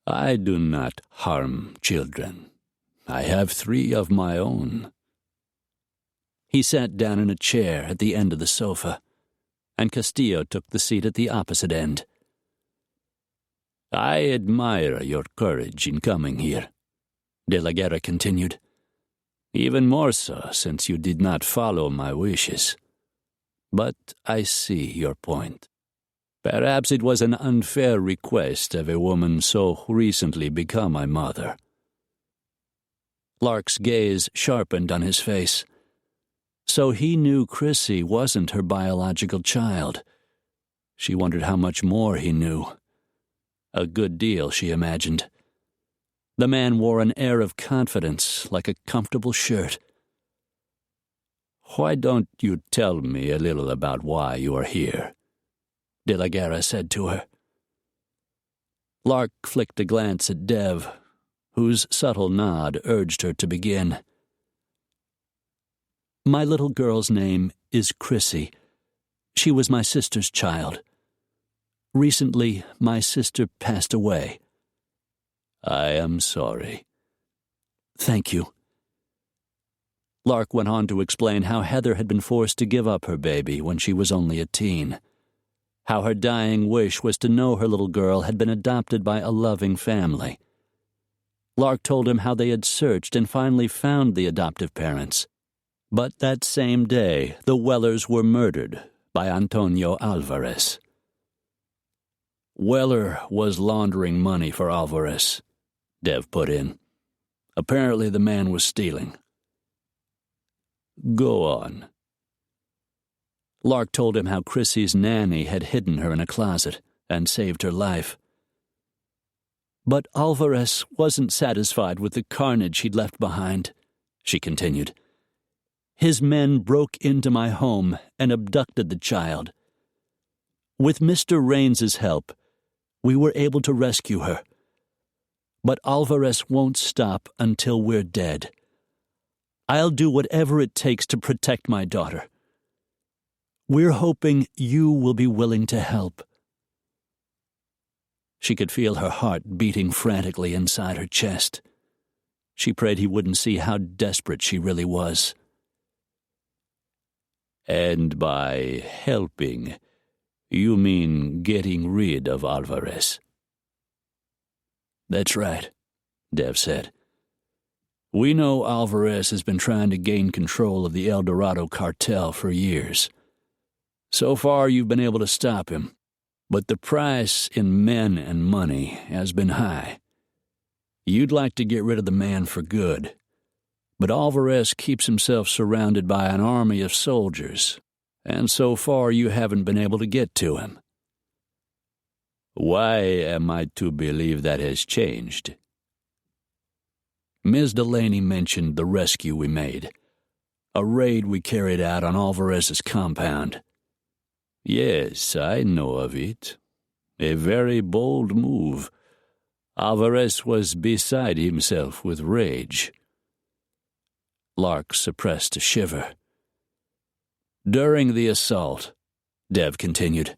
"I do not harm children. I have 3 of my own." He sat down in a chair at the end of the sofa, and Castillo took the seat at the opposite end. "I admire your courage in coming here," De la Guerra continued. "Even more so since you did not follow my wishes. But I see your point. Perhaps it was an unfair request of a woman so recently become a mother." Lark's gaze sharpened on his face. So he knew Chrissy wasn't her biological child. She wondered how much more he knew. A good deal, she imagined. The man wore an air of confidence, like a comfortable shirt. "Why don't you tell me a little about why you are here?" De la Guerra said to her. Lark flicked a glance at Dev, whose subtle nod urged her to begin. "My little girl's name is Chrissy. She was my sister's child. Recently, my sister passed away." "I am sorry." "Thank you." Lark went on to explain how Heather had been forced to give up her baby when she was only a teen. How her dying wish was to know her little girl had been adopted by a loving family. Lark told him how they had searched and finally found the adoptive parents. But that same day, the Wellers were murdered by Antonio Alvarez. "Weller was laundering money for Alvarez," Dev put in. "Apparently the man was stealing." "Go on." Lark told him how Chrissy's nanny had hidden her in a closet and saved her life. "But Alvarez wasn't satisfied with the carnage he'd left behind," she continued. "His men broke into my home and abducted the child. With Mr. Raines's help, we were able to rescue her. But Alvarez won't stop until we're dead. I'll do whatever it takes to protect my daughter. We're hoping you will be willing to help." She could feel her heart beating frantically inside her chest. She prayed he wouldn't see how desperate she really was. "And by helping, you mean getting rid of Alvarez?" "That's right," Dev said. "We know Alvarez has been trying to gain control of the El Dorado cartel for years. So far, you've been able to stop him, but the price in men and money has been high. You'd like to get rid of the man for good, but Alvarez keeps himself surrounded by an army of soldiers, and so far you haven't been able to get to him." Why am I to believe that has changed? Ms. Delaney mentioned the rescue we made, a raid we carried out on Alvarez's compound. Yes, I know of it. A very bold move. Alvarez was beside himself with rage. Lark suppressed a shiver. During the assault, Dev continued,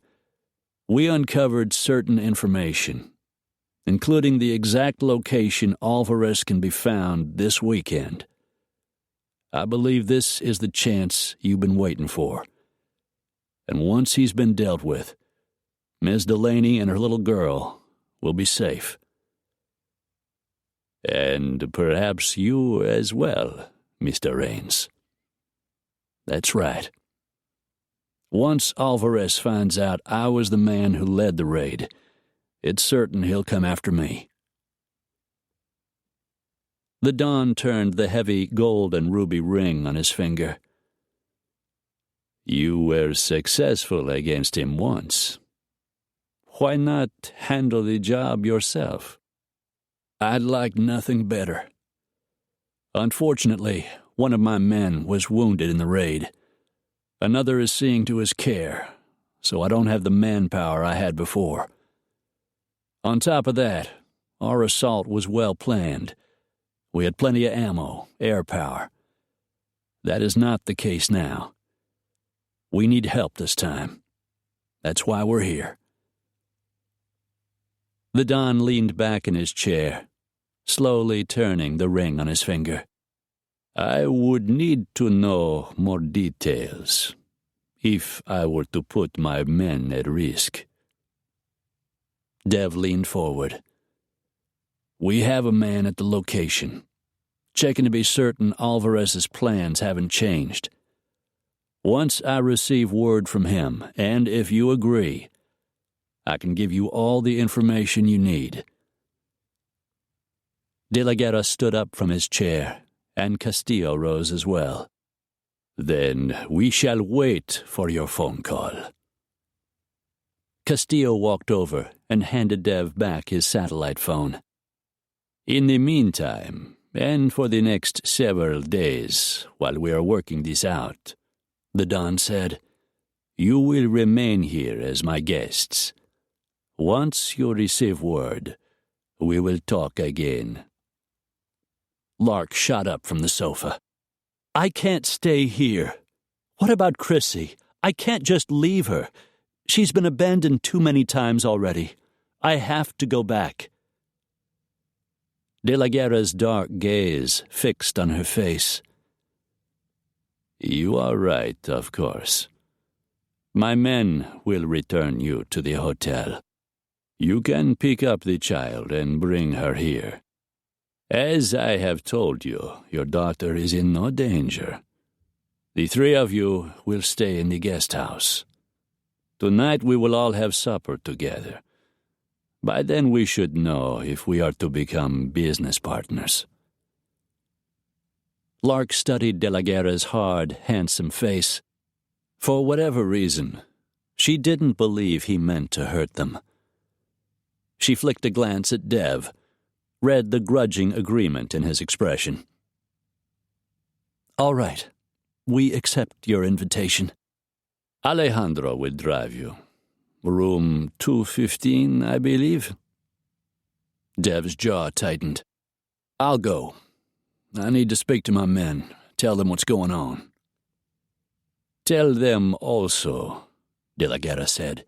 we uncovered certain information, including the exact location Alvarez can be found this weekend. I believe this is the chance you've been waiting for. And once he's been dealt with, Ms. Delaney and her little girl will be safe. And perhaps you as well, Mr. Raines. That's right. Once Alvarez finds out I was the man who led the raid, it's certain he'll come after me. The Don turned the heavy gold and ruby ring on his finger. You were successful against him once. Why not handle the job yourself? I'd like nothing better. Unfortunately, one of my men was wounded in the raid. Another is seeing to his care, so I don't have the manpower I had before. On top of that, our assault was well planned. We had plenty of ammo, air power. That is not the case now. We need help this time. That's why we're here. The Don leaned back in his chair, slowly turning the ring on his finger. I would need to know more details if I were to put my men at risk. Dev leaned forward. We have a man at the location, checking to be certain Alvarez's plans haven't changed. Once I receive word from him, and if you agree, I can give you all the information you need. De la Guerra stood up from his chair, and Castillo rose as well. Then we shall wait for your phone call. Castillo walked over and handed Dev back his satellite phone. In the meantime, and for the next several days, while we are working this out, the Don said, you will remain here as my guests. Once you receive word, we will talk again. Lark shot up from the sofa. I can't stay here. What about Chrissy? I can't just leave her. She's been abandoned too many times already. I have to go back. De la Guerra's dark gaze fixed on her face. You are right, of course. My men will return you to the hotel. You can pick up the child and bring her here. As I have told you, your daughter is in no danger. The three of you will stay in the guest house. Tonight we will all have supper together. By then we should know if we are to become business partners. Lark studied De la Guerra's hard, handsome face. For whatever reason, she didn't believe he meant to hurt them. She flicked a glance at Dev, read the grudging agreement in his expression. All right, we accept your invitation. Alejandro will drive you. Room 215, I believe. Dev's jaw tightened. I'll go. I need to speak to my men, tell them what's going on. Tell them also, De la Guerra said,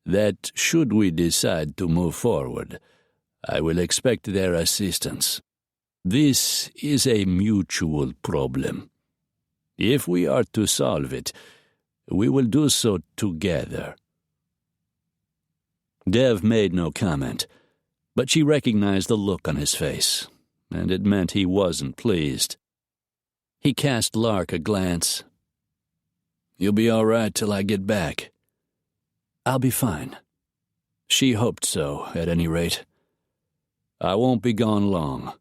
that should we decide to move forward, I will expect their assistance. This is a mutual problem. If we are to solve it, we will do so together. Dev made no comment, but she recognized the look on his face, and it meant he wasn't pleased. He cast Lark a glance. You'll be all right till I get back. I'll be fine. She hoped so, at any rate. I won't be gone long.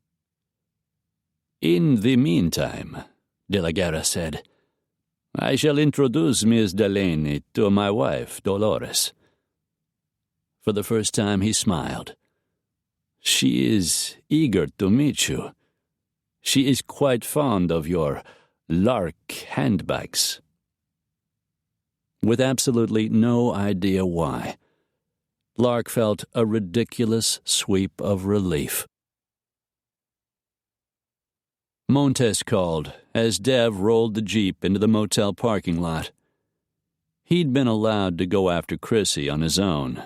In the meantime, De la Guerra said, I shall introduce Miss Delaney to my wife, Dolores. For the first time, he smiled. "She is eager to meet you. She is quite fond of your Lark handbags." With absolutely no idea why, Lark felt a ridiculous sweep of relief. Montes called as Dev rolled the Jeep into the motel parking lot. He'd been allowed to go after Chrissy on his own,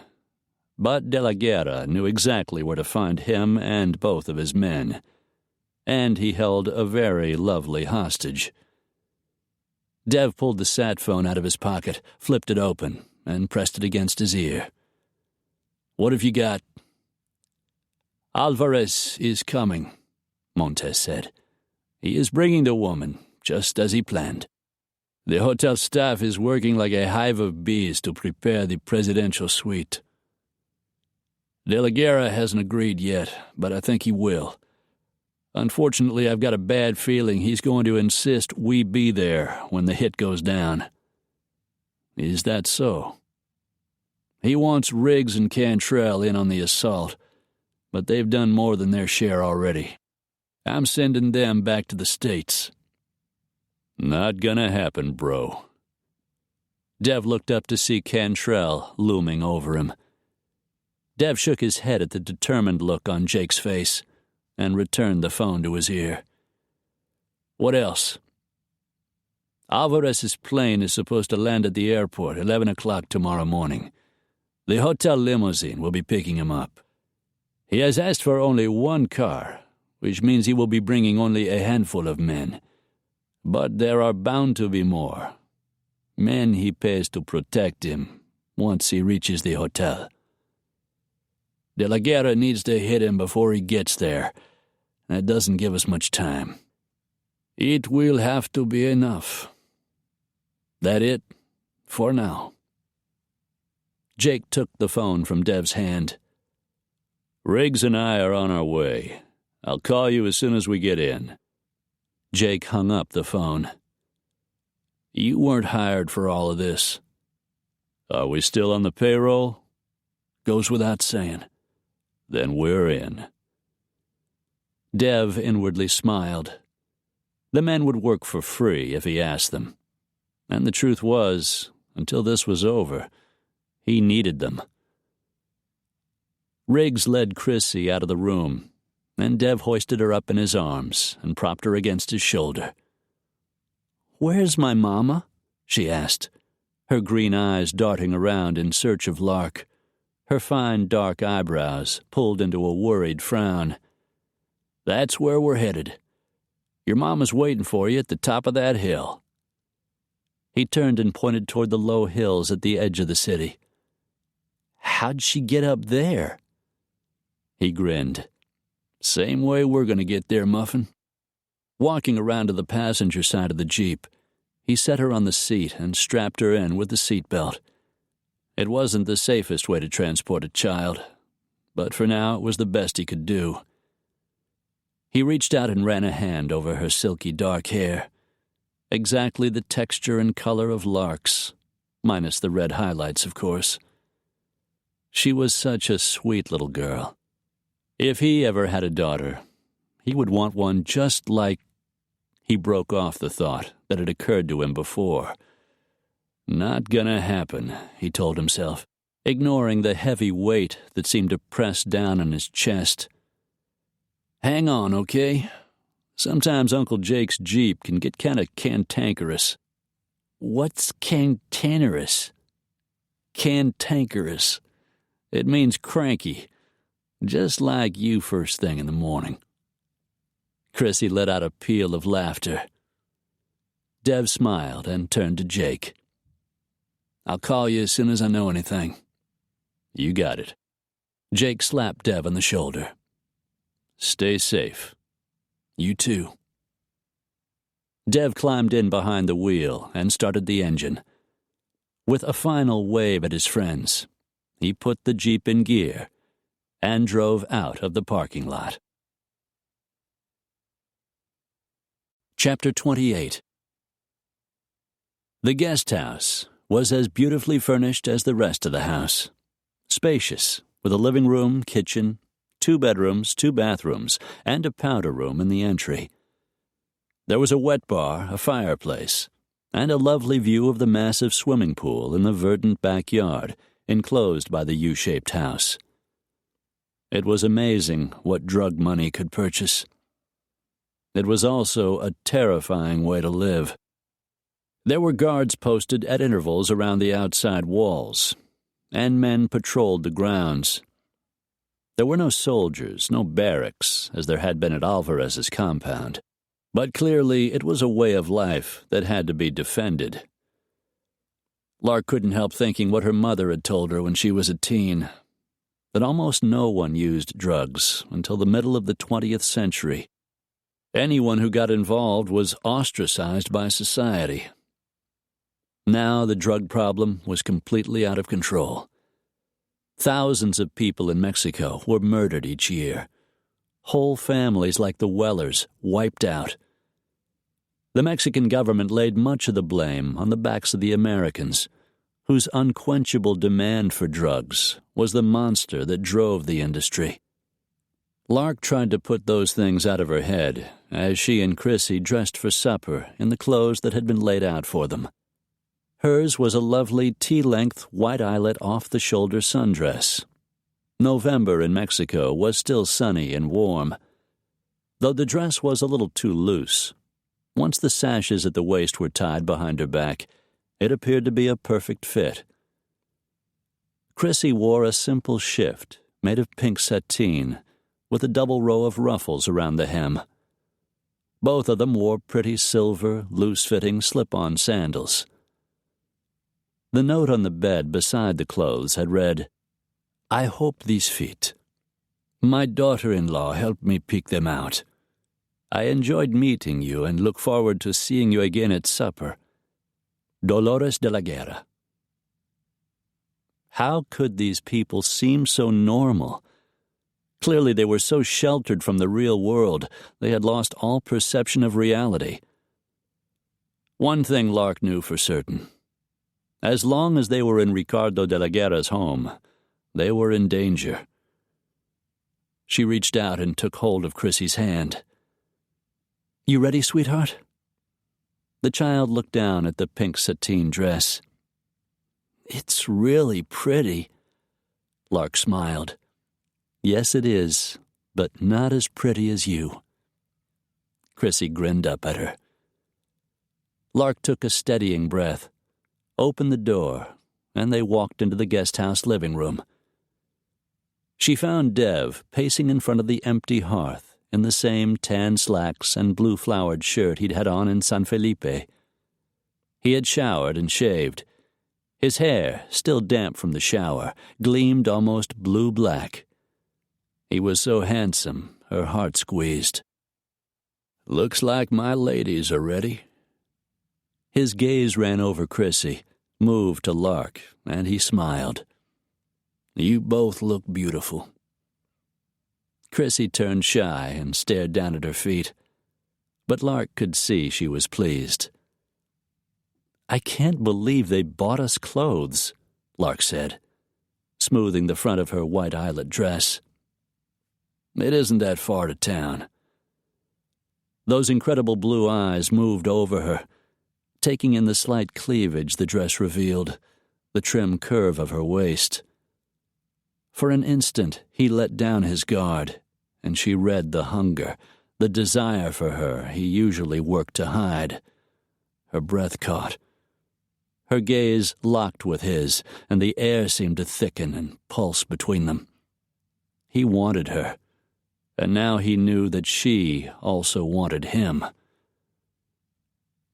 but De La Guerra knew exactly where to find him and both of his men, and he held a very lovely hostage. Dev pulled the sat phone out of his pocket, flipped it open, and pressed it against his ear. "What have you got?" "Alvarez is coming," Montes said. "He is bringing the woman, just as he planned. The hotel staff is working like a hive of bees to prepare the presidential suite. De La Guerra hasn't agreed yet, but I think he will. Unfortunately, I've got a bad feeling he's going to insist we be there when the hit goes down." "Is that so?" "He wants Riggs and Cantrell in on the assault, but they've done more than their share already. I'm sending them back to the States." "Not gonna happen, bro." Dev looked up to see Cantrell looming over him. Dev shook his head at the determined look on Jake's face and returned the phone to his ear. "What else?" "Alvarez's plane is supposed to land at the airport 11 o'clock tomorrow morning. The hotel limousine will be picking him up. He has asked for only one car, which means he will be bringing only a handful of men. But there are bound to be more. Men he pays to protect him once he reaches the hotel. De La Guerra needs to hit him before he gets there. That doesn't give us much time. It will have to be enough. That it for now." Jake took the phone from Dev's hand. "Riggs and I are on our way. I'll call you as soon as we get in." Jake hung up the phone. "You weren't hired for all of this." "Are we still on the payroll?" "Goes without saying." "Then we're in." Dev inwardly smiled. The men would work for free if he asked them. And the truth was, until this was over, he needed them. Riggs led Chrissy out of the room, and Dev hoisted her up in his arms and propped her against his shoulder. "Where's my mama?" she asked, her green eyes darting around in search of Lark, her fine dark eyebrows pulled into a worried frown. "That's where we're headed. Your mama's waiting for you at the top of that hill." He turned and pointed toward the low hills at the edge of the city. "How'd she get up there?" He grinned. "Same way we're going to get there, Muffin." Walking around to the passenger side of the Jeep, he set her on the seat and strapped her in with the seatbelt. It wasn't the safest way to transport a child, but for now it was the best he could do. He reached out and ran a hand over her silky dark hair, exactly the texture and color of Lark's, minus the red highlights, of course. She was such a sweet little girl. If he ever had a daughter, he would want one just like... He broke off the thought that had occurred to him before. Not gonna happen, he told himself, ignoring the heavy weight that seemed to press down on his chest. Hang on, okay? Sometimes Uncle Jake's Jeep can get kind of cantankerous. What's cantankerous? Cantankerous. It means cranky, just like you first thing in the morning. Chrissy let out a peal of laughter. Dev smiled and turned to Jake. I'll call you as soon as I know anything. You got it. Jake slapped Dev on the shoulder. Stay safe. You too. Dev climbed in behind the wheel and started the engine. With a final wave at his friends, he put the Jeep in gear and drove out of the parking lot. Chapter 28. The guest house was as beautifully furnished as the rest of the house. Spacious, with a living room, kitchen, 2 bedrooms, 2 bathrooms, and a powder room in the entry. There was a wet bar, a fireplace, and a lovely view of the massive swimming pool in the verdant backyard, enclosed by the U-shaped house. It was amazing what drug money could purchase. It was also a terrifying way to live. There were guards posted at intervals around the outside walls, and men patrolled the grounds. There were no soldiers, no barracks, as there had been at Alvarez's compound, but clearly it was a way of life that had to be defended. Lark couldn't help thinking what her mother had told her when she was a teen, that almost no one used drugs until the middle of the 20th century. Anyone who got involved was ostracized by society. Now the drug problem was completely out of control. Thousands of people in Mexico were murdered each year. Whole families like the Wellers wiped out. The Mexican government laid much of the blame on the backs of the Americans, whose unquenchable demand for drugs was the monster that drove the industry. Lark tried to put those things out of her head as she and Chrissy dressed for supper in the clothes that had been laid out for them. Hers was a lovely tea-length, white-eyelet, off-the-shoulder sundress. November in Mexico was still sunny and warm, though the dress was a little too loose. Once the sashes at the waist were tied behind her back, it appeared to be a perfect fit. Chrissy wore a simple shift made of pink sateen, with a double row of ruffles around the hem. Both of them wore pretty silver, loose-fitting slip-on sandals. The note on the bed beside the clothes had read, "I hope these fit. My daughter-in-law helped me pick them out. I enjoyed meeting you and look forward to seeing you again at supper. Dolores de la Guerra." How could these people seem so normal? Clearly they were so sheltered from the real world, they had lost all perception of reality. One thing Lark knew for certain. As long as they were in Ricardo de la Guerra's home, they were in danger. She reached out and took hold of Chrissy's hand. "You ready, sweetheart?" The child looked down at the pink sateen dress. "It's really pretty." Lark smiled. "Yes, it is, but not as pretty as you." Chrissy grinned up at her. Lark took a steadying breath, opened the door, and they walked into the guest house living room. She found Dev pacing in front of the empty hearth in the same tan slacks and blue-flowered shirt he'd had on in San Felipe. He had showered and shaved. His hair, still damp from the shower, gleamed almost blue-black. He was so handsome, her heart squeezed. "Looks like my ladies are ready." His gaze ran over Chrissy, moved to Lark, and he smiled. "You both look beautiful." Chrissy turned shy and stared down at her feet, but Lark could see she was pleased. "I can't believe they bought us clothes," Lark said, smoothing the front of her white eyelet dress. "It isn't that far to town." Those incredible blue eyes moved over her, taking in the slight cleavage the dress revealed, the trim curve of her waist. For an instant he let down his guard, and she read the hunger, the desire for her he usually worked to hide. Her breath caught. Her gaze locked with his, and the air seemed to thicken and pulse between them. He wanted her, and now he knew that she also wanted him.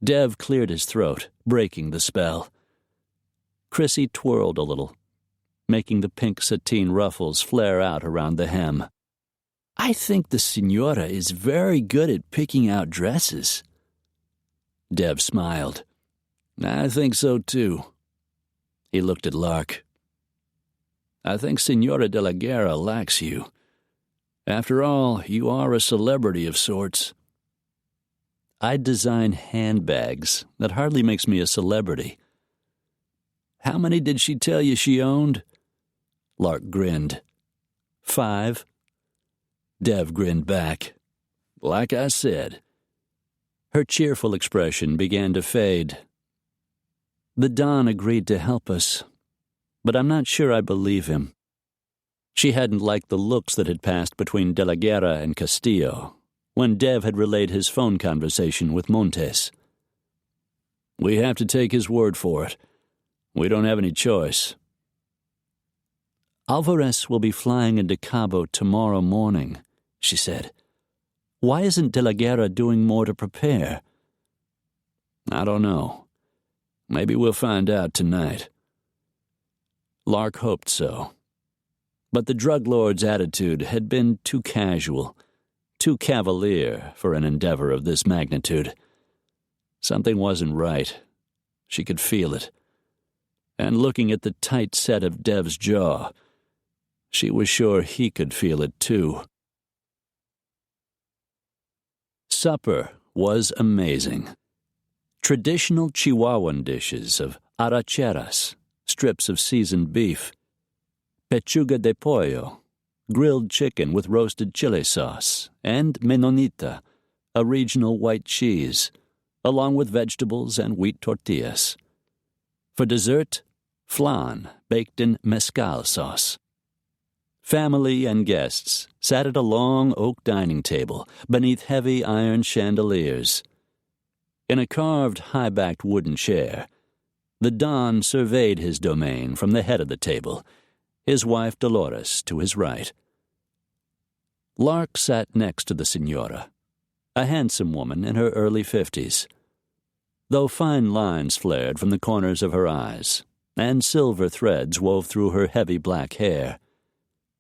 Dev cleared his throat, breaking the spell. Chrissy twirled a little, making the pink sateen ruffles flare out around the hem. "I think the Senora is very good at picking out dresses." Dev smiled. "I think so, too." He looked at Lark. "I think Senora de la Guerra lacks you. After all, you are a celebrity of sorts." "I design handbags. That hardly makes me a celebrity." "How many did she tell you she owned?" Lark grinned. 5? Dev grinned back. Like I said. Her cheerful expression began to fade. The Don agreed to help us, but I'm not sure I believe him. She hadn't liked the looks that had passed between De la Guerra and Castillo when Dev had relayed his phone conversation with Montes. We have to take his word for it. We don't have any choice. Alvarez will be flying into Cabo tomorrow morning, she said. Why isn't De la Guerra doing more to prepare? I don't know. Maybe we'll find out tonight. Lark hoped so. But the drug lord's attitude had been too casual, too cavalier for an endeavor of this magnitude. Something wasn't right. She could feel it. And looking at the tight set of Dev's jaw, she was sure he could feel it too. Supper was amazing. Traditional Chihuahuan dishes of arracheras, strips of seasoned beef, pechuga de pollo, grilled chicken with roasted chili sauce, and menonita, a regional white cheese, along with vegetables and wheat tortillas. For dessert, flan baked in mezcal sauce. Family and guests sat at a long oak dining table beneath heavy iron chandeliers. In a carved, high-backed wooden chair, the Don surveyed his domain from the head of the table, his wife Dolores to his right. Lark sat next to the Senora, a handsome woman in her early 50s. Though fine lines flared from the corners of her eyes, and silver threads wove through her heavy black hair,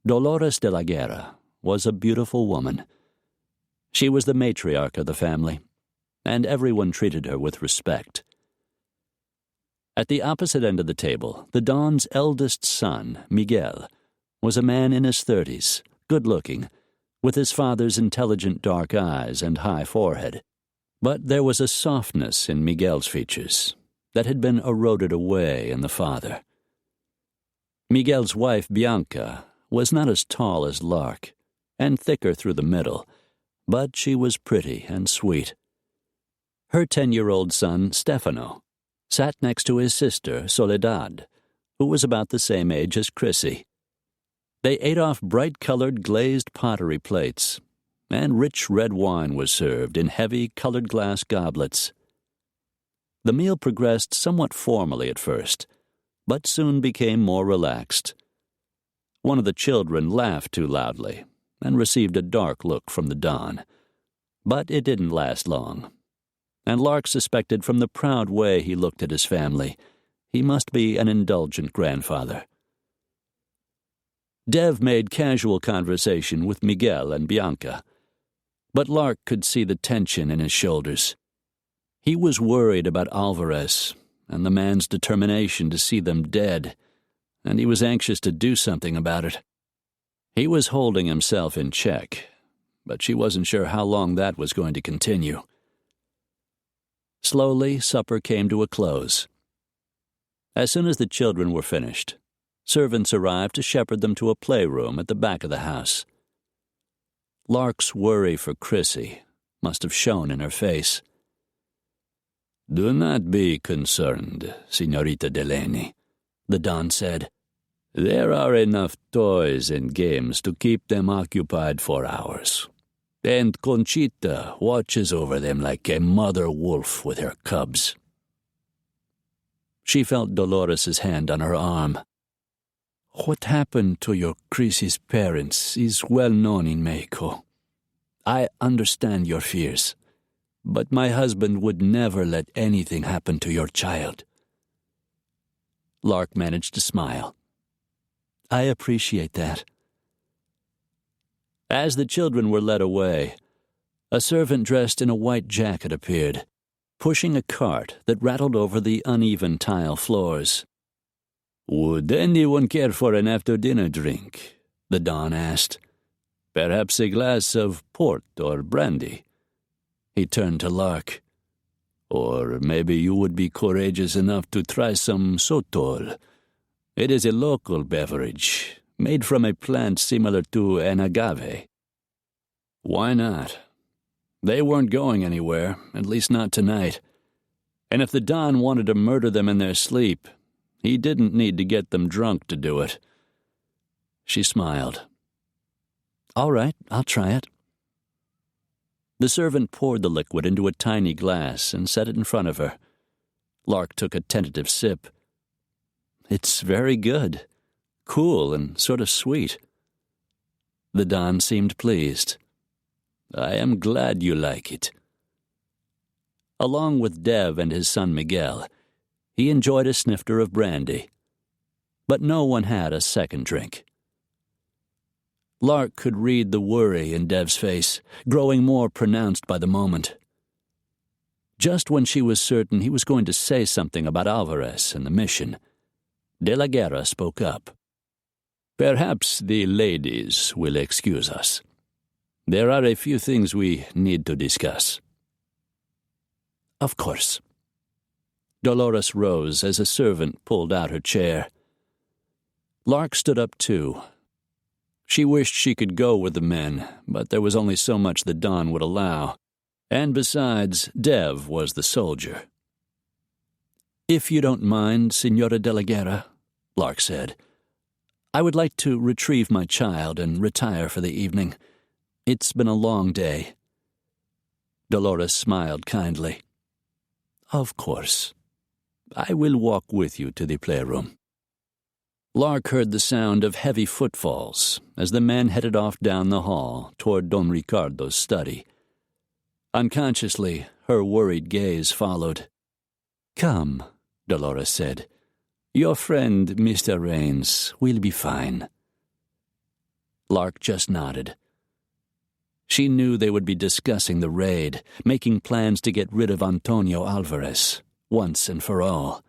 Dolores de la Guerra was a beautiful woman. She was the matriarch of the family, and everyone treated her with respect. At the opposite end of the table, the Don's eldest son, Miguel, was a man in his 30s, good-looking, with his father's intelligent dark eyes and high forehead. But there was a softness in Miguel's features that had been eroded away in the father. Miguel's wife, Bianca, was not as tall as Lark, and thicker through the middle, but she was pretty and sweet. Her 10-year-old son, Stefano, sat next to his sister, Soledad, who was about the same age as Chrissy. They ate off bright-colored glazed pottery plates, and rich red wine was served in heavy colored glass goblets. The meal progressed somewhat formally at first, but soon became more relaxed. One of the children laughed too loudly and received a dark look from the Don. But it didn't last long, and Lark suspected from the proud way he looked at his family he must be an indulgent grandfather. Dev made casual conversation with Miguel and Bianca, but Lark could see the tension in his shoulders. He was worried about Alvarez and the man's determination to see them dead, and he was anxious to do something about it. He was holding himself in check, but she wasn't sure how long that was going to continue. Slowly, supper came to a close. As soon as the children were finished, servants arrived to shepherd them to a playroom at the back of the house. Lark's worry for Chrissy must have shown in her face. "Do not be concerned, Señorita Delaney," the Don said. "There are enough toys and games to keep them occupied for hours, and Conchita watches over them like a mother wolf with her cubs." She felt Dolores's hand on her arm. "What happened to your Chrissy's parents is well known in Mexico. I understand your fears, but my husband would never let anything happen to your child." Lark managed to smile. "I appreciate that." As the children were led away, a servant dressed in a white jacket appeared, pushing a cart that rattled over the uneven tile floors. "Would anyone care for an after-dinner drink?" the Don asked. "Perhaps a glass of port or brandy?" He turned to Lark. "Or maybe you would be courageous enough to try some sotol. It is a local beverage, made from a plant similar to an agave. Why not? They weren't going anywhere, at least not tonight. And if the Don wanted to murder them in their sleep, he didn't need to get them drunk to do it. She smiled. All right, I'll try it. The servant poured the liquid into a tiny glass and set it in front of her. Lark took a tentative sip. It's very good. Cool and sort of sweet. The Don seemed pleased. I am glad you like it. Along with Dev and his son Miguel, he enjoyed a snifter of brandy. But no one had a second drink. Lark could read the worry in Dev's face, growing more pronounced by the moment. Just when she was certain he was going to say something about Alvarez and the mission, De la Guerra spoke up. Perhaps the ladies will excuse us. There are a few things we need to discuss. Of course. Dolores rose as a servant pulled out her chair. Lark stood up too. She wished she could go with the men, but there was only so much the Don would allow. And besides, Dev was the soldier. If you don't mind, Senora de la Guerra, Lark said, I would like to retrieve my child and retire for the evening. It's been a long day. Dolores smiled kindly. Of course. I will walk with you to the playroom. Lark heard the sound of heavy footfalls as the men headed off down the hall toward Don Ricardo's study. Unconsciously, her worried gaze followed. Come, Dolores said. Your friend, Mr. Raines, will be fine. Lark just nodded. She knew they would be discussing the raid, making plans to get rid of Antonio Alvarez, once and for all.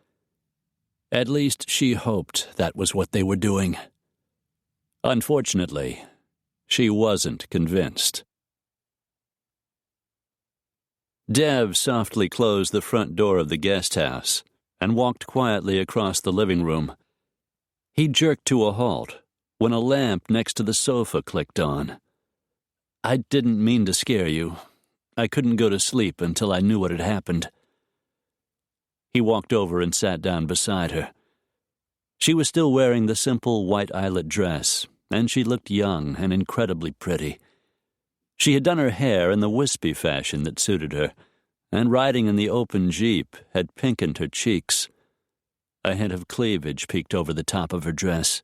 At least she hoped that was what they were doing. Unfortunately, she wasn't convinced. Dev softly closed the front door of the guest house and walked quietly across the living room. He jerked to a halt when a lamp next to the sofa clicked on. I didn't mean to scare you. I couldn't go to sleep until I knew what had happened. He walked over and sat down beside her. She was still wearing the simple white eyelet dress, and she looked young and incredibly pretty. She had done her hair in the wispy fashion that suited her, and riding in the open jeep had pinkened her cheeks. A hint of cleavage peeked over the top of her dress,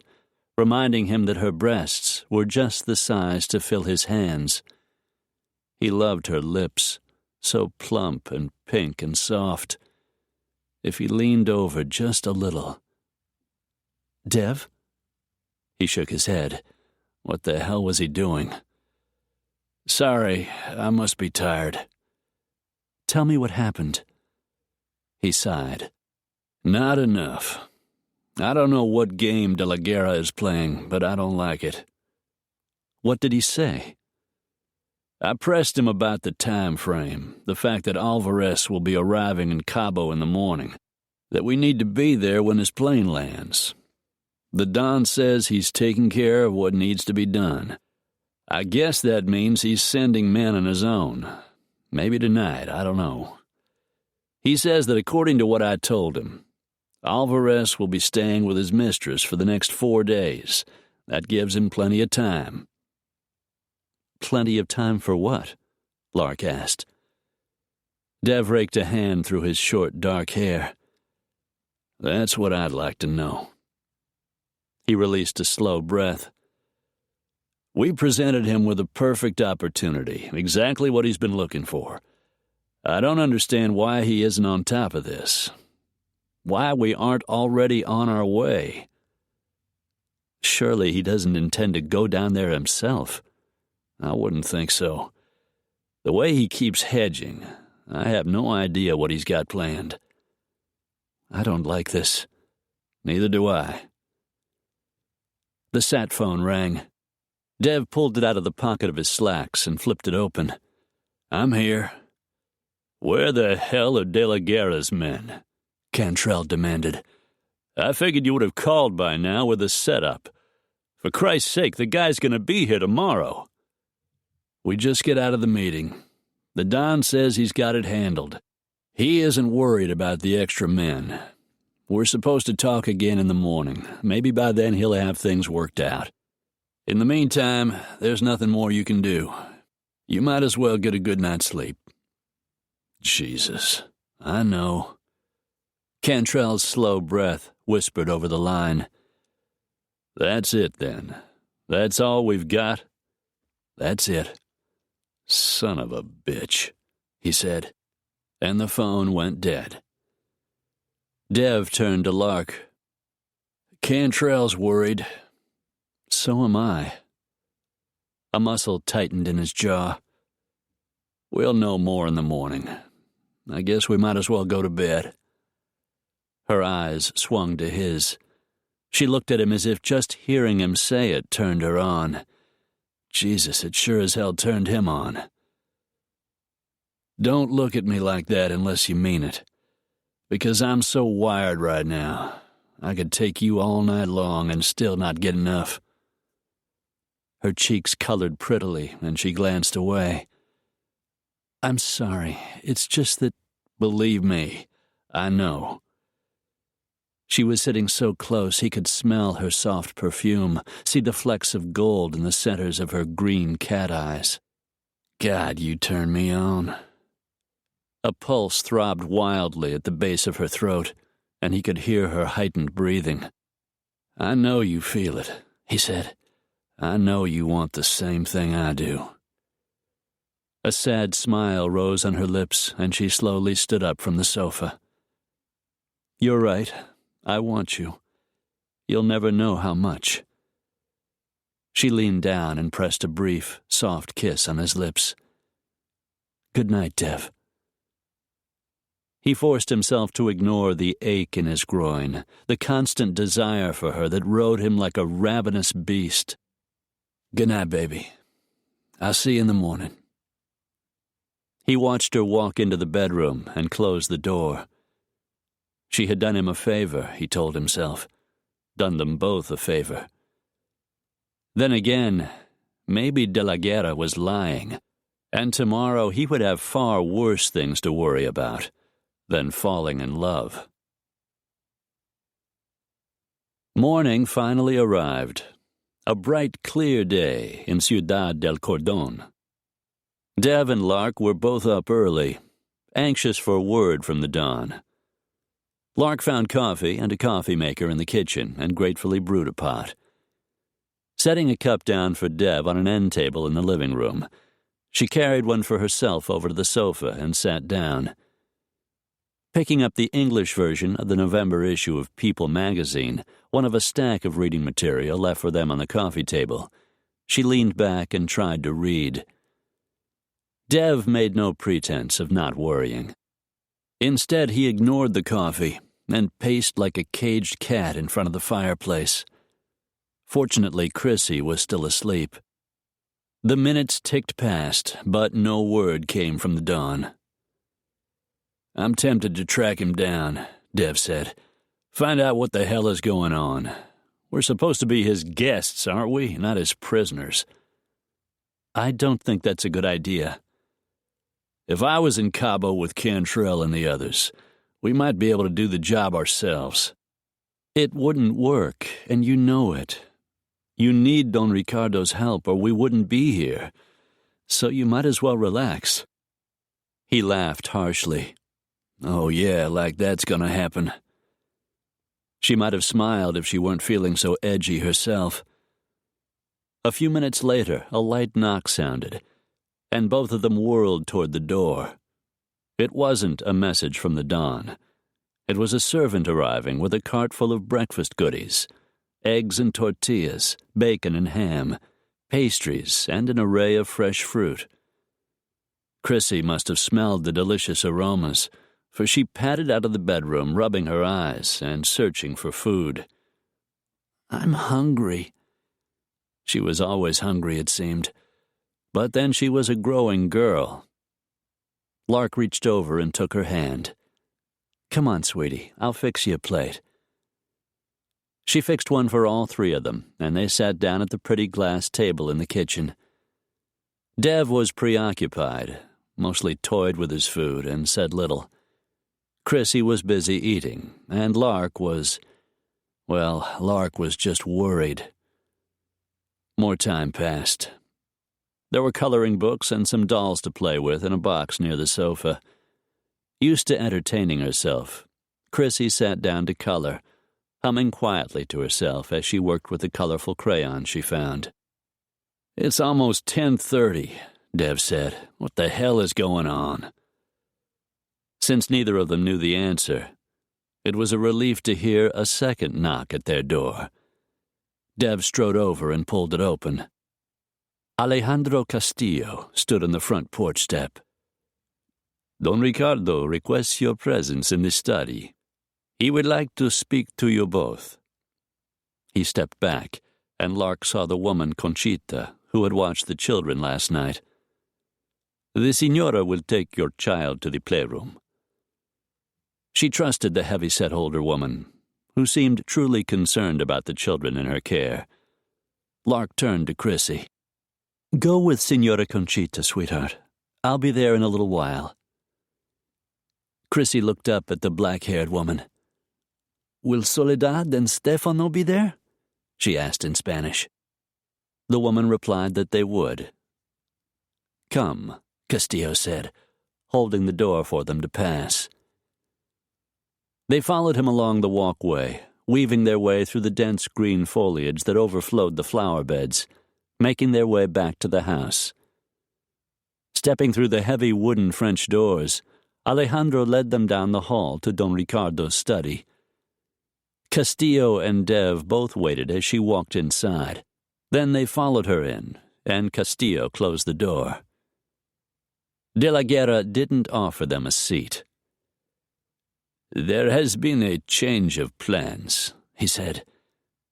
reminding him that her breasts were just the size to fill his hands. He loved her lips, so plump and pink and soft. If he leaned over just a little. Dev? He shook his head. What the hell was he doing? Sorry, I must be tired. Tell me what happened. He sighed. Not enough. I don't know what game De La Guerra is playing, but I don't like it. What did he say? I pressed him about the time frame, the fact that Alvarez will be arriving in Cabo in the morning, that we need to be there when his plane lands. The Don says he's taking care of what needs to be done. I guess that means he's sending men on his own. Maybe tonight, I don't know. He says that according to what I told him, Alvarez will be staying with his mistress for the next 4 days. That gives him plenty of time. Plenty of time for what? Lark asked. Dev raked a hand through his short, dark hair. That's what I'd like to know. He released a slow breath. We presented him with a perfect opportunity, exactly what he's been looking for. I don't understand why he isn't on top of this. Why we aren't already on our way. Surely he doesn't intend to go down there himself. I wouldn't think so. The way he keeps hedging, I have no idea what he's got planned. I don't like this. Neither do I. The sat phone rang. Dev pulled it out of the pocket of his slacks and flipped it open. I'm here. Where the hell are De La Guerra's men? Cantrell demanded. I figured you would have called by now with a setup. For Christ's sake, the guy's going to be here tomorrow. We just get out of the meeting. The Don says he's got it handled. He isn't worried about the extra men. We're supposed to talk again in the morning. Maybe by then he'll have things worked out. In the meantime, there's nothing more you can do. You might as well get a good night's sleep. Jesus, I know. Cantrell's slow breath whispered over the line. That's it, then. That's all we've got? That's it. Son of a bitch, he said, and the phone went dead. Dev turned to Lark. Cantrell's worried. So am I. A muscle tightened in his jaw. We'll know more in the morning. I guess we might as well go to bed. Her eyes swung to his. She looked at him as if just hearing him say it turned her on. Jesus, it sure as hell turned him on. Don't look at me like that unless you mean it. Because I'm so wired right now. I could take you all night long and still not get enough. Her cheeks colored prettily, and she glanced away. I'm sorry. It's just that, believe me, I know. She was sitting so close he could smell her soft perfume, see the flecks of gold in the centers of her green cat eyes. God, you turn me on. A pulse throbbed wildly at the base of her throat, and he could hear her heightened breathing. I know you feel it, he said. I know you want the same thing I do. A sad smile rose on her lips, and she slowly stood up from the sofa. You're right. I want you. You'll never know how much. She leaned down and pressed a brief, soft kiss on his lips. Good night, Dev. He forced himself to ignore the ache in his groin, the constant desire for her that rode him like a ravenous beast. Good night, baby. I'll see you in the morning. He watched her walk into the bedroom and close the door. She had done him a favor, he told himself. Done them both a favor. Then again, maybe De la Guerra was lying, and tomorrow he would have far worse things to worry about than falling in love. Morning finally arrived. A bright, clear day in Ciudad del Cordon. Dev and Lark were both up early, anxious for word from the Don. Lark found coffee and a coffee maker in the kitchen and gratefully brewed a pot. Setting a cup down for Dev on an end table in the living room, she carried one for herself over to the sofa and sat down. Picking up the English version of the November issue of People magazine, one of a stack of reading material left for them on the coffee table, she leaned back and tried to read. Dev made no pretense of not worrying. Instead, he ignored the coffee and paced like a caged cat in front of the fireplace. Fortunately, Chrissy was still asleep. The minutes ticked past, but no word came from the Don. I'm tempted to track him down, Dev said. Find out what the hell is going on. We're supposed to be his guests, aren't we? Not his prisoners. I don't think that's a good idea. If I was in Cabo with Cantrell and the others, we might be able to do the job ourselves. It wouldn't work, and you know it. You need Don Ricardo's help, or we wouldn't be here. So you might as well relax. He laughed harshly. Oh yeah, like that's gonna happen. She might have smiled if she weren't feeling so edgy herself. A few minutes later, a light knock sounded, and both of them whirled toward the door. It wasn't a message from the Don. It was a servant arriving with a cart full of breakfast goodies, eggs and tortillas, bacon and ham, pastries, and an array of fresh fruit. Chrissy must have smelled the delicious aromas, for she padded out of the bedroom, rubbing her eyes and searching for food. I'm hungry. She was always hungry, it seemed. But then she was a growing girl. Lark reached over and took her hand. Come on, sweetie, I'll fix you a plate. She fixed one for all three of them, and they sat down at the pretty glass table in the kitchen. Dev was preoccupied, mostly toyed with his food, and said little. Chrissy was busy eating, and Lark was just worried. More time passed. There were coloring books and some dolls to play with in a box near the sofa. Used to entertaining herself, Chrissy sat down to color, humming quietly to herself as she worked with the colorful crayons she found. "It's almost 10:30, Dev said. "What the hell is going on?" Since neither of them knew the answer, it was a relief to hear a second knock at their door. Dev strode over and pulled it open. Alejandro Castillo stood on the front porch step. "Don Ricardo requests your presence in the study. He would like to speak to you both." He stepped back, and Lark saw the woman Conchita, who had watched the children last night. "The Signora will take your child to the playroom." She trusted the heavy-set older woman, who seemed truly concerned about the children in her care. Lark turned to Chrissy. "Go with Signora Conchita, sweetheart. I'll be there in a little while." Chrissy looked up at the black-haired woman. "Will Soledad and Stefano be there?" she asked in Spanish. The woman replied that they would. "Come," Castillo said, holding the door for them to pass. They followed him along the walkway, weaving their way through the dense green foliage that overflowed the flower beds, making their way back to the house. Stepping through the heavy wooden French doors, Alejandro led them down the hall to Don Ricardo's study. Castillo and Dev both waited as she walked inside. Then they followed her in, and Castillo closed the door. De la Guerra didn't offer them a seat. "There has been a change of plans," he said,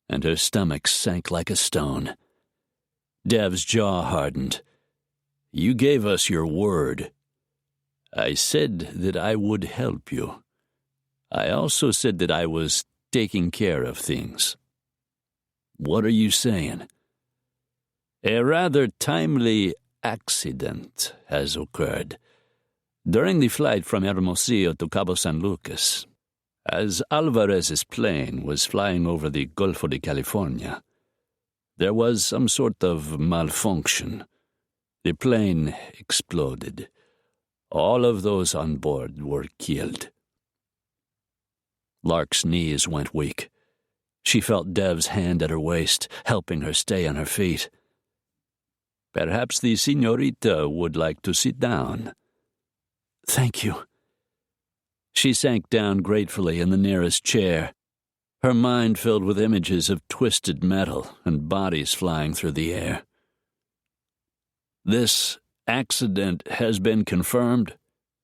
and her stomach sank like a stone. Dev's jaw hardened. "You gave us your word. I said that I would help you. I also said that I was taking care of things." "What are you saying?" "A rather timely accident has occurred. During the flight from Hermosillo to Cabo San Lucas, as Alvarez's plane was flying over the Golfo de California, there was some sort of malfunction. The plane exploded. All of those on board were killed." Lark's knees went weak. She felt Dev's hand at her waist, helping her stay on her feet. "Perhaps the Signorita would like to sit down." "Thank you." She sank down gratefully in the nearest chair, her mind filled with images of twisted metal and bodies flying through the air. "This accident has been confirmed?"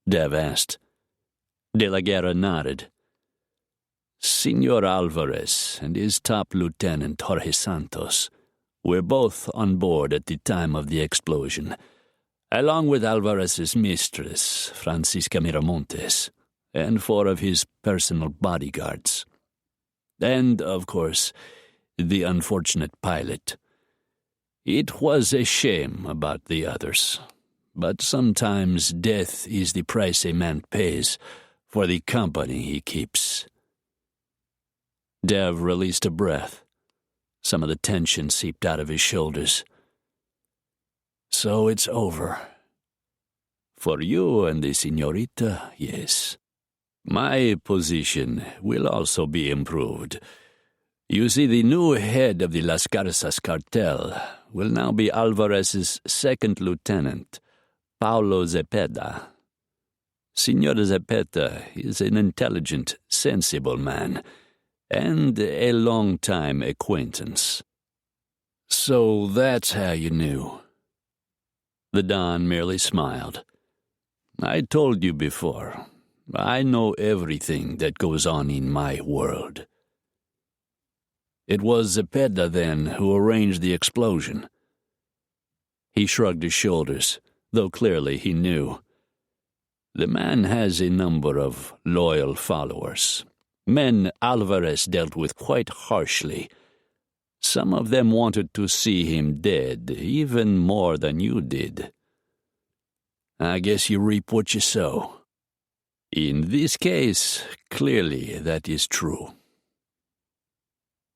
Dev asked. De la Guerra nodded. "Senor Alvarez and his top lieutenant, Jorge Santos, were both on board at the time of the explosion, along with Alvarez's mistress, Francisca Miramontes, and 4 of his personal bodyguards. And, of course, the unfortunate pilot. It was a shame about the others, but sometimes death is the price a man pays for the company he keeps." Dev released a breath. Some of the tension seeped out of his shoulders. "So it's over. For you and the Signorita, yes. My position will also be improved. You see, the new head of the Las Garzas cartel will now be Alvarez's second lieutenant, Paulo Zepeda. Senor Zepeda is an intelligent, sensible man, and a long-time acquaintance." "So that's how you knew." The Don merely smiled. "I told you before, I know everything that goes on in my world." "It was Zepeda, then, who arranged the explosion?" He shrugged his shoulders, though clearly he knew. "The man has a number of loyal followers, Men Alvarez dealt with quite harshly. Some of them wanted to see him dead, even more than you did. I guess you reap what you sow. In this case, clearly that is true.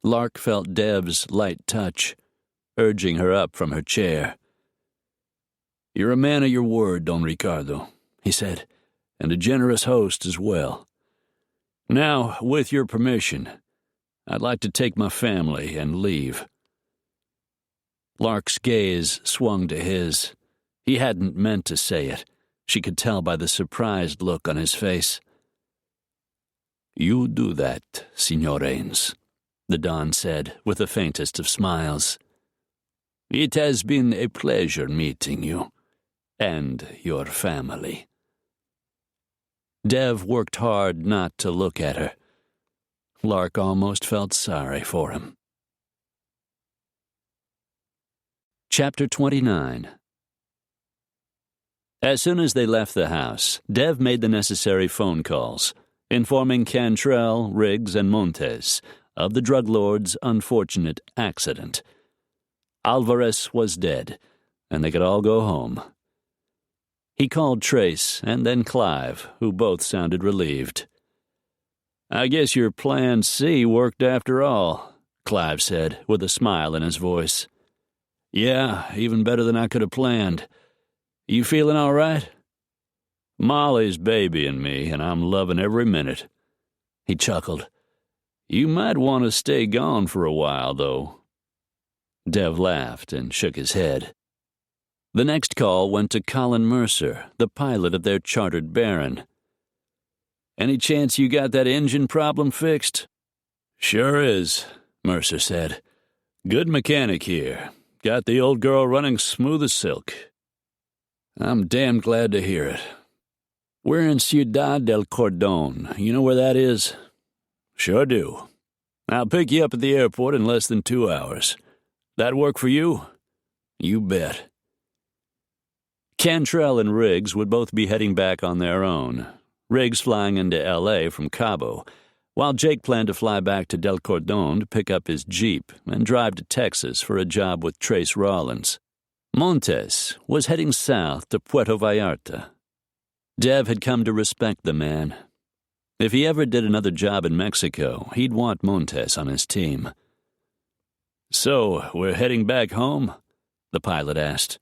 Lark felt Dev's light touch, urging her up from her chair. You're a man of your word, Don Ricardo, he said, and a generous host as well. Now, with your permission, I'd like to take my family and leave. Lark's gaze swung to his. He hadn't meant to say it. She could tell by the surprised look on his face. You do that, Señor Rains, the Don said with the faintest of smiles. It has been a pleasure meeting you and your family. Dev worked hard not to look at her. Lark almost felt sorry for him. Chapter 29. As soon as they left the house, Dev made the necessary phone calls, informing Cantrell, Riggs, and Montes of the drug lord's unfortunate accident. Alvarez was dead, and they could all go home. He called Trace and then Clive, who both sounded relieved. I guess your plan C worked after all, Clive said, with a smile in his voice. Yeah, even better than I could have planned. You feeling all right? Molly's babying me, and I'm loving every minute. He chuckled. You might want to stay gone for a while, though. Dev laughed and shook his head. The next call went to Colin Mercer, the pilot of their chartered Baron. Any chance you got that engine problem fixed? Sure is, Mercer said. Good mechanic here. Got the old girl running smooth as silk. I'm damn glad to hear it. We're in Ciudad del Cordon. You know where that is? Sure do. I'll pick you up at the airport in less than 2 hours. That work for you? You bet. Cantrell and Riggs would both be heading back on their own, Riggs flying into L.A. from Cabo, while Jake planned to fly back to Del Cordon to pick up his Jeep and drive to Texas for a job with Trace Rawlins. Montes was heading south to Puerto Vallarta. Dev had come to respect the man. If he ever did another job in Mexico, he'd want Montes on his team. So, we're heading back home? The pilot asked.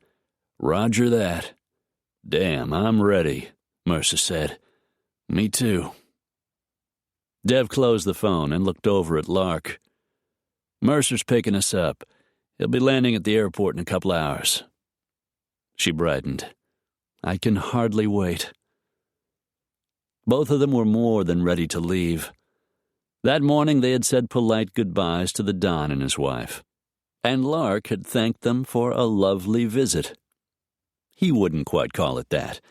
Roger that. Damn, I'm ready, Mercer said. Me too. Dev closed the phone and looked over at Lark. Mercer's picking us up. He'll be landing at the airport in a couple hours. She brightened. I can hardly wait. Both of them were more than ready to leave. That morning they had said polite goodbyes to the Don and his wife, and Lark had thanked them for a lovely visit. He wouldn't quite call it that,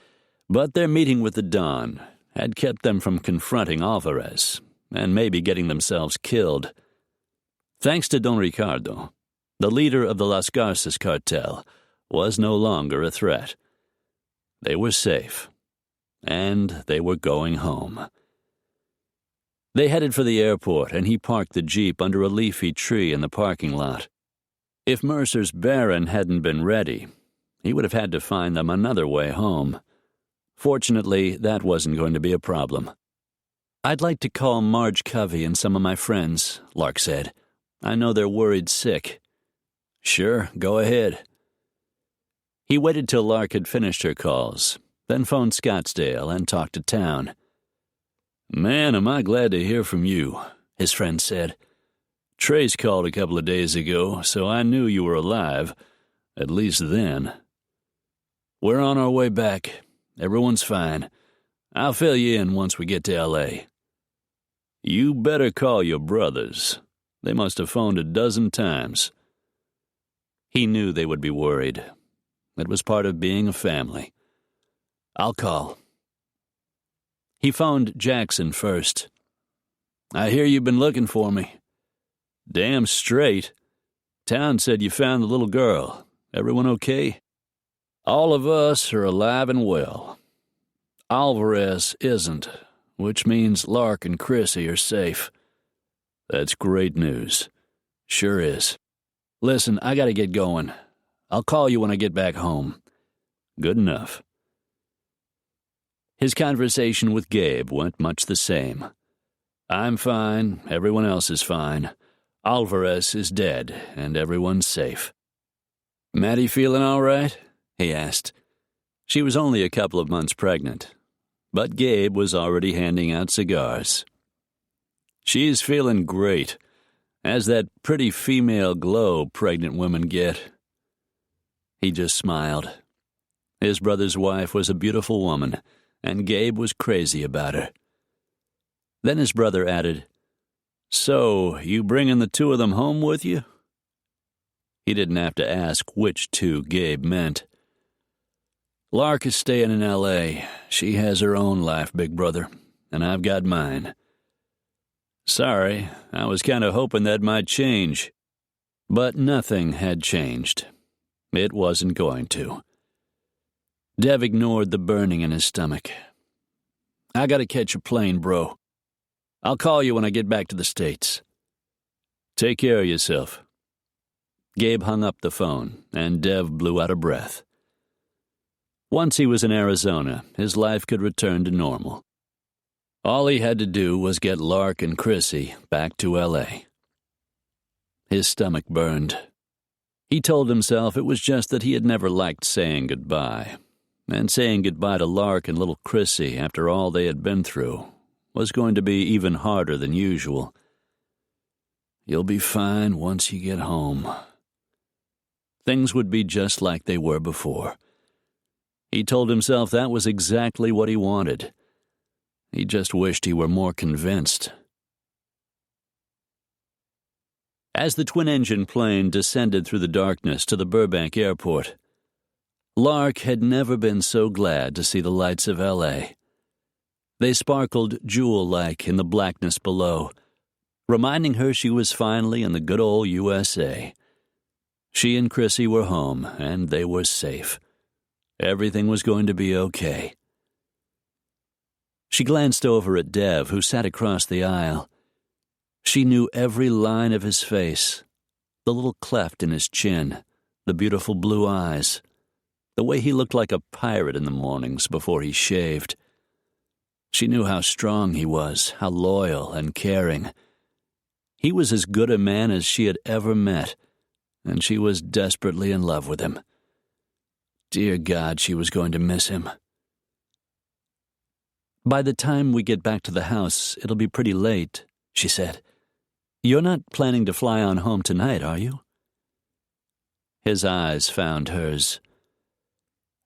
but their meeting with the Don had kept them from confronting Alvarez and maybe getting themselves killed. Thanks to Don Ricardo, the leader of the Las Garças cartel was no longer a threat. They were safe, and they were going home. They headed for the airport, and he parked the Jeep under a leafy tree in the parking lot. If Mercer's Baron hadn't been ready, he would have had to find them another way home. Fortunately, that wasn't going to be a problem. I'd like to call Marge Covey and some of my friends, Lark said. I know they're worried sick. Sure, go ahead. He waited till Lark had finished her calls, then phoned Scottsdale and talked to town. Man, am I glad to hear from you, his friend said. Trace called a couple of days ago, so I knew you were alive, at least then. We're on our way back. Everyone's fine. I'll fill you in once we get to L.A. You better call your brothers. They must have phoned a dozen times. He knew they would be worried. It was part of being a family. I'll call. He phoned Jackson first. I hear you've been looking for me. Damn straight. Town said you found the little girl. Everyone okay? All of us are alive and well. Alvarez isn't. which means Lark and Chrissy are safe. That's great news. Sure is. Listen, I gotta get going. I'll call you when I get back home. Good enough. His conversation with Gabe went much the same. I'm fine, everyone else is fine. Alvarez is dead, and everyone's safe. Maddie feeling all right? He asked. She was only a couple of months pregnant, but Gabe was already handing out cigars. She's feeling great, as that pretty female glow pregnant women get. He just smiled. His brother's wife was a beautiful woman, and Gabe was crazy about her. Then his brother added, So, you bringing the two of them home with you? He didn't have to ask which two Gabe meant. Lark is staying in L.A. She has her own life, big brother, and I've got mine. Sorry, I was kind of hoping that might change. But nothing had changed. It wasn't going to. Dev ignored the burning in his stomach. I gotta catch a plane, bro. I'll call you when I get back to the States. Take care of yourself. Gabe hung up the phone, and Dev blew out a breath. Once he was in Arizona, his life could return to normal. All he had to do was get Lark and Chrissy back to L.A. His stomach burned. He told himself it was just that he had never liked saying goodbye, and saying goodbye to Lark and little Chrissy after all they had been through was going to be even harder than usual. You'll be fine once you get home. Things would be just like they were before. He told himself that was exactly what he wanted. He just wished he were more convinced. As the twin-engine plane descended through the darkness to the Burbank airport, Lark had never been so glad to see the lights of L.A. They sparkled jewel-like in the blackness below, reminding her she was finally in the good old USA. She and Chrissy were home, and they were safe. Everything was going to be okay. She glanced over at Dev, who sat across the aisle. She knew every line of his face, the little cleft in his chin, the beautiful blue eyes, the way he looked like a pirate in the mornings before he shaved. She knew how strong he was, how loyal and caring. He was as good a man as she had ever met, and she was desperately in love with him. Dear God, she was going to miss him. By the time we get back to the house, it'll be pretty late, she said. You're not planning to fly on home tonight, are you? His eyes found hers.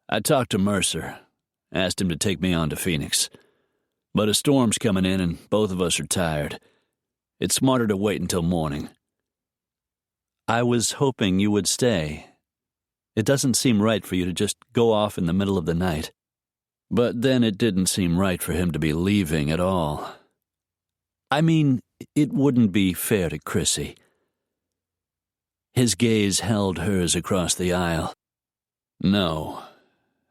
I talked to Mercer, asked him to take me on to Phoenix. But a storm's coming in and both of us are tired. It's smarter to wait until morning. I was hoping you would stay. It doesn't seem right for you to just go off in the middle of the night. But then it didn't seem right for him to be leaving at all. I mean, it wouldn't be fair to Chrissy. His gaze held hers across the aisle. No,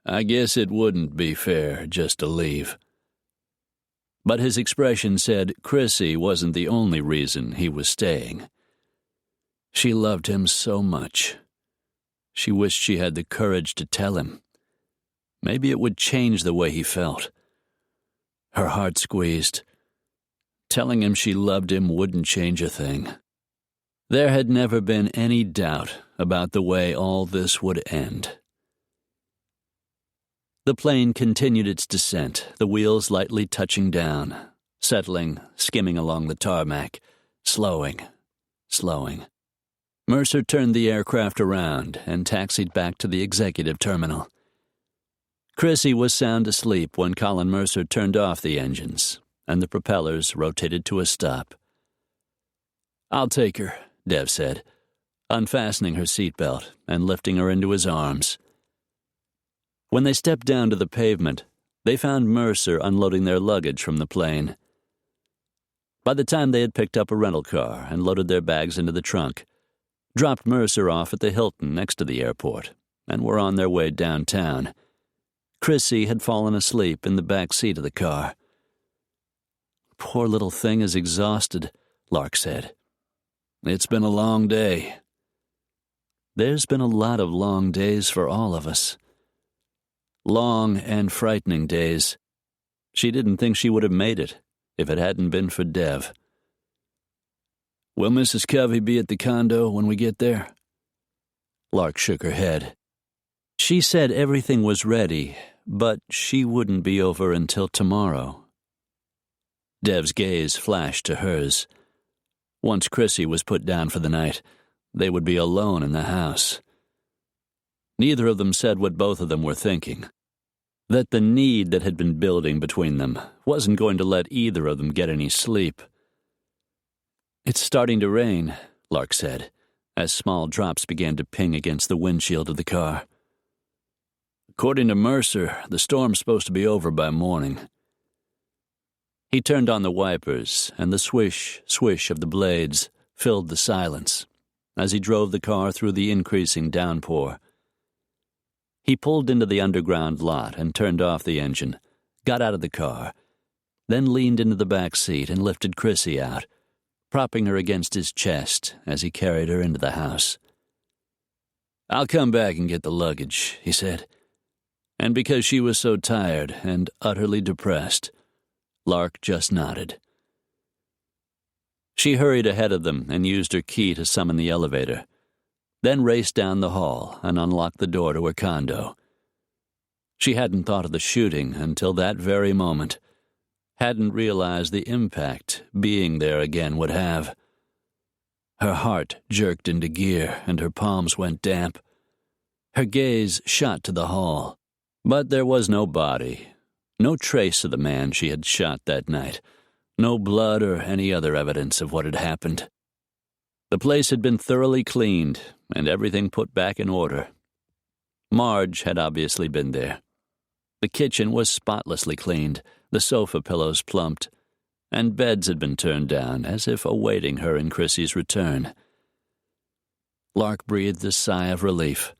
I guess it wouldn't be fair just to leave. But his expression said Chrissy wasn't the only reason he was staying. She loved him so much. She wished she had the courage to tell him. Maybe it would change the way he felt. Her heart squeezed. Telling him she loved him wouldn't change a thing. There had never been any doubt about the way all this would end. The plane continued its descent, the wheels lightly touching down, settling, skimming along the tarmac, slowing. Mercer turned the aircraft around and taxied back to the executive terminal. Chrissy was sound asleep when Colin Mercer turned off the engines, and the propellers rotated to a stop. I'll take her, Dev said, unfastening her seatbelt and lifting her into his arms. When they stepped down to the pavement, they found Mercer unloading their luggage from the plane. By the time they had picked up a rental car and loaded their bags into the trunk, dropped Mercer off at the Hilton next to the airport, and were on their way downtown, Chrissy had fallen asleep in the back seat of the car. poor little thing is exhausted," Lark said. "It's been a long day." There's been a lot of long days for all of us. Long and frightening days. She didn't think she would have made it if it hadn't been for Dev. "Will Mrs. Covey be at the condo when we get there?" Lark shook her head. She said everything was ready, but she wouldn't be over until tomorrow. Dev's gaze flashed to hers. Once Chrissy was put down for the night, they would be alone in the house. Neither of them said what both of them were thinking, that the need that had been building between them wasn't going to let either of them get any sleep. "It's starting to rain," Lark said, as small drops began to ping against the windshield of the car. "According to Mercer, the storm's supposed to be over by morning." He turned on the wipers, and the swish, swish of the blades filled the silence as he drove the car through the increasing downpour. He pulled into the underground lot and turned off the engine, got out of the car, then leaned into the back seat and lifted Chrissy out, propping her against his chest as he carried her into the house. "I'll come back and get the luggage," he said. And because she was so tired and utterly depressed, Lark just nodded. She hurried ahead of them and used her key to summon the elevator, then raced down the hall and unlocked the door to her condo. She hadn't thought of the shooting until that very moment, hadn't realized the impact being there again would have. Her heart jerked into gear and her palms went damp. Her gaze shot to the hall, but there was no body, no trace of the man she had shot that night, no blood or any other evidence of what had happened. The place had been thoroughly cleaned and everything put back in order. Marge had obviously been there. The kitchen was spotlessly cleaned, the sofa pillows plumped, and beds had been turned down as if awaiting her and Chrissy's return. Lark breathed a sigh of relief.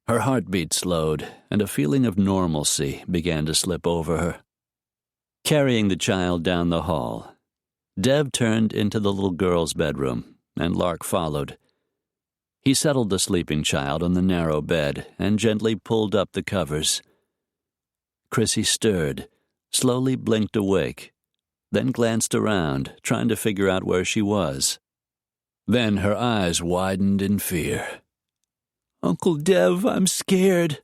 Her heartbeat slowed, and a feeling of normalcy began to slip over her. Carrying the child down the hall, Dev turned into the little girl's bedroom, and Lark followed. He settled the sleeping child on the narrow bed and gently pulled up the covers. Chrissy stirred, slowly blinked awake, then glanced around, trying to figure out where she was. Then her eyes widened in fear. "Uncle Dev, I'm scared."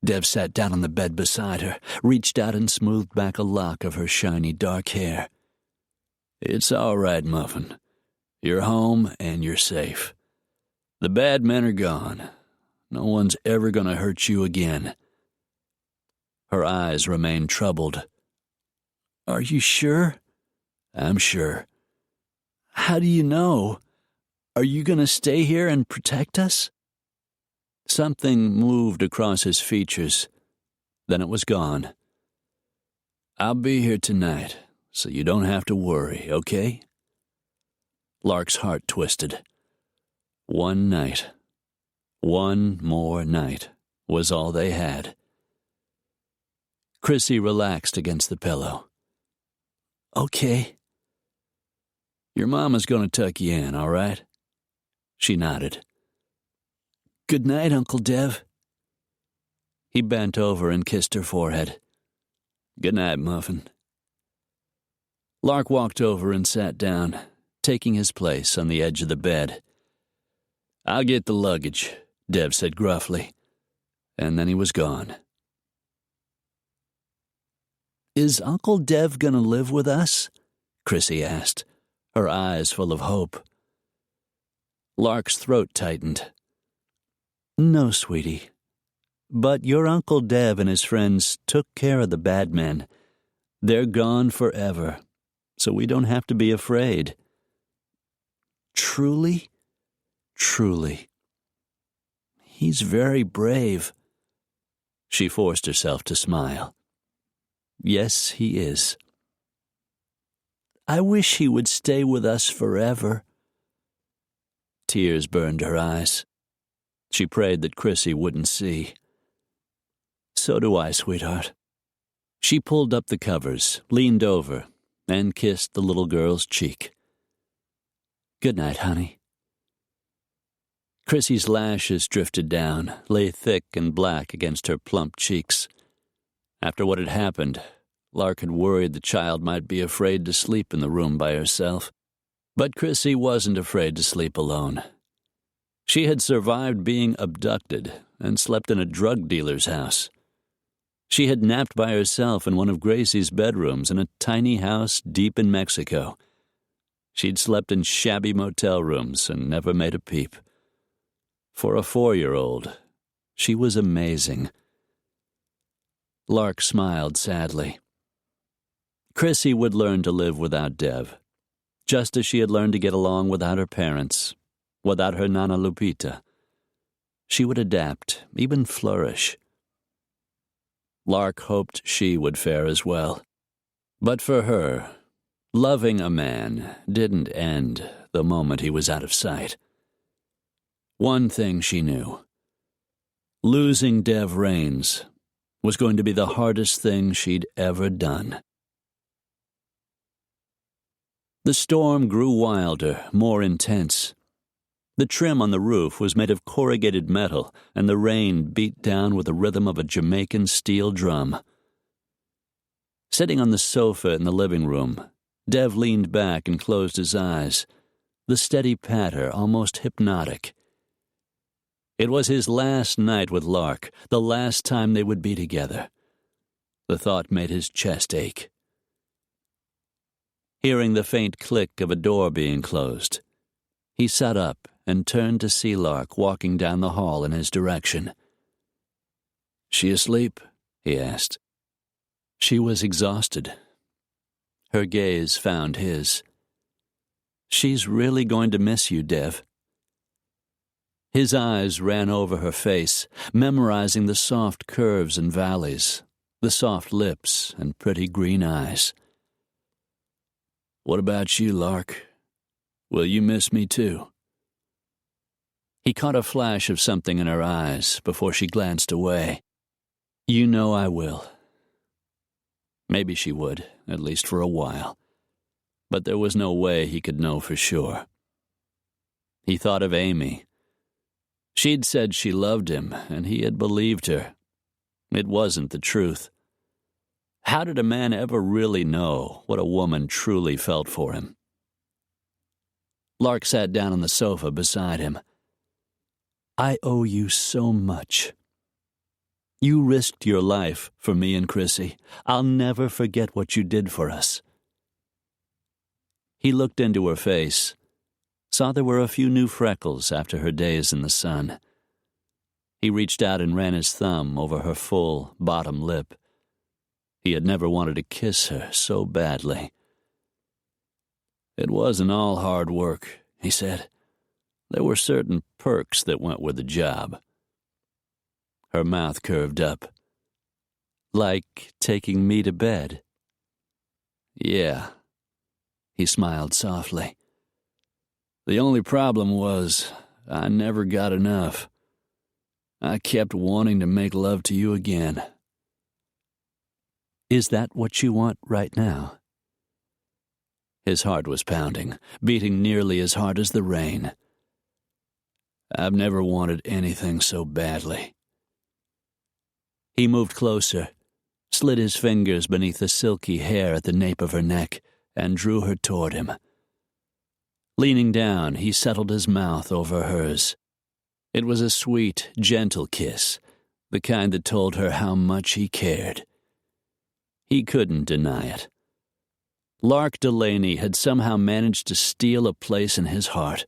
Dev sat down on the bed beside her, reached out and smoothed back a lock of her shiny dark hair. "It's all right, Muffin. You're home and you're safe. The bad men are gone. No one's ever going to hurt you again." Her eyes remained troubled. "Are you sure?" "I'm sure." "How do you know? Are you going to stay here and protect us?" Something moved across his features. Then it was gone. "I'll be here tonight, so you don't have to worry, okay?" Lark's heart twisted. One night, one more night, was all they had. Chrissy relaxed against the pillow. "Okay." "Your mama's going to tuck you in, all right?" She nodded. "Good night, Uncle Dev." He bent over and kissed her forehead. "Good night, Muffin." Lark walked over and sat down, taking his place on the edge of the bed. "I'll get the luggage," Dev said gruffly, and then he was gone. "Is Uncle Dev gonna live with us?" Chrissy asked, her eyes full of hope. Lark's throat tightened. "No, sweetie. But your Uncle Dev and his friends took care of the bad men. They're gone forever, so we don't have to be afraid." "Truly?" "Truly." "He's very brave." She forced herself to smile. "Yes, he is." "I wish he would stay with us forever." Tears burned her eyes. She prayed that Chrissy wouldn't see. "So do I, sweetheart." She pulled up the covers, leaned over, and kissed the little girl's cheek. "Good night, honey." Chrissy's lashes drifted down, lay thick and black against her plump cheeks. After what had happened, Lark had worried the child might be afraid to sleep in the room by herself. But Chrissy wasn't afraid to sleep alone. She had survived being abducted and slept in a drug dealer's house. She had napped by herself in one of Gracie's bedrooms in a tiny house deep in Mexico. She'd slept in shabby motel rooms and never made a peep. For a 4-year-old, she was amazing. Lark smiled sadly. Chrissy would learn to live without Dev, just as she had learned to get along without her parents, without her Nana Lupita. She would adapt, even flourish. Lark hoped she would fare as well. But for her, loving a man didn't end the moment he was out of sight. One thing she knew: losing Dev Raines was going to be the hardest thing she'd ever done. The storm grew wilder, more intense. The trim on the roof was made of corrugated metal, and the rain beat down with the rhythm of a Jamaican steel drum. Sitting on the sofa in the living room, Dev leaned back and closed his eyes, the steady patter almost hypnotic. It was his last night with Lark, the last time they would be together. The thought made his chest ache. Hearing the faint click of a door being closed, he sat up and turned to see Lark walking down the hall in his direction. "She asleep?" he asked. She was exhausted. Her gaze found his. "She's really going to miss you, Dev." His eyes ran over her face, memorizing the soft curves and valleys, the soft lips and pretty green eyes. "What about you, Lark? Will you miss me too?" He caught a flash of something in her eyes before she glanced away. "You know I will." Maybe she would, at least for a while. But there was no way he could know for sure. He thought of Amy. She'd said she loved him, and he had believed her. It wasn't the truth. How did a man ever really know what a woman truly felt for him? Lark sat down on the sofa beside him. "I owe you so much. You risked your life for me and Chrissy. I'll never forget what you did for us." He looked into her face, saw there were a few new freckles after her days in the sun. He reached out and ran his thumb over her full bottom lip. He had never wanted to kiss her so badly. "It wasn't all hard work," he said. "There were certain perks that went with the job." Her mouth curved up. "Like taking me to bed?" "Yeah." He smiled softly. "The only problem was I never got enough. I kept wanting to make love to you again." "Is that what you want right now?" His heart was pounding, beating nearly as hard as the rain. "I've never wanted anything so badly." He moved closer, slid his fingers beneath the silky hair at the nape of her neck, and drew her toward him. Leaning down, he settled his mouth over hers. It was a sweet, gentle kiss, the kind that told her how much he cared. He couldn't deny it. Lark Delaney had somehow managed to steal a place in his heart.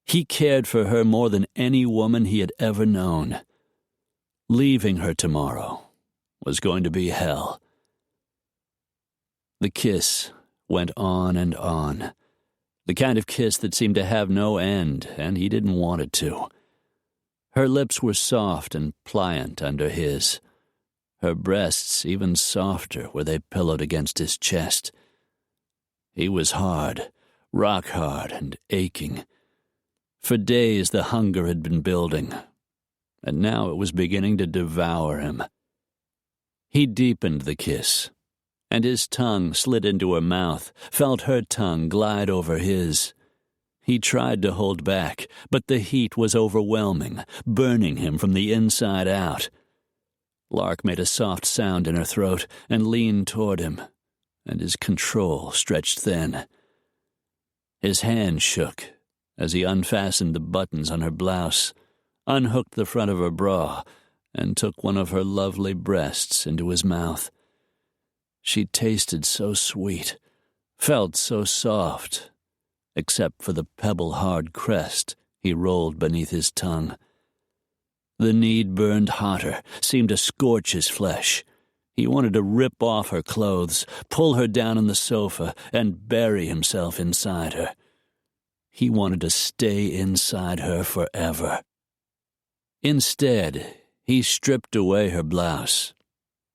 He cared for her more than any woman he had ever known. Leaving her tomorrow was going to be hell. The kiss went on and on, the kind of kiss that seemed to have no end, and he didn't want it to. Her lips were soft and pliant under his, her breasts even softer where they pillowed against his chest. He was hard, rock hard and aching. For days the hunger had been building, and now it was beginning to devour him. He deepened the kiss, and his tongue slid into her mouth, felt her tongue glide over his. He tried to hold back, but the heat was overwhelming, burning him from the inside out. Lark made a soft sound in her throat and leaned toward him, and his control stretched thin. His hand shook as he unfastened the buttons on her blouse, unhooked the front of her bra, and took one of her lovely breasts into his mouth. She tasted so sweet, felt so soft, except for the pebble-hard crest he rolled beneath his tongue. The need burned hotter, seemed to scorch his flesh. He wanted to rip off her clothes, pull her down on the sofa, and bury himself inside her. He wanted to stay inside her forever. Instead, he stripped away her blouse,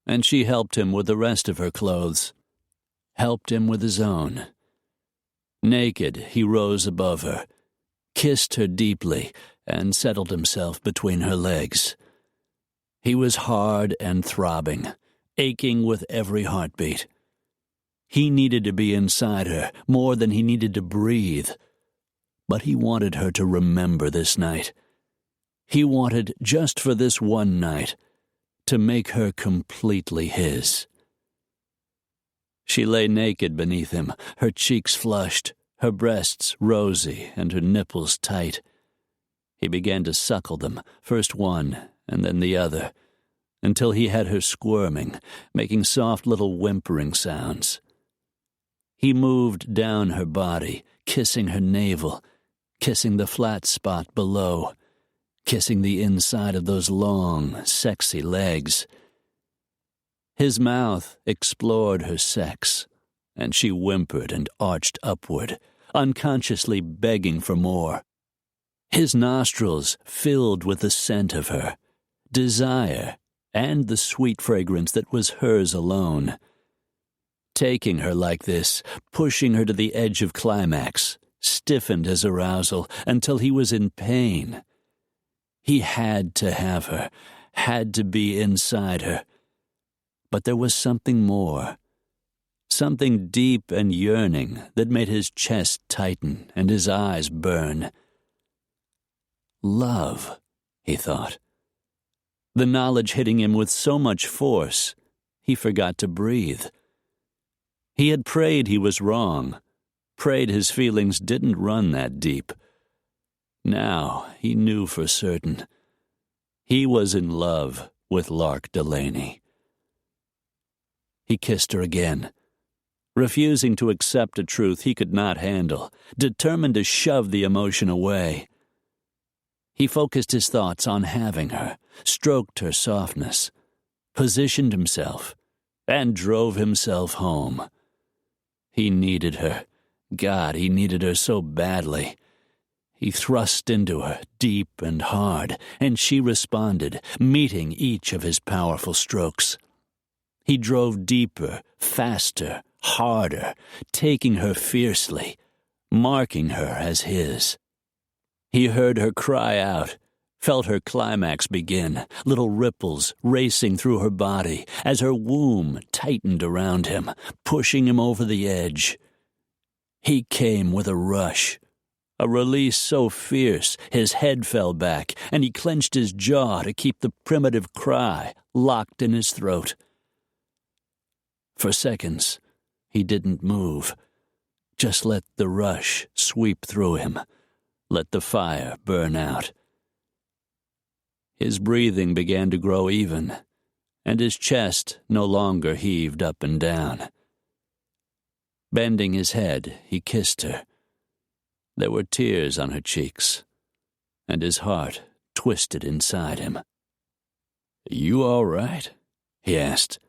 and she helped him with the rest of her clothes, helped him with his own. Naked, he rose above her, kissed her deeply, and settled himself between her legs. He was hard and throbbing, aching with every heartbeat. He needed to be inside her more than he needed to breathe, but he wanted her to remember this night. He wanted, just for this one night, to make her completely his. She lay naked beneath him, her cheeks flushed, her breasts rosy, and her nipples tight. He began to suckle them, first one and then the other, until he had her squirming, making soft little whimpering sounds. He moved down her body, kissing her navel, kissing the flat spot below, kissing the inside of those long, sexy legs. His mouth explored her sex, and she whimpered and arched upward, unconsciously begging for more. His nostrils filled with the scent of her, desire, and the sweet fragrance that was hers alone. Taking her like this, pushing her to the edge of climax, stiffened his arousal until he was in pain. He had to have her, had to be inside her. But there was something more, something deep and yearning that made his chest tighten and his eyes burn. Love, he thought. The knowledge hitting him with so much force, he forgot to breathe. He had prayed he was wrong, prayed his feelings didn't run that deep. Now he knew for certain. He was in love with Lark Delaney. He kissed her again, refusing to accept a truth he could not handle, determined to shove the emotion away. He focused his thoughts on having her, stroked her softness, positioned himself, and drove himself home. He needed her. God, he needed her so badly. He thrust into her, deep and hard, and she responded, meeting each of his powerful strokes. He drove deeper, faster, harder, taking her fiercely, marking her as his. He heard her cry out, felt her climax begin, little ripples racing through her body as her womb tightened around him, pushing him over the edge. He came with a rush, a release so fierce his head fell back, and he clenched his jaw to keep the primitive cry locked in his throat. For seconds, he didn't move. Just let the rush sweep through him. Let the fire burn out. His breathing began to grow even, and his chest no longer heaved up and down. Bending his head, he kissed her. There were tears on her cheeks, and his heart twisted inside him. "You all right?" he asked.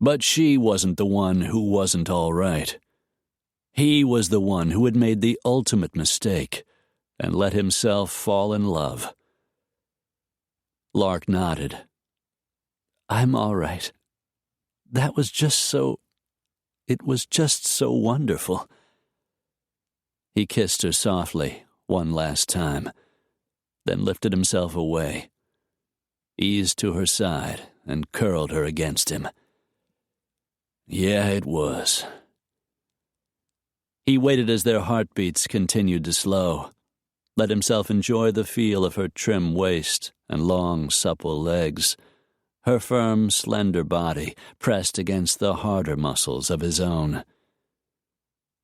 But she wasn't the one who wasn't all right. He was the one who had made the ultimate mistake and let himself fall in love. Lark nodded. "I'm all right. That was just so... It was just so wonderful." He kissed her softly one last time, then lifted himself away, eased to her side, and curled her against him. Yeah, it was. He waited as their heartbeats continued to slow, let himself enjoy the feel of her trim waist and long, supple legs, her firm, slender body pressed against the harder muscles of his own.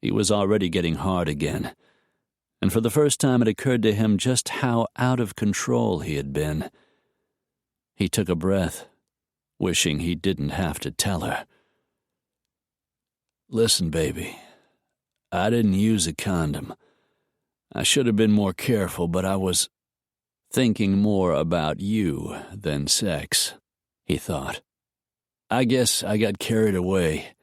He was already getting hard again, and for the first time it occurred to him just how out of control he had been. He took a breath, wishing he didn't have to tell her. Listen, baby, I didn't use a condom. I should have been more careful, but I was thinking more about you than sex, he thought. I guess I got carried away.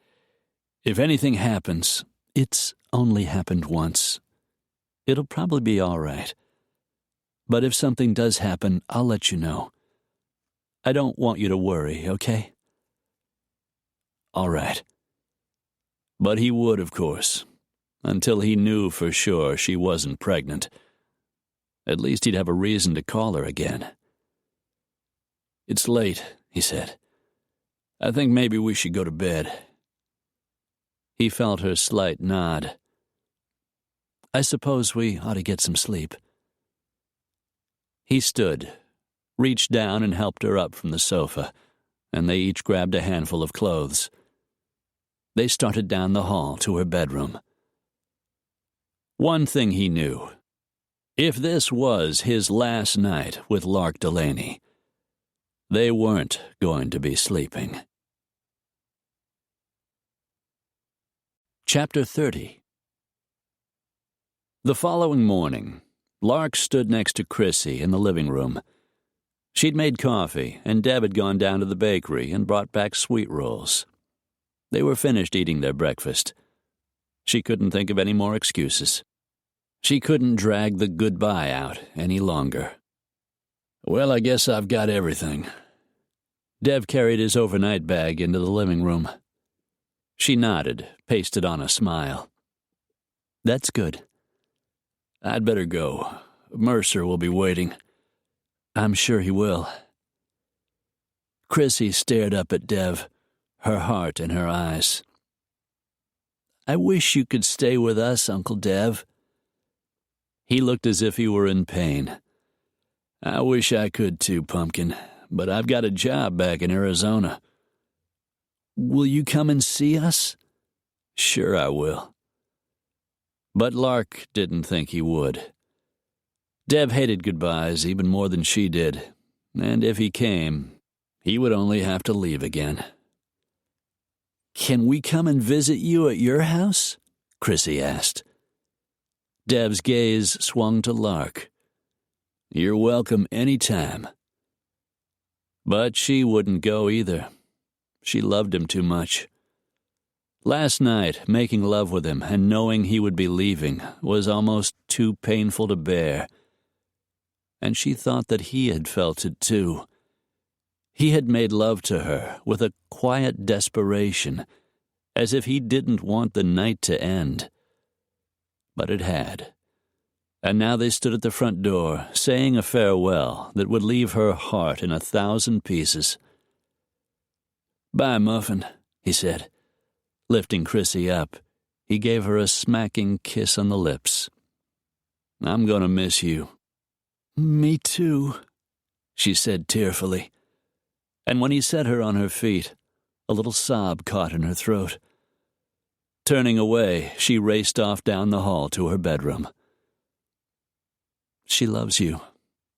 If anything happens, It's only happened once. It'll probably be all right. But if something does happen, I'll let you know. I don't want you to worry, okay? all right. But he would, of course, until he knew for sure she wasn't pregnant. At least he'd have a reason to call her again. It's late, he said. I think maybe we should go to bed. He felt her slight nod. I suppose we ought to get some sleep. He stood, reached down and helped her up from the sofa, and they each grabbed a handful of clothes. They started down the hall to her bedroom. One thing he knew. If this was his last night with Lark Delaney, they weren't going to be sleeping. Chapter 30. The following morning, Lark stood next to Chrissy in the living room. She'd made coffee, and Deb had gone down to the bakery and brought back sweet rolls. They were finished eating their breakfast. She couldn't think of any more excuses. She couldn't drag the goodbye out any longer. Well, I guess I've got everything. Dev carried his overnight bag into the living room. She nodded, pasted on a smile. That's good. I'd better go. Mercer will be waiting. I'm sure he will. Chrissy stared up at Dev, her heart in her eyes. I wish you could stay with us, Uncle Dev. He looked as if he were in pain. I wish I could too, Pumpkin, but I've got a job back in Arizona. Will you come and see us? Sure I will. But Lark didn't think he would. Deb hated goodbyes even more than she did, and if he came, he would only have to leave again. Can we come and visit you at your house? Chrissy asked. Deb's gaze swung to Lark. You're welcome any time. But she wouldn't go either. She loved him too much. Last night, making love with him and knowing he would be leaving was almost too painful to bear. And she thought that he had felt it too. He had made love to her with a quiet desperation, as if he didn't want the night to end. But it had. And now they stood at the front door, saying a farewell that would leave her heart in 1,000 pieces. Bye, Muffin, he said. Lifting Chrissy up, he gave her a smacking kiss on the lips. I'm going to miss you. Me too, she said tearfully. And when he set her on her feet, a little sob caught in her throat. Turning away, she raced off down the hall to her bedroom. She loves you,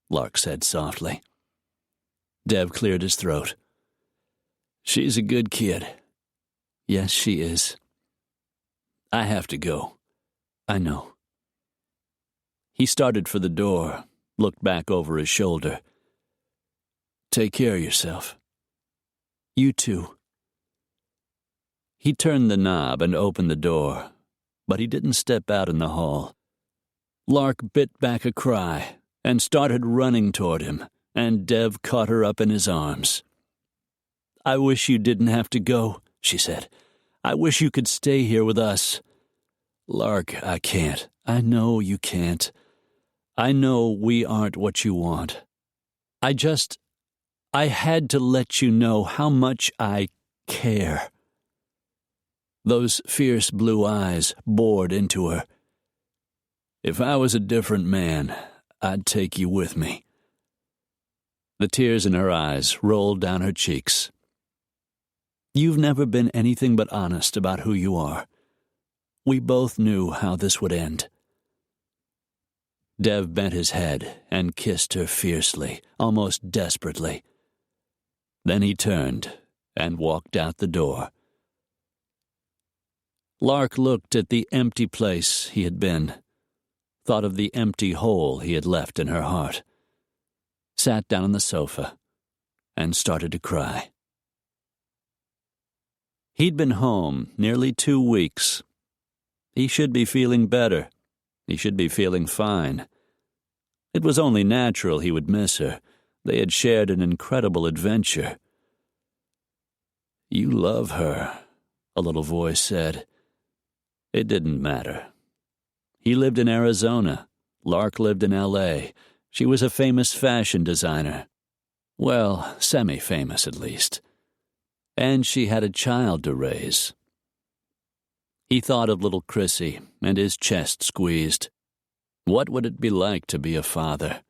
Lark said softly. Dev cleared his throat. She's a good kid. Yes, she is. I have to go. I know. He started for the door, looked back over his shoulder. Take care of yourself. You too. He turned the knob and opened the door, but he didn't step out in the hall. Lark bit back a cry and started running toward him, and Dev caught her up in his arms. I wish you didn't have to go, she said. I wish you could stay here with us. Lark, I can't. I know you can't. I know we aren't what you want. I had to let you know how much I care. Those fierce blue eyes bored into her. "If I was a different man, I'd take you with me." The tears in her eyes rolled down her cheeks. "You've never been anything but honest about who you are. We both knew how this would end." Dev bent his head and kissed her fiercely, almost desperately. Then he turned and walked out the door. Lark looked at the empty place he had been, thought of the empty hole he had left in her heart, sat down on the sofa, and started to cry. He'd been home nearly 2 weeks. He should be feeling better. He should be feeling fine. It was only natural he would miss her. They had shared an incredible adventure. "You love her," a little voice said. It didn't matter. He lived in Arizona. Lark lived in L.A. She was a famous fashion designer. Well, semi-famous at least. And she had a child to raise. He thought of little Chrissy, and his chest squeezed. What would it be like to be a father?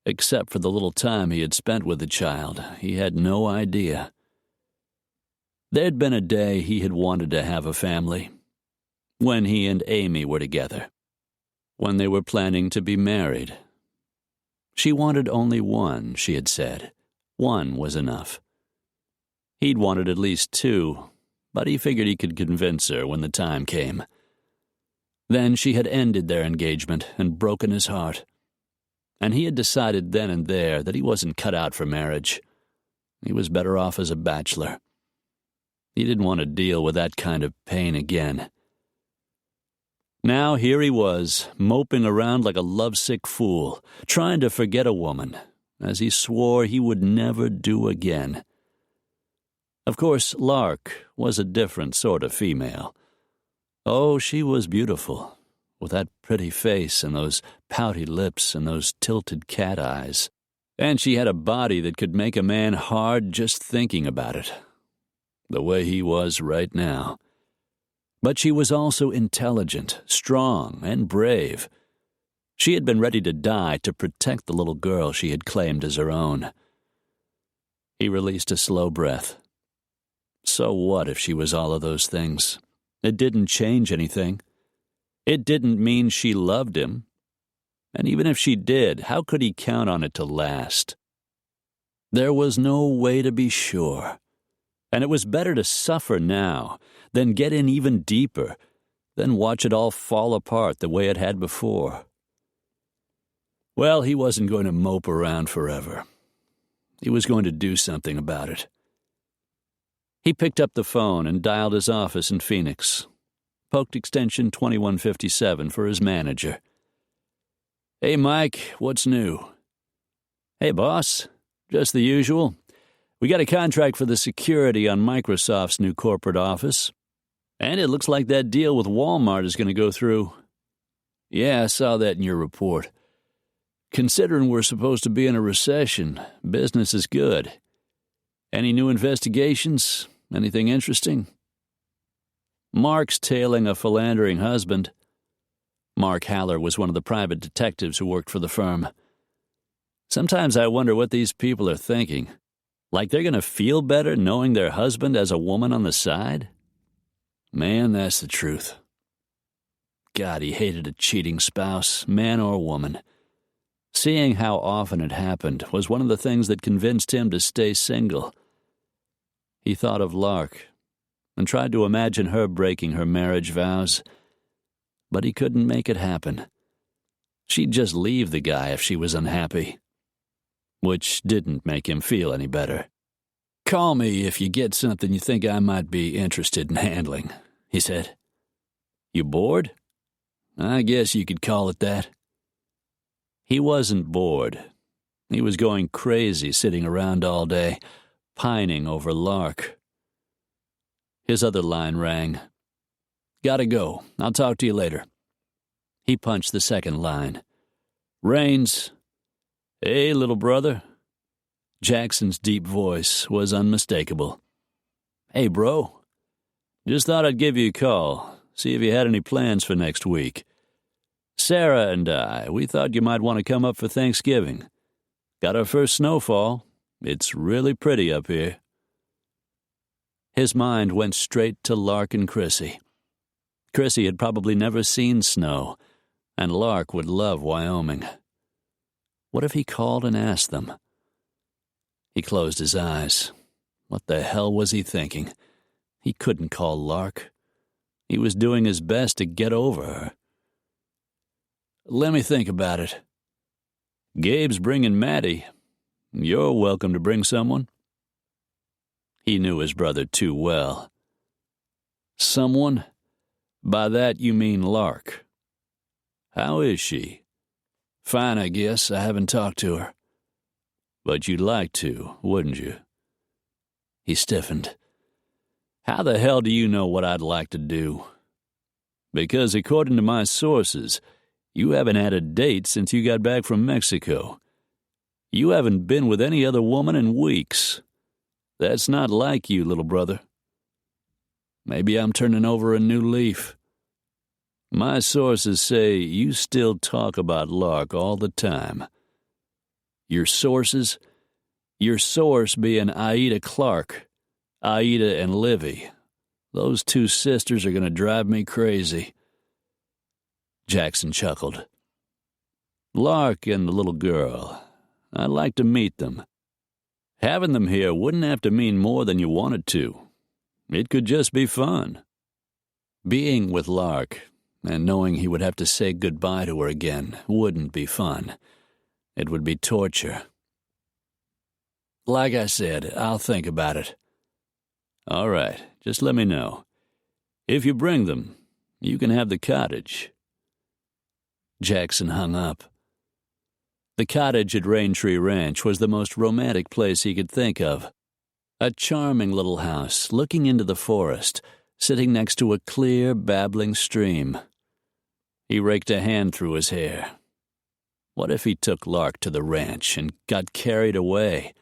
Except for the little time he had spent with the child, he had no idea. There'd been a day he had wanted to have a family. When he and Amy were together. When they were planning to be married. She wanted only one, she had said. One was enough. He'd wanted at least 2, but he figured he could convince her when the time came. Then she had ended their engagement and broken his heart. And he had decided then and there that he wasn't cut out for marriage. He was better off as a bachelor. He didn't want to deal with that kind of pain again. Now here he was, moping around like a lovesick fool, trying to forget a woman, as he swore he would never do again. Of course, Lark was a different sort of female. Oh, she was beautiful, with that pretty face and those pouty lips and those tilted cat eyes. And she had a body that could make a man hard just thinking about it, the way he was right now. But she was also intelligent, strong, and brave. She had been ready to die to protect the little girl she had claimed as her own. He released a slow breath. So what if she was all of those things? It didn't change anything. It didn't mean she loved him. And even if she did, how could he count on it to last? There was no way to be sure. And it was better to suffer now than get in even deeper, than watch it all fall apart the way it had before. Well, he wasn't going to mope around forever. He was going to do something about it. He picked up the phone and dialed his office in Phoenix, poked extension 2157 for his manager. "Hey, Mike, what's new?" "Hey, boss, just the usual. We got a contract for the security on Microsoft's new corporate office. And it looks like that deal with Walmart is going to go through." "Yeah, I saw that in your report. Considering we're supposed to be in a recession, business is good. Any new investigations? Anything interesting?" "Mark's tailing a philandering husband." Mark Haller was one of the private detectives who worked for the firm. "Sometimes I wonder what these people are thinking. Like they're going to feel better knowing their husband has a woman on the side? Man, that's the truth." God, he hated a cheating spouse, man or woman. Seeing how often it happened was one of the things that convinced him to stay single. He thought of Lark and tried to imagine her breaking her marriage vows, but he couldn't make it happen. She'd just leave the guy if she was unhappy, which didn't make him feel any better. "Call me if you get something you think I might be interested in handling," he said. "You bored?" "I guess you could call it that." He wasn't bored. He was going crazy sitting around all day, pining over Lark. His other line rang. "Gotta go. I'll talk to you later." He punched the second line. "Rains. Hey, little brother." Jackson's deep voice was unmistakable. "Hey, bro." Just thought I'd give you a call, see if you had any plans for next week. Sarah and we thought you might want to come up for Thanksgiving. Got our first snowfall. It's really pretty up here." His mind went straight to Lark and Chrissy. Chrissy had probably never seen snow, and Lark would love Wyoming. What if he called and asked them? He closed his eyes. What the hell was he thinking? He couldn't call Lark. He was doing his best to get over her. "Let me think about it. Gabe's bringing Maddie. You're welcome to bring someone." He knew his brother too well. "Someone? By that you mean Lark. How is she?" "Fine, I guess. I haven't talked to her." "But you'd like to, wouldn't you?" He stiffened. "How the hell do you know what I'd like to do?" "Because according to my sources, you haven't had a date since you got back from Mexico. You haven't been with any other woman in weeks. That's not like you, little brother." "Maybe I'm turning over a new leaf." "My sources say you still talk about Lark all the time." "Your sources?" "Your source being Aida Clark. Aida and Livy. Those two sisters are going to drive me crazy." Jackson chuckled. "Lark and the little girl. I'd like to meet them. Having them here wouldn't have to mean more than you wanted to. It could just be fun." Being with Lark and knowing he would have to say goodbye to her again wouldn't be fun. It would be torture. "Like I said, I'll think about it." "All right, just let me know. If you bring them, you can have the cottage." Jackson hung up. The cottage at Raintree Ranch was the most romantic place he could think of. A charming little house looking into the forest, sitting next to a clear, babbling stream. He raked a hand through his hair. What if he took Lark to the ranch and got carried away?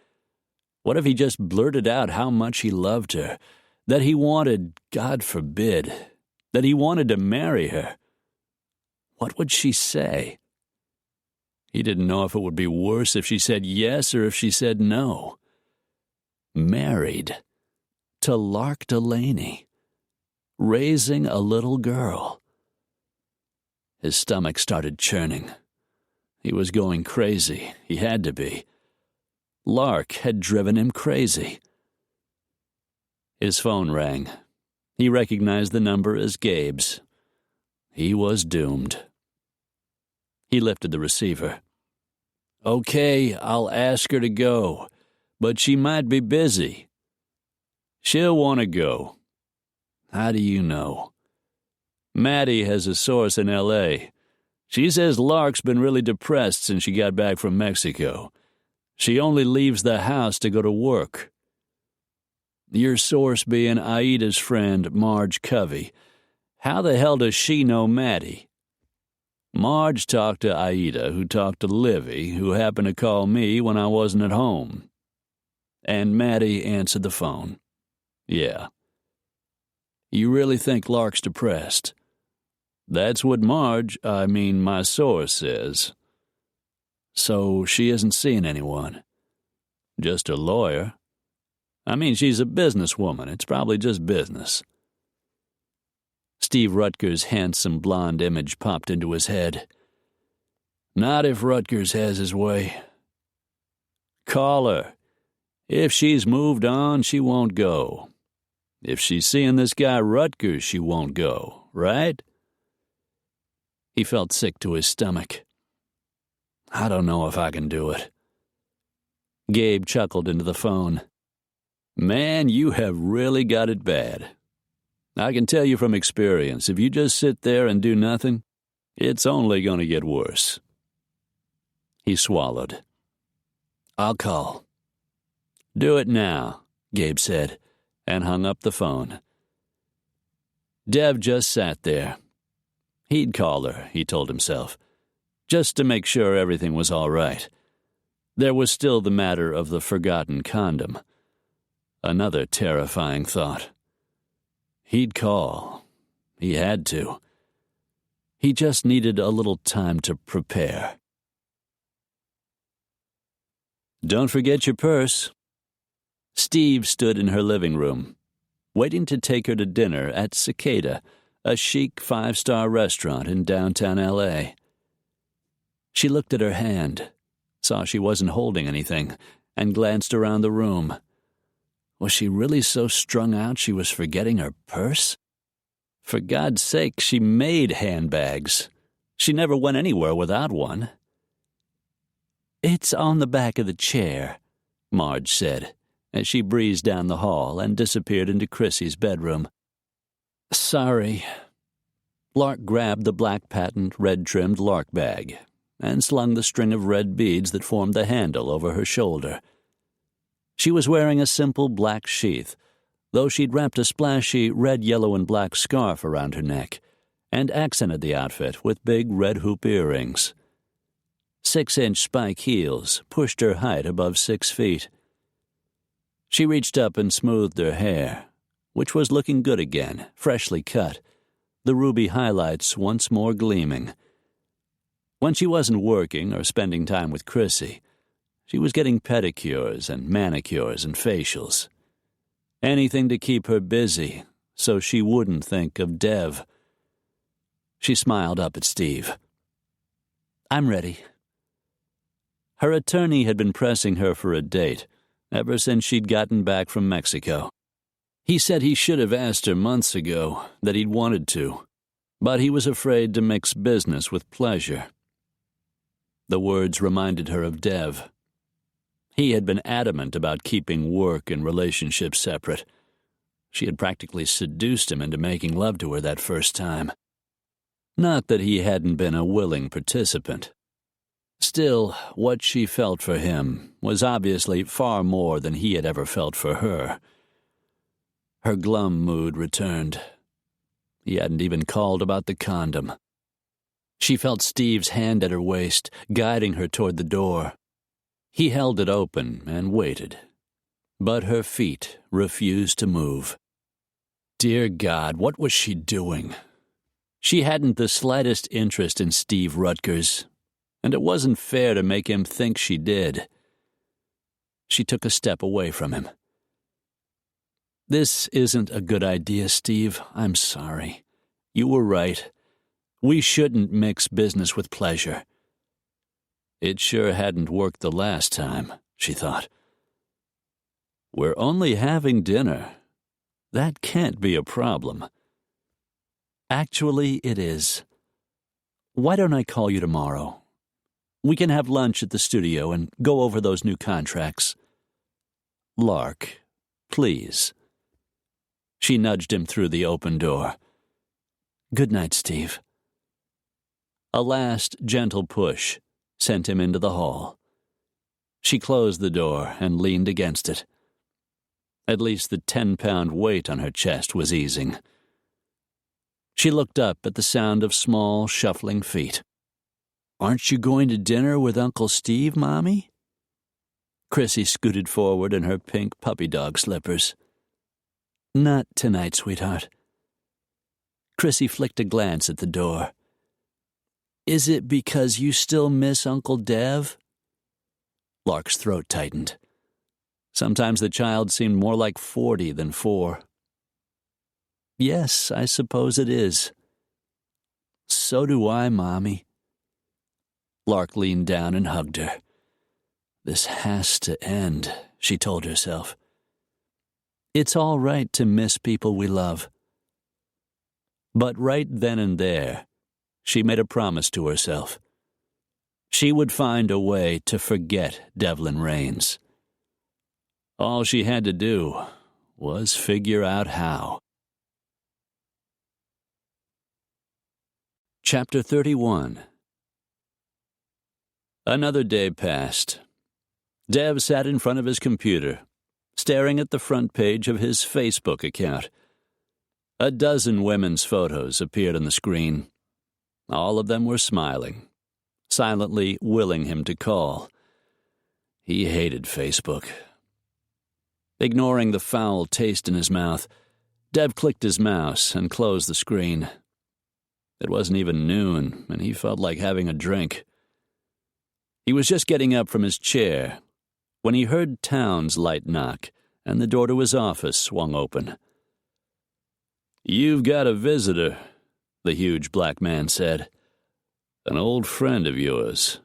What if he just blurted out how much he loved her, that he wanted, God forbid, that he wanted to marry her? What would she say? He didn't know if it would be worse if she said yes or if she said no. Married to Lark Delaney, raising a little girl. His stomach started churning. He was going crazy. He had to be. Lark had driven him crazy. His phone rang. He recognized the number as Gabe's. He was doomed. He lifted the receiver. "Okay, I'll ask her to go, but she might be busy." "She'll want to go." "How do you know?" "Maddie has a source in L.A. She says Lark's been really depressed since she got back from Mexico. She only leaves the house to go to work." "Your source being Aida's friend, Marge Covey. How the hell does she know Maddie?" "Marge talked to Aida, who talked to Livy, who happened to call me when I wasn't at home." "And Maddie answered the phone." "Yeah." "You really think Lark's depressed?" "That's what my source says." "So she isn't seeing anyone?" "Just her lawyer. She's a businesswoman. It's probably just business." Steve Rutger's handsome blonde image popped into his head. "Not if Rutgers has his way." "Call her. If she's moved on, she won't go. If she's seeing this guy Rutgers, she won't go, right?" He felt sick to his stomach. "I don't know if I can do it." Gabe chuckled into the phone. "Man, you have really got it bad. I can tell you from experience, if you just sit there and do nothing, it's only going to get worse." He swallowed. "I'll call." "Do it now," Gabe said, and hung up the phone. Dev just sat there. He'd call her, he told himself, just to make sure everything was all right. There was still the matter of the forgotten condom. Another terrifying thought. He'd call. He had to. He just needed a little time to prepare. Don't forget your purse. Steve stood in her living room, waiting to take her to dinner at Cicada, a chic 5-star restaurant in downtown L.A. She looked at her hand, saw she wasn't holding anything, and glanced around the room. Was she really so strung out she was forgetting her purse? For God's sake, she made handbags. She never went anywhere without one. "It's on the back of the chair," Marge said, as she breezed down the hall and disappeared into Chrissy's bedroom. "Sorry." Lark grabbed the black-patent, red-trimmed Lark bag and slung the string of red beads that formed the handle over her shoulder. She was wearing a simple black sheath, though she'd wrapped a splashy red, yellow, and black scarf around her neck and accented the outfit with big red hoop earrings. 6-inch spike heels pushed her height above 6 feet. She reached up and smoothed her hair, which was looking good again, freshly cut, the ruby highlights once more gleaming. When she wasn't working or spending time with Chrissy, she was getting pedicures and manicures and facials. Anything to keep her busy so she wouldn't think of Dev. She smiled up at Steve. "I'm ready." Her attorney had been pressing her for a date ever since she'd gotten back from Mexico. He said he should have asked her months ago, that he'd wanted to, but he was afraid to mix business with pleasure. The words reminded her of Dev. He had been adamant about keeping work and relationships separate. She had practically seduced him into making love to her that first time. Not that he hadn't been a willing participant. Still, what she felt for him was obviously far more than he had ever felt for her. Her glum mood returned. He hadn't even called about the condom. She felt Steve's hand at her waist, guiding her toward the door. He held it open and waited, but her feet refused to move. Dear God, what was she doing? She hadn't the slightest interest in Steve Rutgers, and it wasn't fair to make him think she did. She took a step away from him. "This isn't a good idea, Steve. I'm sorry. You were right. We shouldn't mix business with pleasure." It sure hadn't worked the last time, she thought. "We're only having dinner. That can't be a problem." "Actually, it is. Why don't I call you tomorrow? We can have lunch at the studio and go over those new contracts." "Lark, please." She nudged him through the open door. "Good night, Steve." A last gentle push sent him into the hall. She closed the door and leaned against it. At least the 10-pound weight on her chest was easing. She looked up at the sound of small, shuffling feet. "Aren't you going to dinner with Uncle Steve, Mommy?" Chrissy scooted forward in her pink puppy dog slippers. "Not tonight, sweetheart." Chrissy flicked a glance at the door. "Is it because you still miss Uncle Dev?" Lark's throat tightened. Sometimes the child seemed more like 40 than 4. "Yes, I suppose it is." "So do I, Mommy." Lark leaned down and hugged her. "This has to end," she told herself. "It's all right to miss people we love." But right then and there, she made a promise to herself. She would find a way to forget Devlin Raines. All she had to do was figure out how. Chapter 31. Another day passed. Dev sat in front of his computer, staring at the front page of his Facebook account. A dozen women's photos appeared on the screen. All of them were smiling, silently willing him to call. He hated Facebook. Ignoring the foul taste in his mouth, Dev clicked his mouse and closed the screen. It wasn't even noon, and he felt like having a drink. He was just getting up from his chair when he heard Towns' light knock, and the door to his office swung open. "You've got a visitor," the huge black man said. "An old friend of yours."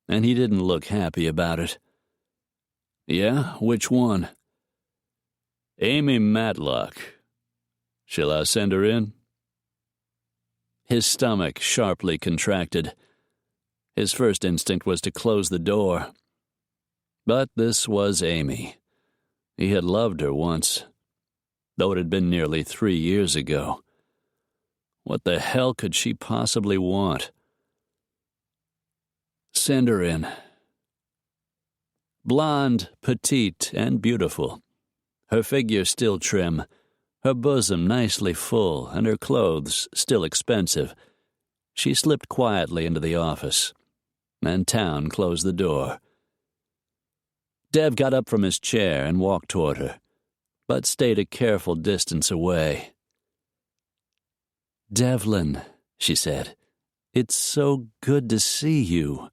And he didn't look happy about it. "Yeah, which one?" "Amy Matlock. Shall I send her in?" His stomach sharply contracted. His first instinct was to close the door. But this was Amy. He had loved her once, though it had been nearly 3 years ago. What the hell could she possibly want? "Send her in." Blonde, petite, and beautiful, her figure still trim, her bosom nicely full, and her clothes still expensive, she slipped quietly into the office, and Town closed the door. Dev got up from his chair and walked toward her, but stayed a careful distance away. "Devlin," she said, "it's so good to see you."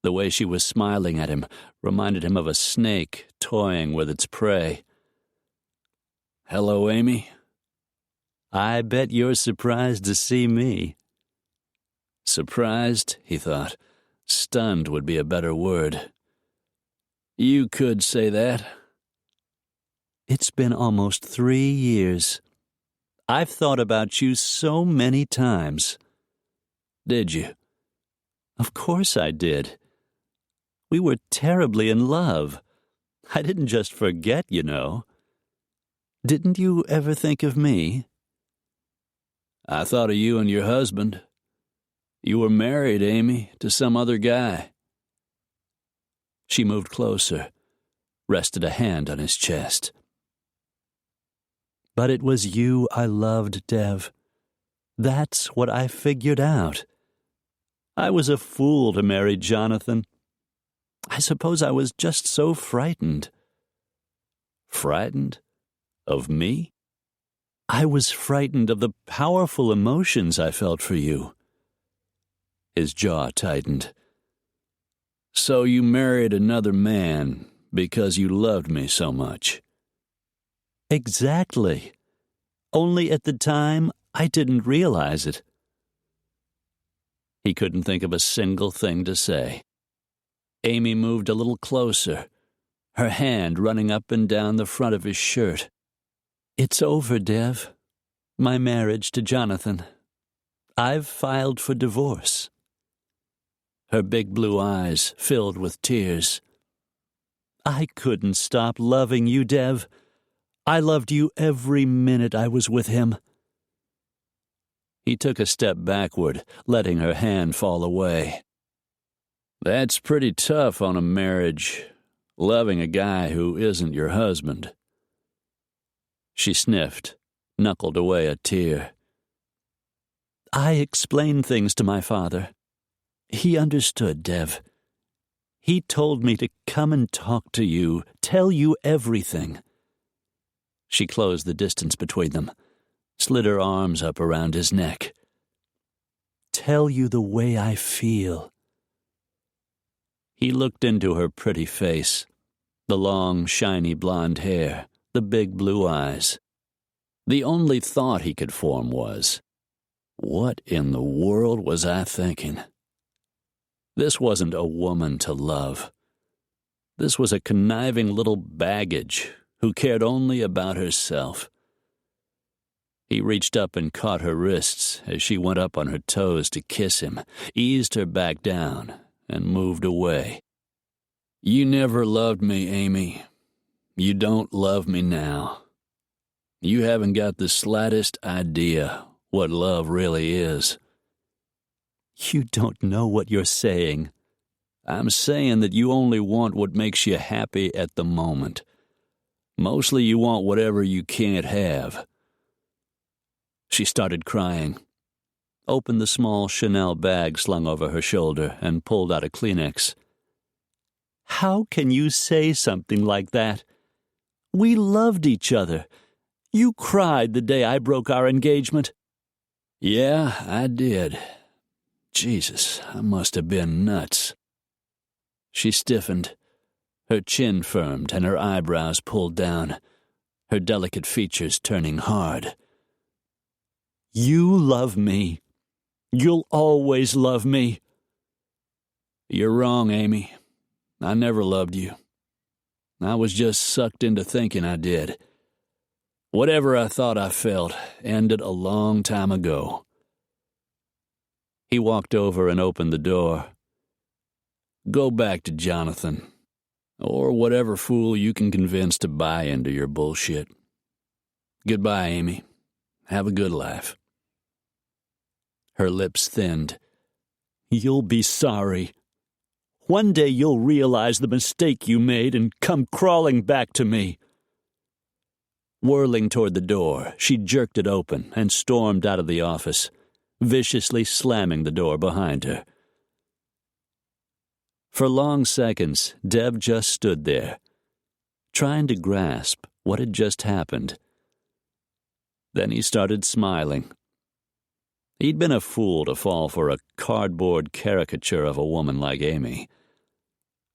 The way she was smiling at him reminded him of a snake toying with its prey. "Hello, Amy." "I bet you're surprised to see me." Surprised, he thought. Stunned would be a better word. "You could say that." "It's been almost 3 years. I've thought about you so many times." "Did you?" "Of course I did. We were terribly in love. I didn't just forget, you know. Didn't you ever think of me?" "I thought of you and your husband. You were married, Amy, to some other guy." She moved closer, rested a hand on his chest. "But it was you I loved, Dev. That's what I figured out. I was a fool to marry Jonathan. I suppose I was just so frightened." "Frightened? Of me?" "I was frightened of the powerful emotions I felt for you." His jaw tightened. "So you married another man because you loved me so much?" "Exactly. Only at the time, I didn't realize it." He couldn't think of a single thing to say. Amy moved a little closer, her hand running up and down the front of his shirt. "It's over, Dev. My marriage to Jonathan. I've filed for divorce." Her big blue eyes filled with tears. "I couldn't stop loving you, Dev. I loved you every minute I was with him." He took a step backward, letting her hand fall away. "That's pretty tough on a marriage, loving a guy who isn't your husband." She sniffed, knuckled away a tear. "I explained things to my father. He understood, Dev. He told me to come and talk to you, tell you everything." She closed the distance between them, slid her arms up around his neck. "Tell you the way I feel." He looked into her pretty face, the long, shiny blonde hair, the big blue eyes. The only thought he could form was, what in the world was I thinking? This wasn't a woman to love. This was a conniving little baggage who cared only about herself. He reached up and caught her wrists as she went up on her toes to kiss him, eased her back down, and moved away. "You never loved me, Amy. You don't love me now. You haven't got the slightest idea what love really is." "You don't know what you're saying." "I'm saying that you only want what makes you happy at the moment. Mostly you want whatever you can't have." She started crying, opened the small Chanel bag slung over her shoulder, and pulled out a Kleenex. "How can you say something like that? We loved each other. You cried the day I broke our engagement." "Yeah, I did. Jesus, I must have been nuts." She stiffened. Her chin firmed and her eyebrows pulled down, her delicate features turning hard. "You love me. You'll always love me." "You're wrong, Amy. I never loved you. I was just sucked into thinking I did. Whatever I thought I felt ended a long time ago." He walked over and opened the door. "Go back to Jonathan, or whatever fool you can convince to buy into your bullshit. Goodbye, Amy. Have a good life." Her lips thinned. "You'll be sorry. One day you'll realize the mistake you made and come crawling back to me." Whirling toward the door, she jerked it open and stormed out of the office, viciously slamming the door behind her. For long seconds, Deb just stood there, trying to grasp what had just happened. Then he started smiling. He'd been a fool to fall for a cardboard caricature of a woman like Amy.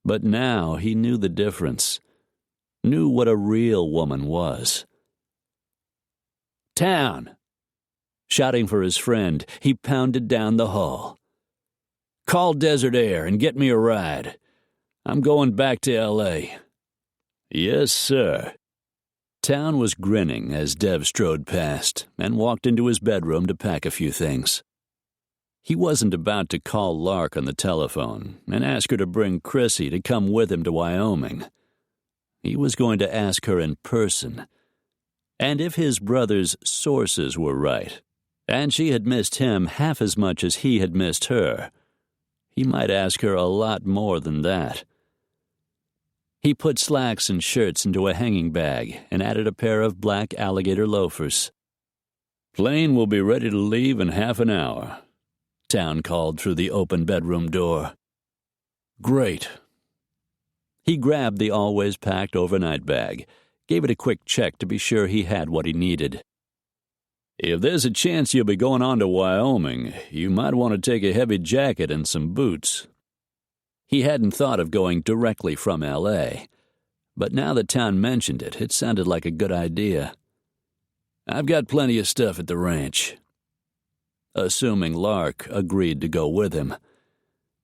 But now he knew the difference, knew what a real woman was. "Town!" Shouting for his friend, he pounded down the hall. "Call Desert Air and get me a ride. I'm going back to L.A. "Yes, sir." Town was grinning as Dev strode past and walked into his bedroom to pack a few things. He wasn't about to call Lark on the telephone and ask her to bring Chrissy to come with him to Wyoming. He was going to ask her in person. And if his brother's sources were right, and she had missed him half as much as he had missed her, he might ask her a lot more than that. He put slacks and shirts into a hanging bag and added a pair of black alligator loafers. "Plane will be ready to leave in half an hour," Town called through the open bedroom door. "Great." He grabbed the always-packed overnight bag, gave it a quick check to be sure he had what he needed. "If there's a chance you'll be going on to Wyoming, you might want to take a heavy jacket and some boots." He hadn't thought of going directly from L.A., but now that Town mentioned it, it sounded like a good idea. "I've got plenty of stuff at the ranch." Assuming Lark agreed to go with him,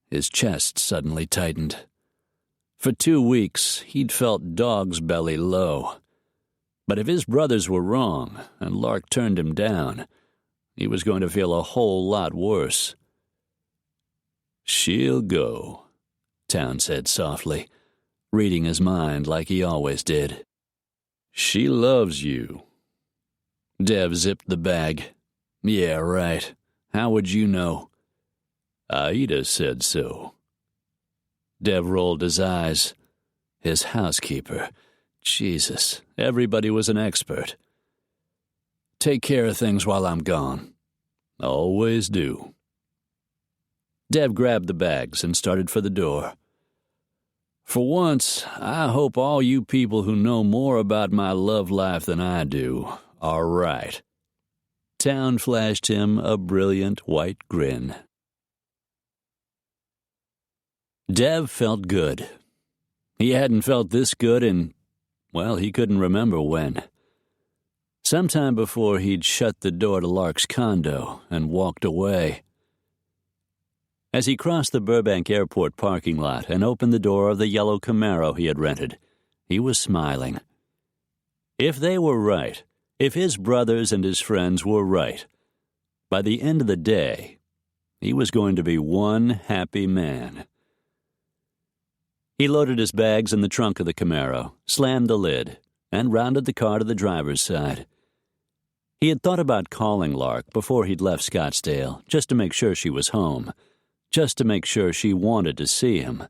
his chest suddenly tightened. For 2 weeks, he'd felt dog's belly low. But if his brothers were wrong and Lark turned him down, he was going to feel a whole lot worse. "She'll go," Town said softly, reading his mind like he always did. "She loves you." Dev zipped the bag. "Yeah, right. How would you know?" "Aida said so." Dev rolled his eyes. His housekeeper. Jesus, everybody was an expert. "Take care of things while I'm gone." "Always do." Dev grabbed the bags and started for the door. "For once, I hope all you people who know more about my love life than I do are right." Town flashed him a brilliant white grin. Dev felt good. He hadn't felt this good in, well, he couldn't remember when. Sometime before he'd shut the door to Lark's condo and walked away. As he crossed the Burbank Airport parking lot and opened the door of the yellow Camaro he had rented, he was smiling. If they were right, if his brothers and his friends were right, by the end of the day, he was going to be one happy man. He loaded his bags in the trunk of the Camaro, slammed the lid, and rounded the car to the driver's side. He had thought about calling Lark before he'd left Scottsdale, just to make sure she was home, just to make sure she wanted to see him,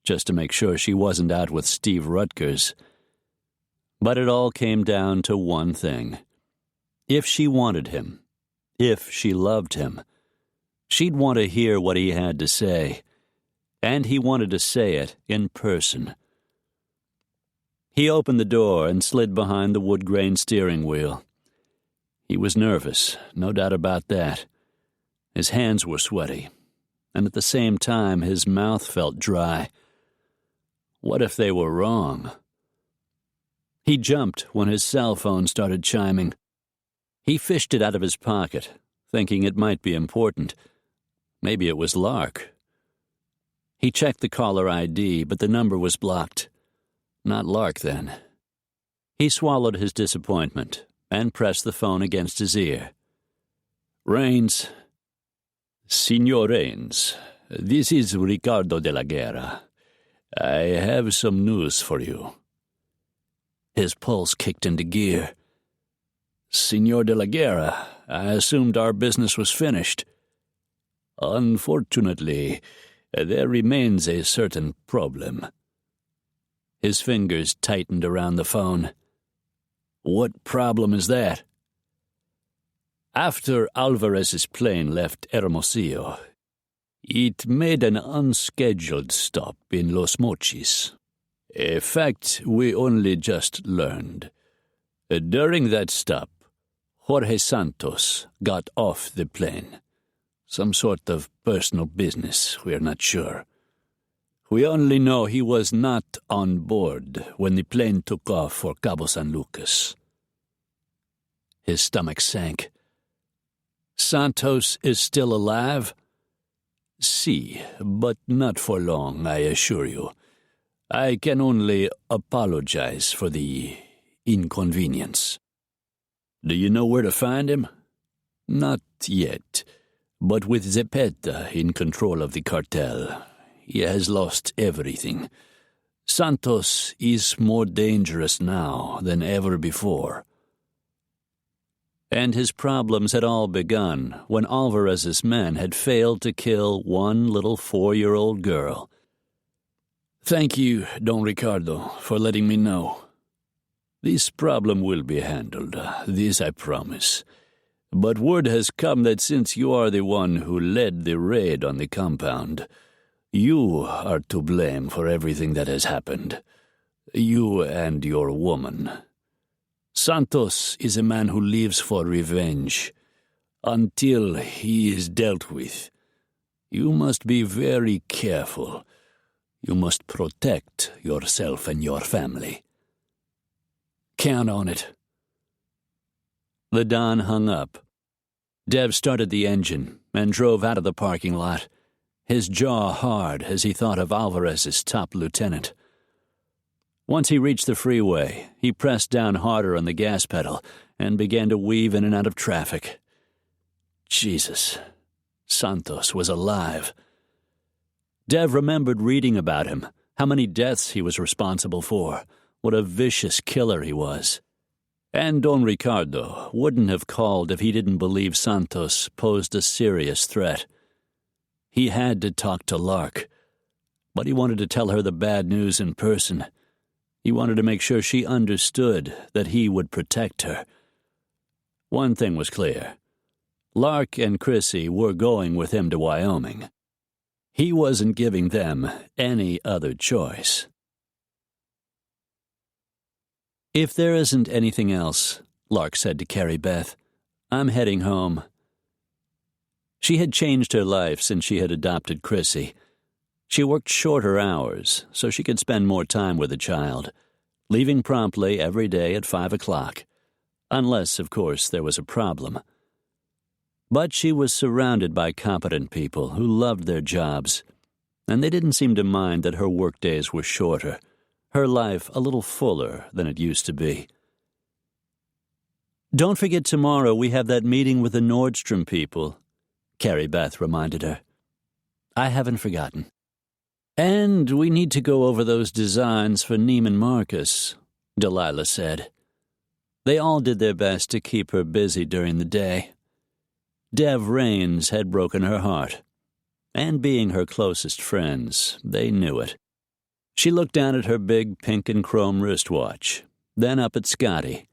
just to make sure she wasn't out with Steve Rutgers. But it all came down to one thing. If she wanted him, if she loved him, she'd want to hear what he had to say, and he wanted to say it in person. He opened the door and slid behind the wood-grain steering wheel. He was nervous, no doubt about that. His hands were sweaty, and at the same time his mouth felt dry. What if they were wrong? He jumped when his cell phone started chiming. He fished it out of his pocket, thinking it might be important. Maybe it was Lark. He checked the caller ID, but the number was blocked. Not Lark, then. He swallowed his disappointment and pressed the phone against his ear. Rains. Signor Rains, this is Ricardo de la Guerra. I have some news for you. His pulse kicked into gear. Signor de la Guerra, I assumed our business was finished. Unfortunately, there remains a certain problem. His fingers tightened around the phone. What problem is that? After Alvarez's plane left Hermosillo, it made an unscheduled stop in Los Mochis. A fact we only just learned. During that stop, Jorge Santos got off the plane. Some sort of personal business, we're not sure. We only know he was not on board when the plane took off for Cabo San Lucas. His stomach sank. Santos is still alive? Si, but not for long, I assure you. I can only apologize for the inconvenience. Do you know where to find him? Not yet, but with Zepeda in control of the cartel, he has lost everything. Santos is more dangerous now than ever before. And his problems had all begun when Alvarez's men had failed to kill one little 4-year-old girl. Thank you, Don Ricardo, for letting me know. This problem will be handled, this I promise. But word has come that since you are the one who led the raid on the compound, you are to blame for everything that has happened. You and your woman. Santos is a man who lives for revenge. Until he is dealt with, you must be very careful. You must protect yourself and your family. Count on it. The Don hung up. Dev started the engine and drove out of the parking lot, his jaw hard as he thought of Alvarez's top lieutenant. Once he reached the freeway, he pressed down harder on the gas pedal and began to weave in and out of traffic. Jesus, Santos was alive. Dev remembered reading about him, how many deaths he was responsible for, what a vicious killer he was. And Don Ricardo wouldn't have called if he didn't believe Santos posed a serious threat. He had to talk to Lark, but he wanted to tell her the bad news in person. He wanted to make sure she understood that he would protect her. One thing was clear. Lark and Chrissy were going with him to Wyoming. He wasn't giving them any other choice. If there isn't anything else, Lark said to Carrie Beth, I'm heading home. She had changed her life since she had adopted Chrissy. She worked shorter hours so she could spend more time with the child, leaving promptly every day at 5 o'clock, unless, of course, there was a problem. But she was surrounded by competent people who loved their jobs, and they didn't seem to mind that her workdays were shorter, her life a little fuller than it used to be. Don't forget tomorrow we have that meeting with the Nordstrom people, Carrie Beth reminded her. I haven't forgotten. And we need to go over those designs for Neiman Marcus, Delilah said. They all did their best to keep her busy during the day. Dev Raines had broken her heart, and being her closest friends, they knew it. She looked down at her big pink and chrome wristwatch, then up at Scotty.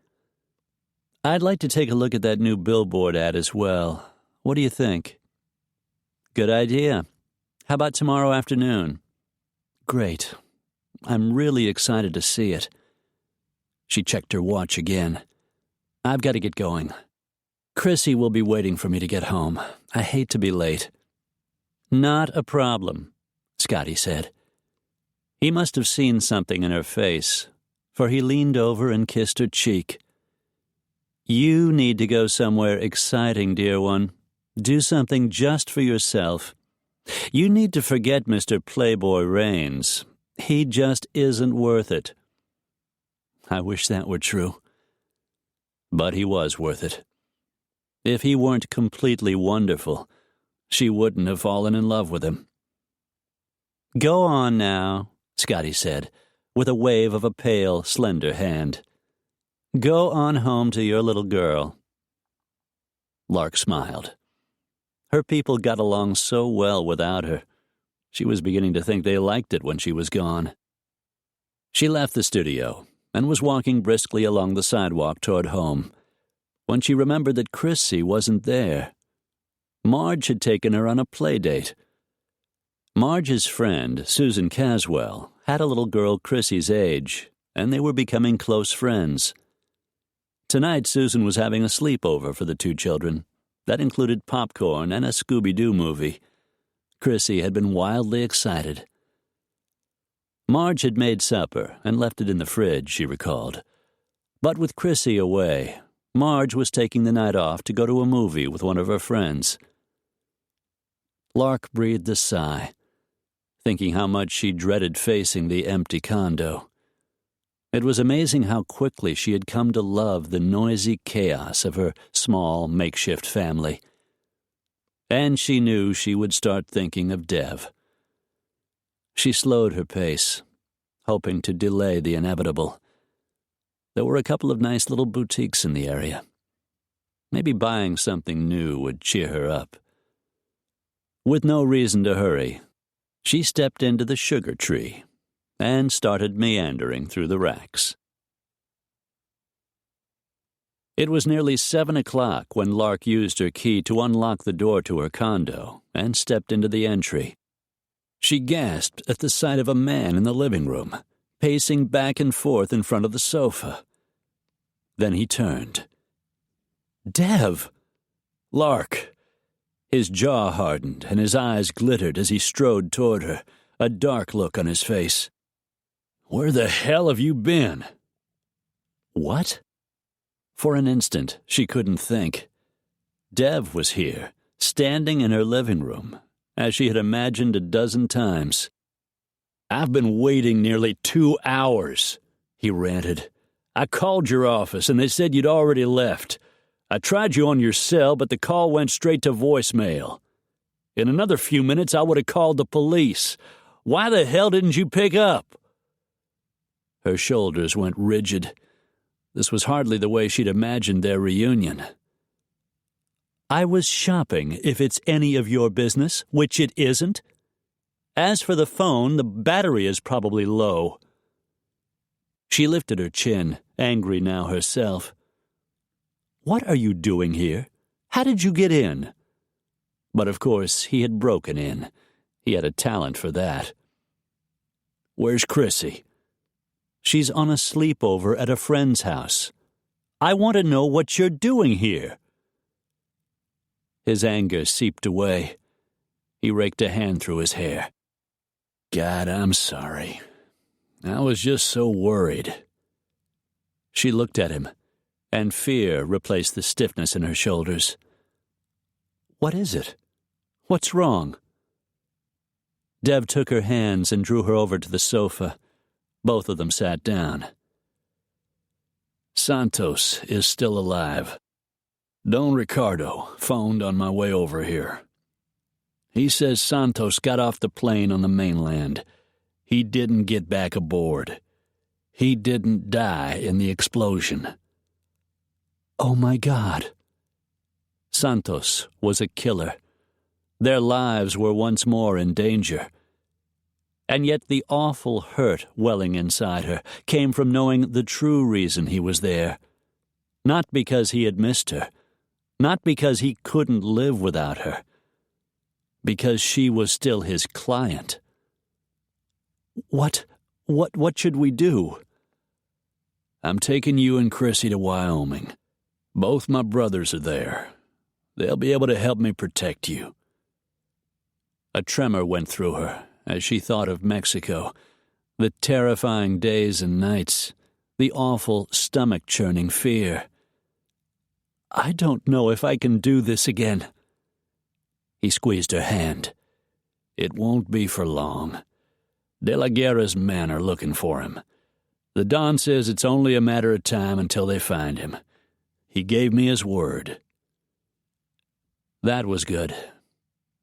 I'd like to take a look at that new billboard ad as well. What do you think? Good idea. How about tomorrow afternoon? Great. I'm really excited to see it. She checked her watch again. "I've got to get going. Chrissy will be waiting for me to get home. I hate to be late." "Not a problem," Scotty said. He must have seen something in her face, for he leaned over and kissed her cheek. "You need to go somewhere exciting, dear one. Do something just for yourself. You need to forget Mr. Playboy Raines. He just isn't worth it." I wish that were true. But he was worth it. If he weren't completely wonderful, she wouldn't have fallen in love with him. "Go on now," Scotty said, with a wave of a pale, slender hand. "Go on home to your little girl." Lark smiled. Her people got along so well without her. She was beginning to think they liked it when she was gone. She left the studio and was walking briskly along the sidewalk toward home when she remembered that Chrissy wasn't there. Marge had taken her on a play date. Marge's friend, Susan Caswell, had a little girl Chrissy's age, and they were becoming close friends. Tonight, Susan was having a sleepover for the two children. That included popcorn and a Scooby-Doo movie. Chrissy had been wildly excited. Marge had made supper and left it in the fridge, she recalled. But with Chrissy away, Marge was taking the night off to go to a movie with one of her friends. Lark breathed a sigh, thinking how much she dreaded facing the empty condo. It was amazing how quickly she had come to love the noisy chaos of her small, makeshift family. And she knew she would start thinking of Dev. She slowed her pace, hoping to delay the inevitable. There were a couple of nice little boutiques in the area. Maybe buying something new would cheer her up. With no reason to hurry, she stepped into the Sugar Tree and started meandering through the racks. It was nearly 7 o'clock when Lark used her key to unlock the door to her condo and stepped into the entry. She gasped at the sight of a man in the living room, pacing back and forth in front of the sofa. Then he turned. "Dev!" "Lark!" His jaw hardened and his eyes glittered as he strode toward her, a dark look on his face. "Where the hell have you been?" "What?" For an instant, she couldn't think. Dev was here, standing in her living room, as she had imagined a dozen times. "I've been waiting nearly 2 hours," he ranted. "I called your office and they said you'd already left. I tried you on your cell, but the call went straight to voicemail. In another few minutes, I would have called the police. Why the hell didn't you pick up?" Her shoulders went rigid. This was hardly the way she'd imagined their reunion. "I was shopping, if it's any of your business, which it isn't. As for the phone, the battery is probably low." She lifted her chin, angry now herself. "What are you doing here? How did you get in?" But of course he had broken in. He had a talent for that. "Where's Chrissy?" "She's on a sleepover at a friend's house." "I want to know what you're doing here." His anger seeped away. He raked a hand through his hair. "God, I'm sorry. I was just so worried." She looked at him, and fear replaced the stiffness in her shoulders. "What is it? What's wrong?" Dev took her hands and drew her over to the sofa. Both of them sat down. "Santos is still alive. Don Ricardo phoned on my way over here. He says Santos got off the plane on the mainland. He didn't get back aboard. He didn't die in the explosion." "Oh my God." Santos was a killer. Their lives were once more in danger. And yet the awful hurt welling inside her came from knowing the true reason he was there. Not because he had missed her. Not because he couldn't live without her. Because she was still his client. What should we do?" I'm taking you and Chrissy to Wyoming. Both my brothers are there. They'll be able to help me protect you." A tremor went through her as she thought of Mexico, the terrifying days and nights, the awful stomach-churning fear. "I don't know if I can do this again." He squeezed her hand. "It won't be for long. De la Guerra's men are looking for him. The Don says it's only a matter of time until they find him. He gave me his word." That was good.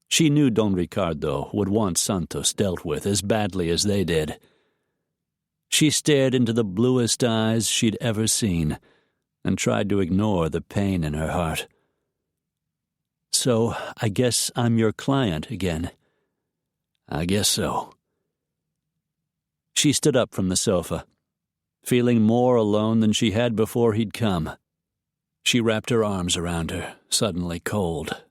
She knew Don Ricardo would want Santos dealt with as badly as they did. She stared into the bluest eyes she'd ever seen and tried to ignore the pain in her heart. "So, I guess I'm your client again." "I guess so." She stood up from the sofa, feeling more alone than she had before he'd come. She wrapped her arms around her, suddenly cold.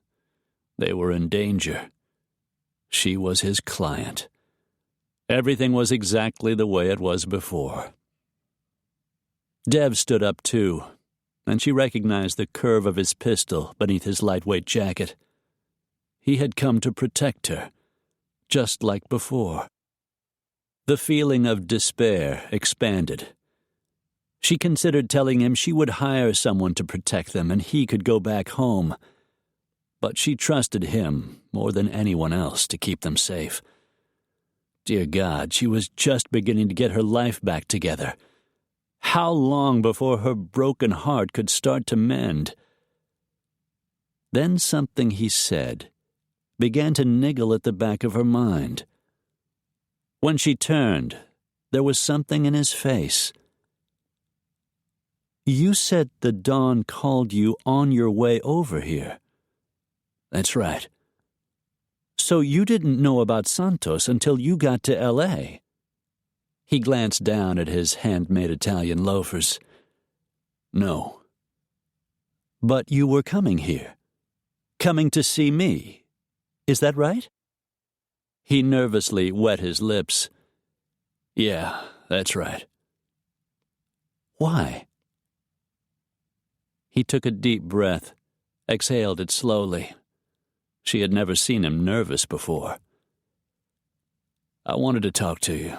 They were in danger. She was his client. Everything was exactly the way it was before. Dev stood up too, and she recognized the curve of his pistol beneath his lightweight jacket. He had come to protect her, just like before. The feeling of despair expanded. She considered telling him she would hire someone to protect them and he could go back home. But she trusted him more than anyone else to keep them safe. Dear God, she was just beginning to get her life back together. How long before her broken heart could start to mend? Then something he said began to niggle at the back of her mind. When she turned, there was something in his face. "You said the Don called you on your way over here." "That's right." "So you didn't know about Santos until you got to L.A.? He glanced down at his handmade Italian loafers. "No." "But you were coming here. Coming to see me. Is that right?" He nervously wet his lips. "Yeah, that's right." "Why?" He took a deep breath, exhaled it slowly. She had never seen him nervous before. "I wanted to talk to you.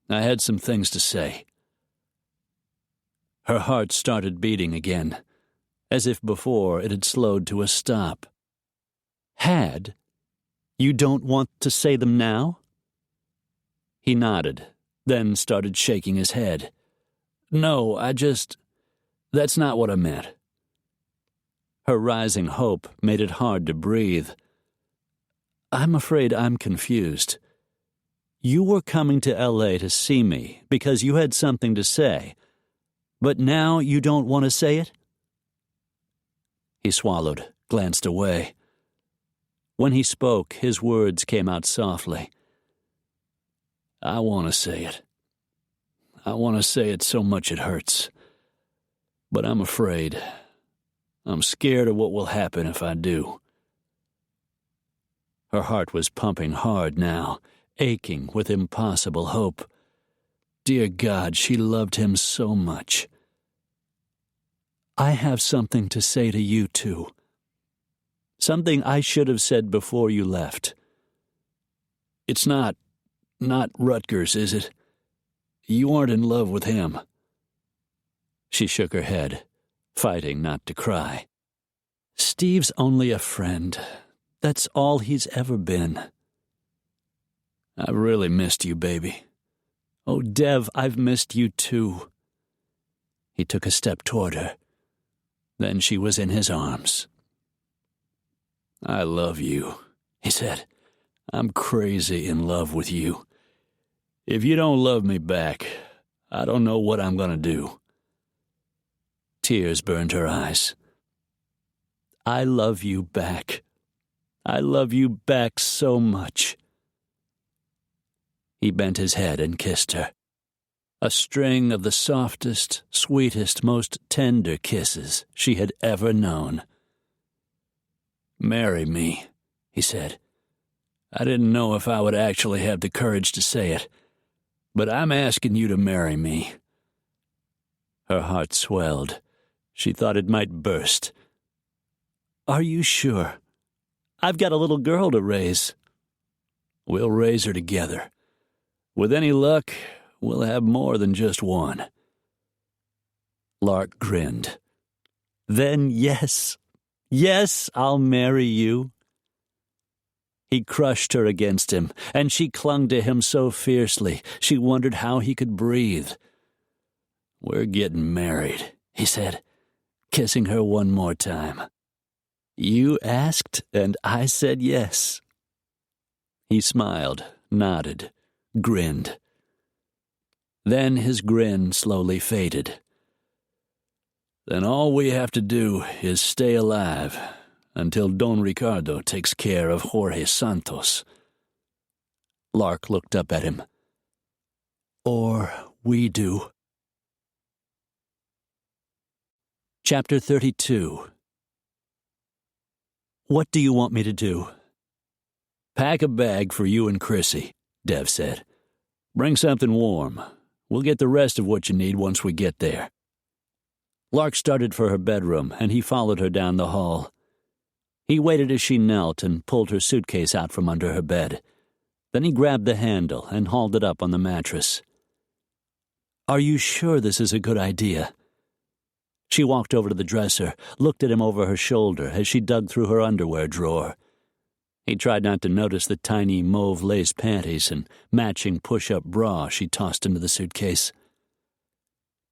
I had some things to say." Her heart started beating again, as if before it had slowed to a stop. "Had? You don't want to say them now?" He nodded, then started shaking his head. "No, that's not what I meant." Her rising hope made it hard to breathe. "I'm afraid I'm confused. You were coming to L.A. to see me because you had something to say, but now you don't want to say it?" He swallowed, glanced away. When he spoke, his words came out softly. "I want to say it. I want to say it so much it hurts. But I'm afraid. I'm scared of what will happen if I do." Her heart was pumping hard now, aching with impossible hope. Dear God, she loved him so much. "I have something to say to you, too. Something I should have said before you left." "It's not Rutgers, is it? You aren't in love with him?" She shook her head, fighting not to cry. "Steve's only a friend. That's all he's ever been." "I've really missed you, baby." "Oh, Dev, I've missed you too." He took a step toward her. Then she was in his arms. "I love you," he said. "I'm crazy in love with you. If you don't love me back, I don't know what I'm going to do." Tears burned her eyes. "I love you back. I love you back so much." He bent his head and kissed her. A string of the softest, sweetest, most tender kisses she had ever known. "Marry me," he said. "I didn't know if I would actually have the courage to say it, but I'm asking you to marry me." Her heart swelled. She thought it might burst. "Are you sure? I've got a little girl to raise." "We'll raise her together. With any luck, we'll have more than just one." Lark grinned. "Then yes, I'll marry you." He crushed her against him, and she clung to him so fiercely she wondered how he could breathe. "We're getting married," he said, kissing her one more time. "You asked, and I said yes." He smiled, nodded, grinned. Then his grin slowly faded. "Then all we have to do is stay alive until Don Ricardo takes care of Jorge Santos." Lark looked up at him. "Or we do." Chapter 32. "What do you want me to do?" "Pack a bag for you and Chrissy," Dev said. "Bring something warm. We'll get the rest of what you need once we get there." Lark started for her bedroom, and he followed her down the hall. He waited as she knelt and pulled her suitcase out from under her bed. Then he grabbed the handle and hauled it up on the mattress. "Are you sure this is a good idea?" She walked over to the dresser, looked at him over her shoulder as she dug through her underwear drawer. He tried not to notice the tiny mauve lace panties and matching push-up bra she tossed into the suitcase.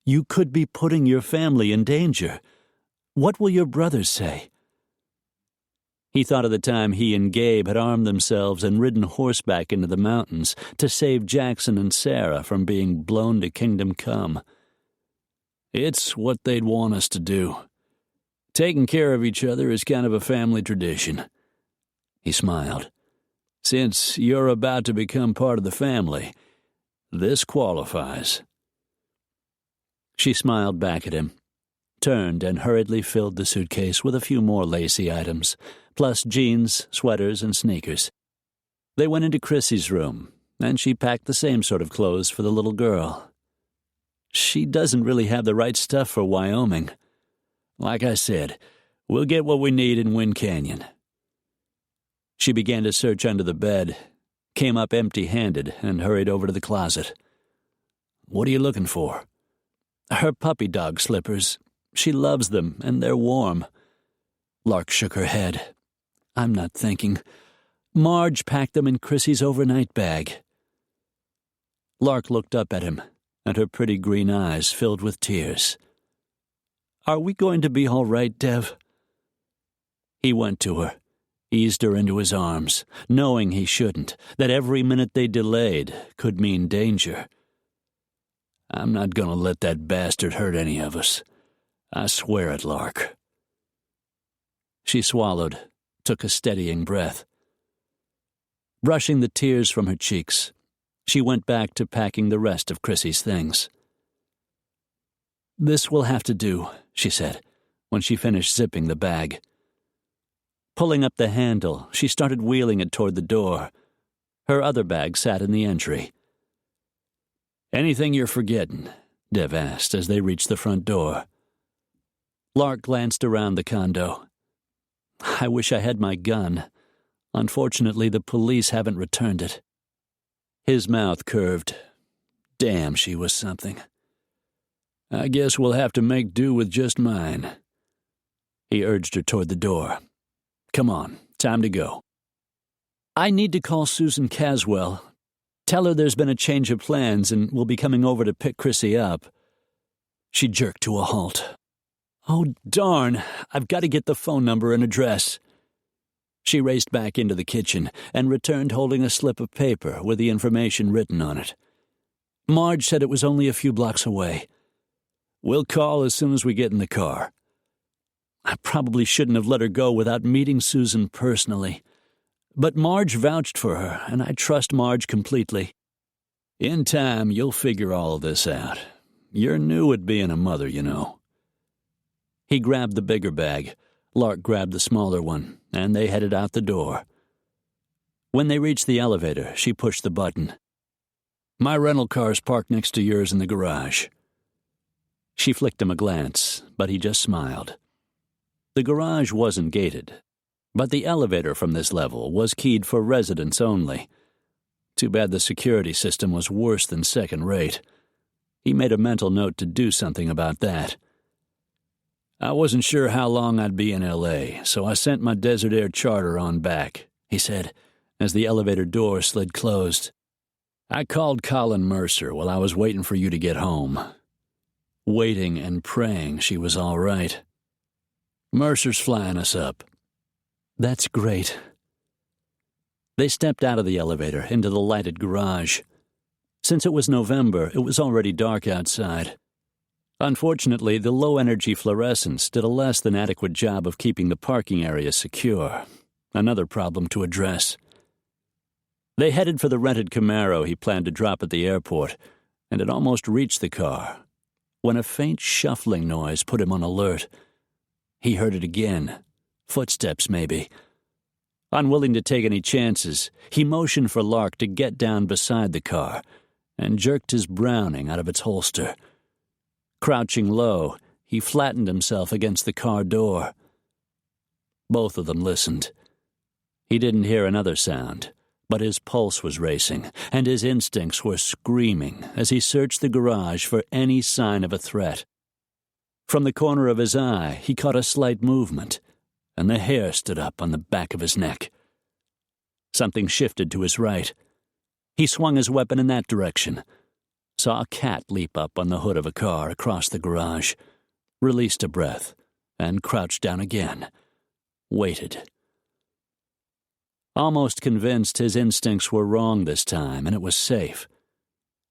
"You could be putting your family in danger. What will your brothers say?" He thought of the time he and Gabe had armed themselves and ridden horseback into the mountains to save Jackson and Sarah from being blown to Kingdom Come. "It's what they'd want us to do. Taking care of each other is kind of a family tradition." He smiled. "Since you're about to become part of the family, this qualifies." She smiled back at him, turned and hurriedly filled the suitcase with a few more lacy items, plus jeans, sweaters, and sneakers. They went into Chrissy's room, and she packed the same sort of clothes for the little girl. "She doesn't really have the right stuff for Wyoming." "Like I said, we'll get what we need in Wind Canyon." She began to search under the bed, came up empty-handed, and hurried over to the closet. "What are you looking for?" "Her puppy dog slippers. She loves them, and they're warm." Lark shook her head. "I'm not thinking. Marge packed them in Chrissy's overnight bag." Lark looked up at him, and her pretty green eyes filled with tears. "Are we going to be all right, Dev?" He went to her, eased her into his arms, knowing he shouldn't, that every minute they delayed could mean danger. "I'm not going to let that bastard hurt any of us. I swear it, Lark." She swallowed, took a steadying breath. Brushing the tears from her cheeks, she went back to packing the rest of Chrissy's things. "This will have to do," she said, when she finished zipping the bag. Pulling up the handle, she started wheeling it toward the door. Her other bag sat in the entry. "Anything you're forgetting?" Dev asked as they reached the front door. Lark glanced around the condo. "I wish I had my gun. Unfortunately, the police haven't returned it." His mouth curved. Damn, she was something. "I guess we'll have to make do with just mine." He urged her toward the door. "Come on, time to go." "I need to call Susan Caswell. Tell her there's been a change of plans and we'll be coming over to pick Chrissy up." She jerked to a halt. "Oh, darn, I've got to get the phone number and address." She raced back into the kitchen and returned holding a slip of paper with the information written on it. Marge said it was only a few blocks away. "We'll call as soon as we get in the car." I probably shouldn't have let her go without meeting Susan personally. But Marge vouched for her, and I trust Marge completely. "In time, you'll figure all of this out. You're new at being a mother, you know." He grabbed the bigger bag. Lark grabbed the smaller one, and they headed out the door. When they reached the elevator, she pushed the button. "My rental car's parked next to yours in the garage." She flicked him a glance, but he just smiled. The garage wasn't gated, but the elevator from this level was keyed for residents only. Too bad the security system was worse than second rate. He made a mental note to do something about that. I wasn't sure how long I'd be in L.A., so I sent my Desert Air charter on back, he said, as the elevator door slid closed. I called Colin Mercer while I was waiting for you to get home. Waiting and praying she was all right. Mercer's flying us up. That's great. They stepped out of the elevator into the lighted garage. Since it was November, it was already dark outside. Unfortunately, the low-energy fluorescents did a less than adequate job of keeping the parking area secure. Another problem to address. They headed for the rented Camaro he planned to drop at the airport, and had almost reached the car, when a faint shuffling noise put him on alert. He heard it again. Footsteps, maybe. Unwilling to take any chances, he motioned for Lark to get down beside the car and jerked his Browning out of its holster. Crouching low, he flattened himself against the car door. Both of them listened. He didn't hear another sound, but his pulse was racing, and his instincts were screaming as he searched the garage for any sign of a threat. From the corner of his eye, he caught a slight movement, and the hair stood up on the back of his neck. Something shifted to his right. He swung his weapon in that direction, saw a cat leap up on the hood of a car across the garage, released a breath, and crouched down again. Waited. Almost convinced his instincts were wrong this time and it was safe,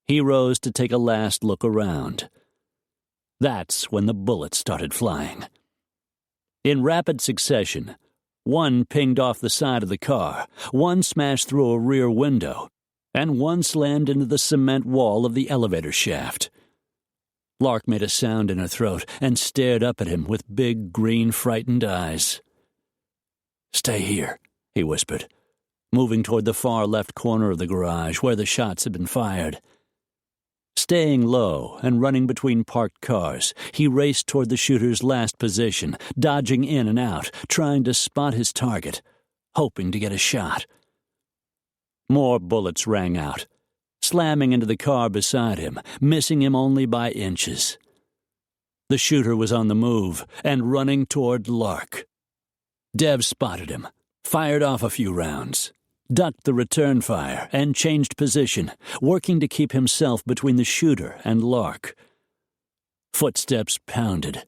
he rose to take a last look around. That's when the bullets started flying. In rapid succession, one pinged off the side of the car, one smashed through a rear window, and one slammed into the cement wall of the elevator shaft. Lark made a sound in her throat and stared up at him with big, green, frightened eyes. "Stay here," he whispered, moving toward the far left corner of the garage where the shots had been fired. Staying low and running between parked cars, he raced toward the shooter's last position, dodging in and out, trying to spot his target, hoping to get a shot. More bullets rang out, slamming into the car beside him, missing him only by inches. The shooter was on the move and running toward Lark. Dev spotted him, fired off a few rounds, ducked the return fire, and changed position, working to keep himself between the shooter and Lark. Footsteps pounded.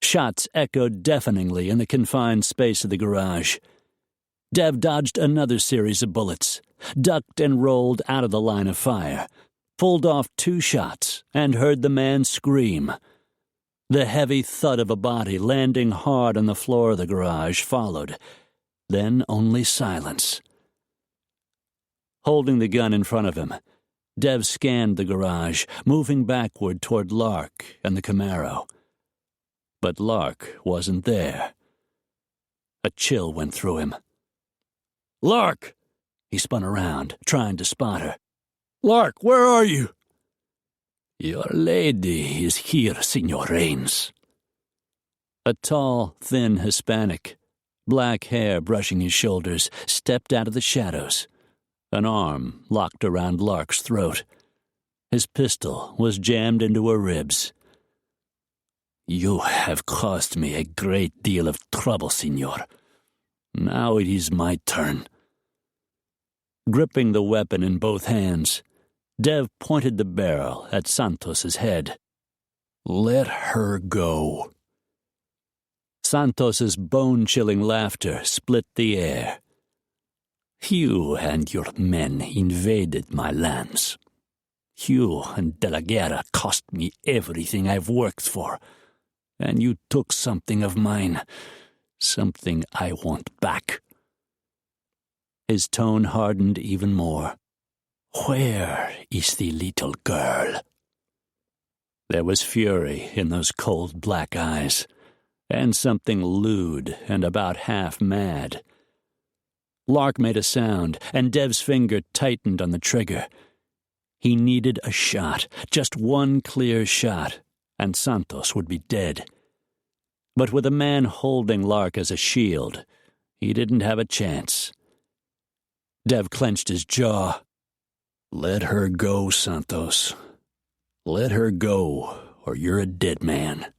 Shots echoed deafeningly in the confined space of the garage. Dev dodged another series of bullets, ducked and rolled out of the line of fire, pulled off 2 shots, and heard the man scream. The heavy thud of a body landing hard on the floor of the garage followed, then only silence. Holding the gun in front of him, Dev scanned the garage, moving backward toward Lark and the Camaro. But Lark wasn't there. A chill went through him. "Lark!" He spun around, trying to spot her. "Lark, where are you?" "Your lady is here, Senor Rains." A tall, thin Hispanic, black hair brushing his shoulders, stepped out of the shadows. An arm locked around Lark's throat. His pistol was jammed into her ribs. "You have caused me a great deal of trouble, Senor. Now it is my turn." Gripping the weapon in both hands, Dev pointed the barrel at Santos's head. "Let her go." Santos's bone-chilling laughter split the air. "You and your men invaded my lands. You and De La Guerra cost me everything I've worked for, and you took something of mine, something I want back." His tone hardened even more. "Where is the little girl?" There was fury in those cold black eyes, and something lewd and about half mad. Lark made a sound, and Dev's finger tightened on the trigger. He needed a shot, just one clear shot, and Santos would be dead. But with a man holding Lark as a shield, he didn't have a chance. Dev clenched his jaw. "Let her go, Santos. Let her go, or you're a dead man.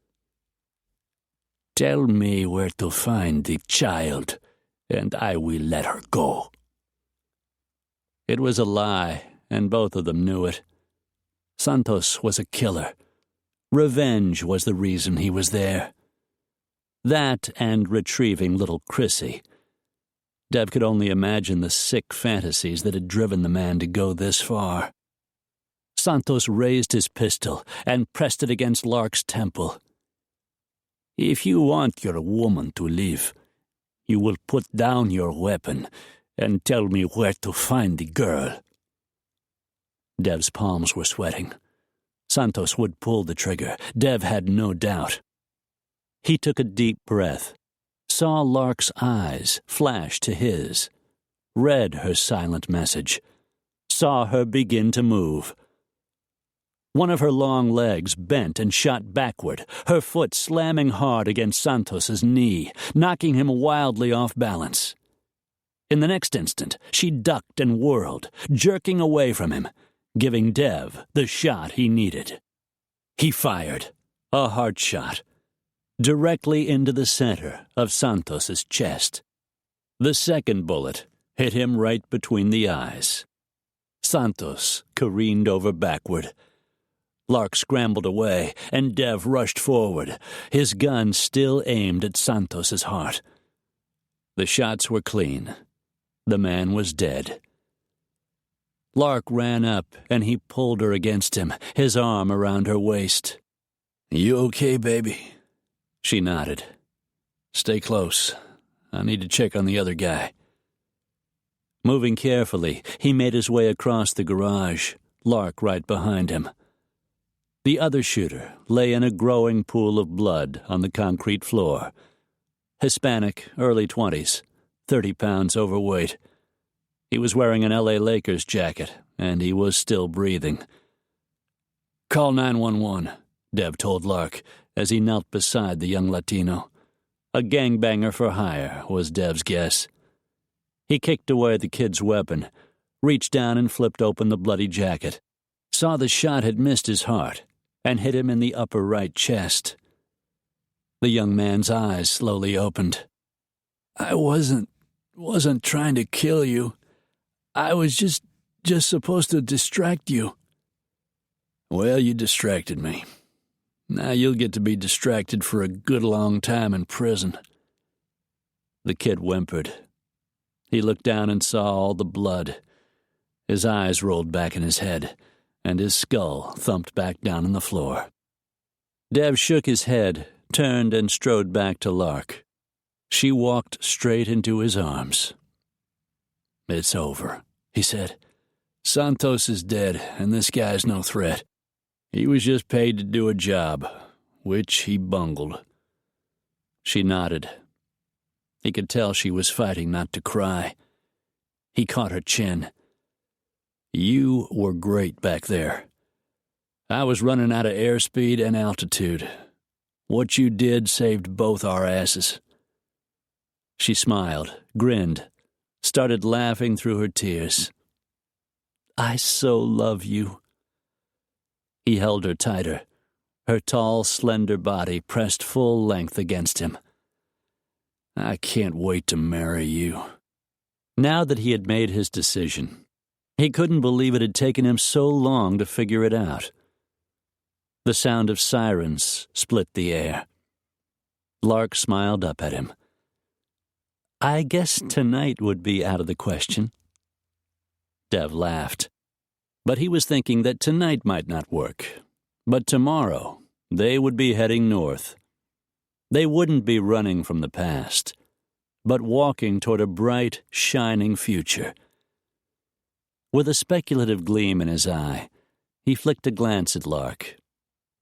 Tell me where to find the child, and I will let her go." It was a lie, and both of them knew it. Santos was a killer. Revenge was the reason he was there. That and retrieving little Chrissy. Dev could only imagine the sick fantasies that had driven the man to go this far. Santos raised his pistol and pressed it against Lark's temple. "If you want your woman to live, you will put down your weapon and tell me where to find the girl." Dev's palms were sweating. Santos would pull the trigger. Dev had no doubt. He took a deep breath, saw Lark's eyes flash to his, read her silent message, saw her begin to move. One of her long legs bent and shot backward, her foot slamming hard against Santos's knee, knocking him wildly off balance. In the next instant, she ducked and whirled, jerking away from him, giving Dev the shot he needed. He fired, a hard shot, directly into the center of Santos's chest. The second bullet hit him right between the eyes. Santos careened over backward. Lark scrambled away, and Dev rushed forward, his gun still aimed at Santos's heart. The shots were clean. The man was dead. Lark ran up, and he pulled her against him, his arm around her waist. "You okay, baby?" She nodded. "Stay close. I need to check on the other guy." Moving carefully, he made his way across the garage, Lark right behind him. The other shooter lay in a growing pool of blood on the concrete floor. Hispanic, early 20s, 30 pounds overweight. He was wearing an LA Lakers jacket, and he was still breathing. "Call 911, Dev told Lark as he knelt beside the young Latino. A gangbanger for hire was Dev's guess. He kicked away the kid's weapon, reached down and flipped open the bloody jacket, saw the shot had missed his heart, and hit him in the upper right chest. The young man's eyes slowly opened. "I wasn't trying to kill you. I was just supposed to distract you." "Well, you distracted me. Now you'll get to be distracted for a good long time in prison." The kid whimpered. He looked down and saw all the blood. His eyes rolled back in his head, and his skull thumped back down on the floor. Dev shook his head, turned, and strode back to Lark. She walked straight into his arms. "It's over," he said. "Santos is dead, and this guy's no threat. He was just paid to do a job, which he bungled." She nodded. He could tell she was fighting not to cry. He caught her chin. "You were great back there. I was running out of airspeed and altitude. What you did saved both our asses." She smiled, grinned, started laughing through her tears. "I so love you." He held her tighter, her tall, slender body pressed full length against him. "I can't wait to marry you." Now that he had made his decision, he couldn't believe it had taken him so long to figure it out. The sound of sirens split the air. Lark smiled up at him. "I guess tonight would be out of the question." Dev laughed. But he was thinking that tonight might not work. But tomorrow, they would be heading north. They wouldn't be running from the past, but walking toward a bright, shining future. With a speculative gleam in his eye, he flicked a glance at Lark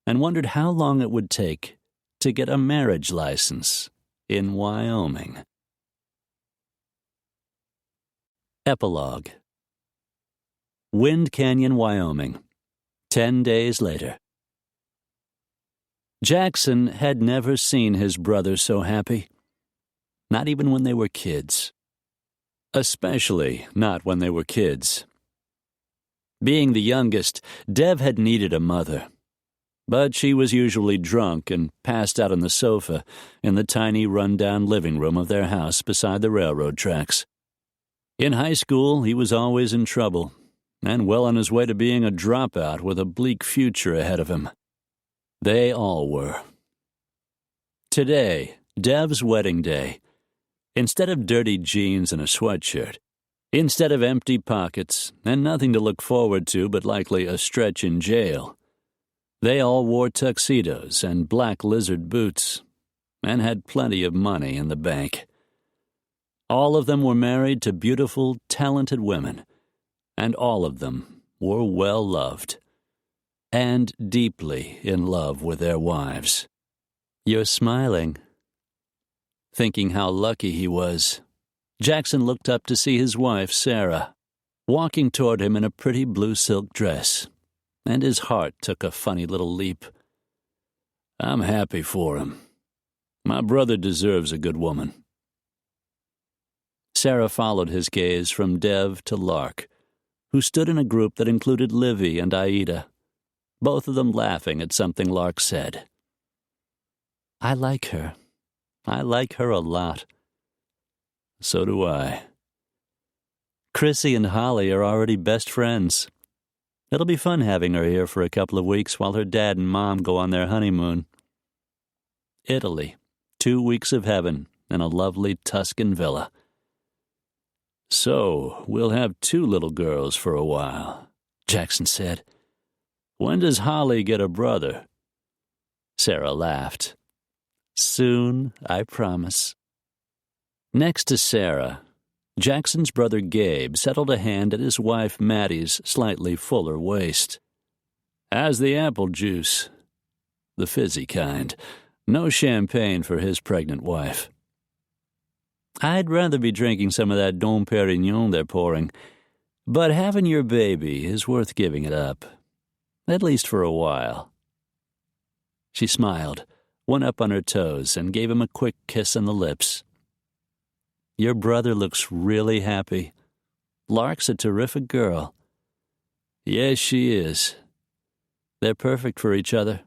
and wondered how long it would take to get a marriage license in Wyoming. Epilogue. Wind Canyon, Wyoming. 10 days later. Jackson had never seen his brother so happy, not even when they were kids. Especially not when they were kids. Being the youngest, Dev had needed a mother, but she was usually drunk and passed out on the sofa in the tiny run-down living room of their house beside the railroad tracks. In high school, he was always in trouble, and well on his way to being a dropout with a bleak future ahead of him. They all were. Today, Dev's wedding day, instead of dirty jeans and a sweatshirt, instead of empty pockets and nothing to look forward to but likely a stretch in jail, they all wore tuxedos and black lizard boots and had plenty of money in the bank. All of them were married to beautiful, talented women, and all of them were well loved and deeply in love with their wives. "You're smiling." Thinking how lucky he was, Jackson looked up to see his wife, Sarah, walking toward him in a pretty blue silk dress, and his heart took a funny little leap. "I'm happy for him. My brother deserves a good woman." Sarah followed his gaze from Dev to Lark, who stood in a group that included Livy and Aida, both of them laughing at something Lark said. "I like her. I like her a lot." "So do I." "Chrissy and Holly are already best friends. It'll be fun having her here for a couple of weeks while her dad and mom go on their honeymoon. Italy, 2 weeks of heaven in a lovely Tuscan villa." "So, we'll have 2 little girls for a while," Jackson said. "When does Holly get a brother?" Sarah laughed. "Soon, I promise." Next to Sarah, Jackson's brother Gabe settled a hand at his wife Maddie's slightly fuller waist. "How's the apple juice?" "The fizzy kind. No champagne for his pregnant wife." "I'd rather be drinking some of that Dom Perignon they're pouring, but having your baby is worth giving it up, at least for a while." She smiled, went up on her toes, and gave him a quick kiss on the lips. "Your brother looks really happy. Lark's a terrific girl." "Yes, she is. They're perfect for each other."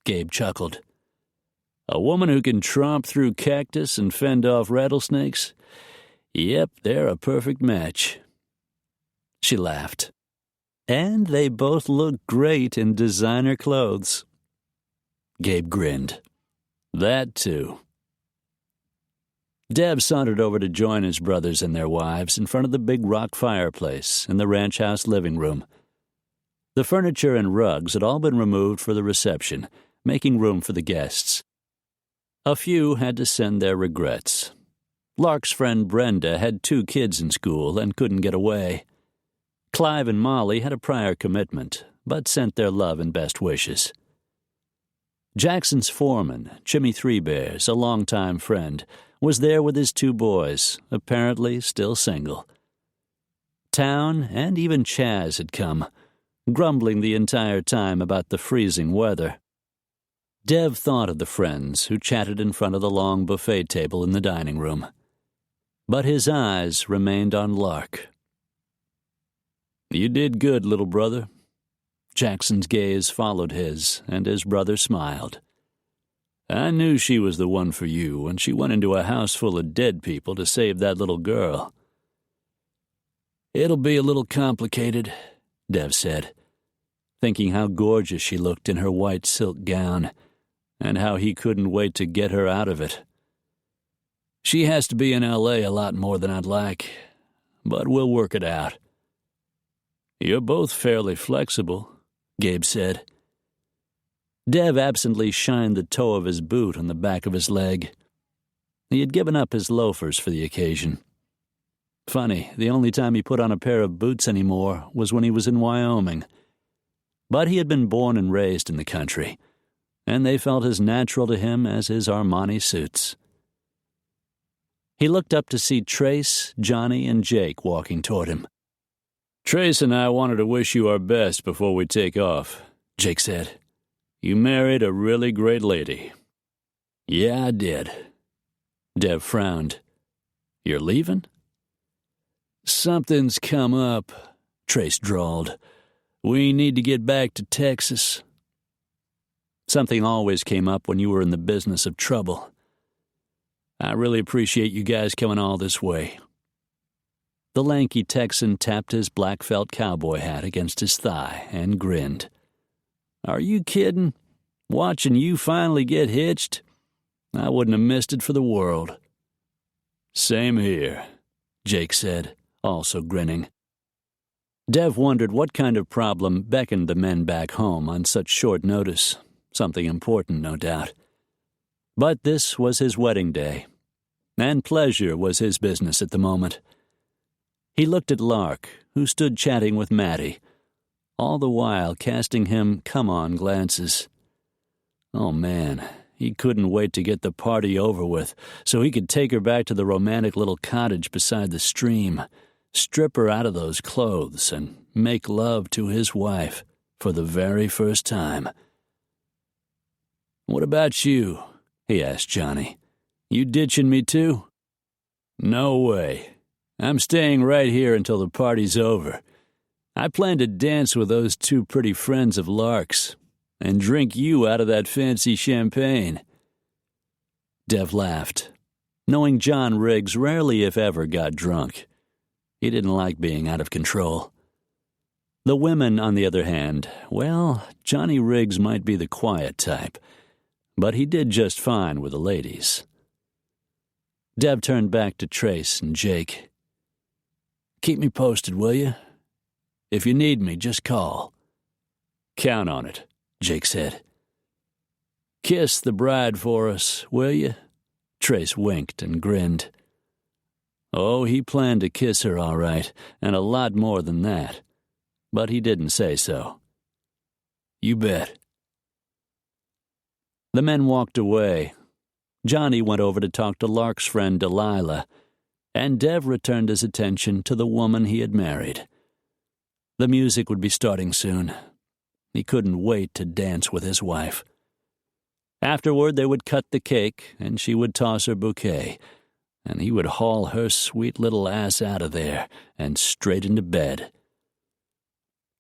Gabe chuckled. "A woman who can tromp through cactus and fend off rattlesnakes? Yep, they're a perfect match." She laughed. "And they both look great in designer clothes." Gabe grinned. "That too." Dev sauntered over to join his brothers and their wives in front of the big rock fireplace in the ranch house living room. The furniture and rugs had all been removed for the reception, making room for the guests. A few had to send their regrets. Lark's friend Brenda had 2 kids in school and couldn't get away. Clive and Molly had a prior commitment, but sent their love and best wishes. Jackson's foreman, Jimmy Three Bears, a longtime friend, was there with his 2 boys, apparently still single. Town and even Chaz had come, grumbling the entire time about the freezing weather. Dev thought of the friends who chatted in front of the long buffet table in the dining room. But his eyes remained on Lark. "You did good, little brother." Jackson's gaze followed his, and his brother smiled. "I knew she was the one for you when she went into a house full of dead people to save that little girl." "It'll be a little complicated," Dev said, thinking how gorgeous she looked in her white silk gown, and how he couldn't wait to get her out of it. "She has to be in L.A. a lot more than I'd like, but we'll work it out." "You're both fairly flexible," Gabe said. Dev absently shined the toe of his boot on the back of his leg. He had given up his loafers for the occasion. Funny, the only time he put on a pair of boots anymore was when he was in Wyoming. But he had been born and raised in the country, and they felt as natural to him as his Armani suits. He looked up to see Trace, Johnny, and Jake walking toward him. "Trace and I wanted to wish you our best before we take off," Jake said. You married a really great lady." "Yeah, I did." Dev frowned. "You're leaving?" "Something's come up," Trace drawled. "We need to get back to Texas." Something always came up when you were in the business of trouble. "I really appreciate you guys coming all this way." The lanky Texan tapped his black felt cowboy hat against his thigh and grinned. "Are you kidding? Watching you finally get hitched? I wouldn't have missed it for the world." "Same here," Jake said, also grinning. Dev wondered what kind of problem beckoned the men back home on such short notice. Something important, no doubt. But this was his wedding day, and pleasure was his business at the moment. He looked at Lark, who stood chatting with Mattie, all the while casting him come-on glances. Oh, man, he couldn't wait to get the party over with so he could take her back to the romantic little cottage beside the stream, strip her out of those clothes, and make love to his wife for the very first time. "What about you?" he asked Johnny. "You ditching me too?" "No way. I'm staying right here until the party's over. I plan to dance with those two pretty friends of Lark's and drink you out of that fancy champagne." Dev laughed, knowing John Riggs rarely if ever got drunk. He didn't like being out of control. The women, on the other hand, well, Johnny Riggs might be the quiet type, but he did just fine with the ladies. Dev turned back to Trace and Jake. "Keep me posted, will you? If you need me, just call." "Count on it," Jake said. "Kiss the bride for us, will you?" Trace winked and grinned. Oh, he planned to kiss her all right, and a lot more than that. But he didn't say so. "You bet." The men walked away. Johnny went over to talk to Lark's friend Delilah, and Dev returned his attention to the woman he had married. The music would be starting soon. He couldn't wait to dance with his wife. Afterward, they would cut the cake, and she would toss her bouquet, and he would haul her sweet little ass out of there and straight into bed.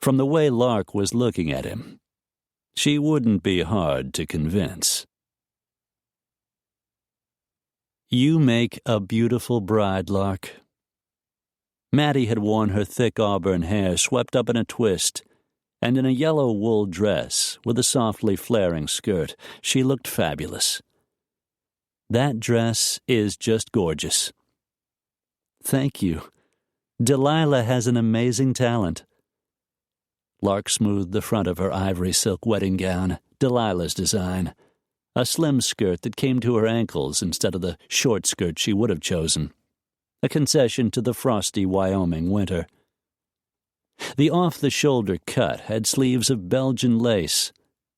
From the way Lark was looking at him, she wouldn't be hard to convince. You make a beautiful bride, Lark. Mattie had worn her thick auburn hair swept up in a twist, and in a yellow wool dress with a softly flaring skirt, she looked fabulous. That dress is just gorgeous. Thank you. Delilah has an amazing talent. Lark smoothed the front of her ivory silk wedding gown, Delilah's design, a slim skirt that came to her ankles instead of the short skirt she would have chosen, a concession to the frosty Wyoming winter. The off-the-shoulder cut had sleeves of Belgian lace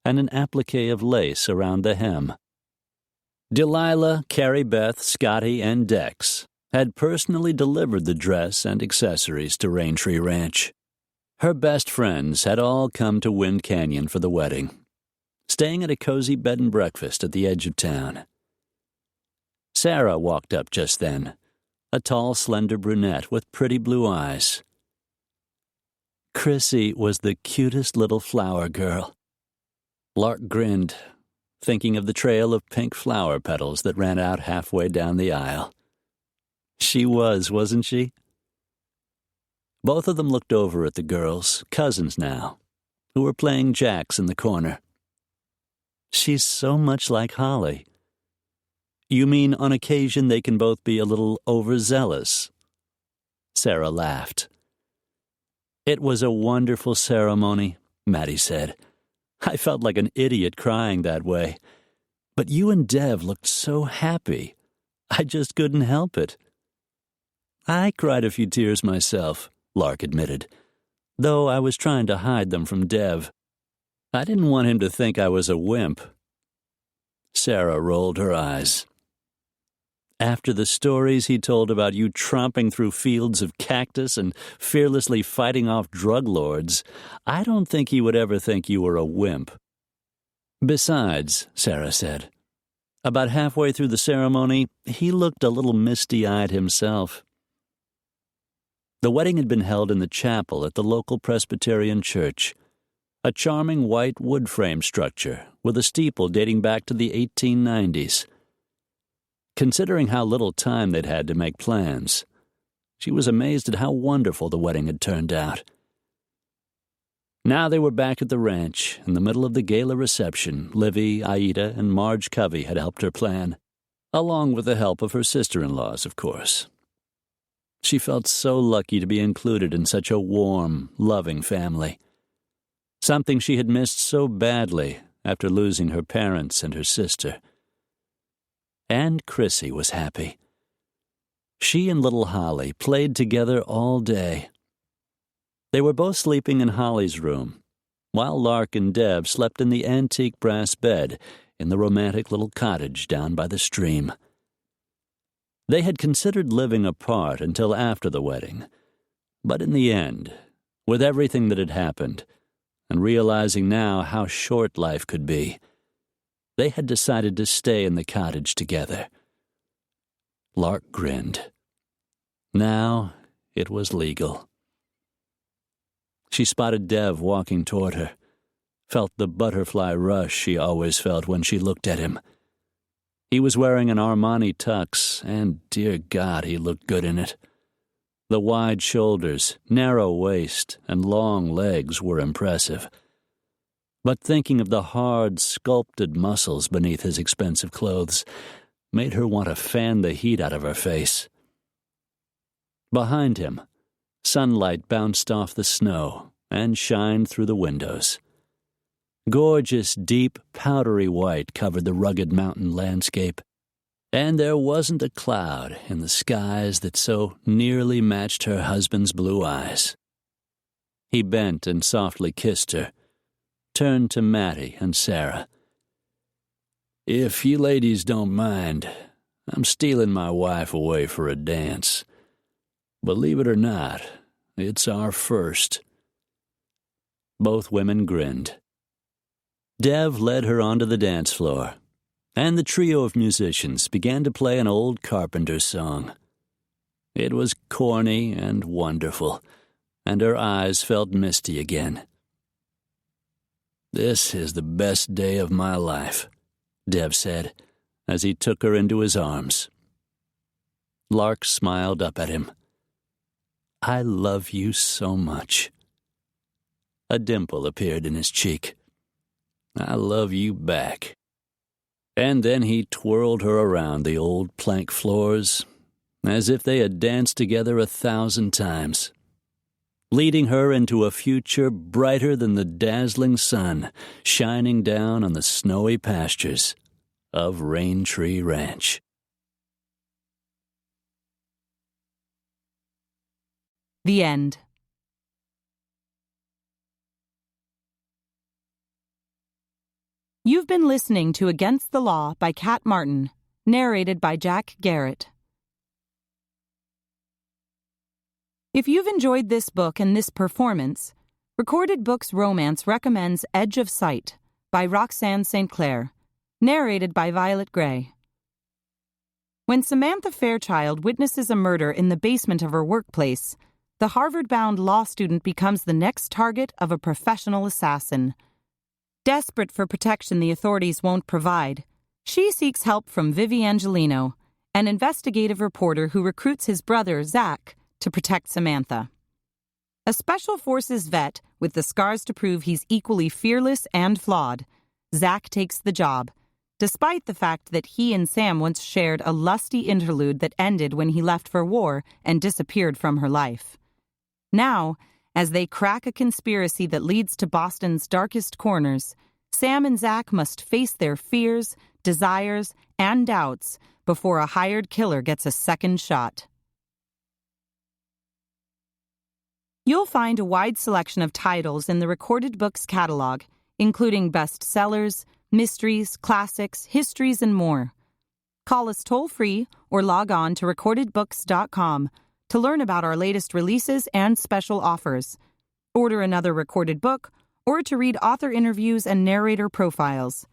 and an applique of lace around the hem. Delilah, Carrie Beth, Scotty, and Dex had personally delivered the dress and accessories to Raintree Ranch. Her best friends had all come to Wind Canyon for the wedding, staying at a cozy bed and breakfast at the edge of town. Sarah walked up just then, a tall, slender brunette with pretty blue eyes. Chrissy was the cutest little flower girl. Lark grinned, thinking of the trail of pink flower petals that ran out halfway down the aisle. She was, wasn't she? Both of them looked over at the girls, cousins now, who were playing jacks in the corner. She's so much like Holly. You mean on occasion they can both be a little overzealous? Sarah laughed. It was a wonderful ceremony, Mattie said. I felt like an idiot crying that way. But you and Dev looked so happy. I just couldn't help it. I cried a few tears myself, Lark admitted, though I was trying to hide them from Dev. I didn't want him to think I was a wimp. Sarah rolled her eyes. After the stories he told about you tromping through fields of cactus and fearlessly fighting off drug lords, I don't think he would ever think you were a wimp. Besides, Sarah said, about halfway through the ceremony, he looked a little misty-eyed himself. The wedding had been held in the chapel at the local Presbyterian church, a charming white wood frame structure with a steeple dating back to the 1890s. Considering how little time they'd had to make plans, she was amazed at how wonderful the wedding had turned out. Now they were back at the ranch, in the middle of the gala reception Livy, Aida, and Marge Covey had helped her plan, along with the help of her sister-in-laws, of course. She felt so lucky to be included in such a warm, loving family, something she had missed so badly after losing her parents and her sister. And Chrissy was happy. She and little Holly played together all day. They were both sleeping in Holly's room, while Lark and Deb slept in the antique brass bed in the romantic little cottage down by the stream. They had considered living apart until after the wedding, but in the end, with everything that had happened, and realizing now how short life could be, they had decided to stay in the cottage together. Lark grinned. Now it was legal. She spotted Dev walking toward her, felt the butterfly rush she always felt when she looked at him. He was wearing an Armani tux, and, dear God, he looked good in it. The wide shoulders, narrow waist, and long legs were impressive. But thinking of the hard, sculpted muscles beneath his expensive clothes made her want to fan the heat out of her face. Behind him, sunlight bounced off the snow and shined through the windows. Gorgeous, deep, powdery white covered the rugged mountain landscape, and there wasn't a cloud in the skies that so nearly matched her husband's blue eyes. He bent and softly kissed her, turned to Mattie and Sarah. "If you ladies don't mind, I'm stealing my wife away for a dance. Believe it or not, it's our first." Both women grinned. Dev led her onto the dance floor, and the trio of musicians began to play an old Carpenter song. It was corny and wonderful, and her eyes felt misty again. "This is the best day of my life," Dev said, as he took her into his arms. Lark smiled up at him. "I love you so much." A dimple appeared in his cheek. "I love you back." And then he twirled her around the old plank floors, as if they had danced together 1,000 times, leading her into a future brighter than the dazzling sun shining down on the snowy pastures of Rain Tree Ranch. The end. You've been listening to Against the Law by Kat Martin, narrated by Jack Garrett. If you've enjoyed this book and this performance, Recorded Books Romance recommends Edge of Sight by Roxanne St. Clair, narrated by Violet Gray. When Samantha Fairchild witnesses a murder in the basement of her workplace, the Harvard-bound law student becomes the next target of a professional assassin. Desperate for protection the authorities won't provide, she seeks help from Vivi Angelino, an investigative reporter who recruits his brother, Zach, to protect Samantha. A special forces vet with the scars to prove he's equally fearless and flawed, Zach takes the job, despite the fact that he and Sam once shared a lusty interlude that ended when he left for war and disappeared from her life. Now, as they crack a conspiracy that leads to Boston's darkest corners, Sam and Zach must face their fears, desires, and doubts before a hired killer gets a second shot. You'll find a wide selection of titles in the Recorded Books catalog, including bestsellers, mysteries, classics, histories, and more. Call us toll-free or log on to recordedbooks.com to learn about our latest releases and special offers, order another recorded book, or to read author interviews and narrator profiles.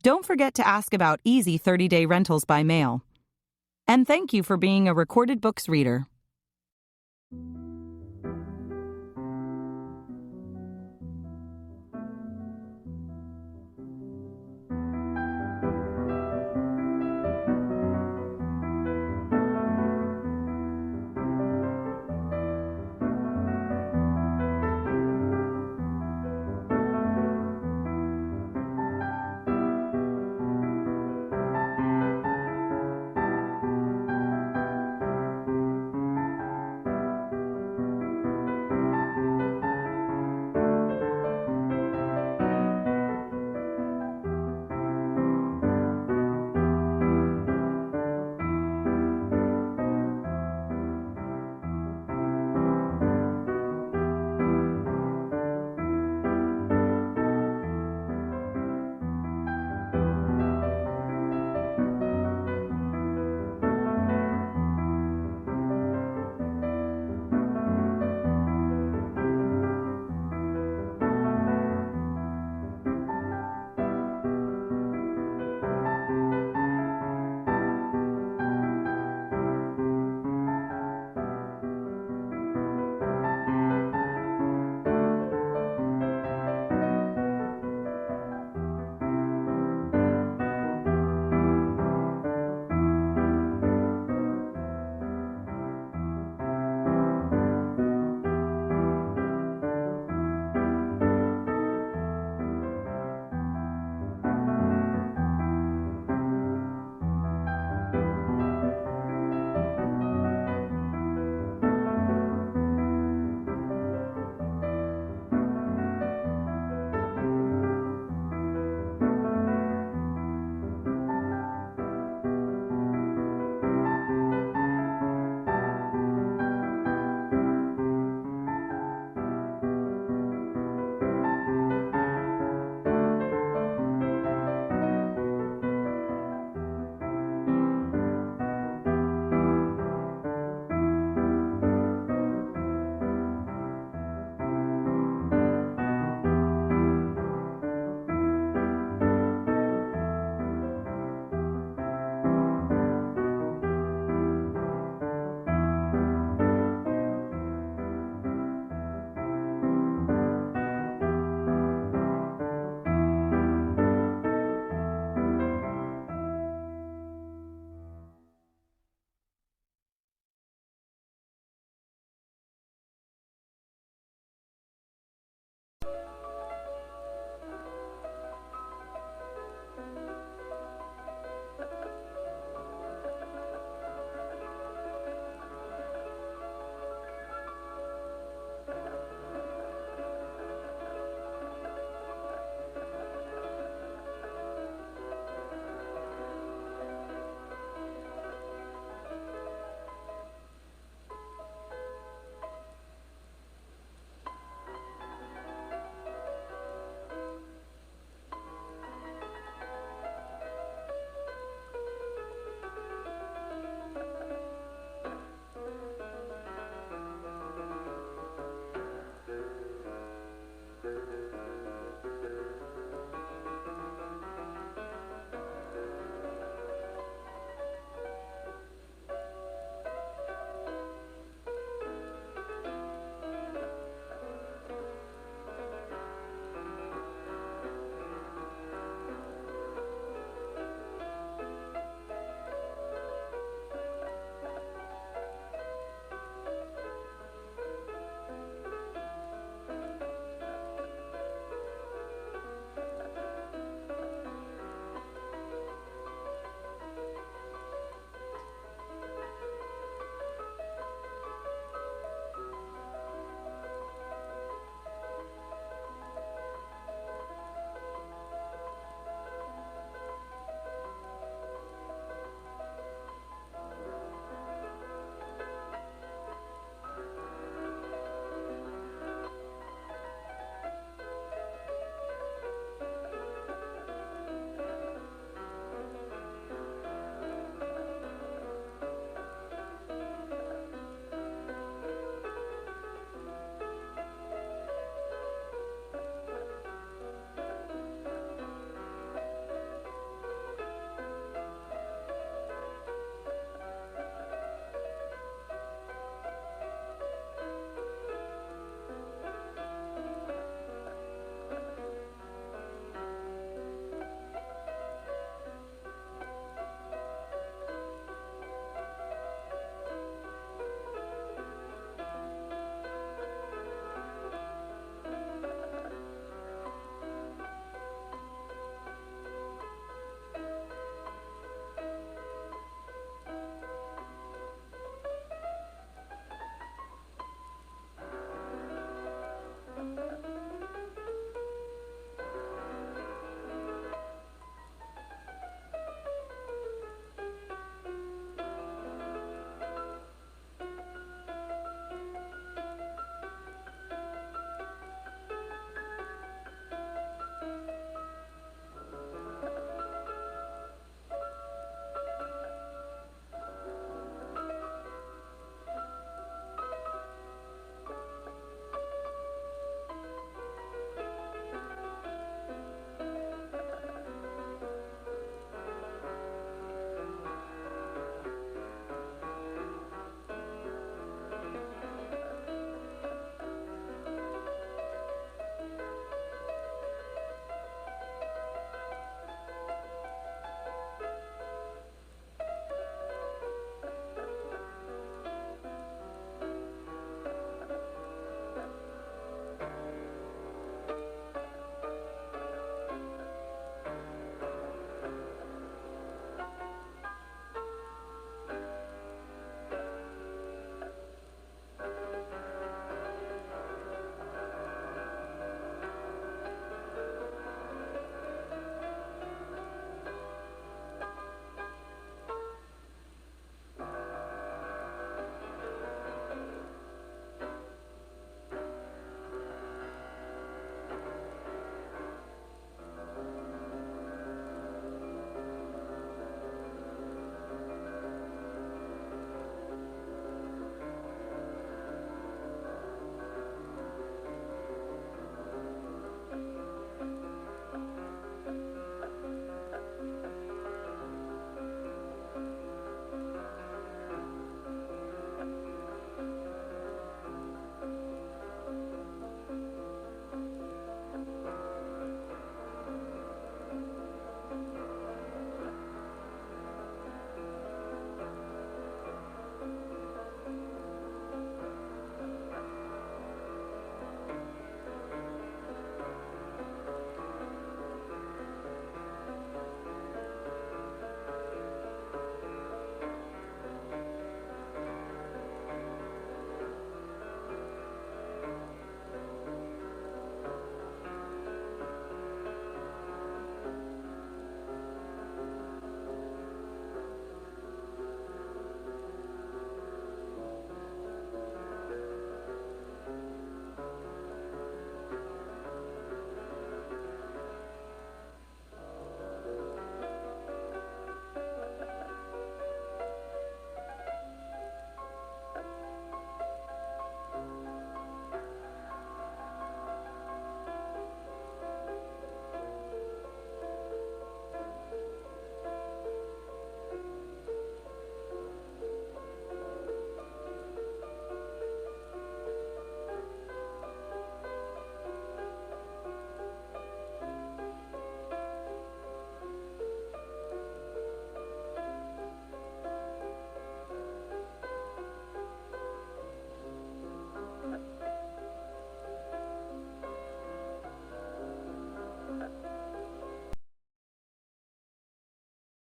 Don't forget to ask about easy 30-day rentals by mail. And thank you for being a Recorded Books reader.